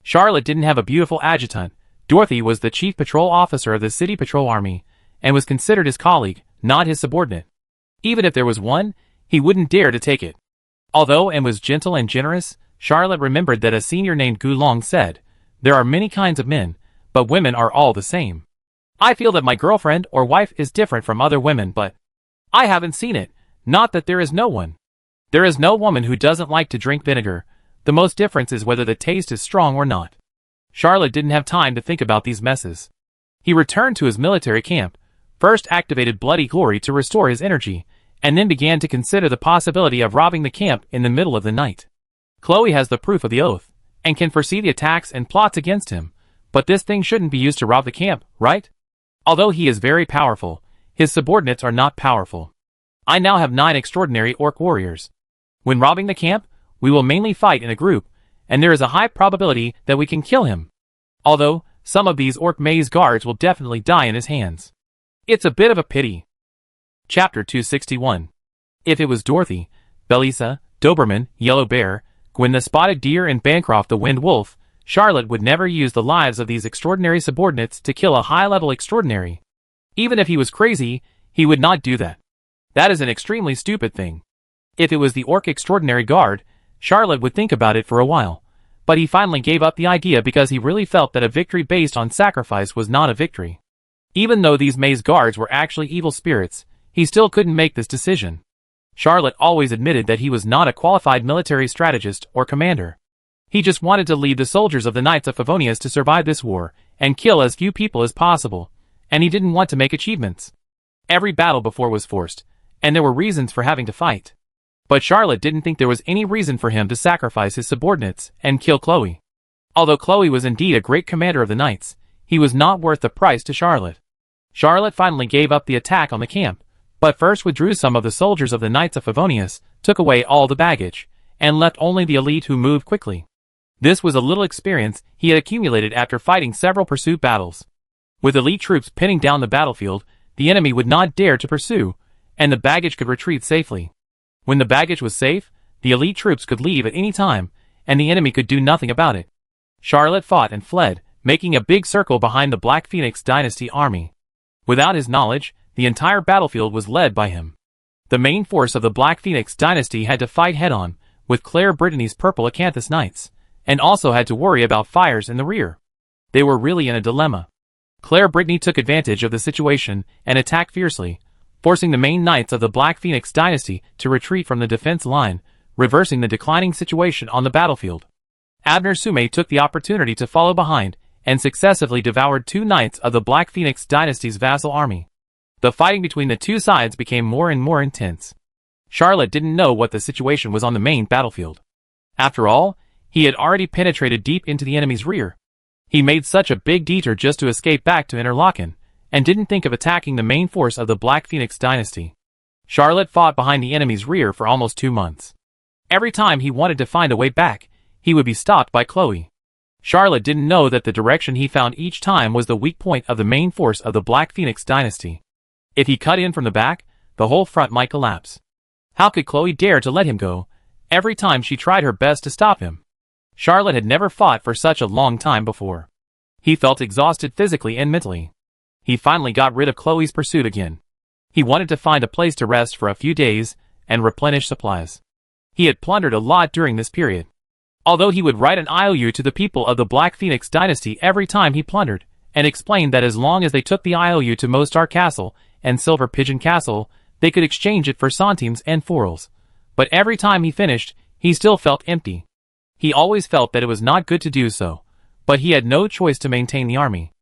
Charlotte didn't have a beautiful adjutant. Dorothy was the chief patrol officer of the city patrol army, and was considered his colleague, not his subordinate. Even if there was one, he wouldn't dare to take it. Although Anne was gentle and generous, Charlotte remembered that a senior named Gulong said, "There are many kinds of men, but women are all the same. I feel that my girlfriend or wife is different from other women, but I haven't seen it. Not that there is no one. There is no woman who doesn't like to drink vinegar. The most difference is whether the taste is strong or not." Charlotte didn't have time to think about these messes. He returned to his military camp, first activated Bloody Glory to restore his energy, and then began to consider the possibility of robbing the camp in the middle of the night. Chloe has the proof of the oath, and can foresee the attacks and plots against him, but this thing shouldn't be used to rob the camp, right? Although he is very powerful, his subordinates are not powerful. I now have 9 extraordinary orc warriors. When robbing the camp, we will mainly fight in a group, and there is a high probability that we can kill him. Although, some of these orc maze guards will definitely die in his hands. It's a bit of a pity. Chapter 261. If it was Dorothy, Belisa, Doberman, Yellow Bear, Gwen the Spotted Deer and Bancroft the Wind Wolf, Charlotte would never use the lives of these extraordinary subordinates to kill a high-level extraordinary. Even if he was crazy, he would not do that. That is an extremely stupid thing. If it was the orc extraordinary guard, Charlotte would think about it for a while, but he finally gave up the idea because he really felt that a victory based on sacrifice was not a victory. Even though these maze guards were actually evil spirits, he still couldn't make this decision. Charlotte always admitted that he was not a qualified military strategist or commander. He just wanted to lead the soldiers of the Knights of Favonius to survive this war, and kill as few people as possible, and he didn't want to make achievements. Every battle before was forced, and there were reasons for having to fight. But Charlotte didn't think there was any reason for him to sacrifice his subordinates and kill Chloe. Although Chloe was indeed a great commander of the Knights, he was not worth the price to Charlotte. Charlotte finally gave up the attack on the camp, but first withdrew some of the soldiers of the Knights of Favonius, took away all the baggage, and left only the elite who moved quickly. This was a little experience he had accumulated after fighting several pursuit battles. With elite troops pinning down the battlefield, the enemy would not dare to pursue, and the baggage could retreat safely. When the baggage was safe, the elite troops could leave at any time, and the enemy could do nothing about it. Charlotte fought and fled, making a big circle behind the Black Phoenix Dynasty army. Without his knowledge, the entire battlefield was led by him. The main force of the Black Phoenix Dynasty had to fight head-on with Claire Brittany's Purple Acanthus Knights, and also had to worry about fires in the rear. They were really in a dilemma. Claire Brittany took advantage of the situation and attacked fiercely, forcing the main knights of the Black Phoenix Dynasty to retreat from the defense line, reversing the declining situation on the battlefield. Abner Sume took the opportunity to follow behind, and successively devoured 2 knights of the Black Phoenix Dynasty's vassal army. The fighting between the two sides became more and more intense. Charlotte didn't know what the situation was on the main battlefield. After all, he had already penetrated deep into the enemy's rear. He made such a big detour just to escape back to Interlaken, and didn't think of attacking the main force of the Black Phoenix Dynasty. Charlotte fought behind the enemy's rear for almost 2 months. Every time he wanted to find a way back, he would be stopped by Chloe. Charlotte didn't know that the direction he found each time was the weak point of the main force of the Black Phoenix Dynasty. If he cut in from the back, the whole front might collapse. How could Chloe dare to let him go, every time she tried her best to stop him? Charlotte had never fought for such a long time before. He felt exhausted physically and mentally. He finally got rid of Chloe's pursuit again. He wanted to find a place to rest for a few days and replenish supplies. He had plundered a lot during this period. Although he would write an IOU to the people of the Black Phoenix dynasty every time he plundered, and explained that as long as they took the IOU to Mostar Castle and Silver Pigeon Castle, they could exchange it for centimes and forels. But every time he finished, he still felt empty. He always felt that it was not good to do so, but he had no choice to maintain the army.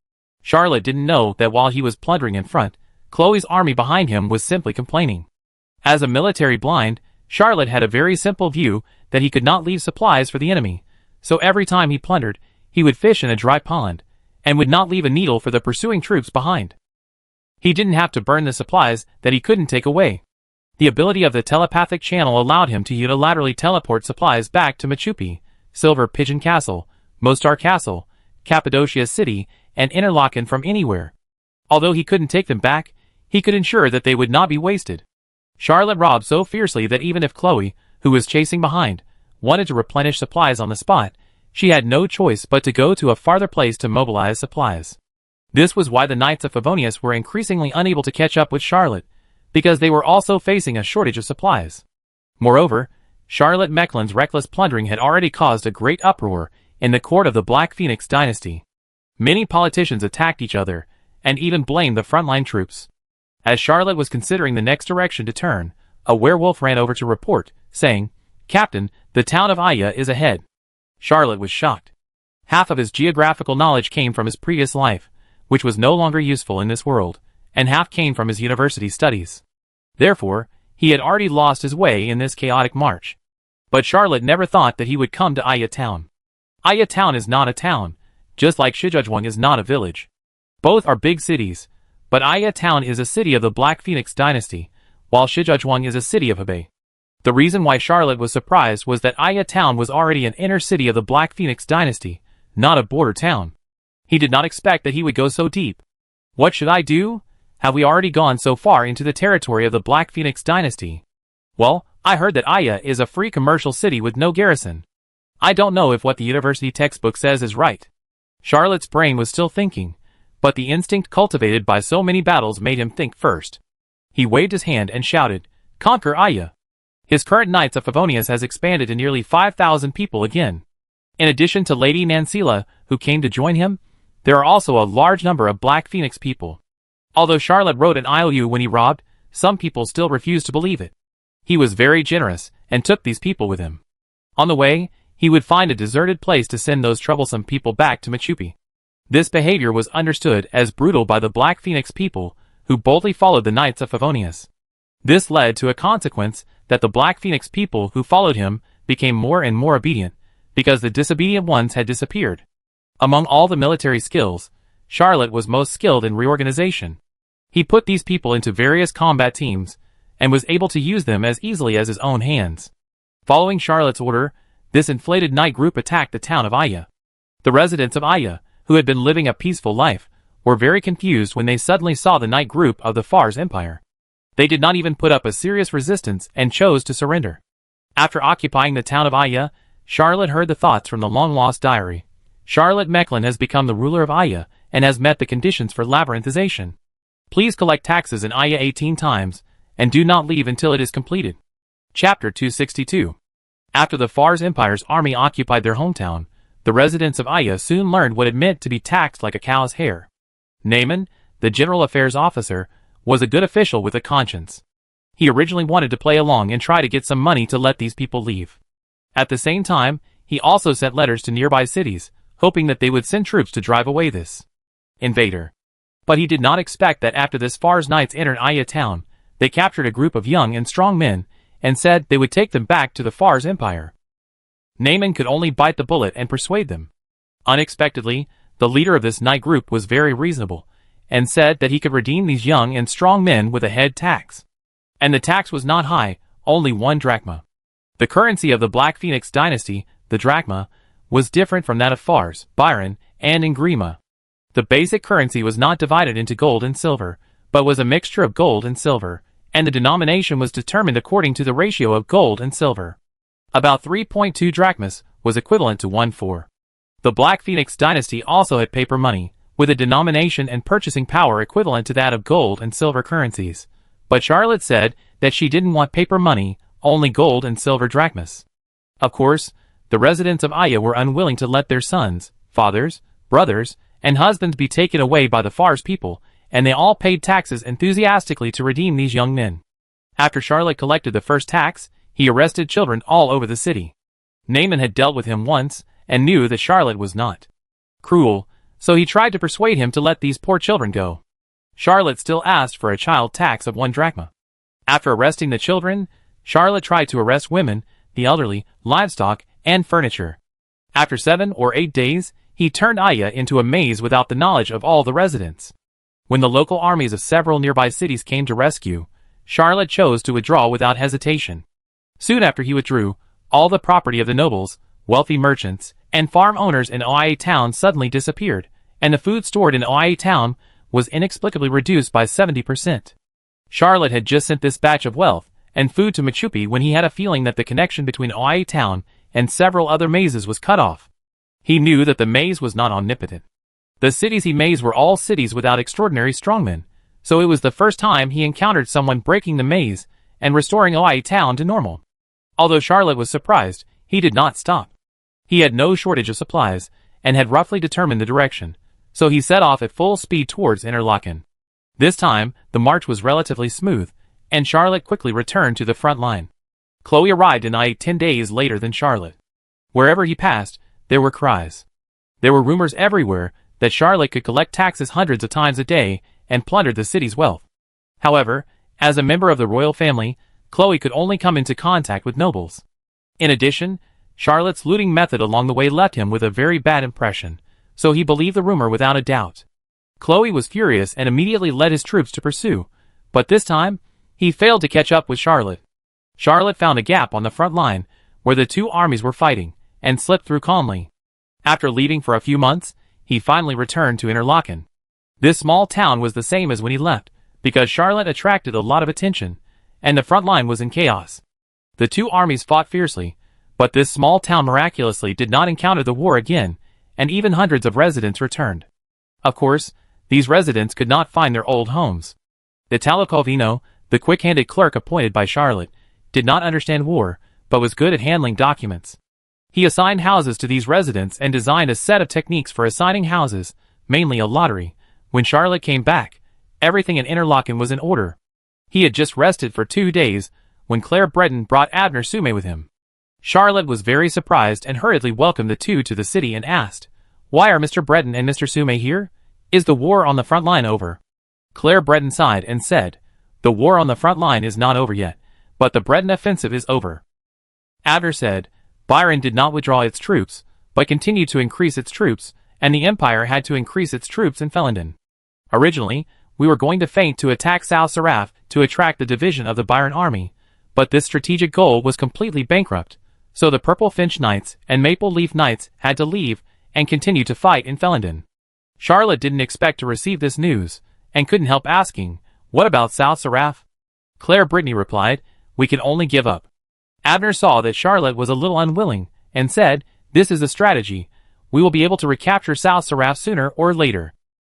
Charlotte didn't know that while he was plundering in front, Chloe's army behind him was simply complaining. As a military blind, Charlotte had a very simple view that he could not leave supplies for the enemy, so every time he plundered, he would fish in a dry pond, and would not leave a needle for the pursuing troops behind. He didn't have to burn the supplies that he couldn't take away. The ability of the telepathic channel allowed him to unilaterally teleport supplies back to Machupi, Silver Pigeon Castle, Mostar Castle, Cappadocia City, and Interlaken from anywhere. Although he couldn't take them back, he could ensure that they would not be wasted. Charlotte robbed so fiercely that even if Chloe, who was chasing behind, wanted to replenish supplies on the spot, she had no choice but to go to a farther place to mobilize supplies. This was why the Knights of Favonius were increasingly unable to catch up with Charlotte, because they were also facing a shortage of supplies. Moreover, Charlotte Mecklen's reckless plundering had already caused a great uproar in the court of the Black Phoenix dynasty. Many politicians attacked each other, and even blamed the frontline troops. As Charlotte was considering the next direction to turn, a werewolf ran over to report, saying, "Captain, the town of Aya is ahead." Charlotte was shocked. Half of his geographical knowledge came from his previous life, which was no longer useful in this world, and half came from his university studies. Therefore, he had already lost his way in this chaotic march. But Charlotte never thought that he would come to Aya Town. Aya Town is not a town, just like Shijajwang is not a village. Both are big cities, but Aya Town is a city of the Black Phoenix dynasty, while Shijajwang is a city of Hebei. The reason why Charlotte was surprised was that Aya Town was already an inner city of the Black Phoenix dynasty, not a border town. He did not expect that he would go so deep. What should I do? Have we already gone so far into the territory of the Black Phoenix dynasty? Well, I heard that Aya is a free commercial city with no garrison. I don't know if what the university textbook says is right. Charlotte's brain was still thinking, but the instinct cultivated by so many battles made him think first. He waved his hand and shouted, "Conquer Aya!" His current Knights of Favonius has expanded to nearly 5,000 people again. In addition to Lady Nancila, who came to join him, there are also a large number of Black Phoenix people. Although Charlotte wrote an IOU when he robbed, some people still refused to believe it. He was very generous and took these people with him. On the way, he would find a deserted place to send those troublesome people back to Machupi. This behavior was understood as brutal by the Black Phoenix people, who boldly followed the Knights of Favonius. This led to a consequence that the Black Phoenix people who followed him became more and more obedient, because the disobedient ones had disappeared. Among all the military skills, Charlotte was most skilled in reorganization. He put these people into various combat teams, and was able to use them as easily as his own hands. Following Charlotte's order, this inflated knight group attacked the town of Aya. The residents of Aya, who had been living a peaceful life, were very confused when they suddenly saw the knight group of the Fars Empire. They did not even put up a serious resistance and chose to surrender. After occupying the town of Aya, Charlotte heard the thoughts from the long-lost diary. Charlotte Mecklin has become the ruler of Aya and has met the conditions for labyrinthization. Please collect taxes in Aya 18 times, and do not leave until it is completed. Chapter 262. After the Fars Empire's army occupied their hometown, the residents of Aya soon learned what it meant to be taxed like a cow's hair. Naaman, the general affairs officer, was a good official with a conscience. He originally wanted to play along and try to get some money to let these people leave. At the same time, he also sent letters to nearby cities, hoping that they would send troops to drive away this invader. But he did not expect that after this Fars Knights entered Aya town, they captured a group of young and strong men, and said they would take them back to the Fars Empire. Naaman could only bite the bullet and persuade them. Unexpectedly, the leader of this knight group was very reasonable, and said that he could redeem these young and strong men with a head tax. And the tax was not high, only 1 drachma. The currency of the Black Phoenix dynasty, the drachma, was different from that of Fars, Byron, and Ingrima. The basic currency was not divided into gold and silver, but was a mixture of gold and silver, and the denomination was determined according to the ratio of gold and silver. About 3.2 drachmas was equivalent to 1/4. The Black Phoenix dynasty also had paper money, with a denomination and purchasing power equivalent to that of gold and silver currencies. But Charlotte said that she didn't want paper money, only gold and silver drachmas. Of course, the residents of Aya were unwilling to let their sons, fathers, brothers, and husbands be taken away by the Fars people, and they all paid taxes enthusiastically to redeem these young men. After Charlotte collected the first tax, he arrested children all over the city. Naaman had dealt with him once, and knew that Charlotte was not cruel, so he tried to persuade him to let these poor children go. Charlotte still asked for a child tax of 1 drachma. After arresting the children, Charlotte tried to arrest women, the elderly, livestock, and furniture. After 7 or 8 days, he turned Aya into a maze without the knowledge of all the residents. When the local armies of several nearby cities came to rescue, Charlotte chose to withdraw without hesitation. Soon after he withdrew, all the property of the nobles, wealthy merchants, and farm owners in Oia town suddenly disappeared, and the food stored in Oia town was inexplicably reduced by 70%. Charlotte had just sent this batch of wealth and food to Machupi when he had a feeling that the connection between Oia town and several other mazes was cut off. He knew that the maze was not omnipotent. The cities he mazed were all cities without extraordinary strongmen, so it was the first time he encountered someone breaking the maze and restoring Oia town to normal. Although Charlotte was surprised, he did not stop. He had no shortage of supplies, and had roughly determined the direction, so he set off at full speed towards Interlaken. This time, the march was relatively smooth, and Charlotte quickly returned to the front line. Chloe arrived in Oia 10 days later than Charlotte. Wherever he passed, there were cries. There were rumors everywhere that Charlotte could collect taxes hundreds of times a day and plundered the city's wealth. However, as a member of the royal family, Chloe could only come into contact with nobles. In addition, Charlotte's looting method along the way left him with a very bad impression, so he believed the rumor without a doubt. Chloe was furious and immediately led his troops to pursue, but this time, he failed to catch up with Charlotte. Charlotte found a gap on the front line, where the two armies were fighting, and slipped through calmly. After leaving for a few months, he finally returned to Interlaken. This small town was the same as when he left, because Charlotte attracted a lot of attention, and the front line was in chaos. The two armies fought fiercely, but this small town miraculously did not encounter the war again, and even hundreds of residents returned. Of course, these residents could not find their old homes. Italo Calvino, the quick-handed clerk appointed by Charlotte, did not understand war, but was good at handling documents. He assigned houses to these residents and designed a set of techniques for assigning houses, mainly a lottery. When Charlotte came back, everything in Interlaken was in order. He had just rested for 2 days, when Claire Breton brought Abner Sume with him. Charlotte was very surprised and hurriedly welcomed the two to the city and asked, "Why are Mr. Breton and Mr. Sume here? Is the war on the front line over?" Claire Breton sighed and said, "The war on the front line is not over yet, but the Breton offensive is over." Abner said, "Byron did not withdraw its troops, but continued to increase its troops, and the Empire had to increase its troops in Felenden. Originally, we were going to feint to attack South Saraf to attract the division of the Byron army, but this strategic goal was completely bankrupt, so the Purple Finch Knights and Maple Leaf Knights had to leave and continue to fight in Felenden." Charlotte didn't expect to receive this news, and couldn't help asking, "What about South Saraf?" Claire Brittany replied, "We can only give up." Abner saw that Charlotte was a little unwilling, and said, "This is a strategy. We will be able to recapture South Saraf sooner or later."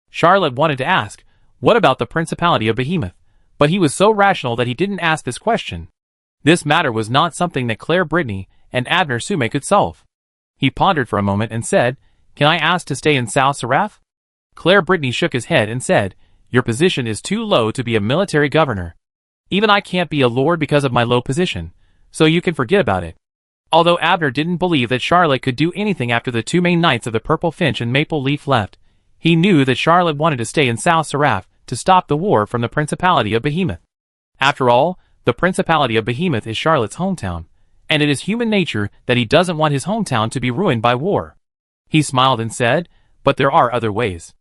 Charlotte wanted to ask, "What about the Principality of Behemoth?" but he was so rational that he didn't ask this question. This matter was not something that Claire Brittany and Abner Sume could solve. He pondered for a moment and said, "Can I ask to stay in South Saraf?" Claire Brittany shook his head and said, "Your position is too low to be a military governor. Even I can't be a lord because of my low position, so you can forget about it." Although Abner didn't believe that Charlotte could do anything after the two main knights of the Purple Finch and Maple Leaf left, he knew that Charlotte wanted to stay in South Saraf to stop the war from the Principality of Behemoth. After all, the Principality of Behemoth is Charlotte's hometown, and it is human nature that he doesn't want his hometown to be ruined by war. He smiled and said, "But there are other ways.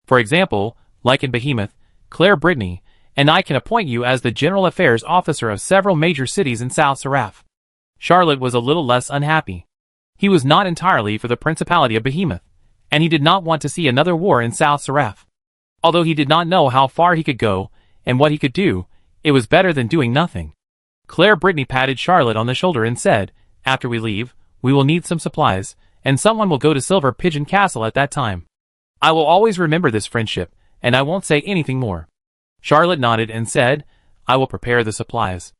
For example, like in Behemoth, Claire Brittany and I can appoint you as the general affairs officer of several major cities in South Saraf." Charlotte was a little less unhappy. He was not entirely for the Principality of Behemoth, and he did not want to see another war in South Saraf. Although he did not know how far he could go and what he could do, It was better than doing nothing. Claire Brittany patted Charlotte on the shoulder and said, "After we leave, we will need some supplies, and someone will go to Silver Pigeon Castle at that time. I will always remember this friendship, and I won't say anything more." Charlotte nodded and said, "I will prepare the supplies."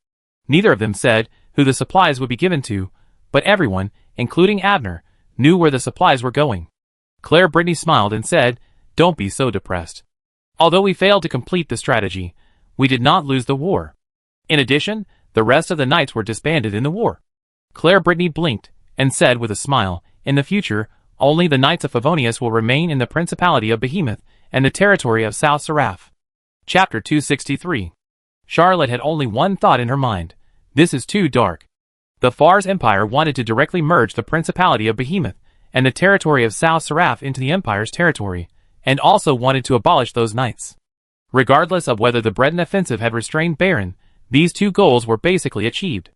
Neither of them said who the supplies would be given to, but everyone, including Abner, knew where the supplies were going. Claire Brittany smiled and said, "Don't be so depressed. Although we failed to complete the strategy, we did not lose the war. In addition, the rest of the knights were disbanded in the war." Claire Brittany blinked and said with a smile, "In the future, only the Knights of Favonius will remain in the Principality of Behemoth and the territory of South Seraph." Chapter 263. Charlotte had only one thought in her mind. This is too dark. The Fars Empire wanted to directly merge the Principality of Behemoth and the territory of South Seraph into the Empire's territory, and also wanted to abolish those knights. Regardless of whether the Breton offensive had restrained Baron, these two goals were basically achieved.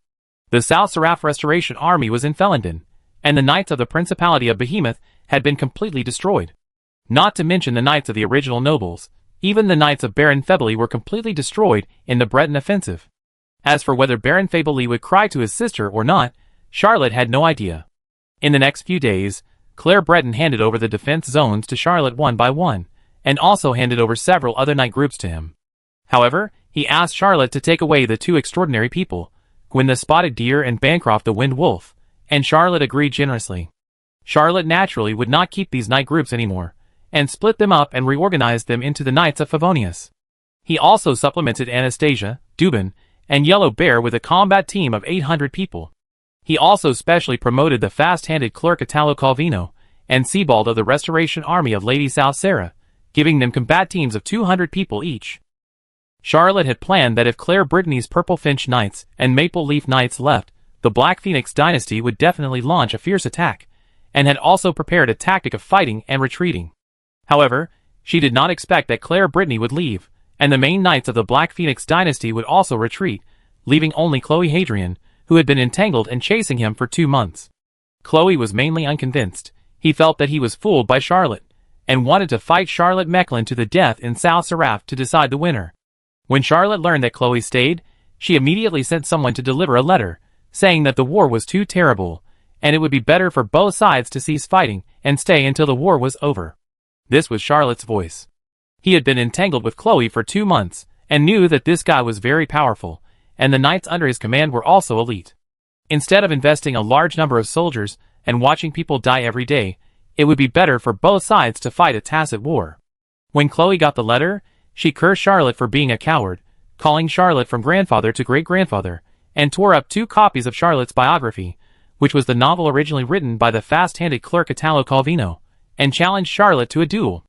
The South Seraph Restoration Army was in Felenden, and the Knights of the Principality of Behemoth had been completely destroyed. Not to mention the Knights of the original nobles, even the Knights of Baron Febely were completely destroyed in the Breton offensive. As for whether Baron Febely would cry to his sister or not, Charlotte had no idea. In the next few days, Claire Breton handed over the defense zones to Charlotte one by one, and also handed over several other knight groups to him. However, he asked Charlotte to take away the two extraordinary people, Gwyn the Spotted Deer and Bancroft the Winged Wolf, and Charlotte agreed generously. Charlotte naturally would not keep these knight groups anymore, and split them up and reorganized them into the Knights of Favonius. He also supplemented Anastasia, Dubin, and Yellow Bear with a combat team of 800 people. He also specially promoted the fast-handed clerk Italo Calvino and Sebald of the Restoration Army of Lady South Sarah, giving them combat teams of 200 people each. Charlotte had planned that if Claire Brittany's Purple Finch Knights and Maple Leaf Knights left, the Black Phoenix dynasty would definitely launch a fierce attack, and had also prepared a tactic of fighting and retreating. However, she did not expect that Claire Brittany would leave, and the main knights of the Black Phoenix dynasty would also retreat, leaving only Chloe Hadrian, who had been entangled and chasing him for 2 months. Chloe was mainly unconvinced. He felt that he was fooled by Charlotte, and wanted to fight Charlotte Mechlin to the death in South Seraph to decide the winner. When Charlotte learned that Chloe stayed, she immediately sent someone to deliver a letter, saying that the war was too terrible, and it would be better for both sides to cease fighting and stay until the war was over. This was Charlotte's voice. He had been entangled with Chloe for 2 months, and knew that this guy was very powerful, and the knights under his command were also elite. Instead of investing a large number of soldiers and watching people die every day, it would be better for both sides to fight a tacit war. When Chloe got the letter, she cursed Charlotte for being a coward, calling Charlotte from grandfather to great-grandfather, and tore up 2 copies of Charlotte's biography, which was the novel originally written by the fast-handed clerk Italo Calvino, and challenged Charlotte to a duel.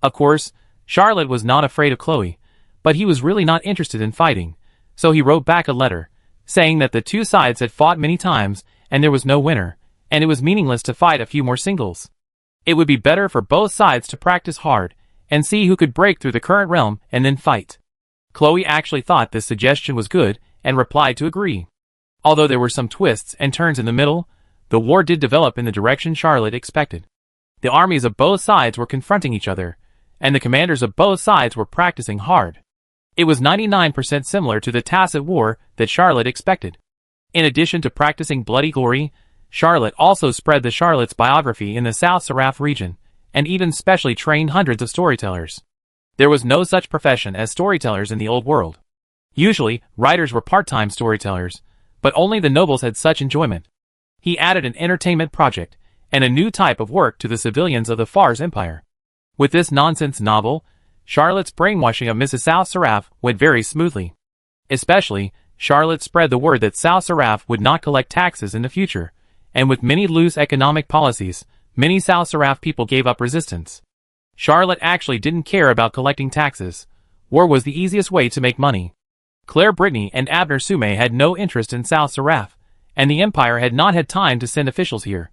Of course, Charlotte was not afraid of Chloe, but he was really not interested in fighting, so he wrote back a letter, saying that the two sides had fought many times and there was no winner, and it was meaningless to fight a few more singles. It would be better for both sides to practice hard and see who could break through the current realm and then fight. Chloe actually thought this suggestion was good and replied to agree. Although there were some twists and turns in the middle, the war did develop in the direction Charlotte expected. The armies of both sides were confronting each other, and the commanders of both sides were practicing hard. It was 99% similar to the tacit war that Charlotte expected. In addition to practicing bloody glory, Charlotte also spread the Charlotte's biography in the South Seraph region, and even specially trained hundreds of storytellers. There was no such profession as storytellers in the Old World. Usually, writers were part-time storytellers, but only the nobles had such enjoyment. He added an entertainment project, and a new type of work to the civilians of the Fars Empire. With this nonsense novel, Charlotte's brainwashing of Mrs. South Seraph went very smoothly. Especially, Charlotte spread the word that South Seraph would not collect taxes in the future, and with many loose economic policies, many South Seraph people gave up resistance. Charlotte actually didn't care about collecting taxes. War was the easiest way to make money. Claire Brittany and Abner Sume had no interest in South Seraph, and the Empire had not had time to send officials here.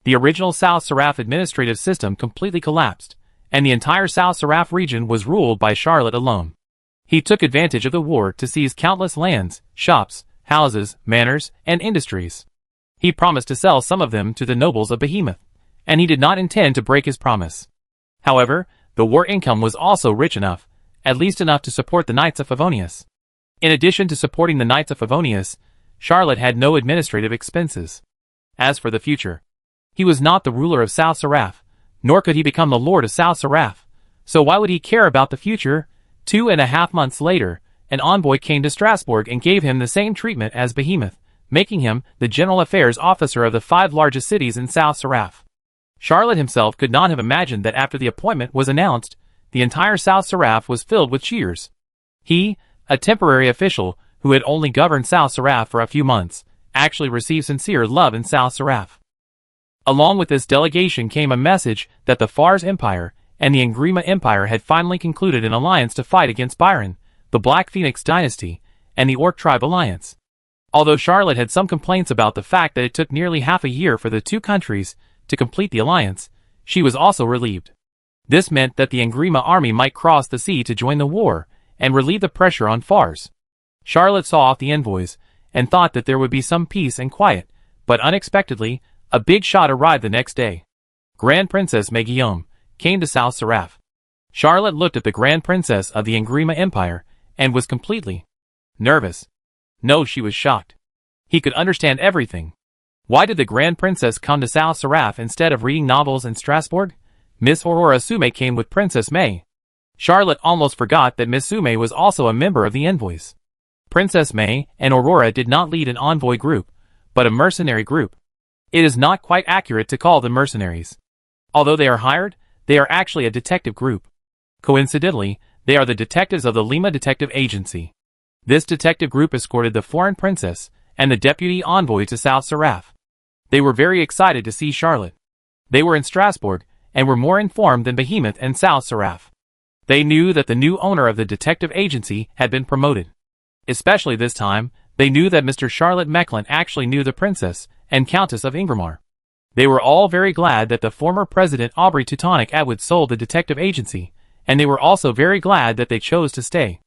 The original South Seraph administrative system completely collapsed, and the entire South Seraph region was ruled by Charlotte alone. He took advantage of the war to seize countless lands, shops, houses, manors, and industries. He promised to sell some of them to the nobles of Behemoth, and he did not intend to break his promise. However, the war income was also rich enough, at least enough to support the Knights of Favonius. In addition to supporting the Knights of Favonius, Charlotte had no administrative expenses. As for the future, he was not the ruler of South Seraph, nor could he become the Lord of South Seraph. So why would he care about the future? 2.5 months later, an envoy came to Strasbourg and gave him the same treatment as Behemoth, making him the general affairs officer of the 5 largest cities in South Seraph. Charlotte himself could not have imagined that after the appointment was announced, the entire South Seraph was filled with cheers. He, a temporary official who had only governed South Seraph for a few months, actually received sincere love in South Seraph. Along with this delegation came a message that the Fars Empire and the Angrima Empire had finally concluded an alliance to fight against Byron, the Black Phoenix dynasty, and the Orc tribe alliance. Although Charlotte had some complaints about the fact that it took nearly half a year for the two countries to complete the alliance, she was also relieved. This meant that the Angrima army might cross the sea to join the war and relieve the pressure on Fars. Charlotte saw off the envoys and thought that there would be some peace and quiet, but unexpectedly, a big shot arrived the next day. Grand Princess Guillaume came to South Seraph. Charlotte looked at the Grand Princess of the Angrima Empire and was completely nervous. No, she was shocked. He could understand everything. Why did the Grand Princess come to South Seraph instead of reading novels in Strasbourg? Miss Aurora Sume came with Princess May. Charlotte almost forgot that Miss Sume was also a member of the envoys. Princess May and Aurora did not lead an envoy group, but a mercenary group. It is not quite accurate to call them mercenaries. Although they are hired, they are actually a detective group. Coincidentally, they are the detectives of the Lima Detective Agency. This detective group escorted the foreign princess and the deputy envoy to South Seraph. They were very excited to see Charlotte. They were in Strasbourg and were more informed than Behemoth and South Seraph. They knew that the new owner of the detective agency had been promoted. Especially this time, they knew that Mr. Charlotte Mecklin actually knew the princess and Countess of Ingramar. They were all very glad that the former president Aubrey Teutonic Atwood sold the detective agency, and they were also very glad that they chose to stay.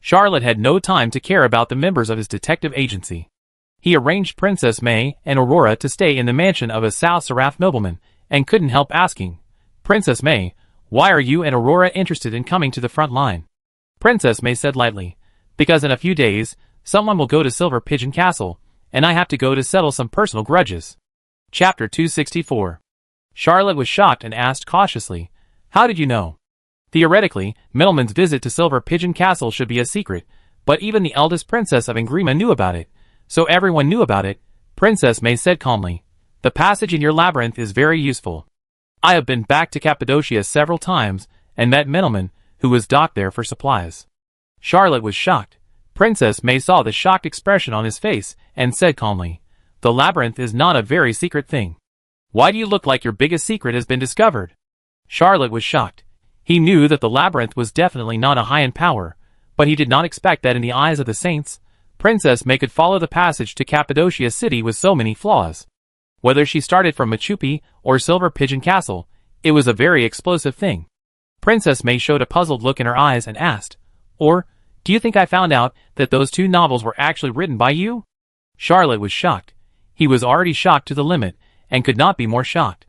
Charlotte had no time to care about the members of his detective agency. He arranged Princess May and Aurora to stay in the mansion of a South Seraph nobleman, and couldn't help asking, "Princess May, why are you and Aurora interested in coming to the front line?" Princess May said lightly, "Because in a few days, someone will go to Silver Pigeon Castle, and I have to go to settle some personal grudges." Chapter 264. Charlotte was shocked and asked cautiously, "How did you know?" Theoretically, Middleman's visit to Silver Pigeon Castle should be a secret, but even the eldest princess of Angrima knew about it, so everyone knew about it. Princess May said calmly, "The passage in your labyrinth is very useful. I have been back to Cappadocia several times and met Middleman, who was docked there for supplies." Charlotte was shocked. Princess May saw the shocked expression on his face and said calmly, "The labyrinth is not a very secret thing. Why do you look like your biggest secret has been discovered?" Charlotte was shocked. He knew that the labyrinth was definitely not a high in power, but he did not expect that in the eyes of the saints, Princess May could follow the passage to Cappadocia City with so many flaws. Whether she started from Machupi or Silver Pigeon Castle, it was a very explosive thing. Princess May showed a puzzled look in her eyes and asked, "Or, do you think I found out that those 2 novels were actually written by you?" Charlotte was shocked. He was already shocked to the limit, and could not be more shocked.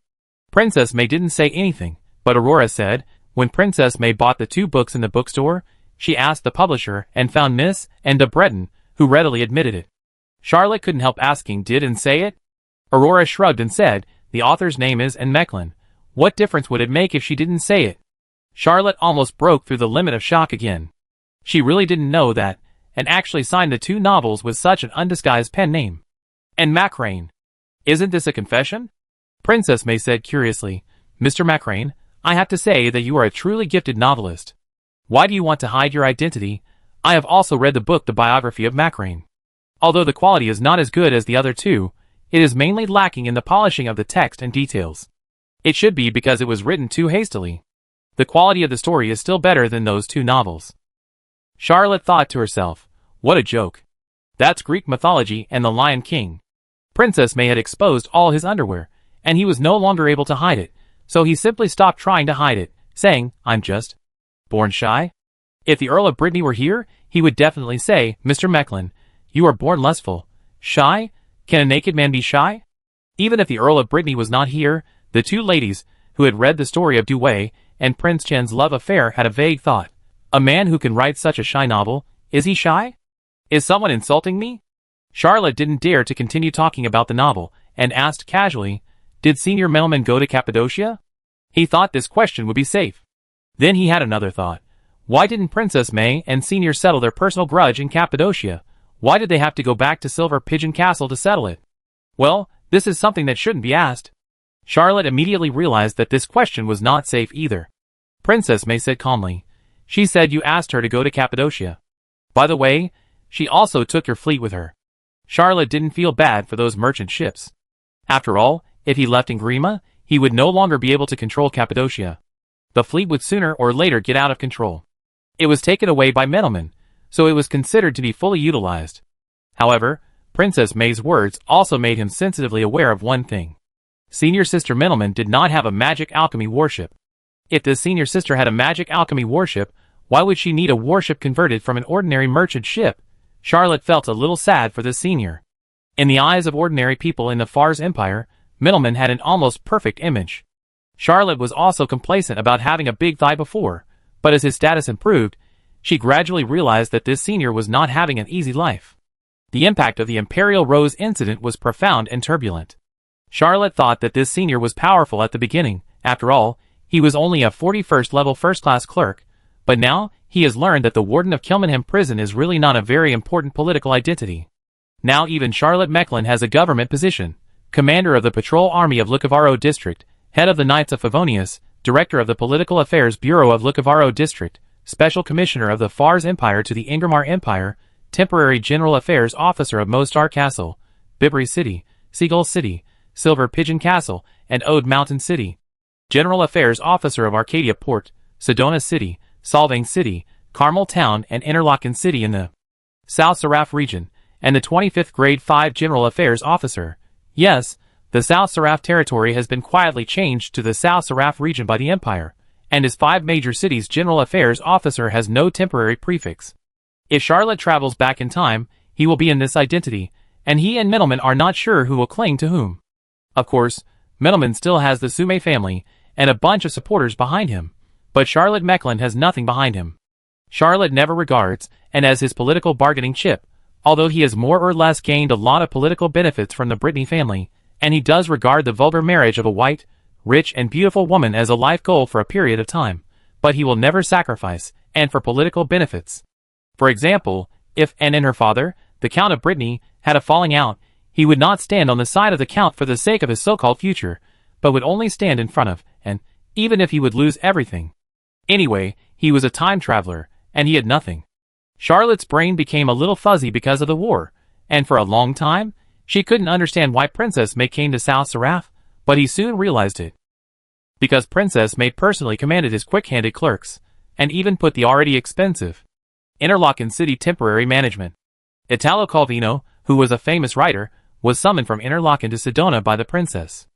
Princess May didn't say anything, but Aurora said, when Princess May bought the 2 books in the bookstore, she asked the publisher and found Miss and de Breton, who readily admitted it. Charlotte couldn't help asking, "Did and say it?" Aurora shrugged and said, "The author's name is Anne Mecklin. What difference would it make if she didn't say it?" Charlotte almost broke through the limit of shock again. She really didn't know that, and actually signed the 2 novels with such an undisguised pen name. "And Macrain. Isn't this a confession?" Princess May said curiously, "Mr. Macrain, I have to say that you are a truly gifted novelist. Why do you want to hide your identity? I have also read the book The Biography of Macrain. Although the quality is not as good as the other 2, it is mainly lacking in the polishing of the text and details. It should be because it was written too hastily. The quality of the story is still better than those 2 novels." Charlotte thought to herself, "What a joke. That's Greek mythology and the Lion King." Princess May had exposed all his underwear, and he was no longer able to hide it, so he simply stopped trying to hide it, saying, "I'm just born shy." If the Earl of Brittany were here, he would definitely say, "Mr. Mecklin, you are born lustful. Shy? Can a naked man be shy?" Even if the Earl of Brittany was not here, the 2 ladies, who had read the story of Douai and Prince Chen's love affair, had a vague thought. A man who can write such a shy novel, is he shy? Is someone insulting me? Charlotte didn't dare to continue talking about the novel, and asked casually, did Senior Middleman go to Cappadocia? He thought this question would be safe. Then he had another thought. Why didn't Princess May and Senior settle their personal grudge in Cappadocia? Why did they have to go back to Silver Pigeon Castle to settle it? Well, this is something that shouldn't be asked. Charlotte immediately realized that this question was not safe either. Princess May said calmly, she said you asked her to go to Cappadocia. By the way, she also took your fleet with her. Charlotte didn't feel bad for those merchant ships. After all, if he left in Grima, he would no longer be able to control Cappadocia. The fleet would sooner or later get out of control. It was taken away by Middleman, so it was considered to be fully utilized. However, Princess May's words also made him sensitively aware of one thing. Senior Sister Middleman did not have a magic alchemy warship. If this senior sister had a magic alchemy warship, why would she need a warship converted from an ordinary merchant ship? Charlotte felt a little sad for this senior. In the eyes of ordinary people in the Fars Empire, Middleman had an almost perfect image. Charlotte was also complacent about having a big thigh before, but as his status improved, she gradually realized that this senior was not having an easy life. The impact of the Imperial Rose incident was profound and turbulent. Charlotte thought that this senior was powerful at the beginning. After all, he was only a 41st level first-class clerk, but now he has learned that the warden of Kilmanham Prison is really not a very important political identity. Now even Charlotte Mecklin has a government position, commander of the Patrol Army of Lukavaro District, head of the Knights of Favonius, director of the Political Affairs Bureau of Lukavaro District, special commissioner of the Fars Empire to the Ingramar Empire, temporary general affairs officer of Mostar Castle, Bibri City, Seagull City, Silver Pigeon Castle, and Ode Mountain City, general affairs officer of Arcadia Port, Sedona City, Solvang City, Carmel Town and Interlaken City in the South Seraph region, and the 25th Grade 5 General Affairs Officer. Yes, the South Seraph territory has been quietly changed to the South Seraph region by the Empire, and his 5 major cities General Affairs Officer has no temporary prefix. If Charlotte travels back in time, he will be in this identity, and he and Middleman are not sure who will cling to whom. Of course, Middleman still has the Sume family and a bunch of supporters behind him, but Charlotte Mecklin has nothing behind him. Charlotte never regards, and as his political bargaining chip, although he has more or less gained a lot of political benefits from the Brittany family, and he does regard the vulgar marriage of a white, rich and beautiful woman as a life goal for a period of time, but he will never sacrifice, and for political benefits. For example, if Anne and her father, the Count of Brittany, had a falling out, he would not stand on the side of the Count for the sake of his so-called future, but would only stand in front of, and, even if he would lose everything. Anyway, he was a time traveler, and he had nothing. Charlotte's brain became a little fuzzy because of the war, and for a long time, she couldn't understand why Princess May came to South Seraph, but he soon realized it. Because Princess May personally commanded his quick-handed clerks, and even put the already expensive Interlaken City temporary management. Italo Calvino, who was a famous writer, was summoned from Interlaken to Sedona by the princess.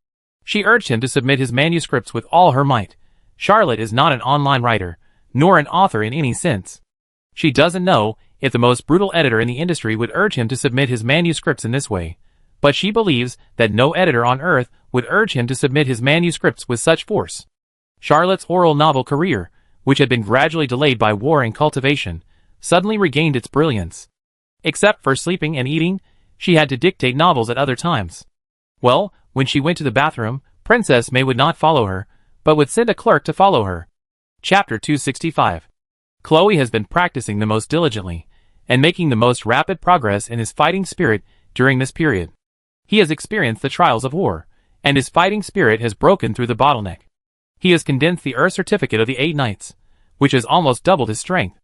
She urged him to submit his manuscripts with all her might. Charlotte is not an online writer, nor an author in any sense. She doesn't know if the most brutal editor in the industry would urge him to submit his manuscripts in this way, but she believes that no editor on earth would urge him to submit his manuscripts with such force. Charlotte's oral novel career, which had been gradually delayed by war and cultivation, suddenly regained its brilliance. Except for sleeping and eating, she had to dictate novels at other times. Well, when she went to the bathroom, Princess May would not follow her, but would send a clerk to follow her. Chapter 265. Chloe has been practicing the most diligently, and making the most rapid progress in his fighting spirit during this period. He has experienced the trials of war, and his fighting spirit has broken through the bottleneck. He has condensed the certificate of the 8 Knights, which has almost doubled his strength.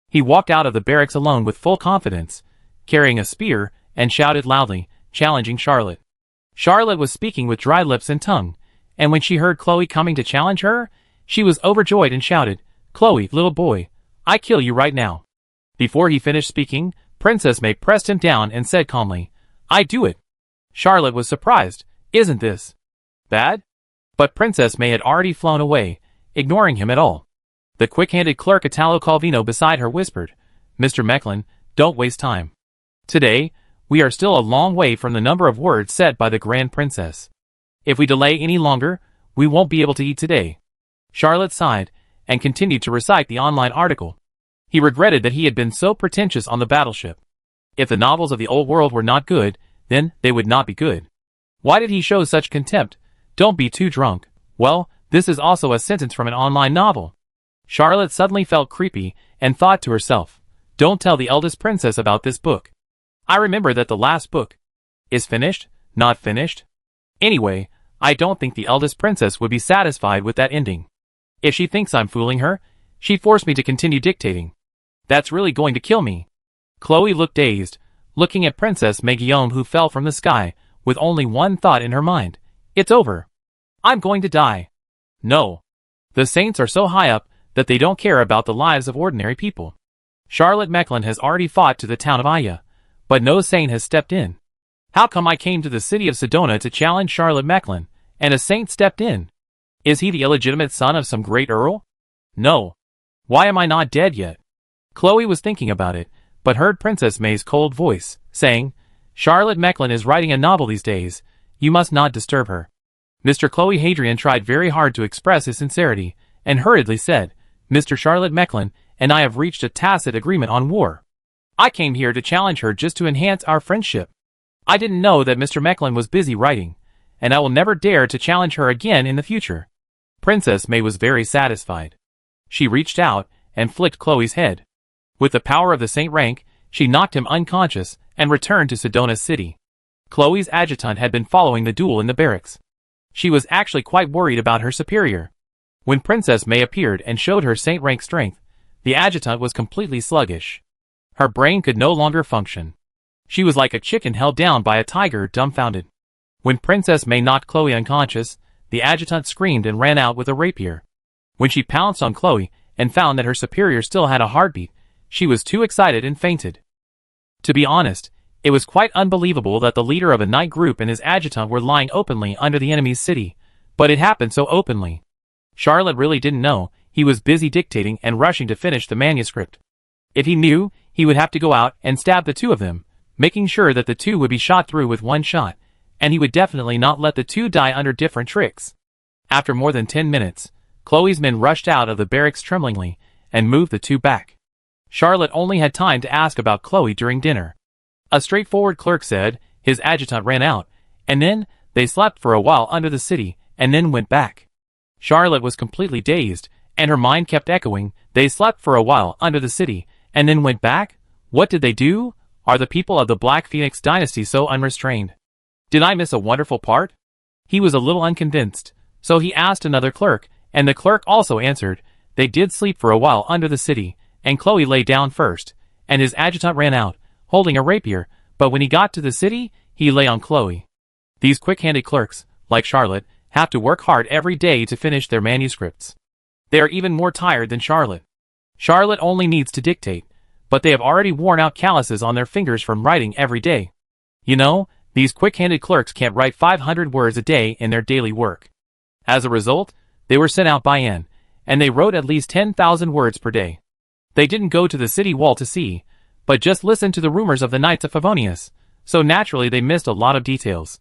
He walked out of the barracks alone with full confidence, carrying a spear, and shouted loudly, challenging Charlotte. Charlotte was speaking with dry lips and tongue, and when she heard Chloe coming to challenge her, she was overjoyed and shouted, "Chloe, little boy, I kill you right now." Before he finished speaking, Princess May pressed him down and said calmly, "I do it." Charlotte was surprised. Isn't this bad? But Princess May had already flown away, ignoring him at all. The quick-handed clerk Italo Calvino beside her whispered, "Mr. Mecklin, don't waste time. Today, we are still a long way from the number of words said by the Grand Princess. If we delay any longer, we won't be able to eat today." Charlotte sighed, and continued to recite the online article. He regretted that he had been so pretentious on the battleship. If the novels of the old world were not good, then they would not be good. Why did he show such contempt? Don't be too drunk. Well, this is also a sentence from an online novel. Charlotte suddenly felt creepy and thought to herself, don't tell the eldest princess about this book. I remember that the last book is finished, not finished. Anyway, I don't think the eldest princess would be satisfied with that ending. If she thinks I'm fooling her, she forced me to continue dictating. That's really going to kill me. Chloe looked dazed, looking at Princess Guillaume who fell from the sky, with only one thought in her mind. It's over. I'm going to die. No. The saints are so high up that they don't care about the lives of ordinary people. Charlotte Mecklin has already fought to the town of Aya, but no saint has stepped in. How come I came to the city of Sedona to challenge Charlotte Mecklin, and a saint stepped in? Is he the illegitimate son of some great earl? No. Why am I not dead yet? Chloe was thinking about it, but heard Princess May's cold voice, saying, Charlotte Mecklin is writing a novel these days. You must not disturb her. Mr. Chloe Hadrian tried very hard to express his sincerity, and hurriedly said, Mr. Charlotte Mecklin and I have reached a tacit agreement on war. I came here to challenge her just to enhance our friendship. I didn't know that Mr. Mecklin was busy writing, and I will never dare to challenge her again in the future. Princess May was very satisfied. She reached out and flicked Chloe's head. With the power of the saint rank, she knocked him unconscious and returned to Sedona City. Chloe's adjutant had been following the duel in the barracks. She was actually quite worried about her superior. When Princess May appeared and showed her saint rank strength, the adjutant was completely sluggish. Her brain could no longer function. She was like a chicken held down by a tiger, dumbfounded. When Princess May knocked Chloe unconscious, the adjutant screamed and ran out with a rapier. When she pounced on Chloe and found that her superior still had a heartbeat, she was too excited and fainted. To be honest, it was quite unbelievable that the leader of a night group and his adjutant were lying openly under the enemy's city, but it happened so openly. Charlotte really didn't know. He was busy dictating and rushing to finish the manuscript. If he knew, he would have to go out and stab the two of them, making sure that the two would be shot through with one shot, and he would definitely not let the two die under different tricks. After more than 10 minutes, Chloe's men rushed out of the barracks tremblingly and moved the two back. Charlotte only had time to ask about Chloe during dinner. A straightforward clerk said his adjutant ran out, and then they slept for a while under the city and then went back. Charlotte was completely dazed, and her mind kept echoing, they slept for a while under the city and then went back? What did they do? Are the people of the Black Phoenix dynasty so unrestrained? Did I miss a wonderful part? He was a little unconvinced, so he asked another clerk, and the clerk also answered, they did sleep for a while under the city, and Chloe lay down first, and his adjutant ran out, holding a rapier, but when he got to the city, he lay on Chloe. These quick-handed clerks, like Charlotte, have to work hard every day to finish their manuscripts. They are even more tired than Charlotte. Charlotte only needs to dictate, but they have already worn out calluses on their fingers from writing every day. You know, these quick-handed clerks can't write 500 words a day in their daily work. As a result, they were sent out by Anne, and they wrote at least 10,000 words per day. They didn't go to the city wall to see, but just listened to the rumors of the Knights of Favonius, so naturally they missed a lot of details.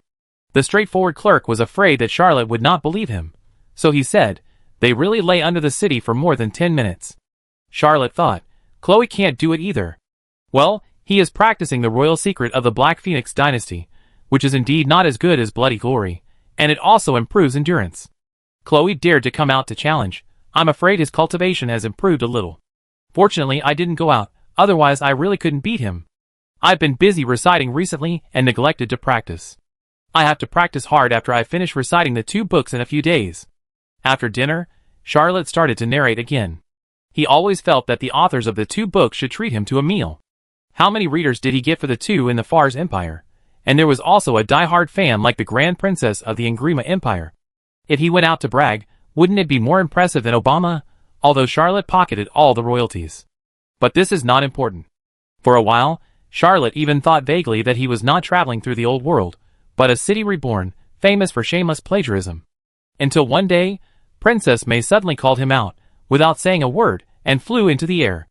The straightforward clerk was afraid that Charlotte would not believe him, so he said, they really lay under the city for more than 10 minutes. Charlotte thought, Chloe can't do it either. Well, he is practicing the royal secret of the Black Phoenix dynasty, which is indeed not as good as bloody glory, and it also improves endurance. Chloe dared to come out to challenge. I'm afraid his cultivation has improved a little. Fortunately, I didn't go out, otherwise I really couldn't beat him. I've been busy reciting recently and neglected to practice. I have to practice hard after I finish reciting the 2 books in a few days. After dinner, Charlotte started to narrate again. He always felt that the authors of the 2 books should treat him to a meal. How many readers did he get for the 2 in the Fars Empire? And there was also a die-hard fan like the Grand Princess of the Engrima Empire. If he went out to brag, wouldn't it be more impressive than Obama? Although Charlotte pocketed all the royalties. But this is not important. For a while, Charlotte even thought vaguely that he was not traveling through the old world, but a city reborn, famous for shameless plagiarism. Until one day, Princess May suddenly called him out, without saying a word, and flew into the air.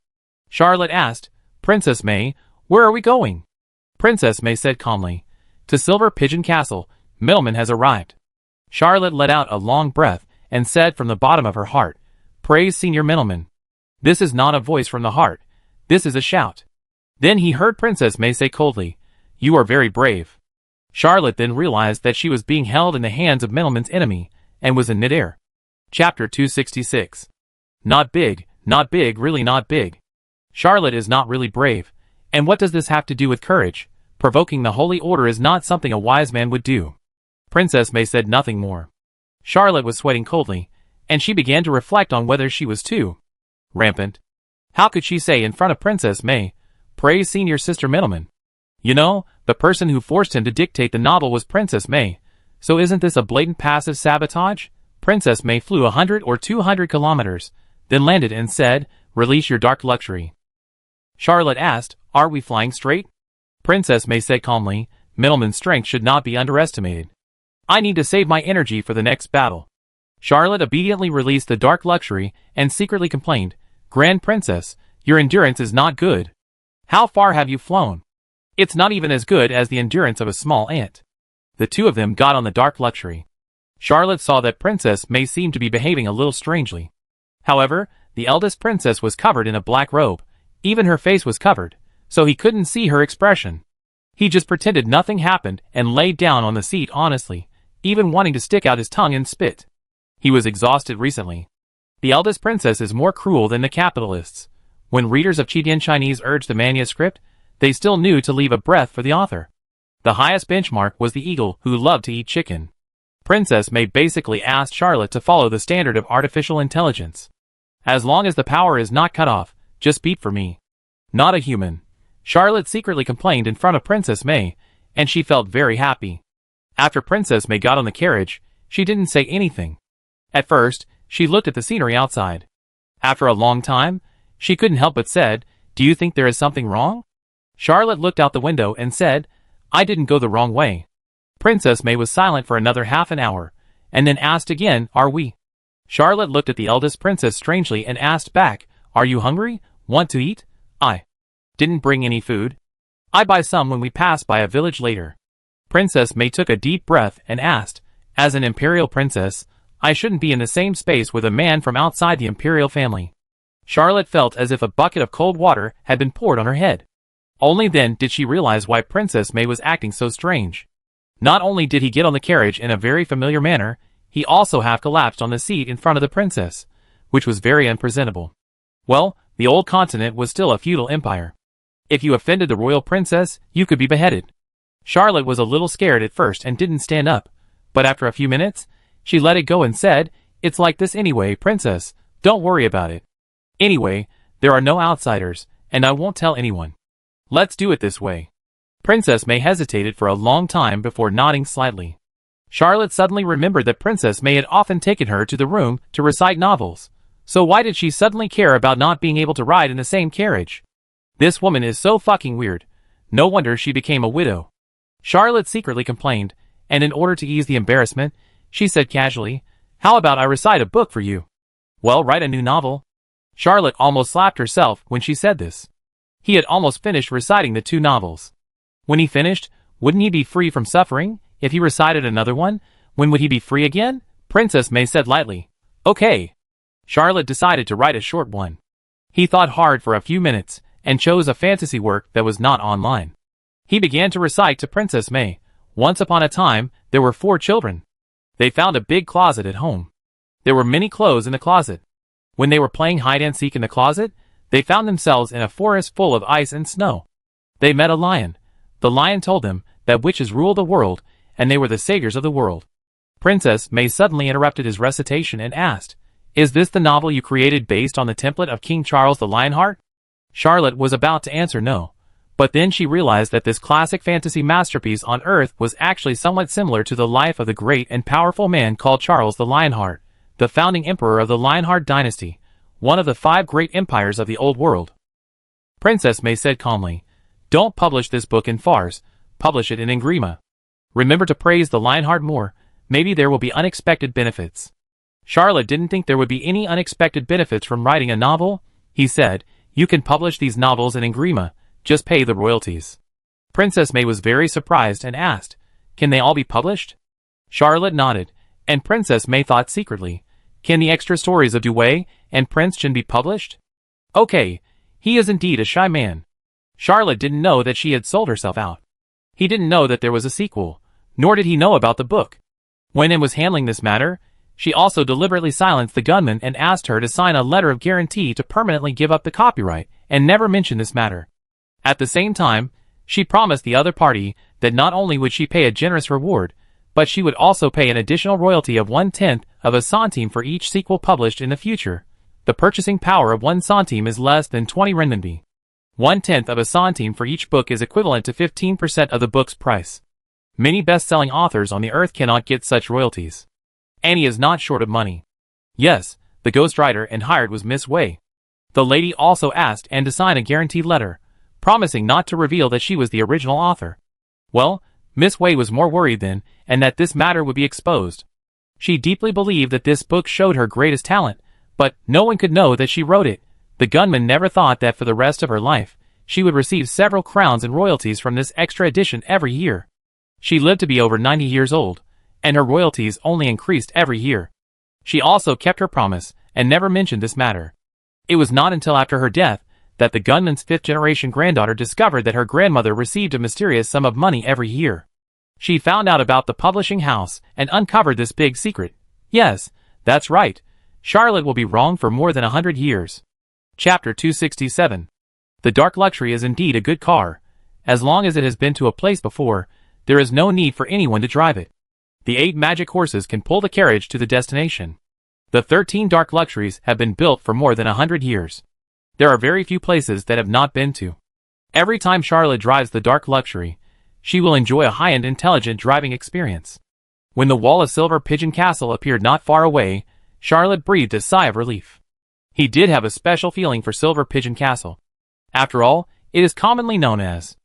Charlotte asked, Princess May, where are we going? Princess May said calmly, to Silver Pigeon Castle, Middleman has arrived. Charlotte let out a long breath and said from the bottom of her heart, praise Senior Middleman. This is not a voice from the heart. This is a shout. Then he heard Princess May say coldly, "You are very brave." Charlotte then realized that she was being held in the hands of Middleman's enemy, and was in midair. Chapter 266. Not big, really not big. Charlotte is not really brave, and what does this have to do with courage? Provoking the Holy Order is not something a wise man would do. Princess May said nothing more. Charlotte was sweating coldly, and she began to reflect on whether she was too rampant. How could she say in front of Princess May, "Praise Senior Sister Middleman"? You know, the person who forced him to dictate the novel was Princess May, so isn't this a blatant passive sabotage? Princess May flew 100 or 200 kilometers, then landed and said, "Release your dark luxury." Charlotte asked, "Are we flying straight?" Princess May said calmly, "Middleman's strength should not be underestimated. I need to save my energy for the next battle." Charlotte obediently released the dark luxury and secretly complained, "Grand Princess, your endurance is not good. How far have you flown? It's not even as good as the endurance of a small ant." The two of them got on the dark luxury. Charlotte saw that Princess May seemed to be behaving a little strangely. However, the eldest princess was covered in a black robe. Even her face was covered, so he couldn't see her expression. He just pretended nothing happened and laid down on the seat honestly, even wanting to stick out his tongue and spit. He was exhausted recently. The eldest princess is more cruel than the capitalists. When readers of Chidian Chinese urged the manuscript, they still knew to leave a breath for the author. The highest benchmark was the eagle who loved to eat chicken. Princess May basically asked Charlotte to follow the standard of artificial intelligence. As long as the power is not cut off, just beat for me. Not a human. Charlotte secretly complained in front of Princess May, and she felt very happy. After Princess May got on the carriage, she didn't say anything. At first, she looked at the scenery outside. After a long time, she couldn't help but said, "Do you think there is something wrong?" Charlotte looked out the window and said, "I didn't go the wrong way." Princess May was silent for another half an hour, and then asked again, "Are we?" Charlotte looked at the eldest princess strangely and asked back, "Are you hungry? Want to eat?" "I didn't bring any food. I buy some when we pass by a village later." Princess May took a deep breath and asked, "As an imperial princess, I shouldn't be in the same space with a man from outside the imperial family." Charlotte felt as if a bucket of cold water had been poured on her head. Only then did she realize why Princess May was acting so strange. Not only did he get on the carriage in a very familiar manner, he also half collapsed on the seat in front of the princess, which was very unpresentable. Well, the old continent was still a feudal empire. If you offended the royal princess, you could be beheaded. Charlotte was a little scared at first and didn't stand up, but after a few minutes, she let it go and said, "It's like this anyway, princess, don't worry about it. Anyway, there are no outsiders, and I won't tell anyone. Let's do it this way." Princess May hesitated for a long time before nodding slightly. Charlotte suddenly remembered that Princess May had often taken her to the room to recite novels, so why did she suddenly care about not being able to ride in the same carriage? This woman is so fucking weird. No wonder she became a widow. Charlotte secretly complained, and in order to ease the embarrassment, she said casually, "How about I recite a book for you?" "Well, write a new novel." Charlotte almost slapped herself when she said this. He had almost finished reciting the two novels. When he finished, wouldn't he be free from suffering? If he recited another one, when would he be free again? Princess May said lightly, "Okay." Charlotte decided to write a short one. He thought hard for a few minutes, and chose a fantasy work that was not online. He began to recite to Princess May, "Once upon a time, there were 4 children. They found a big closet at home. There were many clothes in the closet. When they were playing hide-and-seek in the closet, they found themselves in a forest full of ice and snow. They met a lion. The lion told them that witches rule the world, and they were the saviors of the world." Princess May suddenly interrupted his recitation and asked, "Is this the novel you created based on the template of King Charles the Lionheart?" Charlotte was about to answer no, but then she realized that this classic fantasy masterpiece on Earth was actually somewhat similar to the life of the great and powerful man called Charles the Lionheart, the founding emperor of the Lionheart dynasty, one of the 5 great empires of the Old World. Princess May said calmly, "Don't publish this book in farce, publish it in Engrima. Remember to praise the Lionheart more, maybe there will be unexpected benefits." Charlotte didn't think there would be any unexpected benefits from writing a novel. He said, "You can publish these novels in Engrima, just pay the royalties." Princess May was very surprised and asked, "Can they all be published?" Charlotte nodded, and Princess May thought secretly, "Can the extra stories of Due and Prince Chen be published?" Okay, he is indeed a shy man. Charlotte didn't know that she had sold herself out. He didn't know that there was a sequel, nor did he know about the book. When Em was handling this matter, she also deliberately silenced the gunman and asked her to sign a letter of guarantee to permanently give up the copyright and never mention this matter. At the same time, she promised the other party that not only would she pay a generous reward, but she would also pay an additional royalty of 1/10 of a centime for each sequel published in the future. The purchasing power of 1 centime is less than 20 renminbi. 1/10 of a centime for each book is equivalent to 15% of the book's price. Many best-selling authors on the earth cannot get such royalties. Annie is not short of money. Yes, the ghostwriter and hired was Miss Wei. The lady also asked Anne to sign a guarantee letter, promising not to reveal that she was the original author. Well, Miss Wei was more worried then, and that this matter would be exposed. She deeply believed that this book showed her greatest talent, but no one could know that she wrote it. The gunman never thought that for the rest of her life, she would receive several crowns and royalties from this extra edition every year. She lived to be over 90 years old, and her royalties only increased every year. She also kept her promise, and never mentioned this matter. It was not until after her death, that the gunman's fifth-generation granddaughter discovered that her grandmother received a mysterious sum of money every year. She found out about the publishing house, and uncovered this big secret. Yes, that's right. Charlotte will be wrong for more than 100 years. Chapter 267. The Dark Luxury is indeed a good car. As long as it has been to a place before, there is no need for anyone to drive it. The 8 magic horses can pull the carriage to the destination. The 13 Dark Luxuries have been built for more than 100 years. There are very few places that have not been to. Every time Charlotte drives the Dark Luxury, she will enjoy a high-end intelligent driving experience. When the wall of Silver Pigeon Castle appeared not far away, Charlotte breathed a sigh of relief. He did have a special feeling for Silver Pigeon Castle. After all, it is commonly known as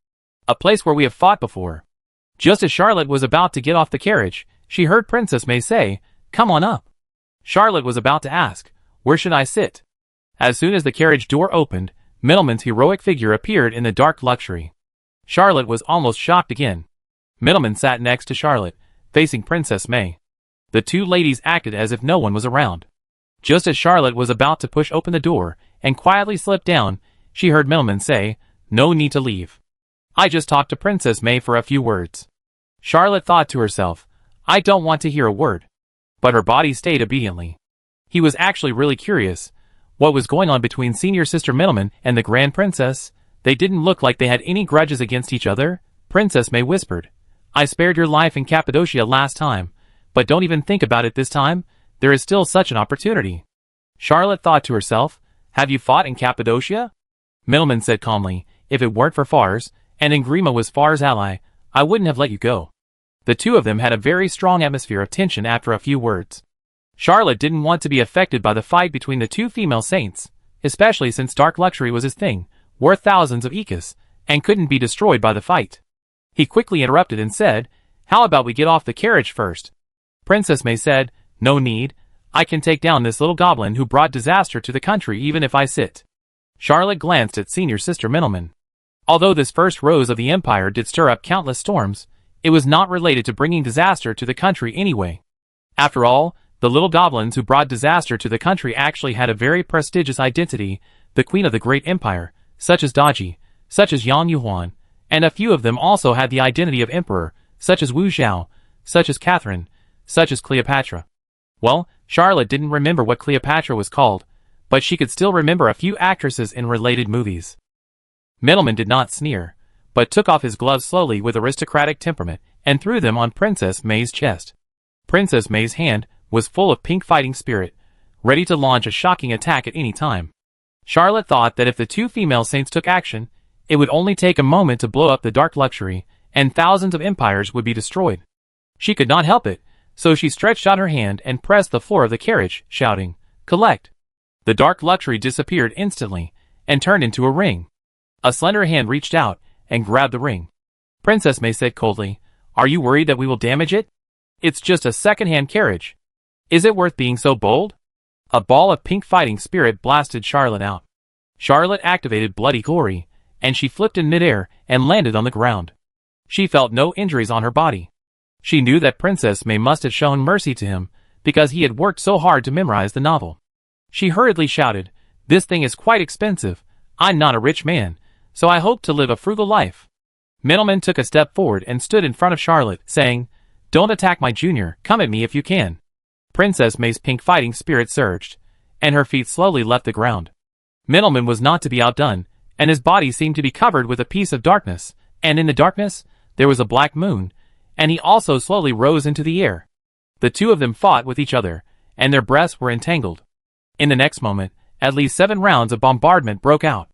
a place where we have fought before. Just as Charlotte was about to get off the carriage, she heard Princess May say, "Come on up." Charlotte was about to ask, "Where should I sit?" As soon as the carriage door opened, Middleman's heroic figure appeared in the Dark Luxury. Charlotte was almost shocked again. Middleman sat next to Charlotte, facing Princess May. The two ladies acted as if no one was around. Just as Charlotte was about to push open the door and quietly slip down, she heard Middleman say, "No need to leave. I just talked to Princess May for a few words." Charlotte thought to herself, "I don't want to hear a word." But her body stayed obediently. He was actually really curious. What was going on between Senior Sister Middleman and the Grand Princess? They didn't look like they had any grudges against each other. Princess May whispered, "I spared your life in Cappadocia last time, but don't even think about it this time. There is still such an opportunity." Charlotte thought to herself, "Have you fought in Cappadocia?" Middleman said calmly, "If it weren't for Fars, and Ingrima was Fars' ally, I wouldn't have let you go." The two of them had a very strong atmosphere of tension after a few words. Charlotte didn't want to be affected by the fight between the two female saints, especially since Dark Luxury was his thing, worth thousands of ecus, and couldn't be destroyed by the fight. He quickly interrupted and said, "How about we get off the carriage first?" Princess May said, "No need. I can take down this little goblin who brought disaster to the country even if I sit." Charlotte glanced at Senior Sister Middleman. Although this first rose of the Empire did stir up countless storms, it was not related to bringing disaster to the country anyway. After all, the little goblins who brought disaster to the country actually had a very prestigious identity, the Queen of the Great Empire, such as Daji, such as Yang Yuhuan, and a few of them also had the identity of Emperor, such as Wu Zhao, such as Catherine, such as Cleopatra. Well, Charlotte didn't remember what Cleopatra was called, but she could still remember a few actresses in related movies. Middleman did not sneer, but took off his gloves slowly with aristocratic temperament and threw them on Princess May's chest. Princess May's hand was full of pink fighting spirit, ready to launch a shocking attack at any time. Charlotte thought that if the two female saints took action, it would only take a moment to blow up the Dark Luxury, and thousands of empires would be destroyed. She could not help it, so she stretched out her hand and pressed the floor of the carriage, shouting, "Collect!" The Dark Luxury disappeared instantly, and turned into a ring. A slender hand reached out, and grabbed the ring. Princess May said coldly, "Are you worried that we will damage it? It's just a second-hand carriage. Is it worth being so bold?" A ball of pink fighting spirit blasted Charlotte out. Charlotte activated Bloody Glory, and she flipped in midair and landed on the ground. She felt no injuries on her body. She knew that Princess May must have shown mercy to him, because he had worked so hard to memorize the novel. She hurriedly shouted, "This thing is quite expensive. I'm not a rich man, so I hope to live a frugal life. Middleman took a step forward and stood in front of Charlotte, saying, "Don't attack my junior, come at me if you can." Princess May's pink fighting spirit surged, and her feet slowly left the ground. Middleman was not to be outdone, and his body seemed to be covered with a piece of darkness, and in the darkness, there was a black moon, and he also slowly rose into the air. The two of them fought with each other, and their breaths were entangled. In the next moment, at least 7 rounds of bombardment broke out.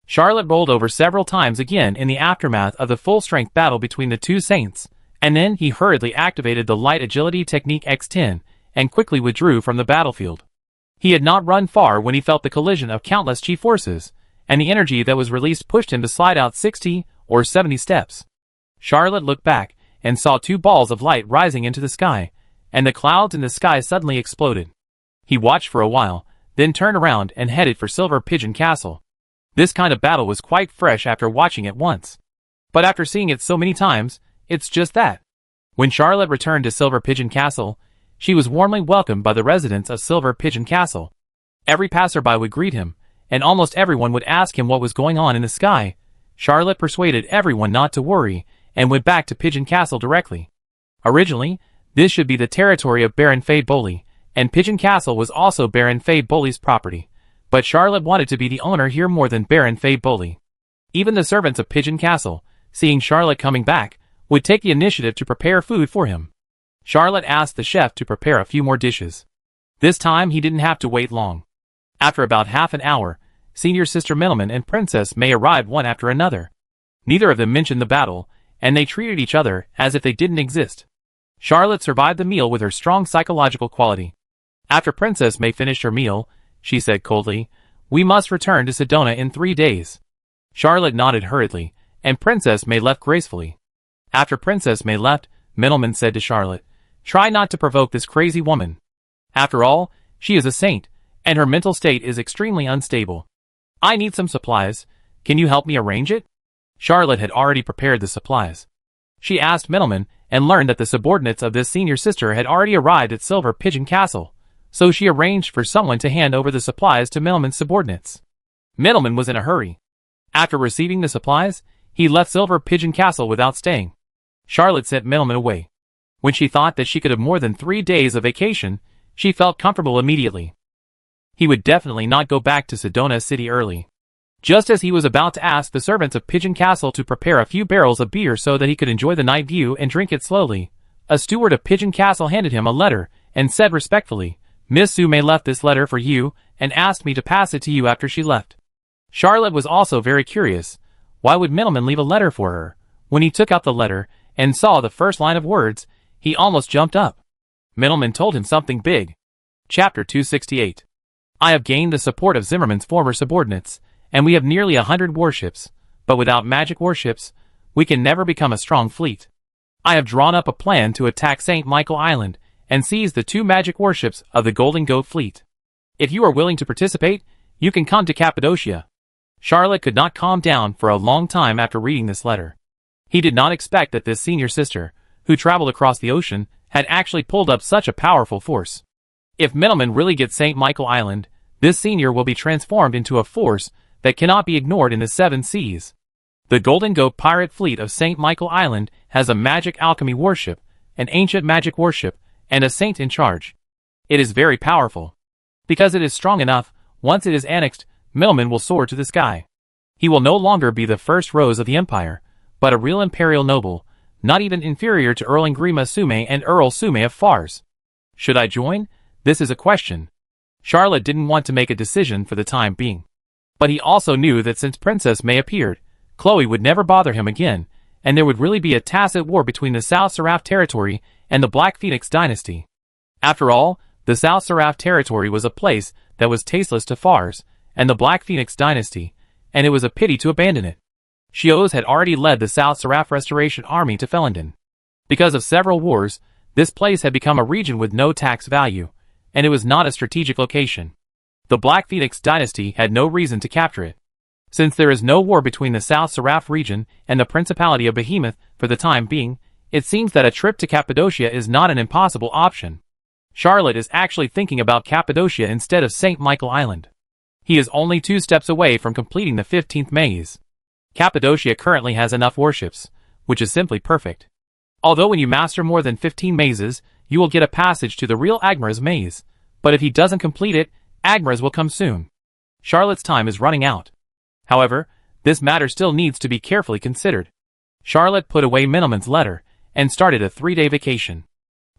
Charlotte rolled over several times again in the aftermath of the full-strength battle between the two saints, and then he hurriedly activated the Light Agility Technique X10 and quickly withdrew from the battlefield. He had not run far when he felt the collision of countless chi forces, and the energy that was released pushed him to slide out 60 or 70 steps. Charlotte looked back and saw 2 balls of light rising into the sky, and the clouds in the sky suddenly exploded. He watched for a while, then turned around and headed for Silver Pigeon Castle. This kind of battle was quite fresh after watching it once. But after seeing it so many times, it's just that. When Charlotte returned to Silver Pigeon Castle, she was warmly welcomed by the residents of Silver Pigeon Castle. Every passerby would greet him, and almost everyone would ask him what was going on in the sky. Charlotte persuaded everyone not to worry, and went back to Pigeon Castle directly. Originally, this should be the territory of Baron Fade Boley, and Pigeon Castle was also Baron Fade Boley's property. But Charlotte wanted to be the owner here more than Baron Fade Boley. Even the servants of Pigeon Castle, seeing Charlotte coming back, would take the initiative to prepare food for him. Charlotte asked the chef to prepare a few more dishes. This time he didn't have to wait long. After about half an hour, Senior Sister Middleman and Princess May arrived one after another. Neither of them mentioned the battle, and they treated each other as if they didn't exist. Charlotte survived the meal with her strong psychological quality. After Princess May finished her meal, she said coldly, "We must return to Sedona in 3 days." Charlotte nodded hurriedly, and Princess May left gracefully. After Princess May left, Middleman said to Charlotte, "Try not to provoke this crazy woman. After all, she is a saint, and her mental state is extremely unstable. I need some supplies. Can you help me arrange it?" Charlotte had already prepared the supplies. She asked Middleman and learned that the subordinates of this senior sister had already arrived at Silver Pigeon Castle, so she arranged for someone to hand over the supplies to Middleman's subordinates. Middleman was in a hurry. After receiving the supplies, he left Silver Pigeon Castle without staying. Charlotte sent Middleman away. When she thought that she could have more than 3 days of vacation, she felt comfortable immediately. He would definitely not go back to Sedona City early. Just as he was about to ask the servants of Pigeon Castle to prepare a few barrels of beer so that he could enjoy the night view and drink it slowly, a steward of Pigeon Castle handed him a letter and said respectfully, "Miss Sume left this letter for you and asked me to pass it to you after she left." Charlotte was also very curious. Why would Middleman leave a letter for her? When he took out the letter and saw the first line of words, he almost jumped up. Middleman told him something big. Chapter 268. I have gained the support of Zimmerman's former subordinates, and we have nearly 100 warships, but without magic warships, we can never become a strong fleet. I have drawn up a plan to attack St. Michael Island and seize the 2 magic warships of the Golden Goat fleet. If you are willing to participate, you can come to Cappadocia. Charlotte could not calm down for a long time after reading this letter. He did not expect that this senior sister, who traveled across the ocean, had actually pulled up such a powerful force. If Middleman really gets St. Michael Island, this senior will be transformed into a force that cannot be ignored in the 7 seas. The Golden Goat pirate fleet of St. Michael Island has a magic alchemy warship, an ancient magic warship, and a saint in charge. It is very powerful. Because it is strong enough, once it is annexed, Middleman will soar to the sky. He will no longer be the first rose of the empire, but a real imperial noble, not even inferior to Earl Ingrima Sume and Earl Sume of Fars. Should I join? This is a question. Charlotte didn't want to make a decision for the time being. But he also knew that since Princess May appeared, Chloe would never bother him again, and there would really be a tacit war between the South Seraph territory and the Black Phoenix dynasty. After all, the South Seraph territory was a place that was tasteless to Fars and the Black Phoenix dynasty, and it was a pity to abandon it. Shios had already led the South Seraph Restoration Army to Felendon. Because of several wars, this place had become a region with no tax value, and it was not a strategic location. The Black Phoenix dynasty had no reason to capture it. Since there is no war between the South Seraph region and the Principality of Behemoth for the time being, it seems that a trip to Cappadocia is not an impossible option. Charlotte is actually thinking about Cappadocia instead of St. Michael Island. He is only 2 steps away from completing the 15th maze. Cappadocia currently has enough warships, which is simply perfect. Although when you master more than 15 mazes, you will get a passage to the real Agmar's maze, but if he doesn't complete it, Agmar's will come soon. Charlotte's time is running out. However, this matter still needs to be carefully considered. Charlotte put away Miniman's letter, and started a 3-day vacation.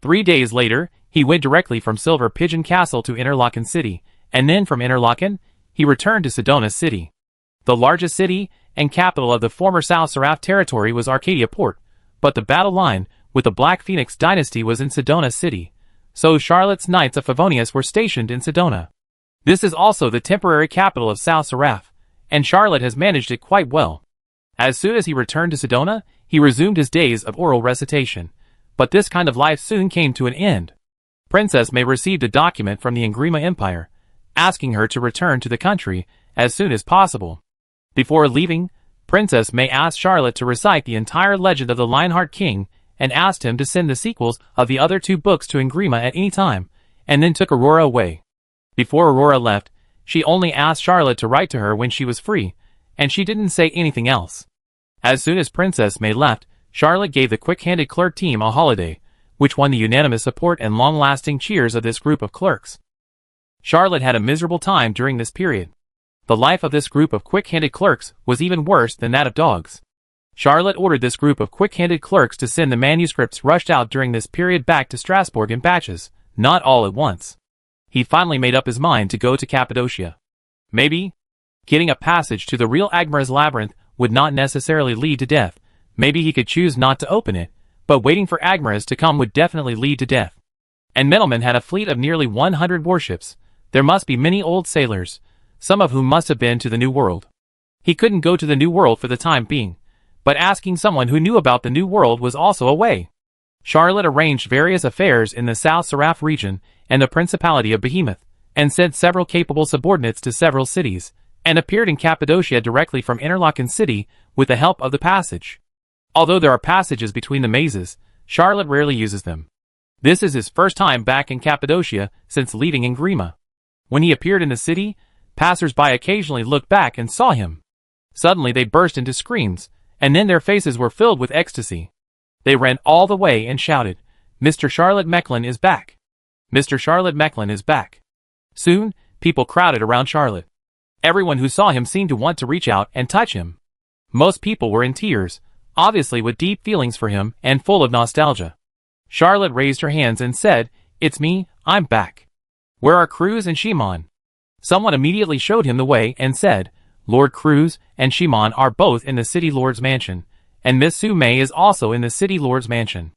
3 days later, he went directly from Silver Pigeon Castle to Interlaken City, and then from Interlaken, he returned to Sedona City. The largest city and capital of the former South Seraph territory was Arcadia Port, but the battle line with the Black Phoenix dynasty was in Sedona City, so Charlotte's Knights of Favonius were stationed in Sedona. This is also the temporary capital of South Seraph, and Charlotte has managed it quite well. As soon as he returned to Sedona, he resumed his days of oral recitation, but this kind of life soon came to an end. Princess May received a document from the Engrima Empire, asking her to return to the country as soon as possible. Before leaving, Princess May asked Charlotte to recite the entire legend of the Lionheart King and asked him to send the sequels of the other 2 books to Engrima at any time, and then took Aurora away. Before Aurora left, she only asked Charlotte to write to her when she was free, and she didn't say anything else. As soon as Princess May left, Charlotte gave the quick-handed clerk team a holiday, which won the unanimous support and long-lasting cheers of this group of clerks. Charlotte had a miserable time during this period. The life of this group of quick-handed clerks was even worse than that of dogs. Charlotte ordered this group of quick-handed clerks to send the manuscripts rushed out during this period back to Strasbourg in batches, not all at once. He finally made up his mind to go to Cappadocia. Maybe getting a passage to the real Agmar's labyrinth would not necessarily lead to death. Maybe he could choose not to open it, but waiting for Agmar's to come would definitely lead to death. And Middleman had a fleet of nearly 100 warships. There must be many old sailors, some of whom must have been to the New World. He couldn't go to the New World for the time being, but asking someone who knew about the New World was also a way. Charlotte arranged various affairs in the South Seraph region and the Principality of Behemoth, and sent several capable subordinates to several cities, and appeared in Cappadocia directly from Interlaken City with the help of the passage. Although there are passages between the mazes, Charlotte rarely uses them. This is his first time back in Cappadocia since leaving Engrima. When he appeared in the city, passers-by occasionally looked back and saw him. Suddenly they burst into screams, and then their faces were filled with ecstasy. They ran all the way and shouted, "Mr. Charlotte Mecklin is back! Mr. Charlotte Mecklin is back!" Soon, people crowded around Charlotte. Everyone who saw him seemed to want to reach out and touch him. Most people were in tears, obviously with deep feelings for him and full of nostalgia. Charlotte raised her hands and said, "It's me, I'm back. Where are Cruz and Shimon?" Someone immediately showed him the way and said, "Lord Cruz and Shimon are both in the City Lord's mansion, and Miss Sue May is also in the City Lord's mansion."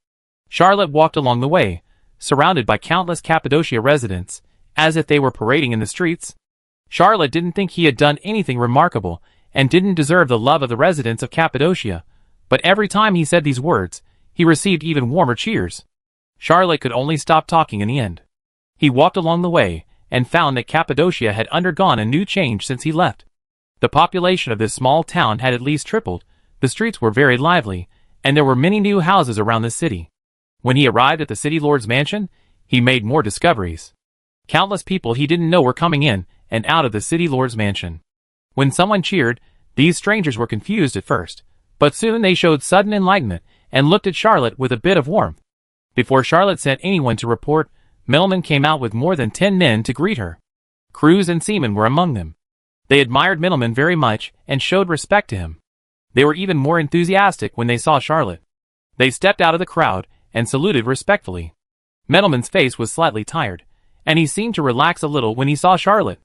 Charlotte walked along the way, surrounded by countless Cappadocia residents, as if they were parading in the streets. Charlotte didn't think he had done anything remarkable, and didn't deserve the love of the residents of Cappadocia, but every time he said these words, he received even warmer cheers. Charlotte could only stop talking in the end. He walked along the way, and found that Cappadocia had undergone a new change since he left. The population of this small town had at least tripled, the streets were very lively, and there were many new houses around the city. When he arrived at the City Lord's mansion, he made more discoveries. Countless people he didn't know were coming in and out of the City Lord's mansion. When someone cheered, these strangers were confused at first, but soon they showed sudden enlightenment and looked at Charlotte with a bit of warmth. Before Charlotte sent anyone to report, Middleman came out with more than 10 men to greet her. Cruz and Seaman were among them. They admired Middleman very much and showed respect to him. They were even more enthusiastic when they saw Charlotte. They stepped out of the crowd and saluted respectfully. Middleman's face was slightly tired, and he seemed to relax a little when he saw Charlotte.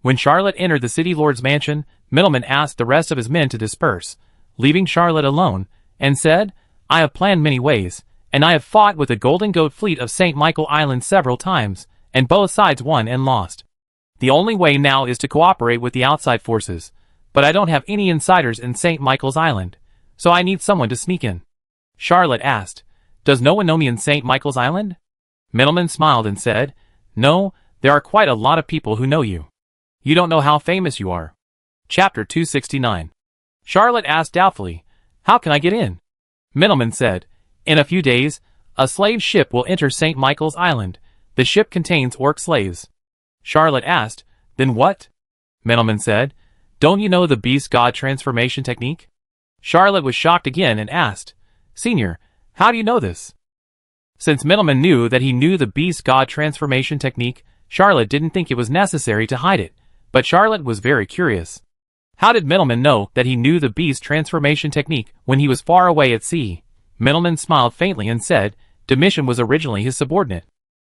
When Charlotte entered the City Lord's mansion, Middleman asked the rest of his men to disperse, leaving Charlotte alone, and said, "I have planned many ways, and I have fought with the Golden Goat fleet of St. Michael Island several times, and both sides won and lost. The only way now is to cooperate with the outside forces, but I don't have any insiders in St. Michael's Island, so I need someone to sneak in." Charlotte asked, "Does no one know me in St. Michael's Island?" Middleman smiled and said, "No, there are quite a lot of people who know you. You don't know how famous you are." Chapter 269. Charlotte asked doubtfully, "How can I get in?" Middleman said, "In a few days, a slave ship will enter St. Michael's Island. The ship contains orc slaves." Charlotte asked, "Then what?" Middleman said, "Don't you know the beast god transformation technique? Charlotte was shocked again and asked, Senior, how do you know this? Since Middleman knew that he knew the beast god transformation technique, Charlotte didn't think it was necessary to hide it, but Charlotte was very curious. How did Middleman know that he knew the beast transformation technique when he was far away at sea? Middleman smiled faintly and said, Domitian was originally his subordinate.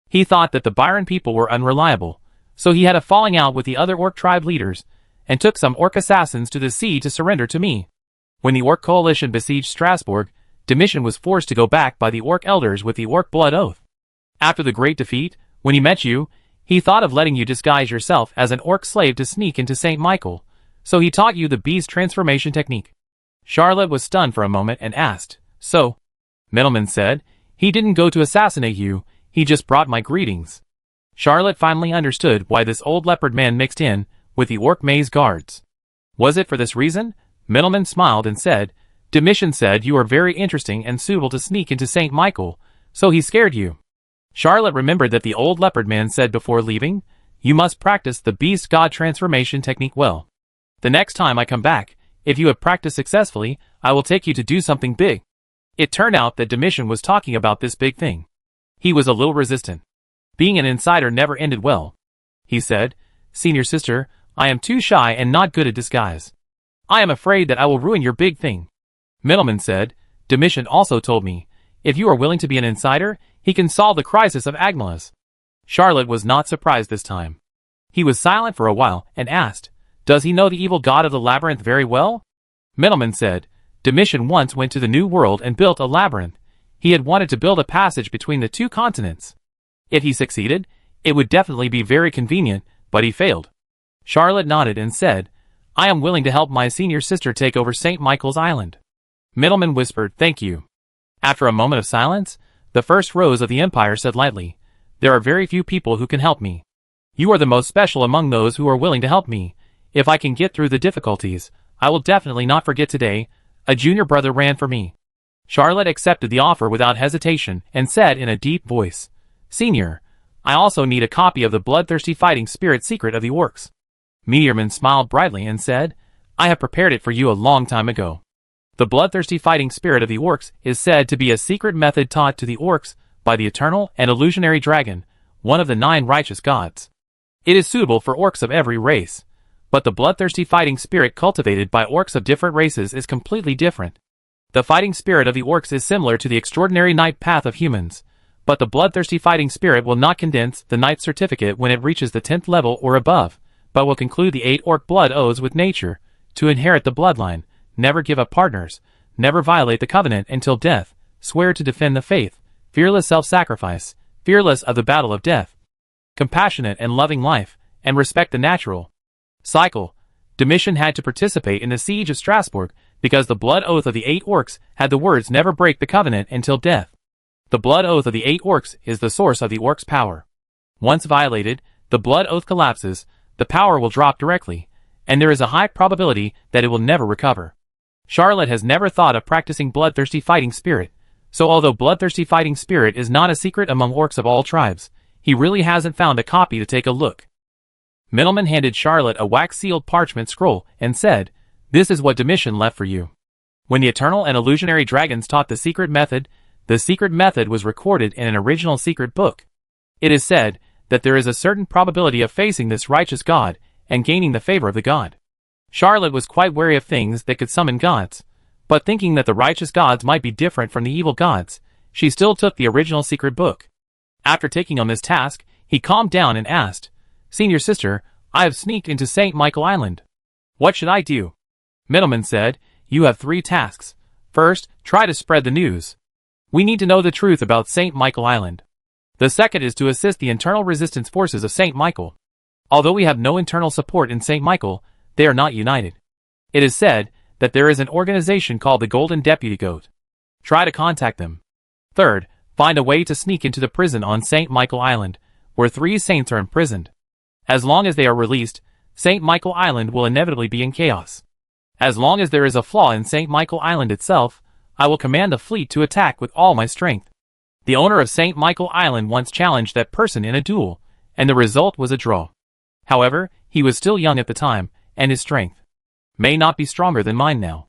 He thought that the Byron people were unreliable, so he had a falling out with the other orc tribe leaders, and took some orc assassins to the sea to surrender to me. When the orc coalition besieged Strasbourg, Domitian was forced to go back by the orc elders with the orc blood oath. After the great defeat, when he met you, he thought of letting you disguise yourself as an orc slave to sneak into St. Michael, so he taught you the beast transformation technique. Charlotte was stunned for a moment and asked, So? Middleman said, He didn't go to assassinate you, he just brought my greetings. Charlotte finally understood why this old leopard man mixed in with the orc maze guards. Was it for this reason? Middleman smiled and said, Domitian said you are very interesting and suitable to sneak into St. Michael, so he scared you. Charlotte remembered that the old leopard man said before leaving, You must practice the beast god transformation technique well. The next time I come back, if you have practiced successfully, I will take you to do something big. It turned out that Domitian was talking about this big thing. He was a little resistant. Being an insider never ended well. He said, Senior sister, I am too shy and not good at disguise. I am afraid that I will ruin your big thing. Middleman said, Domitian also told me, if you are willing to be an insider, he can solve the crisis of Agnelas. Charlotte was not surprised this time. He was silent for a while and asked, Does he know the evil god of the labyrinth very well? Middleman said, Domitian once went to the New World and built a labyrinth. He had wanted to build a passage between the two continents. If he succeeded, it would definitely be very convenient, but he failed. Charlotte nodded and said, I am willing to help my senior sister take over St. Michael's Island. Middleman whispered, Thank you. After a moment of silence, the first rose of the Empire said lightly, There are very few people who can help me. You are the most special among those who are willing to help me. If I can get through the difficulties, I will definitely not forget today. A junior brother ran for me. Charlotte accepted the offer without hesitation and said in a deep voice, Senior, I also need a copy of the bloodthirsty fighting spirit secret of the orcs. Meteorman smiled brightly and said, I have prepared it for you a long time ago. The bloodthirsty fighting spirit of the orcs is said to be a secret method taught to the orcs by the eternal and illusionary dragon, one of the 9 righteous gods. It is suitable for orcs of every race, but the bloodthirsty fighting spirit cultivated by orcs of different races is completely different. The fighting spirit of the orcs is similar to the extraordinary knight path of humans, but the bloodthirsty fighting spirit will not condense the knight certificate when it reaches the 10th level or above, but will conclude the 8 orc blood oaths with nature, to inherit the bloodline, never give up partners, never violate the covenant until death, swear to defend the faith, fearless self-sacrifice, fearless of the battle of death, compassionate and loving life, and respect the natural cycle. Domitian had to participate in the siege of Strasbourg because the blood oath of the 8 orcs had the words never break the covenant until death. The blood oath of the 8 orcs is the source of the orcs' power. Once violated, the blood oath collapses, the power will drop directly, and there is a high probability that it will never recover. Charlotte has never thought of practicing bloodthirsty fighting spirit, so although bloodthirsty fighting spirit is not a secret among orcs of all tribes, he really hasn't found a copy to take a look. Middleman handed Charlotte a wax-sealed parchment scroll and said, This is what Domitian left for you. When the eternal and illusionary dragons taught the secret method was recorded in an original secret book. It is said that there is a certain probability of facing this righteous god and gaining the favor of the god. Charlotte was quite wary of things that could summon gods, but thinking that the righteous gods might be different from the evil gods, she still took the original secret book. After taking on this task, he calmed down and asked, Senior sister, I have sneaked into St. Michael Island. What should I do? Middleman said, You have 3 tasks. First, try to spread the news. We need to know the truth about St. Michael Island. The second is to assist the internal resistance forces of St. Michael. Although we have no internal support in St. Michael, they are not united. It is said that there is an organization called the Golden Deputy Goat. Try to contact them. Third, find a way to sneak into the prison on St. Michael Island, where 3 saints are imprisoned. As long as they are released, St. Michael Island will inevitably be in chaos. As long as there is a flaw in St. Michael Island itself, I will command a fleet to attack with all my strength. The owner of St. Michael Island once challenged that person in a duel, and the result was a draw. However, he was still young at the time, and his strength may not be stronger than mine now.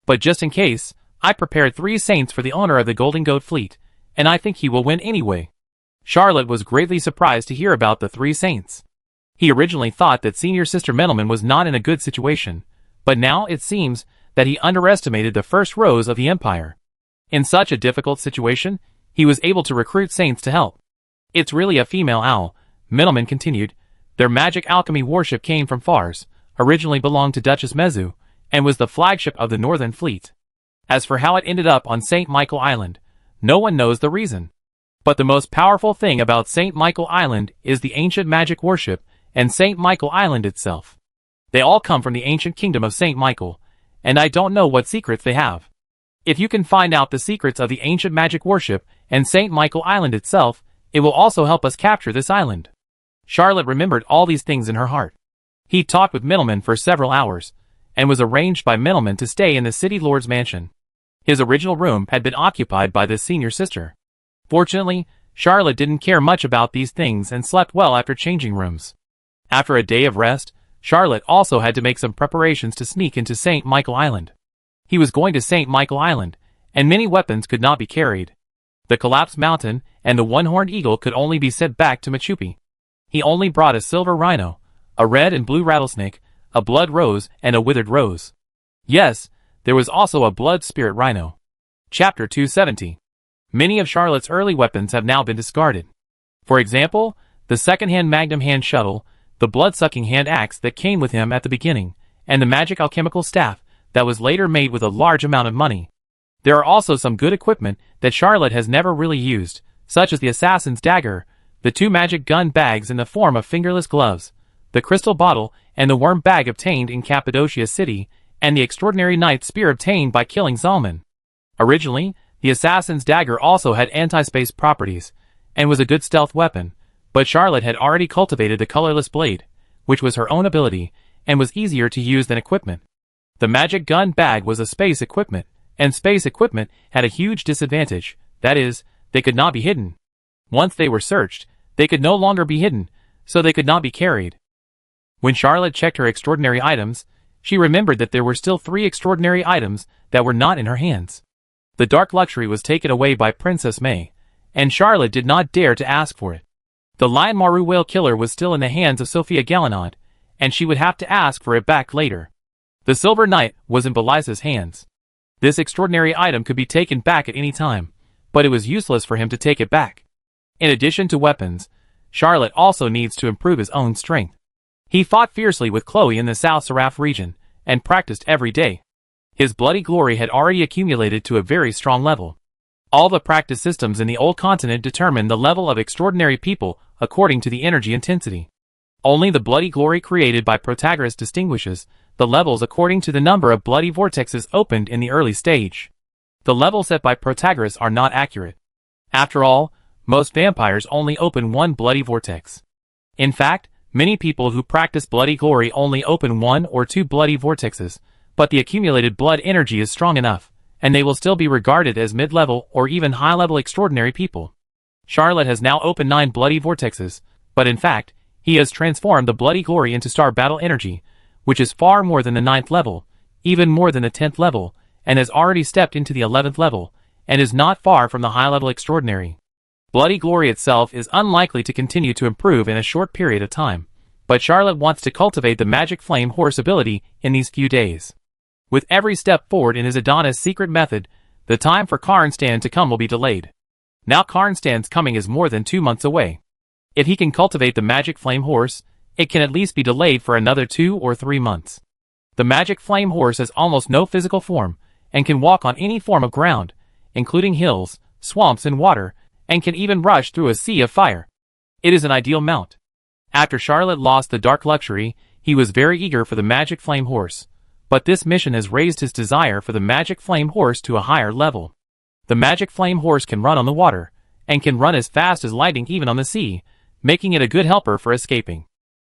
But just in case, I prepared 3 saints for the owner of the Golden Goat Fleet, and I think he will win anyway. Charlotte was greatly surprised to hear about the 3 saints. He originally thought that Senior Sister Middleman was not in a good situation, but now it seems that he underestimated the first rows of the Empire. In such a difficult situation, he was able to recruit saints to help. It's really a female owl, Middleman continued. Their magic alchemy warship came from Fars, originally belonged to Duchess Mezu, and was the flagship of the Northern Fleet. As for how it ended up on St. Michael Island, no one knows the reason. But the most powerful thing about St. Michael Island is the ancient magic warship and St. Michael Island itself. They all come from the ancient kingdom of St. Michael, and I don't know what secrets they have. If you can find out the secrets of the ancient magic warship and St. Michael Island itself, it will also help us capture this island. Charlotte remembered all these things in her heart. He talked with Middleman for several hours, and was arranged by Middleman to stay in the city lord's mansion. His original room had been occupied by this senior sister. Fortunately, Charlotte didn't care much about these things and slept well after changing rooms. After a day of rest, Charlotte also had to make some preparations to sneak into St. Michael Island. He was going to St. Michael Island, and many weapons could not be carried. The collapsed mountain and the one-horned eagle could only be sent back to Machupi. He only brought a silver rhino, a red and blue rattlesnake, a blood rose, and a withered rose. Yes, there was also a blood spirit rhino. Chapter 270. Many of Charlotte's early weapons have now been discarded. For example, the second-hand magnum hand shuttle, the blood-sucking hand axe that came with him at the beginning, and the magic alchemical staff that was later made with a large amount of money. There are also some good equipment that Charlotte has never really used, such as the assassin's dagger, the 2 magic gun bags in the form of fingerless gloves, the crystal bottle and the worm bag obtained in Cappadocia City, and the extraordinary knight's spear obtained by killing Zalman. Originally, the assassin's dagger also had anti-space properties, and was a good stealth weapon, but Charlotte had already cultivated the colorless blade, which was her own ability, and was easier to use than equipment. The magic gun bag was a space equipment, and space equipment had a huge disadvantage, that is, they could not be hidden. Once they were searched, they could no longer be hidden, so they could not be carried. When Charlotte checked her extraordinary items, she remembered that there were still 3 extraordinary items that were not in her hands. The dark luxury was taken away by Princess May, and Charlotte did not dare to ask for it. The Lion Maru whale killer was still in the hands of Sophia Gallinade, and she would have to ask for it back later. The Silver Knight was in Beliza's hands. This extraordinary item could be taken back at any time, but it was useless for him to take it back. In addition to weapons, Charlotte also needs to improve his own strength. He fought fiercely with Chloe in the South Seraph region, and practiced every day. His bloody glory had already accumulated to a very strong level. All the practice systems in the old continent determine the level of extraordinary people according to the energy intensity. Only the bloody glory created by Protagoras distinguishes the levels according to the number of bloody vortexes opened in the early stage. The levels set by Protagoras are not accurate. After all, most vampires only open 1 bloody vortex. In fact, many people who practice bloody glory only open 1 or 2 bloody vortexes, but the accumulated blood energy is strong enough, and they will still be regarded as mid-level or even high-level extraordinary people. Charlotte has now opened 9 bloody vortexes, but in fact, he has transformed the bloody glory into star battle energy, which is far more than the 9th level, even more than the 10th level, and has already stepped into the 11th level, and is not far from the high-level extraordinary. Bloody glory itself is unlikely to continue to improve in a short period of time, but Charlotte wants to cultivate the magic flame horse ability in these few days. With every step forward in his Adonis secret method, the time for Karnstein to come will be delayed. Now Karnstein's coming is more than 2 months away. If he can cultivate the magic flame horse, it can at least be delayed for another 2 or 3 months. The magic flame horse has almost no physical form, and can walk on any form of ground, including hills, swamps and water, and can even rush through a sea of fire. It is an ideal mount. After Charlotte lost the dark luxury, he was very eager for the magic flame horse, but this mission has raised his desire for the magic flame horse to a higher level. The magic flame horse can run on the water, and can run as fast as lightning even on the sea, making it a good helper for escaping.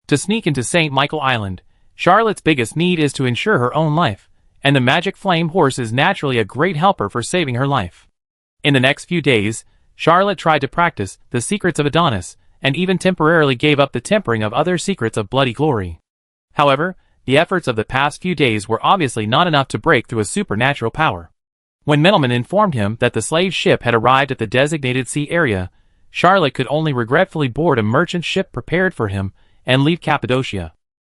To sneak into St. Michael Island, Charlotte's biggest need is to ensure her own life, and the magic flame horse is naturally a great helper for saving her life. In the next few days, Charlotte tried to practice the secrets of Adonis, and even temporarily gave up the tempering of other secrets of bloody glory. However, the efforts of the past few days were obviously not enough to break through a supernatural power. When Middleman informed him that the slave ship had arrived at the designated sea area, Charlotte could only regretfully board a merchant ship prepared for him and leave Cappadocia.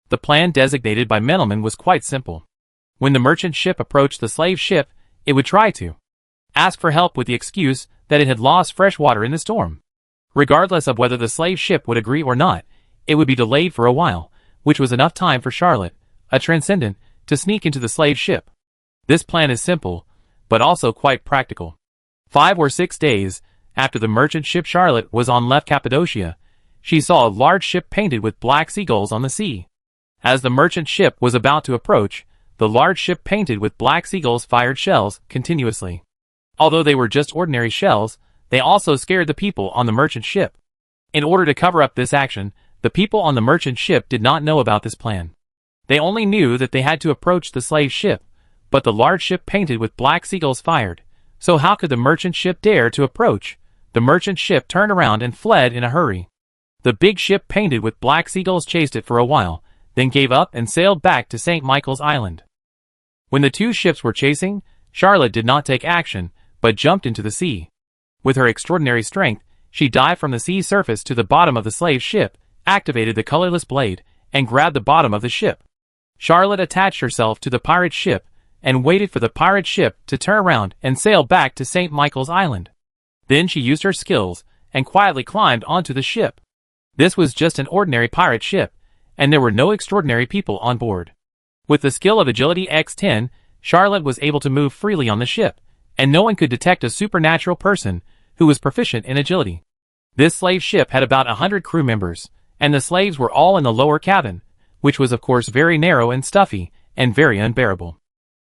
The plan designated by Middleman was quite simple. When the merchant ship approached the slave ship, it would try to ask for help with the excuse that it had lost fresh water in the storm. Regardless of whether the slave ship would agree or not, it would be delayed for a while, which was enough time for Charlotte, a transcendent, to sneak into the slave ship. This plan is simple, but also quite practical. 5 or 6 days after the merchant ship Charlotte was on left Cappadocia, she saw a large ship painted with black seagulls on the sea. As the merchant ship was about to approach, the large ship painted with black seagulls fired shells continuously. Although they were just ordinary shells, they also scared the people on the merchant ship. In order to cover up this action, the people on the merchant ship did not know about this plan. They only knew that they had to approach the slave ship, but the large ship painted with black seagulls fired. So how could the merchant ship dare to approach? The merchant ship turned around and fled in a hurry. The big ship painted with black seagulls chased it for a while, then gave up and sailed back to St. Michael's Island. When the two ships were chasing, Charlotte did not take action, but jumped into the sea. With her extraordinary strength, she dived from the sea surface to the bottom of the slave ship, activated the colorless blade, and grabbed the bottom of the ship. Charlotte attached herself to the pirate ship, and waited for the pirate ship to turn around and sail back to St. Michael's Island. Then she used her skills, and quietly climbed onto the ship. This was just an ordinary pirate ship, and there were no extraordinary people on board. With the skill of Agility X10, Charlotte was able to move freely on the ship, and no one could detect a supernatural person who was proficient in agility. This slave ship had about 100 crew members, and the slaves were all in the lower cabin, which was of course very narrow and stuffy, and very unbearable.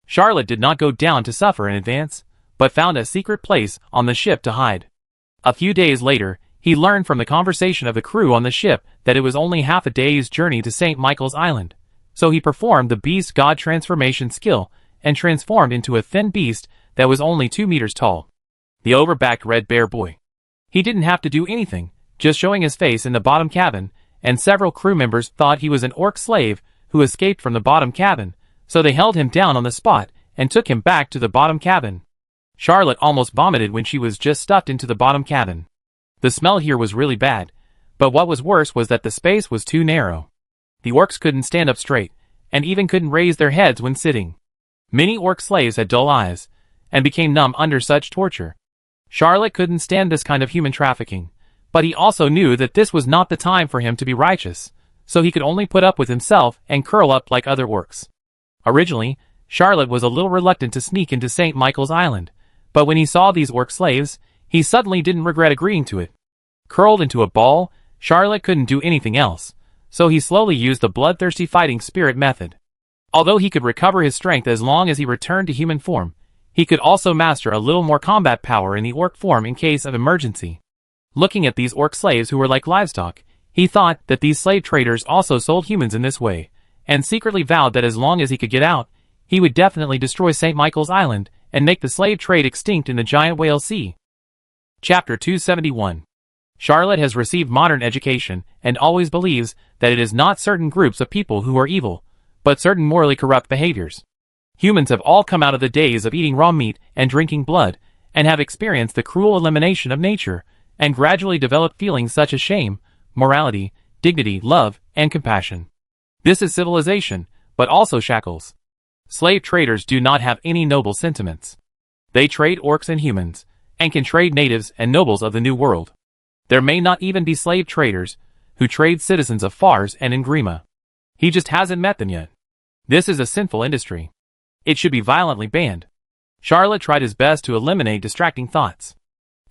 Charlotte did not go down to suffer in advance, but found a secret place on the ship to hide. A few days later, he learned from the conversation of the crew on the ship that it was only half a day's journey to St. Michael's Island, so he performed the beast god transformation skill and transformed into a thin beast that was only 2 meters tall. The overbacked red bear boy. He didn't have to do anything, just showing his face in the bottom cabin, and several crew members thought he was an orc slave who escaped from the bottom cabin, so they held him down on the spot and took him back to the bottom cabin. Charlotte almost vomited when she was just stuffed into the bottom cabin. The smell here was really bad, but what was worse was that the space was too narrow. The orcs couldn't stand up straight, and even couldn't raise their heads when sitting. Many orc slaves had dull eyes, and became numb under such torture. Charlotte couldn't stand this kind of human trafficking, but he also knew that this was not the time for him to be righteous, so he could only put up with himself and curl up like other orcs. Originally, Charlotte was a little reluctant to sneak into St. Michael's Island, but when he saw these orc slaves, he suddenly didn't regret agreeing to it. Curled into a ball, Charlotte couldn't do anything else, so he slowly used the bloodthirsty fighting spirit method. Although he could recover his strength as long as he returned to human form, he could also master a little more combat power in the orc form in case of emergency. Looking at these orc slaves who were like livestock, he thought that these slave traders also sold humans in this way, and secretly vowed that as long as he could get out, he would definitely destroy St. Michael's Island and make the slave trade extinct in the giant whale sea. Chapter 271. Charlotte has received modern education and always believes that it is not certain groups of people who are evil, but certain morally corrupt behaviors. Humans have all come out of the days of eating raw meat and drinking blood, and have experienced the cruel elimination of nature, and gradually developed feelings such as shame, morality, dignity, love, and compassion. This is civilization, but also shackles. Slave traders do not have any noble sentiments. They trade orcs and humans, and can trade natives and nobles of the New World. There may not even be slave traders who trade citizens of Fars and Ingrima. He just hasn't met them yet. This is a sinful industry. It should be violently banned. Charlotte tried his best to eliminate distracting thoughts.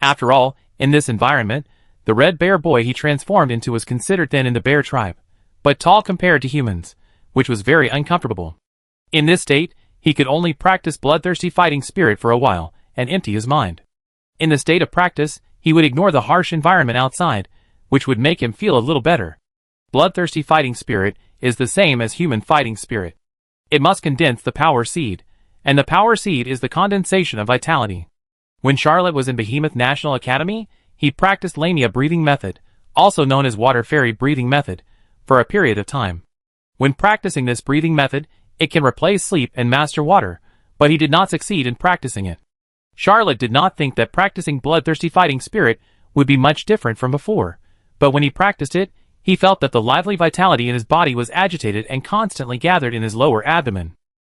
After all, in this environment, the red bear boy he transformed into was considered thin in the bear tribe, but tall compared to humans, which was very uncomfortable. In this state, he could only practice bloodthirsty fighting spirit for a while and empty his mind. In the state of practice, he would ignore the harsh environment outside, which would make him feel a little better. Bloodthirsty fighting spirit is the same as human fighting spirit. It must condense the power seed, and the power seed is the condensation of vitality. When Charlotte was in Behemoth National Academy, he practiced Lamia breathing method, also known as water fairy breathing method, for a period of time. When practicing this breathing method, it can replace sleep and master water, but he did not succeed in practicing it. Charlotte did not think that practicing bloodthirsty fighting spirit would be much different from before, but when he practiced it, he felt that the lively vitality in his body was agitated and constantly gathered in his lower abdomen.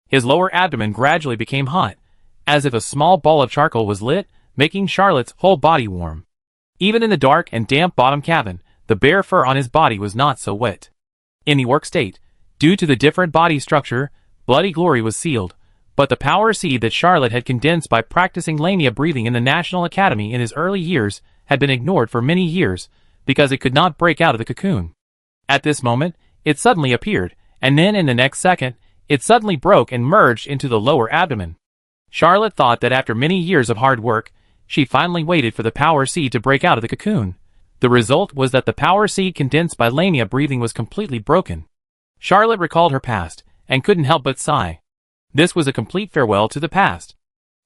His lower abdomen gradually became hot, as if a small ball of charcoal was lit, making Charlotte's whole body warm. Even in the dark and damp bottom cabin, the bare fur on his body was not so wet. In the orc state, due to the different body structure, bloody glory was sealed, but the power seed that Charlotte had condensed by practicing Lamia breathing in the National Academy in his early years had been ignored for many years, because it could not break out of the cocoon. At this moment, it suddenly appeared, and then in the next second, it suddenly broke and merged into the lower abdomen. Charlotte thought that after many years of hard work, she finally waited for the power seed to break out of the cocoon. The result was that the power seed condensed by Lamia breathing was completely broken. Charlotte recalled her past, and couldn't help but sigh. This was a complete farewell to the past.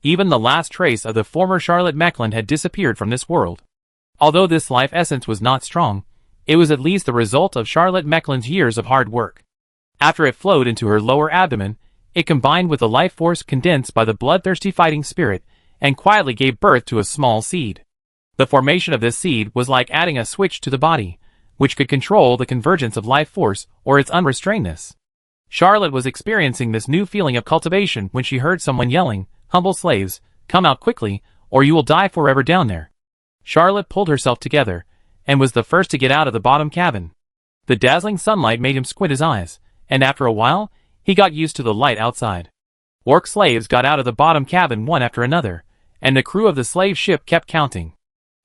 Even the last trace of the former Charlotte Mecklen had disappeared from this world. Although this life essence was not strong, it was at least the result of Charlotte Mecklen's years of hard work. After it flowed into her lower abdomen, it combined with the life force condensed by the bloodthirsty fighting spirit, and quietly gave birth to a small seed. The formation of this seed was like adding a switch to the body, which could control the convergence of life force or its unrestrainedness. Charlotte was experiencing this new feeling of cultivation when she heard someone yelling, "Humble slaves, come out quickly, or you will die forever down there." Charlotte pulled herself together, and was the first to get out of the bottom cabin. The dazzling sunlight made him squint his eyes, and after a while, he got used to the light outside. Orc slaves got out of the bottom cabin one after another, and the crew of the slave ship kept counting.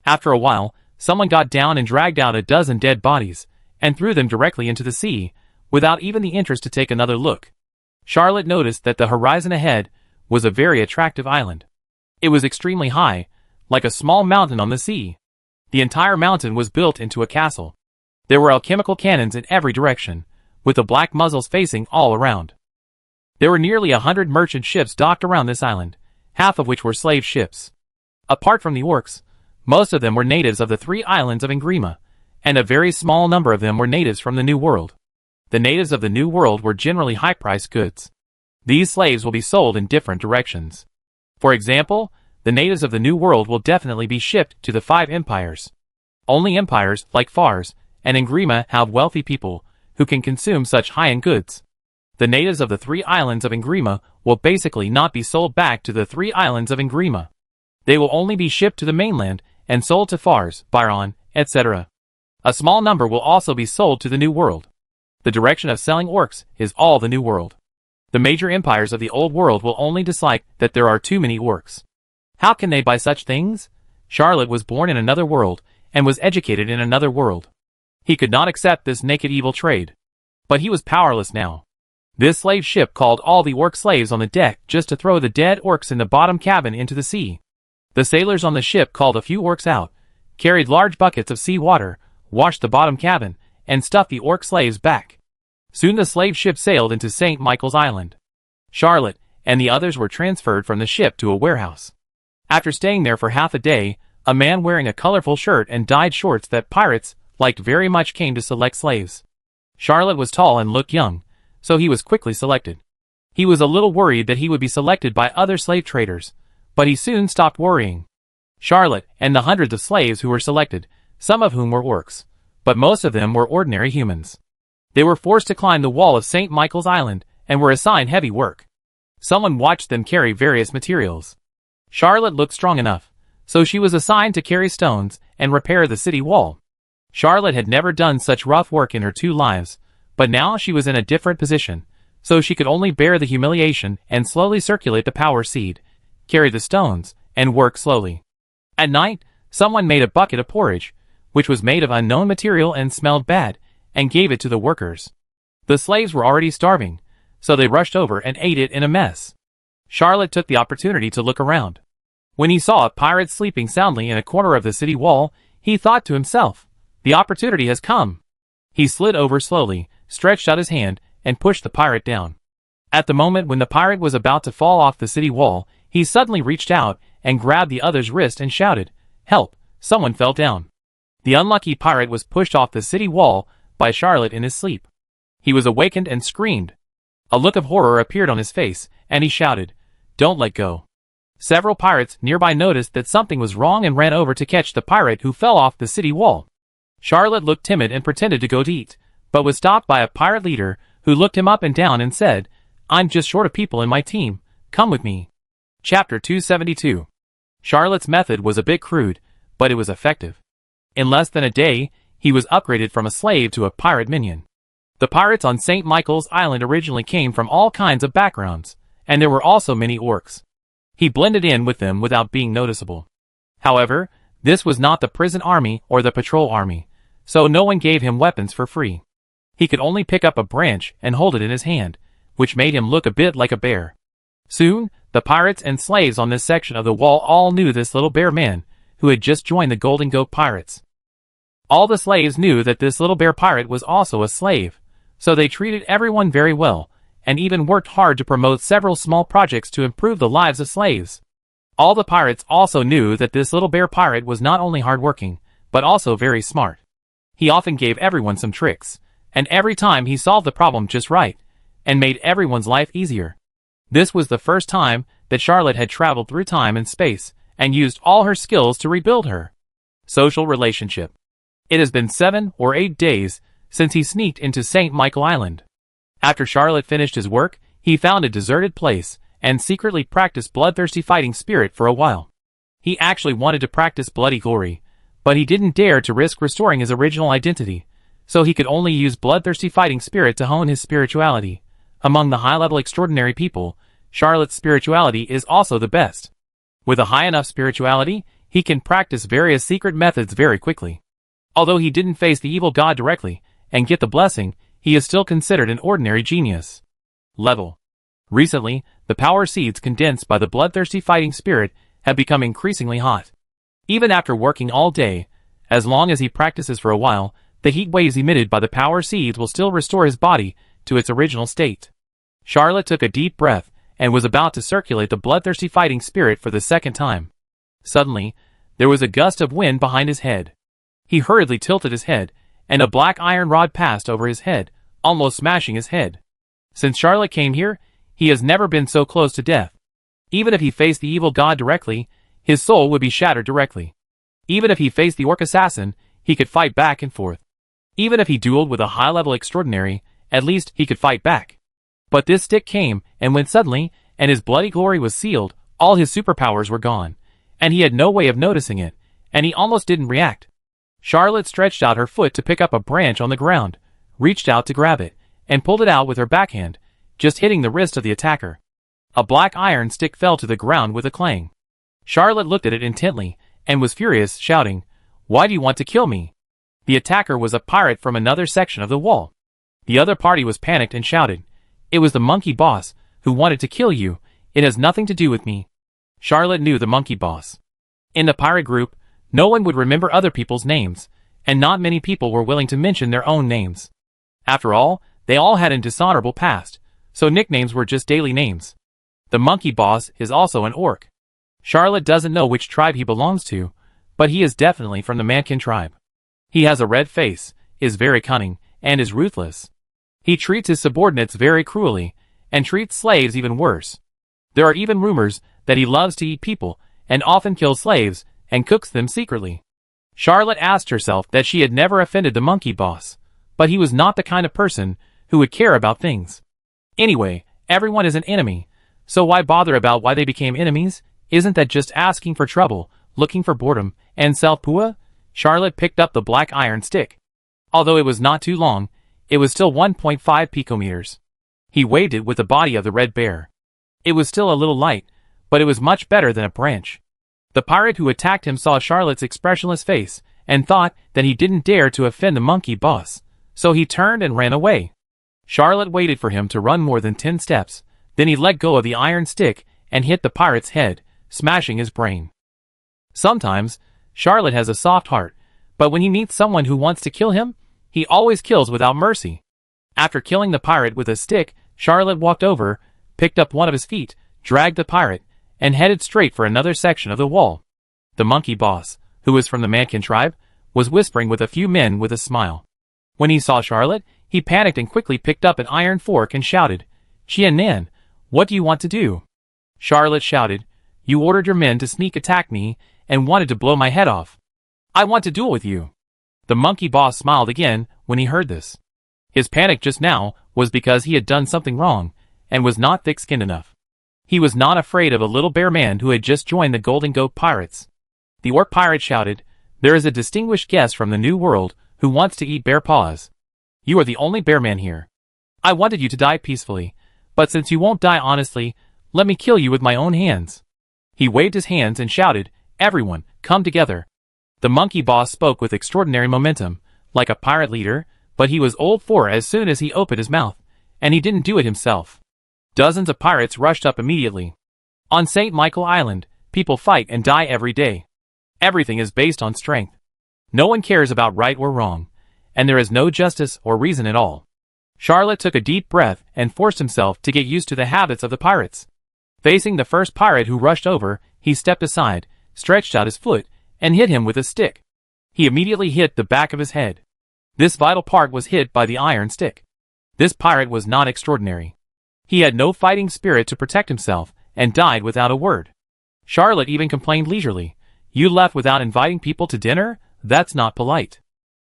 After a while, someone got down and dragged out a dozen dead bodies, and threw them directly into the sea, without even the interest to take another look. Charlotte noticed that the horizon ahead was a very attractive island. It was extremely high, like a small mountain on the sea. The entire mountain was built into a castle. There were alchemical cannons in every direction, with the black muzzles facing all around. There were nearly 100 merchant ships docked around this island, half of which were slave ships. Apart from the orcs, most of them were natives of the 3 islands of Ingrima, and a very small number of them were natives from the New World. The natives of the New World were generally high-priced goods. These slaves will be sold in different directions. For example, the natives of the New World will definitely be shipped to the 5 empires. Only empires, like Fars and Ingrima, have wealthy people who can consume such high-end goods. The natives of the 3 islands of Ingrima will basically not be sold back to the 3 islands of Ingrima. They will only be shipped to the mainland and sold to Fars, Byron, etc. A small number will also be sold to the New World. The direction of selling orcs is all the New World. The major empires of the Old World will only dislike that there are too many orcs. How can they buy such things? Charlotte was born in another world, and was educated in another world. He could not accept this naked evil trade. But he was powerless now. This slave ship called all the orc slaves on the deck just to throw the dead orcs in the bottom cabin into the sea. The sailors on the ship called a few orcs out, carried large buckets of sea water, washed the bottom cabin, and stuffed the orc slaves back. Soon the slave ship sailed into St. Michael's Island. Charlotte and the others were transferred from the ship to a warehouse. After staying there for half a day, a man wearing a colorful shirt and dyed shorts that pirates liked very much came to select slaves. Charlotte was tall and looked young, so he was quickly selected. He was a little worried that he would be selected by other slave traders, but he soon stopped worrying. Charlotte and the hundreds of slaves who were selected, some of whom were orcs, but most of them were ordinary humans. They were forced to climb the wall of St. Michael's Island and were assigned heavy work. Someone watched them carry various materials. Charlotte looked strong enough, so she was assigned to carry stones and repair the city wall. Charlotte had never done such rough work in her 2 lives, but now she was in a different position, so she could only bear the humiliation and slowly circulate the power seed, carry the stones, and work slowly. At night, someone made a bucket of porridge, which was made of unknown material and smelled bad, and gave it to the workers. The slaves were already starving, so they rushed over and ate it in a mess. Charlotte took the opportunity to look around. When he saw a pirate sleeping soundly in a corner of the city wall, he thought to himself, "The opportunity has come." He slid over slowly, stretched out his hand, and pushed the pirate down. At the moment when the pirate was about to fall off the city wall, he suddenly reached out and grabbed the other's wrist and shouted, "Help, someone fell down." The unlucky pirate was pushed off the city wall by Charlotte in his sleep. He was awakened and screamed. A look of horror appeared on his face, and he shouted, "Don't let go." Several pirates nearby noticed that something was wrong and ran over to catch the pirate who fell off the city wall. Charlotte looked timid and pretended to go to eat, but was stopped by a pirate leader who looked him up and down and said, "I'm just short of people in my team. Come with me." Chapter 272. Charlotte's method was a bit crude, but it was effective. In less than a day, he was upgraded from a slave to a pirate minion. The pirates on St. Michael's Island originally came from all kinds of backgrounds, and there were also many orcs. He blended in with them without being noticeable. However, this was not the prison army or the patrol army, so no one gave him weapons for free. He could only pick up a branch and hold it in his hand, which made him look a bit like a bear. Soon, the pirates and slaves on this section of the wall all knew this little bear man, who had just joined the Golden Goat Pirates. All the slaves knew that this little bear pirate was also a slave, so they treated everyone very well, and even worked hard to promote several small projects to improve the lives of slaves. All the pirates also knew that this little bear pirate was not only hardworking, but also very smart. He often gave everyone some tricks, and every time he solved the problem just right, and made everyone's life easier. This was the first time that Charlotte had traveled through time and space, and used all her skills to rebuild her social relationship. It has been 7 or 8 days since he sneaked into St. Michael Island. After Charlotte finished his work, he found a deserted place, and secretly practiced bloodthirsty fighting spirit for a while. He actually wanted to practice bloody glory, but he didn't dare to risk restoring his original identity, so he could only use bloodthirsty fighting spirit to hone his spirituality. Among the high-level extraordinary people, Charlotte's spirituality is also the best. With a high enough spirituality, he can practice various secret methods very quickly. Although he didn't face the evil god directly and get the blessing, he is still considered an ordinary genius. Level. Recently, the power seeds condensed by the bloodthirsty fighting spirit have become increasingly hot. Even after working all day, as long as he practices for a while, the heat waves emitted by the power seeds will still restore his body to its original state. Charlotte took a deep breath and was about to circulate the bloodthirsty fighting spirit for the second time. Suddenly, there was a gust of wind behind his head. He hurriedly tilted his head, and a black iron rod passed over his head, almost smashing his head. Since Charlotte came here, he has never been so close to death. Even if he faced the evil god directly, his soul would be shattered directly. Even if he faced the orc assassin, he could fight back and forth. Even if he dueled with a high-level extraordinary, at least he could fight back. But this stick came and went suddenly, and his bloody glory was sealed. All his superpowers were gone, and he had no way of noticing it, and he almost didn't react. Charlotte stretched out her foot to pick up a branch on the ground, reached out to grab it, and pulled it out with her backhand, just hitting the wrist of the attacker. A black iron stick fell to the ground with a clang. Charlotte looked at it intently, and was furious, shouting, "Why do you want to kill me?" The attacker was a pirate from another section of the wall. The other party was panicked and shouted, "It was the monkey boss, who wanted to kill you. It has nothing to do with me." Charlotte knew the monkey boss. In the pirate group, no one would remember other people's names, and not many people were willing to mention their own names. After all, they all had a dishonorable past, so nicknames were just daily names. The monkey boss is also an orc. Charlotte doesn't know which tribe he belongs to, but he is definitely from the Mankin tribe. He has a red face, is very cunning, and is ruthless. He treats his subordinates very cruelly, and treats slaves even worse. There are even rumors that he loves to eat people, and often kills slaves, and cooks them secretly. Charlotte asked herself that she had never offended the monkey boss, but he was not the kind of person who would care about things. Anyway, everyone is an enemy, so why bother about why they became enemies? Isn't that just asking for trouble, looking for boredom, and self-pua? Charlotte picked up the black iron stick. Although it was not too long, it was still 1.5 picometers. He waved it with the body of the red bear. It was still a little light, but it was much better than a branch. The pirate who attacked him saw Charlotte's expressionless face, and thought that he didn't dare to offend the monkey boss, so he turned and ran away. Charlotte waited for him to run more than 10 steps, then he let go of the iron stick and hit the pirate's head, smashing his brain. Sometimes, Charlotte has a soft heart, but when he meets someone who wants to kill him, he always kills without mercy. After killing the pirate with a stick, Charlotte walked over, picked up one of his feet, dragged the pirate, and headed straight for another section of the wall. The monkey boss, who was from the Mankin tribe, was whispering with a few men with a smile. When he saw Charlotte, He panicked and quickly picked up an iron fork and shouted, "Qiannan, what do you want to do?" Charlotte shouted, "You ordered your men to sneak attack me and wanted to blow my head off. I want to duel with you." The monkey boss smiled again when he heard this. His panic just now was because he had done something wrong and was not thick-skinned enough. He was not afraid of a little bear man who had just joined the Golden Goat Pirates. The orc pirate shouted, "There is a distinguished guest from the New World who wants to eat bear paws. You are the only bear man here. I wanted you to die peacefully, but since you won't die honestly, let me kill you with my own hands." He waved his hands and shouted, "Everyone, come together." The monkey boss spoke with extraordinary momentum, like a pirate leader, but he was old for as soon as he opened his mouth, and he didn't do it himself. Dozens of pirates rushed up immediately. On St. Michael Island, people fight and die every day. Everything is based on strength. No one cares about right or wrong, and there is no justice or reason at all. Charlotte took a deep breath and forced himself to get used to the habits of the pirates. Facing the first pirate who rushed over, he stepped aside, stretched out his foot, and hit him with a stick. He immediately hit the back of his head. This vital part was hit by the iron stick. This pirate was not extraordinary. He had no fighting spirit to protect himself, and died without a word. Charlotte even complained leisurely, "You left without inviting people to dinner? That's not polite."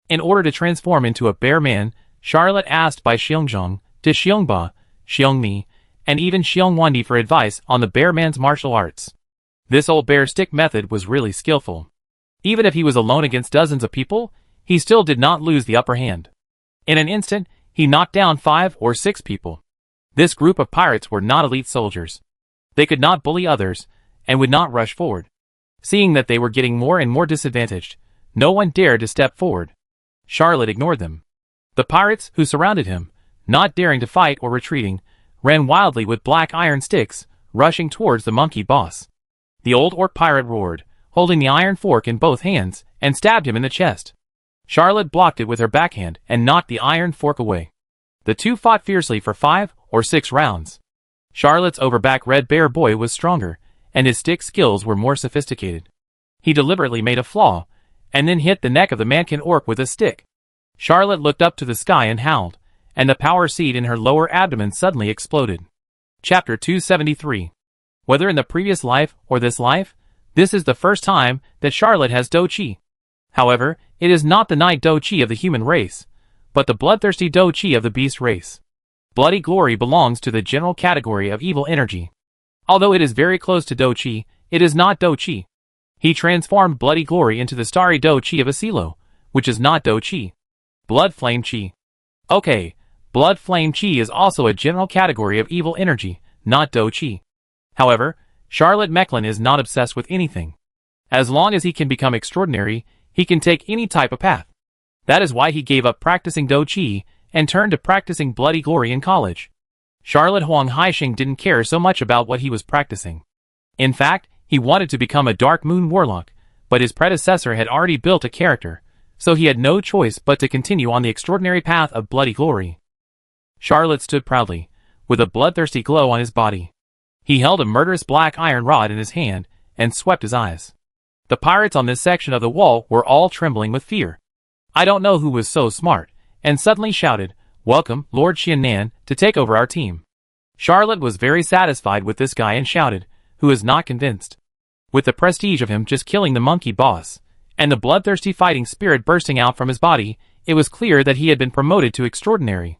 In order to transform into a bear man, Charlotte asked Bai Xiongzhong, De Xiongba, Xiongmi, and even Xiongwandi for advice on the bear man's martial arts. This old bear stick method was really skillful. Even if he was alone against dozens of people, he still did not lose the upper hand. In an instant, he knocked down 5 or 6 people. This group of pirates were not elite soldiers. They could not bully others, and would not rush forward. Seeing that they were getting more and more disadvantaged, no one dared to step forward. Charlotte ignored them. The pirates who surrounded him, not daring to fight or retreating, ran wildly with black iron sticks, rushing towards the monkey boss. The old orc pirate roared, holding the iron fork in both hands, and stabbed him in the chest. Charlotte blocked it with her backhand and knocked the iron fork away. The two fought fiercely for 5 or 6 rounds. Charlotte's overback red bear boy was stronger, and his stick skills were more sophisticated. He deliberately made a flaw, and then hit the neck of the mankin orc with a stick. Charlotte looked up to the sky and howled, and the power seed in her lower abdomen suddenly exploded. Chapter 273. Whether in the previous life or this life, this is the first time that Charlotte has Do Chi. However, it is not the night Do Chi of the human race, but the bloodthirsty Do Chi of the beast race. Bloody glory belongs to the general category of evil energy. Although it is very close to Do Chi, it is not Do Chi. He transformed bloody glory into the starry Do Chi of Asilo, which is not Do Chi. Blood flame Chi. Okay, blood flame Chi is also a general category of evil energy, not Do Chi. However, Charlotte Mecklin is not obsessed with anything. As long as he can become extraordinary, he can take any type of path. That is why he gave up practicing Do Chi and turned to practicing bloody glory in college. Charlotte Huang Haixing didn't care so much about what he was practicing. In fact, he wanted to become a Dark Moon Warlock, but his predecessor had already built a character, so he had no choice but to continue on the extraordinary path of bloody glory. Charlotte stood proudly, with a bloodthirsty glow on his body. He held a murderous black iron rod in his hand, and swept his eyes. The pirates on this section of the wall were all trembling with fear. I don't know who was so smart, and suddenly shouted, "Welcome, Lord Qiannan, to take over our team." Charlotte was very satisfied with this guy and shouted, "Who is not convinced?" With the prestige of him just killing the monkey boss, and the bloodthirsty fighting spirit bursting out from his body, it was clear that he had been promoted to extraordinary.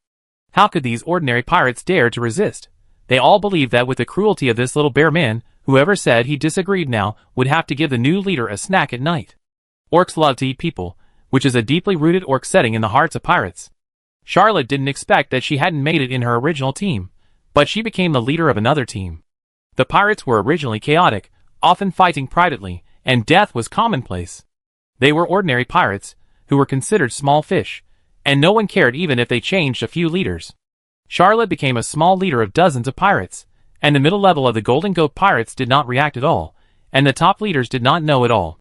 How could these ordinary pirates dare to resist? They all believed that with the cruelty of this little bear man, whoever said he disagreed now would have to give the new leader a snack at night. Orcs love to eat people, which is a deeply rooted orc setting in the hearts of pirates. Charlotte didn't expect that she hadn't made it in her original team, but she became the leader of another team. The pirates were originally chaotic, often fighting privately, and death was commonplace. They were ordinary pirates, who were considered small fish, and no one cared even if they changed a few leaders. Charlotte became a small leader of dozens of pirates, and the middle level of the Golden Goat Pirates did not react at all, and the top leaders did not know at all.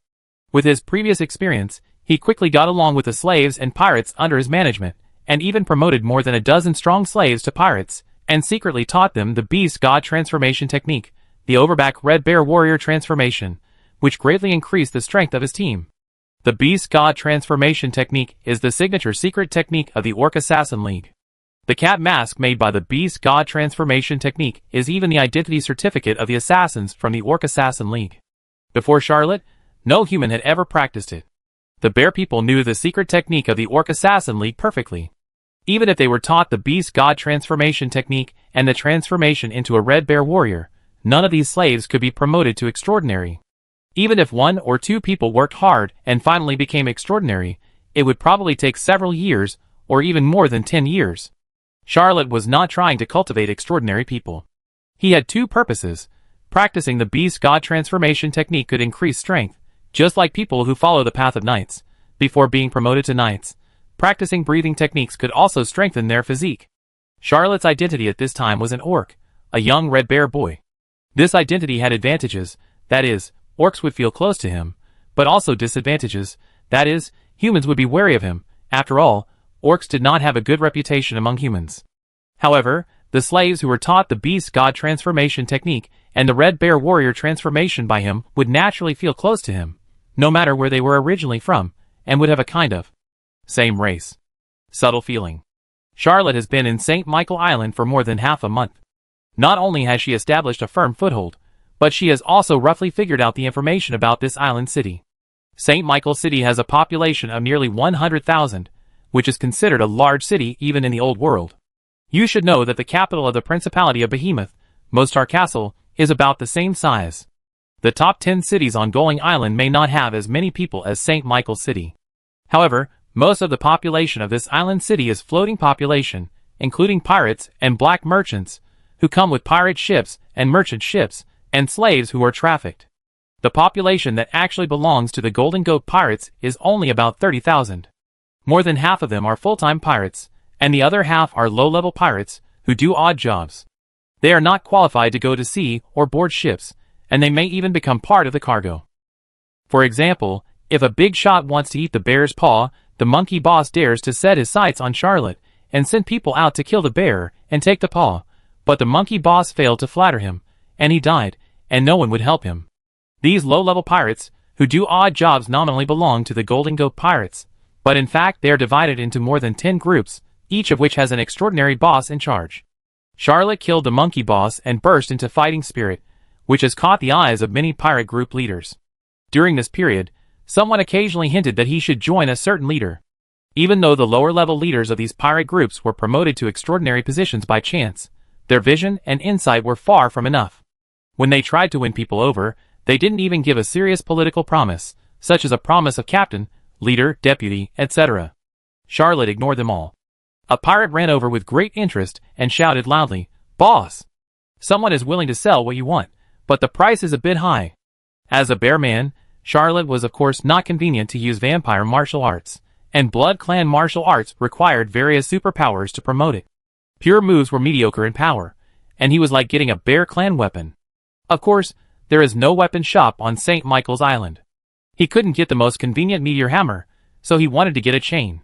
With his previous experience, he quickly got along with the slaves and pirates under his management, and even promoted more than a dozen strong slaves to pirates, and secretly taught them the Beast God transformation technique, the Overback Red Bear Warrior transformation, which greatly increased the strength of his team. The Beast God transformation technique is the signature secret technique of the Orc Assassin League. The cat mask made by the Beast God transformation technique is even the identity certificate of the assassins from the Orc Assassin League. Before Charlotte, no human had ever practiced it. The bear people knew the secret technique of the Orc Assassin League perfectly. Even if they were taught the Beast God transformation technique and the transformation into a red bear warrior, none of these slaves could be promoted to extraordinary. Even if 1 or 2 people worked hard and finally became extraordinary, it would probably take several years, or even more than 10 years. Charlotte was not trying to cultivate extraordinary people. He had 2 purposes. Practicing the Beast God transformation technique could increase strength, just like people who follow the path of knights. Before being promoted to knights, practicing breathing techniques could also strengthen their physique. Charlotte's identity at this time was an orc, a young red bear boy. This identity had advantages, that is, orcs would feel close to him, but also disadvantages, that is, humans would be wary of him. After all, orcs did not have a good reputation among humans. However, the slaves who were taught the Beast God transformation technique and the red bear warrior transformation by him would naturally feel close to him, no matter where they were originally from, and would have a kind of same race. Subtle feeling. Charlotte has been in St. Michael Island for more than half a month. Not only has she established a firm foothold, but she has also roughly figured out the information about this island city. St. Michael City has a population of nearly 100,000, which is considered a large city even in the old world. You should know that the capital of the Principality of Behemoth, Mostar Castle, is about the same size. The top 10 cities on Going Island may not have as many people as St. Michael City. However, most of the population of this island city is floating population, including pirates and black merchants, who come with pirate ships and merchant ships, and slaves who are trafficked. The population that actually belongs to the Golden Goat Pirates is only about 30,000. More than half of them are full-time pirates, and the other half are low-level pirates who do odd jobs. They are not qualified to go to sea or board ships, and they may even become part of the cargo. For example, if a big shot wants to eat the bear's paw, the monkey boss dares to set his sights on Charlotte and send people out to kill the bear and take the paw, but the monkey boss failed to flatter him, and he died, and no one would help him. These low-level pirates, who do odd jobs, nominally belong to the Golden Goat Pirates, but in fact they are divided into more than 10 groups, each of which has an extraordinary boss in charge. Charlotte killed the monkey boss and burst into fighting spirit, which has caught the eyes of many pirate group leaders. During this period, someone occasionally hinted that he should join a certain leader. Even though the lower-level leaders of these pirate groups were promoted to extraordinary positions by chance, their vision and insight were far from enough. When they tried to win people over, they didn't even give a serious political promise, such as a promise of captain, leader, deputy, etc. Charlotte ignored them all. A pirate ran over with great interest and shouted loudly, "Boss! Someone is willing to sell what you want, but the price is a bit high." As a bear man, Charlotte was of course not convenient to use vampire martial arts, and blood clan martial arts required various superpowers to promote it. Pure moves were mediocre in power, and he was like getting a bear clan weapon. Of course, there is no weapon shop on St. Michael's Island. He couldn't get the most convenient meteor hammer, so he wanted to get a chain.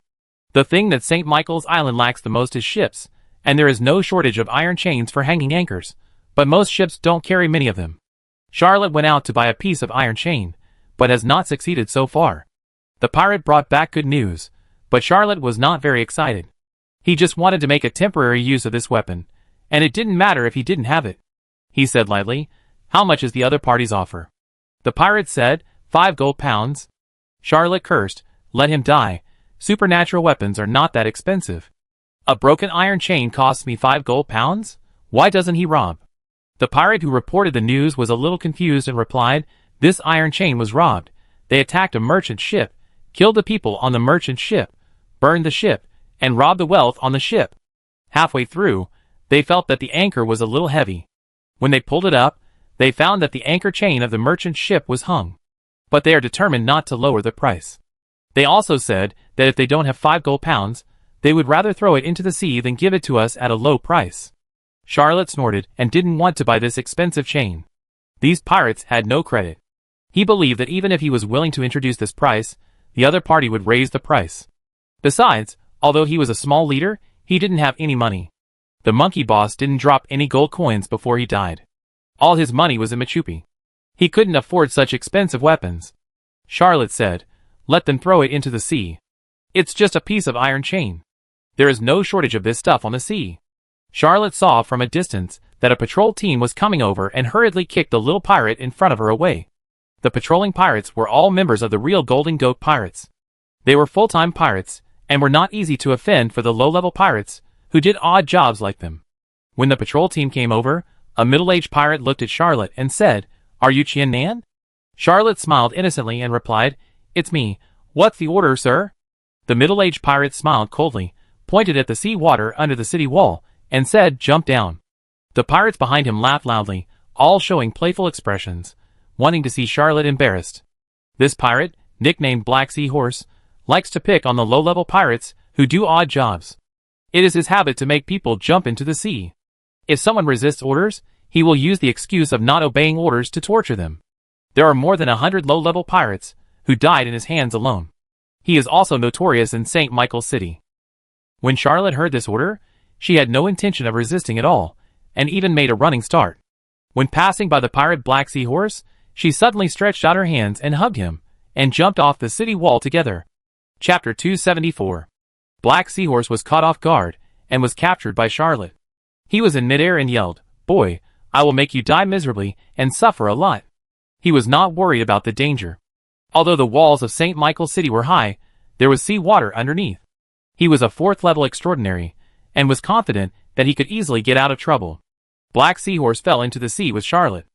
The thing that St. Michael's Island lacks the most is ships, and there is no shortage of iron chains for hanging anchors, but most ships don't carry many of them. Charlotte went out to buy a piece of iron chain, but has not succeeded so far. The pirate brought back good news, but Charlotte was not very excited. He just wanted to make a temporary use of this weapon, and it didn't matter if he didn't have it. He said lightly, "How much is the other party's offer?" The pirate said, 5 gold pounds. Charlotte cursed, "Let him die. Supernatural weapons are not that expensive. A broken iron chain costs me 5 gold pounds? Why doesn't he rob?" The pirate who reported the news was a little confused and replied, "This iron chain was robbed. They attacked a merchant ship, killed the people on the merchant ship, burned the ship, and robbed the wealth on the ship. Halfway through, they felt that the anchor was a little heavy. When they pulled it up, they found that the anchor chain of the merchant ship was hung. But they are determined not to lower the price. They also said that if they don't have 5 gold pounds, they would rather throw it into the sea than give it to us at a low price." Charlotte snorted and didn't want to buy this expensive chain. These pirates had no credit. He believed that even if he was willing to introduce this price, the other party would raise the price. Besides, although he was a small leader, he didn't have any money. The monkey boss didn't drop any gold coins before he died. All his money was in Machupi. He couldn't afford such expensive weapons. Charlotte said, Let them throw it into the sea. It's just a piece of iron chain. There is no shortage of this stuff on the sea. Charlotte saw from a distance that a patrol team was coming over and hurriedly kicked the little pirate in front of her away. The patrolling pirates were all members of the real Golden Goat Pirates. They were full-time pirates, and were not easy to offend for the low-level pirates, who did odd jobs like them. When the patrol team came over, a middle-aged pirate looked at Charlotte and said, "Are you Chien Nan?" Charlotte smiled innocently and replied, "It's me. What's the order, sir?" The middle-aged pirate smiled coldly, pointed at the sea water under the city wall, and said, "Jump down." The pirates behind him laughed loudly, all showing playful expressions, wanting to see Charlotte embarrassed. This pirate, nicknamed Black Seahorse, likes to pick on the low-level pirates who do odd jobs. It is his habit to make people jump into the sea. If someone resists orders, he will use the excuse of not obeying orders to torture them. There are more than 100 low-level pirates who died in his hands alone. He is also notorious in St. Michael's City. When Charlotte heard this order, she had no intention of resisting at all, and even made a running start. When passing by the pirate Black Seahorse, she suddenly stretched out her hands and hugged him, and jumped off the city wall together. Chapter 274. Black Seahorse was caught off guard, and was captured by Charlotte. He was in midair and yelled, "Boy, I will make you die miserably and suffer a lot." He was not worried about the danger. Although the walls of St. Michael's City were high, there was sea water underneath. He was a 4th-level extraordinary, and was confident that he could easily get out of trouble. Black Seahorse fell into the sea with Charlotte.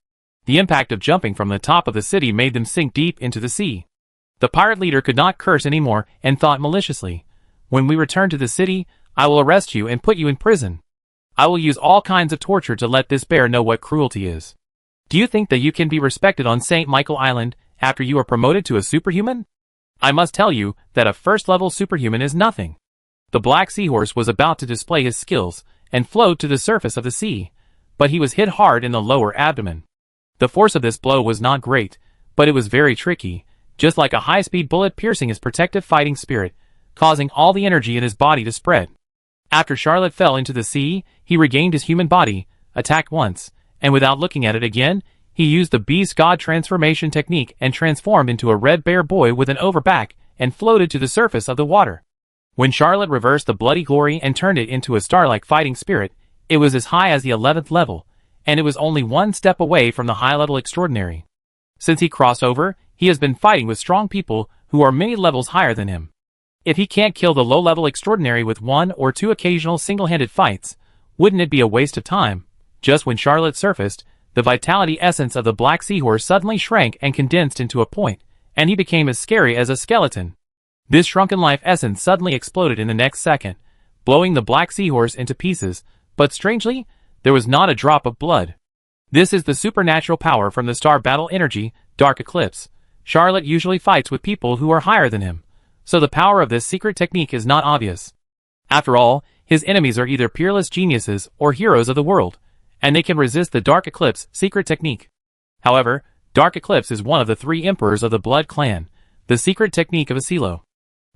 The impact of jumping from the top of the city made them sink deep into the sea. The pirate leader could not curse anymore and thought maliciously, "When we return to the city, I will arrest you and put you in prison. I will use all kinds of torture to let this bear know what cruelty is. Do you think that you can be respected on St. Michael Island after you are promoted to a superhuman? I must tell you that a 1st-level superhuman is nothing." The Black Seahorse was about to display his skills and float to the surface of the sea, but he was hit hard in the lower abdomen. The force of this blow was not great, but it was very tricky, just like a high-speed bullet piercing his protective fighting spirit, causing all the energy in his body to spread. After Charlotte fell into the sea, he regained his human body, attacked once, and without looking at it again, he used the Beast God transformation technique and transformed into a red bear boy with an overback and floated to the surface of the water. When Charlotte reversed the bloody glory and turned it into a star-like fighting spirit, it was as high as the 11th level, and it was only one step away from the high-level extraordinary. Since he crossed over, he has been fighting with strong people who are many levels higher than him. If he can't kill the low-level extraordinary with 1 or 2 occasional single-handed fights, wouldn't it be a waste of time? Just when Charlotte surfaced, the vitality essence of the Black Seahorse suddenly shrank and condensed into a point, and he became as scary as a skeleton. This shrunken life essence suddenly exploded in the next second, blowing the Black Seahorse into pieces, but strangely, there was not a drop of blood. This is the supernatural power from the star battle energy, Dark Eclipse. Charlotte usually fights with people who are higher than him, so the power of this secret technique is not obvious. After all, his enemies are either peerless geniuses or heroes of the world, and they can resist the Dark Eclipse secret technique. However, Dark Eclipse is one of the 3 emperors of the Blood Clan, the secret technique of Asilo.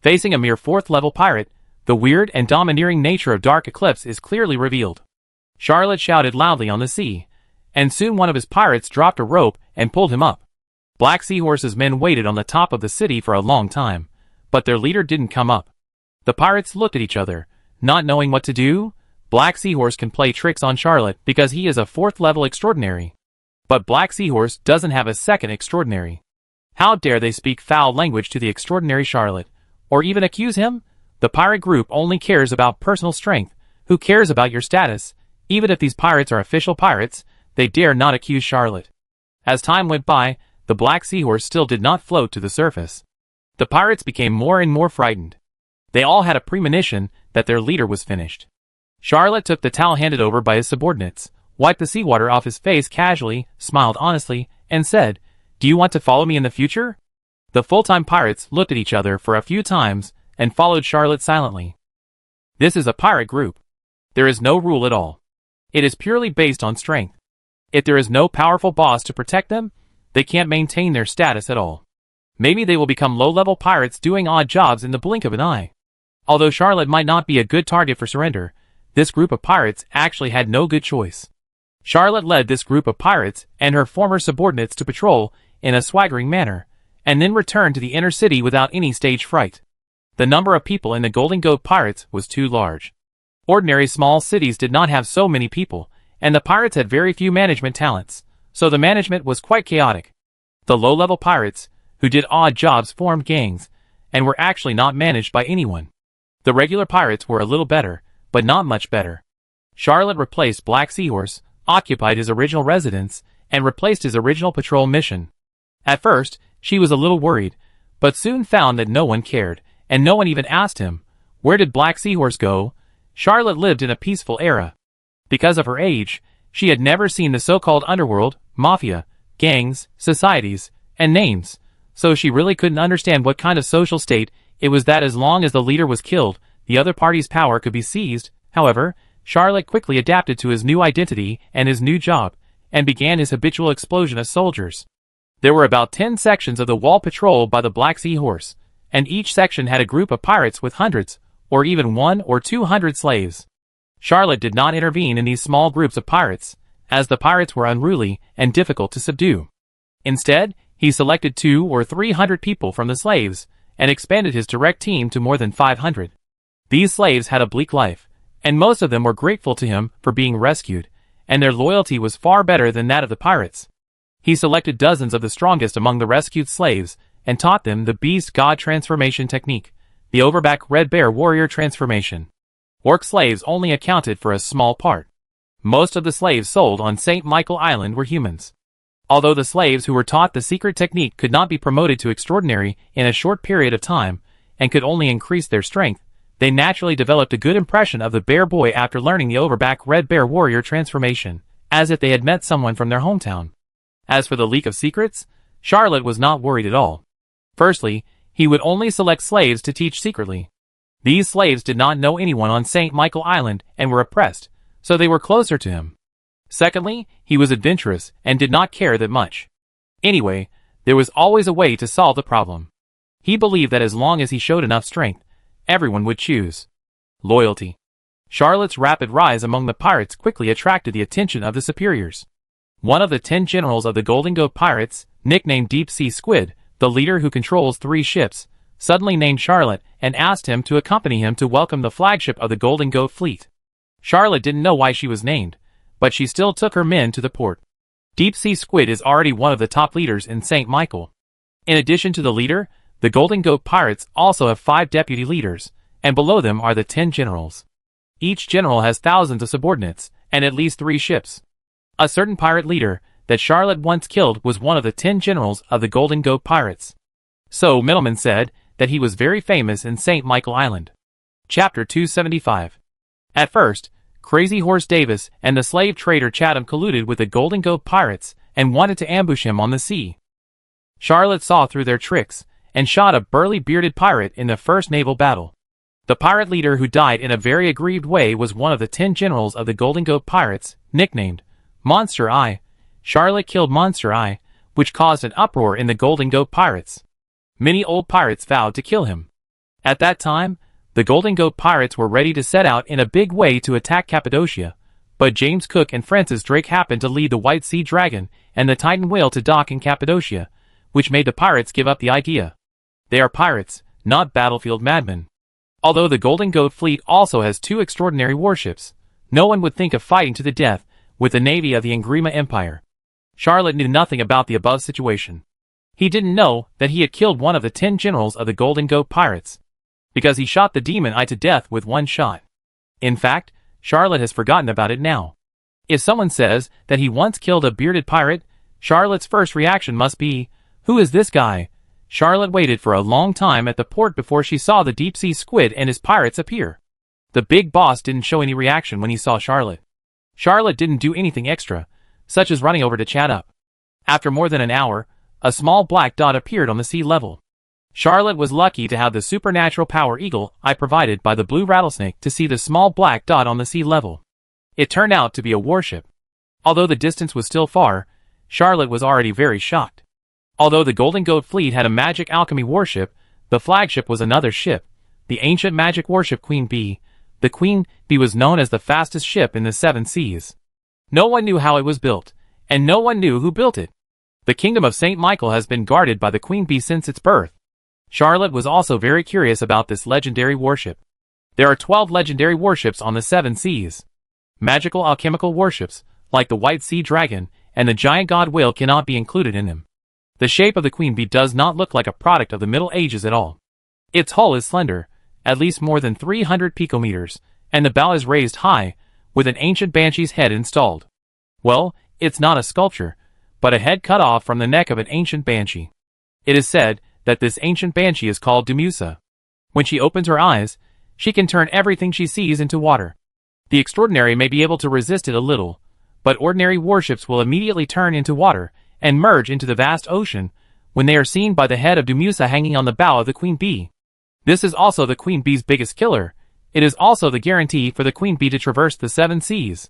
Facing a mere 4th-level pirate, the weird and domineering nature of Dark Eclipse is clearly revealed. Charlotte shouted loudly on the sea, and soon one of his pirates dropped a rope and pulled him up. Black Seahorse's men waited on the top of the city for a long time, but their leader didn't come up. The pirates looked at each other, not knowing what to do. Black Seahorse can play tricks on Charlotte because he is a 4th-level extraordinary. But Black Seahorse doesn't have a 2nd extraordinary. How dare they speak foul language to the extraordinary Charlotte, or even accuse him? The pirate group only cares about personal strength. Who cares about your status? Even if these pirates are official pirates, they dare not accuse Charlotte. As time went by, the Black Seahorse still did not float to the surface. The pirates became more and more frightened. They all had a premonition that their leader was finished. Charlotte took the towel handed over by his subordinates, wiped the seawater off his face casually, smiled honestly, and said, "Do you want to follow me in the future?" The full-time pirates looked at each other for a few times and followed Charlotte silently. This is a pirate group. There is no rule at all. It is purely based on strength. If there is no powerful boss to protect them, they can't maintain their status at all. Maybe they will become low-level pirates doing odd jobs in the blink of an eye. Although Charlotte might not be a good target for surrender, this group of pirates actually had no good choice. Charlotte led this group of pirates and her former subordinates to patrol in a swaggering manner, and then returned to the inner city without any stage fright. The number of people in the Golden Goat Pirates was too large. Ordinary small cities did not have so many people, and the pirates had very few management talents, so the management was quite chaotic. The low-level pirates, who did odd jobs, formed gangs, and were actually not managed by anyone. The regular pirates were a little better, but not much better. Charlotte replaced Black Seahorse, occupied his original residence, and replaced his original patrol mission. At first, she was a little worried, but soon found that no one cared, and no one even asked him, "Where did Black Seahorse go?" Charlotte lived in a peaceful era. Because of her age, she had never seen the so-called underworld, mafia, gangs, societies, and names, so she really couldn't understand what kind of social state it was that as long as the leader was killed, the other party's power could be seized. However, Charlotte quickly adapted to his new identity and his new job, and began his habitual explosion of soldiers. There were about 10 sections of the wall patrolled by the Black Seahorse, and each section had a group of pirates with hundreds, or even 100 or 200 slaves. Charlotte did not intervene in these small groups of pirates, as the pirates were unruly and difficult to subdue. Instead, he selected 200 or 300 people from the slaves, and expanded his direct team to more than 500. These slaves had a bleak life, and most of them were grateful to him for being rescued, and their loyalty was far better than that of the pirates. He selected dozens of the strongest among the rescued slaves, and taught them the Beast God transformation technique, the Overback Red Bear Warrior transformation. Orc slaves only accounted for a small part. Most of the slaves sold on St. Michael Island were humans. Although the slaves who were taught the secret technique could not be promoted to extraordinary in a short period of time, and could only increase their strength, they naturally developed a good impression of the Bear Boy after learning the Overback Red Bear Warrior transformation, as if they had met someone from their hometown. As for the leak of secrets, Charlotte was not worried at all. Firstly, he would only select slaves to teach secretly. These slaves did not know anyone on St. Michael Island and were oppressed, so they were closer to him. Secondly, he was adventurous and did not care that much. Anyway, there was always a way to solve the problem. He believed that as long as he showed enough strength, everyone would choose loyalty. Charlotte's rapid rise among the pirates quickly attracted the attention of the superiors. One of the 10 generals of the Golden Goat Pirates, nicknamed Deep Sea Squid, the leader who controls 3 ships, suddenly named Charlotte and asked him to accompany him to welcome the flagship of the Golden Goat fleet. Charlotte didn't know why she was named, but she still took her men to the port. Deep Sea Squid is already one of the top leaders in St. Michael. In addition to the leader, the Golden Goat Pirates also have 5 deputy leaders, and below them are the 10 generals. Each general has thousands of subordinates, and at least 3 ships. A certain pirate leader that Charlotte once killed was one of the 10 generals of the Golden Goat Pirates. So Middleman said that he was very famous in St. Michael Island. Chapter 275. At first, Crazy Horse Davis and the slave trader Chatham colluded with the Golden Goat Pirates and wanted to ambush him on the sea. Charlotte saw through their tricks and shot a burly bearded pirate in the first naval battle. The pirate leader who died in a very aggrieved way was one of the 10 generals of the Golden Goat Pirates, nicknamed Monster Eye. Charlotte killed Monster Eye, which caused an uproar in the Golden Goat Pirates. Many old pirates vowed to kill him. At that time, the Golden Goat Pirates were ready to set out in a big way to attack Cappadocia, but James Cook and Francis Drake happened to lead the White Sea Dragon and the Titan Whale to dock in Cappadocia, which made the pirates give up the idea. They are pirates, not battlefield madmen. Although the Golden Goat fleet also has 2 extraordinary warships, no one would think of fighting to the death with the navy of the Ingrima Empire. Charlotte knew nothing about the above situation. He didn't know that he had killed one of the 10 generals of the Golden Goat Pirates, because he shot the demon eye to death with 1 shot. In fact, Charlotte has forgotten about it now. If someone says that he once killed a bearded pirate, Charlotte's first reaction must be, "Who is this guy?" Charlotte waited for a long time at the port before she saw the Deep Sea Squid and his pirates appear. The big boss didn't show any reaction when he saw Charlotte. Charlotte didn't do anything extra, such as running over to chat up. After more than an hour, a small black dot appeared on the sea level. Charlotte was lucky to have the supernatural power eagle eye provided by the blue rattlesnake to see the small black dot on the sea level. It turned out to be a warship. Although the distance was still far, Charlotte was already very shocked. Although the Golden Goat fleet had a magic alchemy warship, the flagship was another ship, the ancient magic warship Queen Bee. The Queen Bee was known as the fastest ship in the 7 seas. No one knew how it was built, and no one knew who built it. The kingdom of St. Michael has been guarded by the queen bee since its birth. Charlotte was also very curious about this legendary warship. There are 12 legendary warships on the 7 seas. Magical alchemical warships, like the White Sea Dragon and the giant god whale, cannot be included in them. The shape of the queen bee does not look like a product of the Middle Ages at all. Its hull is slender, at least more than 300 picometers, and the bow is raised high, with an ancient banshee's head installed. Well, it's not a sculpture, but a head cut off from the neck of an ancient banshee. It is said that this ancient banshee is called Demusa. When she opens her eyes, she can turn everything she sees into water. The extraordinary may be able to resist it a little, but ordinary warships will immediately turn into water and merge into the vast ocean when they are seen by the head of Demusa hanging on the bow of the queen bee. This is also the queen bee's biggest killer. It is also the guarantee for the queen bee to traverse the 7 seas.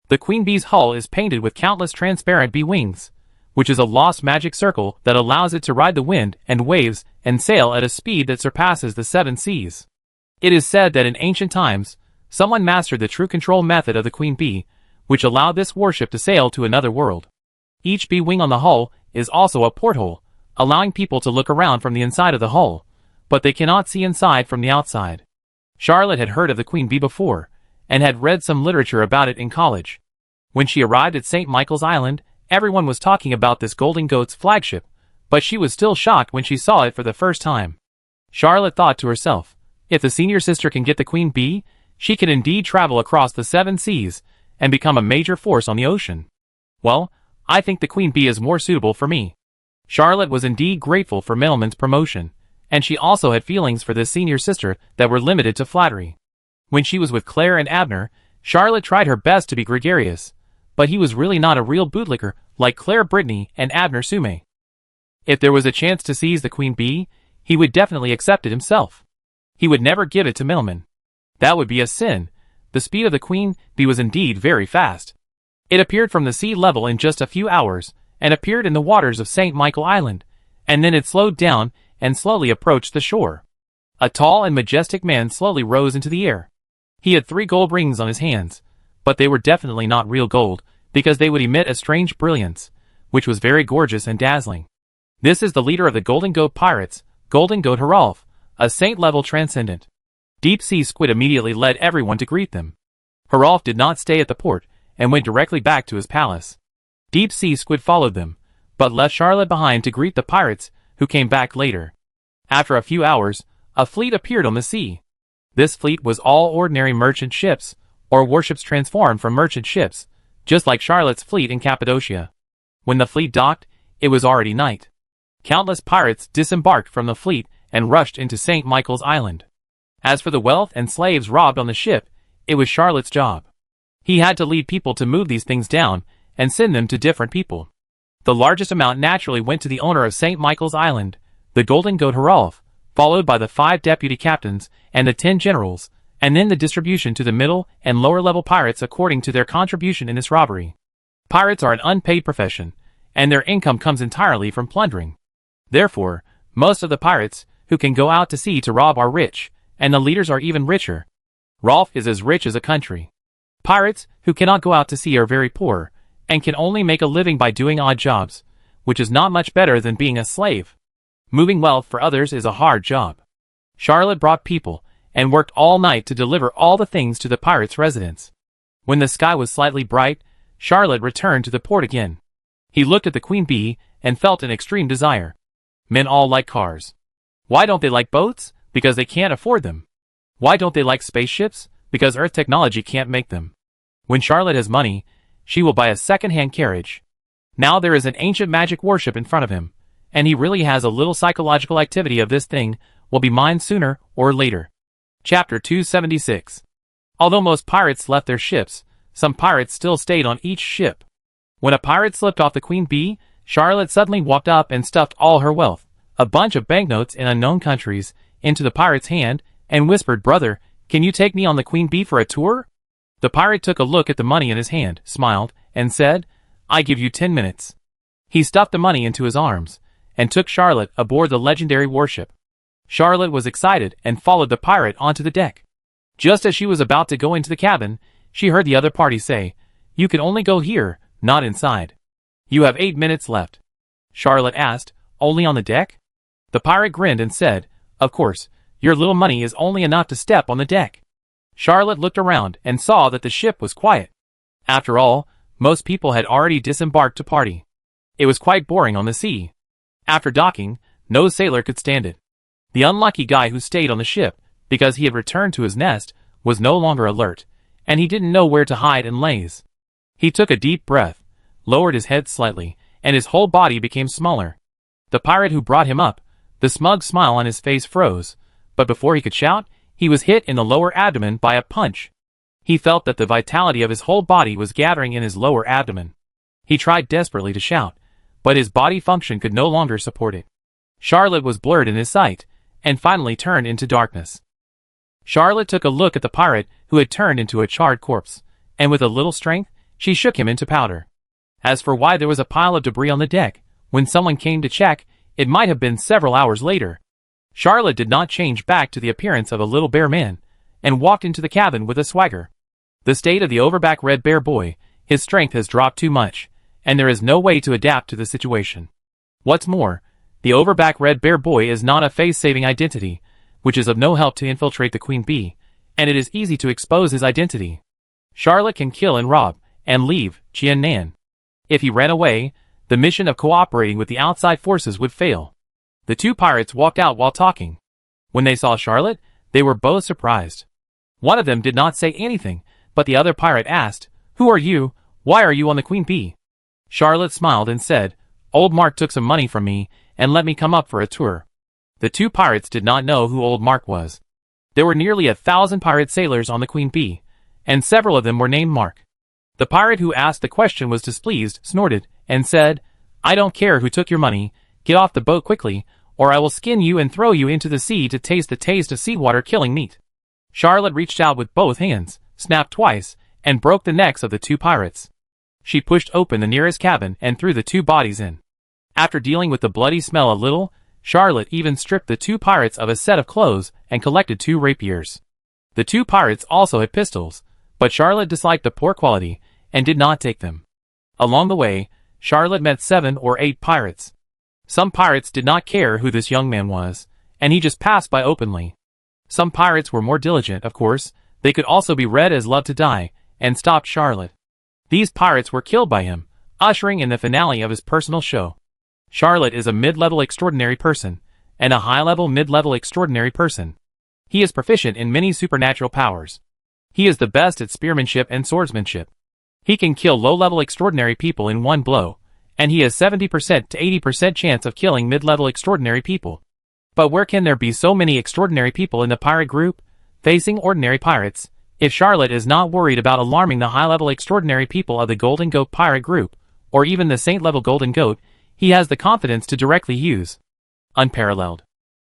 The queen bee's hull is painted with countless transparent bee wings, which is a lost magic circle that allows it to ride the wind and waves and sail at a speed that surpasses the 7 seas. It is said that in ancient times, someone mastered the true control method of the queen bee, which allowed this warship to sail to another world. Each bee wing on the hull is also a porthole, allowing people to look around from the inside of the hull, but they cannot see inside from the outside. Charlotte had heard of the queen bee before, and had read some literature about it in college. When she arrived at St. Michael's Island, everyone was talking about this Golden Goat's flagship, but she was still shocked when she saw it for the first time. Charlotte thought to herself, if the senior sister can get the queen bee, she can indeed travel across the 7 seas and become a major force on the ocean. Well, I think the queen bee is more suitable for me. Charlotte was indeed grateful for Middleman's promotion, and she also had feelings for this senior sister that were limited to flattery. When she was with Claire and Abner, Charlotte tried her best to be gregarious, but he was really not a real bootlicker like Claire Brittany and Abner Sume. If there was a chance to seize the queen bee, he would definitely accept it himself. He would never give it to Middleman. That would be a sin. The speed of the queen bee was indeed very fast. It appeared from the sea level in just a few hours, and appeared in the waters of St. Michael Island, and then it slowed down and slowly approached the shore. A tall and majestic man slowly rose into the air. He had 3 gold rings on his hands, but they were definitely not real gold, because they would emit a strange brilliance, which was very gorgeous and dazzling. This is the leader of the Golden Goat Pirates, Golden Goat Haralf, a saint-level transcendent. Deep-sea squid immediately led everyone to greet them. Haralf did not stay at the port, and went directly back to his palace. Deep-sea squid followed them, but left Charlotte behind to greet the pirates, who came back later. After a few hours, a fleet appeared on the sea. This fleet was all ordinary merchant ships, or warships transformed from merchant ships, just like Charlotte's fleet in Cappadocia. When the fleet docked, it was already night. Countless pirates disembarked from the fleet and rushed into St. Michael's Island. As for the wealth and slaves robbed on the ship, it was Charlotte's job. He had to lead people to move these things down and send them to different people. The largest amount naturally went to the owner of St. Michael's Island, the Golden Goat Haralf, followed by the 5 deputy captains and the 10 generals, and then the distribution to the middle and lower level pirates according to their contribution in this robbery. Pirates are an unpaid profession, and their income comes entirely from plundering. Therefore, most of the pirates who can go out to sea to rob are rich, and the leaders are even richer. Rolf is as rich as a country. Pirates who cannot go out to sea are very poor, and can only make a living by doing odd jobs, which is not much better than being a slave. Moving wealth for others is a hard job. Charlotte brought people, and worked all night to deliver all the things to the pirates' residence. When the sky was slightly bright, Charlotte returned to the port again. He looked at the queen bee, and felt an extreme desire. Men all like cars. Why don't they like boats? Because they can't afford them. Why don't they like spaceships? Because Earth technology can't make them. When Charlotte has money, she will buy a second-hand carriage. Now there is an ancient magic warship in front of him, and he really has a little psychological activity of this thing will be mine sooner or later. Chapter 276. Although most pirates left their ships, some pirates still stayed on each ship. When a pirate slipped off the queen bee, Charlotte suddenly walked up and stuffed all her wealth, a bunch of banknotes in unknown countries, into the pirate's hand, and whispered, "Brother, can you take me on the queen bee for a tour?" The pirate took a look at the money in his hand, smiled, and said, "I give you 10 minutes. He stuffed the money into his arms, and took Charlotte aboard the legendary warship. Charlotte was excited and followed the pirate onto the deck. Just as she was about to go into the cabin, she heard the other party say, "You can only go here, not inside. You have 8 minutes left." Charlotte asked. Only on the deck? The pirate grinned and said, Of course, your little money is only enough to step on the deck. Charlotte looked around and saw that the ship was quiet. After all, most people had already disembarked to party. It was quite boring on the sea. After docking, no sailor could stand it. The unlucky guy who stayed on the ship, because he had returned to his nest, was no longer alert, and he didn't know where to hide and laze. He took a deep breath, lowered his head slightly, and his whole body became smaller. The pirate who brought him up, the smug smile on his face froze, but before he could shout, he was hit in the lower abdomen by a punch. He felt that the vitality of his whole body was gathering in his lower abdomen. He tried desperately to shout, but his body function could no longer support it. Charlotte was blurred in his sight, and finally turned into darkness. Charlotte took a look at the pirate who had turned into a charred corpse, and with a little strength, she shook him into powder. As for why there was a pile of debris on the deck, when someone came to check, it might have been several hours later. Charlotte did not change back to the appearance of a little bear man, and walked into the cabin with a swagger. The state of the overback red bear boy, his strength has dropped too much, and there is no way to adapt to the situation. What's more, the overback red bear boy is not a face-saving identity, which is of no help to infiltrate the queen bee, and it is easy to expose his identity. Charlotte can kill and rob, and leave Qian Nan. If he ran away, the mission of cooperating with the outside forces would fail. The two pirates walked out while talking. When they saw Charlotte, they were both surprised. One of them did not say anything, but the other pirate asked, Who are you? Why are you on the queen bee? Charlotte smiled and said, Old Mark took some money from me, and let me come up for a tour. The two pirates did not know who Old Mark was. There were nearly 1,000 pirate sailors on the queen bee, and several of them were named Mark. The pirate who asked the question was displeased, snorted, and said, I don't care who took your money, get off the boat quickly, or I will skin you and throw you into the sea to taste the taste of seawater killing meat. Charlotte reached out with both hands, snapped twice, and broke the necks of the two pirates. She pushed open the nearest cabin and threw the two bodies in. After dealing with the bloody smell a little, Charlotte even stripped the two pirates of a set of clothes and collected 2 rapiers. The two pirates also had pistols, but Charlotte disliked the poor quality and did not take them. Along the way, Charlotte met 7 or 8 pirates. Some pirates did not care who this young man was, and he just passed by openly. Some pirates were more diligent, of course. They could also be read as love to die, and stopped Charlotte. These pirates were killed by him, ushering in the finale of his personal show. Charlotte is a mid-level extraordinary person, and a high-level mid-level extraordinary person. He is proficient in many supernatural powers. He is the best at spearmanship and swordsmanship. He can kill low-level extraordinary people in one blow, and he has 70% to 80% chance of killing mid-level extraordinary people. But where can there be so many extraordinary people in the pirate group, facing ordinary pirates, if Charlotte is not worried about alarming the high-level extraordinary people of the Golden Goat pirate group, or even the Saint-level Golden Goat, he has the confidence to directly use. Unparalleled.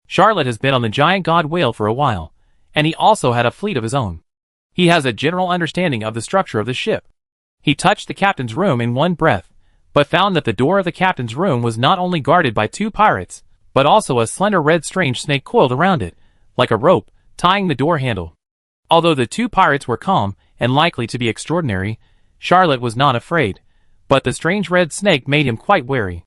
Charlotte has been on the giant god whale for a while, and he also had a fleet of his own. He has a general understanding of the structure of the ship. He touched the captain's room in one breath, but found that the door of the captain's room was not only guarded by 2 pirates, but also a slender red strange snake coiled around it, like a rope, tying the door handle. Although the 2 pirates were calm and likely to be extraordinary, Charlotte was not afraid, but the strange red snake made him quite wary.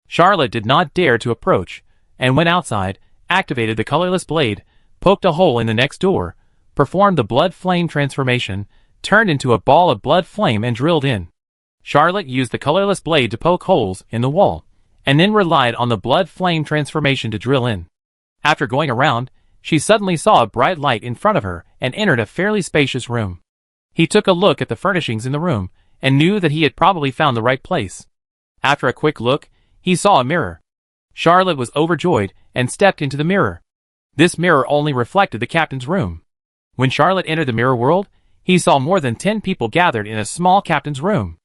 Charlotte did not dare to approach, and went outside, activated the colorless blade, poked a hole in the next door, performed the blood flame transformation, turned into a ball of blood flame and drilled in. Charlotte used the colorless blade to poke holes in the wall, and then relied on the blood flame transformation to drill in. After going around, she suddenly saw a bright light in front of her and entered a fairly spacious room. He took a look at the furnishings in the room and knew that he had probably found the right place. After a quick look, he saw a mirror. Charlotte was overjoyed and stepped into the mirror. This mirror only reflected the captain's room. When Charlotte entered the mirror world, he saw more than 10 people gathered in a small captain's room.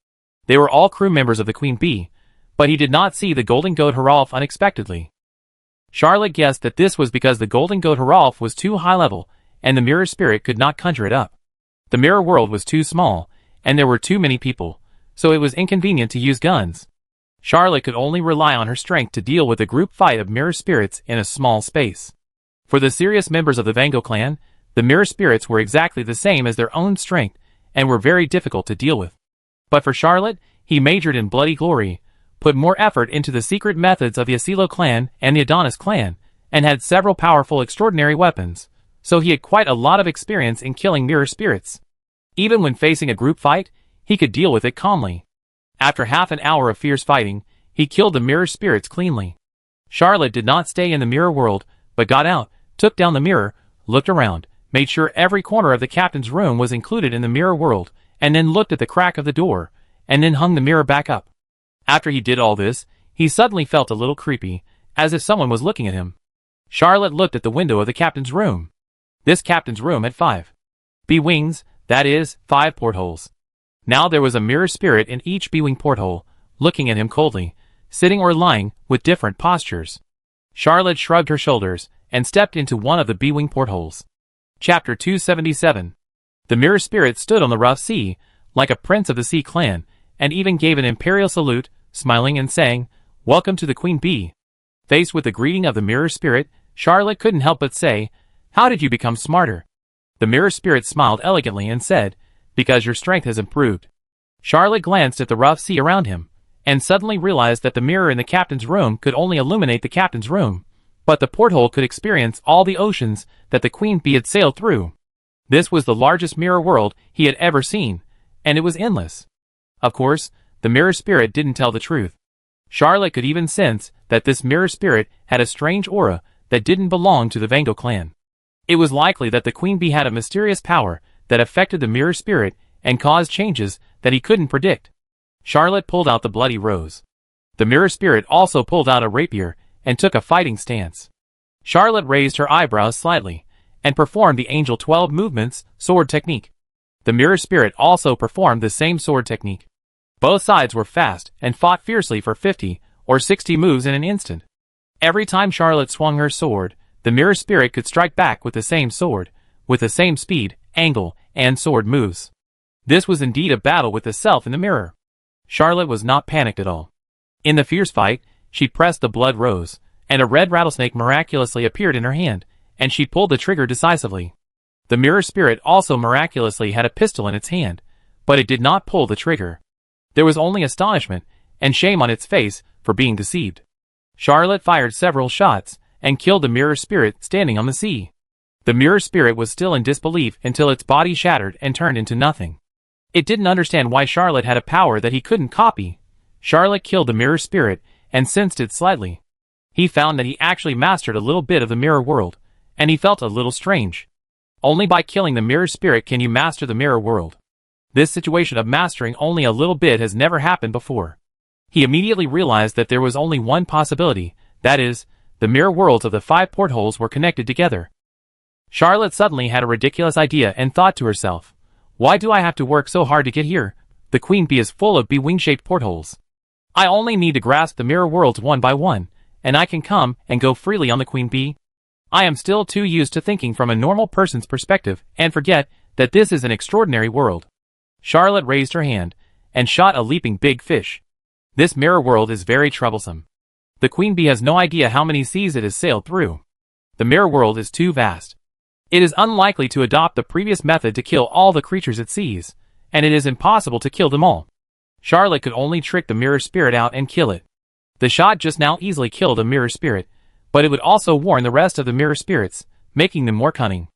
They were all crew members of the Queen Bee, but he did not see the Golden Goat Haralf unexpectedly. Charlotte guessed that this was because the Golden Goat Haralf was too high level, and the mirror spirit could not conjure it up. The mirror world was too small, and there were too many people, so it was inconvenient to use guns. Charlotte could only rely on her strength to deal with a group fight of mirror spirits in a small space. For the serious members of the Vango clan, the mirror spirits were exactly the same as their own strength, and were very difficult to deal with. But for Charlotte, he majored in bloody glory, put more effort into the secret methods of the Asilo clan and the Adonis clan, and had several powerful extraordinary weapons, so he had quite a lot of experience in killing mirror spirits. Even when facing a group fight, he could deal with it calmly. After half an hour of fierce fighting, he killed the mirror spirits cleanly. Charlotte did not stay in the mirror world, but got out, took down the mirror, looked around, made sure every corner of the captain's room was included in the mirror world, and then looked at the crack of the door, and then hung the mirror back up. After he did all this, he suddenly felt a little creepy, as if someone was looking at him. Charlotte looked at the window of the captain's room. This captain's room had 5 B-wings, that is, 5 portholes. Now there was a mirror spirit in each B-wing porthole, looking at him coldly, sitting or lying, with different postures. Charlotte shrugged her shoulders, and stepped into one of the B-wing portholes. Chapter 277. The mirror spirit stood on the rough sea, like a prince of the sea clan, and even gave an imperial salute, smiling and saying, "Welcome to the Queen Bee." Faced with the greeting of the mirror spirit, Charlotte couldn't help but say, "How did you become smarter?" The mirror spirit smiled elegantly and said, "Because your strength has improved." Charlotte glanced at the rough sea around him, and suddenly realized that the mirror in the captain's room could only illuminate the captain's room, but the porthole could experience all the oceans that the Queen Bee had sailed through. This was the largest mirror world he had ever seen, and it was endless. Of course, the mirror spirit didn't tell the truth. Charlotte could even sense that this mirror spirit had a strange aura that didn't belong to the Vango clan. It was likely that the Queen Bee had a mysterious power that affected the mirror spirit and caused changes that he couldn't predict. Charlotte pulled out the bloody rose. The mirror spirit also pulled out a rapier and took a fighting stance. Charlotte raised her eyebrows slightly and performed the Angel 12 movements sword technique. The mirror spirit also performed the same sword technique. Both sides were fast and fought fiercely for 50 or 60 moves in an instant. Every time Charlotte swung her sword, the mirror spirit could strike back with the same sword, with the same speed, angle, and sword moves. This was indeed a battle with the self in the mirror. Charlotte was not panicked at all. In the fierce fight, she pressed the blood rose, and a red rattlesnake miraculously appeared in her hand, and she pulled the trigger decisively. The mirror spirit also miraculously had a pistol in its hand, but it did not pull the trigger. There was only astonishment and shame on its face for being deceived. Charlotte fired several shots and killed the mirror spirit standing on the sea. The mirror spirit was still in disbelief until its body shattered and turned into nothing. It didn't understand why Charlotte had a power that he couldn't copy. Charlotte killed the mirror spirit and sensed it slightly. He found that he actually mastered a little bit of the mirror world, and he felt a little strange. Only by killing the mirror spirit can you master the mirror world. This situation of mastering only a little bit has never happened before. He immediately realized that there was only one possibility, that is, the mirror worlds of the 5 portholes were connected together. Charlotte suddenly had a ridiculous idea and thought to herself, "Why do I have to work so hard to get here? The Queen Bee is full of bee-wing-shaped portholes. I only need to grasp the mirror worlds one by one, and I can come and go freely on the Queen Bee. I am still too used to thinking from a normal person's perspective and forget that this is an extraordinary world." Charlotte raised her hand and shot a leaping big fish. This mirror world is very troublesome. The Queen Bee has no idea how many seas it has sailed through. The mirror world is too vast. It is unlikely to adopt the previous method to kill all the creatures it sees, and it is impossible to kill them all. Charlotte could only trick the mirror spirit out and kill it. The shot just now easily killed a mirror spirit, but it would also warn the rest of the mirror spirits, making them more cunning.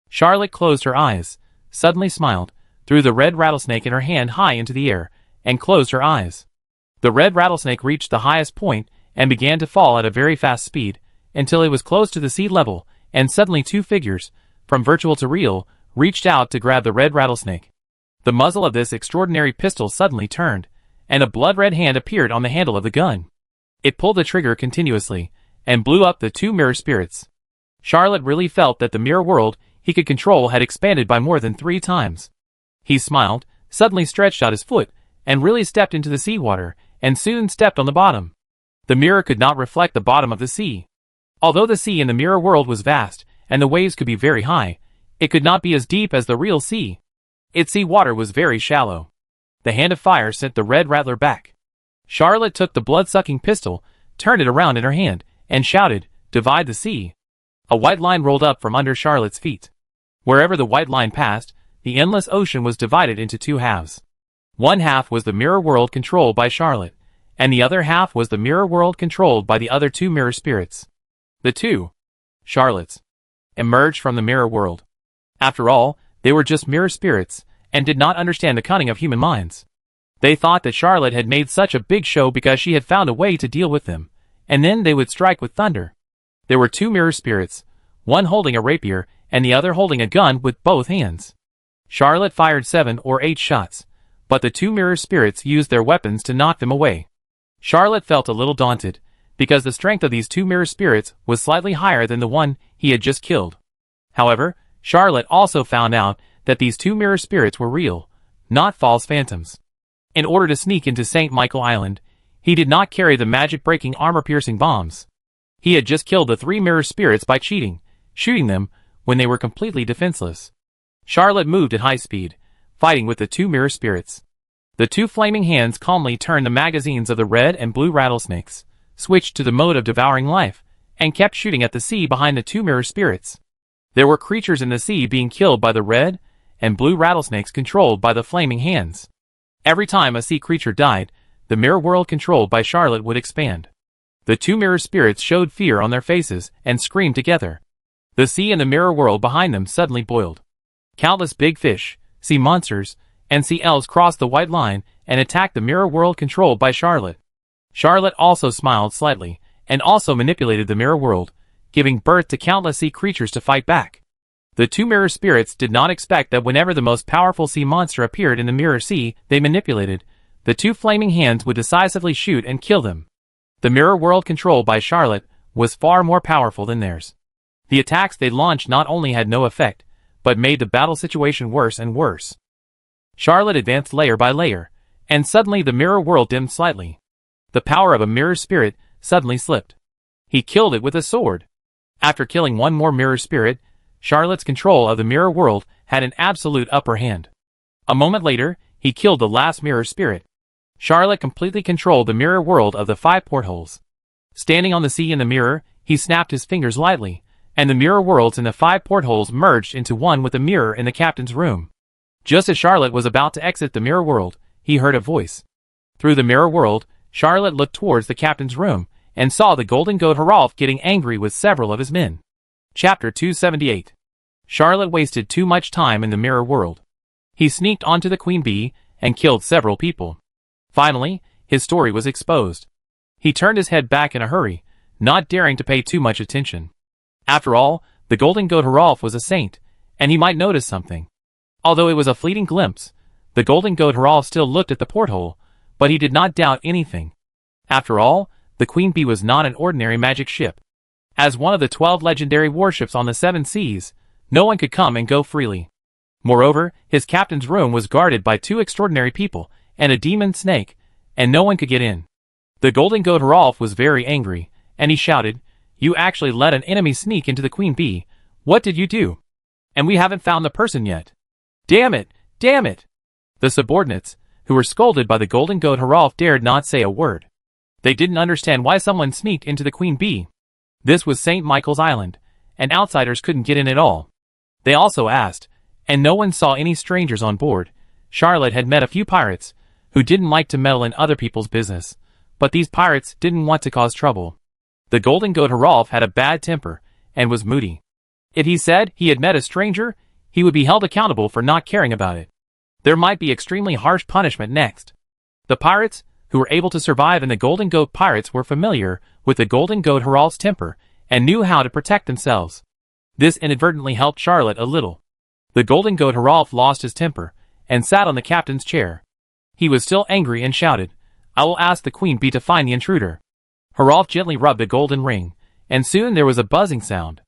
Charlotte closed her eyes, suddenly smiled, threw the red rattlesnake in her hand high into the air, and closed her eyes. The red rattlesnake reached the highest point and began to fall at a very fast speed, until it was close to the sea level, and suddenly 2 figures, from virtual to real, reached out to grab the red rattlesnake. The muzzle of this extraordinary pistol suddenly turned, and a blood-red hand appeared on the handle of the gun. It pulled the trigger continuously, and blew up the 2 mirror spirits. Charlotte really felt that the mirror world he could control had expanded by more than 3 times. He smiled, suddenly stretched out his foot, and really stepped into the seawater, and soon stepped on the bottom. The mirror could not reflect the bottom of the sea. Although the sea in the mirror world was vast, and the waves could be very high, it could not be as deep as the real sea. Its sea water was very shallow. The hand of fire sent the red rattler back. Charlotte took the blood-sucking pistol, turned it around in her hand, and shouted, "Divide the sea." A white line rolled up from under Charlotte's feet. Wherever the white line passed, the endless ocean was divided into 2 halves. One half was the mirror world controlled by Charlotte, and the other half was the mirror world controlled by the other two mirror spirits. The two Charlottes emerged from the mirror world. After all, they were just mirror spirits, and did not understand the cunning of human minds. They thought that Charlotte had made such a big show because she had found a way to deal with them, and then they would strike with thunder. There were two mirror spirits, one holding a rapier, and the other holding a gun with both hands. Charlotte fired 7 or 8 shots, but the two mirror spirits used their weapons to knock them away. Charlotte felt a little daunted, because the strength of these two mirror spirits was slightly higher than the one he had just killed. However, Charlotte also found out that these two mirror spirits were real, not false phantoms. In order to sneak into St. Michael Island, he did not carry the magic-breaking armor-piercing bombs. He had just killed the 3 mirror spirits by cheating, shooting them when they were completely defenseless. Charlotte moved at high speed, fighting with the 2 mirror spirits. The 2 flaming hands calmly turned the magazines of the red and blue rattlesnakes, switched to the mode of devouring life, and kept shooting at the sea behind the 2 mirror spirits. There were creatures in the sea being killed by the red and blue rattlesnakes controlled by the flaming hands. Every time a sea creature died, the mirror world controlled by Charlotte would expand. The 2 mirror spirits showed fear on their faces and screamed together. The sea and the mirror world behind them suddenly boiled. Countless big fish, sea monsters, and sea elves crossed the white line and attacked the mirror world controlled by Charlotte. Charlotte also smiled slightly, and also manipulated the mirror world, giving birth to countless sea creatures to fight back. The 2 mirror spirits did not expect that whenever the most powerful sea monster appeared in the mirror sea they manipulated, the 2 flaming hands would decisively shoot and kill them. The mirror world controlled by Charlotte was far more powerful than theirs. The attacks they launched not only had no effect, but made the battle situation worse and worse. Charlotte advanced layer by layer, and suddenly the mirror world dimmed slightly. The power of a mirror spirit suddenly slipped. He killed it with a sword. After killing one more mirror spirit, Charlotte's control of the mirror world had an absolute upper hand. A moment later, he killed the last mirror spirit. Charlotte completely controlled the mirror world of the 5 portholes. Standing on the sea in the mirror, he snapped his fingers lightly, and the mirror worlds in the 5 portholes merged into one with the mirror in the captain's room. Just as Charlotte was about to exit the mirror world, he heard a voice. Through the mirror world, Charlotte looked towards the captain's room, and saw the golden goat Haralf getting angry with several of his men. Chapter 278. Charlotte wasted too much time in the mirror world. He sneaked onto the queen bee, and killed several people. Finally, his story was exposed. He turned his head back in a hurry, not daring to pay too much attention. After all, the golden goat Haralf was a saint, and he might notice something. Although it was a fleeting glimpse, the golden goat Haralf still looked at the porthole, but he did not doubt anything. After all, the queen bee was not an ordinary magic ship. As one of the 12 legendary warships on the 7 seas, no one could come and go freely. Moreover, his captain's room was guarded by 2 extraordinary people, and a demon snake, and no one could get in. The golden goat Haralf was very angry, and he shouted, "You actually let an enemy sneak into the queen bee. What did you do? And we haven't found the person yet. Damn it! Damn it!" The subordinates, who were scolded by the golden goat Haralf, dared not say a word. They didn't understand why someone sneaked into the queen bee. This was St. Michael's Island, and outsiders couldn't get in at all. They also asked, and no one saw any strangers on board. Charlotte had met a few pirates, who didn't like to meddle in other people's business, but these pirates didn't want to cause trouble. The golden goat Haralf had a bad temper, and was moody. If he said he had met a stranger, he would be held accountable for not caring about it. There might be extremely harsh punishment next. The pirates, who were able to survive in the Golden Goat Pirates, were familiar with the golden goat Haralf's temper, and knew how to protect themselves. This inadvertently helped Charlotte a little. The golden goat Haralf lost his temper, and sat on the captain's chair. He was still angry and shouted, "I will ask the queen bee to find the intruder." Haralf gently rubbed a golden ring, and soon there was a buzzing sound.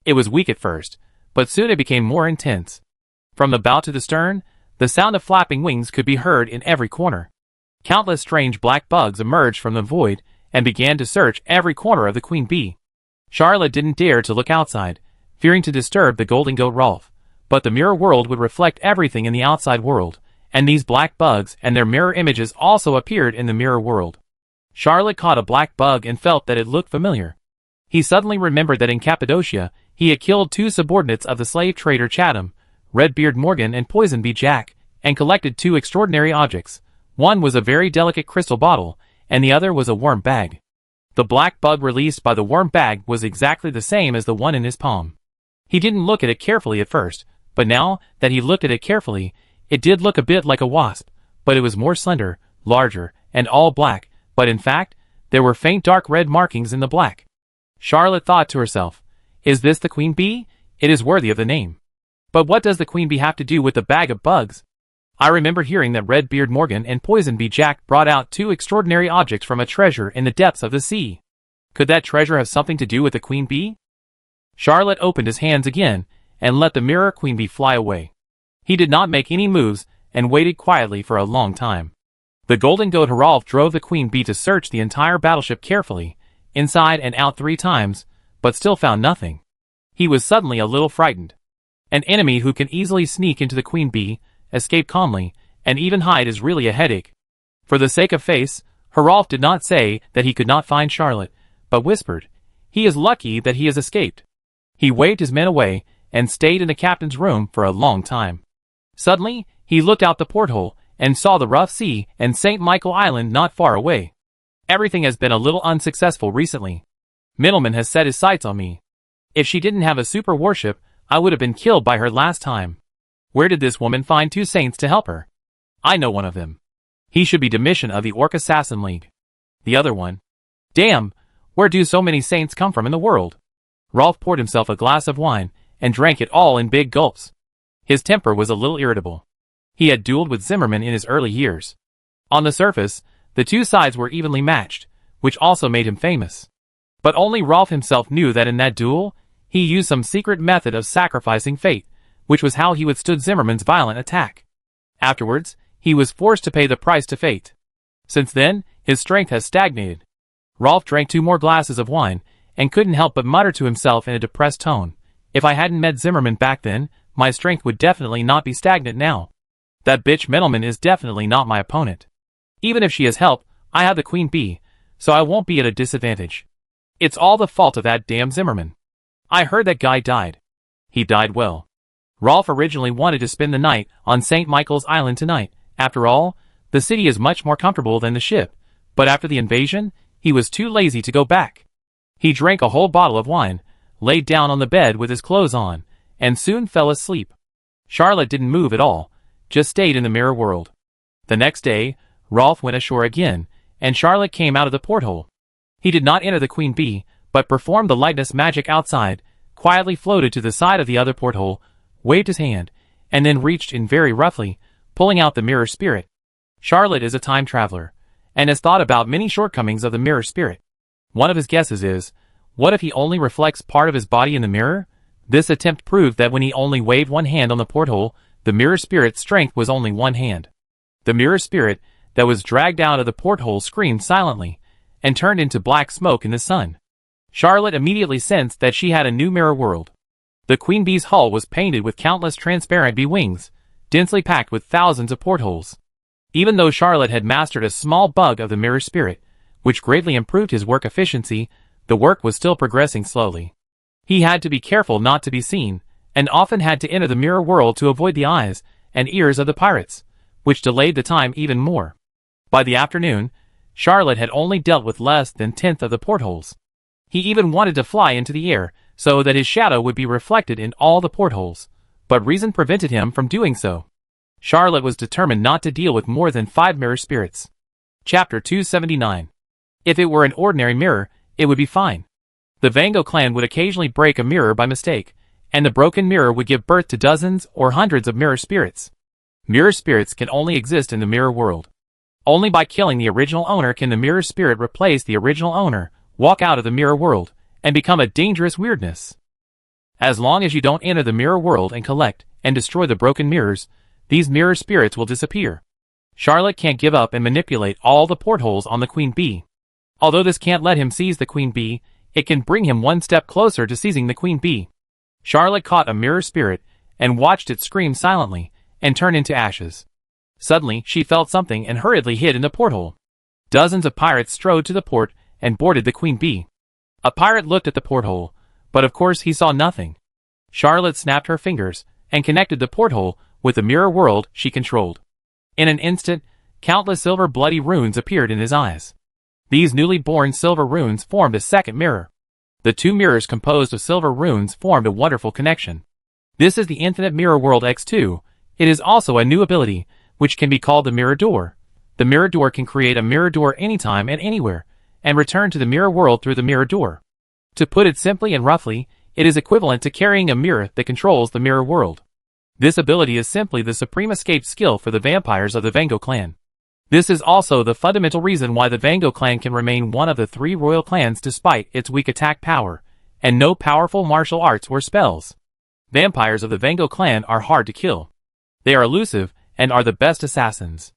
It was weak at first, but soon it became more intense. From the bow to the stern, the sound of flapping wings could be heard in every corner. Countless strange black bugs emerged from the void, and began to search every corner of the queen bee. Charlotte didn't dare to look outside, fearing to disturb the golden goat Haralf, but the mirror world would reflect everything in the outside world, and these black bugs and their mirror images also appeared in the mirror world. Charlotte caught a black bug and felt that it looked familiar. He suddenly remembered that in Cappadocia, he had killed 2 subordinates of the slave trader Chatham, Redbeard Morgan and Poison Bee Jack, and collected 2 extraordinary objects. One was a very delicate crystal bottle, and the other was a worm bag. The black bug released by the worm bag was exactly the same as the one in his palm. He didn't look at it carefully at first, but now that he looked at it carefully, it did look a bit like a wasp, but it was more slender, larger, and all black, but in fact, there were faint dark red markings in the black. Charlotte thought to herself, "Is this the queen bee? It is worthy of the name. But what does the queen bee have to do with the bag of bugs? I remember hearing that Redbeard Morgan and Poison Bee Jack brought out two extraordinary objects from a treasure in the depths of the sea. Could that treasure have something to do with the queen bee?" Charlotte opened his hands again and let the mirror queen bee fly away. He did not make any moves and waited quietly for a long time. The golden goat Harolf drove the queen bee to search the entire battleship carefully, inside and out 3 times, but still found nothing. He was suddenly a little frightened. An enemy who can easily sneak into the queen bee, escape calmly, and even hide is really a headache. For the sake of face, Harolf did not say that he could not find Charlotte, but whispered, "He is lucky that he has escaped." He waved his men away and stayed in the captain's room for a long time. Suddenly, he looked out the porthole and saw the rough sea and St. Michael Island not far away. "Everything has been a little unsuccessful recently. Middleman has set his sights on me. If she didn't have a super warship, I would have been killed by her last time. Where did this woman find 2 saints to help her? I know one of them. He should be Domitian of the Orc Assassin League. The other one. Damn, where do so many saints come from in the world?" Rolf poured himself a glass of wine and drank it all in big gulps. His temper was a little irritable. He had dueled with Zimmerman in his early years. On the surface, the 2 sides were evenly matched, which also made him famous. But only Rolf himself knew that in that duel, he used some secret method of sacrificing fate, which was how he withstood Zimmerman's violent attack. Afterwards, he was forced to pay the price to fate. Since then, his strength has stagnated. Rolf drank 2 more glasses of wine, and couldn't help but mutter to himself in a depressed tone, "If I hadn't met Zimmerman back then, my strength would definitely not be stagnant now. That bitch Middleman is definitely not my opponent. Even if she has help, I have the queen bee, so I won't be at a disadvantage. It's all the fault of that damn Zimmerman. I heard that guy died. He died well." Rolf originally wanted to spend the night on St. Michael's Island tonight. After all, the city is much more comfortable than the ship, but after the invasion, he was too lazy to go back. He drank a whole bottle of wine, laid down on the bed with his clothes on, and soon fell asleep. Charlotte didn't move at all, just stayed in the mirror world. The next day, Rolf went ashore again, and Charlotte came out of the porthole. He did not enter the queen bee, but performed the lightness magic outside, quietly floated to the side of the other porthole, waved his hand, and then reached in very roughly, pulling out the mirror spirit. Charlotte is a time traveler, and has thought about many shortcomings of the mirror spirit. One of his guesses is, what if he only reflects part of his body in the mirror? This attempt proved that when he only waved one hand on the porthole, the mirror spirit's strength was only one hand. The mirror spirit that was dragged out of the porthole screamed silently, and turned into black smoke in the sun. Charlotte immediately sensed that she had a new mirror world. The queen bee's hull was painted with countless transparent bee wings, densely packed with thousands of portholes. Even though Charlotte had mastered a small bug of the mirror spirit, which greatly improved his work efficiency, the work was still progressing slowly. He had to be careful not to be seen, and often had to enter the mirror world to avoid the eyes and ears of the pirates, which delayed the time even more. By the afternoon, Charlotte had only dealt with less than 1/10 of the portholes. He even wanted to fly into the air, so that his shadow would be reflected in all the portholes, but reason prevented him from doing so. Charlotte was determined not to deal with more than 5 mirror spirits. Chapter 279. If it were an ordinary mirror, it would be fine. The Vango clan would occasionally break a mirror by mistake, and the broken mirror would give birth to dozens or hundreds of mirror spirits. Mirror spirits can only exist in the mirror world. Only by killing the original owner can the mirror spirit replace the original owner, walk out of the mirror world, and become a dangerous weirdness. As long as you don't enter the mirror world and collect and destroy the broken mirrors, these mirror spirits will disappear. Charlotte can't give up and manipulate all the portholes on the queen bee. Although this can't let him seize the queen bee, it can bring him one step closer to seizing the queen bee. Charlotte caught a mirror spirit and watched it scream silently and turn into ashes. Suddenly, she felt something and hurriedly hid in the porthole. Dozens of pirates strode to the port and boarded the queen bee. A pirate looked at the porthole, but of course he saw nothing. Charlotte snapped her fingers and connected the porthole with the mirror world she controlled. In an instant, countless silver bloody runes appeared in his eyes. These newly born silver runes formed a second mirror. The two mirrors composed of silver runes formed a wonderful connection. This is the Infinite Mirror World X2. It is also a new ability, which can be called the Mirror Door. The Mirror Door can create a mirror door anytime and anywhere, and return to the mirror world through the mirror door. To put it simply and roughly, it is equivalent to carrying a mirror that controls the mirror world. This ability is simply the supreme escape skill for the vampires of the Van Gogh clan. This is also the fundamental reason why the Van Gogh clan can remain one of the 3 royal clans despite its weak attack power, and no powerful martial arts or spells. Vampires of the Van Gogh clan are hard to kill. They are elusive, and are the best assassins.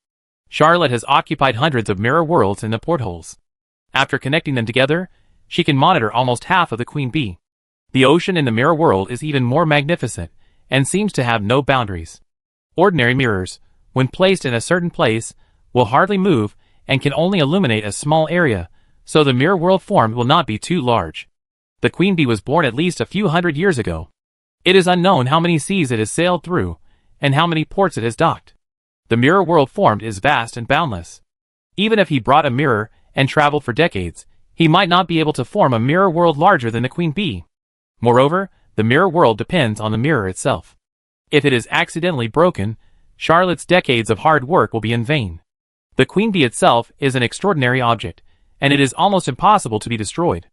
Charlotte has occupied hundreds of mirror worlds in the portholes. After connecting them together, she can monitor almost half of the Queen Bee. The ocean in the mirror world is even more magnificent, and seems to have no boundaries. Ordinary mirrors, when placed in a certain place, will hardly move, and can only illuminate a small area, so the mirror world formed will not be too large. The Queen Bee was born at least a few hundred years ago. It is unknown how many seas it has sailed through, and how many ports it has docked. The mirror world formed is vast and boundless. Even if he brought a mirror and traveled for decades, he might not be able to form a mirror world larger than the Queen Bee. Moreover, the mirror world depends on the mirror itself. If it is accidentally broken, Charlotte's decades of hard work will be in vain. The Queen Bee itself is an extraordinary object, and it is almost impossible to be destroyed.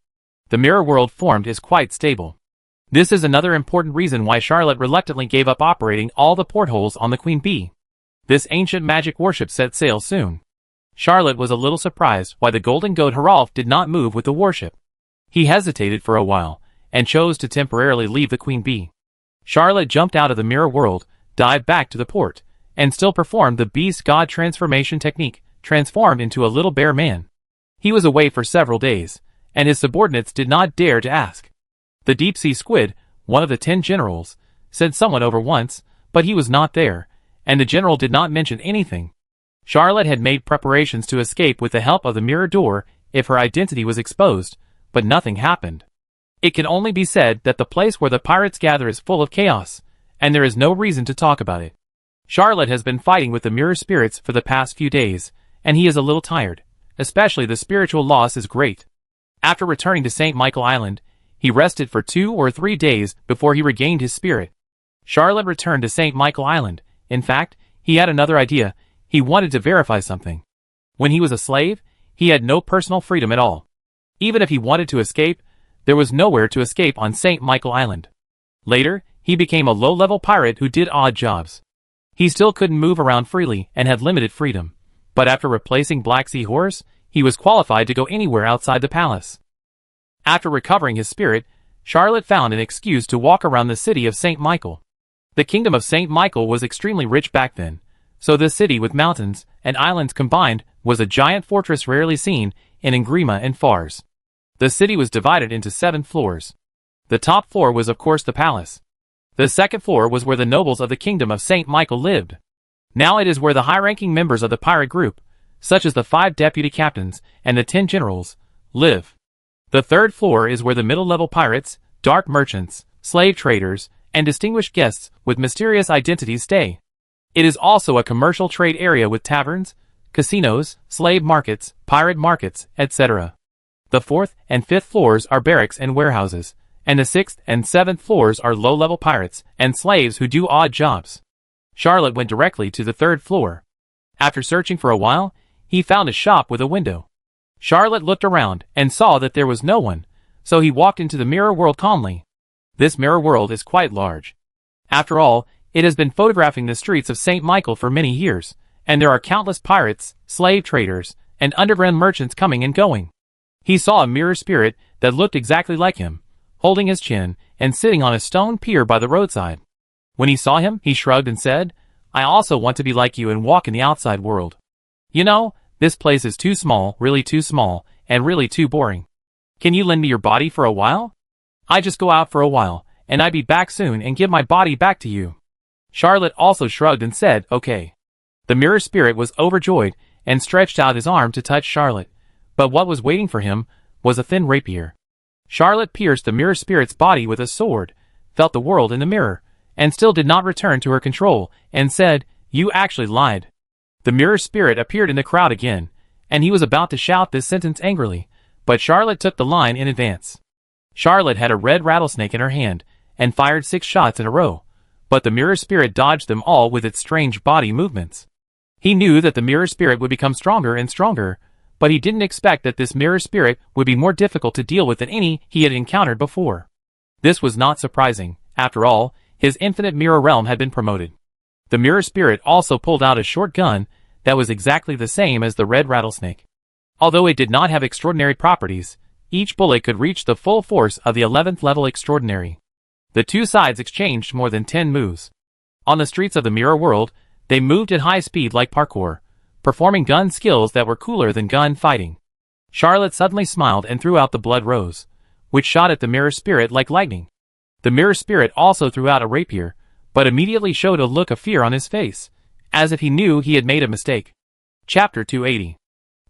The mirror world formed is quite stable. This is another important reason why Charlotte reluctantly gave up operating all the portholes on the Queen Bee. This ancient magic warship set sail soon. Charlotte was a little surprised why the golden goat Haralf did not move with the warship. He hesitated for a while, and chose to temporarily leave the Queen Bee. Charlotte jumped out of the mirror world, dived back to the port, and still performed the beast god transformation technique, transformed into a little bear man. He was away for several days, and his subordinates did not dare to ask. The deep-sea squid, one of the 10 generals, sent someone over once, but he was not there, and the general did not mention anything. Charlotte had made preparations to escape with the help of the mirror door if her identity was exposed, but nothing happened. It can only be said that the place where the pirates gather is full of chaos, and there is no reason to talk about it. Charlotte has been fighting with the mirror spirits for the past few days, and he is a little tired, especially the spiritual loss is great. After returning to St. Michael Island, he rested for 2 or 3 days before he regained his spirit. Charlotte returned to St. Michael Island. In fact, he had another idea. He wanted to verify something. When he was a slave, he had no personal freedom at all. Even if he wanted to escape, there was nowhere to escape on St. Michael Island. Later, he became a low-level pirate who did odd jobs. He still couldn't move around freely and had limited freedom, but after replacing Black Sea Horse, he was qualified to go anywhere outside the palace. After recovering his spirit, Charlotte found an excuse to walk around the city of St. Michael. The kingdom of St. Michael was extremely rich back then, so this city with mountains and islands combined was a giant fortress rarely seen in Ingrima and Fars. The city was divided into 7 floors. The top floor was of course the palace. The second floor was where the nobles of the kingdom of St. Michael lived. Now it is where the high-ranking members of the pirate group, such as the 5 deputy captains and the 10 generals, live. The third floor is where the middle-level pirates, dark merchants, slave traders, and distinguished guests with mysterious identities stay. It is also a commercial trade area with taverns, casinos, slave markets, pirate markets, etc. The 4th and 5th floors are barracks and warehouses, and the 6th and 7th floors are low-level pirates and slaves who do odd jobs. Charlotte went directly to the 3rd floor. After searching for a while, he found a shop with a window. Charlotte looked around and saw that there was no one, so he walked into the mirror world calmly. This mirror world is quite large. After all, it has been photographing the streets of St. Michael for many years, and there are countless pirates, slave traders, and underground merchants coming and going. He saw a mirror spirit that looked exactly like him, holding his chin and sitting on a stone pier by the roadside. When he saw him, he shrugged and said, "I also want to be like you and walk in the outside world. You know, this place is too small, and really too boring. Can you lend me your body for a while? I just go out for a while, and I'll be back soon and give my body back to you." Charlotte also shrugged and said, "Okay." The mirror spirit was overjoyed and stretched out his arm to touch Charlotte, but what was waiting for him was a thin rapier. Charlotte pierced the mirror spirit's body with a sword, felt the world in the mirror, and still did not return to her control, and said, "You actually lied." The mirror spirit appeared in the crowd again, and he was about to shout this sentence angrily, but Charlotte took the line in advance. Charlotte had a red rattlesnake in her hand, and fired 6 shots in a row, but the mirror spirit dodged them all with its strange body movements. He knew that the mirror spirit would become stronger and stronger, but he didn't expect that this mirror spirit would be more difficult to deal with than any he had encountered before. This was not surprising. After all, his infinite mirror realm had been promoted. The mirror spirit also pulled out a short gun that was exactly the same as the red rattlesnake. Although it did not have extraordinary properties, each bullet could reach the full force of the 11th level extraordinary. The two sides exchanged more than 10 moves. On the streets of the mirror world, they moved at high speed like parkour, performing gun skills that were cooler than gun fighting. Charlotte suddenly smiled and threw out the blood rose, which shot at the mirror spirit like lightning. The mirror spirit also threw out a rapier, but immediately showed a look of fear on his face, as if he knew he had made a mistake. Chapter 280.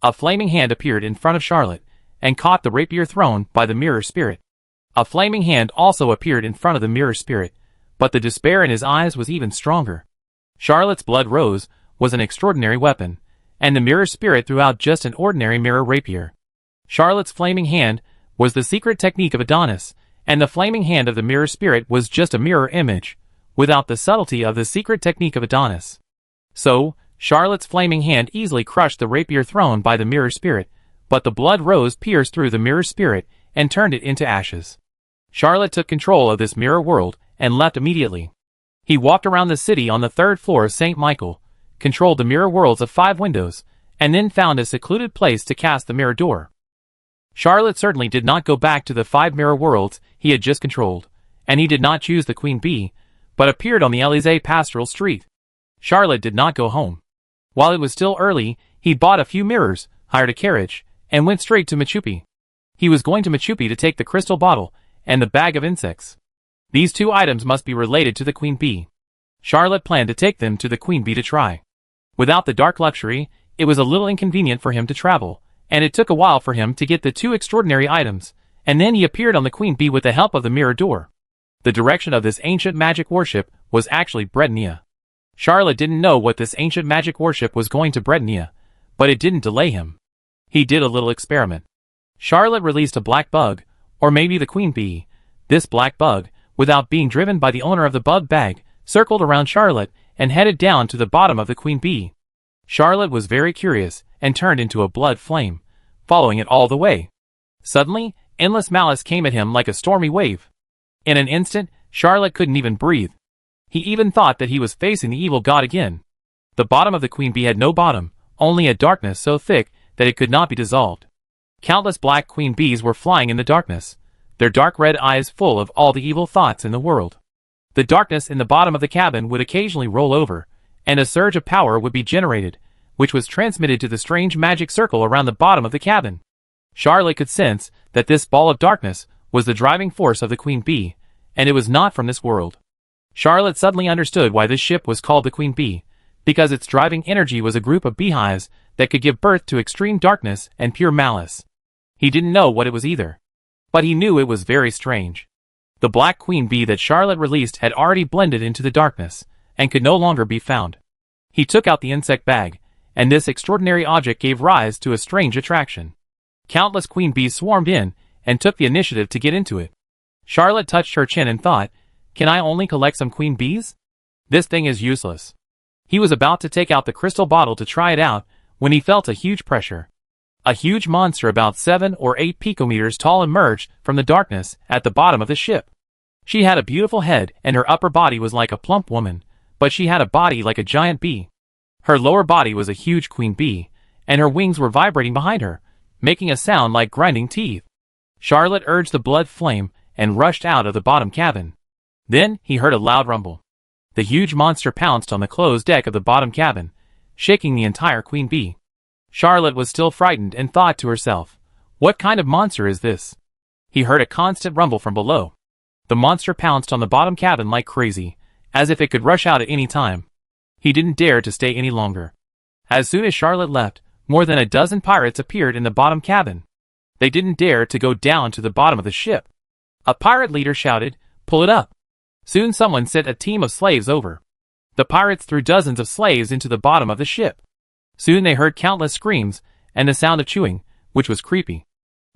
A flaming hand appeared in front of Charlotte, and caught the rapier thrown by the mirror spirit. A flaming hand also appeared in front of the mirror spirit, but the despair in his eyes was even stronger. Charlotte's blood rose was an extraordinary weapon, and the mirror spirit threw out just an ordinary mirror rapier. Charlotte's flaming hand was the secret technique of Adonis, and the flaming hand of the mirror spirit was just a mirror image, without the subtlety of the secret technique of Adonis. So, Charlotte's flaming hand easily crushed the rapier thrown by the mirror spirit, but the blood rose pierced through the mirror spirit and turned it into ashes. Charlotte took control of this mirror world and left immediately. He walked around the city on the 3rd floor of St. Michael, controlled the mirror worlds of 5 windows, and then found a secluded place to cast the mirror door. Charlotte certainly did not go back to the 5 mirror worlds he had just controlled, and he did not choose the Queen Bee, but appeared on the Élysée Pastoral Street. Charlotte did not go home. While it was still early, he bought a few mirrors, hired a carriage, and went straight to Machupi. He was going to Machupi to take the crystal bottle and the bag of insects. These 2 items must be related to the Queen Bee. Charlotte planned to take them to the Queen Bee to try. Without the dark luxury, it was a little inconvenient for him to travel, and it took a while for him to get the 2 extraordinary items, and then he appeared on the Queen Bee with the help of the mirror door. The direction of this ancient magic worship was actually Bretania. Charlotte didn't know what this ancient magic worship was going to Bretania, but it didn't delay him. He did a little experiment. Charlotte released a black bug, or maybe the Queen Bee. This black bug, without being driven by the owner of the bug bag, circled around Charlotte and headed down to the bottom of the Queen Bee. Charlotte was very curious and turned into a blood flame, following it all the way. Suddenly, endless malice came at him like a stormy wave. In an instant, Charlotte couldn't even breathe. He even thought that he was facing the evil god again. The bottom of the Queen Bee had no bottom, only a darkness so thick that it could not be dissolved. Countless black queen bees were flying in the darkness, their dark red eyes full of all the evil thoughts in the world. The darkness in the bottom of the cabin would occasionally roll over, and a surge of power would be generated, which was transmitted to the strange magic circle around the bottom of the cabin. Charlotte could sense that this ball of darkness was the driving force of the Queen Bee, and it was not from this world. Charlotte suddenly understood why this ship was called the Queen Bee, because its driving energy was a group of beehives that could give birth to extreme darkness and pure malice. He didn't know what it was either, but he knew it was very strange. The black Queen Bee that Charlotte released had already blended into the darkness, and could no longer be found. He took out the insect bag, and this extraordinary object gave rise to a strange attraction. Countless queen bees swarmed in, and took the initiative to get into it. Charlotte touched her chin and thought, "Can I only collect some queen bees? This thing is useless." He was about to take out the crystal bottle to try it out, when he felt a huge pressure. A huge monster about 7 or 8 picometers tall emerged from the darkness at the bottom of the ship. She had a beautiful head, and her upper body was like a plump woman, but she had a body like a giant bee. Her lower body was a huge queen bee, and her wings were vibrating behind her, making a sound like grinding teeth. Charlotte urged the blood flame and rushed out of the bottom cabin. Then he heard a loud rumble. The huge monster pounced on the closed deck of the bottom cabin, shaking the entire queen bee. Charlotte was still frightened and thought to herself, "What kind of monster is this?" He heard a constant rumble from below. The monster pounced on the bottom cabin like crazy, as if it could rush out at any time. He didn't dare to stay any longer. As soon as Charlotte left, more than a dozen pirates appeared in the bottom cabin. They didn't dare to go down to the bottom of the ship. A pirate leader shouted, "Pull it up." Soon someone sent a team of slaves over. The pirates threw dozens of slaves into the bottom of the ship. Soon they heard countless screams, and the sound of chewing, which was creepy.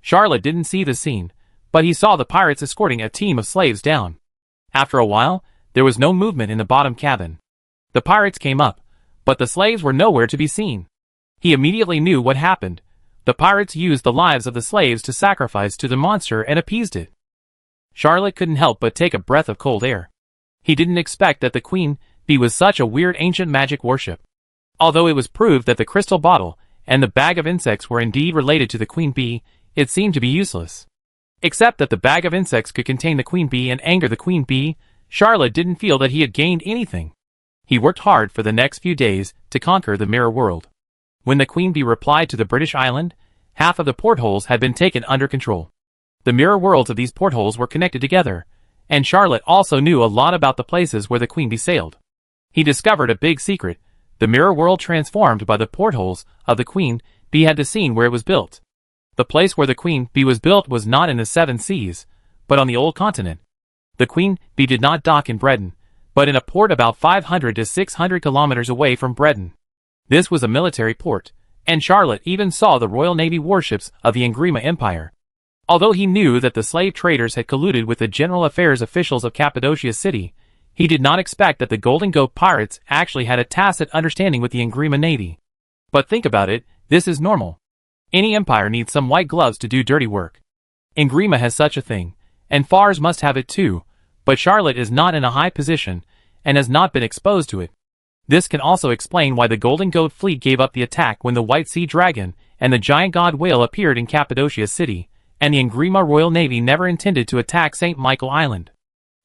Charlotte didn't see the scene, but he saw the pirates escorting a team of slaves down. After a while, there was no movement in the bottom cabin. The pirates came up, but the slaves were nowhere to be seen. He immediately knew what happened. The pirates used the lives of the slaves to sacrifice to the monster and appeased it. Charlotte couldn't help but take a breath of cold air. He didn't expect that the queen bee was such a weird ancient magic worship. Although it was proved that the crystal bottle and the bag of insects were indeed related to the queen bee, it seemed to be useless. Except that the bag of insects could contain the queen bee and anger the queen bee, Charlotte didn't feel that he had gained anything. He worked hard for the next few days to conquer the mirror world. When the queen bee replied to the British island, half of the portholes had been taken under control. The mirror worlds of these portholes were connected together, and Charlotte also knew a lot about the places where the queen bee sailed. He discovered a big secret. The mirror world transformed by the portholes of the queen bee had the scene where it was built. The place where the queen bee was built was not in the seven seas, but on the old continent. The queen bee did not dock in Britain, but in a port about 500 to 600 kilometers away from Britain. This was a military port, and Charlotte even saw the Royal Navy warships of the Engrima Empire. Although he knew that the slave traders had colluded with the general affairs officials of Cappadocia City, he did not expect that the Golden Goat pirates actually had a tacit understanding with the Engrima Navy. But think about it, this is normal. Any empire needs some white gloves to do dirty work. Engrima has such a thing, and Fars must have it too, but Charlotte is not in a high position, and has not been exposed to it. This can also explain why the Golden Goat fleet gave up the attack when the White Sea Dragon and the giant god whale appeared in Cappadocia City, and the Engrima Royal Navy never intended to attack St. Michael Island.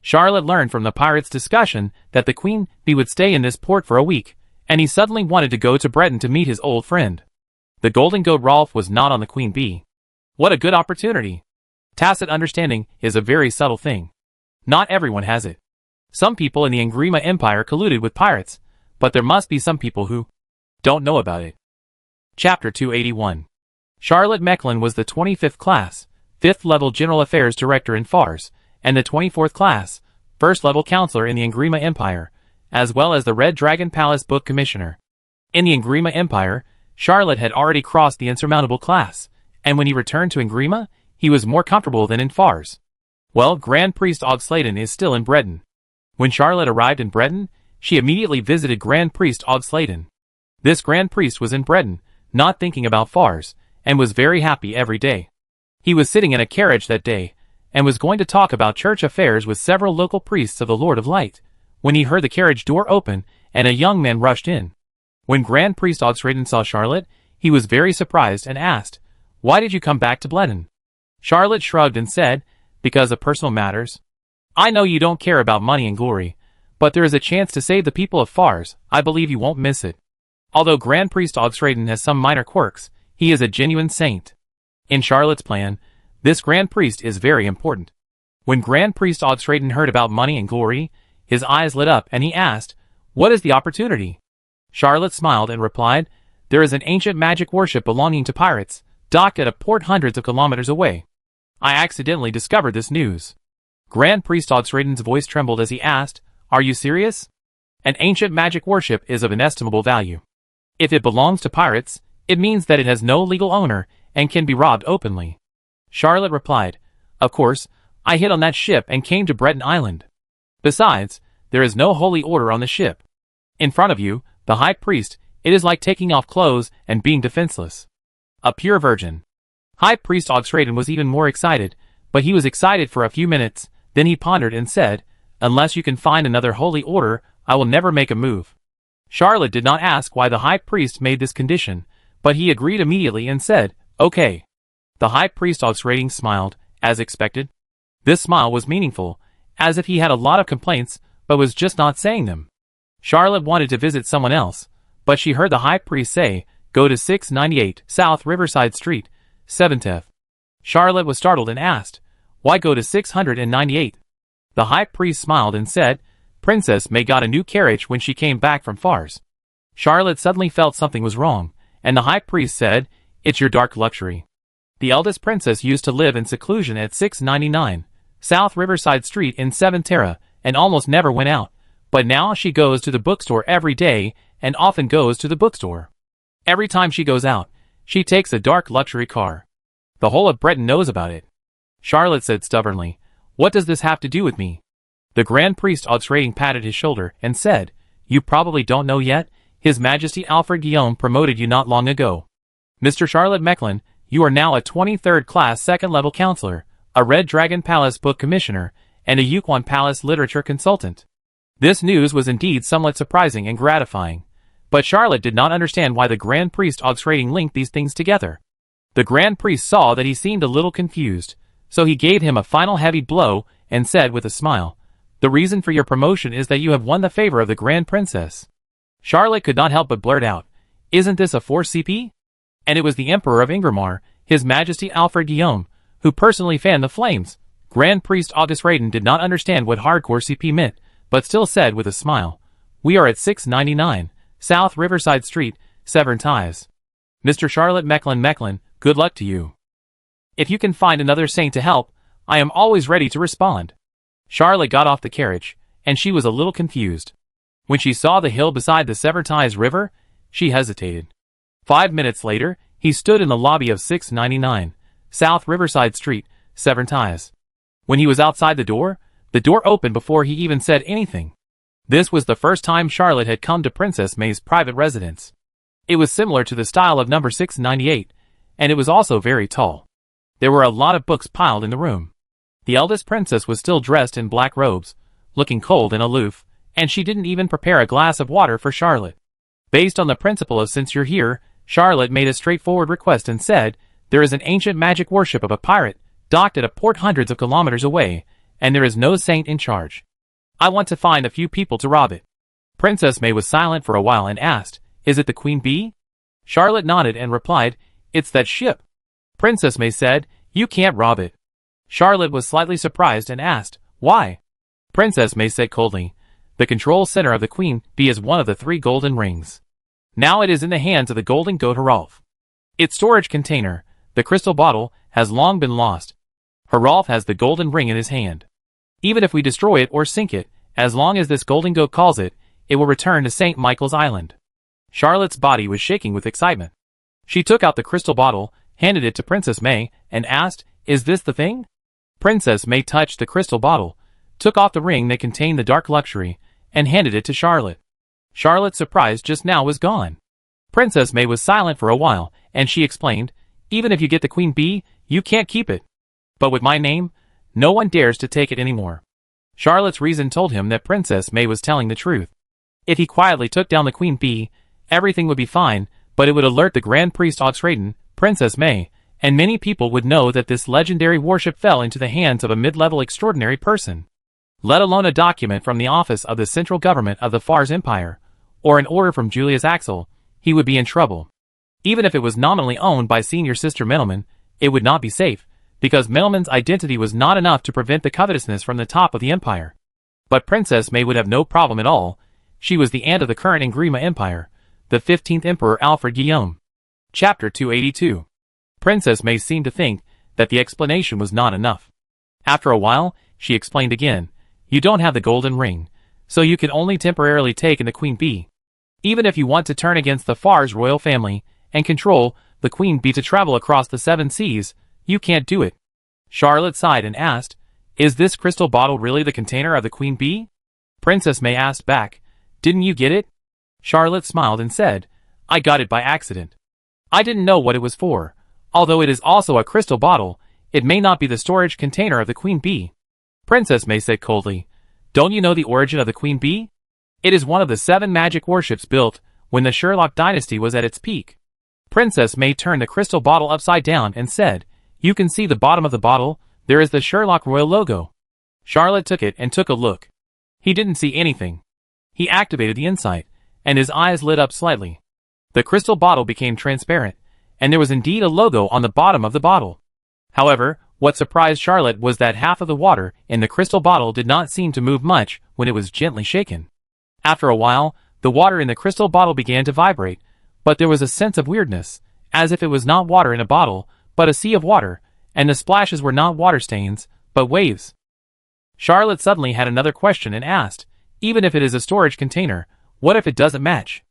Charlotte learned from the pirates' discussion that the queen bee would stay in this port for a week, and he suddenly wanted to go to Breton to meet his old friend. The Golden Goat Rolf was not on the queen bee. What a good opportunity! Tacit understanding is a very subtle thing. Not everyone has it. Some people in the Engrima Empire colluded with pirates, but there must be some people who don't know about it. Chapter 281. Charlotte Mecklin was the 25th class, 5th level General Affairs Director in Fars, and the 24th class, 1st level Counselor in the Engrima Empire, as well as the Red Dragon Palace Book Commissioner. In the Engrima Empire, Charlotte had already crossed the insurmountable class, and when he returned to Engrima, he was more comfortable than in Fars. Well, Grand Priest Ogsladen is still in Breton. When Charlotte arrived in Breton, she immediately visited Grand Priest Ogsladen. This Grand Priest was in Breton, not thinking about Fars, and was very happy every day. He was sitting in a carriage that day, and was going to talk about church affairs with several local priests of the Lord of Light, when he heard the carriage door open, and a young man rushed in. When Grand Priest Ogsladen saw Charlotte, he was very surprised and asked, "Why did you come back to Breton?" Charlotte shrugged and said, "Because of personal matters. I know you don't care about money and glory, but there is a chance to save the people of Fars. I believe you won't miss it." Although Grand Priest Ogsladen has some minor quirks, he is a genuine saint. In Charlotte's plan, this Grand Priest is very important. When Grand Priest Ogsladen heard about money and glory, his eyes lit up and he asked, "What is the opportunity?" Charlotte smiled and replied, "There is an ancient magic worship belonging to pirates, docked at a port hundreds of kilometers away. I accidentally discovered this news." Grand Priest Ogsladen's voice trembled as he asked, "Are you serious? An ancient magic worship is of inestimable value. If it belongs to pirates, it means that it has no legal owner and can be robbed openly." Charlotte replied, "Of course, I hid on that ship and came to Breton Island. Besides, there is no holy order on the ship. In front of you, the high priest, it is like taking off clothes and being defenseless. A pure virgin." High Priest Ogsladen was even more excited, but he was excited for a few minutes, then he pondered and said, "Unless you can find another holy order, I will never make a move." Charlotte did not ask why the high priest made this condition, but he agreed immediately and said, "Okay." The high priest Ogsladen smiled, as expected. This smile was meaningful, as if he had a lot of complaints, but was just not saying them. Charlotte wanted to visit someone else, but she heard the high priest say, "Go to 698 South Riverside Street, 7th F." Charlotte was startled and asked, "Why go to 698? The high priest smiled and said, "Princess May got a new carriage when she came back from Fars." Charlotte suddenly felt something was wrong, and the high priest said, "It's your dark luxury. The eldest princess used to live in seclusion at 699 South Riverside Street in 7th Terra, and almost never went out, but now she goes to the bookstore every day and often goes to the bookstore. Every time she goes out, She takes a dark luxury car. The whole of Breton knows about it. Charlotte said stubbornly. What does this have to do with me? The Grand Priest Auxrating patted his shoulder and said, You probably don't know yet, His Majesty Alfred Guillaume promoted you not long ago. Mr. Charlotte Mechlin, you are now a 23rd class second-level counselor, a Red Dragon Palace book commissioner, and a Yukon Palace literature consultant. This news was indeed somewhat surprising and gratifying, but Charlotte did not understand why the Grand Priest Auxrating linked these things together. The Grand Priest saw that he seemed a little confused, so he gave him a final heavy blow and said with a smile, The reason for your promotion is that you have won the favor of the Grand Princess. Charlotte could not help but blurt out, Isn't this a 4CP? And it was the Emperor of Ingramar, His Majesty Alfred Guillaume, who personally fanned the flames. Grand Priest August Raiden did not understand what hardcore CP meant, but still said with a smile, We are at 699, South Riverside Street, Severn Ties. Mr. Charlotte Mechlin, good luck to you. If you can find another saint to help, I am always ready to respond. Charlotte got off the carriage, and she was a little confused. When she saw the hill beside the Severn Ties River, she hesitated. 5 minutes later, he stood in the lobby of 699, South Riverside Street, Severn Ties. When he was outside the door opened before he even said anything. This was the first time Charlotte had come to Princess May's private residence. It was similar to the style of number 698, and it was also very tall. There were a lot of books piled in the room. The eldest princess was still dressed in black robes, looking cold and aloof, and she didn't even prepare a glass of water for Charlotte. Based on the principle of since you're here, Charlotte made a straightforward request and said, There is an ancient magic worship of a pirate, docked at a port hundreds of kilometers away, and there is no saint in charge. I want to find a few people to rob it. Princess May was silent for a while and asked, Is it the Queen Bee? Charlotte nodded and replied, It's that ship. Princess May said, You can't rob it. Charlotte was slightly surprised and asked, Why? Princess May said coldly, The control center of the Queen Bee is one of the 3 golden rings. Now it is in the hands of the Golden Goat Haralf. Its storage container, the crystal bottle, has long been lost. Haralf has the golden ring in his hand. Even if we destroy it or sink it, as long as this Golden Goat calls it, it will return to St. Michael's Island. Charlotte's body was shaking with excitement. She took out the crystal bottle, handed it to Princess May, and asked, Is this the thing? Princess May touched the crystal bottle, took off the ring that contained the dark luxury, and handed it to Charlotte. Charlotte's surprise just now was gone. Princess May was silent for a while, and she explained, Even if you get the Queen Bee, you can't keep it. But with my name, no one dares to take it anymore. Charlotte's reason told him that Princess May was telling the truth. If he quietly took down the Queen Bee, everything would be fine, but it would alert the Grand Priest Auxraiden, Princess May, and many people would know that this legendary warship fell into the hands of a mid-level extraordinary person. Let alone a document from the office of the central government of the Fars Empire, or an order from Julius Axel, he would be in trouble. Even if it was nominally owned by senior sister Middleman, it would not be safe, because Middleman's identity was not enough to prevent the covetousness from the top of the empire. But Princess May would have no problem at all. She was the aunt of the current Ingrima Empire, the 15th Emperor Alfred Guillaume. Chapter 282. Princess May seemed to think that the explanation was not enough. After a while, she explained again, You don't have the golden ring, so you can only temporarily take in the Queen Bee. Even if you want to turn against the Fars royal family and control the Queen Bee to travel across the 7 seas, you can't do it. Charlotte sighed and asked, Is this crystal bottle really the container of the Queen Bee? Princess May asked back, Didn't you get it? Charlotte smiled and said, I got it by accident. I didn't know what it was for. Although it is also a crystal bottle, it may not be the storage container of the Queen Bee. Princess May said coldly, Don't you know the origin of the Queen Bee? It is one of the 7 magic warships built when the Sherlock dynasty was at its peak. Princess May turned the crystal bottle upside down and said, You can see the bottom of the bottle, there is the Sherlock Royal logo. Charlotte took it and took a look. He didn't see anything. He activated the insight, and his eyes lit up slightly. The crystal bottle became transparent, and there was indeed a logo on the bottom of the bottle. However, what surprised Charlotte was that half of the water in the crystal bottle did not seem to move much when it was gently shaken. After a while, the water in the crystal bottle began to vibrate, but there was a sense of weirdness, as if it was not water in a bottle, but a sea of water, and the splashes were not water stains, but waves. Charlotte suddenly had another question and asked, Even if it is a storage container, what if it doesn't match?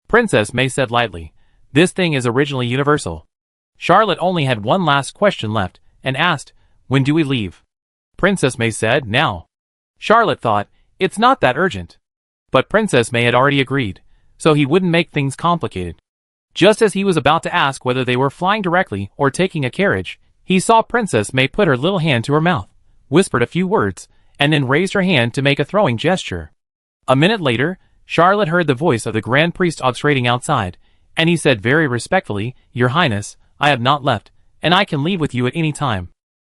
Princess May said lightly, This thing is originally universal. Charlotte only had one last question left, and asked, "When do we leave?" Princess May said, "Now." Charlotte thought, "It's not that urgent." But Princess May had already agreed, so he wouldn't make things complicated. Just as he was about to ask whether they were flying directly or taking a carriage, he saw Princess May put her little hand to her mouth, whispered a few words, and then raised her hand to make a throwing gesture. A minute later, Charlotte heard the voice of the Grand Priest auxrating outside, and he said very respectfully, "Your Highness, I have not left, and I can leave with you at any time."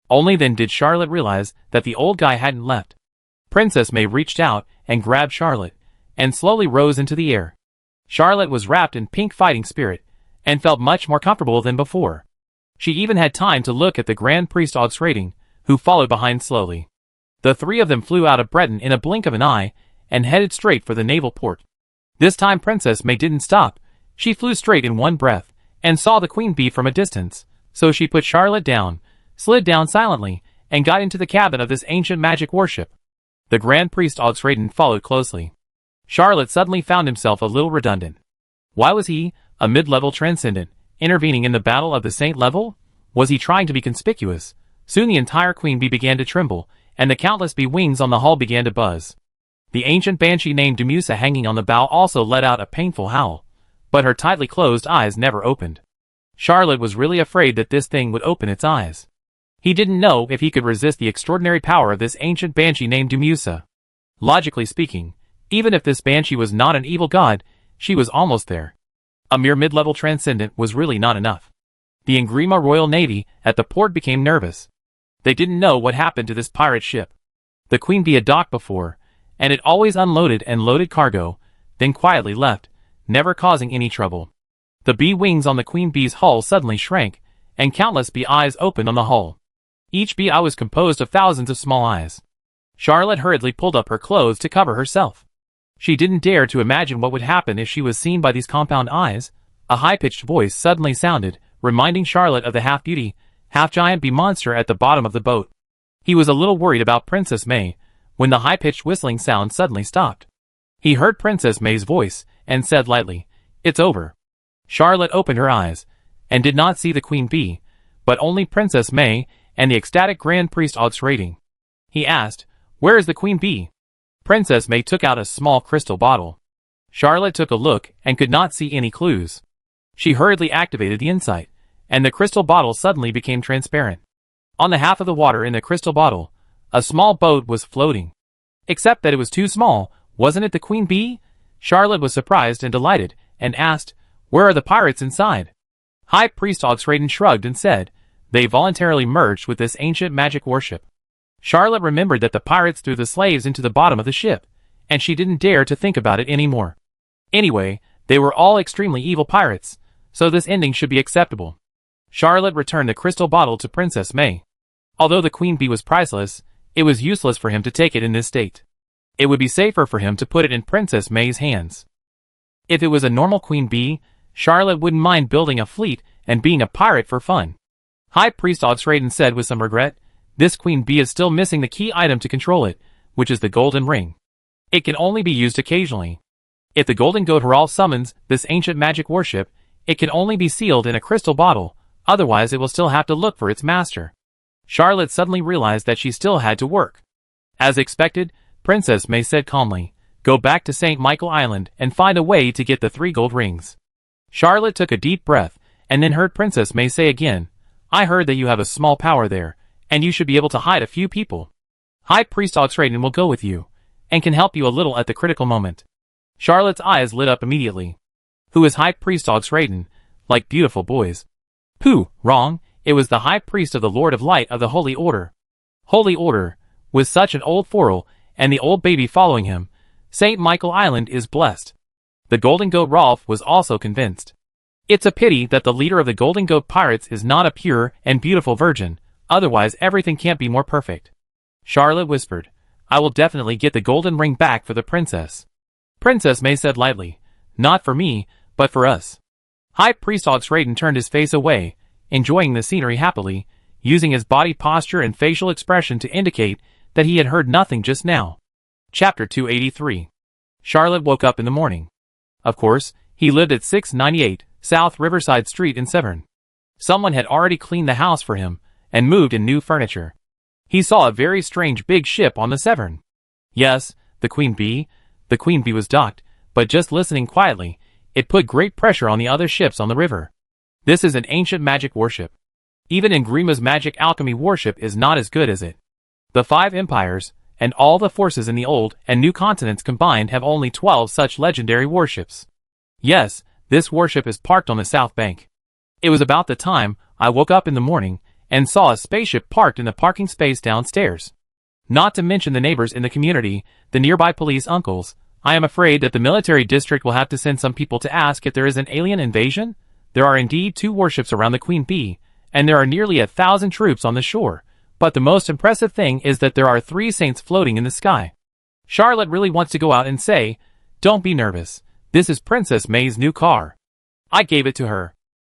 Only then did Charlotte realize that the old guy hadn't left. Princess May reached out and grabbed Charlotte, and slowly rose into the air. Charlotte was wrapped in pink fighting spirit, and felt much more comfortable than before. She even had time to look at the Grand Priest auxrating, who followed behind slowly. The three of them flew out of Breton in a blink of an eye, and headed straight for the naval port. This time Princess May didn't stop. She flew straight in one breath, and saw the Queen Bee from a distance, so she put Charlotte down, slid down silently, and got into the cabin of this ancient magic warship. The Grand Priest auxrating followed closely. Charlotte suddenly found himself a little redundant. Why was he, a mid-level transcendent, intervening in the battle of the Saint level? Was he trying to be conspicuous? Soon the entire Queen Bee began to tremble, and the countless bee wings on the hull began to buzz. The ancient banshee named Demusa hanging on the bow also let out a painful howl, but her tightly closed eyes never opened. Charlotte was really afraid that this thing would open its eyes. He didn't know if he could resist the extraordinary power of this ancient banshee named Demusa. Logically speaking, even if this banshee was not an evil god, she was almost there. A mere mid-level transcendent was really not enough. The Ingrima Royal Navy at the port became nervous. They didn't know what happened to this pirate ship. The Queen Bee had docked before, and it always unloaded and loaded cargo, then quietly left, never causing any trouble. The bee wings on the Queen Bee's hull suddenly shrank, and countless bee eyes opened on the hull. Each bee eye was composed of thousands of small eyes. Charlotte hurriedly pulled up her clothes to cover herself. She didn't dare to imagine what would happen if she was seen by these compound eyes. A high-pitched voice suddenly sounded, reminding Charlotte of the half-beauty, half-giant bee monster at the bottom of the boat. He was a little worried about Princess May, when the high-pitched whistling sound suddenly stopped. He heard Princess May's voice, and said lightly, "It's over." Charlotte opened her eyes, and did not see the Queen Bee, but only Princess May and the ecstatic Grand Priest auxrating. He asked, "Where is the Queen Bee?" Princess May took out a small crystal bottle. Charlotte took a look and could not see any clues. She hurriedly activated the insight, and the crystal bottle suddenly became transparent. On the half of the water in the crystal bottle, a small boat was floating. Except that it was too small. Wasn't it the Queen Bee? Charlotte was surprised and delighted, and asked, "Where are the pirates inside?" High Priest auxrating shrugged and said, "They voluntarily merged with this ancient magic warship." Charlotte remembered that the pirates threw the slaves into the bottom of the ship, and she didn't dare to think about it anymore. Anyway, they were all extremely evil pirates, so this ending should be acceptable. Charlotte returned the crystal bottle to Princess May. Although the Queen Bee was priceless, it was useless for him to take it in this state. It would be safer for him to put it in Princess May's hands. If it was a normal Queen Bee, Charlotte wouldn't mind building a fleet and being a pirate for fun. High Priest auxrating said with some regret, "This Queen Bee is still missing the key item to control it, which is the golden ring. It can only be used occasionally. If the Golden Goat Herald summons this ancient magic warship, it can only be sealed in a crystal bottle, otherwise it will still have to look for its master." Charlotte suddenly realized that she still had to work. As expected, Princess May said calmly, "Go back to St. Michael Island and find a way to get the 3 gold rings." Charlotte took a deep breath, and then heard Princess May say again, "I heard that you have a small power there, and you should be able to hide a few people. High Priest auxrating will go with you, and can help you a little at the critical moment." Charlotte's eyes lit up immediately. Who is High Priest auxrating? Like beautiful boys. Pooh, wrong, it was the High Priest of the Lord of Light of the Holy Order. Holy Order, with such an old forel, and the old baby following him, St. Michael Island is blessed. The Golden Goat Rolf was also convinced. It's a pity that the leader of the Golden Goat Pirates is not a pure and beautiful virgin, otherwise everything can't be more perfect. Charlotte whispered, "I will definitely get the golden ring back for the princess." Princess May said lightly, "Not for me, but for us." High Priest auxrating turned his face away, enjoying the scenery happily, using his body posture and facial expression to indicate that he had heard nothing just now. Chapter 283. Charlotte woke up in the morning. Of course, he lived at 698 South Riverside Street in Severn. Someone had already cleaned the house for him and moved in new furniture. He saw a very strange big ship on the Severn. Yes, the Queen Bee. The Queen Bee was docked, but just listening quietly, it put great pressure on the other ships on the river. This is an ancient magic warship. Even in Grima's magic alchemy warship is not as good as it. The 5 empires, and all the forces in the old and new continents combined have only 12 such legendary warships. Yes, this warship is parked on the south bank. It was about the time I woke up in the morning and saw a spaceship parked in the parking space downstairs. Not to mention the neighbors in the community, the nearby police uncles. I am afraid that the military district will have to send some people to ask if there is an alien invasion. There are indeed 2 warships around the Queen Bee, and there are nearly 1,000 troops on the shore. But the most impressive thing is that there are 3 saints floating in the sky. Charlotte really wants to go out and say, "Don't be nervous. This is Princess May's new car. I gave it to her."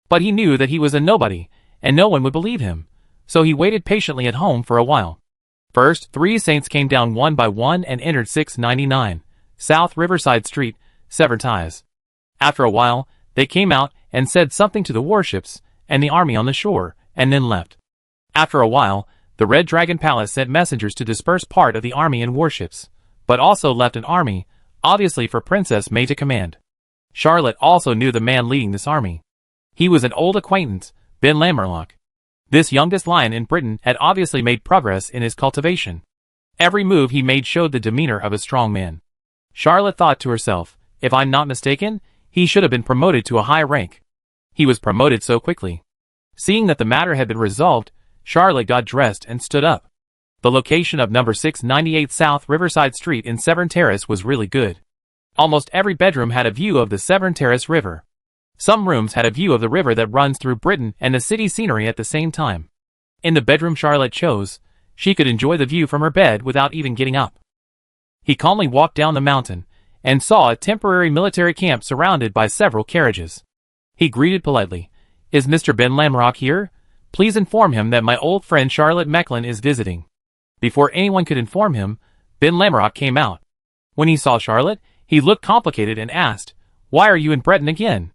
But he knew that he was a nobody, and no one would believe him. So he waited patiently at home for a while. First, 3 saints came down one by one and entered 699 South Riverside Street, Severn Ties. After a while, they came out and said something to the warships and the army on the shore, and then left. After a while, the Red Dragon Palace sent messengers to disperse part of the army and warships, but also left an army, obviously for Princess May to command. Charlotte also knew the man leading this army. He was an old acquaintance, Ben Lammerlock. This youngest lion in Britain had obviously made progress in his cultivation. Every move he made showed the demeanor of a strong man. Charlotte thought to herself, if I'm not mistaken, he should have been promoted to a high rank. He was promoted so quickly. Seeing that the matter had been resolved, Charlotte got dressed and stood up. The location of number 698 South Riverside Street in Severn Terrace was really good. Almost every bedroom had a view of the Severn Terrace River. Some rooms had a view of the river that runs through Britain and the city scenery at the same time. In the bedroom Charlotte chose, she could enjoy the view from her bed without even getting up. He calmly walked down the mountain and saw a temporary military camp surrounded by several carriages. He greeted politely, "Is Mr. Ben Lamrock here? Please inform him that my old friend Charlotte Mecklin is visiting." Before anyone could inform him, Ben Lamrock came out. When he saw Charlotte, he looked complicated and asked, "Why are you in Breton again?"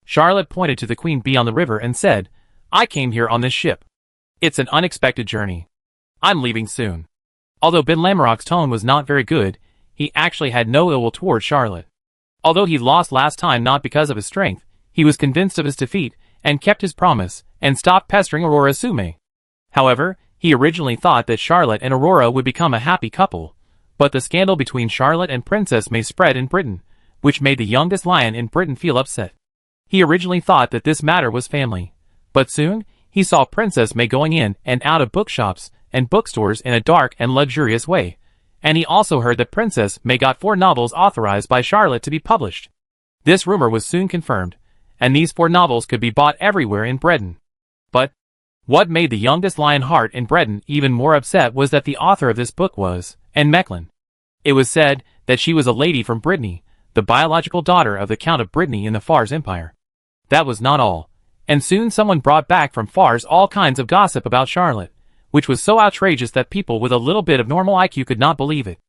Charlotte pointed to the Queen Bee on the river and said, "I came here on this ship. It's an unexpected journey. I'm leaving soon." Although Ben Lamrock's tone was not very good, he actually had no ill will toward Charlotte. Although he lost last time not because of his strength, he was convinced of his defeat and kept his promise and stopped pestering Aurora Sume. However, he originally thought that Charlotte and Aurora would become a happy couple, but the scandal between Charlotte and Princess May spread in Britain, which made the youngest lion in Britain feel upset. He originally thought that this matter was family, but soon he saw Princess May going in and out of bookshops and bookstores in a dark and luxurious way, and he also heard that Princess May got 4 novels authorized by Charlotte to be published. This rumor was soon confirmed, and these 4 novels could be bought everywhere in Breton. But what made the youngest lion heart in Breton even more upset was that the author of this book was Anne Mecklin. It was said that she was a lady from Brittany, the biological daughter of the Count of Brittany in the Fars Empire. That was not all, and soon someone brought back from Fars all kinds of gossip about Charlotte, which was so outrageous that people with a little bit of normal IQ could not believe it.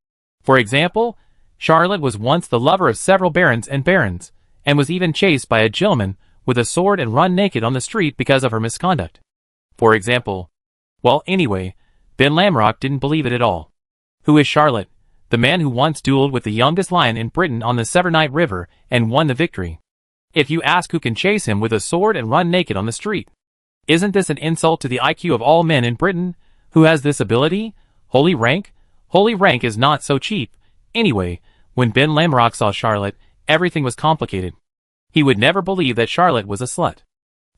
For example, Charlotte was once the lover of several barons and barons, and was even chased by a gentleman with a sword and run naked on the street because of her misconduct. For example. Well, anyway, Ben Lamrock didn't believe it at all. Who is Charlotte? The man who once dueled with the youngest lion in Britain on the Severnite River and won the victory. If you ask who can chase him with a sword and run naked on the street. Isn't this an insult to the IQ of all men in Britain? Who has this ability? Holy rank? Holy rank is not so cheap. Anyway, when Ben Lamrock saw Charlotte, everything was complicated. He would never believe that Charlotte was a slut.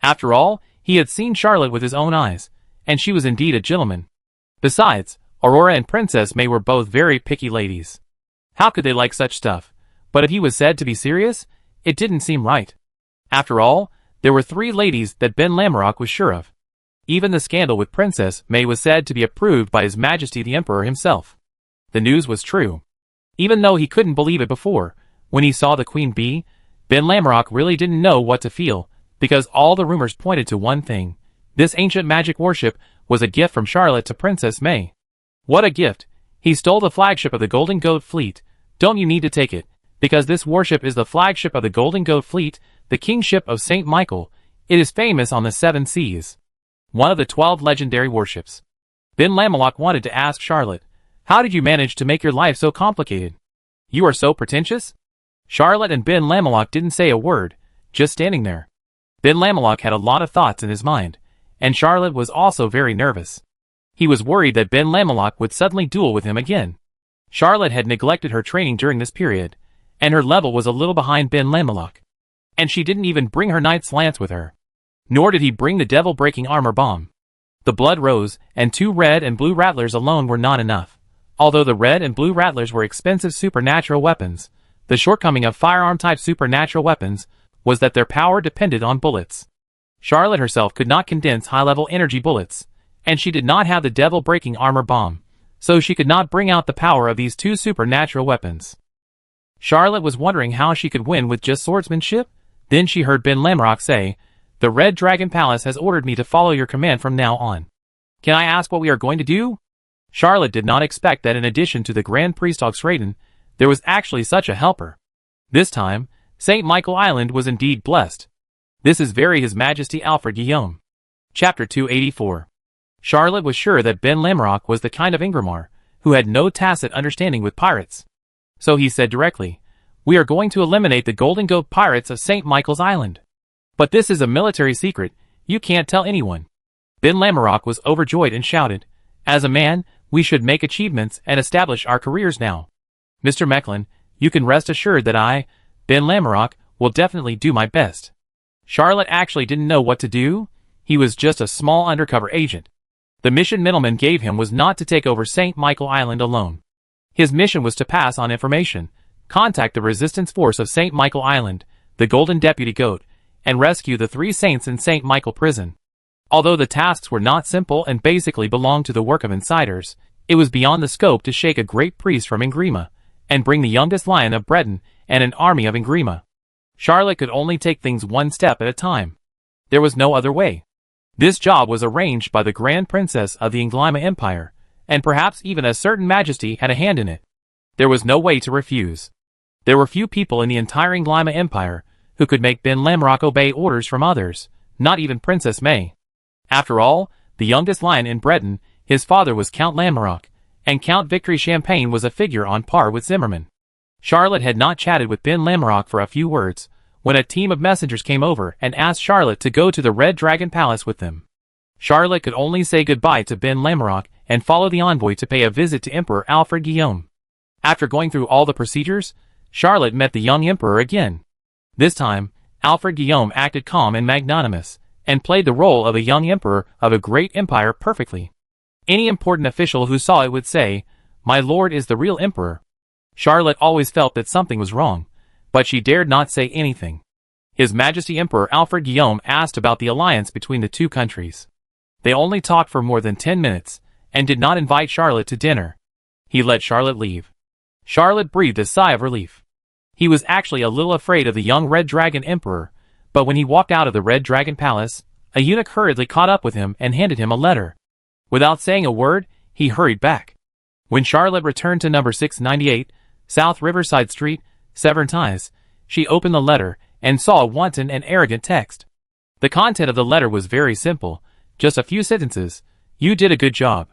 After all, he had seen Charlotte with his own eyes, and she was indeed a gentleman. Besides, Aurora and Princess May were both very picky ladies. How could they like such stuff? But if he was said to be serious, it didn't seem right. After all, there were 3 ladies that Ben Lamrock was sure of. Even the scandal with Princess May was said to be approved by His Majesty the Emperor himself. The news was true. Even though he couldn't believe it before, when he saw the Queen Bee, Ben Lamrock really didn't know what to feel, because all the rumors pointed to one thing. This ancient magic warship was a gift from Charlotte to Princess May. What a gift! He stole the flagship of the Golden Goat Fleet. Don't you need to take it, because this warship is the flagship of the Golden Goat Fleet, the kingship of St. Michael. It is famous on the seven seas. One of the 12 legendary warships. Ben Lamelok wanted to ask Charlotte, how did you manage to make your life so complicated? You are so pretentious? Charlotte and Ben Lamelok didn't say a word, just standing there. Ben Lamelok had a lot of thoughts in his mind, and Charlotte was also very nervous. He was worried that Ben Lamelok would suddenly duel with him again. Charlotte had neglected her training during this period, and her level was a little behind Ben Lamelok. And she didn't even bring her knight's lance with her. Nor did he bring the devil-breaking armor bomb. The blood rose, and 2 red and blue rattlers alone were not enough. Although the red and blue rattlers were expensive supernatural weapons, the shortcoming of firearm-type supernatural weapons was that their power depended on bullets. Charlotte herself could not condense high-level energy bullets, and she did not have the devil-breaking armor bomb, so she could not bring out the power of these 2 supernatural weapons. Charlotte was wondering how she could win with just swordsmanship. Then she heard Ben Lamelok say, "The Red Dragon Palace has ordered me to follow your command from now on. Can I ask what we are going to do?" Charlotte did not expect that in addition to the Grand Priest Oxraden, there was actually such a helper. This time, St. Michael Island was indeed blessed. This is very His Majesty Alfred Guillaume. Chapter 284. Charlotte was sure that Ben Lamelok was the kind of Ingramar who had no tacit understanding with pirates. So he said directly, "We are going to eliminate the Golden Goat pirates of St. Michael's Island. But this is a military secret, you can't tell anyone." Ben Lamelok was overjoyed and shouted, "As a man, we should make achievements and establish our careers now. Mr. Mecklin, you can rest assured that I, Ben Lamelok, will definitely do my best." Charlotte actually didn't know what to do. He was just a small undercover agent. The mission Middleman gave him was not to take over St. Michael Island alone. His mission was to pass on information, contact the resistance force of St. Michael Island, the Golden Deputy Goat, and rescue the 3 saints in St. Michael Prison. Although the tasks were not simple and basically belonged to the work of insiders, it was beyond the scope to shake a great priest from Ingrima, and bring the youngest lion of Breton and an army of Ingrima. Charlotte could only take things one step at a time. There was no other way. This job was arranged by the Grand Princess of the Inglima Empire, and perhaps even a certain majesty had a hand in it. There was no way to refuse. There were few people in the entire Inglima Empire who could make Ben Lamelok obey orders from others, not even Princess May. After all, the youngest lion in Breton, his father was Count Lamelok, and Count Victory Champagne was a figure on par with Zimmerman. Charlotte had not chatted with Ben Lamelok for a few words, when a team of messengers came over and asked Charlotte to go to the Red Dragon Palace with them. Charlotte could only say goodbye to Ben Lamelok and follow the envoy to pay a visit to Emperor Alfred Guillaume. After going through all the procedures, Charlotte met the young emperor again. This time, Alfred Guillaume acted calm and magnanimous, and played the role of a young emperor of a great empire perfectly. Any important official who saw it would say, "My lord is the real emperor." Charlotte always felt that something was wrong, but she dared not say anything. His Majesty Emperor Alfred Guillaume asked about the alliance between the 2 countries. They only talked for more than 10 minutes, and did not invite Charlotte to dinner. He let Charlotte leave. Charlotte breathed a sigh of relief. He was actually a little afraid of the young Red Dragon Emperor, but when he walked out of the Red Dragon Palace, a eunuch hurriedly caught up with him and handed him a letter. Without saying a word, he hurried back. When Charlotte returned to number 698, South Riverside Street, Severn Ties, she opened the letter and saw a wanton and arrogant text. The content of the letter was very simple, just a few sentences. "You did a good job.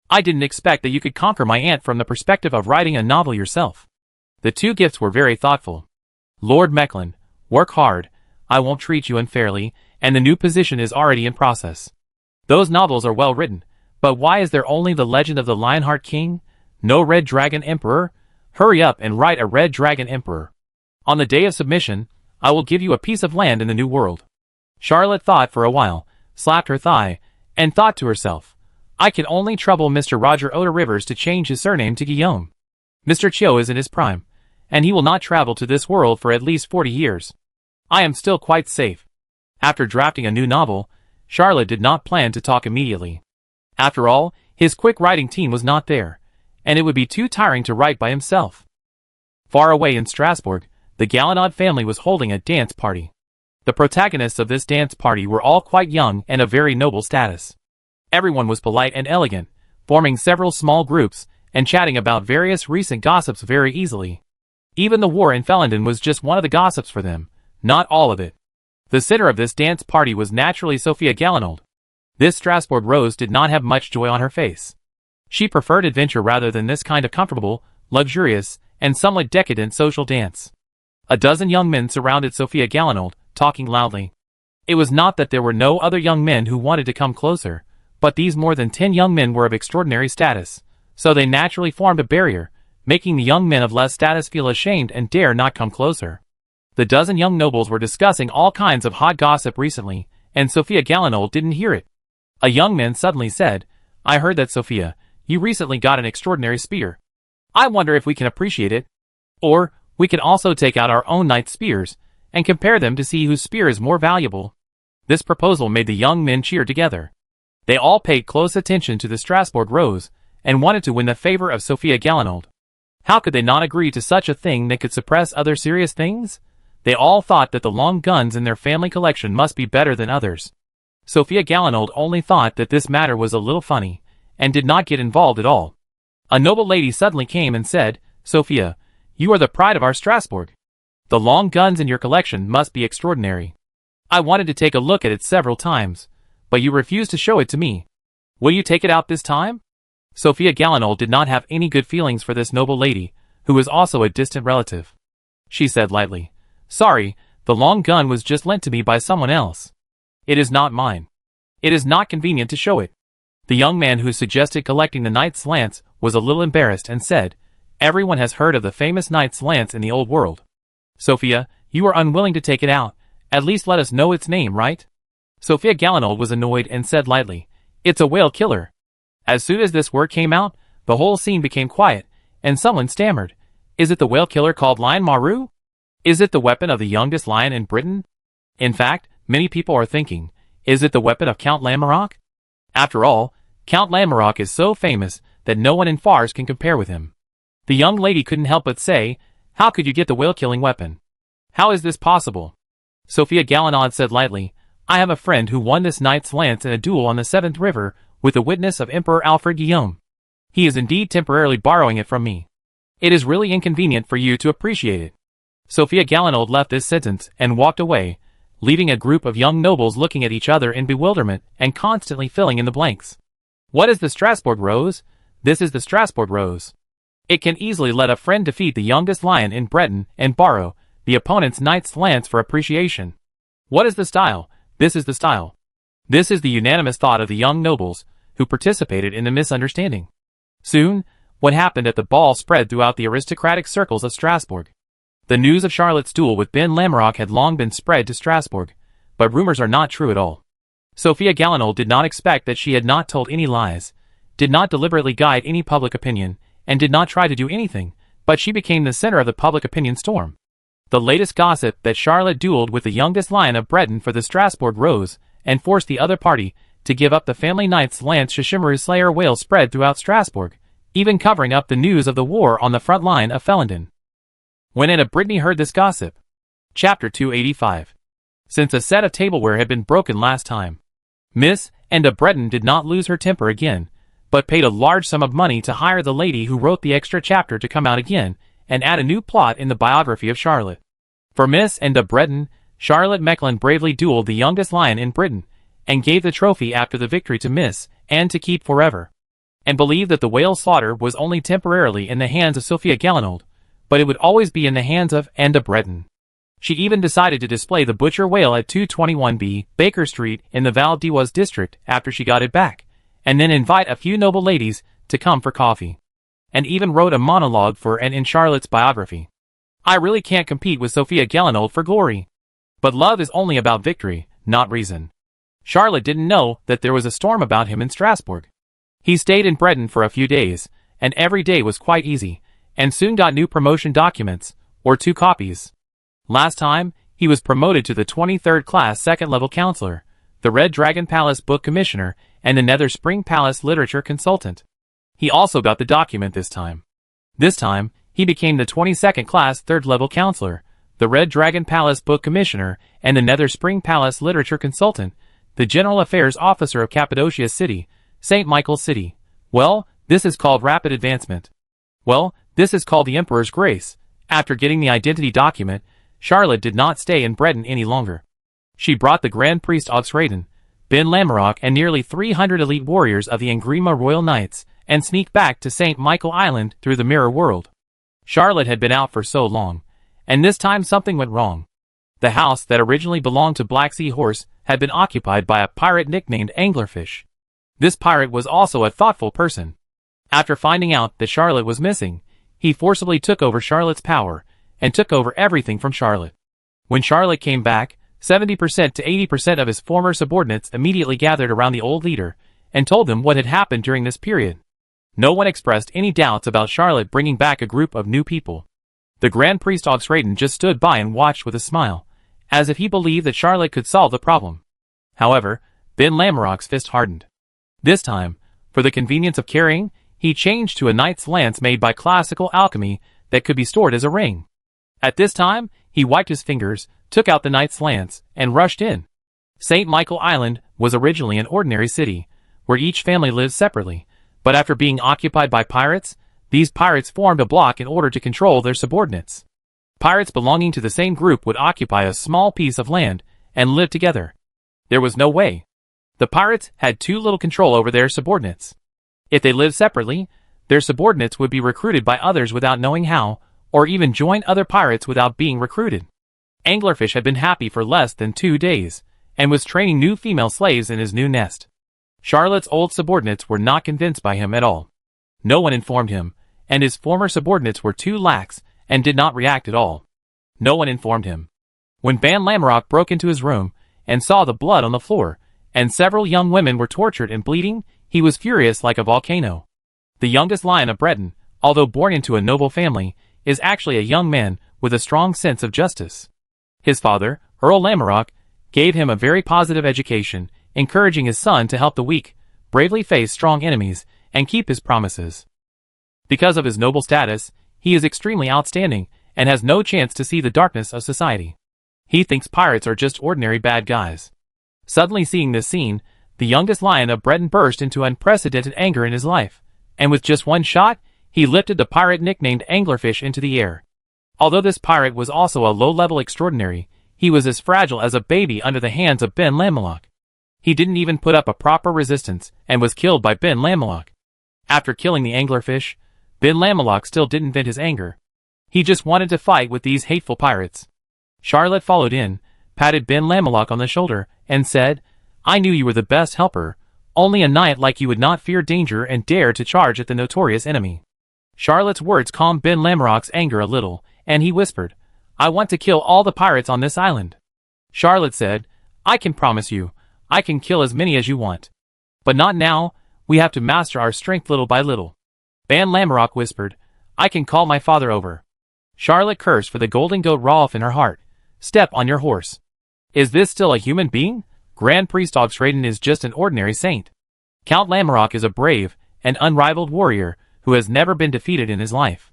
I didn't expect that you could conquer my aunt from the perspective of writing a novel yourself." The 2 gifts were very thoughtful. "Lord Mecklin, work hard, I won't treat you unfairly, and the new position is already in process. Those novels are well written, but why is there only the legend of the Lionheart King? No Red Dragon Emperor? Hurry up and write a Red Dragon Emperor. On the day of submission, I will give you a piece of land in the New World." Charlotte thought for a while, slapped her thigh, and thought to herself, "I can only trouble Mr. Roger Oda Rivers to change his surname to Guillaume. Mr. Chio is in his prime, and he will not travel to this world for at least 40 years. I am still quite safe." After drafting a new novel, Charlotte did not plan to talk immediately. After all, his quick writing team was not there, and it would be too tiring to write by himself. Far away in Strasbourg, the Gallinod family was holding a dance party. The protagonists of this dance party were all quite young and of very noble status. Everyone was polite and elegant, forming several small groups, and chatting about various recent gossips very easily. Even the war in Fellenden was just one of the gossips for them, not all of it. The sitter of this dance party was naturally Sophia Galinold. This Strasbourg Rose did not have much joy on her face. She preferred adventure rather than this kind of comfortable, luxurious, and somewhat decadent social dance. A dozen young men surrounded Sophia Galinold, talking loudly. It was not that there were no other young men who wanted to come closer, but these more than 10 young men were of extraordinary status, so they naturally formed a barrier, making the young men of less status feel ashamed and dare not come closer. The dozen young nobles were discussing all kinds of hot gossip recently, and Sophia Galinold didn't hear it. A young man suddenly said, "I heard that, Sophia, you recently got an extraordinary spear. I wonder if we can appreciate it. Or, we can also take out our own knight's spears, and compare them to see whose spear is more valuable." This proposal made the young men cheer together. They all paid close attention to the Strasbourg Rose, and wanted to win the favor of Sophia Galinold. How could they not agree to such a thing that could suppress other serious things? They all thought that the long guns in their family collection must be better than others. Sophia Galinold only thought that this matter was a little funny, and did not get involved at all. A noble lady suddenly came and said, "Sophia, you are the pride of our Strasbourg. The long guns in your collection must be extraordinary. I wanted to take a look at it several times, but you refused to show it to me. Will you take it out this time?" Sophia Galinold did not have any good feelings for this noble lady, who was also a distant relative. She said lightly, "Sorry, the long gun was just lent to me by someone else. It is not mine. It is not convenient to show it." The young man who suggested collecting the knight's lance was a little embarrassed and said, "Everyone has heard of the famous knight's lance in the old world. Sophia, you are unwilling to take it out. At least let us know its name, right?" Sophia Galinold was annoyed and said lightly, "It's a whale killer." As soon as this word came out, the whole scene became quiet, and someone stammered, "Is it the whale killer called Lion Maru? Is it the weapon of the youngest lion in Britain? In fact, many people are thinking, is it the weapon of Count Lamorak? After all, Count Lamorak is so famous that no one in Fars can compare with him." The young lady couldn't help but say, "How could you get the whale-killing weapon? How is this possible?" Sophia Galinold said lightly, "I have a friend who won this knight's lance in a duel on the Seventh River with the witness of Emperor Alfred Guillaume. He is indeed temporarily borrowing it from me. It is really inconvenient for you to appreciate it." Sophia Galinold left this sentence and walked away, leaving a group of young nobles looking at each other in bewilderment and constantly filling in the blanks. What is the Strasbourg Rose? This is the Strasbourg Rose. It can easily let a friend defeat the youngest lion in Breton and borrow the opponent's knight's lance for appreciation. What is the style? This is the style. This is the unanimous thought of the young nobles, who participated in the misunderstanding. Soon, what happened at the ball spread throughout the aristocratic circles of Strasbourg. The news of Charlotte's duel with Ben Lamorak had long been spread to Strasbourg, but rumors are not true at all. Sophia Galinold did not expect that she had not told any lies, did not deliberately guide any public opinion, and did not try to do anything, but she became the center of the public opinion storm. The latest gossip that Charlotte dueled with the youngest lion of Breton for the Strasbourg Rose, and forced the other party to give up the family knight's lance Shishimaru's Slayer whale spread throughout Strasbourg, even covering up the news of the war on the front line of Fellenden. When Anna Brittany heard this gossip. Chapter 285. Since a set of tableware had been broken last time, Miss Enda Breton did not lose her temper again, but paid a large sum of money to hire the lady who wrote the extra chapter to come out again, and add a new plot in the biography of Charlotte. For Miss Enda Breton, Charlotte Mechlin bravely dueled the youngest lion in Britain, and gave the trophy after the victory to Miss Anne to keep forever, and believed that the whale slaughter was only temporarily in the hands of Sophia Galinold, but it would always be in the hands of Enda Breton. She even decided to display the butcher whale at 221B Baker Street in the Val d'Oise district after she got it back, and then invite a few noble ladies to come for coffee. And even wrote a monologue for Anne in Charlotte's biography. I really can't compete with Sophia Galinold for glory. But love is only about victory, not reason. Charlotte didn't know that there was a storm about him in Strasbourg. He stayed in Breton for a few days, and every day was quite easy, and soon got new promotion documents, or 2 copies. Last time, he was promoted to the 23rd class second-level counselor, the Red Dragon Palace book commissioner, and the Nether Spring Palace literature consultant. He also got the document this time. This time, he became the 22nd class third-level counselor, the Red Dragon Palace book commissioner, and the Nether Spring Palace literature consultant, the general affairs officer of Cappadocia City, St. Michael's City. Well, this is called rapid advancement. Well, this is called the Emperor's Grace. After getting the identity document, Charlotte did not stay in Breton any longer. She brought the Grand Priest Oxraden, Ben Lamarok and nearly 300 elite warriors of the Angrima Royal Knights, and sneaked back to St. Michael Island through the Mirror World. Charlotte had been out for so long, and this time something went wrong. The house that originally belonged to Black Sea Horse had been occupied by a pirate nicknamed Anglerfish. This pirate was also a thoughtful person. After finding out that Charlotte was missing, he forcibly took over Charlotte's power, and took over everything from Charlotte. When Charlotte came back, 70% to 80% of his former subordinates immediately gathered around the old leader, and told them what had happened during this period. No one expressed any doubts about Charlotte bringing back a group of new people. The Grand Priest Oxraden just stood by and watched with a smile, as if he believed that Charlotte could solve the problem. However, Ben Lamarok's fist hardened. This time, for the convenience of carrying, he changed to a knight's lance made by classical alchemy that could be stored as a ring. At this time, he wiped his fingers, took out the knight's lance, and rushed in. St. Michael Island was originally an ordinary city, where each family lived separately, but after being occupied by pirates, these pirates formed a block in order to control their subordinates. Pirates belonging to the same group would occupy a small piece of land and live together. There was no way. The pirates had too little control over their subordinates. If they lived separately, their subordinates would be recruited by others without knowing how, or even join other pirates without being recruited. Anglerfish had been happy for less than 2 days, and was training new female slaves in his new nest. Charlotte's old subordinates were not convinced by him at all. No one informed him, and his former subordinates were too lax and did not react at all. No one informed him. When Ben Lamarok broke into his room and saw the blood on the floor, and several young women were tortured and bleeding, he was furious like a volcano. The youngest lion of Breton, although born into a noble family, is actually a young man with a strong sense of justice. His father, Earl Lamarok, gave him a very positive education, encouraging his son to help the weak, bravely face strong enemies, and keep his promises. Because of his noble status, he is extremely outstanding, and has no chance to see the darkness of society. He thinks pirates are just ordinary bad guys. Suddenly seeing this scene, the youngest lion of Breton burst into unprecedented anger in his life, and with just one shot, he lifted the pirate nicknamed Anglerfish into the air. Although this pirate was also a low-level extraordinary, he was as fragile as a baby under the hands of Ben Lamarok. He didn't even put up a proper resistance, and was killed by Ben Lamarok. After killing the Anglerfish, Ben Lamarok still didn't vent his anger. He just wanted to fight with these hateful pirates. Charlotte followed in, patted Ben Lamarok on the shoulder, and said, "I knew you were the best helper. Only a knight like you would not fear danger and dare to charge at the notorious enemy." Charlotte's words calmed Ben Lamarok's anger a little, and he whispered, "I want to kill all the pirates on this island." Charlotte said, "I can promise you, I can kill as many as you want. But not now, we have to master our strength little by little." Ben Lamarok whispered, "I can call my father over." Charlotte cursed for the golden goat Rolf in her heart. "Step on your horse. Is this still a human being? Grand Priest Oxraden is just an ordinary saint. Count Lamarok is a brave and unrivaled warrior who has never been defeated in his life.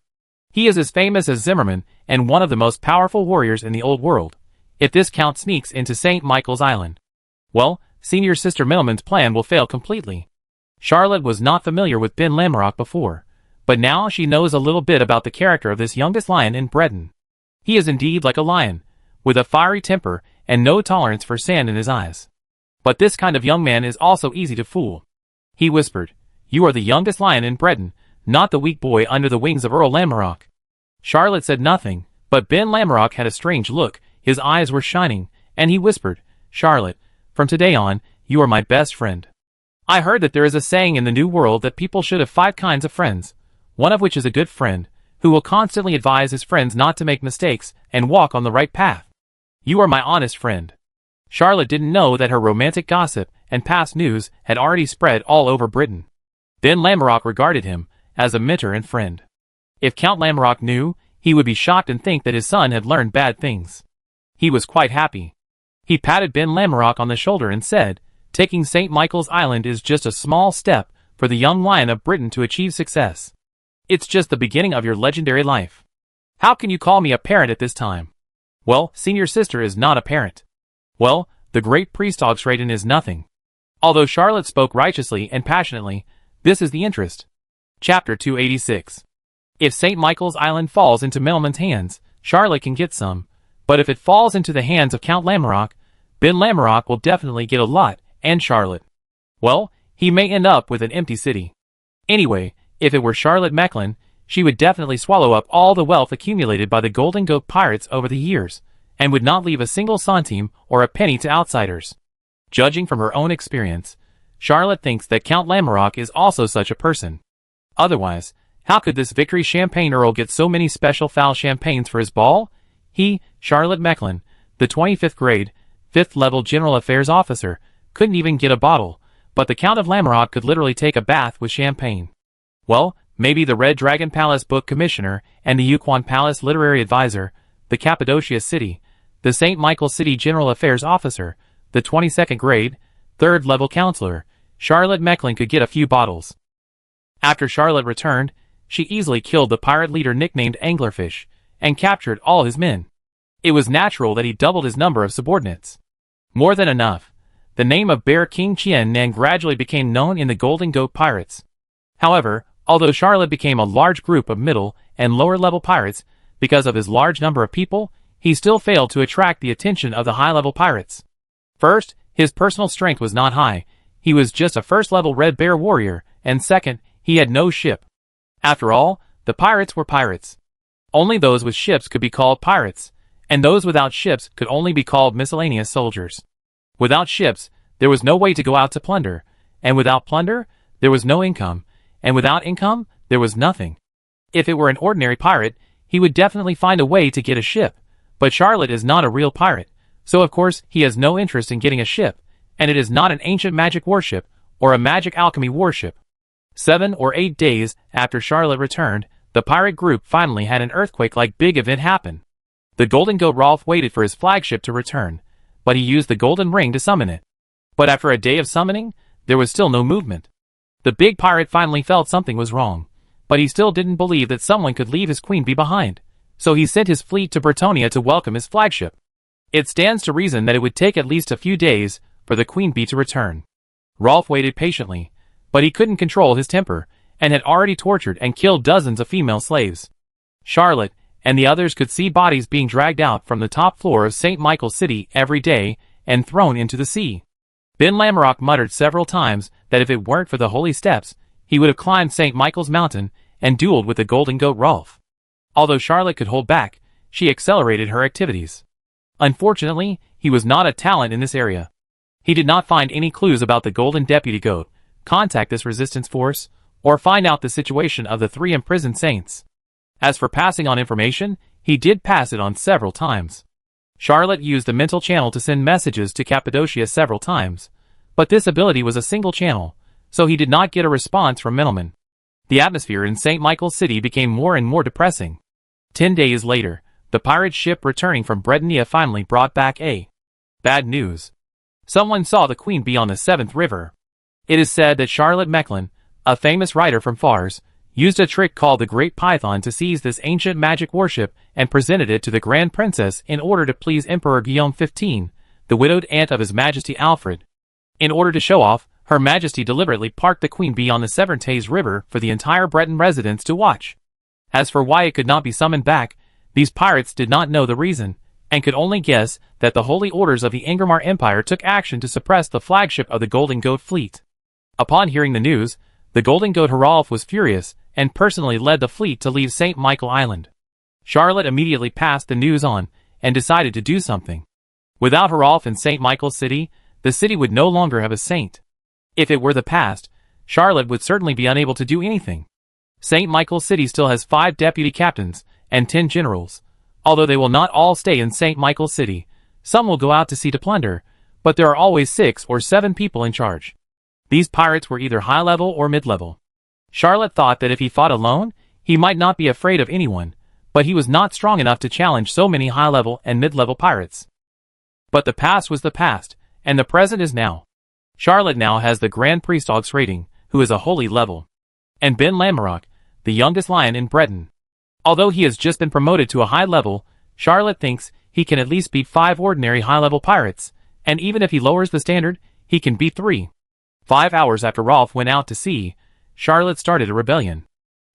He is as famous as Zimmerman and one of the most powerful warriors in the old world. If this count sneaks into St. Michael's Island, well, Senior Sister Middleman's plan will fail completely." Charlotte was not familiar with Ben Lamarok before, but now she knows a little bit about the character of this youngest lion in Breton. He is indeed like a lion, with a fiery temper and no tolerance for sand in his eyes. But this kind of young man is also easy to fool. He whispered, "You are the youngest lion in Breton, not the weak boy under the wings of Earl Lamarok." Charlotte said nothing, but Ben Lamarok had a strange look, his eyes were shining, and he whispered, "Charlotte, from today on, you are my best friend. I heard that there is a saying in the New World that people should have 5 kinds of friends, one of which is a good friend, who will constantly advise his friends not to make mistakes and walk on the right path. You are my honest friend." Charlotte didn't know that her romantic gossip and past news had already spread all over Britain. Ben Lamarok regarded him as a mentor and friend. If Count Lamarok knew, he would be shocked and think that his son had learned bad things. He was quite happy. He patted Ben Lamarok on the shoulder and said, "Taking St. Michael's Island is just a small step for the young lion of Britain to achieve success. It's just the beginning of your legendary life. How can you call me a parent at this time? Well, Senior Sister is not a parent. Well, the great priest Oxraden is nothing." Although Charlotte spoke righteously and passionately, this is the interest. Chapter 286. If St. Michael's Island falls into Melman's hands, Charlotte can get some, but if it falls into the hands of Count Lamarok, Ben Lamorak will definitely get a lot, and Charlotte, well, he may end up with an empty city. Anyway, if it were Charlotte Mecklin, she would definitely swallow up all the wealth accumulated by the Golden Goat pirates over the years, and would not leave a single centime or a penny to outsiders. Judging from her own experience, Charlotte thinks that Count Lamorak is also such a person. Otherwise, how could this Victory Champagne Earl get so many special foul champagnes for his ball? He, Charlotte Mecklin, the 25th grade, 5th level General Affairs officer, couldn't even get a bottle, but the Count of Lamorak could literally take a bath with champagne. Well, maybe the Red Dragon Palace book commissioner and the Yukon Palace literary advisor, the Cappadocia City, the St. Michael City General Affairs officer, the 22nd grade, 3rd level counselor, Charlotte Mecklin could get a few bottles. After Charlotte returned, she easily killed the pirate leader nicknamed Anglerfish, and captured all his men. It was natural that he doubled his number of subordinates. More than enough. The name of Bear King Chien Nan gradually became known in the Golden Goat pirates. However, although Charlotte became a large group of middle and lower level pirates, because of his large number of people, he still failed to attract the attention of the high-level pirates. First, his personal strength was not high. He was just a first-level Red Bear warrior, and second, he had no ship. After all, the pirates were pirates. Only those with ships could be called pirates, and those without ships could only be called miscellaneous soldiers. Without ships, there was no way to go out to plunder, and without plunder, there was no income, and without income, there was nothing. If it were an ordinary pirate, he would definitely find a way to get a ship, but Charlotte is not a real pirate, so of course he has no interest in getting a ship, and it is not an ancient magic warship, or a magic alchemy warship. 7 or 8 days after Charlotte returned, the pirate group finally had an earthquake-like big event happen. The Golden Goat Rolf waited for his flagship to return, but he used the golden ring to summon it. But after a day of summoning, there was still no movement. The big pirate finally felt something was wrong, but he still didn't believe that someone could leave his queen bee behind, so he sent his fleet to Bretonia to welcome his flagship. It stands to reason that it would take at least a few days for the queen bee to return. Rolf waited patiently, but he couldn't control his temper, and had already tortured and killed dozens of female slaves. Charlotte and the others could see bodies being dragged out from the top floor of St. Michael City every day and thrown into the sea. Ben Lamorak muttered several times that if it weren't for the holy steps, he would have climbed St. Michael's Mountain and dueled with the Golden Goat Rolf. Although Charlotte could hold back, she accelerated her activities. Unfortunately, he was not a talent in this area. He did not find any clues about the Golden Deputy Goat, contact this resistance force, or find out the situation of the 3 imprisoned saints. As for passing on information, he did pass it on several times. Charlotte used the mental channel to send messages to Cappadocia several times, but this ability was a single channel, so he did not get a response from Menelman. The atmosphere in St. Michael's City became more and more depressing. 10 days later, the pirate ship returning from Bretonia finally brought back bad news. Someone saw the queen bee on the 7th river. It is said that Charlotte Mecklin, a famous writer from Fars, used a trick called the Great Python to seize this ancient magic warship and presented it to the Grand Princess in order to please Emperor Guillaume XV, the widowed aunt of His Majesty Alfred. In order to show off, Her Majesty deliberately parked the queen bee on the Severn River for the entire Breton residents to watch. As for why it could not be summoned back, these pirates did not know the reason, and could only guess that the holy orders of the Ingramar Empire took action to suppress the flagship of the Golden Goat fleet. Upon hearing the news, the Golden Goat Herolf was furious, and personally led the fleet to leave St. Michael Island. Charlotte immediately passed the news on, and decided to do something. Without Herolf in St. Michael's City, the city would no longer have a saint. If it were the past, Charlotte would certainly be unable to do anything. St. Michael's City still has 5 deputy captains, and 10 generals. Although they will not all stay in St. Michael's City, some will go out to sea to plunder, but there are always 6 or 7 people in charge. These pirates were either high-level or mid-level. Charlotte thought that if he fought alone, he might not be afraid of anyone, but he was not strong enough to challenge so many high-level and mid-level pirates. But the past was the past, and the present is now. Charlotte now has the Grand Priest Augs rating, who is a holy level. And Ben Lamorak, the youngest lion in Breton. Although he has just been promoted to a high level, Charlotte thinks he can at least beat 5 ordinary high-level pirates, and even if he lowers the standard, he can beat 3. 5 hours after Rolf went out to sea, Charlotte started a rebellion.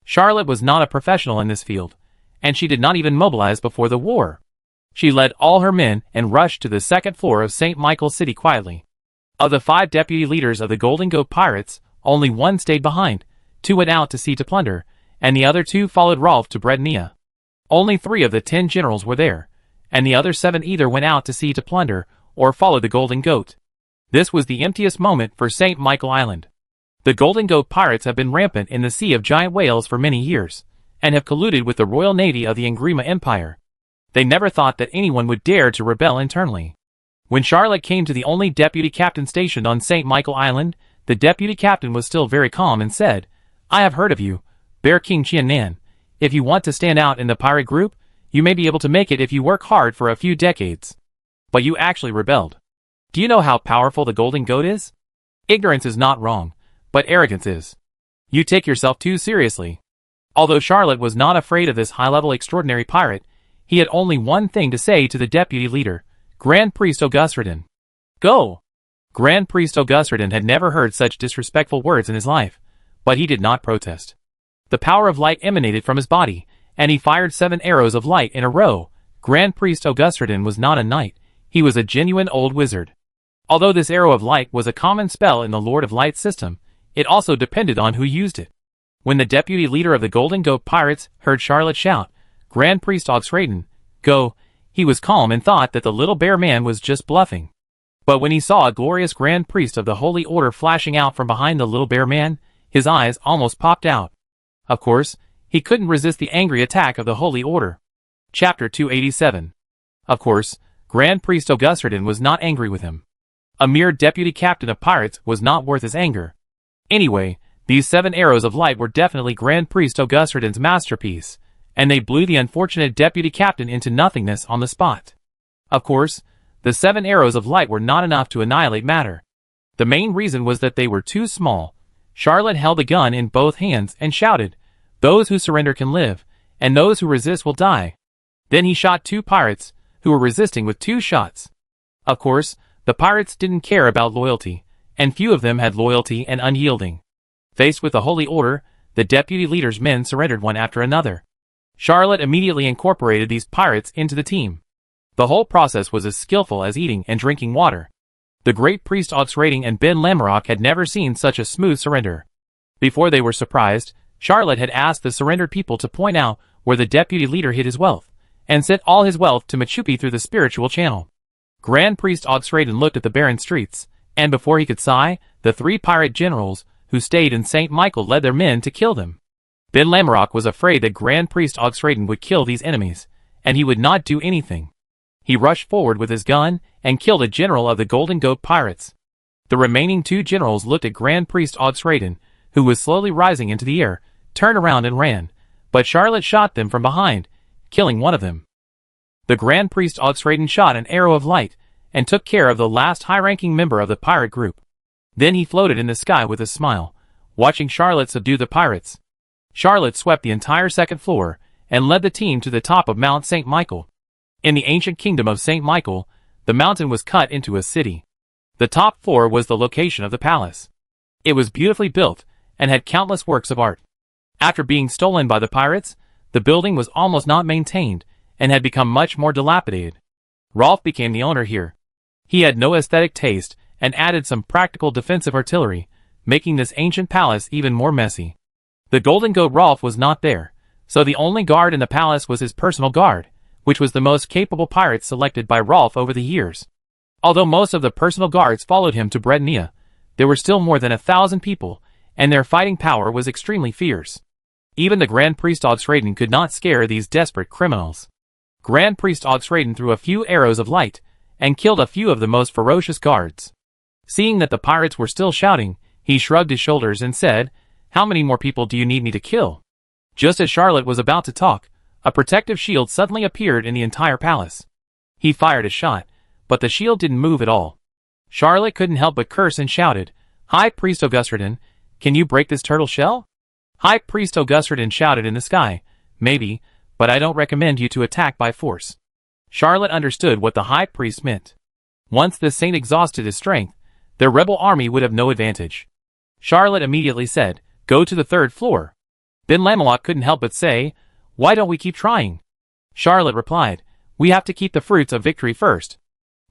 Charlotte was not a professional in this field, and she did not even mobilize before the war. She led all her men and rushed to the second floor of St. Michael's City quietly. Of the 5 deputy leaders of the Golden Goat Pirates, only one stayed behind, 2 went out to sea to plunder, and the other 2 followed Rolf to Britannia. Only 3 of the 10 generals were there, and the other 7 either went out to sea to plunder or followed the Golden Goat. This was the emptiest moment for St. Michael Island. The Golden Goat pirates have been rampant in the Sea of Giant Whales for many years, and have colluded with the Royal Navy of the Ingrima Empire. They never thought that anyone would dare to rebel internally. When Charlotte came to the only deputy captain stationed on St. Michael Island, the deputy captain was still very calm and said, "I have heard of you, Bear King Chien Nan. If you want to stand out in the pirate group, you may be able to make it if you work hard for a few decades. But you actually rebelled. Do you know how powerful the Golden Goat is? Ignorance is not wrong, but arrogance is. You take yourself too seriously." Although Charlotte was not afraid of this high-level extraordinary pirate, he had only one thing to say to the deputy leader, Grand Priest Augustredon. "Go!" Grand Priest Augustredon had never heard such disrespectful words in his life, but he did not protest. The power of light emanated from his body, and he fired 7 arrows of light in a row. Grand Priest Augustredon was not a knight, he was a genuine old wizard. Although this arrow of light was a common spell in the Lord of Light system, it also depended on who used it. When the deputy leader of the Golden Goat Pirates heard Charlotte shout, Grand Priest Augustredon, go, he was calm and thought that the little bear man was just bluffing. But when he saw a glorious Grand Priest of the Holy Order flashing out from behind the little bear man, his eyes almost popped out. Of course, he couldn't resist the angry attack of the Holy Order. Chapter 287. Of course, Grand Priest Augustredon was not angry with him. A mere deputy captain of pirates was not worth his anger. Anyway, these 7 arrows of light were definitely Grand Priest Augustredon's masterpiece, and they blew the unfortunate deputy captain into nothingness on the spot. Of course, the 7 arrows of light were not enough to annihilate matter. The main reason was that they were too small. Charlotte held a gun in both hands and shouted, "Those who surrender can live, and those who resist will die." Then he shot 2 pirates, who were resisting with 2 shots. Of course, the pirates didn't care about loyalty, and few of them had loyalty and unyielding. Faced with the Holy Order, the deputy leader's men surrendered one after another. Charlotte immediately incorporated these pirates into the team. The whole process was as skillful as eating and drinking water. The great priest Augustredon and Ben Lamorak had never seen such a smooth surrender. Before they were surprised, Charlotte had asked the surrendered people to point out where the deputy leader hid his wealth, and sent all his wealth to Machupi through the spiritual channel. Grand Priest Augustredon looked at the barren streets, and before he could sigh, the 3 pirate generals who stayed in St. Michael led their men to kill them. Ben Lamorak was afraid that Grand Priest Augustredon would kill these enemies, and he would not do anything. He rushed forward with his gun and killed a general of the Golden Goat Pirates. The remaining 2 generals looked at Grand Priest Augustredon, who was slowly rising into the air, turned around and ran, but Charlotte shot them from behind, killing one of them. The Grand Priest Augustredon shot an arrow of light, and took care of the last high-ranking member of the pirate group. Then he floated in the sky with a smile, watching Charlotte subdue the pirates. Charlotte swept the entire second floor, and led the team to the top of Mount St. Michael. In the ancient kingdom of St. Michael, the mountain was cut into a city. The top floor was the location of the palace. It was beautifully built, and had countless works of art. After being stolen by the pirates, the building was almost not maintained, and had become much more dilapidated. Rolf became the owner here. He had no aesthetic taste, and added some practical defensive artillery, making this ancient palace even more messy. The Golden Goat Rolf was not there, so the only guard in the palace was his personal guard, which was the most capable pirate selected by Rolf over the years. Although most of the personal guards followed him to Britannia, there were still more than 1,000 people, and their fighting power was extremely fierce. Even the Grand Priest Augustredon could not scare these desperate criminals. Grand Priest Augustredon threw a few arrows of light, and killed a few of the most ferocious guards. Seeing that the pirates were still shouting, he shrugged his shoulders and said, "How many more people do you need me to kill?" Just as Charlotte was about to talk, a protective shield suddenly appeared in the entire palace. He fired a shot, but the shield didn't move at all. Charlotte couldn't help but curse and shouted, "High Priest Augustredon, can you break this turtle shell?" High Priest Augustredon shouted in the sky, "Maybe, but I don't recommend you to attack by force." Charlotte understood what the High Priest meant. Once the saint exhausted his strength, their rebel army would have no advantage. Charlotte immediately said, "Go to the 3rd floor." Ben Lamorak couldn't help but say, "Why don't we keep trying?" Charlotte replied, We have to keep the fruits of victory first.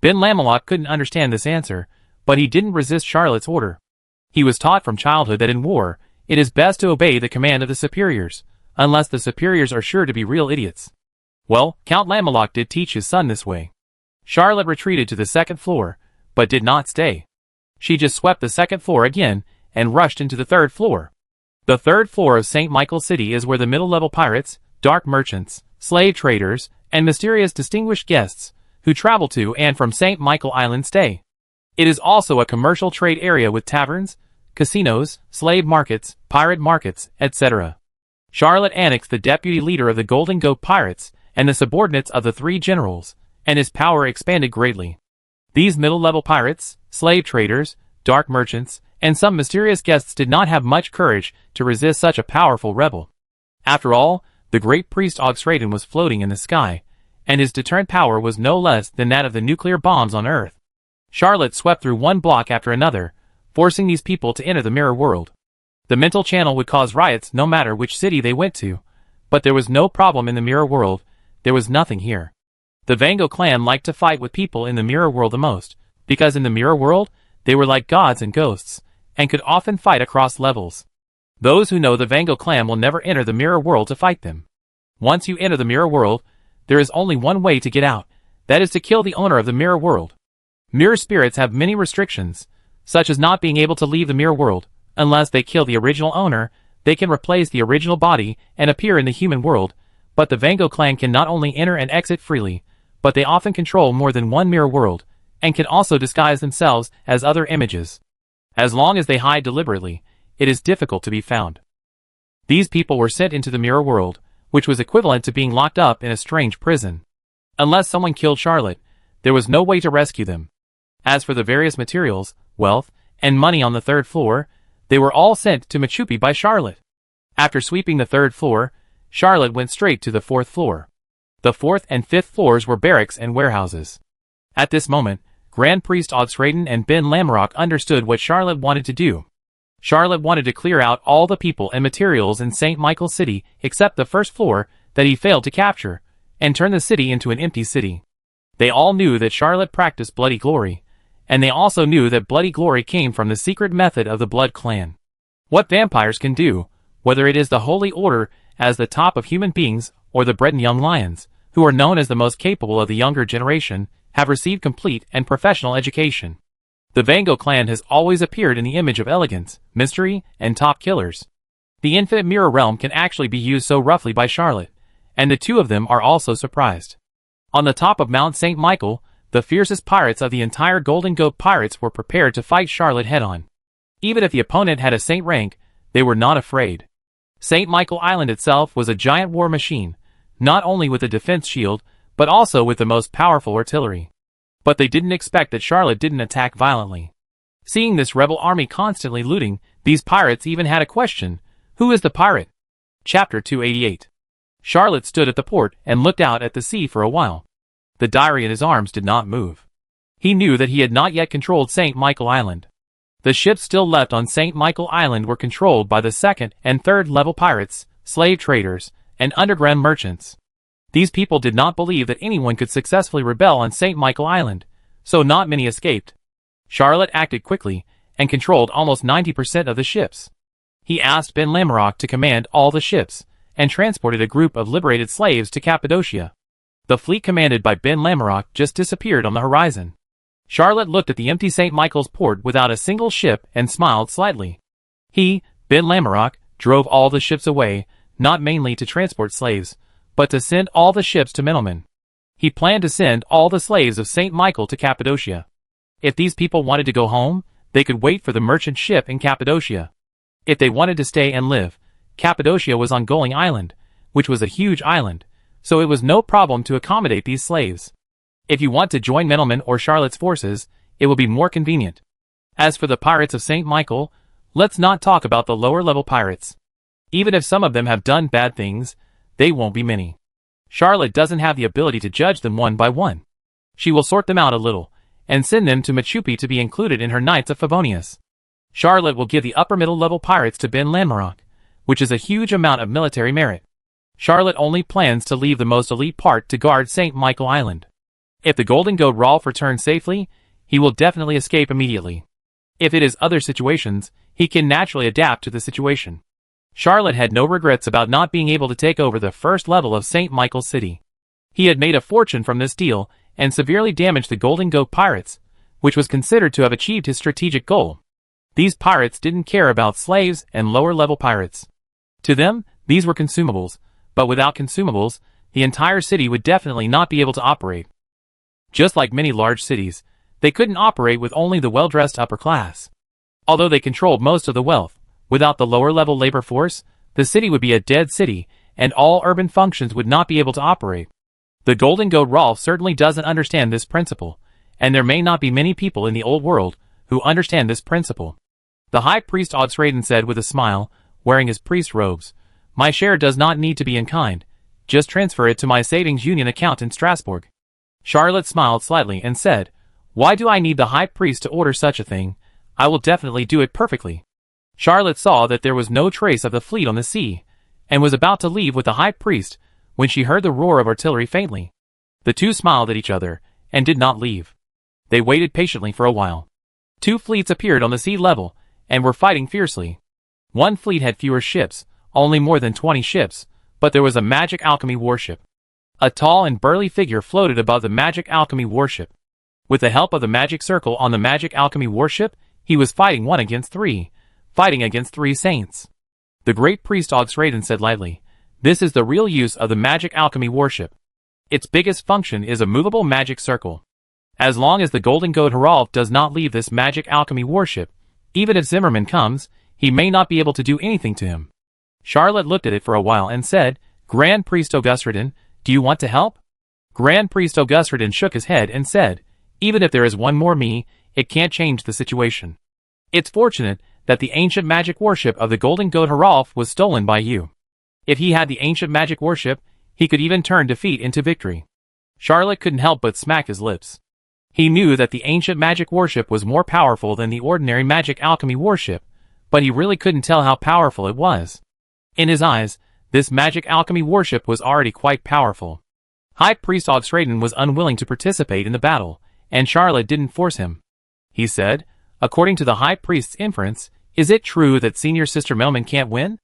Ben Lamelot couldn't understand this answer, but he didn't resist Charlotte's order. He was taught from childhood that in war, it is best to obey the command of the superiors, unless the superiors are sure to be real idiots. Well, Count Lamelot did teach his son this way. Charlotte retreated to the second floor, but did not stay. She just swept the second floor again and rushed into the third floor. The third floor of St. Michael's City is where the middle-level pirates, dark merchants, slave traders, and mysterious distinguished guests who travel to and from St. Michael Island stay. It is also a commercial trade area with taverns, casinos, slave markets, pirate markets, etc. Charlotte annexed the deputy leader of the Golden Goat Pirates and the subordinates of the three generals, and his power expanded greatly. These middle-level pirates, slave traders, dark merchants, and some mysterious guests did not have much courage to resist such a powerful rebel. After all, the great priest Oxraden was floating in the sky, and his deterrent power was no less than that of the nuclear bombs on Earth. Charlotte swept through one block after another, forcing these people to enter the mirror world. The mental channel would cause riots no matter which city they went to, but there was no problem in the mirror world. There was nothing here. The Vango clan liked to fight with people in the mirror world the most, because in the mirror world, they were like gods and ghosts, and could often fight across levels. Those who know the Vango clan will never enter the mirror world to fight them. Once you enter the mirror world, there is only one way to get out, that is to kill the owner of the mirror world. Mirror spirits have many restrictions, such as not being able to leave the mirror world. Unless they kill the original owner, they can replace the original body and appear in the human world, but the Vango clan can not only enter and exit freely, but they often control more than one mirror world, and can also disguise themselves as other images. As long as they hide deliberately, it is difficult to be found. These people were sent into the mirror world, which was equivalent to being locked up in a strange prison. Unless someone killed Charlotte, there was no way to rescue them. As for the various materials, wealth, and money on the third floor, they were all sent to Machupi by Charlotte. After sweeping the third floor, Charlotte went straight to the fourth floor. The fourth and fifth floors were barracks and warehouses. At this moment, Grand Priest Oxraden and Ben Lamerok understood what Charlotte wanted to do. Charlotte wanted to clear out all the people and materials in St. Michael's City except the first floor that he failed to capture, and turn the city into an empty city. They all knew that Charlotte practiced bloody glory, and they also knew that bloody glory came from the secret method of the Blood Clan. What vampires can do, whether it is the Holy Order as the top of human beings or the Breton Young Lions, who are known as the most capable of the younger generation, have received complete and professional education. The Vango clan has always appeared in the image of elegance, mystery, and top killers. The infinite mirror realm can actually be used so roughly by Charlotte, and the two of them are also surprised. On the top of Mount St. Michael, the fiercest pirates of the entire Golden Goat Pirates were prepared to fight Charlotte head-on. Even if the opponent had a saint rank, they were not afraid. St. Michael Island itself was a giant war machine, not only with a defense shield, but also with the most powerful artillery. But they didn't expect that Charlotte didn't attack violently. Seeing this rebel army constantly looting, these pirates even had a question: who is the pirate? Chapter 288. Charlotte stood at the port and looked out at the sea for a while. The diary in his arms did not move. He knew that he had not yet controlled St. Michael Island. The ships still left on St. Michael Island were controlled by the second and third level pirates, slave traders, and underground merchants. These people did not believe that anyone could successfully rebel on St. Michael Island, so not many escaped. Charlotte acted quickly and controlled almost 90% of the ships. He asked Ben Lamerok to command all the ships, and transported a group of liberated slaves to Cappadocia. The fleet commanded by Ben Lamerok just disappeared on the horizon. Charlotte looked at the empty St. Michael's port without a single ship and smiled slightly. He, Ben Lamerok, drove all the ships away, not mainly to transport slaves, but to send all the ships to middlemen. He planned to send all the slaves of St. Michael to Cappadocia. If these people wanted to go home, they could wait for the merchant ship in Cappadocia. If they wanted to stay and live, Cappadocia was on Goling Island, which was a huge island, so it was no problem to accommodate these slaves. If you want to join middlemen or Charlotte's forces, it will be more convenient. As for the pirates of St. Michael, let's not talk about the lower-level pirates. Even if some of them have done bad things, they won't be many. Charlotte doesn't have the ability to judge them one by one. She will sort them out a little, and send them to Machupi to be included in her Knights of Favonius. Charlotte will give the upper middle level pirates to Ben Lamerok, which is a huge amount of military merit. Charlotte only plans to leave the most elite part to guard St. Michael Island. If the Golden Goat Rolf returns safely, he will definitely escape immediately. If it is other situations, he can naturally adapt to the situation. Charlotte had no regrets about not being able to take over the first level of St. Michael's City. He had made a fortune from this deal and severely damaged the Golden Goat pirates, which was considered to have achieved his strategic goal. These pirates didn't care about slaves and lower-level pirates. To them, these were consumables, but without consumables, the entire city would definitely not be able to operate. Just like many large cities, they couldn't operate with only the well-dressed upper class. Although they controlled most of the wealth, without the lower-level labor force, the city would be a dead city, and all urban functions would not be able to operate. The Golden Goat Rolf certainly doesn't understand this principle, and there may not be many people in the old world who understand this principle. The High Priest Oxraden said with a smile, wearing his priest robes, "My share does not need to be in kind. Just transfer it to my savings union account in Strasbourg." Charlotte smiled slightly and said, "Why do I need the High Priest to order such a thing? I will definitely do it perfectly." Charlotte saw that there was no trace of the fleet on the sea, and was about to leave with the High Priest when she heard the roar of artillery faintly. The two smiled at each other, and did not leave. They waited patiently for a while. Two fleets appeared on the sea level, and were fighting fiercely. One fleet had fewer ships, only more than 20 ships, but there was a magic alchemy warship. A tall and burly figure floated above the magic alchemy warship. With the help of the magic circle on the magic alchemy warship, he was fighting against three saints. The great priest Oxraden said lightly, "This is the real use of the magic alchemy warship. Its biggest function is a movable magic circle. As long as the Golden Goat Haralf does not leave this magic alchemy warship, even if Zimmerman comes, he may not be able to do anything to him." Charlotte looked at it for a while and said, "Grand Priest Augusraden, do you want to help?" Grand Priest Augusraden shook his head and said, "Even if there is one more me, it can't change the situation. It's fortunate that the ancient magic warship of the Golden Goat Haralf was stolen by you. If he had the ancient magic warship, he could even turn defeat into victory." Charlotte couldn't help but smack his lips. He knew that the ancient magic warship was more powerful than the ordinary magic alchemy warship, but he really couldn't tell how powerful it was. In his eyes, this magic alchemy warship was already quite powerful. High Priest Oxraden was unwilling to participate in the battle, and Charlotte didn't force him. He said, "According to the High Priest's inference, is it true that Senior Sister Melman can't win?"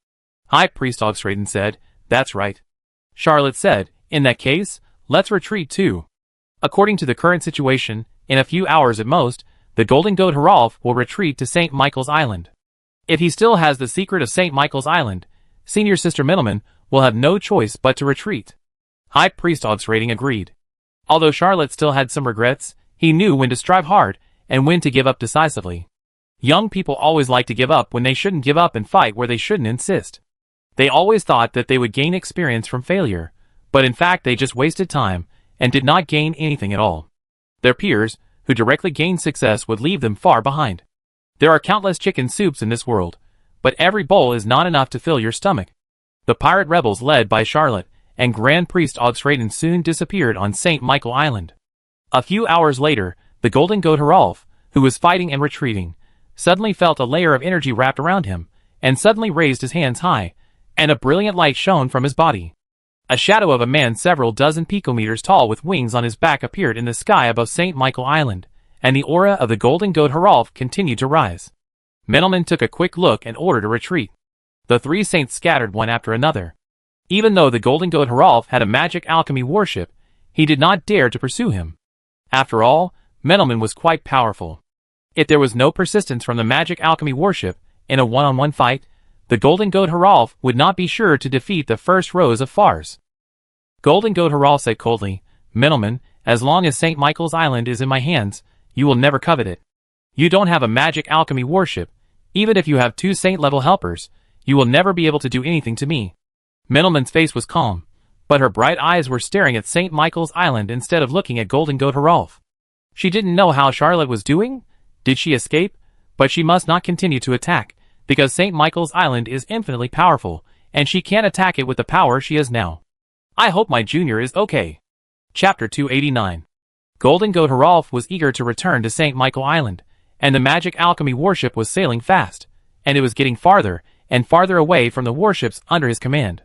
High Priest Oxraden said, "That's right." Charlotte said, "In that case, let's retreat too. According to the current situation, in a few hours at most, the Golden Goat Haralf will retreat to St. Michael's Island. If he still has the secret of St. Michael's Island, Senior Sister Melman will have no choice but to retreat." High Priest Oxraden agreed. Although Charlotte still had some regrets, he knew when to strive hard and when to give up decisively. Young people always like to give up when they shouldn't give up and fight where they shouldn't insist. They always thought that they would gain experience from failure, but in fact they just wasted time and did not gain anything at all. Their peers, who directly gained success, would leave them far behind. There are countless chicken soups in this world, but every bowl is not enough to fill your stomach. The pirate rebels led by Charlotte and Grand Priest Oxraden soon disappeared on St. Michael Island. A few hours later, the Golden Goat Haralf, who was fighting and retreating, suddenly felt a layer of energy wrapped around him, and suddenly raised his hands high, and a brilliant light shone from his body. A shadow of a man several dozen picometers tall with wings on his back appeared in the sky above St. Michael Island, and the aura of the Golden Goat Haralf continued to rise. Menelman took a quick look and ordered a retreat. The three saints scattered one after another. Even though the Golden Goat Haralf had a magic alchemy warship, he did not dare to pursue him. After all, Menelman was quite powerful. If there was no persistence from the magic alchemy warship in a one-on-one fight, the Golden Goat Haralf would not be sure to defeat the first rows of Fars. Golden Goat Haralf said coldly, "Menelman, as long as St. Michael's Island is in my hands, you will never covet it. You don't have a magic alchemy warship. Even if you have 2 saint-level helpers, you will never be able to do anything to me." Menelman's face was calm, but her bright eyes were staring at St. Michael's Island instead of looking at Golden Goat Haralf. She didn't know how Charlotte was doing. Did she escape? But she must not continue to attack, because St. Michael's Island is infinitely powerful, and she can't attack it with the power she has now. I hope my junior is okay. Chapter 289. Golden Goat Haralf was eager to return to St. Michael Island, and the magic alchemy warship was sailing fast, and it was getting farther and farther away from the warships under his command.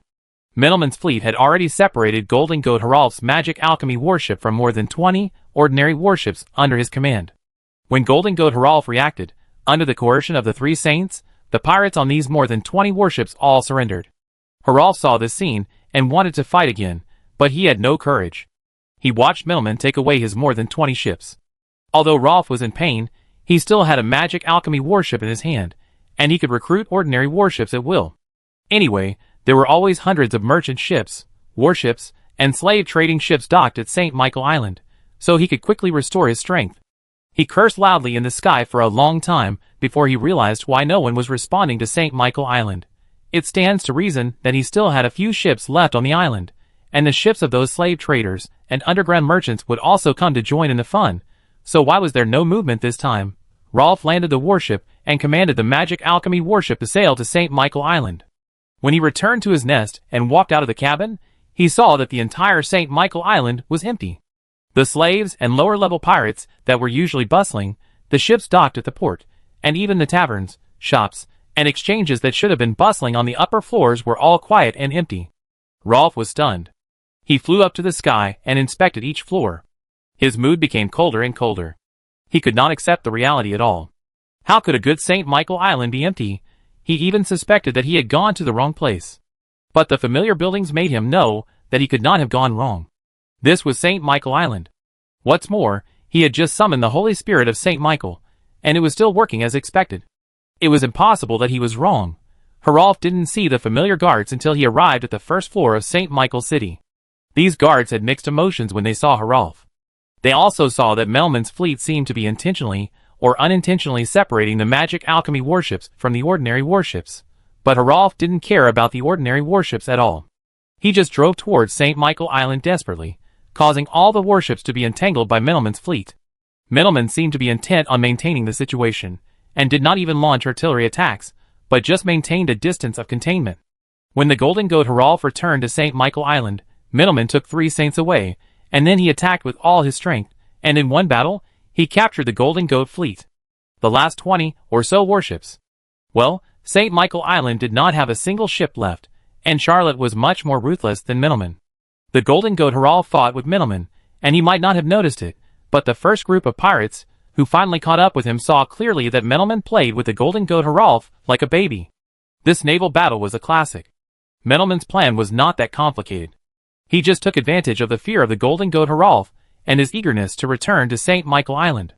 Middleman's fleet had already separated Golden Goat Haralf's magic alchemy warship from more than 20 ordinary warships under his command. When Golden Goat Haralf reacted, under the coercion of the three saints, the pirates on these more than 20 warships all surrendered. Haralf saw this scene and wanted to fight again, but he had no courage. He watched Middleman take away his more than 20 ships. Although Rolf was in pain, he still had a magic alchemy warship in his hand, and he could recruit ordinary warships at will. Anyway, there were always hundreds of merchant ships, warships, and slave trading ships docked at St. Michael Island, so he could quickly restore his strength. He cursed loudly in the sky for a long time before he realized why no one was responding to St. Michael Island. It stands to reason that he still had a few ships left on the island, and the ships of those slave traders and underground merchants would also come to join in the fun. So why was there no movement this time? Rolf landed the warship and commanded the magic alchemy warship to sail to St. Michael Island. When he returned to his nest and walked out of the cabin, he saw that the entire St. Michael Island was empty. The slaves and lower-level pirates that were usually bustling, the ships docked at the port, and even the taverns, shops, and exchanges that should have been bustling on the upper floors were all quiet and empty. Rolf was stunned. He flew up to the sky and inspected each floor. His mood became colder and colder. He could not accept the reality at all. How could a good St. Michael Island be empty? He even suspected that he had gone to the wrong place. But the familiar buildings made him know that he could not have gone wrong. This was St. Michael Island. What's more, he had just summoned the Holy Spirit of St. Michael, and it was still working as expected. It was impossible that he was wrong. Haralf didn't see the familiar guards until he arrived at the first floor of St. Michael's city. These guards had mixed emotions when they saw Haralf. They also saw that Melman's fleet seemed to be intentionally or unintentionally separating the magic alchemy warships from the ordinary warships. But Haralf didn't care about the ordinary warships at all. He just drove towards St. Michael Island desperately, causing all the warships to be entangled by Middleman's fleet. Middleman seemed to be intent on maintaining the situation, and did not even launch artillery attacks, but just maintained a distance of containment. When the Golden Goat Haralf returned to St. Michael Island, Middleman took 3 saints away, and then he attacked with all his strength, and in one battle, he captured the Golden Goat fleet. The last 20 or so warships. Well, St. Michael Island did not have a single ship left, and Charlotte was much more ruthless than Middleman. The Golden Goat Haralf fought with Middleman, and he might not have noticed it, but the first group of pirates, who finally caught up with him, saw clearly that Middleman played with the Golden Goat Haralf like a baby. This naval battle was a classic. Middleman's plan was not that complicated. He just took advantage of the fear of the Golden Goat Haralf and his eagerness to return to St. Michael Island.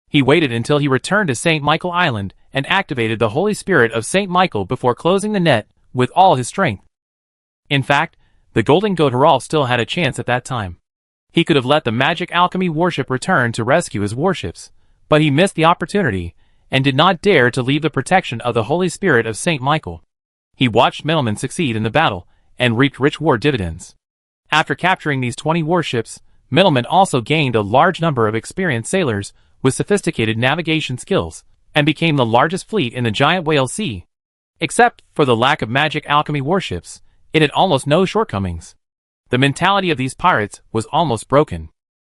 He waited until he returned to St. Michael Island and activated the Holy Spirit of St. Michael before closing the net with all his strength. In fact, the Golden Goat Haralf still had a chance at that time. He could have let the magic alchemy warship return to rescue his warships, but he missed the opportunity and did not dare to leave the protection of the Holy Spirit of St. Michael. He watched Middleman succeed in the battle and reaped rich war dividends. After capturing these 20 warships, Middleman also gained a large number of experienced sailors with sophisticated navigation skills, and became the largest fleet in the giant Whale Sea. Except for the lack of magic alchemy warships, it had almost no shortcomings. The mentality of these pirates was almost broken.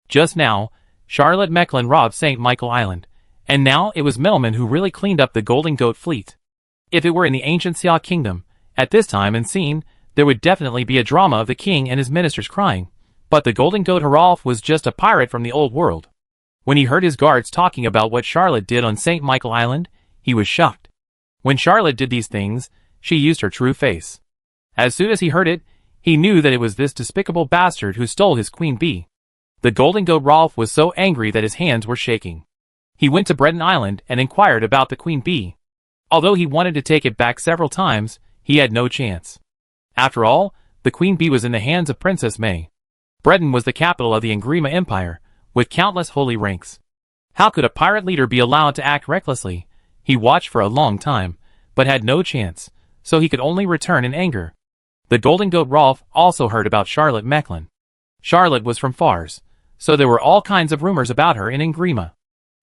Just now, Charlotte Mechlin robbed St. Michael Island, and now it was Middleman who really cleaned up the Golden Goat fleet. If it were in the ancient Xia kingdom, at this time and scene, there would definitely be a drama of the king and his ministers crying. But the Golden Goat Haralf was just a pirate from the old world. When he heard his guards talking about what Charlotte did on St. Michael Island, he was shocked. When Charlotte did these things, she used her true face. As soon as he heard it, he knew that it was this despicable bastard who stole his queen bee. The Golden Goat Rolf was so angry that his hands were shaking. He went to Breton Island and inquired about the queen bee. Although he wanted to take it back several times, he had no chance. After all, the queen bee was in the hands of Princess May. Breton was the capital of the Engrima Empire, with countless holy ranks. How could a pirate leader be allowed to act recklessly? He watched for a long time, but had no chance, so he could only return in anger. The Golden Goat Rolf also heard about Charlotte Mechlin. Charlotte was from Fars, so there were all kinds of rumors about her in Engrima.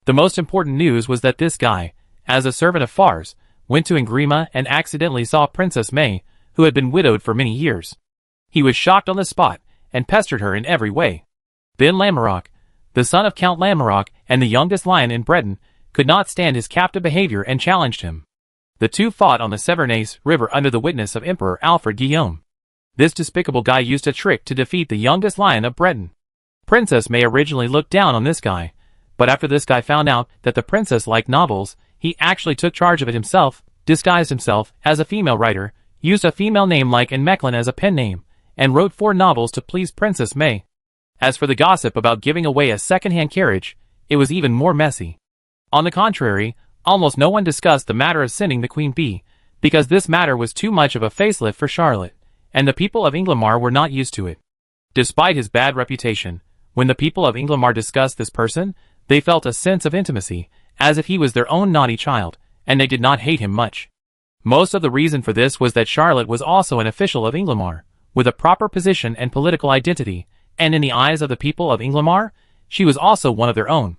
The most important news was that this guy, as a servant of Fars, went to Engrima and accidentally saw Princess May, who had been widowed for many years. He was shocked on the spot, and pestered her in every way. Ben Lamorak, the son of Count Lamorak and the youngest lion in Breton, could not stand his captive behavior and challenged him. The two fought on the Severnès River under the witness of Emperor Alfred Guillaume. This despicable guy used a trick to defeat the youngest lion of Breton. Princess May originally looked down on this guy, but after this guy found out that the princess liked novels, he actually took charge of it himself, disguised himself as a female writer, used a female name like Anne Mecklin as a pen name, and wrote 4 novels to please Princess May. As for the gossip about giving away a second-hand carriage, it was even more messy. On the contrary, almost no one discussed the matter of sending the Queen Bee, because this matter was too much of a facelift for Charlotte, and the people of Inglemar were not used to it. Despite his bad reputation, when the people of Inglemar discussed this person, they felt a sense of intimacy, as if he was their own naughty child, and they did not hate him much. Most of the reason for this was that Charlotte was also an official of Inglemar, with a proper position and political identity, and in the eyes of the people of Inglemar, she was also one of their own.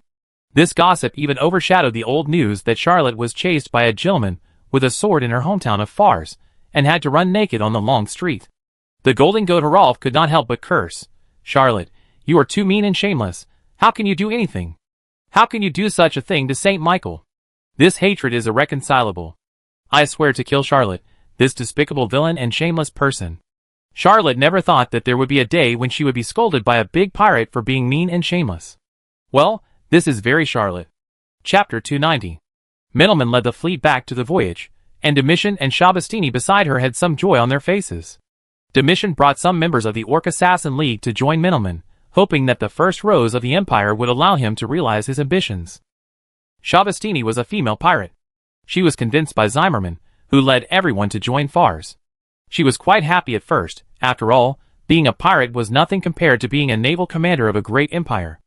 This gossip even overshadowed the old news that Charlotte was chased by a gentleman with a sword in her hometown of Fars, and had to run naked on the long street. The golden goat Hrolf could not help but curse. "Charlotte, you are too mean and shameless. How can you do anything? How can you do such a thing to Saint Michael? This hatred is irreconcilable. I swear to kill Charlotte, this despicable villain and shameless person." Charlotte never thought that there would be a day when she would be scolded by a big pirate for being mean and shameless. Well, this is very Charlotte. Chapter 290. Middleman led the fleet back to the voyage, and Domitian and Shabastini beside her had some joy on their faces. Domitian brought some members of the Orc Assassin League to join Middleman, hoping that the first rose of the Empire would allow him to realize his ambitions. Shabastini was a female pirate. She was convinced by Zimmerman, who led everyone to join Fars. She was quite happy at first. After all, being a pirate was nothing compared to being a naval commander of a great empire.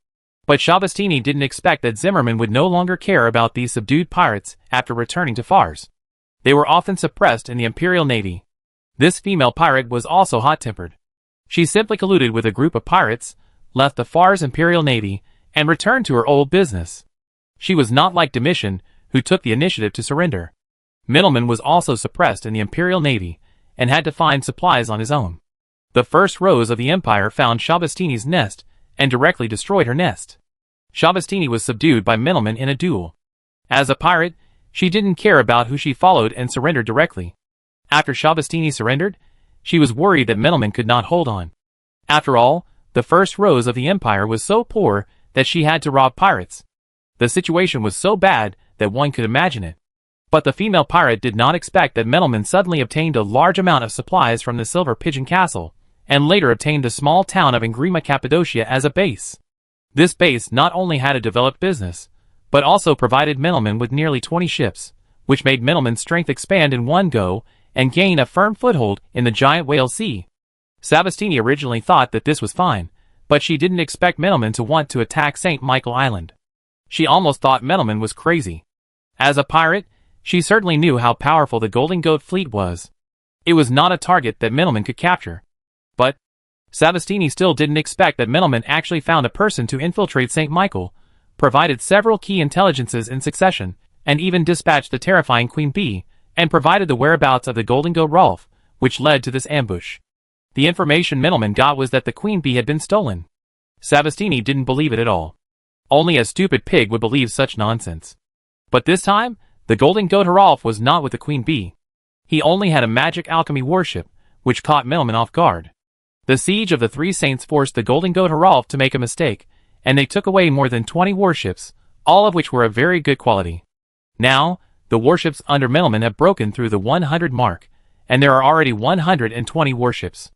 But Shabastini didn't expect that Zimmerman would no longer care about these subdued pirates after returning to Fars. They were often suppressed in the Imperial Navy. This female pirate was also hot-tempered. She simply colluded with a group of pirates, left the Fars Imperial Navy, and returned to her old business. She was not like Domitian, who took the initiative to surrender. Middleman was also suppressed in the Imperial Navy, and had to find supplies on his own. The first rose of the Empire found Shabastini's nest, and directly destroyed her nest. Shabastini was subdued by Middleman in a duel. As a pirate, she didn't care about who she followed and surrendered directly. After Shabastini surrendered, she was worried that Middleman could not hold on. After all, the first rose of the Empire was so poor that she had to rob pirates. The situation was so bad that one could imagine it. But the female pirate did not expect that Middleman suddenly obtained a large amount of supplies from the Silver Pigeon Castle, and later obtained the small town of Ingrima Cappadocia as a base. This base not only had a developed business, but also provided Middleman with nearly 20 ships, which made Middleman's strength expand in one go and gain a firm foothold in the giant Whale Sea. Shabastini originally thought that this was fine, but she didn't expect Middleman to want to attack St. Michael Island. She almost thought Middleman was crazy. As a pirate, she certainly knew how powerful the Golden Goat fleet was. It was not a target that Middleman could capture. But Shabastini still didn't expect that Middleman actually found a person to infiltrate St. Michael, provided several key intelligences in succession, and even dispatched the terrifying Queen Bee, and provided the whereabouts of the Golden Goat Hrolf, which led to this ambush. The information Middleman got was that the Queen Bee had been stolen. Shabastini didn't believe it at all. Only a stupid pig would believe such nonsense. But this time, the Golden Goat Hrolf was not with the Queen Bee. He only had a magic alchemy warship, which caught Middleman off guard. The siege of the Three Saints forced the Golden Goat Hrolf to make a mistake, and they took away more than 20 warships, all of which were of very good quality. Now, the warships under Middleman have broken through the 100 mark, and there are already 120 warships.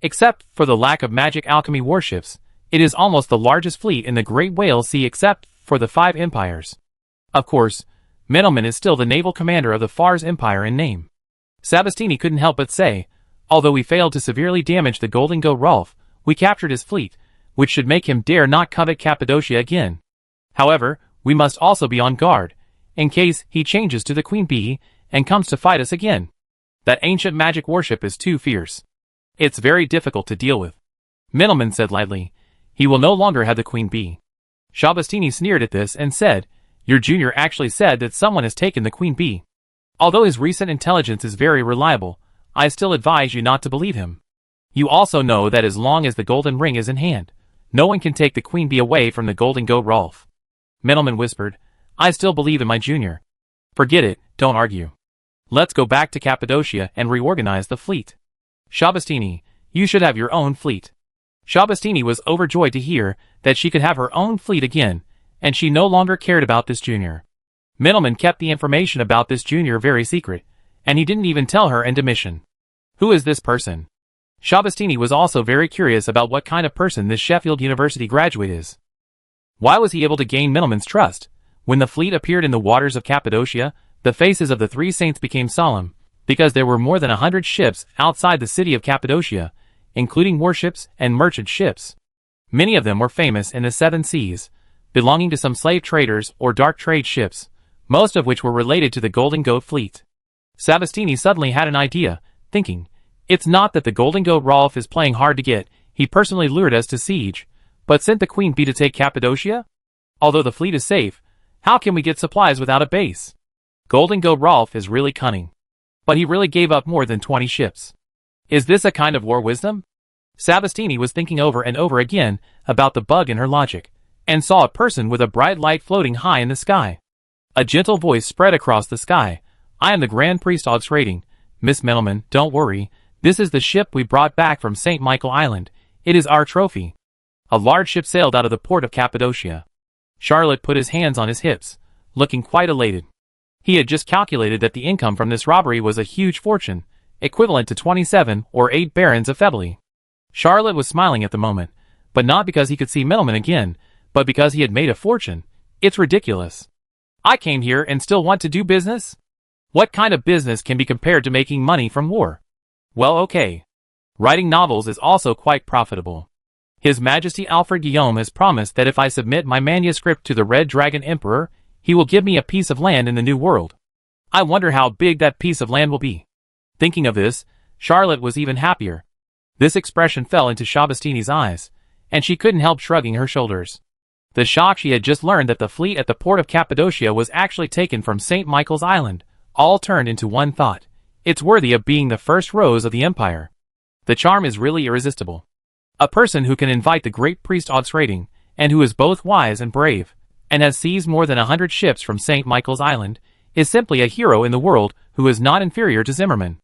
Except for the lack of magic alchemy warships, it is almost the largest fleet in the Great Whale Sea except for the 5 empires. Of course, Middleman is still the naval commander of the Fars Empire in name. Shabastini couldn't help but say, although we failed to severely damage the Golden Goat Hrolf, we captured his fleet, which should make him dare not covet Cappadocia again. However, we must also be on guard, in case he changes to the Queen Bee and comes to fight us again. That ancient magic warship is too fierce. It's very difficult to deal with. Middleman said lightly, he will no longer have the Queen Bee. Shabastini sneered at this and said, your junior actually said that someone has taken the Queen Bee. Although his recent intelligence is very reliable, I still advise you not to believe him. You also know that as long as the golden ring is in hand, no one can take the Queen Bee away from the Golden Goat Hrolf. Middleman whispered, I still believe in my junior. Forget it, don't argue. Let's go back to Cappadocia and reorganize the fleet. Shabastini, You should have your own fleet. Shabastini was overjoyed to hear that she could have her own fleet again, and she no longer cared about this junior. Middleman kept the information about this junior very secret, and he didn't even tell her and Domitian. Who is this person? Shabastini was also very curious about what kind of person this Sheffield University graduate is. Why was he able to gain Middleman's trust? When the fleet appeared in the waters of Cappadocia, the faces of the three saints became solemn, because there were more than 100 ships outside the city of Cappadocia, including warships and merchant ships. Many of them were famous in the seven seas, belonging to some slave traders or dark trade ships, most of which were related to the Golden Goat fleet. Shabastini suddenly had an idea, thinking, it's not that the Golden Goat Rolf is playing hard to get, he personally lured us to siege, but sent the Queen Bee to take Cappadocia? Although the fleet is safe, how can we get supplies without a base? Golden Goat Rolf is really cunning. But he really gave up more than 20 ships. Is this a kind of war wisdom? Shabastini was thinking over and over again about the bug in her logic, and saw a person with a bright light floating high in the sky. A gentle voice spread across the sky. I am the Grand Priest Augsrating. Miss Middleman, don't worry. This is the ship we brought back from St. Michael Island. It is our trophy. A large ship sailed out of the port of Cappadocia. Charlotte put his hands on his hips, looking quite elated. He had just calculated that the income from this robbery was a huge fortune, equivalent to 27 or 8 barons of Febly. Charlotte was smiling at the moment, but not because he could see Middleman again, but because he had made a fortune. It's ridiculous. I came here and still want to do business? What kind of business can be compared to making money from war? Well, okay. Writing novels is also quite profitable. His Majesty Alfred Guillaume has promised that if I submit my manuscript to the Red Dragon Emperor, he will give me a piece of land in the New World. I wonder how big that piece of land will be. Thinking of this, Charlotte was even happier. This expression fell into Shabastini's eyes, and she couldn't help shrugging her shoulders. The shock she had just learned that the fleet at the port of Cappadocia was actually taken from St. Michael's Island, all turned into one thought. It's worthy of being the first rose of the empire. The charm is really irresistible. A person who can invite the great priest Augsrating, and who is both wise and brave, and has seized more than 100 ships from St. Michael's Island, is simply a hero in the world who is not inferior to Zimmerman.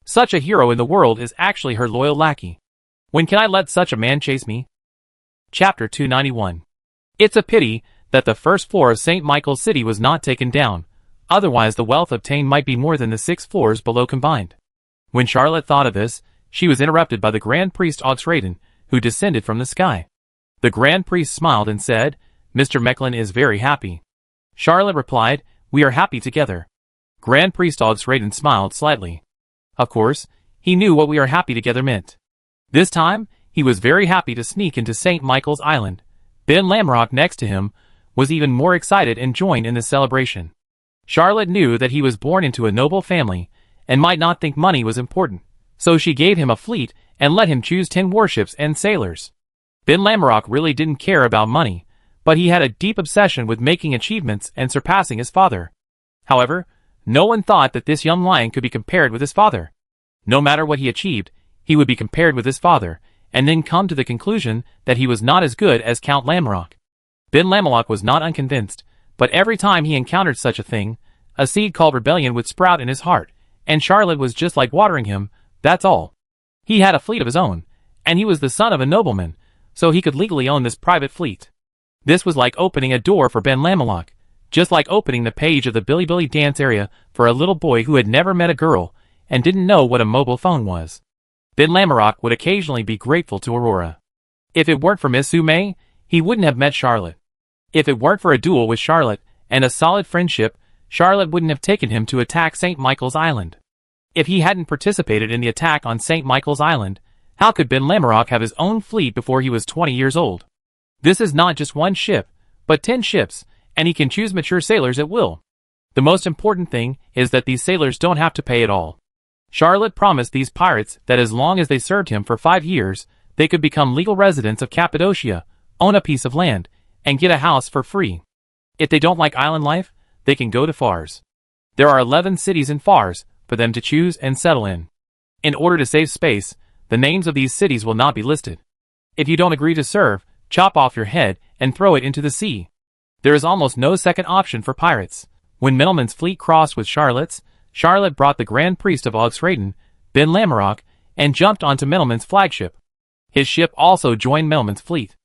Such a hero in the world is actually her loyal lackey. When can I let such a man chase me? Chapter 291. It's a pity that the first floor of St. Michael's City was not taken down, otherwise the wealth obtained might be more than the 6 floors below combined. When Charlotte thought of this, she was interrupted by the Grand Priest Augsrating, who descended from the sky. The Grand Priest smiled and said, Mr. Mecklin is very happy. Charlotte replied, we are happy together. Grand Priest Augsrating smiled slightly. Of course, he knew what we are happy together meant. This time, he was very happy to sneak into St. Michael's Island. Ben Lamrock next to him was even more excited and joined in the celebration. Charlotte knew that he was born into a noble family, and might not think money was important, so she gave him a fleet and let him choose 10 warships and sailors. Ben Lamrock really didn't care about money, but he had a deep obsession with making achievements and surpassing his father. However, no one thought that this young lion could be compared with his father. No matter what he achieved, he would be compared with his father, and then come to the conclusion that he was not as good as Count Lamrock. Ben Lamrock was not unconvinced, but every time he encountered such a thing, a seed called rebellion would sprout in his heart, and Charlotte was just like watering him, that's all. He had a fleet of his own, and he was the son of a nobleman, so he could legally own this private fleet. This was like opening a door for Ben Lamrock, just like opening the page of the Billy Billy dance area for a little boy who had never met a girl and didn't know what a mobile phone was. Ben Lamrock would occasionally be grateful to Aurora. If it weren't for Miss Sue May, he wouldn't have met Charlotte. If it weren't for a duel with Charlotte and a solid friendship, Charlotte wouldn't have taken him to attack St. Michael's Island. If he hadn't participated in the attack on St. Michael's Island, how could Ben Lamrock have his own fleet before he was 20 years old? This is not just one ship, but 10 ships, and he can choose mature sailors at will. The most important thing is that these sailors don't have to pay at all. Charlotte promised these pirates that as long as they served him for 5 years, they could become legal residents of Cappadocia, own a piece of land, and get a house for free. If they don't like island life, they can go to Fars. There are 11 cities in Fars for them to choose and settle in. In order to save space, the names of these cities will not be listed. If you don't agree to serve, chop off your head and throw it into the sea. There is almost no second option for pirates. When Middleman's fleet crossed with Charlotte's, Charlotte brought the Grand Priest of Augsrating, Ben Lamrock, and jumped onto Middleman's flagship. His ship also joined Middleman's fleet.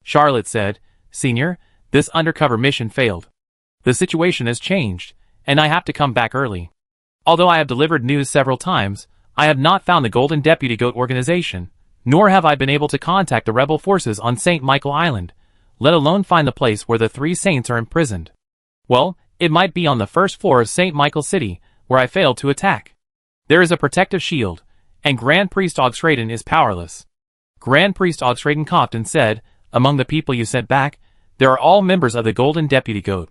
Charlotte said, "Senior, this undercover mission failed. The situation has changed, and I have to come back early. Although I have delivered news several times, I have not found the Golden Deputy Goat organization, nor have I been able to contact the rebel forces on St. Michael Island, let alone find the place where the 3 saints are imprisoned. Well, it might be on the first floor of St. Michael City, where I failed to attack. There is a protective shield, and Grand Priest Oxraden is powerless." Grand Priest Oxraden coughed and said, "Among the people you sent back, there are all members of the Golden Deputy Goat.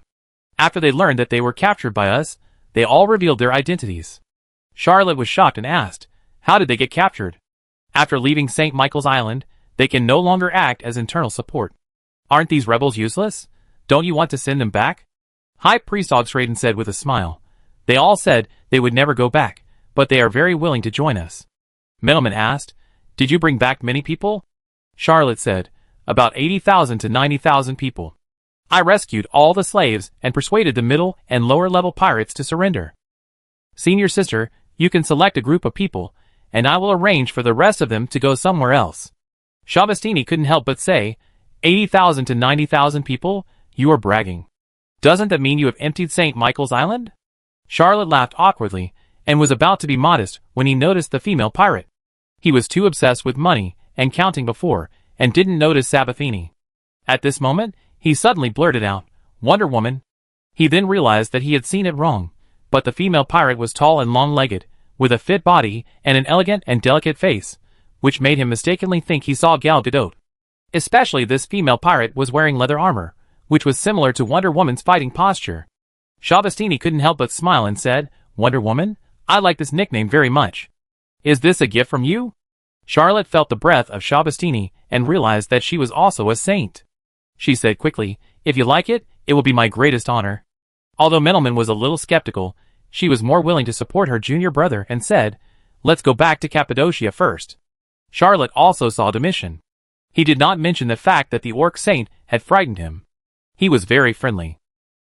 After they learned that they were captured by us, they all revealed their identities." Charlotte was shocked and asked, "How did they get captured?" "After leaving St. Michael's Island, they can no longer act as internal support." "Aren't these rebels useless? Don't you want to send them back?" High Priest Oxraden said with a smile. "They all said they would never go back, but they are very willing to join us." Middleman asked, "Did you bring back many people?" Charlotte said, "About 80,000 to 90,000 people. I rescued all the slaves and persuaded the middle and lower level pirates to surrender." "Senior sister, you can select a group of people, and I will arrange for the rest of them to go somewhere else." Shabastini couldn't help but say, 80,000 to 90,000 people? You are bragging. Doesn't that mean you have emptied St. Michael's Island? Charlotte laughed awkwardly, and was about to be modest when he noticed the female pirate. He was too obsessed with money and counting before, and didn't notice Sabathini. At this moment, he suddenly blurted out, "Wonder Woman." He then realized that he had seen it wrong, but the female pirate was tall and long-legged, with a fit body and an elegant and delicate face, which made him mistakenly think he saw Gal Gadot. Especially this female pirate was wearing leather armor, which was similar to Wonder Woman's fighting posture. Shabastini couldn't help but smile and said, "Wonder Woman? I like this nickname very much. Is this a gift from you?" Charlotte felt the breath of Shabastini and realized that she was also a saint. She said quickly, "If you like it, it will be my greatest honor." Although Middleman was a little skeptical, she was more willing to support her junior brother and said, "Let's go back to Cappadocia first." Charlotte also saw Domitian. He did not mention the fact that the orc saint had frightened him. He was very friendly.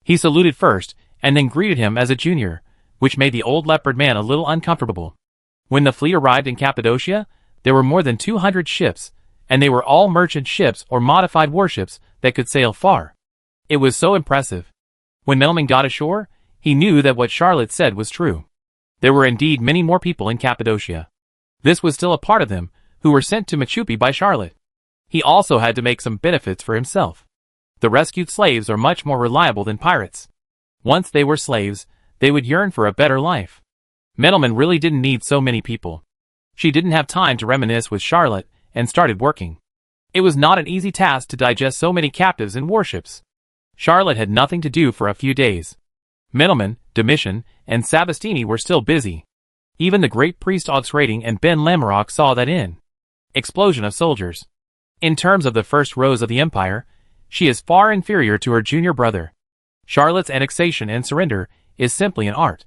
He saluted first, and then greeted him as a junior, which made the old leopard man a little uncomfortable. When the fleet arrived in Cappadocia, there were more than 200 ships, and they were all merchant ships or modified warships that could sail far. It was so impressive. When Middleman got ashore, he knew that what Charlotte said was true. There were indeed many more people in Cappadocia. This was still a part of them, who were sent to Machupi by Charlotte. He also had to make some benefits for himself. The rescued slaves are much more reliable than pirates. Once they were slaves, they would yearn for a better life. Middleman really didn't need so many people. She didn't have time to reminisce with Charlotte, and started working. It was not an easy task to digest so many captives and warships. Charlotte had nothing to do for a few days. Middleman, Domitian, and Sabastini were still busy. Even the great priest Oxraden and Ben Lamarok saw that in. Explosion of soldiers. In terms of the first rows of the empire, she is far inferior to her junior brother. Charlotte's annexation and surrender is simply an art.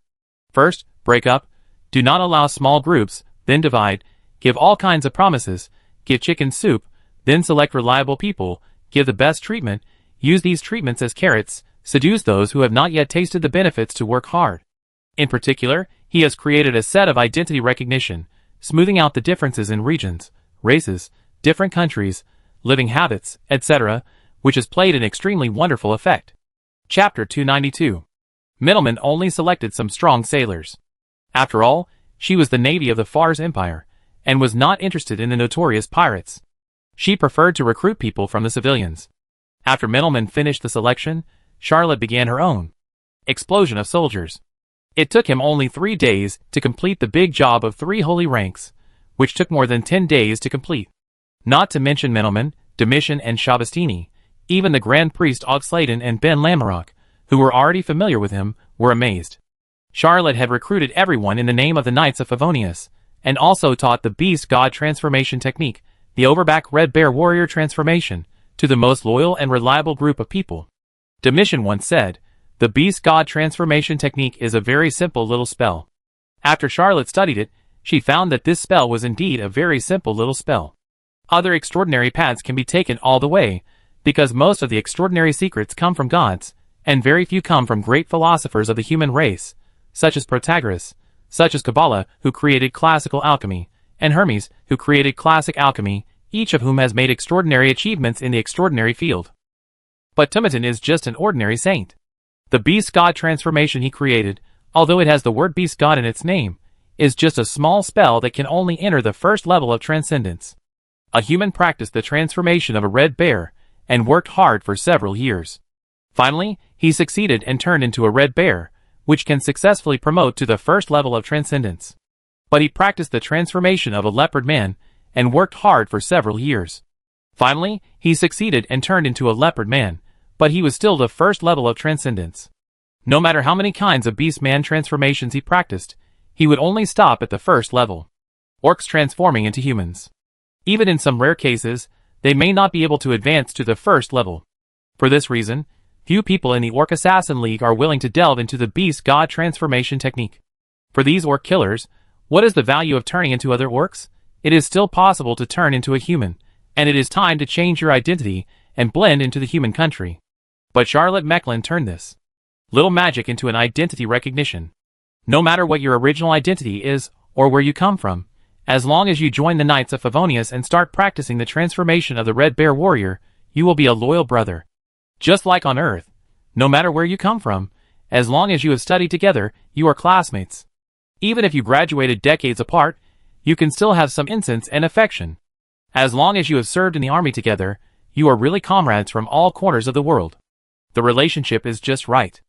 First, break up, do not allow small groups, then divide, give all kinds of promises, give chicken soup, then select reliable people, give the best treatment, use these treatments as carrots, seduce those who have not yet tasted the benefits to work hard. In particular, he has created a set of identity recognition, smoothing out the differences in regions, races, different countries, living habits, etc., which has played an extremely wonderful effect. Chapter 292. Middleman only selected some strong sailors. After all, she was the navy of the Fars Empire, and was not interested in the notorious pirates. She preferred to recruit people from the civilians. After Middleman finished the selection, Charlotte began her own. Explosion of soldiers. It took him only 3 days to complete the big job of 3 holy ranks, which took more than 10 days to complete. Not to mention Middleman, Domitian and Shabastini, even the Grand Priest Oxladen and Ben Lamarok, who were already familiar with him, were amazed. Charlotte had recruited everyone in the name of the Knights of Favonius, and also taught the Beast God transformation technique, the Overback Red Bear Warrior transformation, to the most loyal and reliable group of people. Domitian once said, "The Beast God transformation technique is a very simple little spell." After Charlotte studied it, she found that this spell was indeed a very simple little spell. Other extraordinary paths can be taken all the way, because most of the extraordinary secrets come from gods, and very few come from great philosophers of the human race, such as Protagoras, such as Kabbalah, who created classical alchemy, and Hermes, who created classic alchemy, each of whom has made extraordinary achievements in the extraordinary field. But Timothy is just an ordinary saint. The beast god transformation he created, although it has the word beast god in its name, is just a small spell that can only enter the first level of transcendence. A human practiced the transformation of a red bear, and worked hard for several years. Finally, he succeeded and turned into a red bear, which can successfully promote to the first level of transcendence. But he practiced the transformation of a leopard man, and worked hard for several years. Finally, he succeeded and turned into a leopard man, but he was still the first level of transcendence. No matter how many kinds of beast man transformations he practiced, he would only stop at the first level. Orcs transforming into humans. Even in some rare cases, they may not be able to advance to the first level. For this reason, few people in the Orc Assassin League are willing to delve into the beast god transformation technique. For these orc killers, what is the value of turning into other orcs? It is still possible to turn into a human, and it is time to change your identity and blend into the human country. But Charlotte Mecklin turned this little magic into an identity recognition. No matter what your original identity is, or where you come from, as long as you join the Knights of Favonius and start practicing the transformation of the Red Bear Warrior, you will be a loyal brother. Just like on Earth, no matter where you come from, as long as you have studied together, you are classmates. Even if you graduated decades apart, you can still have some incense and affection. As long as you have served in the army together, you are really comrades from all corners of the world. The relationship is just right.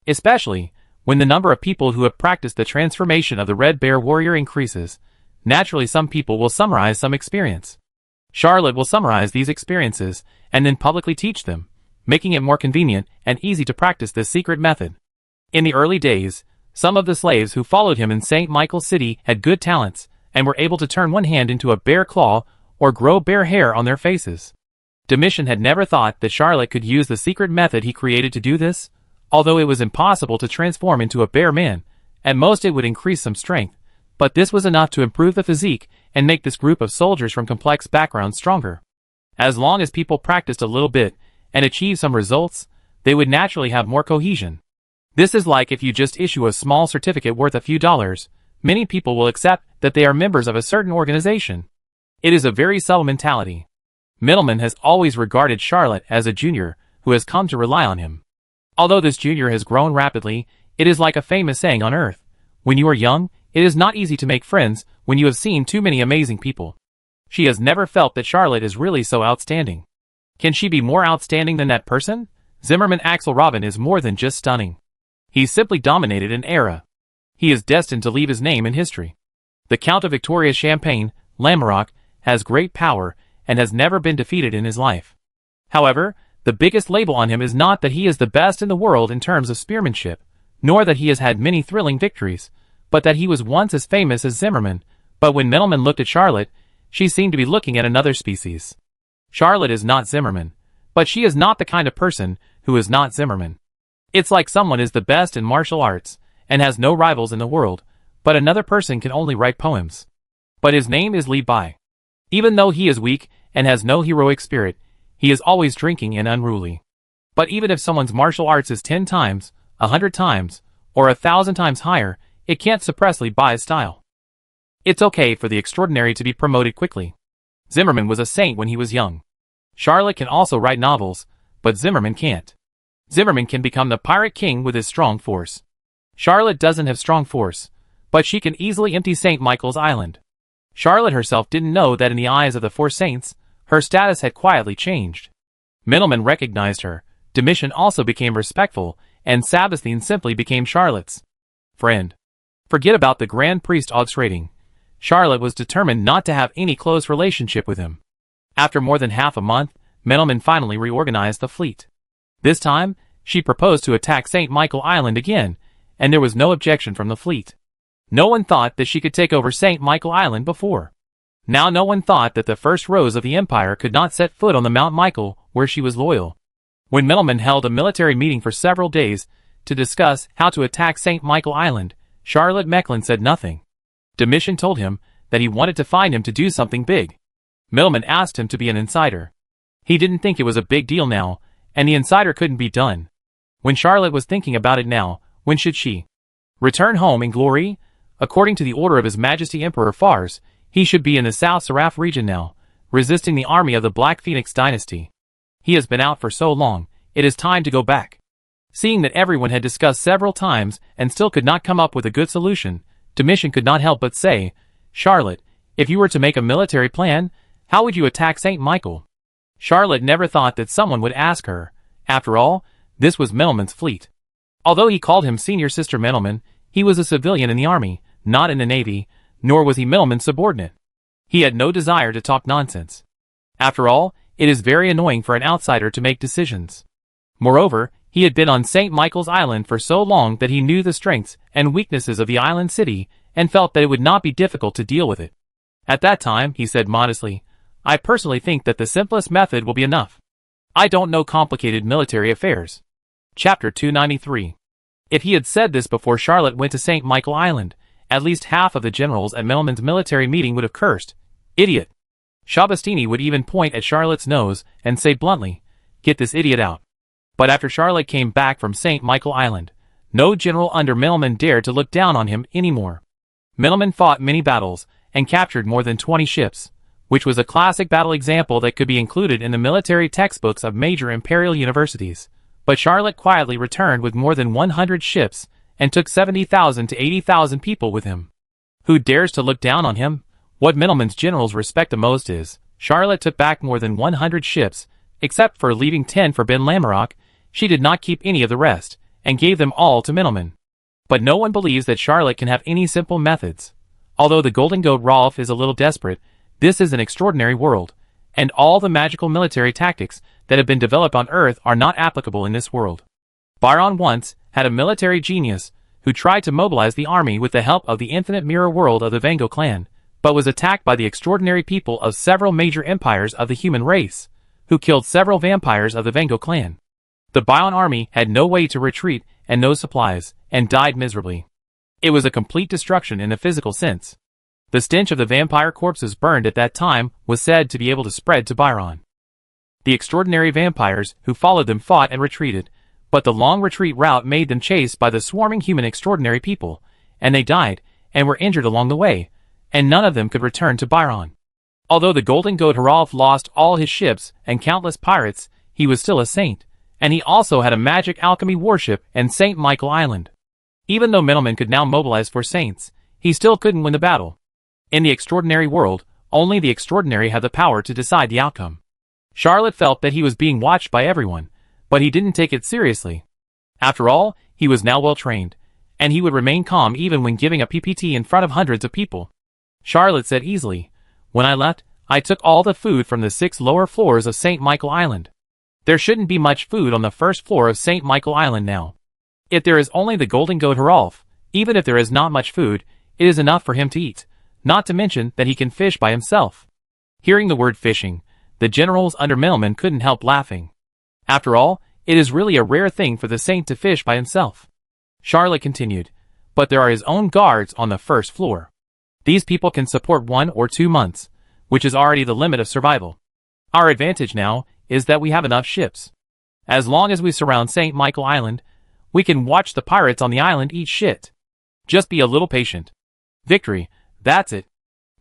Especially when the number of people who have practiced the transformation of the Red Bear Warrior increases, naturally some people will summarize some experience. Charlotte will summarize these experiences and then publicly teach them, making it more convenient and easy to practice this secret method. In the early days, some of the slaves who followed him in St. Michael's City had good talents and were able to turn one hand into a bear claw or grow bear hair on their faces. Domitian had never thought that Charlotte could use the secret method he created to do this, although it was impossible to transform into a bear man. At most it would increase some strength, but this was enough to improve the physique and make this group of soldiers from complex backgrounds stronger. As long as people practiced a little bit and achieved some results, they would naturally have more cohesion. This is like if you just issue a small certificate worth a few dollars, many people will accept that they are members of a certain organization. It is a very subtle mentality. Middleman has always regarded Charlotte as a junior who has come to rely on him. Although this junior has grown rapidly, it is like a famous saying on Earth. When you are young, it is not easy to make friends when you have seen too many amazing people. She has never felt that Charlotte is really so outstanding. Can she be more outstanding than that person? Zimmerman Axel Robin is more than just stunning. He simply dominated an era. He is destined to leave his name in history. The Count of Victoria Champagne, Lamorak, has great power and has never been defeated in his life. However, the biggest label on him is not that he is the best in the world in terms of spearmanship, nor that he has had many thrilling victories, but that he was once as famous as Zimmerman. But when Middleman looked at Charlotte, she seemed to be looking at another species. Charlotte is not Zimmerman, but she is not the kind of person who is not Zimmerman. It's like someone is the best in martial arts and has no rivals in the world, but another person can only write poems. But his name is Li Bai. Even though he is weak and has no heroic spirit, he is always drinking and unruly. But even if someone's martial arts is 10 times, 100 times, or 1,000 times higher, it can't suppress Li Bai's style. It's okay for the extraordinary to be promoted quickly. Zimmerman was a saint when he was young. Charlotte can also write novels, but Zimmerman can't. Zimmerman can become the pirate king with his strong force. Charlotte doesn't have strong force, but she can easily empty St. Michael's Island. Charlotte herself didn't know that in the eyes of the four saints, her status had quietly changed. Middleman recognized her, Domitian also became respectful, and Sabathine simply became Charlotte's friend. Forget about the Grand Priest Og's rating. Charlotte was determined not to have any close relationship with him. After more than half a month, Middleman finally reorganized the fleet. This time, she proposed to attack St. Michael Island again, and there was no objection from the fleet. No one thought that she could take over St. Michael Island before. Now no one thought that the first rose of the empire could not set foot on the Mount Michael, where she was loyal. When Middleman held a military meeting for several days to discuss how to attack St. Michael Island, Charlotte Mecklin said nothing. Domitian told him that he wanted to find him to do something big. Middleman asked him to be an insider. He didn't think it was a big deal now, and the insider couldn't be done. When Charlotte was thinking about it now, when should she return home in glory? According to the order of His Majesty Emperor Fars, He should be in the South Seraph region now, resisting the army of the Black Phoenix dynasty. He has been out for so long, it is time to go back. Seeing that everyone had discussed several times and still could not come up with a good solution, Domitian could not help but say, Charlotte, if you were to make a military plan, how would you attack St. Michael? Charlotte never thought that someone would ask her. After all, this was Middleman's fleet. Although he called him Senior Sister Middleman, he was a civilian in the army, not in the navy, nor was he Middleman's subordinate. He had no desire to talk nonsense. After all, it is very annoying for an outsider to make decisions. Moreover, he had been on St. Michael's Island for so long that he knew the strengths and weaknesses of the island city and felt that it would not be difficult to deal with it. At that time, he said modestly, I personally think that the simplest method will be enough. I don't know complicated military affairs. Chapter 293. If he had said this before Charlotte went to St. Michael Island, at least half of the generals at Middleman's military meeting would have cursed. Idiot. Shabastini would even point at Charlotte's nose and say bluntly, Get this idiot out. But after Charlotte came back from St. Michael Island, no general under Middleman dared to look down on him anymore. Middleman fought many battles and captured more than 20 ships, which was a classic battle example that could be included in the military textbooks of major imperial universities. But Charlotte quietly returned with more than 100 ships and took 70,000 to 80,000 people with him. Who dares to look down on him? What Middleman's generals respect the most is, Charlotte took back more than 100 ships, except for leaving 10 for Ben Lamorak. She did not keep any of the rest, and gave them all to Middleman. But no one believes that Charlotte can have any simple methods. Although the Golden Goat Rolf is a little desperate, this is an extraordinary world, and all the magical military tactics that have been developed on Earth are not applicable in this world. Byron once had a military genius who tried to mobilize the army with the help of the infinite mirror world of the Vengo clan, but was attacked by the extraordinary people of several major empires of the human race, who killed several vampires of the Vengo clan. The Bion army had no way to retreat and no supplies, and died miserably. It was a complete destruction in a physical sense. The stench of the vampire corpses burned at that time was said to be able to spread to Byron. The extraordinary vampires who followed them fought and retreated, but the long retreat route made them chased by the swarming human extraordinary people, and they died and were injured along the way, and none of them could return to Byron. Although the Golden Goat Haralf lost all his ships and countless pirates, he was still a saint, and he also had a magic alchemy warship and St. Michael Island. Even though Middleman could now mobilize for saints, he still couldn't win the battle. In the extraordinary world, only the extraordinary had the power to decide the outcome. Charlotte felt that he was being watched by everyone, but he didn't take it seriously. After all, he was now well trained, and he would remain calm even when giving a PPT in front of hundreds of people. Charlotte said easily, When I left, I took all the food from the 6 lower floors of St. Michael Island. There shouldn't be much food on the first floor of St. Michael Island now. If there is only the Golden Goat Haralf, even if there is not much food, it is enough for him to eat, not to mention that he can fish by himself. Hearing the word fishing, the generals under Middleman couldn't help laughing. After all, it is really a rare thing for the saint to fish by himself. Charlotte continued, But there are his own guards on the first floor. These people can support 1 or 2 months, which is already the limit of survival. Our advantage now is that we have enough ships. As long as we surround St. Michael Island, we can watch the pirates on the island eat shit. Just be a little patient. Victory, that's it.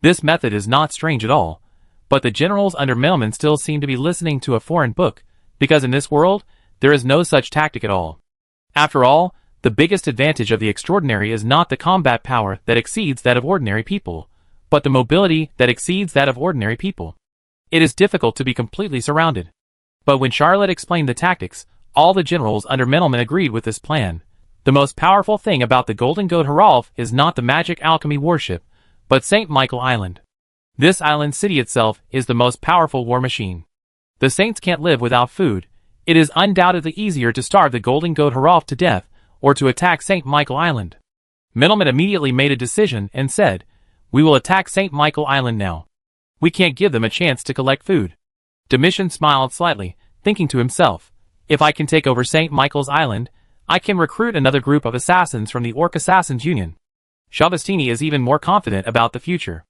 This method is not strange at all, but the generals under Middleman still seem to be listening to a foreign book, because in this world, there is no such tactic at all. After all, the biggest advantage of the extraordinary is not the combat power that exceeds that of ordinary people, but the mobility that exceeds that of ordinary people. It is difficult to be completely surrounded. But when Charlotte explained the tactics, all the generals under Middleman agreed with this plan. The most powerful thing about the Golden Goat Haralf is not the magic alchemy warship, but St. Michael Island. This island city itself is the most powerful war machine. The saints can't live without food. It is undoubtedly easier to starve the Golden Goat Haralf to death, or to attack St. Michael Island. Middleman immediately made a decision and said, We will attack St. Michael Island now. We can't give them a chance to collect food. Domitian smiled slightly, thinking to himself, If I can take over St. Michael's Island, I can recruit another group of assassins from the Orc Assassins Union. Shabastini is even more confident about the future.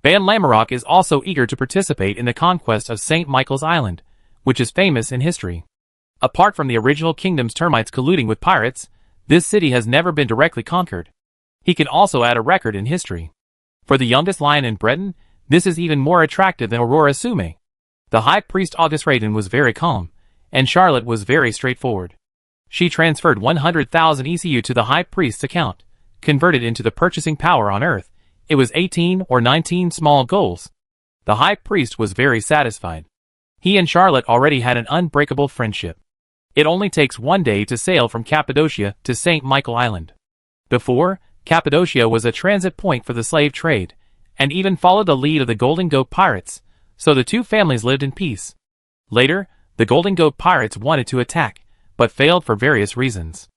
Ben Lamorak is also eager to participate in the conquest of St. Michael's Island, which is famous in history. Apart from the original kingdom's termites colluding with pirates, this city has never been directly conquered. He can also add a record in history. For the youngest lion in Breton, this is even more attractive than Aurora Sume. The high priest August Raiden was very calm, and Charlotte was very straightforward. She transferred 100,000 ECU to the high priest's account, converted into the purchasing power on Earth. It was 18 or 19 small goals. The high priest was very satisfied. He and Charlotte already had an unbreakable friendship. It only takes one day to sail from Cappadocia to St. Michael Island. Before, Cappadocia was a transit point for the slave trade, and even followed the lead of the Golden Goat pirates, so the two families lived in peace. Later, the Golden Goat pirates wanted to attack, but failed for various reasons.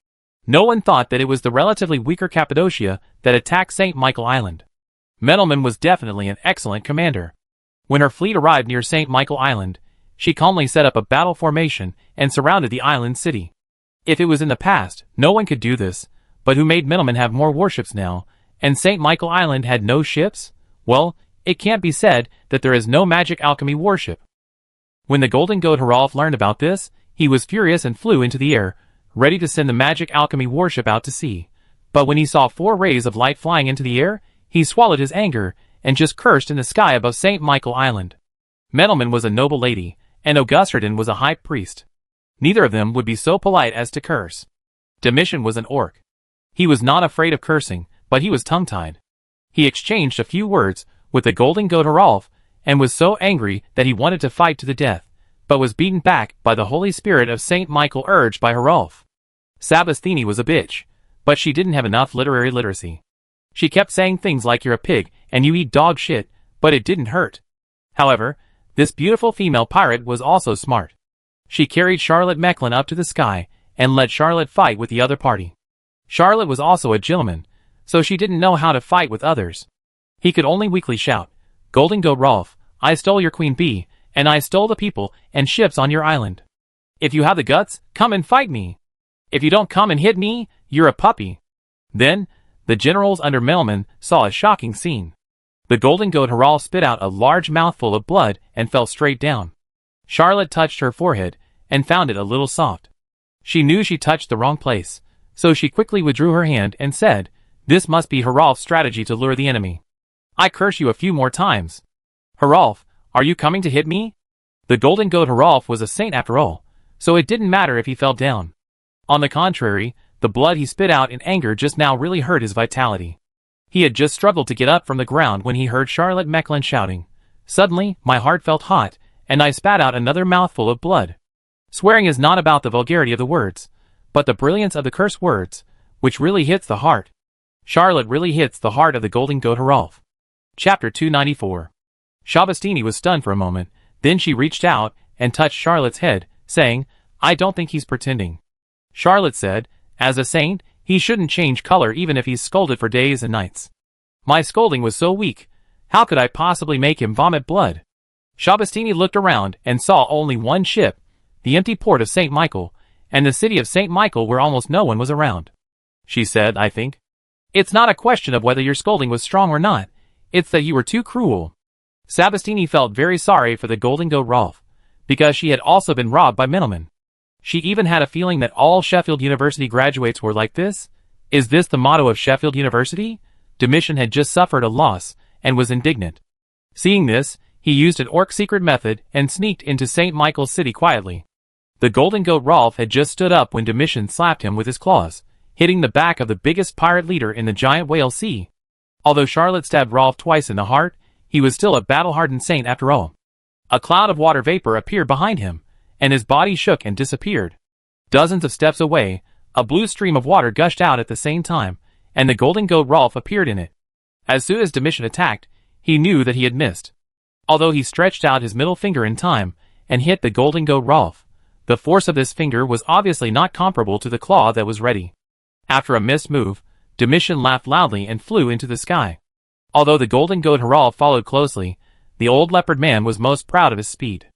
No one thought that it was the relatively weaker Cappadocia that attacked St. Michael Island. Menelman was definitely an excellent commander. When her fleet arrived near St. Michael Island, she calmly set up a battle formation and surrounded the island city. If it was in the past, no one could do this, but who made Menelman have more warships now, and St. Michael Island had no ships? Well, it can't be said that there is no magic alchemy warship. When the Golden Goat Haralf learned about this, he was furious and flew into the air, ready to send the magic alchemy warship out to sea. But when he saw 4 rays of light flying into the air, he swallowed his anger and just cursed in the sky above St. Michael Island. Menelman was a noble lady, and Augusterdin was a high priest. Neither of them would be so polite as to curse. Domitian was an orc. He was not afraid of cursing, but he was tongue-tied. He exchanged a few words with the Golden Goat Haralf, and was so angry that he wanted to fight to the death, but was beaten back by the Holy Spirit of St. Michael urged by Haralf. Sabasthini was a bitch, but she didn't have enough literary literacy. She kept saying things like you're a pig and you eat dog shit, but it didn't hurt. However, this beautiful female pirate was also smart. She carried Charlotte Mecklin up to the sky and let Charlotte fight with the other party. Charlotte was also a gentleman, so she didn't know how to fight with others. He could only weakly shout, Golden Goat Rolf, I stole your queen bee, and I stole the people and ships on your island. If you have the guts, come and fight me. If you don't come and hit me, you're a puppy. Then, the generals under Menelman saw a shocking scene. The Golden Goat Haralf spit out a large mouthful of blood and fell straight down. Charlotte touched her forehead and found it a little soft. She knew she touched the wrong place, so she quickly withdrew her hand and said, this must be Haralf's strategy to lure the enemy. I curse you a few more times. Haralf, are you coming to hit me? The Golden Goat Haralf was a saint after all, so it didn't matter if he fell down. On the contrary, the blood he spit out in anger just now really hurt his vitality. He had just struggled to get up from the ground when he heard Charlotte Mecklin shouting. Suddenly, my heart felt hot, and I spat out another mouthful of blood. Swearing is not about the vulgarity of the words, but the brilliance of the curse words, which really hits the heart. Charlotte really hits the heart of the Golden Goat Haralf. Chapter 294. Shabastini was stunned for a moment, then she reached out and touched Charlotte's head, saying, I don't think he's pretending. Charlotte said, as a saint, he shouldn't change color even if he's scolded for days and nights. My scolding was so weak, how could I possibly make him vomit blood? Shabastini looked around and saw only one ship, the empty port of St. Michael, and the city of St. Michael where almost no one was around. She said, I think. It's not a question of whether your scolding was strong or not, it's that you were too cruel. Sabastini felt very sorry for the Golden Goat Rolf, because she had also been robbed by Menelman. She even had a feeling that all Sheffield University graduates were like this. Is this the motto of Sheffield University? Domitian had just suffered a loss, and was indignant. Seeing this, he used an orc secret method and sneaked into St. Michael's City quietly. The Golden Goat Rolf had just stood up when Domitian slapped him with his claws, hitting the back of the biggest pirate leader in the giant whale sea. Although Charlotte stabbed Rolf twice in the heart, he was still a battle-hardened saint after all. A cloud of water vapor appeared behind him, and his body shook and disappeared. Dozens of steps away, a blue stream of water gushed out at the same time, and the Golden Goat Rolf appeared in it. As soon as Domitian attacked, he knew that he had missed. Although he stretched out his middle finger in time and hit the Golden Goat Rolf, the force of this finger was obviously not comparable to the claw that was ready. After a missed move, Domitian laughed loudly and flew into the sky. Although the Golden Goat Haralf followed closely, the old leopard man was most proud of his speed.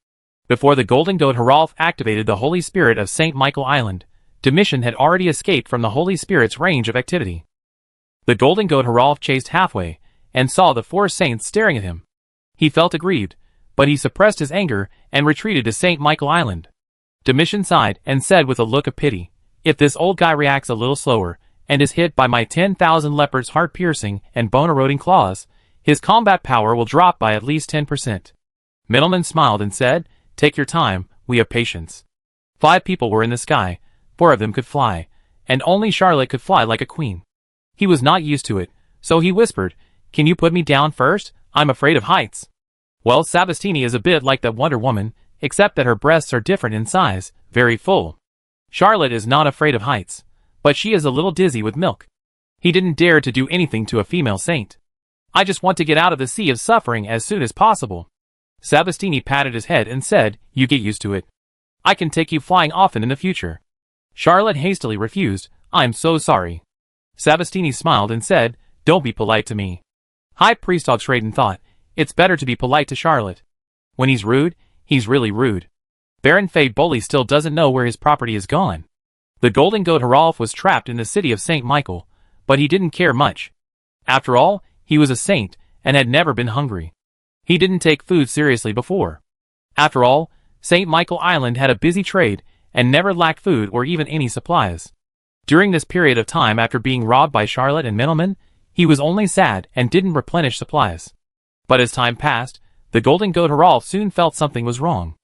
Before the Golden Goat Haralf activated the Holy Spirit of St. Michael Island, Domitian had already escaped from the Holy Spirit's range of activity. The Golden Goat Haralf chased halfway, and saw the 4 saints staring at him. He felt aggrieved, but he suppressed his anger and retreated to St. Michael Island. Domitian sighed and said with a look of pity, if this old guy reacts a little slower, and is hit by my 10,000 leopards' heart-piercing and bone-eroding claws, His combat power will drop by at least 10%. Middleman smiled and said, "Take your time, we have patience." 5 people were in the sky, 4 of them could fly, and only Charlotte could fly like a queen. He was not used to it, so he whispered, "Can you put me down first? I'm afraid of heights." Well, Sabastini is a bit like that Wonder Woman, except that her breasts are different in size, very full. Charlotte is not afraid of heights, but she is a little dizzy with milk. He didn't dare to do anything to a female saint. "I just want to get out of the sea of suffering as soon as possible." Sabastini patted his head and said, "You get used to it. I can take you flying often in the future." Charlotte hastily refused, "I'm so sorry." Sabastini smiled and said, "Don't be polite to me." High Priest Ogshraden thought, it's better to be polite to Charlotte. When he's rude, he's really rude. Baron Faye Boley still doesn't know where his property is gone. The golden goat Haralf was trapped in the city of St. Michael, but he didn't care much. After all, he was a saint, and had never been hungry. He didn't take food seriously before. After all, St. Michael Island had a busy trade, and never lacked food or even any supplies. During this period of time after being robbed by Charlotte and Middleman, he was only sad and didn't replenish supplies. But as time passed, the golden goat Haralf soon felt something was wrong.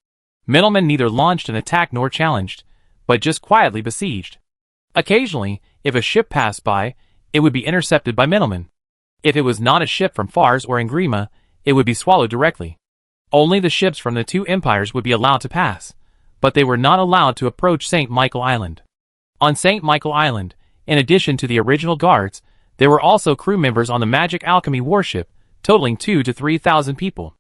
Middleman neither launched an attack nor challenged, but just quietly besieged. Occasionally, if a ship passed by, it would be intercepted by Middleman. If it was not a ship from Fars or Engrima, it would be swallowed directly. Only the ships from the 2 empires would be allowed to pass, but they were not allowed to approach St. Michael Island. On St. Michael Island, in addition to the original guards, there were also crew members on the Magic Alchemy warship, totaling 2,000 to 3,000 people.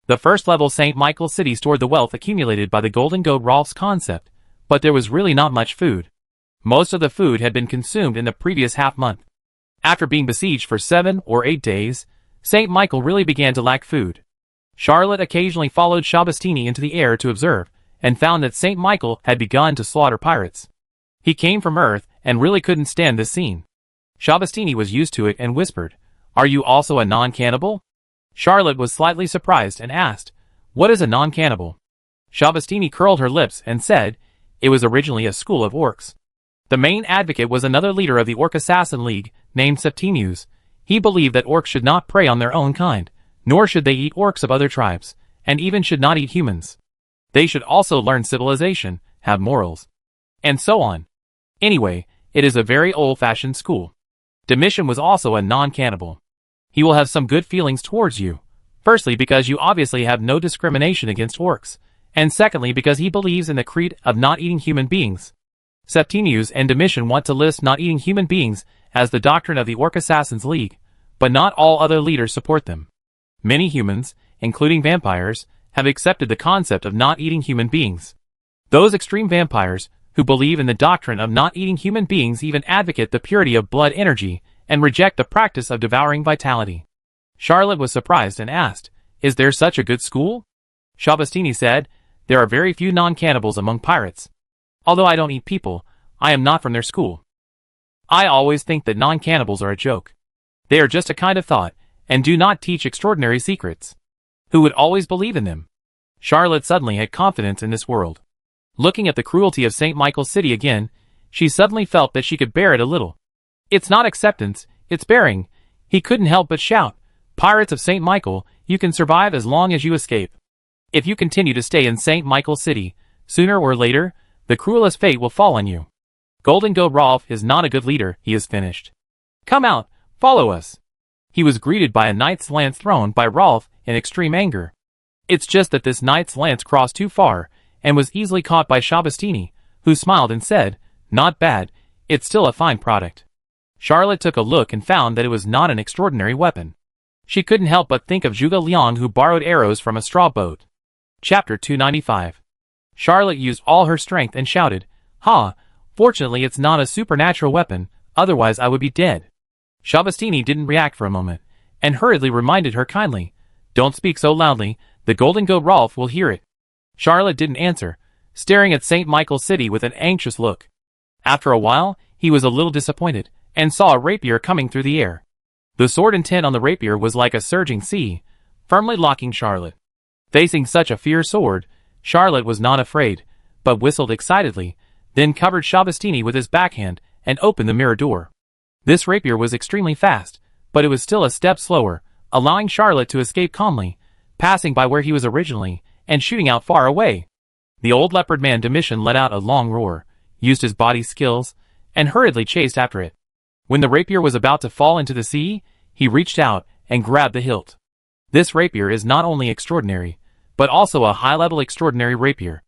The first level St. Michael City stored the wealth accumulated by the Golden Goat Rolf's concept, but there was really not much food. Most of the food had been consumed in the previous half-month. After being besieged for 7 or 8 days, St. Michael really began to lack food. Charlotte occasionally followed Sabastini into the air to observe, and found that St. Michael had begun to slaughter pirates. He came from Earth and really couldn't stand this scene. Sabastini was used to it and whispered, "Are you also a non-cannibal?" Charlotte was slightly surprised and asked, "What is a non-cannibal?" Sabastini curled her lips and said, "It was originally a school of orcs." The main advocate was another leader of the Orc Assassin League, named Septimius. He believed that orcs should not prey on their own kind, nor should they eat orcs of other tribes, and even should not eat humans. They should also learn civilization, have morals, and so on. Anyway, it is a very old-fashioned school. Domitian was also a non-cannibal. He will have some good feelings towards you. Firstly, because you obviously have no discrimination against orcs, and secondly because he believes in the creed of not eating human beings. Septimius and Domitian want to list not eating human beings as the doctrine of the Orc Assassins League, but not all other leaders support them. Many humans, including vampires, have accepted the concept of not eating human beings. Those extreme vampires, who believe in the doctrine of not eating human beings, even advocate the purity of blood energy, and reject the practice of devouring vitality. Charlotte was surprised and asked, "Is there such a good school?" Sabastini said, "There are very few non-cannibals among pirates. Although I don't eat people, I am not from their school. I always think that non-cannibals are a joke. They are just a kind of thought, and do not teach extraordinary secrets. Who would always believe in them?" Charlotte suddenly had confidence in this world. Looking at the cruelty of St. Michael's City again, she suddenly felt that she could bear it a little. "It's not acceptance, it's bearing." He couldn't help but shout, "Pirates of St. Michael, you can survive as long as you escape. If you continue to stay in St. Michael's City, sooner or later, the cruelest fate will fall on you. Golden Goat Rolf is not a good leader, he is finished. Come out, follow us." He was greeted by a knight's lance thrown by Rolf in extreme anger. It's just that this knight's lance crossed too far, and was easily caught by Sabastini, who smiled and said, "Not bad, it's still a fine product." Charlotte took a look and found that it was not an extraordinary weapon. She couldn't help but think of Zhuge Liang, who borrowed arrows from a straw boat. Chapter 295. Charlotte used all her strength and shouted, "Ha! Fortunately it's not a supernatural weapon, otherwise I would be dead." Sabastini didn't react for a moment, and hurriedly reminded her kindly, "Don't speak so loudly, the Golden Goat Rolf will hear it." Charlotte didn't answer, staring at St. Michael's City with an anxious look. After a while, he was a little disappointed, and saw a rapier coming through the air. The sword intent on the rapier was like a surging sea, firmly locking Charlotte. Facing such a fierce sword, Charlotte was not afraid, but whistled excitedly, then covered Sabastini with his backhand, and opened the mirror door. This rapier was extremely fast, but it was still a step slower, allowing Charlotte to escape calmly, passing by where he was originally, and shooting out far away. The old leopard man Domitian let out a long roar, used his body's skills, and hurriedly chased after it. When the rapier was about to fall into the sea, he reached out and grabbed the hilt. This rapier is not only extraordinary, but also a high-level extraordinary rapier.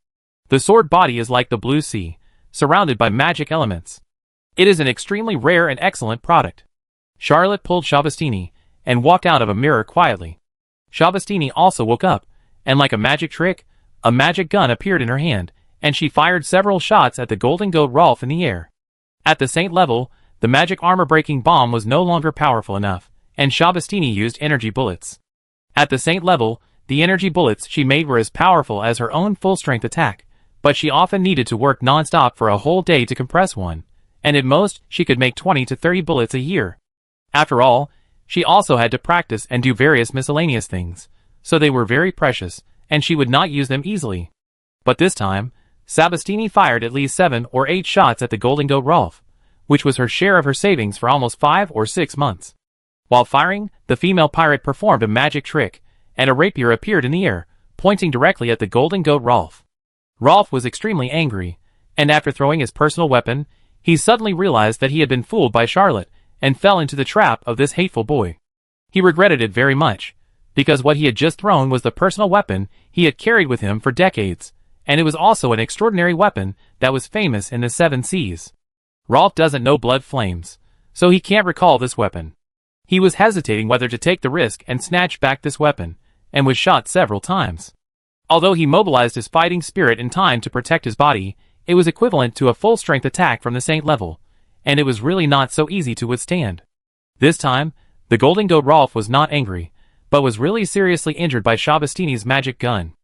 The sword body is like the blue sea, surrounded by magic elements. It is an extremely rare and excellent product. Charlotte pulled Shabastini and walked out of a mirror quietly. Shabastini also woke up, and like a magic trick, a magic gun appeared in her hand, and she fired several shots at the golden goat Rolf in the air. At the saint level, the magic armor-breaking bomb was no longer powerful enough, and Shabastini used energy bullets. At the saint level, the energy bullets she made were as powerful as her own full-strength attack, but she often needed to work non-stop for a whole day to compress one, and at most she could make 20 to 30 bullets a year. After all, she also had to practice and do various miscellaneous things, so they were very precious, and she would not use them easily. But this time, Shabastini fired at least 7 or 8 shots at the golden goat Rolf, which was her share of her savings for almost 5 or 6 months. While firing, the female pirate performed a magic trick, and a rapier appeared in the air, pointing directly at the golden goat Rolf. Rolf was extremely angry, and after throwing his personal weapon, he suddenly realized that he had been fooled by Charlotte, and fell into the trap of this hateful boy. He regretted it very much, because what he had just thrown was the personal weapon he had carried with him for decades, and it was also an extraordinary weapon that was famous in the 7 seas. Rolf doesn't know blood flames, so he can't recall this weapon. He was hesitating whether to take the risk and snatch back this weapon, and was shot several times. Although he mobilized his fighting spirit in time to protect his body, it was equivalent to a full-strength attack from the saint level, and it was really not so easy to withstand. This time, the golden goat Rolf was not angry, but was really seriously injured by Shabastini's magic gun.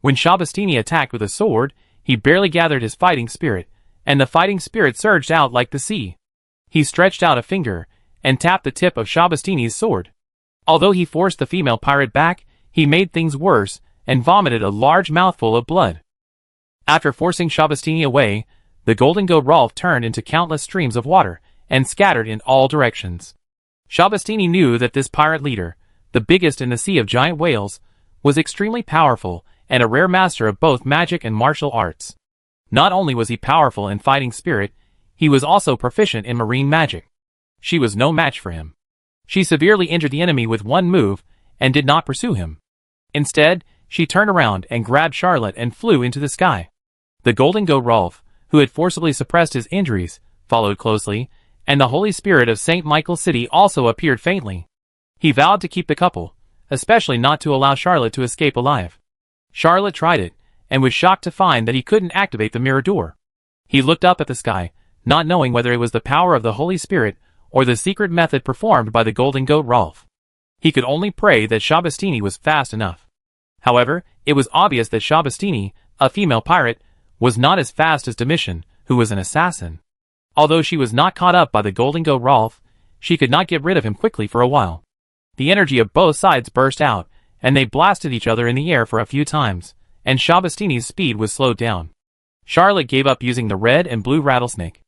When Shabastini attacked with a sword, he barely gathered his fighting spirit, and the fighting spirit surged out like the sea. He stretched out a finger, and tapped the tip of Shabastini's sword. Although he forced the female pirate back, he made things worse, and vomited a large mouthful of blood. After forcing Shabastini away, the golden goat Rolf turned into countless streams of water, and scattered in all directions. Shabastini knew that this pirate leader, the biggest in the sea of giant whales, was extremely powerful, and a rare master of both magic and martial arts. Not only was he powerful in fighting spirit, he was also proficient in marine magic. She was no match for him. She severely injured the enemy with one move, and did not pursue him. Instead, she turned around and grabbed Charlotte and flew into the sky. The golden goat Rolf, who had forcibly suppressed his injuries, followed closely, and the holy spirit of St. Michael's City also appeared faintly. He vowed to keep the couple, especially not to allow Charlotte to escape alive. Charlotte tried it, and was shocked to find that he couldn't activate the mirror door. He looked up at the sky, not knowing whether it was the power of the Holy Spirit, or the secret method performed by the golden goat Rolf. He could only pray that Shabastini was fast enough. However, it was obvious that Shabastini, a female pirate, was not as fast as Domitian, who was an assassin. Although she was not caught up by the golden goat Rolf, she could not get rid of him quickly for a while. The energy of both sides burst out, and they blasted each other in the air for a few times, and Shabastini's speed was slowed down. Charlotte gave up using the red and blue rattlesnake.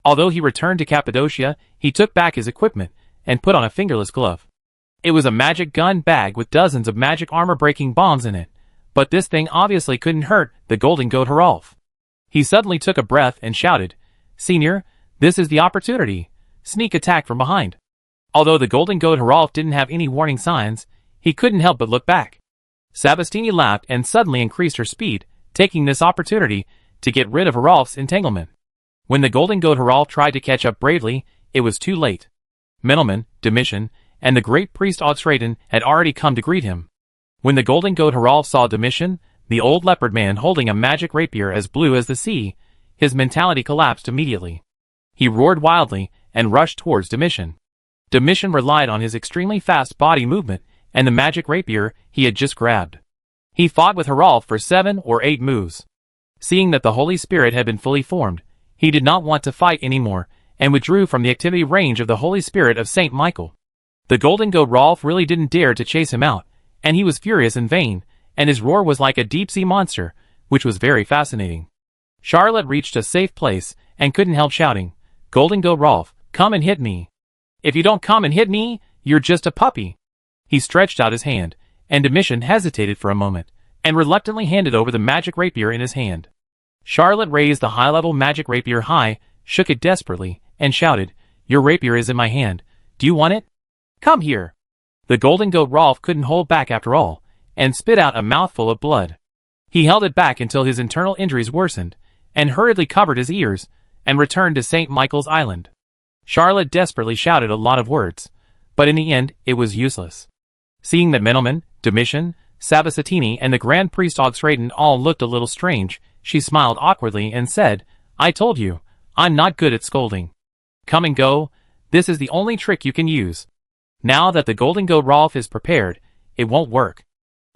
Although he returned to Cappadocia, he took back his equipment, and put on a fingerless glove. It was a magic gun bag with dozens of magic armor-breaking bombs in it, but this thing obviously couldn't hurt the golden goat Rolf. He suddenly took a breath and shouted, "Senior, this is the opportunity. Sneak attack from behind." Although the golden goat Rolf didn't have any warning signs, he couldn't help but look back. Shabastini laughed and suddenly increased her speed, taking this opportunity to get rid of Rolf's entanglement. When the golden goat Rolf tried to catch up bravely, it was too late. Menelman, Domitian, and the great priest Odsraden had already come to greet him. When the golden goat Rolf saw Domitian, the old leopard man holding a magic rapier as blue as the sea, his mentality collapsed immediately. He roared wildly and rushed towards Domitian. Domitian relied on his extremely fast body movement and the magic rapier he had just grabbed. He fought with Rolf for 7 or 8 moves. Seeing that the Holy Spirit had been fully formed, he did not want to fight anymore, and withdrew from the activity range of the Holy Spirit of St. Michael. The golden goat Rolf really didn't dare to chase him out, and he was furious in vain, and his roar was like a deep-sea monster, which was very fascinating. Charlotte reached a safe place, and couldn't help shouting, "Golden goat Rolf, come and hit me. If you don't come and hit me, you're just a puppy." He stretched out his hand, and Domitian hesitated for a moment, and reluctantly handed over the magic rapier in his hand. Charlotte raised the high-level magic rapier high, shook it desperately, and shouted, "Your rapier is in my hand. Do you want it? Come here." The golden goat Rolf couldn't hold back after all, and spit out a mouthful of blood. He held it back until his internal injuries worsened, and hurriedly covered his ears, and returned to St. Michael's Island. Charlotte desperately shouted a lot of words, but in the end it was useless. Seeing that Menelman, Domitian, Sabastatini, and the Grand Priest Augsraden all looked a little strange, she smiled awkwardly and said, "I told you, I'm not good at scolding. Come and go, this is the only trick you can use. Now that the golden goat Rolf is prepared, it won't work."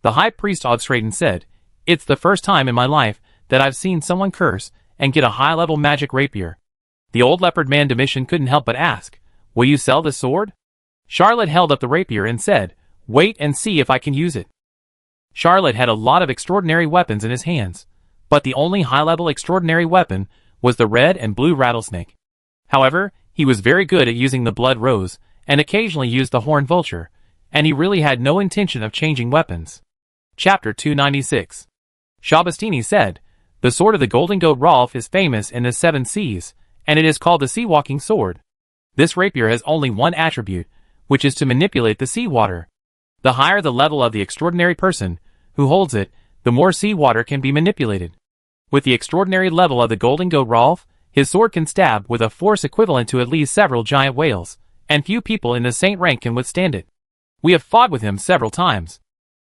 The High Priest Augsraden said, "It's the first time in my life that I've seen someone curse and get a high-level magic rapier." The old leopard man Domitian couldn't help but ask, "Will you sell this sword?" Charlotte held up the rapier and said, "Wait and see if I can use it." Charlotte had a lot of extraordinary weapons in his hands, but the only high-level extraordinary weapon was the red and blue rattlesnake. However, he was very good at using the blood rose, and occasionally used the horned vulture, and he really had no intention of changing weapons. Chapter 296. Shabastini said, "The sword of the golden goat Rolf is famous in the 7 seas, and it is called the sea-walking sword. This rapier has only one attribute, which is to manipulate the seawater. The higher the level of the extraordinary person who holds it, the more seawater can be manipulated. With the extraordinary level of the golden goat Rolf, his sword can stab with a force equivalent to at least several giant whales, and few people in the saint rank can withstand it. We have fought with him several times.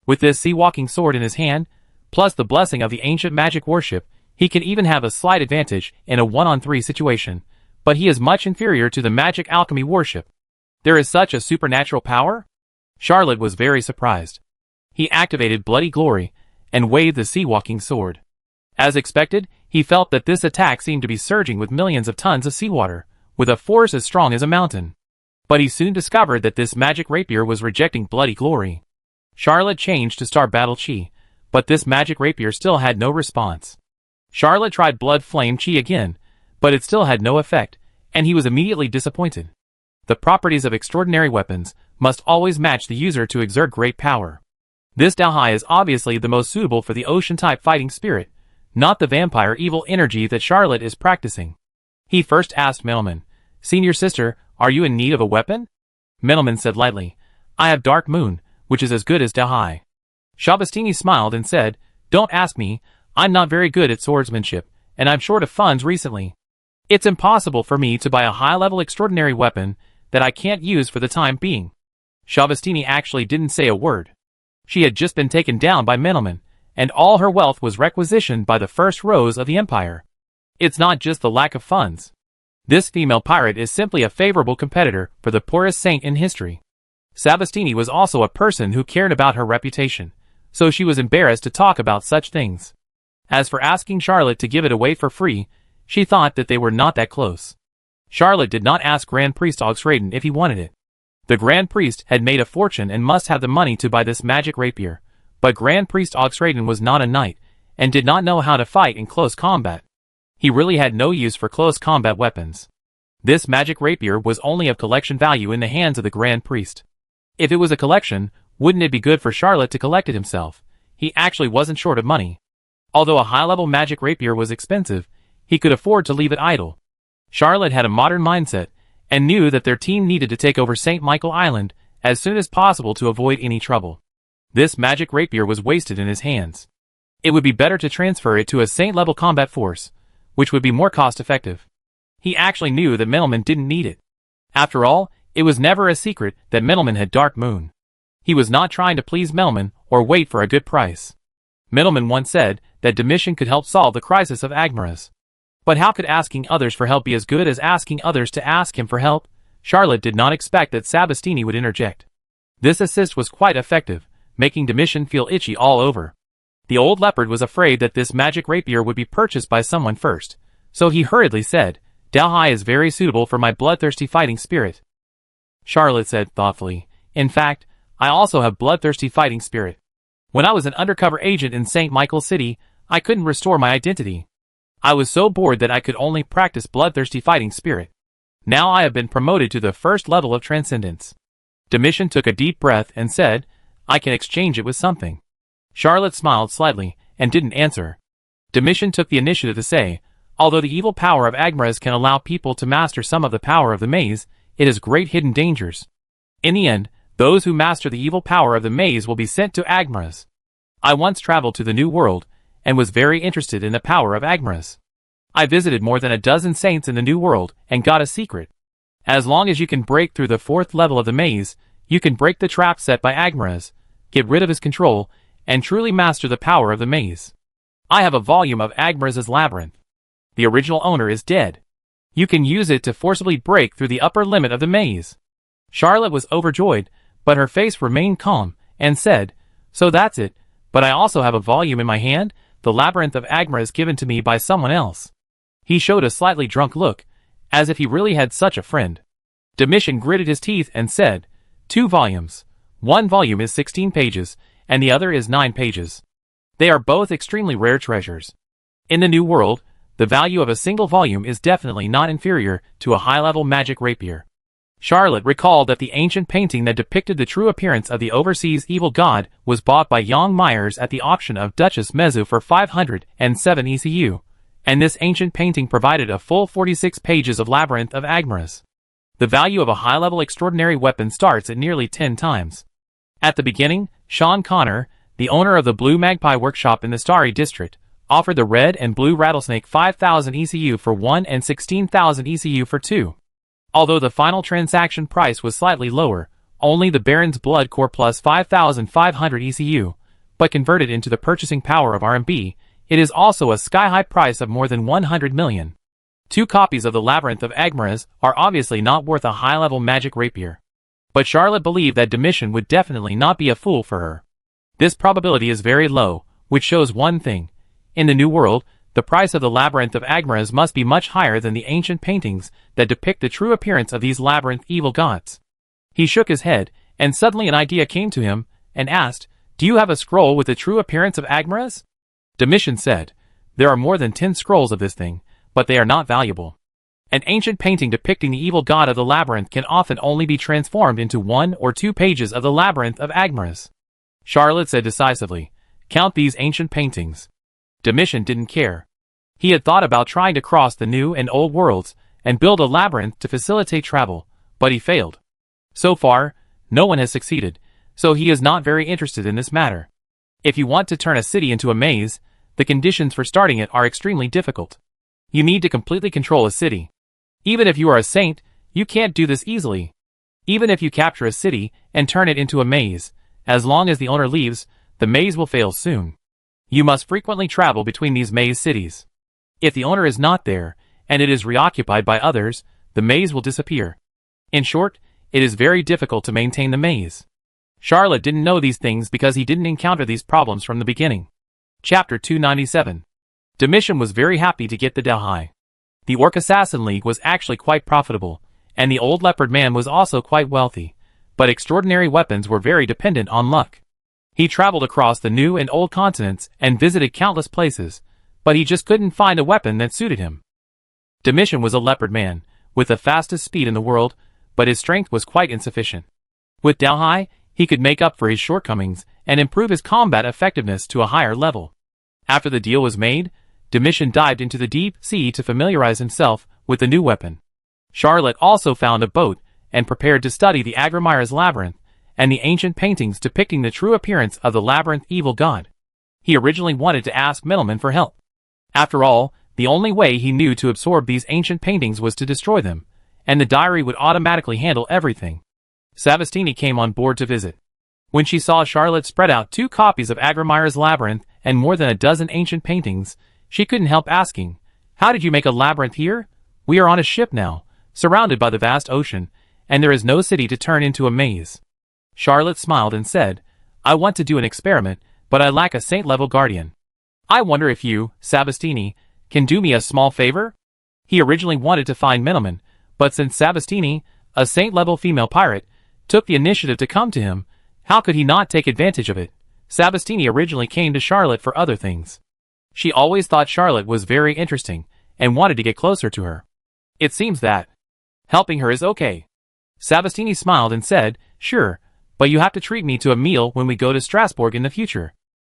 With this sea-walking sword in his hand, plus the blessing of the ancient magic worship, he can even have a slight advantage in a 1-on-3 situation, but he is much inferior to the magic alchemy worship. There is such a supernatural power?" Charlotte was very surprised. He activated Bloody Glory, and waved the sea-walking sword. As expected, he felt that this attack seemed to be surging with millions of tons of seawater, with a force as strong as a mountain. But he soon discovered that this magic rapier was rejecting Bloody Glory. Charlotte changed to Star Battle Chi, but this magic rapier still had no response. Charlotte tried Blood Flame Chi again, but it still had no effect, and he was immediately disappointed. The properties of extraordinary weapons must always match the user to exert great power. This Dalhai is obviously the most suitable for the ocean-type fighting spirit, not the vampire evil energy that Charlotte is practicing. He first asked Menelman, "Senior sister, are you in need of a weapon?" Menelman said lightly, "I have Dark Moon, which is as good as Dalhai." Shabastini smiled and said, "Don't ask me, I'm not very good at swordsmanship, and I'm short of funds recently. It's impossible for me to buy a high-level extraordinary weapon that I can't use for the time being." Shabastini actually didn't say a word. She had just been taken down by Menelman, and all her wealth was requisitioned by the first rows of the empire. It's not just the lack of funds. This female pirate is simply a favorable competitor for the poorest saint in history. Sabastini was also a person who cared about her reputation, so she was embarrassed to talk about such things. As for asking Charlotte to give it away for free, she thought that they were not that close. Charlotte did not ask Grand Priest Augsraden if he wanted it. The Grand Priest had made a fortune and must have the money to buy this magic rapier, but Grand Priest Augsraden was not a knight, and did not know how to fight in close combat. He really had no use for close combat weapons. This magic rapier was only of collection value in the hands of the Grand Priest. If it was a collection, wouldn't it be good for Charlotte to collect it himself? He actually wasn't short of money. Although a high-level magic rapier was expensive, he could afford to leave it idle. Charlotte had a modern mindset, and knew that their team needed to take over St. Michael Island as soon as possible to avoid any trouble. This magic rapier was wasted in his hands. It would be better to transfer it to a saint-level combat force, which would be more cost-effective. He actually knew that Menelman didn't need it. After all, it was never a secret that Menelman had Dark Moon. He was not trying to please Menelman or wait for a good price. Menelman once said that Domitian could help solve the crisis of Agmaras. But how could asking others for help be as good as asking others to ask him for help? Charlotte did not expect that Sabastini would interject. This assist was quite effective, making Domitian feel itchy all over. The old leopard was afraid that this magic rapier would be purchased by someone first, so he hurriedly said, "Dalhai is very suitable for my bloodthirsty fighting spirit." Charlotte said thoughtfully, "In fact, I also have bloodthirsty fighting spirit. When I was an undercover agent in St. Michael's City, I couldn't restore my identity. I was so bored that I could only practice bloodthirsty fighting spirit. Now I have been promoted to the first level of transcendence. Domitian took a deep breath and said, I can exchange it with something. Charlotte smiled slightly and didn't answer. Domitian took the initiative to say, although the evil power of Agmaras can allow people to master some of the power of the maze, it has great hidden dangers. In the end, those who master the evil power of the maze will be sent to Agmaras. I once traveled to the New World, and was very interested in the power of Agmaras. I visited more than a dozen saints in the New World, and got a secret. As long as you can break through the 4th level of the maze, you can break the trap set by Agmaras, get rid of his control, and truly master the power of the maze. I have a volume of Agmaras' labyrinth. The original owner is dead. You can use it to forcibly break through the upper limit of the maze. Charlotte was overjoyed, but her face remained calm, and said, so that's it, but I also have a volume in my hand, the labyrinth of Agmaras given to me by someone else. He showed a slightly drunk look, as if he really had such a friend. Domitian gritted his teeth and said, 2 volumes. One volume is 16 pages, and the other is 9 pages. They are both extremely rare treasures. In the New World, the value of a single volume is definitely not inferior to a high-level magic rapier. Charlotte recalled that the ancient painting that depicted the true appearance of the overseas evil god was bought by Young Myers at the auction of Duchess Mezu for 507 ECU, and this ancient painting provided a full 46 pages of Labyrinth of Agmaras. The value of a high-level extraordinary weapon starts at nearly 10 times. At the beginning, Sean Connor, the owner of the Blue Magpie Workshop in the Starry District, offered the red and blue rattlesnake 5,000 ECU for 1 and 16,000 ECU for 2. Although the final transaction price was slightly lower, only the Baron's Blood Core plus 5,500 ECU, but converted into the purchasing power of RMB, it is also a sky-high price of more than 100 million. 2 copies of the Labyrinth of Agmaras are obviously not worth a high-level magic rapier. But Charlotte believed that Domitian would definitely not be a fool for her. This probability is very low, which shows one thing. In the New World, the price of the Labyrinth of Agmaras must be much higher than the ancient paintings that depict the true appearance of these labyrinth evil gods. He shook his head, and suddenly an idea came to him, and asked, do you have a scroll with the true appearance of Agmaras? Domitian said, there are more than 10 scrolls of this thing, but they are not valuable. An ancient painting depicting the evil god of the labyrinth can often only be transformed into 1 or 2 pages of the Labyrinth of Agmaras. Charlotte said decisively, count these ancient paintings. Domitian didn't care. He had thought about trying to cross the new and old worlds and build a labyrinth to facilitate travel, but he failed. So far, no one has succeeded, so he is not very interested in this matter. If you want to turn a city into a maze, the conditions for starting it are extremely difficult. You need to completely control a city. Even if you are a saint, you can't do this easily. Even if you capture a city and turn it into a maze, as long as the owner leaves, the maze will fail soon. You must frequently travel between these maze cities. If the owner is not there, and it is reoccupied by others, the maze will disappear. In short, it is very difficult to maintain the maze. Charlotte didn't know these things because he didn't encounter these problems from the beginning. Chapter 297. Domitian was very happy to get the Delhi. The Orc Assassin League was actually quite profitable, and the old leopard man was also quite wealthy, but extraordinary weapons were very dependent on luck. He traveled across the new and old continents and visited countless places, but he just couldn't find a weapon that suited him. Domitian was a leopard man, with the fastest speed in the world, but his strength was quite insufficient. With Delhi, he could make up for his shortcomings and improve his combat effectiveness to a higher level. After the deal was made, Domitian dived into the deep sea to familiarize himself with the new weapon. Charlotte also found a boat and prepared to study the Agmaras labyrinth and the ancient paintings depicting the true appearance of the labyrinth evil god. He originally wanted to ask Middleman for help. After all, the only way he knew to absorb these ancient paintings was to destroy them, and the diary would automatically handle everything. Savastini came on board to visit. When she saw Charlotte spread out 2 copies of Agmaras labyrinth and more than a dozen ancient paintings, she couldn't help asking, how did you make a labyrinth here? We are on a ship now, surrounded by the vast ocean, and there is no city to turn into a maze. Charlotte smiled and said, I want to do an experiment, but I lack a saint-level guardian. I wonder if you, Savastini, can do me a small favor? He originally wanted to find Middleman, but since Savastini, a saint-level female pirate, took the initiative to come to him, how could he not take advantage of it? Savastini originally came to Charlotte for other things. She always thought Charlotte was very interesting, and wanted to get closer to her. It seems that helping her is okay. Savastini smiled and said, Sure, but you have to treat me to a meal when we go to Strasbourg in the future.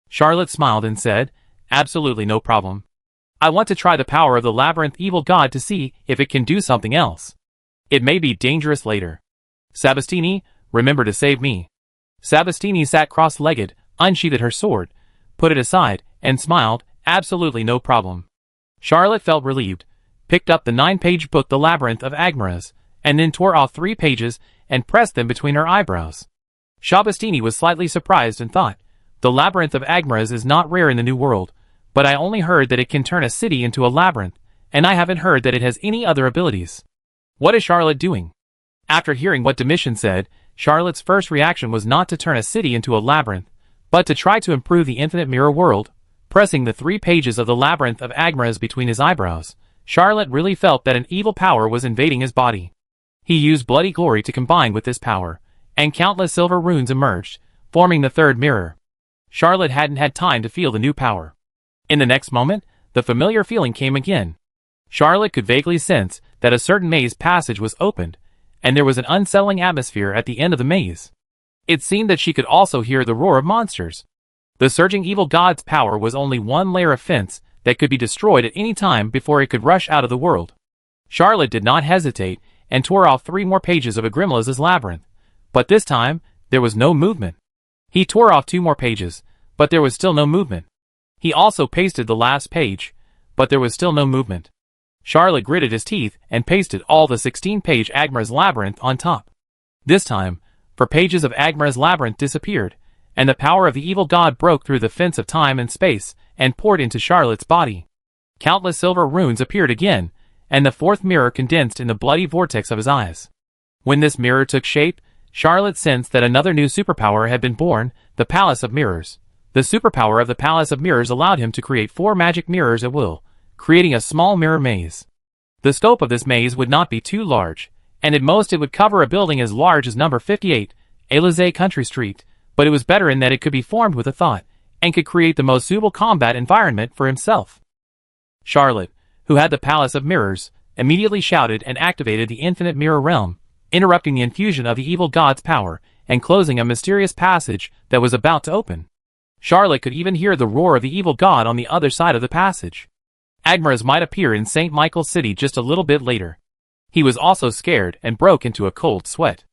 Charlotte smiled and said, absolutely no problem. I want to try the power of the labyrinth evil god to see if it can do something else. It may be dangerous later. Sabastini, remember to save me. Sabastini sat cross-legged, unsheathed her sword, put it aside, and smiled, absolutely no problem. Charlotte felt relieved, picked up the 9-page book The Labyrinth of Agmaras, and then tore off 3 pages and pressed them between her eyebrows. Sabastini was slightly surprised and thought, the Labyrinth of Agmaras is not rare in the New World, but I only heard that it can turn a city into a labyrinth, and I haven't heard that it has any other abilities. What is Charlotte doing? After hearing what Domitian said, Charlotte's first reaction was not to turn a city into a labyrinth, but to try to improve the infinite mirror world. Pressing the 3 pages of the Labyrinth of Agmaras between his eyebrows, Charlotte really felt that an evil power was invading his body. He used bloody glory to combine with this power, and countless silver runes emerged, forming the third mirror. Charlotte hadn't had time to feel the new power. In the next moment, the familiar feeling came again. Charlotte could vaguely sense that a certain maze passage was opened, and there was an unsettling atmosphere at the end of the maze. It seemed that she could also hear the roar of monsters. The surging evil god's power was only one layer of fence that could be destroyed at any time before it could rush out of the world. Charlotte did not hesitate and tore off 3 more pages of Agrimalas's labyrinth, but this time, there was no movement. He tore off 2 more pages, but there was still no movement. He also pasted the last page, but there was still no movement. Charlotte gritted his teeth and pasted all the 16-page Agmaras labyrinth on top. This time, 4 pages of Agmaras labyrinth disappeared, and the power of the evil god broke through the fence of time and space and poured into Charlotte's body. Countless silver runes appeared again, and the 4th mirror condensed in the bloody vortex of his eyes. When this mirror took shape, Charlotte sensed that another new superpower had been born, the Palace of Mirrors. The superpower of the Palace of Mirrors allowed him to create 4 magic mirrors at will, creating a small mirror maze. The scope of this maze would not be too large, and at most it would cover a building as large as number 58, Élysée Country Street, but it was better in that it could be formed with a thought, and could create the most suitable combat environment for himself. Charlotte, who had the Palace of Mirrors, immediately shouted and activated the infinite mirror realm, interrupting the infusion of the evil god's power, and closing a mysterious passage that was about to open. Charlotte could even hear the roar of the evil god on the other side of the passage. Agmaras might appear in St. Michael's City just a little bit later. He was also scared and broke into a cold sweat.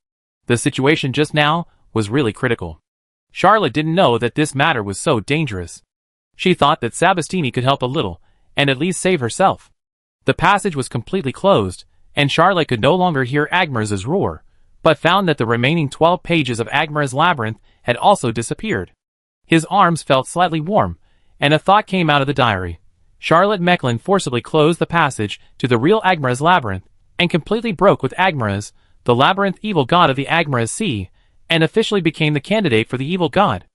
The situation just now was really critical. Charlotte didn't know that this matter was so dangerous. She thought that Sabastini could help a little, and at least save herself. The passage was completely closed, and Charlotte could no longer hear Agmaras' roar, but found that the remaining 12 pages of Agmaras' labyrinth had also disappeared. His arms felt slightly warm, and a thought came out of the diary. Charlotte Mecklin forcibly closed the passage to the real Agmaras' labyrinth, and completely broke with Agmaras, the labyrinth evil god of the Agmaras Sea, and officially became the candidate for the evil god.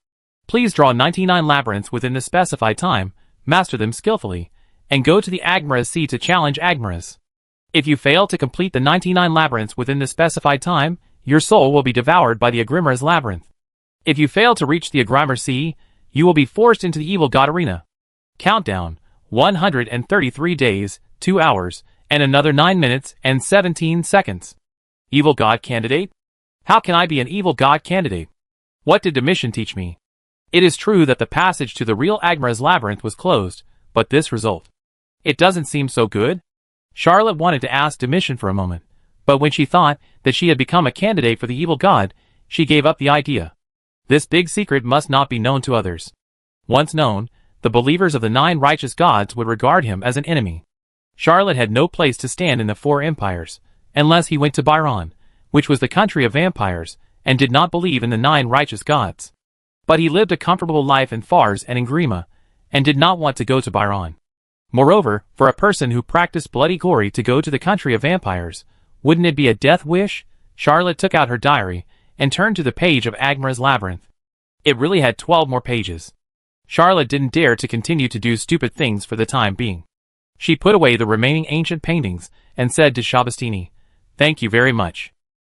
Please draw 99 labyrinths within the specified time, master them skillfully, and go to the Agmaras Sea to challenge Agmaras. If you fail to complete the 99 labyrinths within the specified time, your soul will be devoured by the Agrimaras labyrinth. If you fail to reach the Agrimaras Sea, you will be forced into the evil god arena. Countdown, 133 days, 2 hours, and another 9 minutes and 17 seconds. Evil god candidate? How can I be an evil god candidate? What did Domitian teach me? It is true that the passage to the real Agmaras labyrinth was closed, but this result. It doesn't seem so good. Charlotte wanted to ask Domitian for a moment, but when she thought that she had become a candidate for the evil god, she gave up the idea. This big secret must not be known to others. Once known, the believers of the 9 righteous gods would regard him as an enemy. Charlotte had no place to stand in the 4 empires, unless he went to Byron, which was the country of vampires, and did not believe in the 9 righteous gods. But he lived a comfortable life in Fars and in Grima, and did not want to go to Byron. Moreover, for a person who practiced bloody glory to go to the country of vampires, wouldn't it be a death wish? Charlotte took out her diary, and turned to the page of Agmaras labyrinth. It really had 12 more pages. Charlotte didn't dare to continue to do stupid things for the time being. She put away the remaining ancient paintings, and said to Sabastini, "Thank you very much."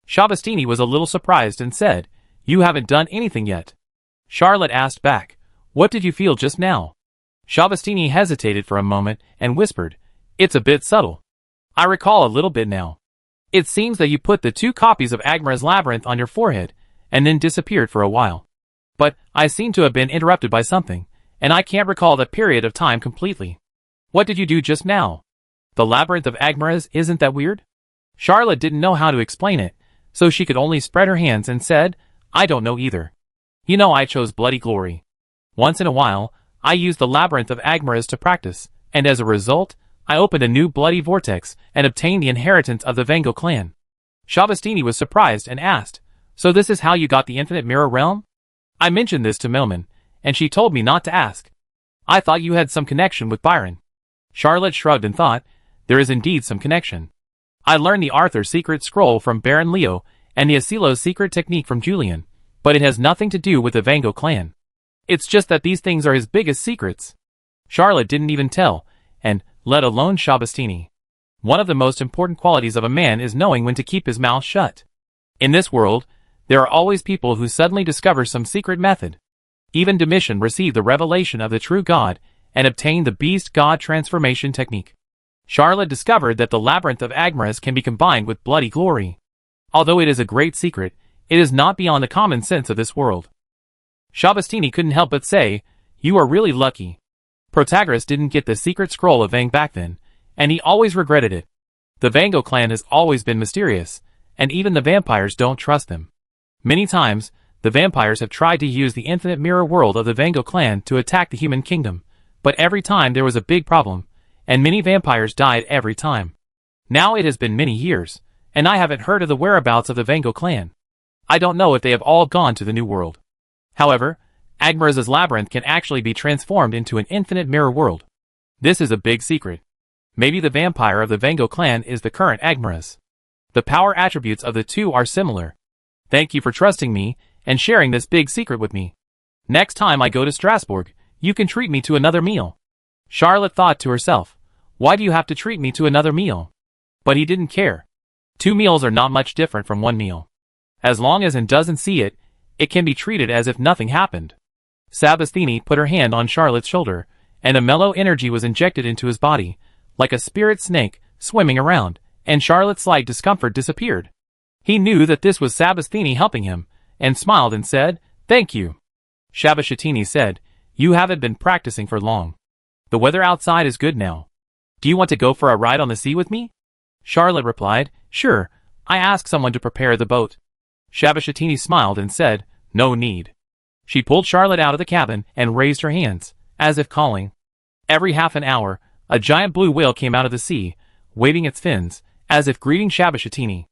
Sabastini was a little surprised and said, "You haven't done anything yet." Charlotte asked back, "What did you feel just now?" Sabastini hesitated for a moment and whispered, "It's a bit subtle. I recall a little bit now. It seems that you put the 2 copies of Agmaras labyrinth on your forehead, and then disappeared for a while. But I seem to have been interrupted by something, and I can't recall the period of time completely. What did you do just now? The labyrinth of Agmaras, isn't that weird? Charlotte didn't know how to explain it, so she could only spread her hands and said, I don't know either. You know, I chose bloody glory. Once in a while, I used the labyrinth of Agmaras to practice, and as a result, I opened a new bloody vortex and obtained the inheritance of the Vengo clan. Shabastini was surprised and asked, so this is how you got the infinite mirror realm? I mentioned this to Milman, and she told me not to ask. I thought you had some connection with Byron. Charlotte shrugged and thought, there is indeed some connection. I learned the Arthur secret scroll from Baron Leo and the Asilo's secret technique from Julian, but it has nothing to do with the Vengo clan. It's just that these things are his biggest secrets. Charlotte didn't even tell, and let alone Shabastini. One of the most important qualities of a man is knowing when to keep his mouth shut. In this world, there are always people who suddenly discover some secret method. Even Domitian received the revelation of the true God and obtained the beast-god transformation technique. Charlotte discovered that the labyrinth of Agmaras can be combined with bloody glory. Although it is a great secret, it is not beyond the common sense of this world. Shabastini couldn't help but say, you are really lucky. Protagoras didn't get the secret scroll of Vang back then, and he always regretted it. The Vengo clan has always been mysterious, and even the vampires don't trust them. Many times, the vampires have tried to use the infinite mirror world of the Vengo clan to attack the human kingdom, but every time there was a big problem, and many vampires died every time. Now it has been many years, and I haven't heard of the whereabouts of the Vengo clan. I don't know if they have all gone to the New World. However, Agmaras' labyrinth can actually be transformed into an infinite mirror world. This is a big secret. Maybe the vampire of the Vengo clan is the current Agmaras. The power attributes of the two are similar. Thank you for trusting me and sharing this big secret with me. Next time I go to Strasbourg, you can treat me to another meal. Charlotte thought to herself, why do you have to treat me to another meal? But he didn't care. 2 meals are not much different from 1 meal. As long as he doesn't see it, it can be treated as if nothing happened. Shabastini put her hand on Charlotte's shoulder, and a mellow energy was injected into his body, like a spirit snake swimming around, and Charlotte's slight discomfort disappeared. He knew that this was Shabastini helping him, and smiled and said, thank you. Shabastini said, you haven't been practicing for long. The weather outside is good now. Do you want to go for a ride on the sea with me? Charlotte replied, sure, I asked someone to prepare the boat. Shabastini smiled and said, no need. She pulled Charlotte out of the cabin and raised her hands, as if calling. Every half an hour, a giant blue whale came out of the sea, waving its fins, as if greeting Shabastini.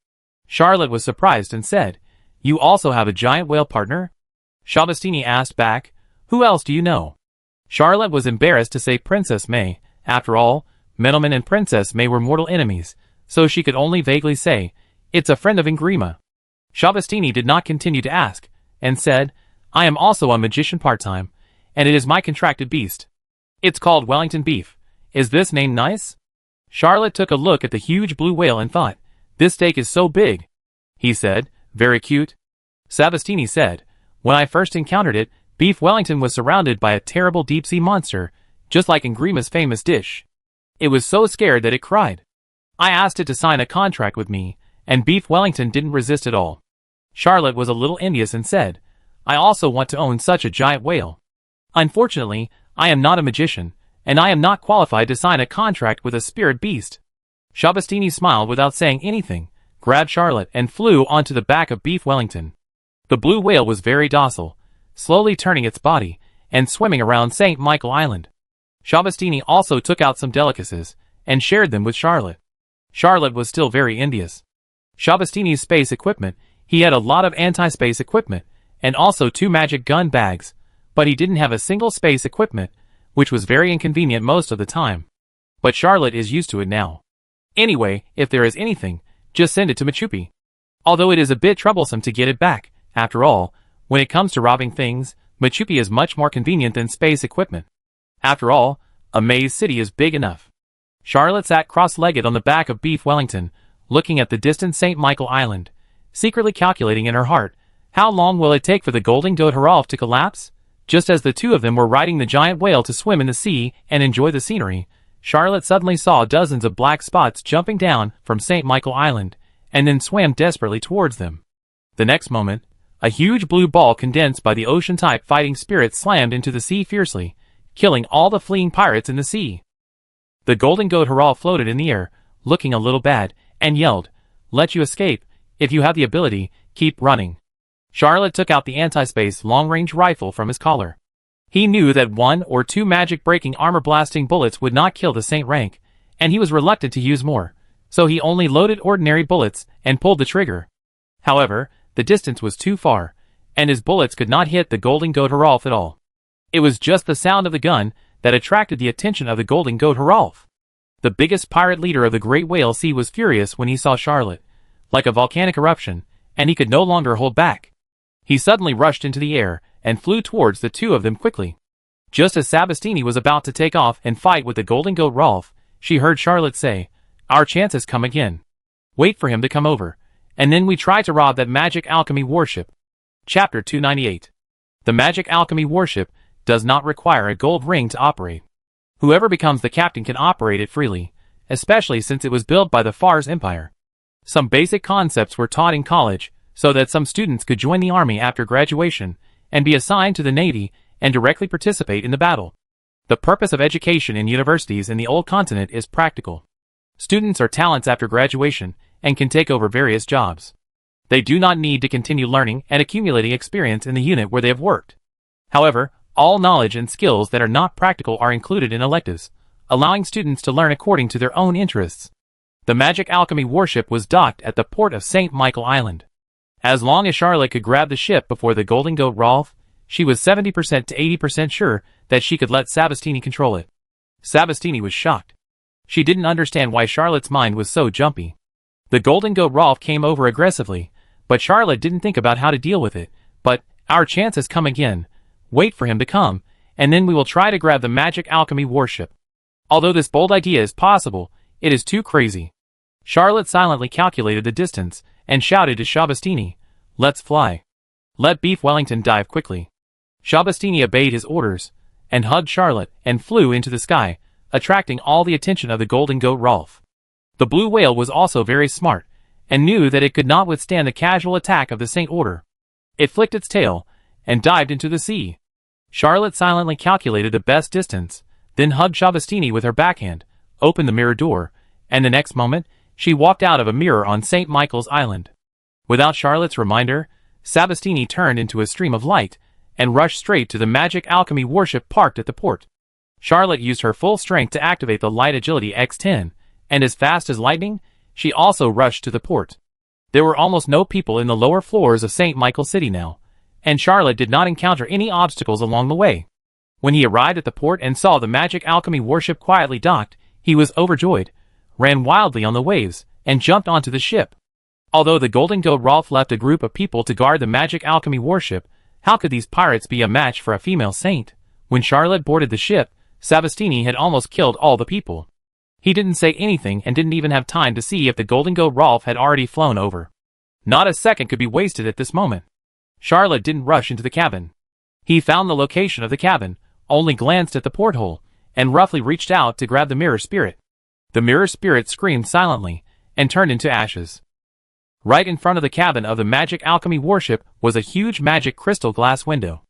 Charlotte was surprised and said, you also have a giant whale partner? Shabastini asked back, who else do you know? Charlotte was embarrassed to say Princess May. After all, Middleman and Princess May were mortal enemies, so she could only vaguely say, it's a friend of Ingrima. Shabastini did not continue to ask, and said, I am also a magician part-time, and it is my contracted beast. It's called Wellington Beef. Is this name nice? Charlotte took a look at the huge blue whale and thought, this steak is so big. He said, very cute. Shabastini said, when I first encountered it, Beef Wellington was surrounded by a terrible deep-sea monster, just like Ingrima's famous dish. It was so scared that it cried. I asked it to sign a contract with me, and Beef Wellington didn't resist at all. Charlotte was a little envious and said, I also want to own such a giant whale. Unfortunately, I am not a magician, and I am not qualified to sign a contract with a spirit beast. Shabastini smiled without saying anything, grabbed Charlotte and flew onto the back of Beef Wellington. The blue whale was very docile, slowly turning its body, and swimming around St. Michael Island. Shabastini also took out some delicacies, and shared them with Charlotte. Charlotte was still very envious. Shabastini's space equipment, he had a lot of anti-space equipment, and also 2 magic gun bags, but he didn't have a single space equipment, which was very inconvenient most of the time. But Charlotte is used to it now. Anyway, if there is anything, just send it to Machupi. Although it is a bit troublesome to get it back, after all, when it comes to robbing things, Machupi is much more convenient than space equipment. After all, a maze city is big enough. Charlotte sat cross-legged on the back of Beef Wellington, looking at the distant St. Michael Island, secretly calculating in her heart, how long will it take for the Golden Dodharov to collapse? Just as the two of them were riding the giant whale to swim in the sea and enjoy the scenery, Charlotte suddenly saw dozens of black spots jumping down from St. Michael Island, and then swam desperately towards them. The next moment, A huge blue ball condensed by the ocean-type fighting spirit slammed into the sea fiercely, killing all the fleeing pirates in the sea. The golden goat Harald floated in the air, looking a little bad, and yelled, "Let you escape. If you have the ability, keep running." Charlotte took out the anti-space long-range rifle from his collar. He knew that 1 or 2 magic-breaking armor-blasting bullets would not kill the Saint rank, and he was reluctant to use more, so he only loaded ordinary bullets and pulled the trigger. However, the distance was too far, and his bullets could not hit the golden goat Harald at all. It was just the sound of the gun that attracted the attention of the golden goat Harald. The biggest pirate leader of the Great Whale Sea was furious when he saw Charlotte, like a volcanic eruption, and he could no longer hold back. He suddenly rushed into the air and flew towards the two of them quickly. Just as Sabastini was about to take off and fight with the golden goat Rolf, she heard Charlotte say, "Our chance has come again. Wait for him to come over, and then we try to rob that magic alchemy warship." Chapter 298. The magic alchemy warship does not require a gold ring to operate. Whoever becomes the captain can operate it freely, especially since it was built by the Fars Empire. Some basic concepts were taught in college, so that some students could join the army after graduation, and be assigned to the navy, and directly participate in the battle. The purpose of education in universities in the old continent is practical. Students are talents after graduation, and can take over various jobs. They do not need to continue learning and accumulating experience in the unit where they have worked. However, all knowledge and skills that are not practical are included in electives, allowing students to learn according to their own interests. The magic alchemy warship was docked at the port of St. Michael Island. As long as Charlotte could grab the ship before the golden goat Rolf, she was 70% to 80% sure that she could let Sabastini control it. Sabastini was shocked. She didn't understand why Charlotte's mind was so jumpy. The golden goat Rolf came over aggressively, but Charlotte didn't think about how to deal with it. "But our chance has come again. Wait for him to come, and then we will try to grab the magic alchemy warship." Although this bold idea is possible, it is too crazy. Charlotte silently calculated the distance, and shouted to Sabastini, "Let's fly. Let Beef Wellington dive quickly." Sabastini obeyed his orders, and hugged Charlotte, and flew into the sky, attracting all the attention of the golden goat Rolf. The blue whale was also very smart, and knew that it could not withstand the casual attack of the Saint Order. It flicked its tail, and dived into the sea. Charlotte silently calculated the best distance, then hugged Sabastini with her backhand, opened the mirror door, and the next moment, she walked out of a mirror on St. Michael's Island. Without Charlotte's reminder, Sabastini turned into a stream of light, and rushed straight to the magic alchemy warship parked at the port. Charlotte used her full strength to activate the Light Agility X10, and as fast as lightning, she also rushed to the port. There were almost no people in the lower floors of St. Michael City now, and Charlotte did not encounter any obstacles along the way. When he arrived at the port and saw the magic alchemy warship quietly docked, he was overjoyed, ran wildly on the waves, and jumped onto the ship. Although the golden goat Rolf left a group of people to guard the magic alchemy warship, how could these pirates be a match for a female saint? When Charlotte boarded the ship, Sabastini had almost killed all the people. He didn't say anything and didn't even have time to see if the golden goat Rolf had already flown over. Not a second could be wasted at this moment. Charlotte didn't rush into the cabin. He found the location of the cabin, only glanced at the porthole, and roughly reached out to grab the mirror spirit. The mirror spirit screamed silently, and turned into ashes. Right in front of the cabin of the magic alchemy warship was a huge magic crystal glass window.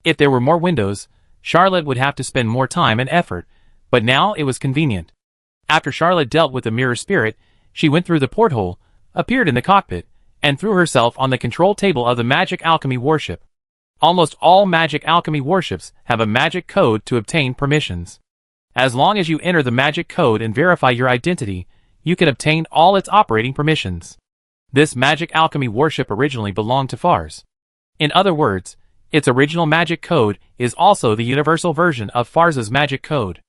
If there were more windows, Charlotte would have to spend more time and effort, but now it was convenient. After Charlotte dealt with the mirror spirit, she went through the porthole, appeared in the cockpit, and threw herself on the control table of the magic alchemy warship. Almost all magic alchemy warships have a magic code to obtain permissions. As long as you enter the magic code and verify your identity, you can obtain all its operating permissions. This magic alchemy warship originally belonged to Fars. In other words, its original magic code is also the universal version of Fars's magic code.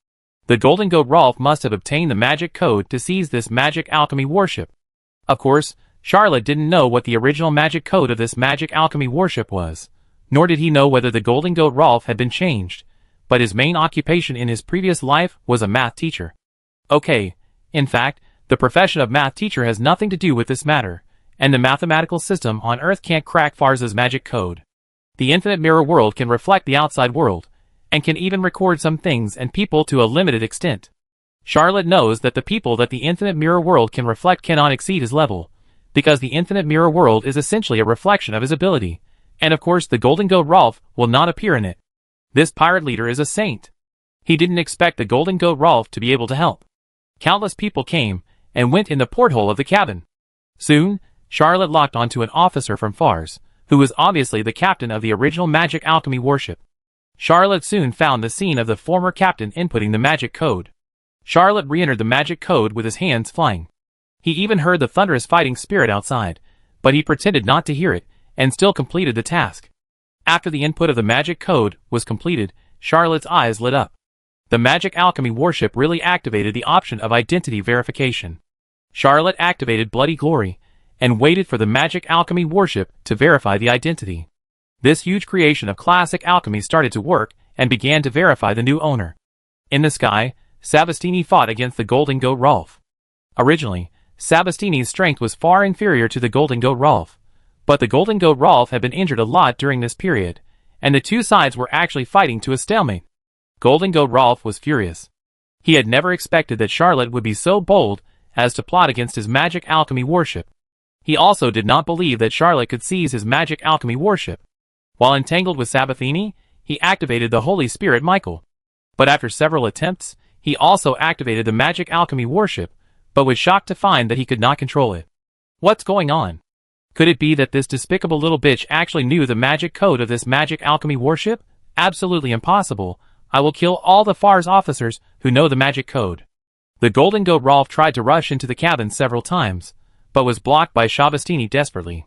The golden goat Rolf must have obtained the magic code to seize this magic alchemy warship. Of course, Charlotte didn't know what the original magic code of this magic alchemy warship was, nor did he know whether the golden goat Rolf had been changed, but his main occupation in his previous life was a math teacher. Okay, in fact, the profession of math teacher has nothing to do with this matter, and the mathematical system on Earth can't crack Fars's magic code. The infinite mirror world can reflect the outside world, and can even record some things and people to a limited extent. Charlotte knows that the people that the infinite mirror world can reflect cannot exceed his level, because the infinite mirror world is essentially a reflection of his ability, And of course the Golden Goat Rolf will not appear in it. This pirate leader is a saint. He didn't expect the Golden Goat Rolf to be able to help. Countless people came and went in the porthole of the cabin. Soon, Charlotte locked onto an officer from Fars, who was obviously the captain of the original magic alchemy warship. Charlotte soon found the scene of the former captain inputting the magic code. Charlotte re-entered the magic code with his hands flying. He even heard the thunderous fighting spirit outside, but he pretended not to hear it, and still completed the task. After the input of the magic code was completed, Charlotte's eyes lit up. The magic alchemy warship really activated the option of identity verification. Charlotte activated Bloody Glory, and waited for the magic alchemy warship to verify the identity. This huge creation of classic alchemy started to work, and began to verify the new owner. In the sky, Sabastini fought against the Golden Goat Rolf. Originally, Sabastini's strength was far inferior to the Golden Goat Rolf, but the Golden Goat Rolf had been injured a lot during this period, and the two sides were actually fighting to a stalemate. Golden Goat Rolf was furious. He had never expected that Charlotte would be so bold as to plot against his magic alchemy warship. He also did not believe that Charlotte could seize his magic alchemy warship. While entangled with Sabathini, he activated the Holy Spirit Michael. But after several attempts, he also activated the magic alchemy warship, but was shocked to find that he could not control it. What's going on? Could it be that this despicable little bitch actually knew the magic code of this magic alchemy warship? Absolutely impossible. I will kill all the Fars officers who know the magic code. The Golden Goat Rolf tried to rush into the cabin several times, but was blocked by Sabastini desperately.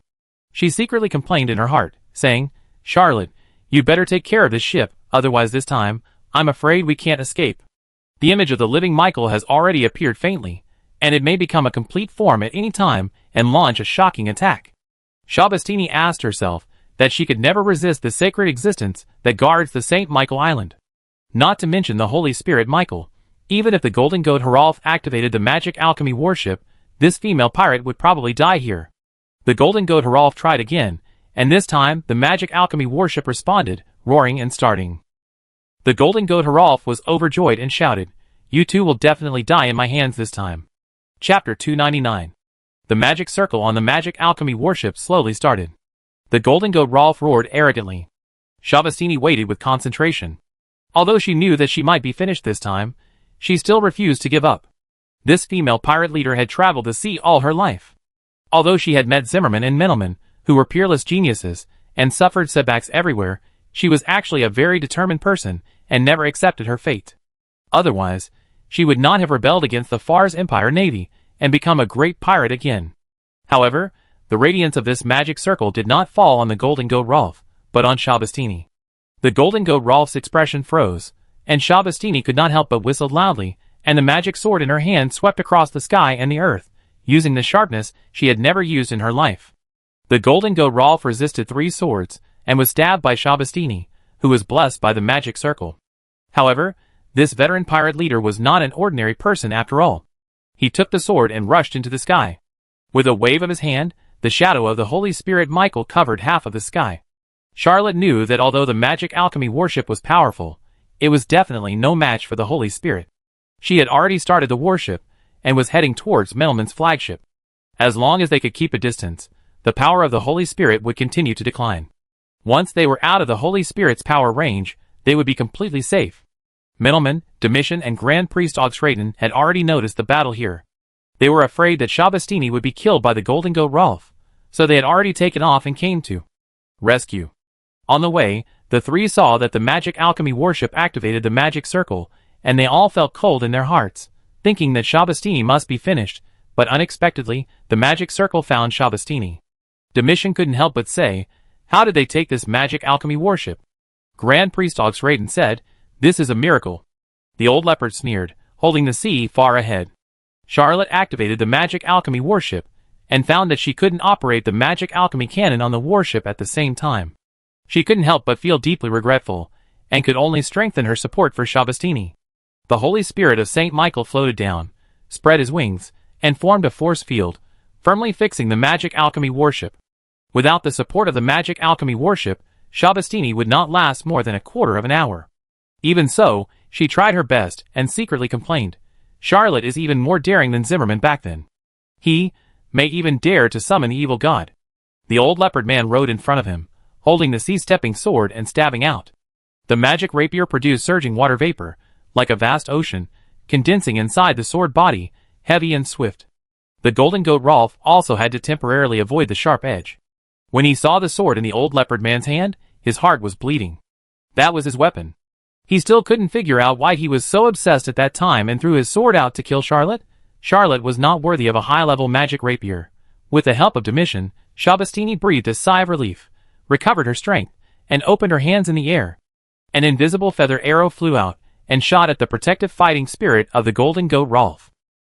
She secretly complained in her heart, saying, "Charlotte, you better take care of this ship, otherwise this time, I'm afraid we can't escape." The image of the living Michael has already appeared faintly, and it may become a complete form at any time and launch a shocking attack. Sabastini asked herself that she could never resist the sacred existence that guards the St. Michael Island. Not to mention the Holy Spirit Michael. Even if the Golden Goat Rolf activated the magic alchemy warship, this female pirate would probably die here. The Golden Goat Rolf tried again, and this time the magic alchemy warship responded, roaring and starting. The Golden Goat Rolf was overjoyed and shouted, "You two will definitely die in my hands this time." Chapter 299. The magic circle on the magic alchemy warship slowly started. The Golden Goat Rolf roared arrogantly. Sabastini waited with concentration. Although she knew that she might be finished this time, she still refused to give up. This female pirate leader had traveled the sea all her life. Although she had met Zimmerman and Middleman, who were peerless geniuses, and suffered setbacks everywhere, she was actually a very determined person, and never accepted her fate. Otherwise, she would not have rebelled against the Fars Empire Navy, and become a great pirate again. However, the radiance of this magic circle did not fall on the Golden Goat Rolf, but on Sabastini. The Golden Goat Rolf's expression froze, and Sabastini could not help but whistle loudly, and the magic sword in her hand swept across the sky and the earth, using the sharpness she had never used in her life. The Golden Goat Rolf resisted 3 swords, and was stabbed by Sabastini, who was blessed by the magic circle. However, this veteran pirate leader was not an ordinary person after all. He took the sword and rushed into the sky. With a wave of his hand, the shadow of the Holy Spirit Michael covered half of the sky. Charlotte knew that although the magic alchemy warship was powerful, it was definitely no match for the Holy Spirit. She had already started the warship, and was heading towards Middleman's flagship. As long as they could keep a distance, the power of the Holy Spirit would continue to decline. Once they were out of the Holy Spirit's power range, they would be completely safe. Middleman, Domitian, and Grand Priest Augsraden had already noticed the battle here. They were afraid that Sabastini would be killed by the Golden Goat Rolf, so they had already taken off and came to rescue. On the way, the 3 saw that the magic alchemy warship activated the magic circle, and they all felt cold in their hearts, thinking that Sabastini must be finished, but unexpectedly, the magic circle found Sabastini. Domitian couldn't help but say, "How did they take this magic alchemy warship?" Grand Priest Augsraden said, "This is a miracle." The old leopard sneered, holding the sea far ahead. Charlotte activated the magic alchemy warship, and found that she couldn't operate the magic alchemy cannon on the warship at the same time. She couldn't help but feel deeply regretful, and could only strengthen her support for Sabastini. The Holy Spirit of St. Michael floated down, spread his wings, and formed a force field, firmly fixing the magic alchemy warship. Without the support of the magic alchemy warship, Sabastini would not last more than a quarter of an hour. Even so, she tried her best and secretly complained, "Charlotte is even more daring than Zimmerman back then. He may even dare to summon the evil god." The old leopard man rode in front of him, holding the sea-stepping sword and stabbing out. The magic rapier produced surging water vapor, like a vast ocean, condensing inside the sword body, heavy and swift. The golden goat Rolf also had to temporarily avoid the sharp edge. When he saw the sword in the old leopard man's hand, his heart was bleeding. That was his weapon. He still couldn't figure out why he was so obsessed at that time and threw his sword out to kill Charlotte. Charlotte was not worthy of a high-level magic rapier. With the help of Domitian, Shabastini breathed a sigh of relief, recovered her strength, and opened her hands in the air. An invisible feather arrow flew out and shot at the protective fighting spirit of the golden goat Rolf.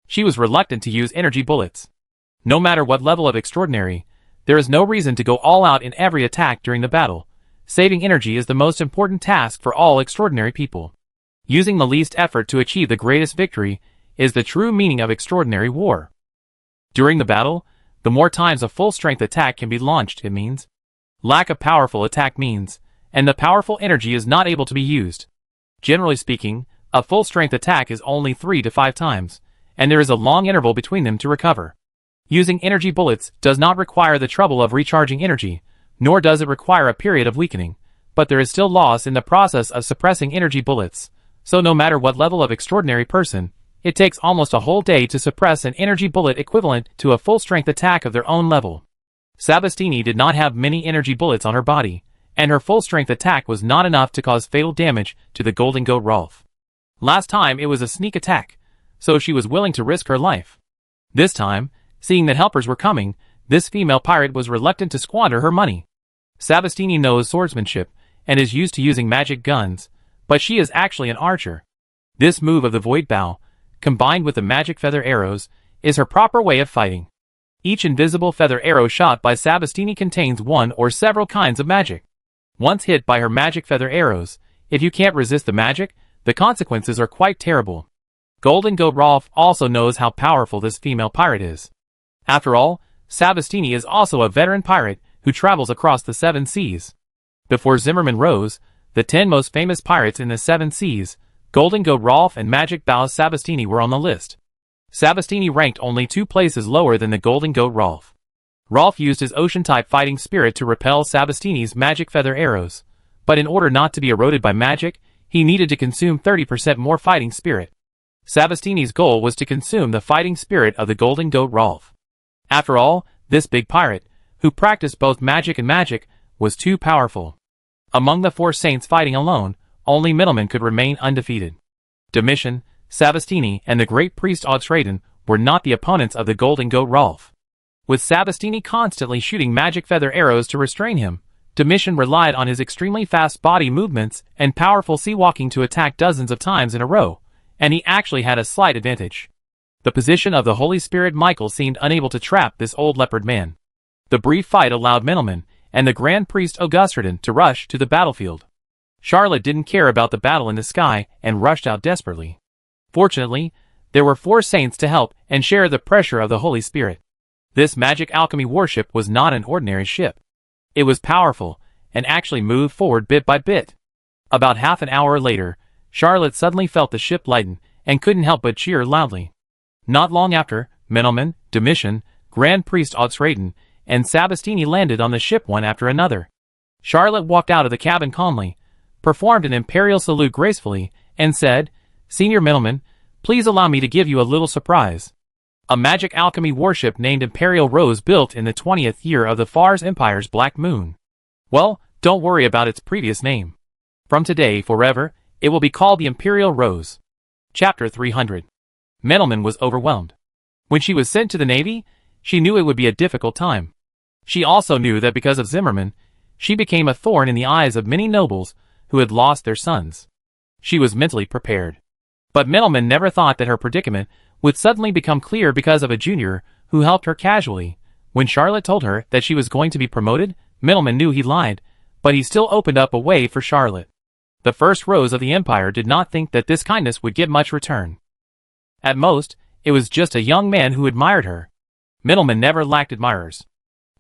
She was reluctant to use energy bullets. No matter what level of extraordinary, there is no reason to go all out in every attack during the battle. Saving energy is the most important task for all extraordinary people. Using the least effort to achieve the greatest victory is the true meaning of extraordinary war. During the battle, the more times a full-strength attack can be launched, it means. Lack of powerful attack means, and the powerful energy is not able to be used. Generally speaking, a full-strength attack is only 3 to 5 times, and there is a long interval between them to recover. Using energy bullets does not require the trouble of recharging energy, nor does it require a period of weakening, but there is still loss in the process of suppressing energy bullets, so no matter what level of extraordinary person, it takes almost a whole day to suppress an energy bullet equivalent to a full-strength attack of their own level. Shabastini did not have many energy bullets on her body, and her full-strength attack was not enough to cause fatal damage to the golden goat Rolf. Last time it was a sneak attack, so she was willing to risk her life. This time, seeing that helpers were coming, this female pirate was reluctant to squander her money. Shabastini knows swordsmanship and is used to using magic guns, but she is actually an archer. This move of the void bow, combined with the magic feather arrows, is her proper way of fighting. Each invisible feather arrow shot by Shabastini contains one or several kinds of magic. Once hit by her magic feather arrows, if you can't resist the magic, the consequences are quite terrible. Golden Goat Rolf also knows how powerful this female pirate is. After all, Shabastini is also a veteran pirate who travels across the 7 seas. Before Zimmerman rose, the 10 most famous pirates in the 7 seas, Golden Goat Rolf and Magic Bow Shabastini were on the list. Shabastini ranked only 2 places lower than the Golden Goat Rolf. Rolf used his ocean-type fighting spirit to repel Shabastini's magic feather arrows, but in order not to be eroded by magic, he needed to consume 30% more fighting spirit. Shabastini's goal was to consume the fighting spirit of the Golden Goat Rolf. After all, this big pirate, who practiced both magic and magic, was too powerful. Among the 4 saints fighting alone, only Middleman could remain undefeated. Domitian, Shabastini, and the great priest Otherworld were not the opponents of the Golden Goat Rolf. With Shabastini constantly shooting magic feather arrows to restrain him, Domitian relied on his extremely fast body movements and powerful sea walking to attack dozens of times in a row, and he actually had a slight advantage. The position of the Holy Spirit Michael seemed unable to trap this old leopard man. The brief fight allowed Middleman and the Grand Priest Otherworld to rush to the battlefield. Charlotte didn't care about the battle in the sky and rushed out desperately. Fortunately, there were 4 saints to help and share the pressure of the Holy Spirit. This magic alchemy warship was not an ordinary ship. It was powerful and actually moved forward bit by bit. About half an hour later, Charlotte suddenly felt the ship lighten and couldn't help but cheer loudly. Not long after, Middleman, Domitian, Grand Priest Otherworld, and Shabastini landed on the ship one after another. Charlotte walked out of the cabin calmly, performed an imperial salute gracefully, and said, "Senior Middleman, please allow me to give you a little surprise. A magic alchemy warship named Imperial Rose built in the 20th year of the Fars Empire's Black Moon. Well, don't worry about its previous name. From today, forever, it will be called the Imperial Rose." Chapter 300. Middleman was overwhelmed. When she was sent to the Navy, she knew it would be a difficult time. She also knew that because of Zimmerman, she became a thorn in the eyes of many nobles who had lost their sons. She was mentally prepared. But Middleman never thought that her predicament would suddenly become clear because of a junior who helped her casually. When Charlotte told her that she was going to be promoted, Middleman knew he lied, but he still opened up a way for Charlotte. The first Rose of the Empire did not think that this kindness would get much return. At most, it was just a young man who admired her. Middleman never lacked admirers.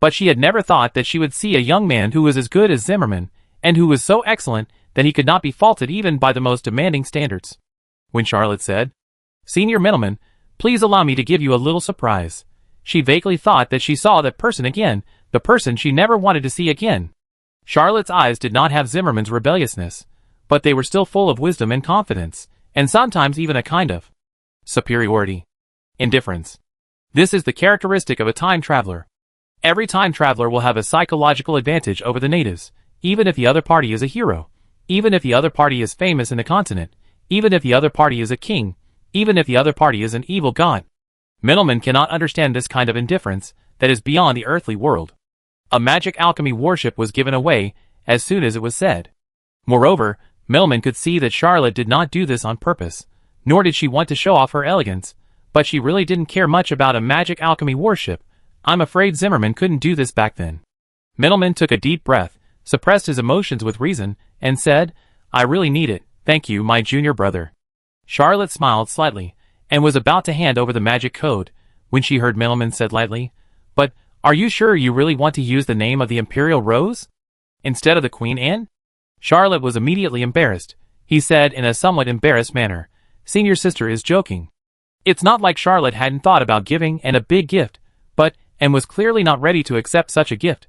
But she had never thought that she would see a young man who was as good as Zimmerman, and who was so excellent that he could not be faulted even by the most demanding standards. When Charlotte said, "Senior Middleman, please allow me to give you a little surprise," she vaguely thought that she saw that person again, the person she never wanted to see again. Charlotte's eyes did not have Zimmerman's rebelliousness, but they were still full of wisdom and confidence, and sometimes even a kind of superiority. Indifference. This is the characteristic of a time traveler. Every time traveler will have a psychological advantage over the natives, even if the other party is a hero, even if the other party is famous in the continent, even if the other party is a king, even if the other party is an evil god. Middlemen cannot understand this kind of indifference that is beyond the earthly world. A magic alchemy warship was given away as soon as it was said. Moreover, Middleman could see that Charlotte did not do this on purpose, nor did she want to show off her elegance, but she really didn't care much about a magic alchemy warship. I'm afraid Zimmerman couldn't do this back then. Middleman took a deep breath, suppressed his emotions with reason, and said, I really need it, thank you, my junior brother. Charlotte smiled slightly, and was about to hand over the magic code, when she heard Middleman said lightly, But, are you sure you really want to use the name of the Imperial Rose instead of the Queen Anne? Charlotte was immediately embarrassed. He said in a somewhat embarrassed manner, Senior sister is joking. It's not like Charlotte hadn't thought about giving Anne a big gift, but Anne was clearly not ready to accept such a gift.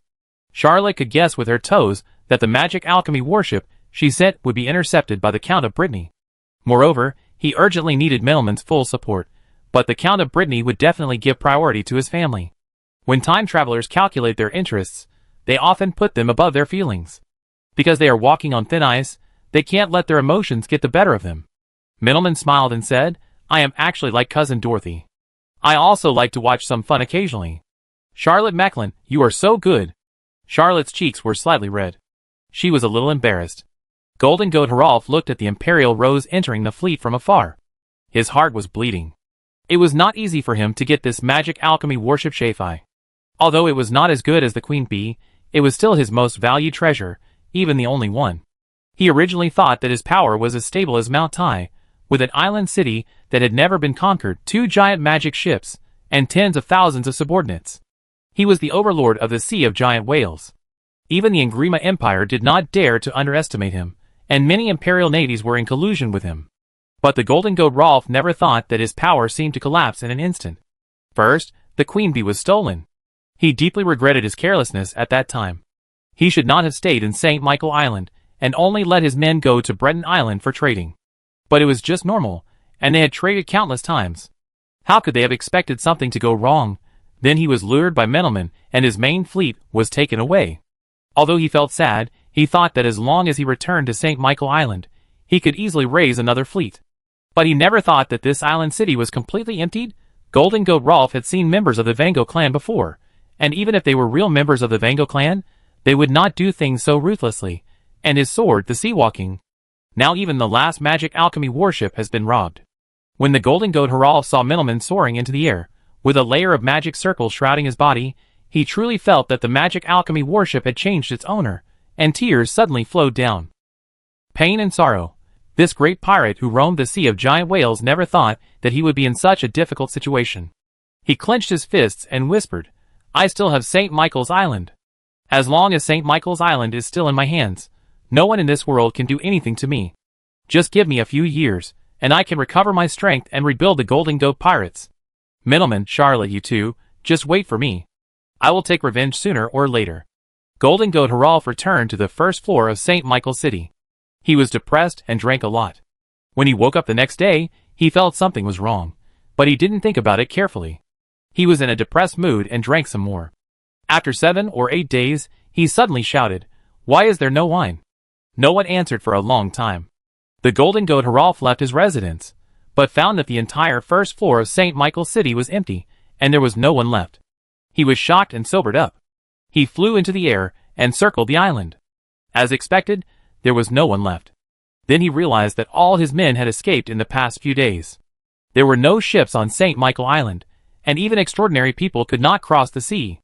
Charlotte could guess with her toes that the magic alchemy warship she sent would be intercepted by the Count of Brittany. Moreover, he urgently needed Middleman's full support, but the Count of Brittany would definitely give priority to his family. When time travelers calculate their interests, they often put them above their feelings. Because they are walking on thin ice, they can't let their emotions get the better of them. Middleman smiled and said, I am actually like Cousin Dorothy. I also like to watch some fun occasionally. Charlotte Macklin, you are so good. Charlotte's cheeks were slightly red. She was a little embarrassed. Golden Goat Haralf looked at the Imperial Rose entering the fleet from afar. His heart was bleeding. It was not easy for him to get this magic alchemy warship Shafi. Although it was not as good as the Queen Bee, it was still his most valued treasure, even the only one. He originally thought that his power was as stable as Mount Tai, with an island city that had never been conquered, 2 giant magic ships, and tens of thousands of subordinates. He was the overlord of the Sea of Giant Whales. Even the Ingrima Empire did not dare to underestimate him, and many imperial navies were in collusion with him. But the Golden Goat Rolf never thought that his power seemed to collapse in an instant. First, the Queen Bee was stolen. He deeply regretted his carelessness at that time. He should not have stayed in St. Michael Island, and only let his men go to Breton Island for trading. But it was just normal, and they had traded countless times. How could they have expected something to go wrong? Then he was lured by Middleman, and his main fleet was taken away. Although he felt sad, he thought that as long as he returned to St. Michael Island, he could easily raise another fleet. But he never thought that this island city was completely emptied. Golden Goat Rolf had seen members of the Vango clan before, and even if they were real members of the Vango clan, they would not do things so ruthlessly. And his sword, the Sea Walking. Now even the last magic alchemy warship has been robbed. When the Golden Goat Haralf saw Middleman soaring into the air, with a layer of magic circles shrouding his body, he truly felt that the magic alchemy warship had changed its owner, and tears suddenly flowed down. Pain and sorrow. This great pirate who roamed the Sea of Giant Whales never thought that he would be in such a difficult situation. He clenched his fists and whispered, I still have St. Michael's Island. As long as St. Michael's Island is still in my hands, no one in this world can do anything to me. Just give me a few years, and I can recover my strength and rebuild the Golden Goat Pirates. Middleman, Charlotte, you two, just wait for me. I will take revenge sooner or later. Golden Goat Haralf returned to the first floor of St. Michael's City. He was depressed and drank a lot. When he woke up the next day, he felt something was wrong, but he didn't think about it carefully. He was in a depressed mood and drank some more. After 7 or 8 days, he suddenly shouted, Why is there no wine? No one answered for a long time. The Golden Goat Haralf left his residence, but found that the entire first floor of St. Michael's City was empty, and there was no one left. He was shocked and sobered up. He flew into the air and circled the island. As expected, there was no one left. Then he realized that all his men had escaped in the past few days. There were no ships on St. Michael Island, and even extraordinary people could not cross the sea.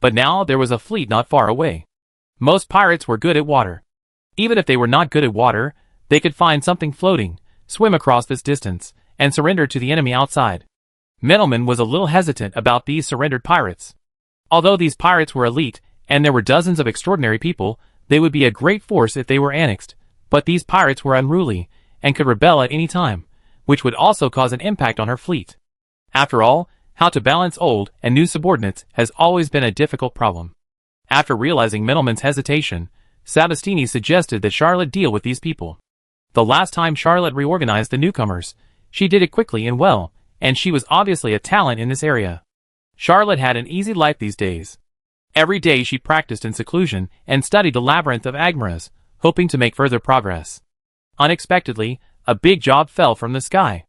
But now there was a fleet not far away. Most pirates were good at water. Even if they were not good at water, they could find something floating, swim across this distance, and surrender to the enemy outside. Middleman was a little hesitant about these surrendered pirates. Although these pirates were elite, and there were dozens of extraordinary people, they would be a great force if they were annexed. But these pirates were unruly, and could rebel at any time, which would also cause an impact on her fleet. After all, how to balance old and new subordinates has always been a difficult problem. After realizing Middleman's hesitation, Sabastini suggested that Charlotte deal with these people. The last time Charlotte reorganized the newcomers, she did it quickly and well, and she was obviously a talent in this area. Charlotte had an easy life these days. Every day she practiced in seclusion and studied the labyrinth of Agmaras, hoping to make further progress. Unexpectedly, a big job fell from the sky.